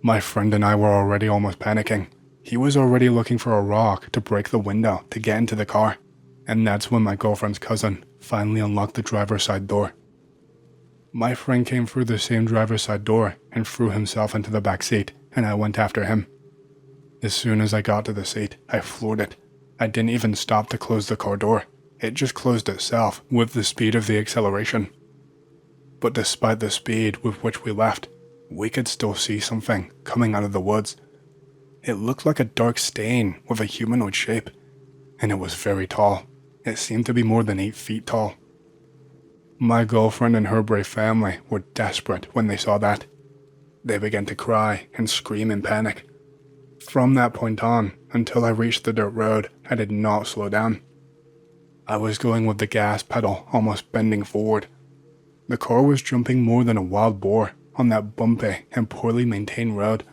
My friend and I were already almost panicking. He was already looking for a rock to break the window to get into the car, and that's when my girlfriend's cousin finally unlocked the driver's side door. My friend came through the same driver's side door and threw himself into the back seat, and I went after him. As soon as I got to the seat, I floored it. I didn't even stop to close the car door. It just closed itself with the speed of the acceleration. But despite the speed with which we left, we could still see something coming out of the woods. It looked like a dark stain with a humanoid shape, and it was very tall. It seemed to be more than 8 feet tall. My girlfriend and her brave family were desperate when they saw that. They began to cry and scream in panic. From that point on, until I reached the dirt road, I did not slow down. I was going with the gas pedal almost bending forward. The car was jumping more than a wild boar on that bumpy and poorly maintained road.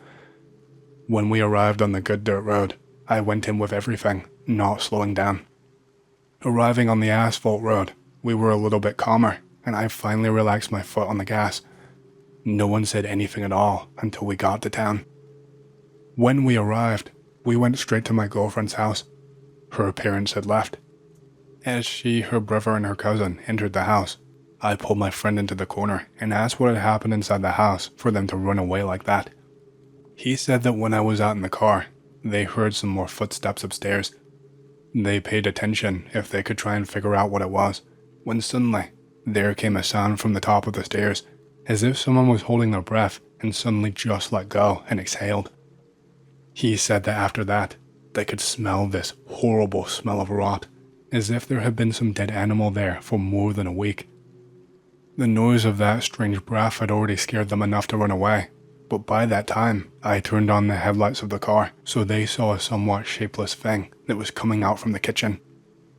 When we arrived on the good dirt road, I went in with everything, not slowing down. Arriving on the asphalt road, we were a little bit calmer, and I finally relaxed my foot on the gas. No one said anything at all until we got to town. When we arrived, we went straight to my girlfriend's house. Her parents had left. As she, her brother, and her cousin entered the house, I pulled my friend into the corner and asked what had happened inside the house for them to run away like that. He said that when I was out in the car, they heard some more footsteps upstairs. They paid attention if they could try and figure out what it was, when suddenly, there came a sound from the top of the stairs, as if someone was holding their breath and suddenly just let go and exhaled. He said that after that, they could smell this horrible smell of rot, as if there had been some dead animal there for more than a week. The noise of that strange breath had already scared them enough to run away, but by that time, I turned on the headlights of the car, so they saw a somewhat shapeless thing that was coming out from the kitchen.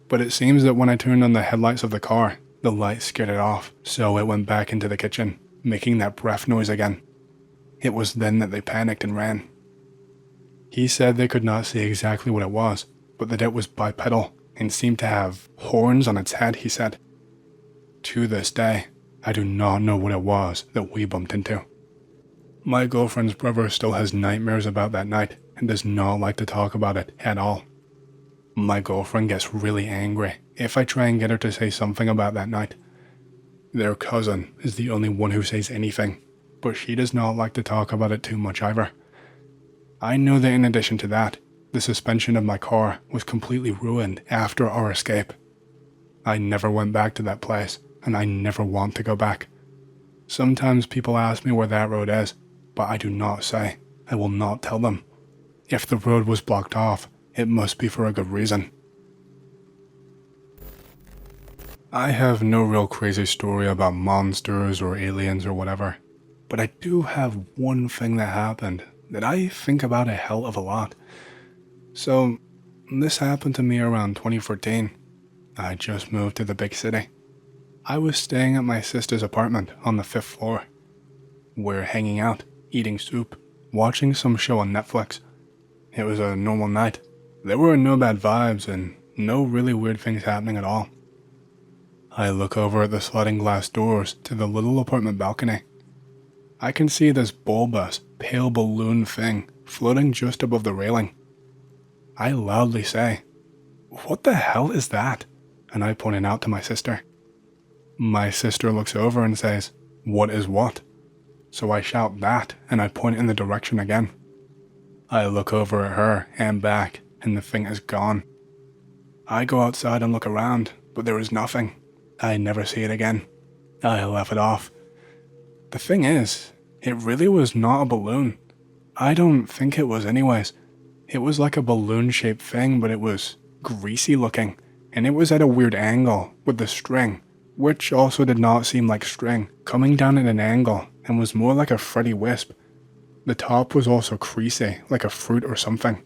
But it seems that when I turned on the headlights of the car, the light scared it off, so it went back into the kitchen, making that breath noise again. It was then that they panicked and ran. He said they could not see exactly what it was, but that it was bipedal, and seemed to have horns on its head, he said. To this day, I do not know what it was that we bumped into. My girlfriend's brother still has nightmares about that night and does not like to talk about it at all. My girlfriend gets really angry if I try and get her to say something about that night. Their cousin is the only one who says anything, but she does not like to talk about it too much either. I know that in addition to that, the suspension of my car was completely ruined after our escape. I never went back to that place, and I never want to go back. Sometimes people ask me where that road is, but I do not say. I will not tell them. If the road was blocked off, it must be for a good reason. I have no real crazy story about monsters or aliens or whatever, but I do have one thing that happened that I think about a hell of a lot. So, this happened to me around 2014. I just moved to the big city. I was staying at my sister's apartment on the 5th floor. We're hanging out, eating soup, watching some show on Netflix. It was a normal night. There were no bad vibes and no really weird things happening at all. I look over at the sliding glass doors to the little apartment balcony. I can see this bulbous, pale balloon thing floating just above the railing. I loudly say, "What the hell is that?" and I point it out to my sister. My sister looks over and says, "What is what?" So I shout that and I point in the direction again. I look over at her and back and the thing is gone. I go outside and look around, but there is nothing. I never see it again. I laugh it off. The thing is, it really was not a balloon. I don't think it was anyways. It was like a balloon-shaped thing, but it was greasy looking, and it was at a weird angle with the string, which also did not seem like string, coming down at an angle and was more like a Freddy wisp. The top was also creasy, like a fruit or something.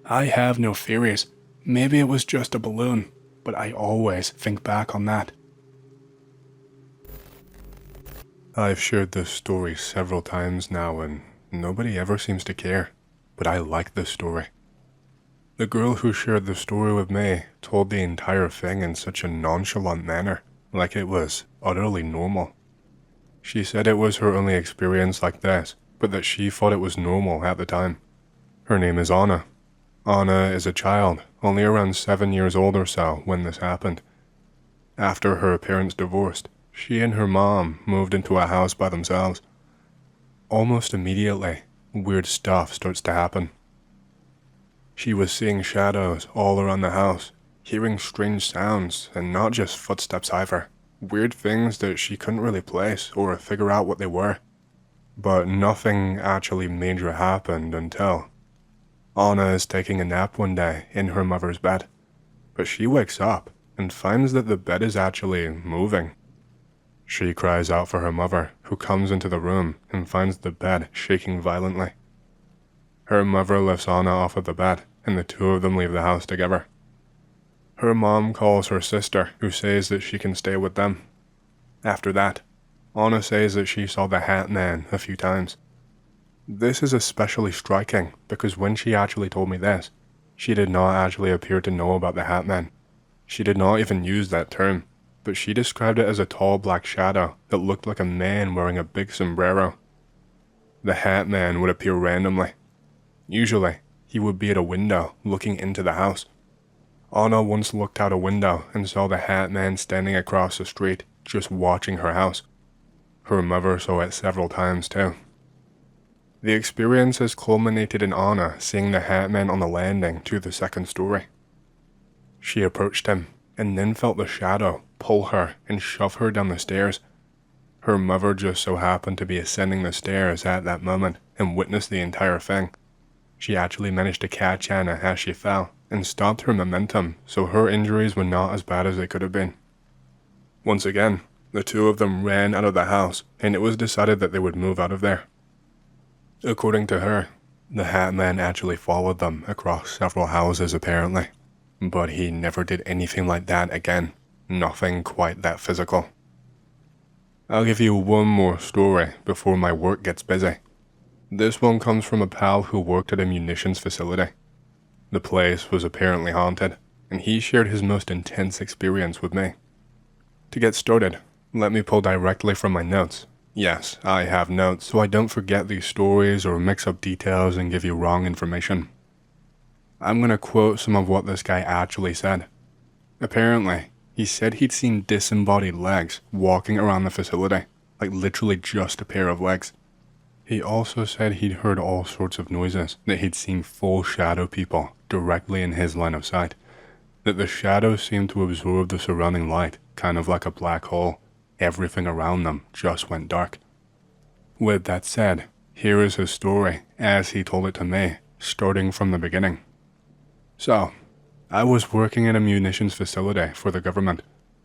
I have no theories. Maybe it was just a balloon, but I always think back on that. I've shared this story several times now and nobody ever seems to care, but I like this story. The girl who shared the story with me told the entire thing in such a nonchalant manner, like it was utterly normal. She said it was her only experience like this, but that she thought it was normal at the time. Her name is Anna. Anna is a child, only around 7 years old or so when this happened. After her parents divorced, she and her mom moved into a house by themselves. Almost immediately, weird stuff starts to happen. She was seeing shadows all around the house, hearing strange sounds, and not just footsteps either. Weird things that she couldn't really place or figure out what they were. But nothing actually major happened until Anna is taking a nap one day in her mother's bed, but she wakes up and finds that the bed is actually moving. She cries out for her mother, who comes into the room and finds the bed shaking violently. Her mother lifts Anna off of the bed, and the two of them leave the house together. Her mom calls her sister, who says that she can stay with them. After that, Anna says that she saw the Hat Man a few times. This is especially striking because when she actually told me this, she did not actually appear to know about the Hat Man. She did not even use that term, but she described it as a tall black shadow that looked like a man wearing a big sombrero. The Hat Man would appear randomly. Usually, he would be at a window looking into the house. Anna once looked out a window and saw the Hat Man standing across the street, just watching her house. Her mother saw it several times too. The experience has culminated in Anna seeing the Hat Man on the landing to the second story. She approached him and then felt the shadow pull her and shove her down the stairs. Her mother just so happened to be ascending the stairs at that moment and witnessed the entire thing. She actually managed to catch Anna as she fell and stopped her momentum, so her injuries were not as bad as they could have been. Once again, the two of them ran out of the house, and it was decided that they would move out of there. According to her, the Hat Man actually followed them across several houses apparently, but he never did anything like that again, nothing quite that physical. I'll give you one more story before my work gets busy. This one comes from a pal who worked at a munitions facility. The place was apparently haunted. and he shared his most intense experience with me. To get started, let me pull directly from my notes. Yes, I have notes, so I don't forget these stories or mix up details and give you wrong information. I'm gonna quote some of what this guy actually said. Apparently, he said he'd seen disembodied legs walking around the facility, like literally just a pair of legs. He also said he'd heard all sorts of noises, that he'd seen full shadow people directly in his line of sight, that the shadows seemed to absorb the surrounding light, kind of like a black hole. Everything around them just went dark. With that said, here is his story as he told it to me, starting from the beginning. So, I was working at a munitions facility for the government.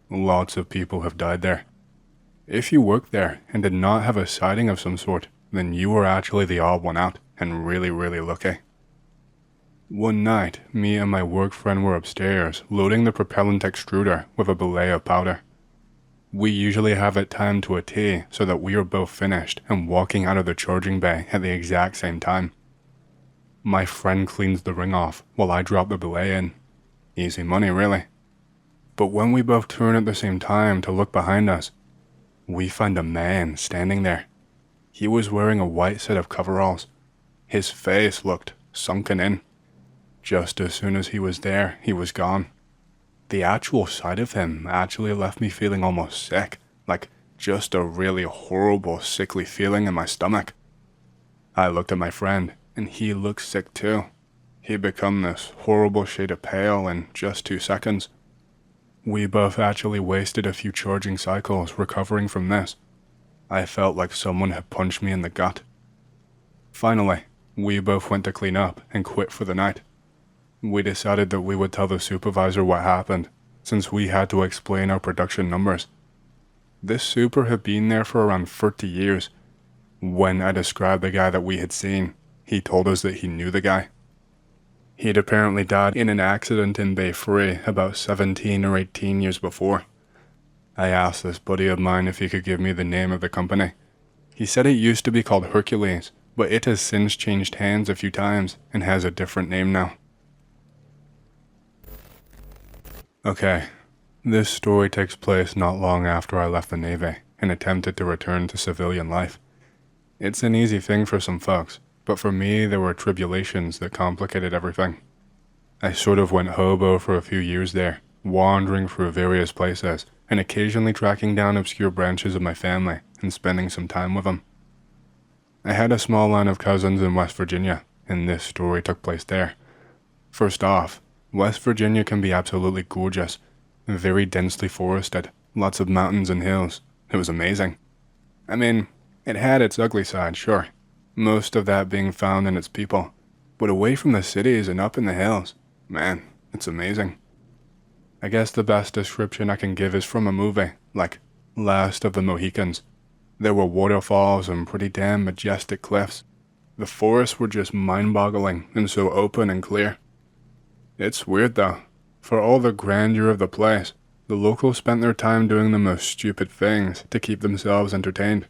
Lots of people have died there. If you worked there and did not have a sighting of some sort, then you were actually the odd one out and really, really lucky. One night, me and my work friend were upstairs loading the propellant extruder with a belay of powder. We usually have it timed to a T so that we are both finished and walking out of the charging bay at the exact same time. My friend cleans the ring off while I drop the belay in. Easy money, really. But when we both turn at the same time to look behind us, we find a man standing there. He was wearing a white set of coveralls. His face looked sunken in. Just as soon as he was there, he was gone. The actual sight of him actually left me feeling almost sick, like just a really horrible, sickly feeling in my stomach. I looked at my friend, and he looked sick too. He'd become this horrible shade of pale in just 2 seconds. We both actually wasted a few charging cycles recovering from this. I felt like someone had punched me in the gut. Finally, we both went to clean up and quit for the night. We decided that we would tell the supervisor what happened, since we had to explain our production numbers. This super had been there for around 30 years. When I described the guy that we had seen, he told us that he knew the guy. He'd apparently died in an accident in Bay 3 about 17 or 18 years before. I asked this buddy of mine if he could give me the name of the company. He said it used to be called Hercules, but it has since changed hands a few times and has a different name now. Okay, this story takes place not long after I left the Navy and attempted to return to civilian life. It's an easy thing for some folks, but for me there were tribulations that complicated everything. I sort of went hobo for a few years there, wandering through various places and occasionally tracking down obscure branches of my family and spending some time with them. I had a small line of cousins in West Virginia, and this story took place there. First off, West Virginia can be absolutely gorgeous, very densely forested, lots of mountains and hills. It was amazing. I mean, it had its ugly side, sure, most of that being found in its people, but away from the cities and up in the hills, man, it's amazing. I guess the best description I can give is from a movie, like Last of the Mohicans. There were waterfalls and pretty damn majestic cliffs. The forests were just mind-boggling and so open and clear. It's weird though. For all the grandeur of the place, the locals spent their time doing the most stupid things to keep themselves entertained.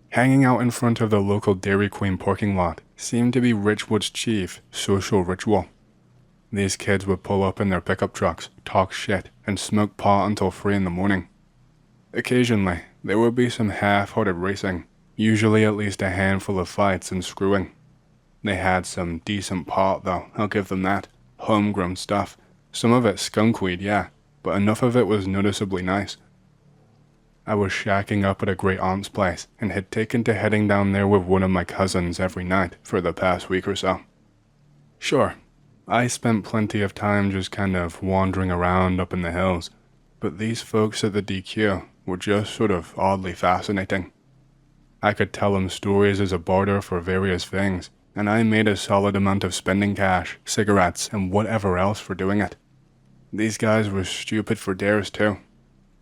Hanging out in front of the local Dairy Queen parking lot seemed to be Richwood's chief social ritual. These kids would pull up in their pickup trucks, talk shit, and smoke pot until 3 in the morning. Occasionally, there would be some half-hearted racing, usually at least a handful of fights and screwing. They had some decent pot though, I'll give them that. Homegrown stuff. Some of it skunkweed, yeah, but enough of it was noticeably nice. I was shacking up at a great aunt's place and had taken to heading down there with one of my cousins every night for the past week or so. Sure, I spent plenty of time just kind of wandering around up in the hills, but these folks at the DQ were just sort of oddly fascinating. I could tell them stories as a barter for various things, and I made a solid amount of spending cash, cigarettes, and whatever else for doing it. These guys were stupid for dares too.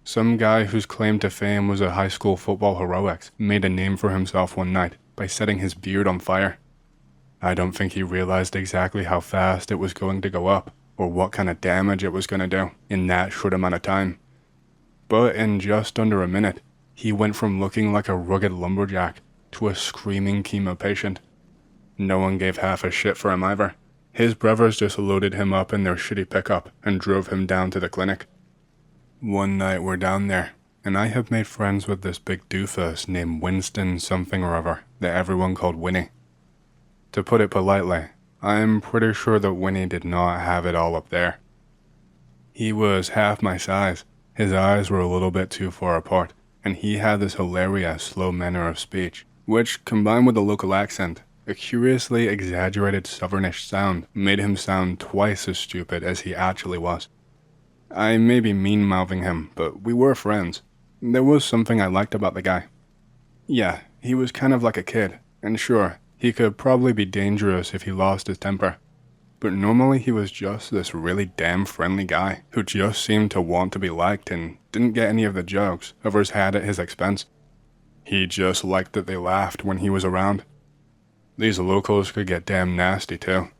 Some guy whose claim to fame was a high school football heroics made a name for himself one night by setting his beard on fire. I don't think he realized exactly how fast it was going to go up, or what kind of damage it was going to do in that short amount of time. But in just under a minute, he went from looking like a rugged lumberjack to a screaming chemo patient. No one gave half a shit for him either. His brothers just loaded him up in their shitty pickup and drove him down to the clinic. One night we're down there, and I have made friends with this big doofus named Winston something or other that everyone called Winnie. To put it politely, I'm pretty sure that Winnie did not have it all up there. He was half my size, his eyes were a little bit too far apart, and he had this hilarious slow manner of speech, which, combined with a local accent, a curiously exaggerated southernish sound, made him sound twice as stupid as he actually was. I may be mean-mouthing him, but we were friends. There was something I liked about the guy. Yeah, he was kind of like a kid, and sure, he could probably be dangerous if he lost his temper. But normally he was just this really damn friendly guy who just seemed to want to be liked and didn't get any of the jokes others had at his expense. He just liked that they laughed when he was around. These locals could get damn nasty too.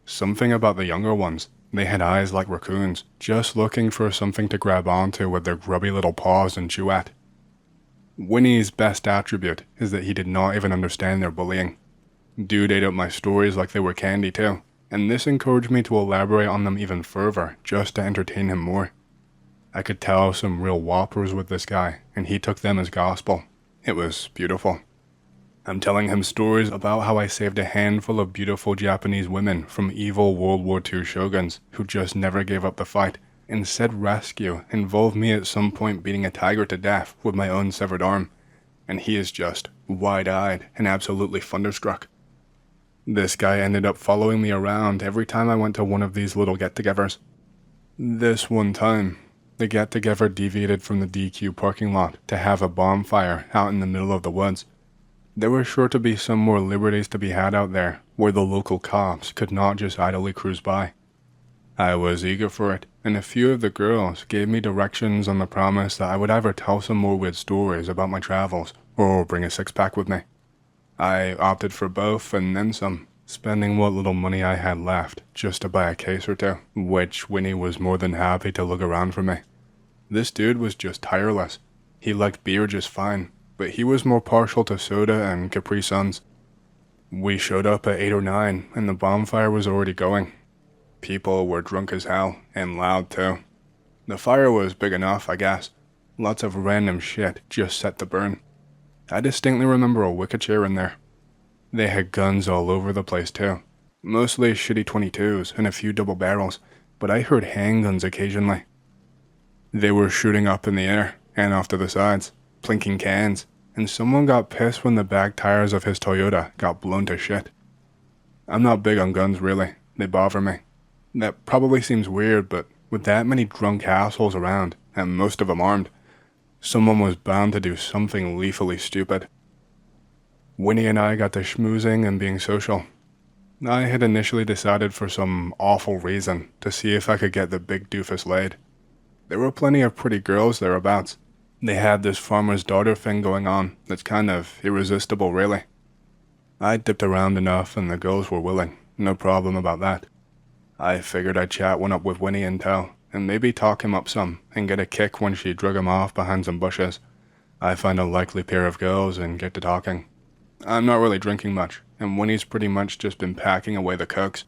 Something about the younger ones. They had eyes like raccoons, just looking for something to grab onto with their grubby little paws and chew at. Winnie's best attribute is that he did not even understand their bullying. Dude ate up my stories like they were candy too, and this encouraged me to elaborate on them even further just to entertain him more. I could tell some real whoppers with this guy, and he took them as gospel. It was beautiful. I'm telling him stories about how I saved a handful of beautiful Japanese women from evil World War II shoguns who just never gave up the fight, and said rescue involved me at some point beating a tiger to death with my own severed arm, and he is just wide-eyed and absolutely thunderstruck. This guy ended up following me around every time I went to one of these little get-togethers. This one time, the get-together deviated from the DQ parking lot to have a bonfire out in the middle of the woods. There were sure to be some more liberties to be had out there, where the local cops could not just idly cruise by. I was eager for it, and a few of the girls gave me directions on the promise that I would either tell some more weird stories about my travels, or bring a six-pack with me. I opted for both and then some, spending what little money I had left just to buy a case or two, which Winnie was more than happy to look around for me. This dude was just tireless. He liked beer just fine, but he was more partial to soda and Capri Suns. We showed up at 8 or 9, and the bonfire was already going. People were drunk as hell, and loud too. The fire was big enough, I guess. Lots of random shit just set to burn. I distinctly remember a wicker chair in there. They had guns all over the place too. Mostly shitty 22s and a few double barrels, but I heard handguns occasionally. They were shooting up in the air, and off to the sides, plinking cans, and someone got pissed when the back tires of his Toyota got blown to shit. I'm not big on guns really, they bother me. That probably seems weird, but with that many drunk assholes around, and most of them armed, someone was bound to do something lethally stupid. Winnie and I got to schmoozing and being social. I had initially decided for some awful reason to see if I could get the big doofus laid. There were plenty of pretty girls thereabouts. They had this farmer's daughter thing going on that's kind of irresistible really. I dipped around enough and the girls were willing, no problem about that. I figured I'd chat one up with Winnie in tow, and maybe talk him up some, and get a kick when she drug him off behind some bushes. I find a likely pair of girls and get to talking. I'm not really drinking much, and Winnie's pretty much just been packing away the cokes.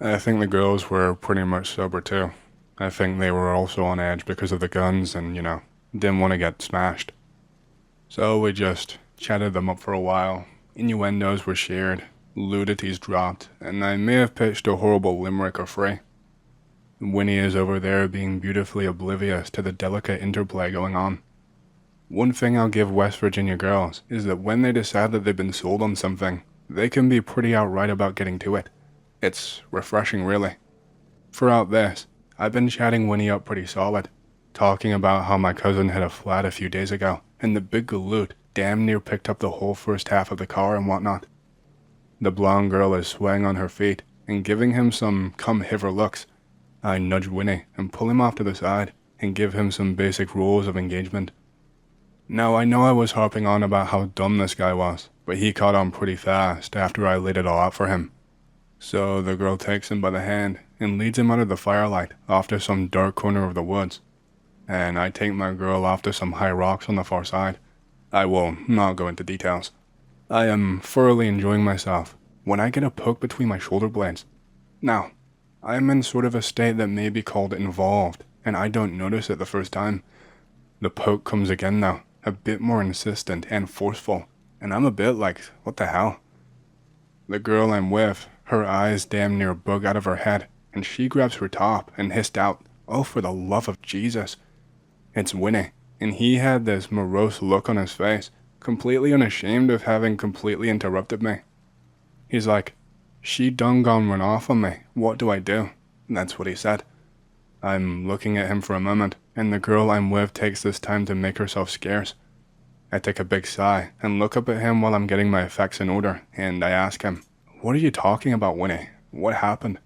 I think the girls were pretty much sober too. I think they were also on edge because of the guns and, didn't want to get smashed. So we just chatted them up for a while. Innuendos were shared, ludities dropped, and I may have pitched a horrible limerick or three. Winnie is over there being beautifully oblivious to the delicate interplay going on. One thing I'll give West Virginia girls is that when they decide that they've been sold on something, they can be pretty outright about getting to it. It's refreshing really. Throughout this, I've been chatting Winnie up pretty solid, talking about how my cousin had a flat a few days ago, and the big galoot damn near picked up the whole first half of the car and whatnot. The blonde girl is swaying on her feet and giving him some come-hither looks. I nudge Winnie and pull him off to the side and give him some basic rules of engagement. Now I know I was harping on about how dumb this guy was, but he caught on pretty fast after I laid it all out for him. So the girl takes him by the hand and leads him out of the firelight off to some dark corner of the woods. And I take my girl off to some high rocks on the far side. I will not go into details. I am thoroughly enjoying myself when I get a poke between my shoulder blades. Now, I'm in sort of a state that may be called involved, and I don't notice it the first time. The poke comes again now, a bit more insistent and forceful, and I'm a bit like, what the hell? The girl I'm with, her eyes damn near bug out of her head, and she grabs her top and hissed out, "Oh, for the love of Jesus." It's Winnie, and he had this morose look on his face, completely unashamed of having completely interrupted me. He's like, "She done gone run off on me, what do I do?" That's what he said. I'm looking at him for a moment, and the girl I'm with takes this time to make herself scarce. I take a big sigh and look up at him while I'm getting my effects in order, and I ask him, "What are you talking about, Winnie? What happened?"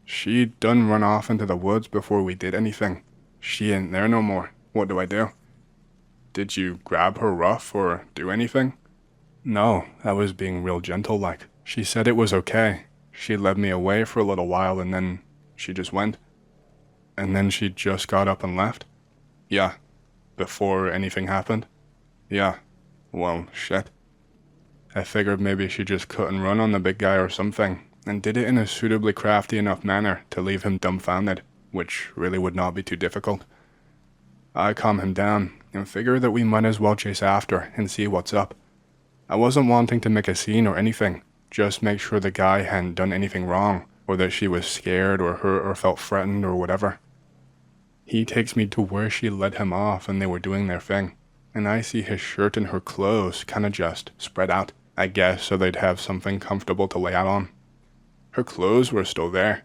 "She done run off into the woods before we did anything. She ain't there no more. What do I do?" "Did you grab her rough or do anything?" "No, I was being real gentle like. She said it was okay. She led me away for a little while and then she just went." "And then she just got up and left?" "Yeah." "Before anything happened?" "Yeah." "Well, shit." I figured maybe she just couldn't run on the big guy or something, and did it in a suitably crafty enough manner to leave him dumbfounded, which really would not be too difficult. I calm him down, and figure that we might as well chase after and see what's up. I wasn't wanting to make a scene or anything, just make sure the guy hadn't done anything wrong, or that she was scared or hurt or felt threatened or whatever. He takes me to where she led him off and they were doing their thing, and I see his shirt and her clothes kinda just spread out, I guess so they'd have something comfortable to lay out on. Her clothes were still there.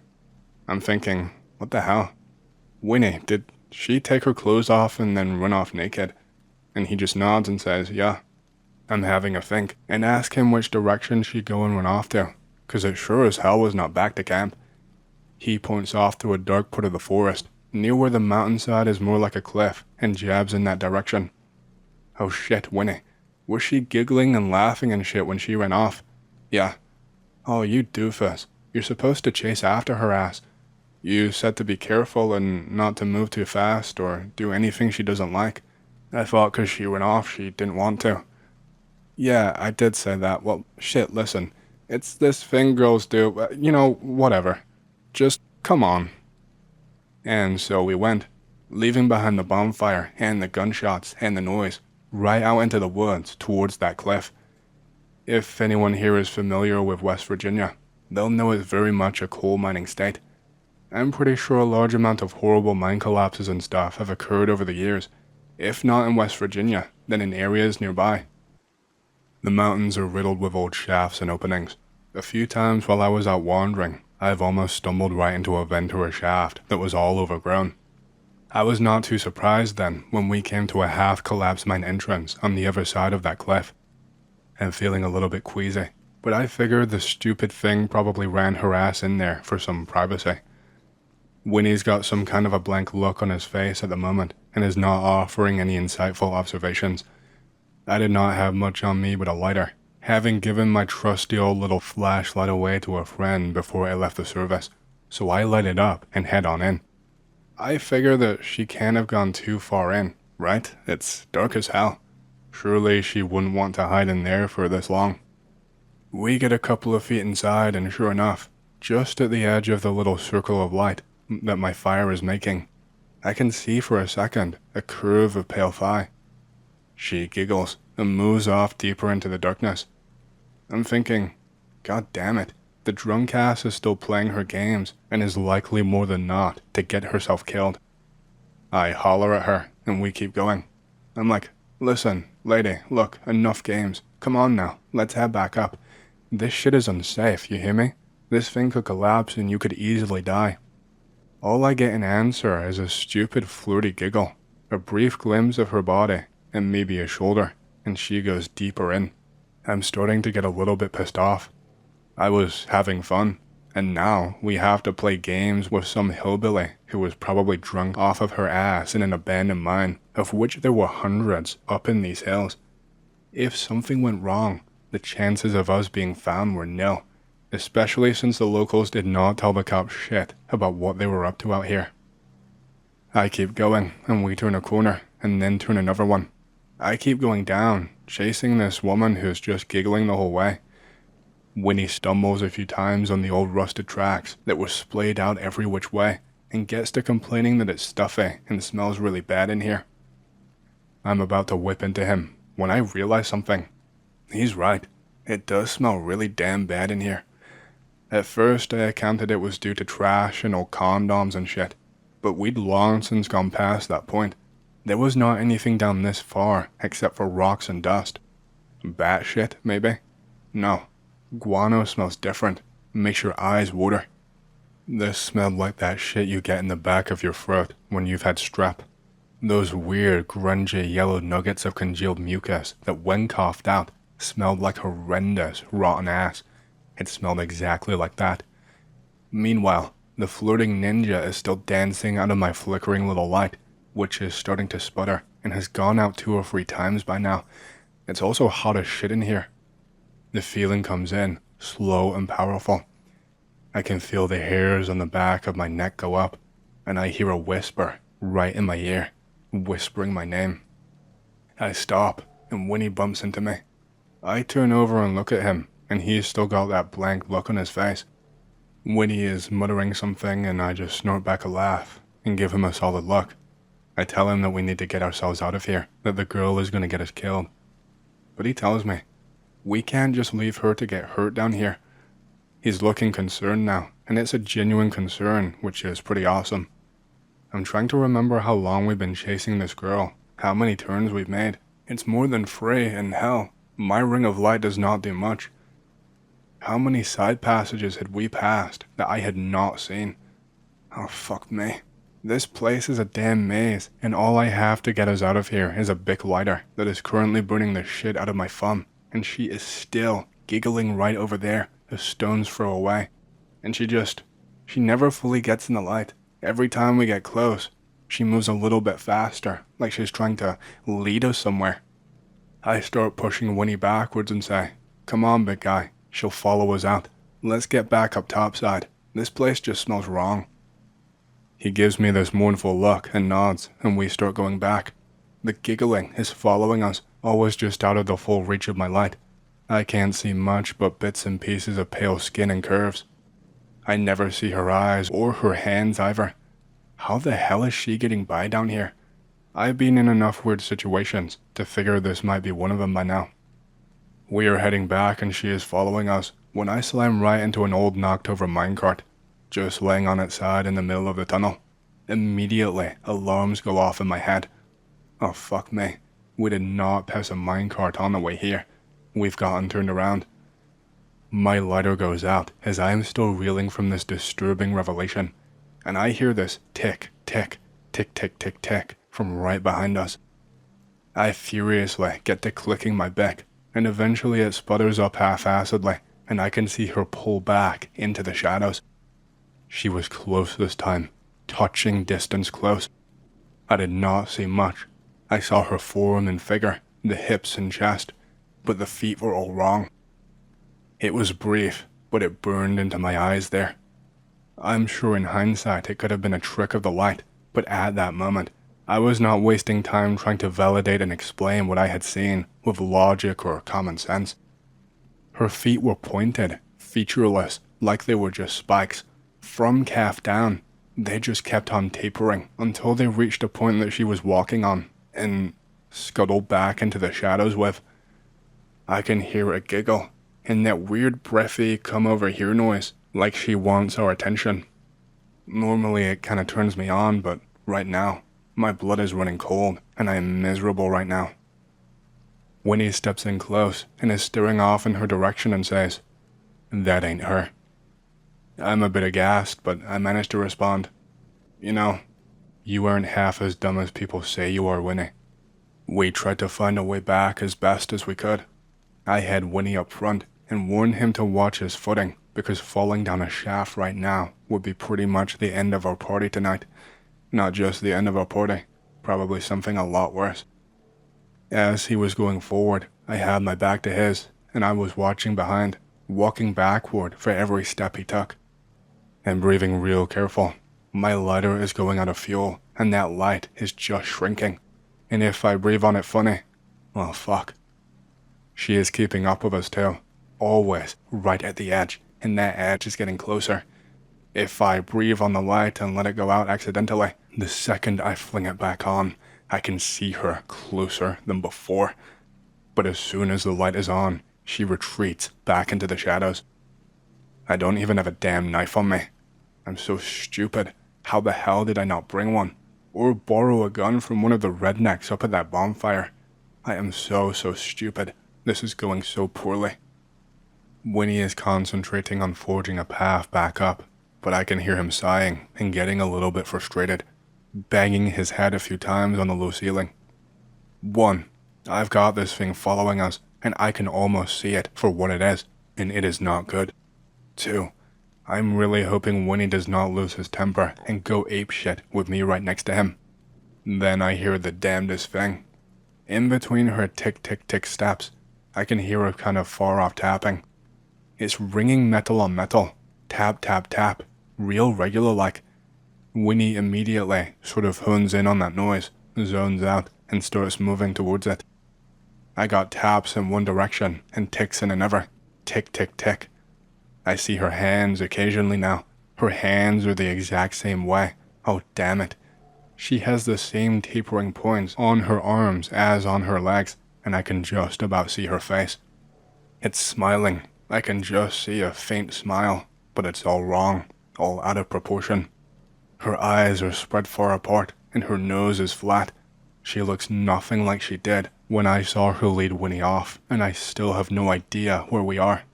I'm thinking, what the hell? Winnie, did she take her clothes off and then run off naked? And he just nods and says, yeah. I'm having a think, and ask him which direction she'd go and run off to, 'cause it sure as hell was not back to camp. He points off to a dark part of the forest, near where the mountainside is more like a cliff, and jabs in that direction. Oh shit, Winnie. Was she giggling and laughing and shit when she ran off? Yeah. Oh, you doofus. You're supposed to chase after her ass. You said to be careful and not to move too fast or do anything she doesn't like. I thought 'cause she ran off she didn't want to. Yeah, I did say that. Well, shit, listen. It's this thing girls do, whatever. Just come on. And so we went, leaving behind the bonfire and the gunshots and the noise, right out into the woods towards that cliff. If anyone here is familiar with West Virginia, they'll know it's very much a coal mining state. I'm pretty sure a large amount of horrible mine collapses and stuff have occurred over the years, if not in West Virginia, then in areas nearby. The mountains are riddled with old shafts and openings. A few times while I was out wandering, I've almost stumbled right into a vent or a shaft that was all overgrown. I was not too surprised then when we came to a half-collapsed mine entrance on the other side of that cliff. I'm feeling a little bit queasy, but I figured the stupid thing probably ran her ass in there for some privacy. Winnie's got some kind of a blank look on his face at the moment and is not offering any insightful observations. I did not have much on me but a lighter, having given my trusty old little flashlight away to a friend before I left the service, so I light it up and head on in. I figure that she can't have gone too far in, right? It's dark as hell. Surely she wouldn't want to hide in there for this long. We get a couple of feet inside and sure enough, just at the edge of the little circle of light that my fire is making, I can see for a second a curve of pale fire. She giggles and moves off deeper into the darkness. I'm thinking, God damn it, the drunk ass is still playing her games and is likely more than not to get herself killed. I holler at her and we keep going. I'm like, listen, lady, look, enough games. Come on now, let's head back up. This shit is unsafe, you hear me? This thing could collapse and you could easily die. All I get in answer is a stupid flirty giggle, a brief glimpse of her body, and maybe a shoulder, and she goes deeper in. I'm starting to get a little bit pissed off. I was having fun, and now we have to play games with some hillbilly who was probably drunk off of her ass in an abandoned mine, of which there were hundreds up in these hills. If something went wrong, the chances of us being found were nil, especially since the locals did not tell the cops shit about what they were up to out here. I keep going, and we turn a corner, and then turn another one. I keep going down, chasing this woman who's just giggling the whole way. Winnie stumbles a few times on the old rusted tracks that were splayed out every which way and gets to complaining that it's stuffy and smells really bad in here. I'm about to whip into him when I realize something. He's right. It does smell really damn bad in here. At first I accounted it was due to trash and old condoms and shit, but we'd long since gone past that point. There was not anything down this far except for rocks and dust. Bat shit, maybe? No. Guano smells different. Makes your eyes water. This smelled like that shit you get in the back of your throat when you've had strep. Those weird, grungy yellow nuggets of congealed mucus that when coughed out smelled like horrendous, rotten ass. It smelled exactly like that. Meanwhile, the floating ninja is still dancing out of my flickering little light, which is starting to sputter and has gone out 2 or 3 times by now. It's also hot as shit in here. The feeling comes in, slow and powerful. I can feel the hairs on the back of my neck go up, and I hear a whisper right in my ear, whispering my name. I stop, and Winnie bumps into me. I turn over and look at him, and he's still got that blank look on his face. Winnie is muttering something, and I just snort back a laugh and give him a solid look. I tell him that we need to get ourselves out of here, that the girl is going to get us killed. But he tells me, we can't just leave her to get hurt down here. He's looking concerned now, and it's a genuine concern, which is pretty awesome. I'm trying to remember how long we've been chasing this girl, how many turns we've made. It's more than 3, and hell, my ring of light does not do much. How many side passages had we passed that I had not seen? Oh, fuck me. This place is a damn maze, and all I have to get us out of here is a Bic lighter that is currently burning the shit out of my thumb, and she is still giggling right over there, a stone's throw away. And she never fully gets in the light. Every time we get close, she moves a little bit faster, like she's trying to lead us somewhere. I start pushing Winnie backwards and say, come on, big guy, she'll follow us out. Let's get back up topside. This place just smells wrong. He gives me this mournful look and nods, and we start going back. The giggling is following us, always just out of the full reach of my light. I can't see much but bits and pieces of pale skin and curves. I never see her eyes or her hands either. How the hell is she getting by down here? I've been in enough weird situations to figure this might be one of them by now. We are heading back and she is following us when I slam right into an old knocked over minecart, just laying on its side in the middle of the tunnel. Immediately, alarms go off in my head. Oh fuck me, we did not pass a minecart on the way here. We've gotten turned around. My lighter goes out as I am still reeling from this disturbing revelation, and I hear this tick, tick, tick, tick, tick, tick from right behind us. I furiously get to clicking my Bic, and eventually it sputters up half-assedly, and I can see her pull back into the shadows. She was close this time, touching distance close. I did not see much. I saw her form and figure, the hips and chest, but the feet were all wrong. It was brief, but it burned into my eyes there. I'm sure in hindsight it could have been a trick of the light, but at that moment, I was not wasting time trying to validate and explain what I had seen with logic or common sense. Her feet were pointed, featureless, like they were just spikes. From calf down, they just kept on tapering until they reached a point that she was walking on and scuttled back into the shadows with. I can hear a giggle and that weird breathy come over here noise, like she wants our attention. Normally it kinda turns me on, but right now, my blood is running cold and I am miserable right now. Winnie steps in close and is staring off in her direction and says, "That ain't her." I'm a bit aghast, but I manage to respond, "You know, you aren't half as dumb as people say you are, Winnie." We tried to find a way back as best as we could. I had Winnie up front and warned him to watch his footing, because falling down a shaft right now would be pretty much the end of our party tonight. Not just the end of our party, probably something a lot worse. As he was going forward, I had my back to his, and I was watching behind, walking backward for every step he took. And breathing real careful. My lighter is going out of fuel, and that light is just shrinking. And if I breathe on it funny, well fuck. She is keeping up with us too. always right at the edge, and that edge is getting closer. If I breathe on the light and let it go out accidentally, the second I fling it back on, I can see her closer than before. But as soon as the light is on, she retreats back into the shadows. I don't even have a damn knife on me. I'm so stupid. How the hell did I not bring one? Or borrow a gun from one of the rednecks up at that bonfire? I am so stupid. This is going so poorly. Winnie is concentrating on forging a path back up, but I can hear him sighing and getting a little bit frustrated, banging his head a few times on the low ceiling. 1. I've got this thing following us, and I can almost see it for what it is, and it is not good. 2. I'm really hoping Winnie does not lose his temper and go apeshit with me right next to him. Then I hear the damnedest thing. In between her tick-tick-tick steps, I can hear a kind of far-off tapping. It's ringing metal on metal. Tap, tap, tap. Real regular-like. Winnie immediately sort of hones in on that noise, zones out, and starts moving towards it. I got taps in one direction and ticks in another. Tick, tick, tick. I see her hands occasionally now. Her hands are the exact same way. Oh, damn it. She has the same tapering points on her arms as on her legs, and I can just about see her face. It's smiling. I can just see a faint smile, but it's all wrong, all out of proportion. Her eyes are spread far apart, and her nose is flat. She looks nothing like she did when I saw her lead Winnie off, and I still have no idea where we are.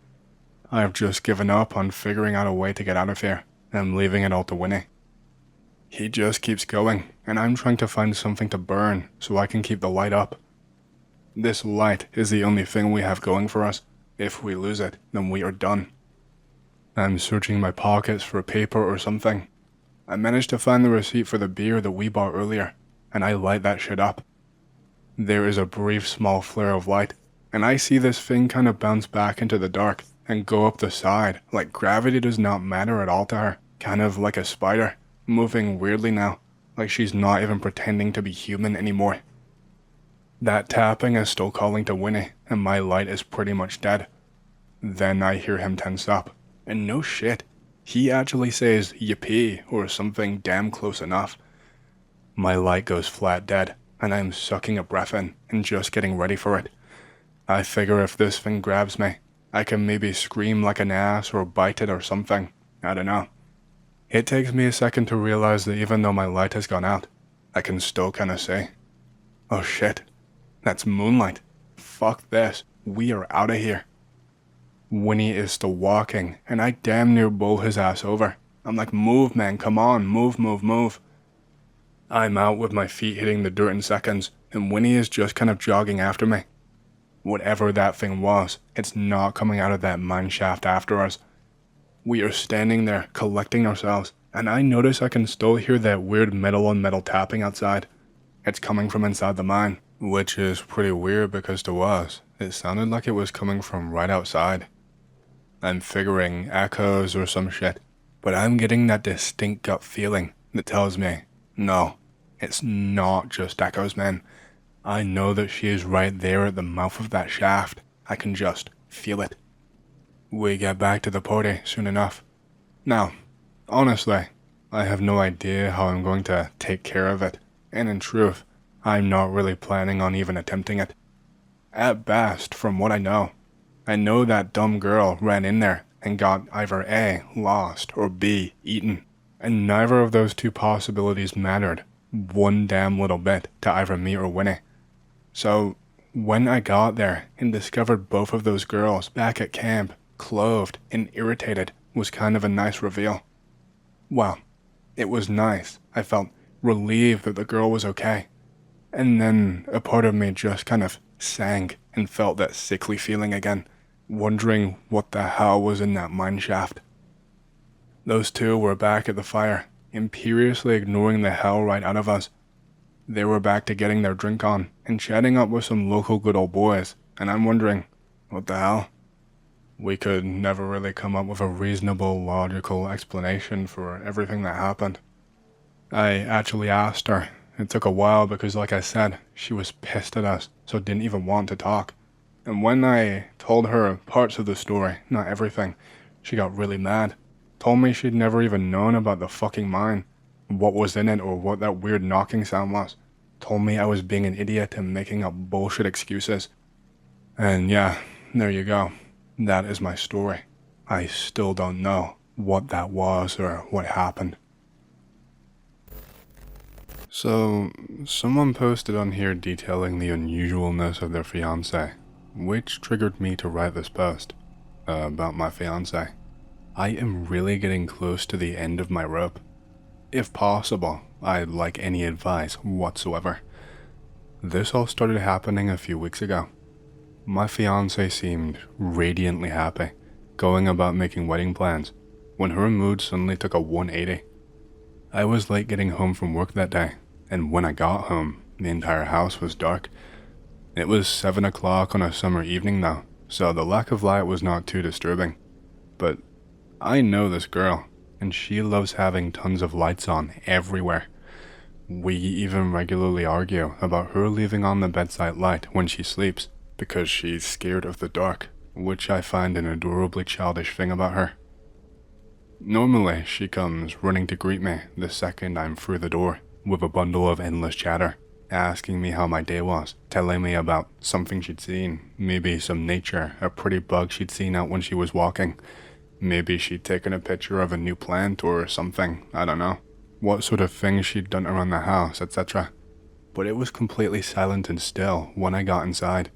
I have just given up on figuring out a way to get out of here, and I'm leaving it all to Winnie. He just keeps going, and I'm trying to find something to burn so I can keep the light up. This light is the only thing we have going for us. If we lose it, then we are done. I'm searching my pockets for a paper or something. I managed to find the receipt for the beer that we bought earlier, and I light that shit up. There is a brief small flare of light, and I see this thing kind of bounce back into the dark and go up the side, like gravity does not matter at all to her, kind of like a spider, moving weirdly now, like she's not even pretending to be human anymore. That tapping is still calling to Winnie, and my light is pretty much dead. Then I hear him tense up, and no shit, he actually says yippee or something damn close enough. My light goes flat dead, and I am sucking a breath in and just getting ready for it. I figure if this thing grabs me, I can maybe scream like an ass or bite it or something. I don't know. It takes me a second to realize that even though my light has gone out, I can still kinda see. Oh shit. That's moonlight. Fuck this. We are out of here. Winnie is still walking, and I damn near bowl his ass over. I'm like, move man, come on, move, move, move. I'm out with my feet hitting the dirt in seconds, and Winnie is just kind of jogging after me. Whatever that thing was, it's not coming out of that mine shaft after us. We are standing there, collecting ourselves, and I notice I can still hear that weird metal on metal tapping outside. It's coming from inside the mine, which is pretty weird because to us, it sounded like it was coming from right outside. I'm figuring echoes or some shit, but I'm getting that distinct gut feeling that tells me, no, it's not just echoes, man. I know that she is right there at the mouth of that shaft. I can just feel it. We get back to the party soon enough. Now, honestly, I have no idea how I'm going to take care of it, and in truth, I'm not really planning on even attempting it. At best, from what I know that dumb girl ran in there and got either A, lost, or B, eaten, and neither of those two possibilities mattered one damn little bit to either me or Winnie. So, when I got there and discovered both of those girls back at camp, clothed and irritated, was kind of a nice reveal. Well, it was nice. I felt relieved that the girl was okay. And then a part of me just kind of sank and felt that sickly feeling again, wondering what the hell was in that mine shaft. Those two were back at the fire, imperiously ignoring the hell right out of us. They were back to getting their drink on and chatting up with some local good old boys, and I'm wondering, what the hell? We could never really come up with a reasonable, logical explanation for everything that happened. I actually asked her. It took a while because, like I said, she was pissed at us, so didn't even want to talk. And when I told her parts of the story, not everything, she got really mad. Told me she'd never even known about the fucking mine, what was in it or what that weird knocking sound was. Told me I was being an idiot and making up bullshit excuses. And yeah, there you go. That is my story. I still don't know what that was or what happened. So, someone posted on here detailing the unusualness of their fiancé, which triggered me to write this post about my fiancé. I am really getting close to the end of my rope. If possible, I'd like any advice whatsoever. This all started happening a few weeks ago. My fiancé seemed radiantly happy, going about making wedding plans, when her mood suddenly took a 180. I was late getting home from work that day, and when I got home, the entire house was dark. It was 7 o'clock on a summer evening though, so the lack of light was not too disturbing. But I know this girl, and she loves having tons of lights on everywhere. We even regularly argue about her leaving on the bedside light when she sleeps, because she's scared of the dark, which I find an adorably childish thing about her. Normally, she comes running to greet me the second I'm through the door, with a bundle of endless chatter, asking me how my day was, telling me about something she'd seen, maybe some nature, a pretty bug she'd seen out when she was walking. Maybe she'd taken a picture of a new plant or something, I don't know. What sort of things she'd done around the house, etc. But it was completely silent and still when I got inside.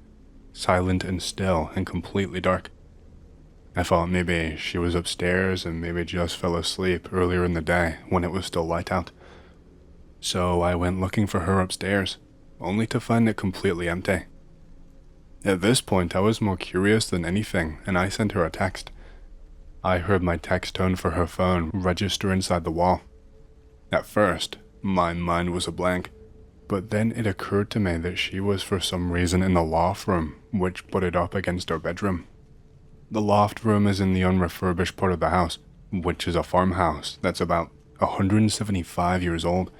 Silent and still and completely dark. I thought maybe she was upstairs and maybe just fell asleep earlier in the day when it was still light out. So I went looking for her upstairs, only to find it completely empty. At this point I was more curious than anything, and I sent her a text. I heard my text tone for her phone register inside the wall. At first, my mind was a blank, but then it occurred to me that she was for some reason in the loft room, which put it up against our bedroom. The loft room is in the unrefurbished part of the house, which is a farmhouse that's about 175 years old.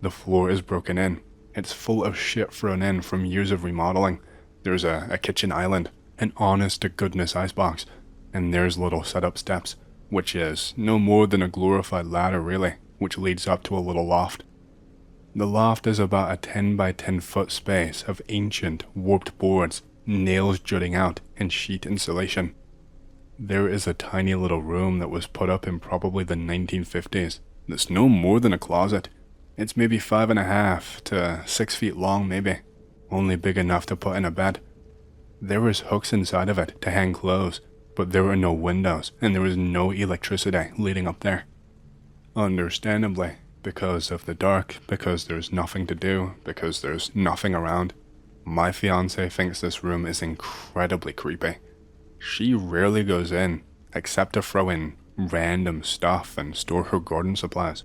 The floor is broken in. It's full of shit thrown in from years of remodeling. There's a kitchen island, an honest-to-goodness icebox, and there's little setup steps, which is no more than a glorified ladder really, which leads up to a little loft. The loft is about a 10 by 10 foot space of ancient, warped boards, nails jutting out, and sheet insulation. There is a tiny little room that was put up in probably the 1950s. That's no more than a closet. It's maybe 5.5 to 6 feet long maybe, only big enough to put in a bed. There is hooks inside of it to hang clothes, but there are no windows and there is no electricity leading up there. Understandably, because of the dark, because there's nothing to do, because there's nothing around, my fiancé thinks this room is incredibly creepy. She rarely goes in, except to throw in random stuff and store her garden supplies.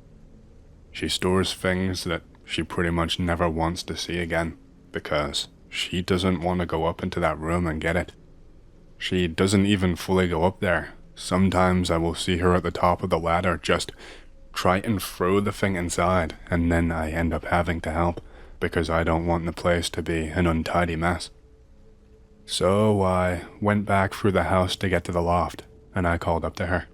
She stores things that she pretty much never wants to see again, because she doesn't want to go up into that room and get it. She doesn't even fully go up there. Sometimes I will see her at the top of the ladder just try and throw the thing inside, and then I end up having to help, because I don't want the place to be an untidy mess. So I went back through the house to get to the loft, and I called up to her.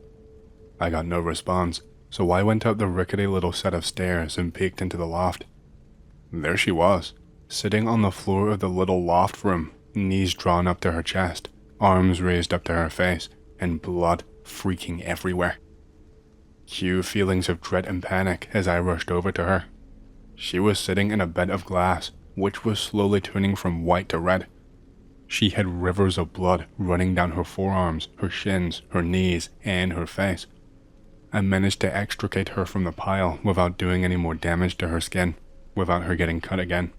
I got no response, so I went up the rickety little set of stairs and peeked into the loft. There she was, sitting on the floor of the little loft room, knees drawn up to her chest, arms raised up to her face, and blood freaking everywhere. Cue feelings of dread and panic as I rushed over to her. She was sitting in a bed of glass, which was slowly turning from white to red. She had rivers of blood running down her forearms, her shins, her knees, and her face. I managed to extricate her from the pile without doing any more damage to her skin, without her getting cut again.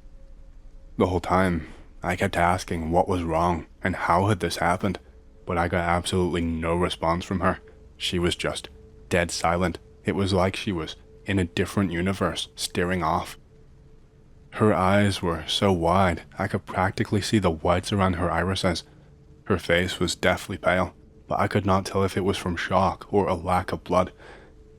The whole time, I kept asking what was wrong and how had this happened, but I got absolutely no response from her. She was just dead silent. It was like she was in a different universe, staring off. Her eyes were so wide, I could practically see the whites around her irises. Her face was deathly pale, but I could not tell if it was from shock or a lack of blood.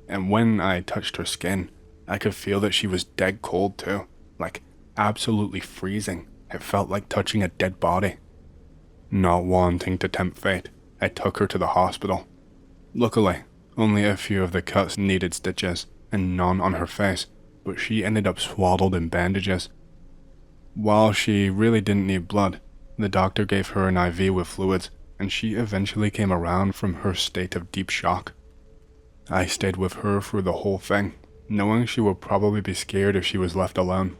And when I touched her skin, I could feel that she was dead cold too, like absolutely freezing. It felt like touching a dead body. Not wanting to tempt fate, I took her to the hospital. Luckily, only a few of the cuts needed stitches, and none on her face, but she ended up swaddled in bandages. While she really didn't need blood, the doctor gave her an IV with fluids, and she eventually came around from her state of deep shock. I stayed with her through the whole thing, knowing she would probably be scared if she was left alone.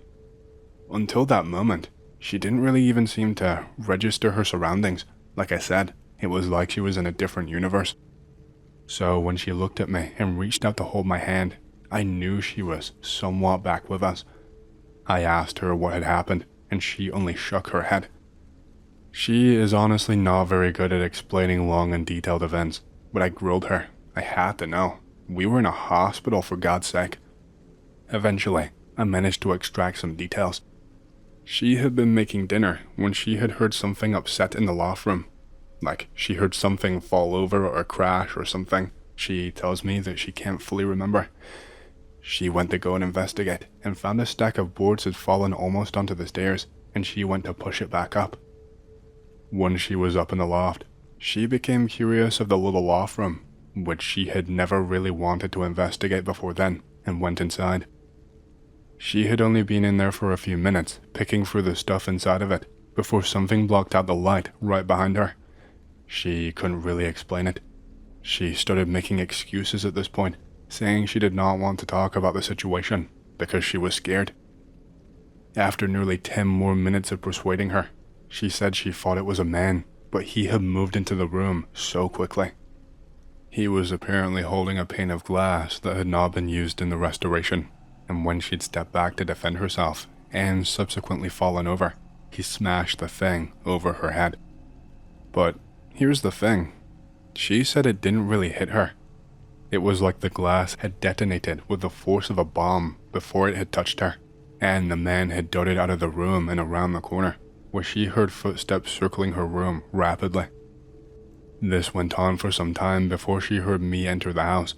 Until that moment, she didn't really even seem to register her surroundings. Like I said, it was like she was in a different universe. So when she looked at me and reached out to hold my hand, I knew she was somewhat back with us. I asked her what had happened, and she only shook her head. She is honestly not very good at explaining long and detailed events, but I grilled her. I had to know. We were in a hospital, for God's sake. Eventually, I managed to extract some details. She had been making dinner when she had heard something upset in the loft room. Like, she heard something fall over or crash or something. She tells me that she can't fully remember. She went to go and investigate, and found a stack of boards had fallen almost onto the stairs, and she went to push it back up. When she was up in the loft, she became curious of the little loft room, which she had never really wanted to investigate before then, and went inside. She had only been in there for a few minutes, picking through the stuff inside of it, before something blocked out the light right behind her. She couldn't really explain it. She started making excuses at this point, saying she did not want to talk about the situation, because she was scared. After nearly 10 more minutes of persuading her, she said she thought it was a man, but he had moved into the room so quickly. He was apparently holding a pane of glass that had not been used in the restoration, and when she'd stepped back to defend herself, and subsequently fallen over, he smashed the thing over her head. But here's the thing. She said it didn't really hit her. It was like the glass had detonated with the force of a bomb before it had touched her, and the man had darted out of the room and around the corner, where she heard footsteps circling her room rapidly. This went on for some time before she heard me enter the house.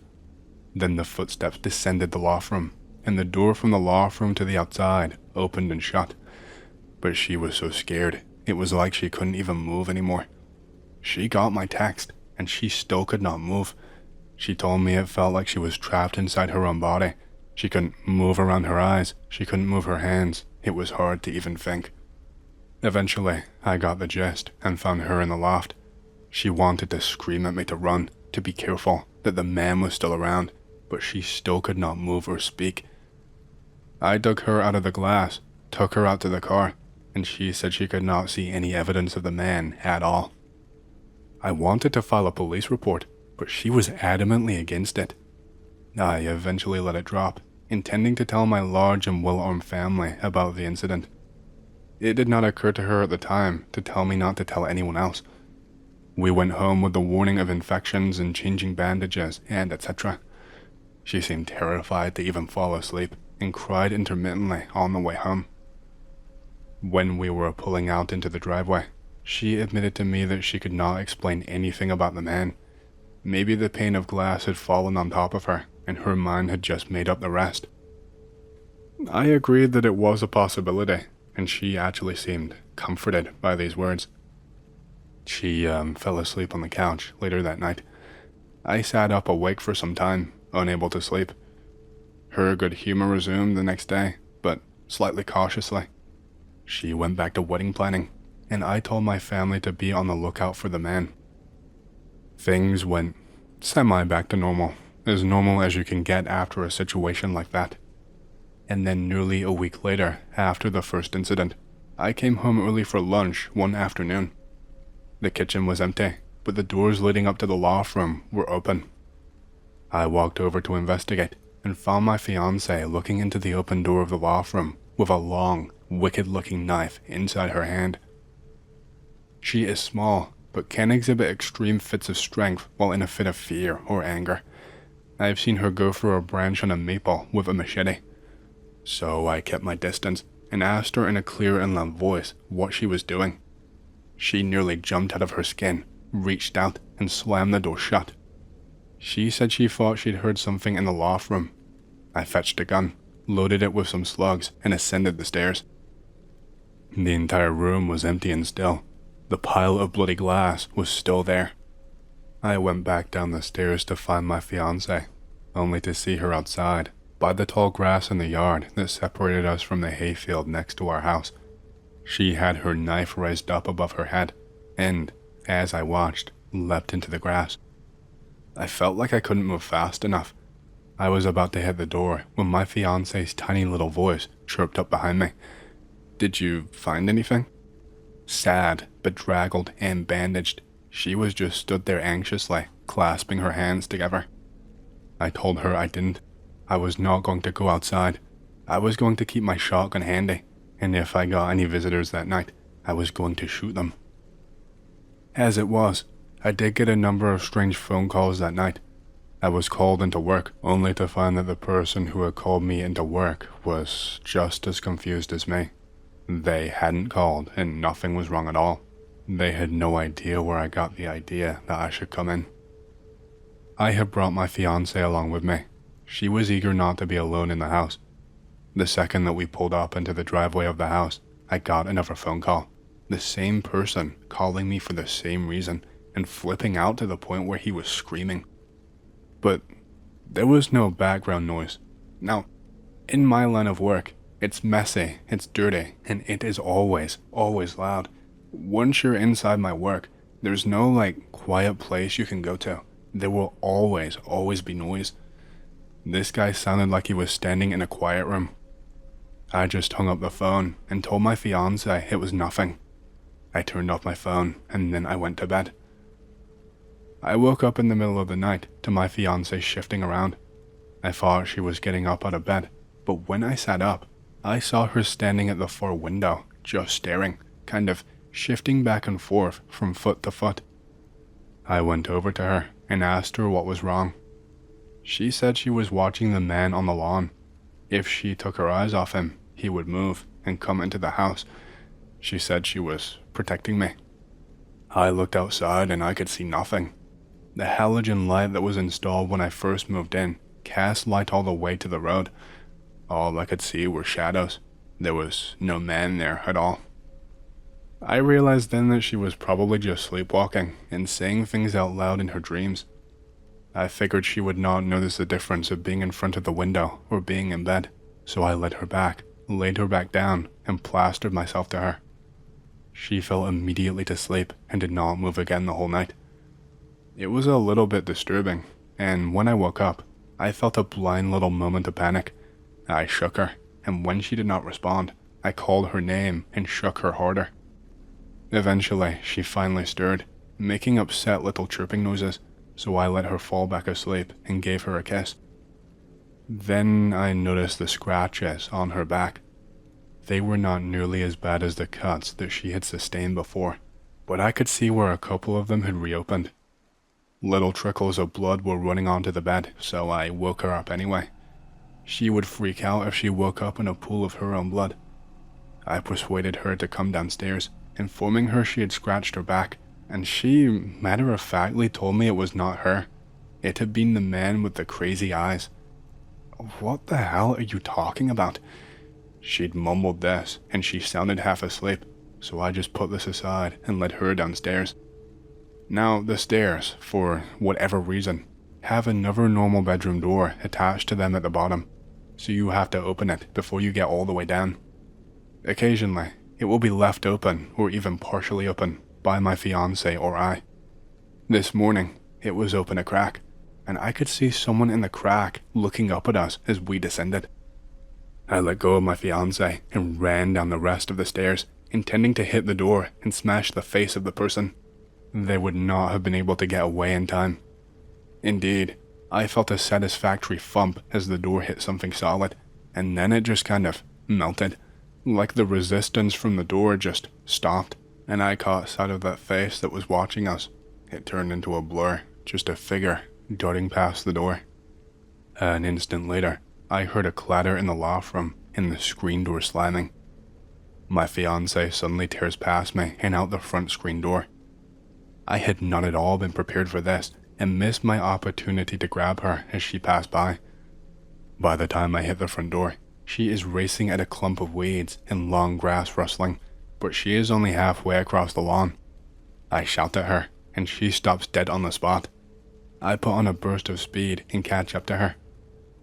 Then the footsteps descended the loft room, and the door from the loft room to the outside opened and shut. But she was so scared, it was like she couldn't even move anymore. She got my text, and she still could not move. She told me it felt like she was trapped inside her own body. She couldn't move around her eyes, she couldn't move her hands. It was hard to even think. Eventually, I got the gist and found her in the loft. She wanted to scream at me to run, to be careful, that the man was still around, but she still could not move or speak. I dug her out of the glass, took her out to the car, and she said she could not see any evidence of the man at all. I wanted to file a police report, but she was adamantly against it. I eventually let it drop, intending to tell my large and well-armed family about the incident. It did not occur to her at the time to tell me not to tell anyone else. We went home with the warning of infections and changing bandages and etc. She seemed terrified to even fall asleep and cried intermittently on the way home. When we were pulling out into the driveway, she admitted to me that she could not explain anything about the man. Maybe the pane of glass had fallen on top of her, and her mind had just made up the rest. I agreed that it was a possibility, and she actually seemed comforted by these words. She fell asleep on the couch later that night. I sat up awake for some time, unable to sleep. Her good humor resumed the next day, but slightly cautiously. She went back to wedding planning, and I told my family to be on the lookout for the man. Things went semi-back to normal as you can get after a situation like that. And then nearly a week later, after the first incident, I came home early for lunch one afternoon. The kitchen was empty, but the doors leading up to the loft room were open. I walked over to investigate, and found my fiancée looking into the open door of the loft room with a long, wicked-looking knife inside her hand. She is small, but can exhibit extreme fits of strength while in a fit of fear or anger. I have seen her go through a branch on a maple with a machete. So I kept my distance and asked her in a clear and loud voice what she was doing. She nearly jumped out of her skin, reached out, and slammed the door shut. She said she thought she'd heard something in the loft room. I fetched a gun, loaded it with some slugs, and ascended the stairs. The entire room was empty and still. The pile of bloody glass was still there. I went back down the stairs to find my fiancée, only to see her outside, by the tall grass in the yard that separated us from the hayfield next to our house. She had her knife raised up above her head, and, as I watched, leapt into the grass. I felt like I couldn't move fast enough. I was about to hit the door when my fiancée's tiny little voice chirped up behind me. "Did you find anything?" Sad, bedraggled, and bandaged, she was just stood there anxiously, clasping her hands together. I told her I didn't. I was not going to go outside. I was going to keep my shotgun handy, and if I got any visitors that night, I was going to shoot them. As it was, I did get a number of strange phone calls that night. I was called into work, only to find that the person who had called me into work was just as confused as me. They hadn't called, and nothing was wrong at all. They had no idea where I got the idea that I should come in. I had brought my fiancée along with me. She was eager not to be alone in the house. The second that we pulled up into the driveway of the house, I got another phone call. The same person calling me for the same reason, and flipping out to the point where he was screaming. But there was no background noise. Now, in my line of work, it's messy, it's dirty, and it is always loud. Once you're inside my work, there's no quiet place you can go to. There will always be noise. This guy sounded like he was standing in a quiet room. I just hung up the phone and told my fiancée it was nothing. I turned off my phone and then I went to bed. I woke up in the middle of the night to my fiancée shifting around. I thought she was getting up out of bed, but when I sat up, I saw her standing at the far window, just staring, kind of shifting back and forth from foot to foot. I went over to her and asked her what was wrong. She said she was watching the man on the lawn. If she took her eyes off him, he would move and come into the house. She said she was protecting me. I looked outside and I could see nothing. The halogen light that was installed when I first moved in cast light all the way to the road. All I could see were shadows. There was no man there at all. I realized then that she was probably just sleepwalking and saying things out loud in her dreams. I figured she would not notice the difference of being in front of the window or being in bed, so I led her back, laid her back down, and plastered myself to her. She fell immediately to sleep and did not move again the whole night. It was a little bit disturbing, and when I woke up, I felt a blind little moment of panic. I shook her, and when she did not respond, I called her name and shook her harder. Eventually, she finally stirred, making upset little chirping noises, so I let her fall back asleep and gave her a kiss. Then I noticed the scratches on her back. They were not nearly as bad as the cuts that she had sustained before, but I could see where a couple of them had reopened. Little trickles of blood were running onto the bed, so I woke her up anyway. She would freak out if she woke up in a pool of her own blood. I persuaded her to come downstairs, informing her she had scratched her back, and she matter-of-factly told me it was not her. It had been the man with the crazy eyes. "What the hell are you talking about?" She'd mumbled this, and she sounded half asleep, so I just put this aside and led her downstairs. Now, the stairs, for whatever reason, have another normal bedroom door attached to them at the bottom, so you have to open it before you get all the way down. Occasionally, it will be left open or even partially open by my fiancé or I. This morning, it was open a crack, and I could see someone in the crack looking up at us as we descended. I let go of my fiancé and ran down the rest of the stairs, intending to hit the door and smash the face of the person. They would not have been able to get away in time. Indeed, I felt a satisfactory thump as the door hit something solid, and then it just kind of melted. Like the resistance from the door just stopped, and I caught sight of that face that was watching us. It turned into a blur, just a figure darting past the door. An instant later, I heard a clatter in the loft room and the screen door slamming. My fiancé suddenly tears past me and out the front screen door. I had not at all been prepared for this and missed my opportunity to grab her as she passed by. By the time I hit the front door, she is racing at a clump of weeds and long grass rustling, but she is only halfway across the lawn. I shout at her, and she stops dead on the spot. I put on a burst of speed and catch up to her.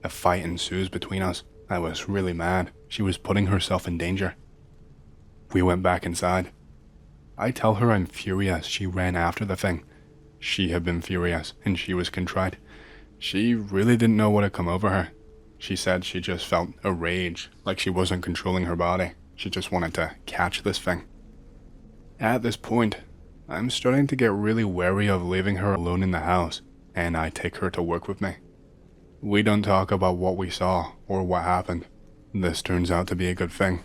A fight ensues between us. I was really mad. She was putting herself in danger. We went back inside. I tell her I'm furious she ran after the thing. She had been furious, and she was contrite. She really didn't know what had come over her. She said she just felt a rage, like she wasn't controlling her body. She just wanted to catch this thing. At this point, I'm starting to get really wary of leaving her alone in the house, and I take her to work with me. We don't talk about what we saw or what happened. This turns out to be a good thing.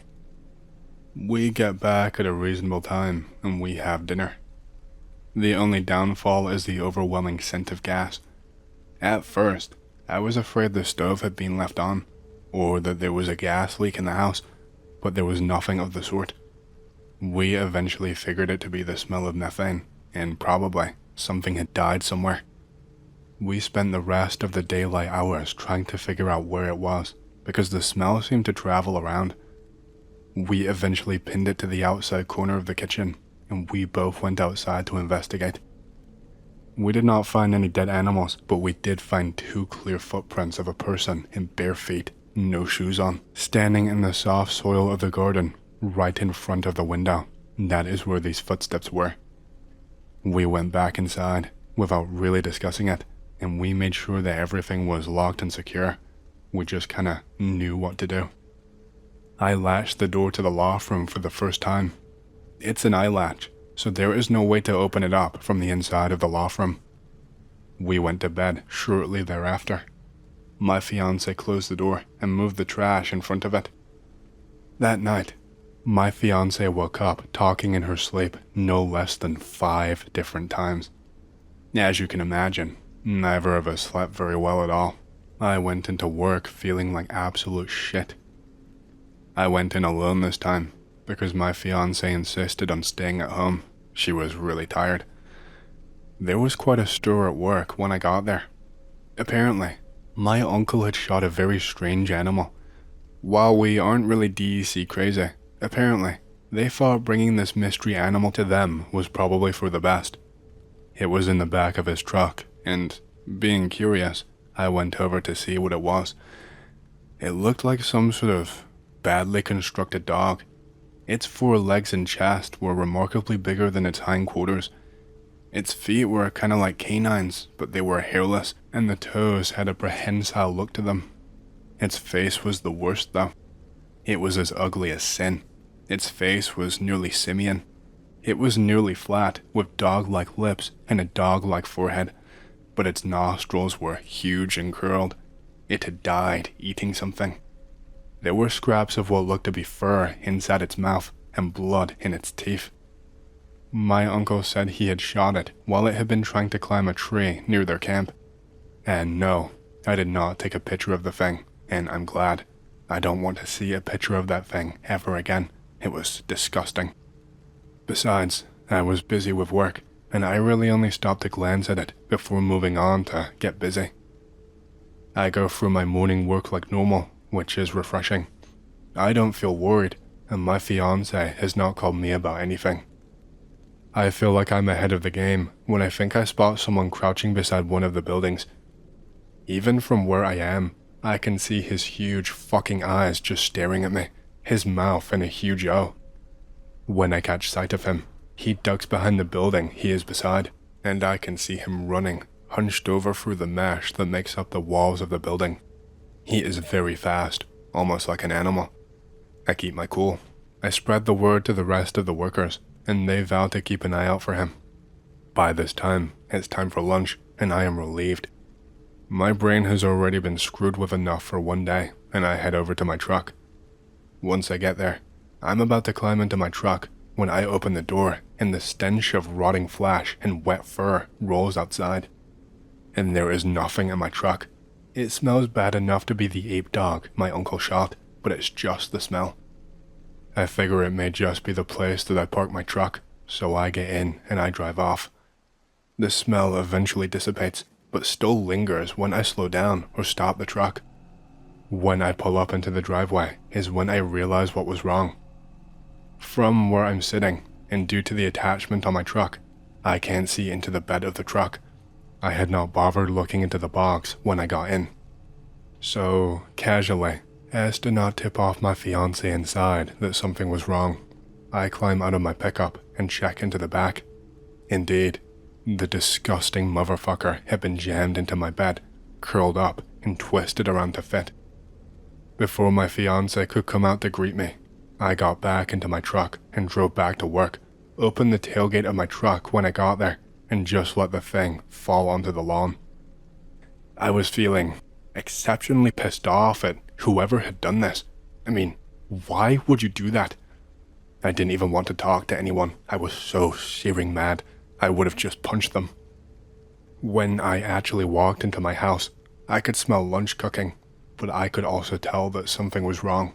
We get back at a reasonable time, and we have dinner. The only downfall is the overwhelming scent of gas. At first, I was afraid the stove had been left on, or that there was a gas leak in the house, but there was nothing of the sort. We eventually figured it to be the smell of methane, and probably something had died somewhere. We spent the rest of the daylight hours trying to figure out where it was, because the smell seemed to travel around. We eventually pinned it to the outside corner of the kitchen, and we both went outside to investigate. We did not find any dead animals, but we did find 2 clear footprints of a person in bare feet, no shoes on, standing in the soft soil of the garden, right in front of the window. That is where these footsteps were. We went back inside, without really discussing it, and we made sure that everything was locked and secure. We just kinda knew what to do. I latched the door to the loft room for the first time. It's an eye latch, so there is no way to open it up from the inside of the loft room. We went to bed shortly thereafter. My fiancé closed the door and moved the trash in front of it. That night, my fiancé woke up talking in her sleep no less than 5 different times. As you can imagine, neither of us slept very well at all. I went into work feeling like absolute shit. I went in alone this time, because my fiancé insisted on staying at home. She was really tired. There was quite a stir at work when I got there. Apparently, my uncle had shot a very strange animal. While we aren't really DEC crazy, apparently, they thought bringing this mystery animal to them was probably for the best. It was in the back of his truck, and, being curious, I went over to see what it was. It looked like some sort of badly constructed dog. Its 4 legs and chest were remarkably bigger than its hindquarters. Its feet were kinda like canines, but they were hairless, and the toes had a prehensile look to them. Its face was the worst though. It was as ugly as sin. Its face was nearly simian. It was nearly flat, with dog-like lips and a dog-like forehead, but its nostrils were huge and curled. It had died eating something. There were scraps of what looked to be fur inside its mouth and blood in its teeth. My uncle said he had shot it while it had been trying to climb a tree near their camp. And no, I did not take a picture of the thing, and I'm glad. I don't want to see a picture of that thing ever again. It was disgusting. Besides, I was busy with work, and I really only stopped to glance at it before moving on to get busy. I go through my morning work like normal, which is refreshing. I don't feel worried, and my fiancé has not called me about anything. I feel like I'm ahead of the game when I think I spot someone crouching beside one of the buildings. Even from where I am, I can see his huge fucking eyes just staring at me, his mouth in a huge O. When I catch sight of him, he ducks behind the building he is beside, and I can see him running, hunched over through the mesh that makes up the walls of the building. He is very fast, almost like an animal. I keep my cool. I spread the word to the rest of the workers, and they vow to keep an eye out for him. By this time, it's time for lunch, and I am relieved. My brain has already been screwed with enough for one day, and I head over to my truck. Once I get there, I'm about to climb into my truck when I open the door and the stench of rotting flesh and wet fur rolls outside. And there is nothing in my truck. It smells bad enough to be the ape dog my uncle shot, but it's just the smell. I figure it may just be the place that I park my truck, so I get in and I drive off. The smell eventually dissipates, but still lingers when I slow down or stop the truck. When I pull up into the driveway is when I realize what was wrong. From where I'm sitting, and due to the attachment on my truck, I can't see into the bed of the truck. I had not bothered looking into the box when I got in. So, casually, as to not tip off my fiancé inside that something was wrong, I climb out of my pickup and check into the back. Indeed, the disgusting motherfucker had been jammed into my bed, curled up and twisted around to fit. Before my fiancé could come out to greet me, I got back into my truck and drove back to work, opened the tailgate of my truck when I got there, and just let the thing fall onto the lawn. I was feeling exceptionally pissed off at whoever had done this. I mean, why would you do that? I didn't even want to talk to anyone. I was so searing mad, I would have just punched them. When I actually walked into my house, I could smell lunch cooking, but I could also tell that something was wrong.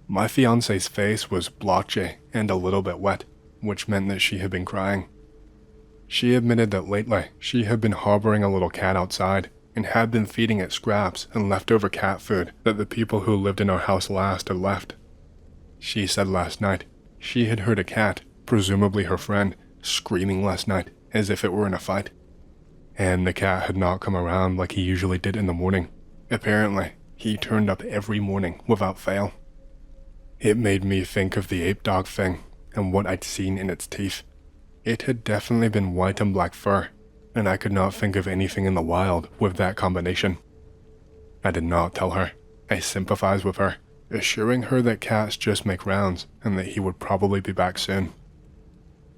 My fiancé's face was blotchy and a little bit wet, which meant that she had been crying. She admitted that lately she had been harboring a little cat outside and had been feeding it scraps and leftover cat food that the people who lived in our house last had left. She said last night she had heard a cat, presumably her friend, screaming last night as if it were in a fight. And the cat had not come around like he usually did in the morning. Apparently, he turned up every morning without fail. It made me think of the ape dog thing and what I'd seen in its teeth. It had definitely been white and black fur, and I could not think of anything in the wild with that combination. I did not tell her. I sympathized with her, assuring her that cats just make rounds and that he would probably be back soon.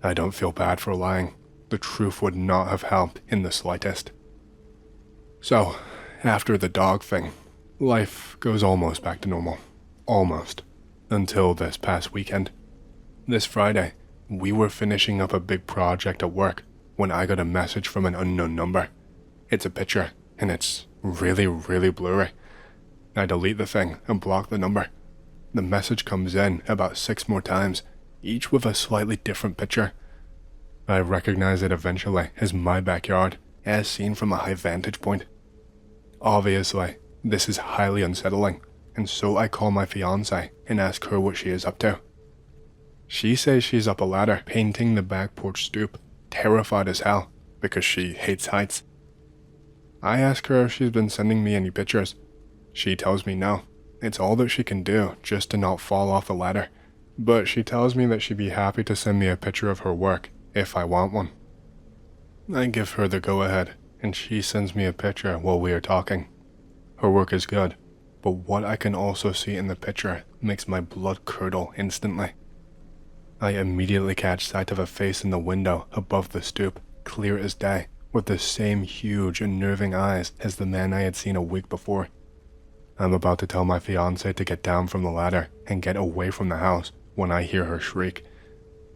I don't feel bad for lying. The truth would not have helped in the slightest. So, after the dog thing, life goes almost back to normal. Almost. Until this past weekend. This Friday, we were finishing up a big project at work when I got a message from an unknown number. It's a picture, and it's really, really blurry. I delete the thing and block the number. The message comes in about 6 more times, each with a slightly different picture. I recognize it eventually as my backyard, as seen from a high vantage point. Obviously, this is highly unsettling, and so I call my fiancée and ask her what she is up to. She says she's up a ladder painting the back porch stoop, terrified as hell, because she hates heights. I ask her if she's been sending me any pictures. She tells me no, it's all that she can do just to not fall off the ladder, but she tells me that she'd be happy to send me a picture of her work if I want one. I give her the go-ahead, and she sends me a picture while we are talking. Her work is good, but what I can also see in the picture makes my blood curdle instantly. I immediately catch sight of a face in the window above the stoop, clear as day, with the same huge, unnerving eyes as the man I had seen a week before. I'm about to tell my fiancée to get down from the ladder and get away from the house when I hear her shriek.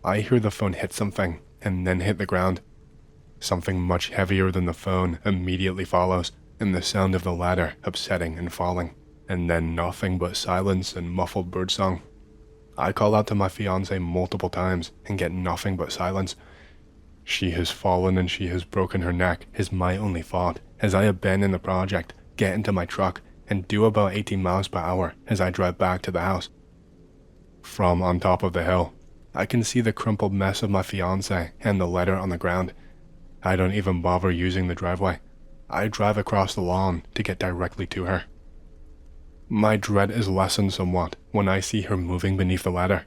I hear the phone hit something and then hit the ground. Something much heavier than the phone immediately follows, and the sound of the ladder upsetting and falling, and then nothing but silence and muffled birdsong. I call out to my fiancée multiple times and get nothing but silence. She has fallen and she has broken her neck is my only thought as I abandon the project, get into my truck, and do about 18 miles per hour as I drive back to the house. From on top of the hill, I can see the crumpled mess of my fiancée and the letter on the ground. I don't even bother using the driveway. I drive across the lawn to get directly to her. My dread is lessened somewhat when I see her moving beneath the ladder.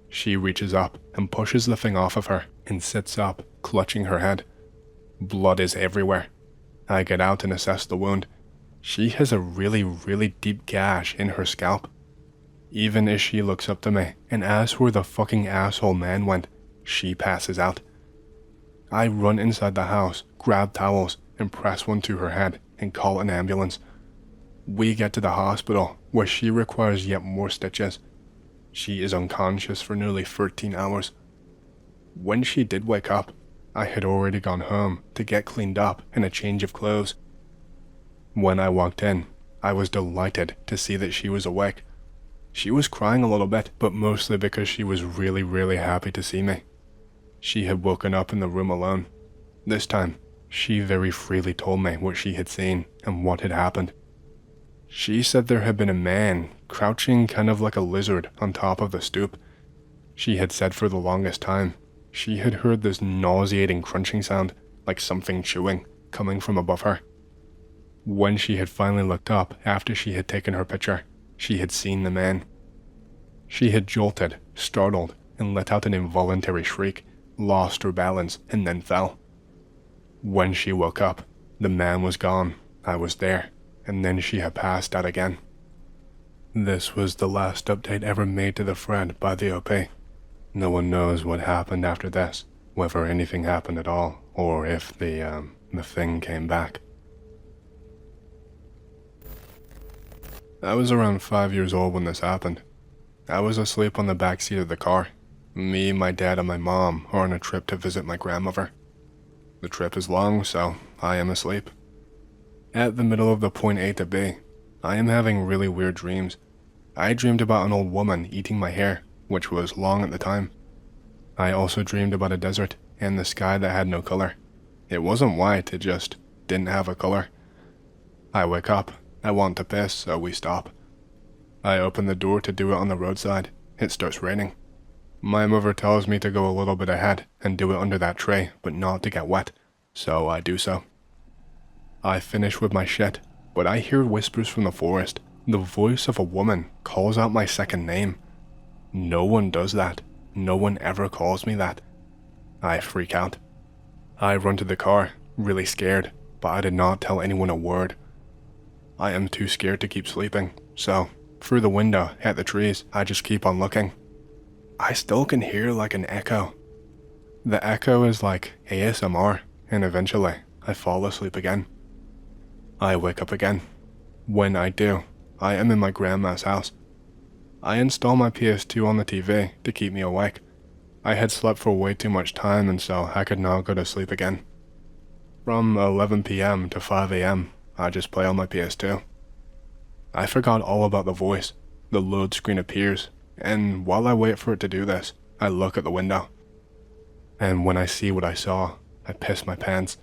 She reaches up and pushes the thing off of her and sits up, clutching her head. Blood is everywhere. I get out and assess the wound. She has a really, really deep gash in her scalp. Even as she looks up to me and asks where the fucking asshole man went, she passes out. I run inside the house, grab towels, and press one to her head and call an ambulance. We get to the hospital, where she requires yet more stitches. She is unconscious for nearly 13 hours. When she did wake up, I had already gone home to get cleaned up and a change of clothes. When I walked in, I was delighted to see that she was awake. She was crying a little bit, but mostly because she was really, really happy to see me. She had woken up in the room alone. This time, she very freely told me what she had seen and what had happened. She said there had been a man crouching kind of like a lizard on top of the stoop. She had said for the longest time She had heard this nauseating crunching sound, like something chewing, coming from above her. When she had finally looked up after she had taken her picture, she had seen the man. She had jolted, startled, and let out an involuntary shriek, lost her balance, and then fell. When she woke up, the man was gone, I was there, and then she had passed out again. This was the last update ever made to the thread by the OP. No one knows what happened after this, whether anything happened at all, or if the thing came back. I was around 5 years old when this happened. I was asleep on the back seat of the car. Me, my dad, and my mom are on a trip to visit my grandmother. The trip is long, so I am asleep. At the middle of the point A to B, I am having really weird dreams. I dreamed about an old woman eating my hair, which was long at the time. I also dreamed about a desert and the sky that had no color. It wasn't white, it just didn't have a color. I wake up. I want to piss, so we stop. I open the door to do it on the roadside. It starts raining. My mother tells me to go a little bit ahead and do it under that tray, but not to get wet, so I do so. I finish with my shit, but I hear whispers from the forest. The voice of a woman calls out my second name. No one does that. No one ever calls me that. I freak out. I run to the car, really scared, but I did not tell anyone a word. I am too scared to keep sleeping, so through the window at the trees, I just keep on looking. I still can hear like an echo. The echo is like ASMR, and eventually I fall asleep again. I wake up again. When I do, I am in my grandma's house. I install my PS2 on the TV to keep me awake. I had slept for way too much time, and so I could not go to sleep again. From 11 PM to 5 AM, I just play on my PS2. I forgot all about the voice. The load screen appears, and while I wait for it to do this, I look at the window. And when I see what I saw, I piss my pants.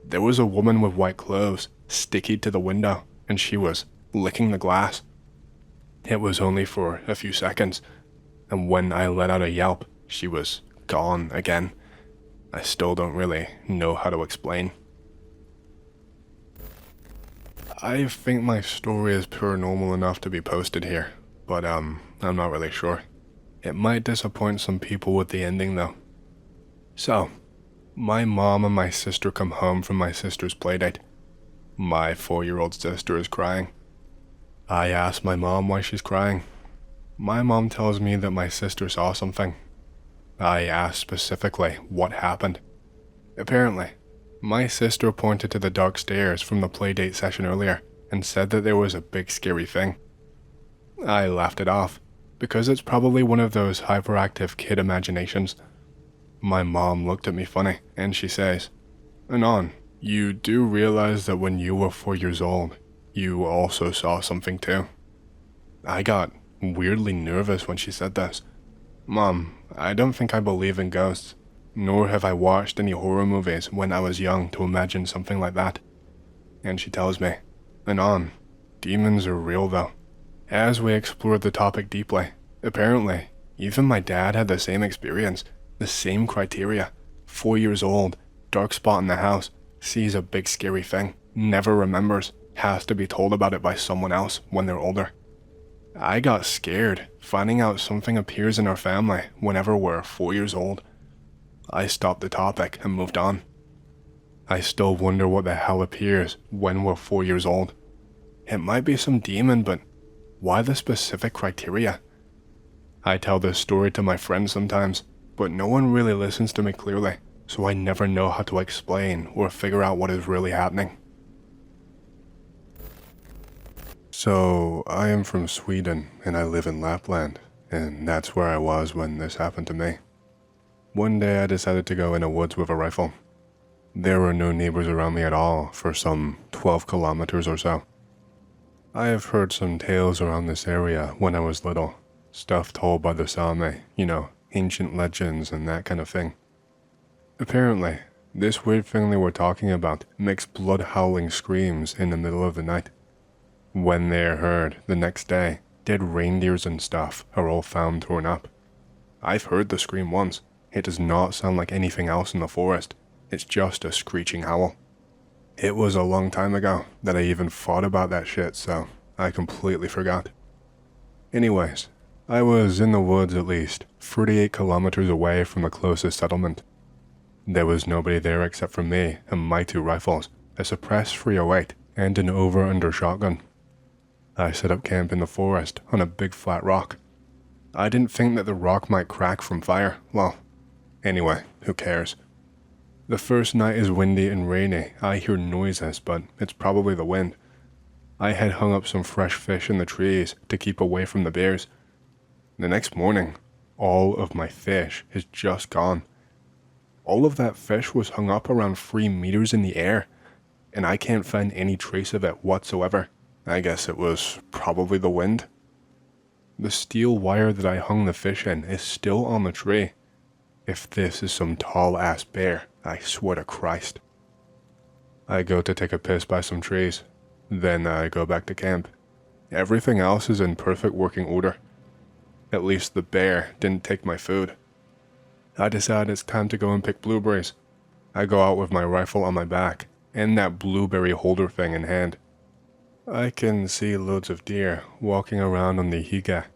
There was a woman with white clothes sticky to the window, and she was licking the glass. It was only for a few seconds, and when I let out a yelp, she was gone again. I still don't really know how to explain. I think my story is paranormal enough to be posted here, but I'm not really sure. It might disappoint some people with the ending though. So, my mom and my sister come home from my sister's playdate. My 4-year-old sister is crying. I ask my mom why she's crying. My mom tells me that my sister saw something. I ask specifically what happened. Apparently, my sister pointed to the dark stairs from the playdate session earlier and said that there was a big scary thing. I laughed it off, because it's probably one of those hyperactive kid imaginations. My mom looked at me funny, and she says, "Anon, you do realize that when you were 4 years old, you also saw something too?" I got weirdly nervous when she said this. Mom, I don't think I believe in ghosts, nor have I watched any horror movies when I was young to imagine something like that. And she tells me, "Anon, demons are real though." As we explored the topic deeply, apparently, even my dad had the same experience, the same criteria. 4 years old, dark spot in the house, sees a big scary thing, never remembers, has to be told about it by someone else when they're older. I got scared, finding out something appears in our family whenever we're 4 years old. I stopped the topic and moved on. I still wonder what the hell appears when we're 4 years old. It might be some demon, but why the specific criteria? I tell this story to my friends sometimes, but no one really listens to me clearly, so I never know how to explain or figure out what is really happening. So, I am from Sweden, and I live in Lapland, and that's where I was when this happened to me. One day I decided to go in the woods with a rifle. There were no neighbors around me at all for some 12 kilometers or so. I have heard some tales around this area when I was little, stuff told by the Sami, ancient legends and that kind of thing. Apparently, this weird thing they were talking about makes blood-howling screams in the middle of the night. When they are heard the next day, dead reindeers and stuff are all found torn up. I've heard the scream once, It does not sound like anything else in the forest. It's just a screeching howl. It was a long time ago that I even thought about that shit, so I completely forgot. Anyways, I was in the woods at least 38 kilometers away from the closest settlement. There was nobody there except for me and my 2 rifles, a suppressed 308, and an over-under shotgun. I set up camp in the forest on a big flat rock. I didn't think that the rock might crack from fire. Well, anyway, who cares? The first night is windy and rainy. I hear noises, but it's probably the wind. I had hung up some fresh fish in the trees to keep away from the bears. The next morning, all of my fish is just gone. All of that fish was hung up around 3 meters in the air, and I can't find any trace of it whatsoever. I guess it was probably the wind. The steel wire that I hung the fish in is still on the tree. If this is some tall-ass bear, I swear to Christ. I go to take a piss by some trees. Then I go back to camp. Everything else is in perfect working order. At least the bear didn't take my food. I decide it's time to go and pick blueberries. I go out with my rifle on my back and that blueberry holder thing in hand. I can see loads of deer walking around on the higa.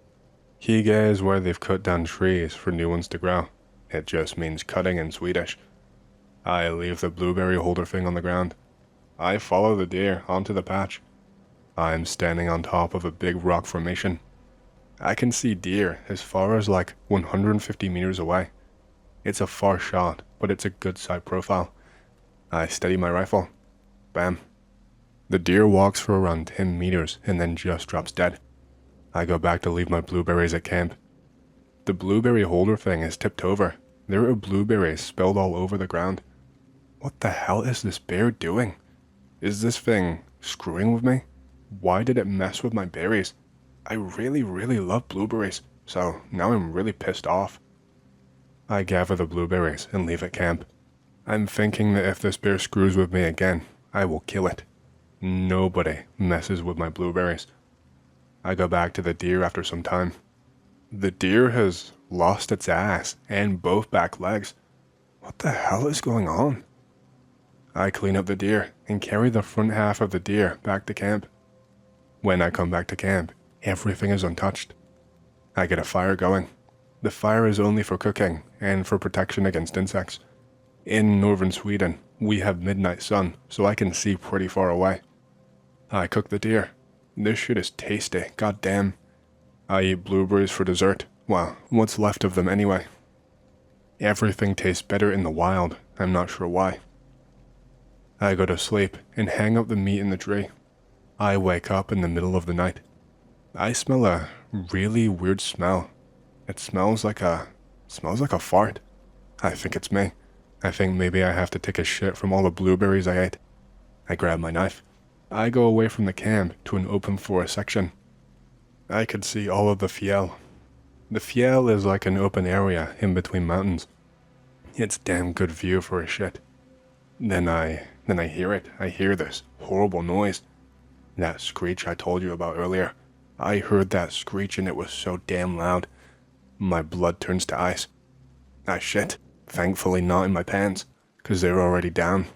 Higa is where they've cut down trees for new ones to grow. It just means cutting in Swedish. I leave the blueberry holder thing on the ground. I follow the deer onto the patch. I'm standing on top of a big rock formation. I can see deer as far as like 150 meters away. It's a far shot, but it's a good side profile. I steady my rifle. Bam. The deer walks for around 10 meters and then just drops dead. I go back to leave my blueberries at camp. The blueberry holder thing is tipped over. There are blueberries spilled all over the ground. What the hell is this bear doing? Is this thing screwing with me? Why did it mess with my berries? I really love blueberries, so now I'm really pissed off. I gather the blueberries and leave at camp. I'm thinking that if this bear screws with me again, I will kill it. Nobody messes with my blueberries. I go back to the deer after some time. The deer has lost its ass and both back legs. What the hell is going on? I clean up the deer and carry the front half of the deer back to camp. When I come back to camp, everything is untouched. I get a fire going. The fire is only for cooking and for protection against insects. In northern Sweden, we have midnight sun, so I can see pretty far away. I cook the deer. This shit is tasty, goddamn. I eat blueberries for dessert. Well, what's left of them anyway. Everything tastes better in the wild, I'm not sure why. I go to sleep and hang up the meat in the tree. I wake up in the middle of the night. I smell a really weird smell. It smells like a fart. I think it's me. I think maybe I have to take a shit from all the blueberries I ate. I grab my knife. I go away from the camp to an open forest section. I could see all of the fjell. The fjell is like an open area in between mountains. It's damn good view for a shit. Then I hear it. I hear this horrible noise. That screech I told you about earlier. I heard that screech and it was so damn loud. My blood turns to ice. I shit. Thankfully not in my pants, because they're already down.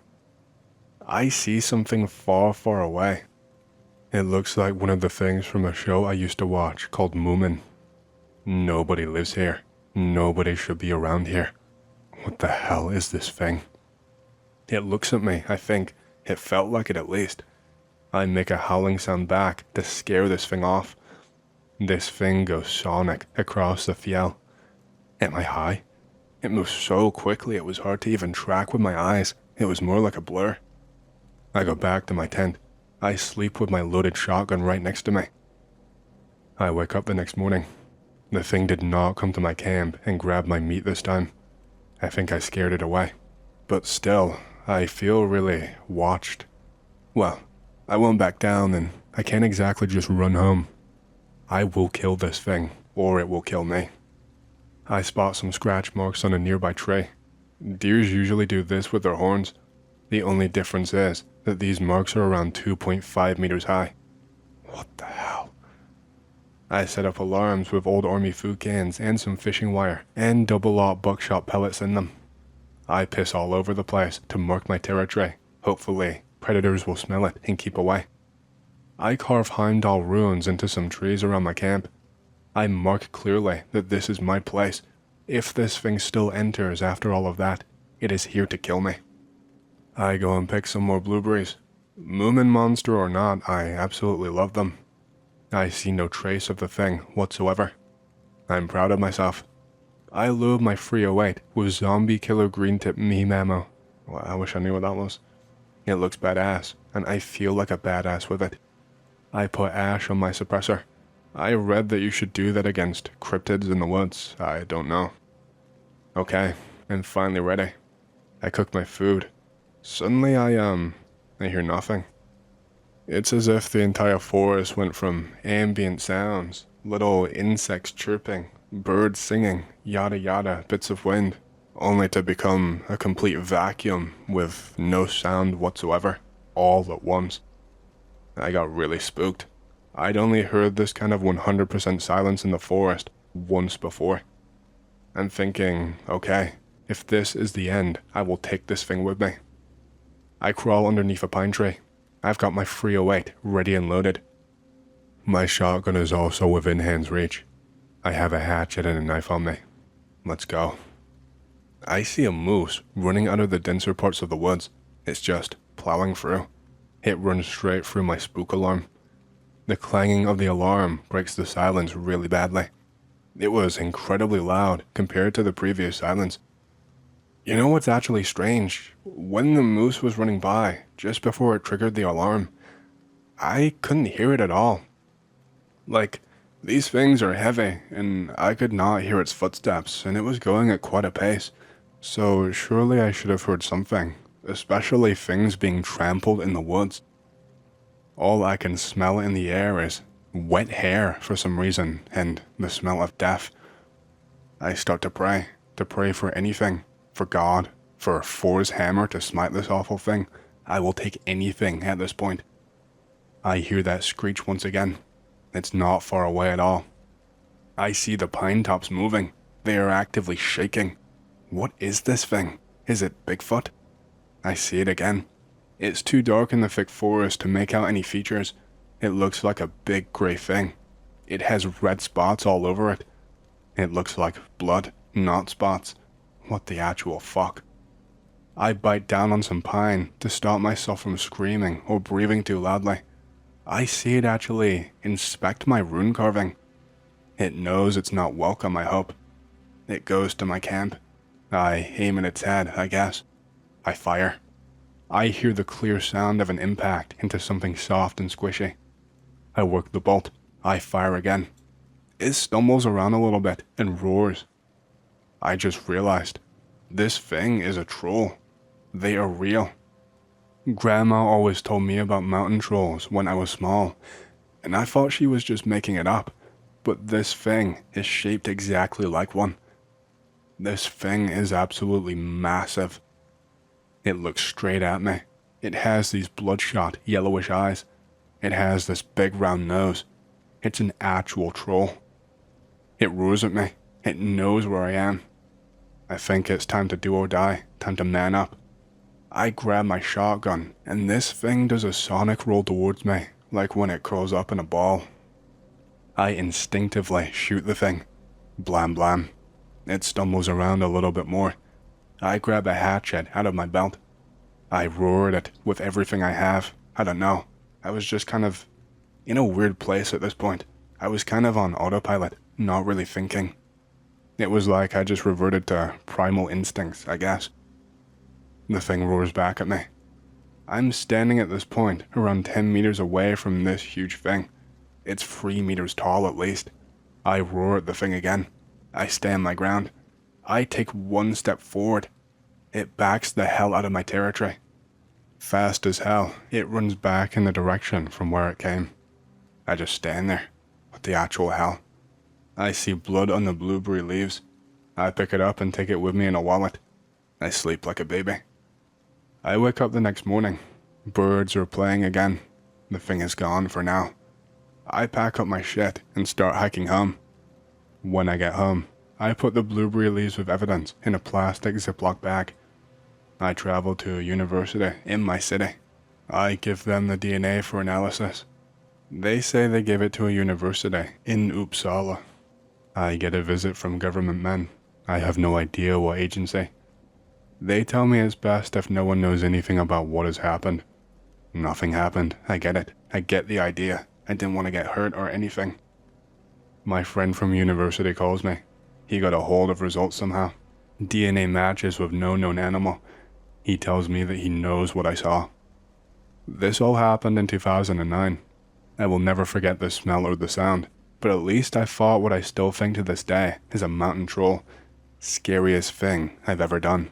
I see something far away. It looks like one of the things from a show I used to watch called Moomin. Nobody lives here. Nobody should be around here. What the hell is this thing? It looks at me, I think. It felt like it at least. I make a howling sound back to scare this thing off. This thing goes sonic across the fjell. Am I high? It moves so quickly it was hard to even track with my eyes. It was more like a blur. I go back to my tent. I sleep with my loaded shotgun right next to me. I wake up the next morning. The thing did not come to my camp and grab my meat this time. I think I scared it away. But still, I feel really watched. Well, I won't back down and I can't exactly just run home. I will kill this thing, or it will kill me. I spot some scratch marks on a nearby tree. Deers usually do this with their horns. The only difference is that these marks are around 2.5 meters high. What the hell? I set up alarms with old army food cans and some fishing wire and double-aught buckshot pellets in them. I piss all over the place to mark my territory. Hopefully, predators will smell it and keep away. I carve Heimdall runes into some trees around my camp. I mark clearly that this is my place. If this thing still enters after all of that, it is here to kill me. I go and pick some more blueberries. Moomin monster or not, I absolutely love them. I see no trace of the thing whatsoever. I'm proud of myself. I load my 308 with zombie killer green tip meme ammo. Well, I wish I knew what that was. It looks badass, and I feel like a badass with it. I put ash on my suppressor. I read that you should do that against cryptids in the woods. I don't know. Okay, I'm finally ready. I cook my food. Suddenly I hear nothing. It's as if the entire forest went from ambient sounds, little insects chirping, birds singing, yada yada, bits of wind, only to become a complete vacuum with no sound whatsoever, all at once. I got really spooked. I'd only heard this kind of 100% silence in the forest once before. I'm thinking, okay, if this is the end, I will take this thing with me. I crawl underneath a pine tree. I've got my 308 ready and loaded. My shotgun is also within hand's reach. I have a hatchet and a knife on me. Let's go. I see a moose running out of the denser parts of the woods. It's just plowing through. It runs straight through my spook alarm. The clanging of the alarm breaks the silence really badly. It was incredibly loud compared to the previous silence. You know what's actually strange? When the moose was running by, just before it triggered the alarm, I couldn't hear it at all. Like, these things are heavy, and I could not hear its footsteps, and it was going at quite a pace. So surely I should have heard something, especially things being trampled in the woods. All I can smell in the air is wet hair for some reason, and the smell of death. I start to pray for anything, for God, for Thor's hammer to smite this awful thing. I will take anything at this point. I hear that screech once again. It's not far away at all. I see the pine tops moving. They are actively shaking. What is this thing? Is it Bigfoot? I see it again. It's too dark in the thick forest to make out any features. It looks like a big grey thing. It has red spots all over it. It looks like blood, not spots. What the actual fuck? I bite down on some pine to stop myself from screaming or breathing too loudly. I see it actually inspect my rune carving. It knows it's not welcome, I hope. It goes to my camp. I aim at its head, I guess. I fire. I hear the clear sound of an impact into something soft and squishy. I work the bolt. I fire again. It stumbles around a little bit and roars. I just realized, this thing is a troll. They are real. Grandma always told me about mountain trolls when I was small, and I thought she was just making it up, but this thing is shaped exactly like one. This thing is absolutely massive. It looks straight at me. It has these bloodshot, yellowish eyes. It has this big round nose. It's an actual troll. It roars at me. It knows where I am. I think it's time to do or die, time to man up. I grab my shotgun, and this thing does a sonic roll towards me, like when it curls up in a ball. I instinctively shoot the thing. Blam blam. It stumbles around a little bit more. I grab a hatchet out of my belt. I roar at it with everything I have. I don't know. I was just kind of in a weird place at this point. I was kind of on autopilot, not really thinking. It was like I just reverted to primal instincts, I guess. The thing roars back at me. I'm standing at this point around 10 meters away from this huge thing. It's 3 meters tall at least. I roar at the thing again. I stand my ground. I take one step forward. It backs the hell out of my territory. Fast as hell, it runs back in the direction from where it came. I just stand there. What the actual hell? I see blood on the blueberry leaves. I pick it up and take it with me in a wallet. I sleep like a baby. I wake up the next morning. Birds are playing again. The thing is gone for now. I pack up my shit and start hiking home. When I get home, I put the blueberry leaves with evidence in a plastic Ziploc bag. I travel to a university in my city. I give them the DNA for analysis. They say they give it to a university in Uppsala. I get a visit from government men. I have no idea what agency. They tell me it's best if no one knows anything about what has happened. Nothing happened. I get it. I get the idea. I didn't want to get hurt or anything. My friend from university calls me. He got a hold of results somehow. DNA matches with no known animal. He tells me that he knows what I saw. This all happened in 2009. I will never forget the smell or the sound, but at least I fought what I still think to this day is a mountain troll. Scariest thing I've ever done.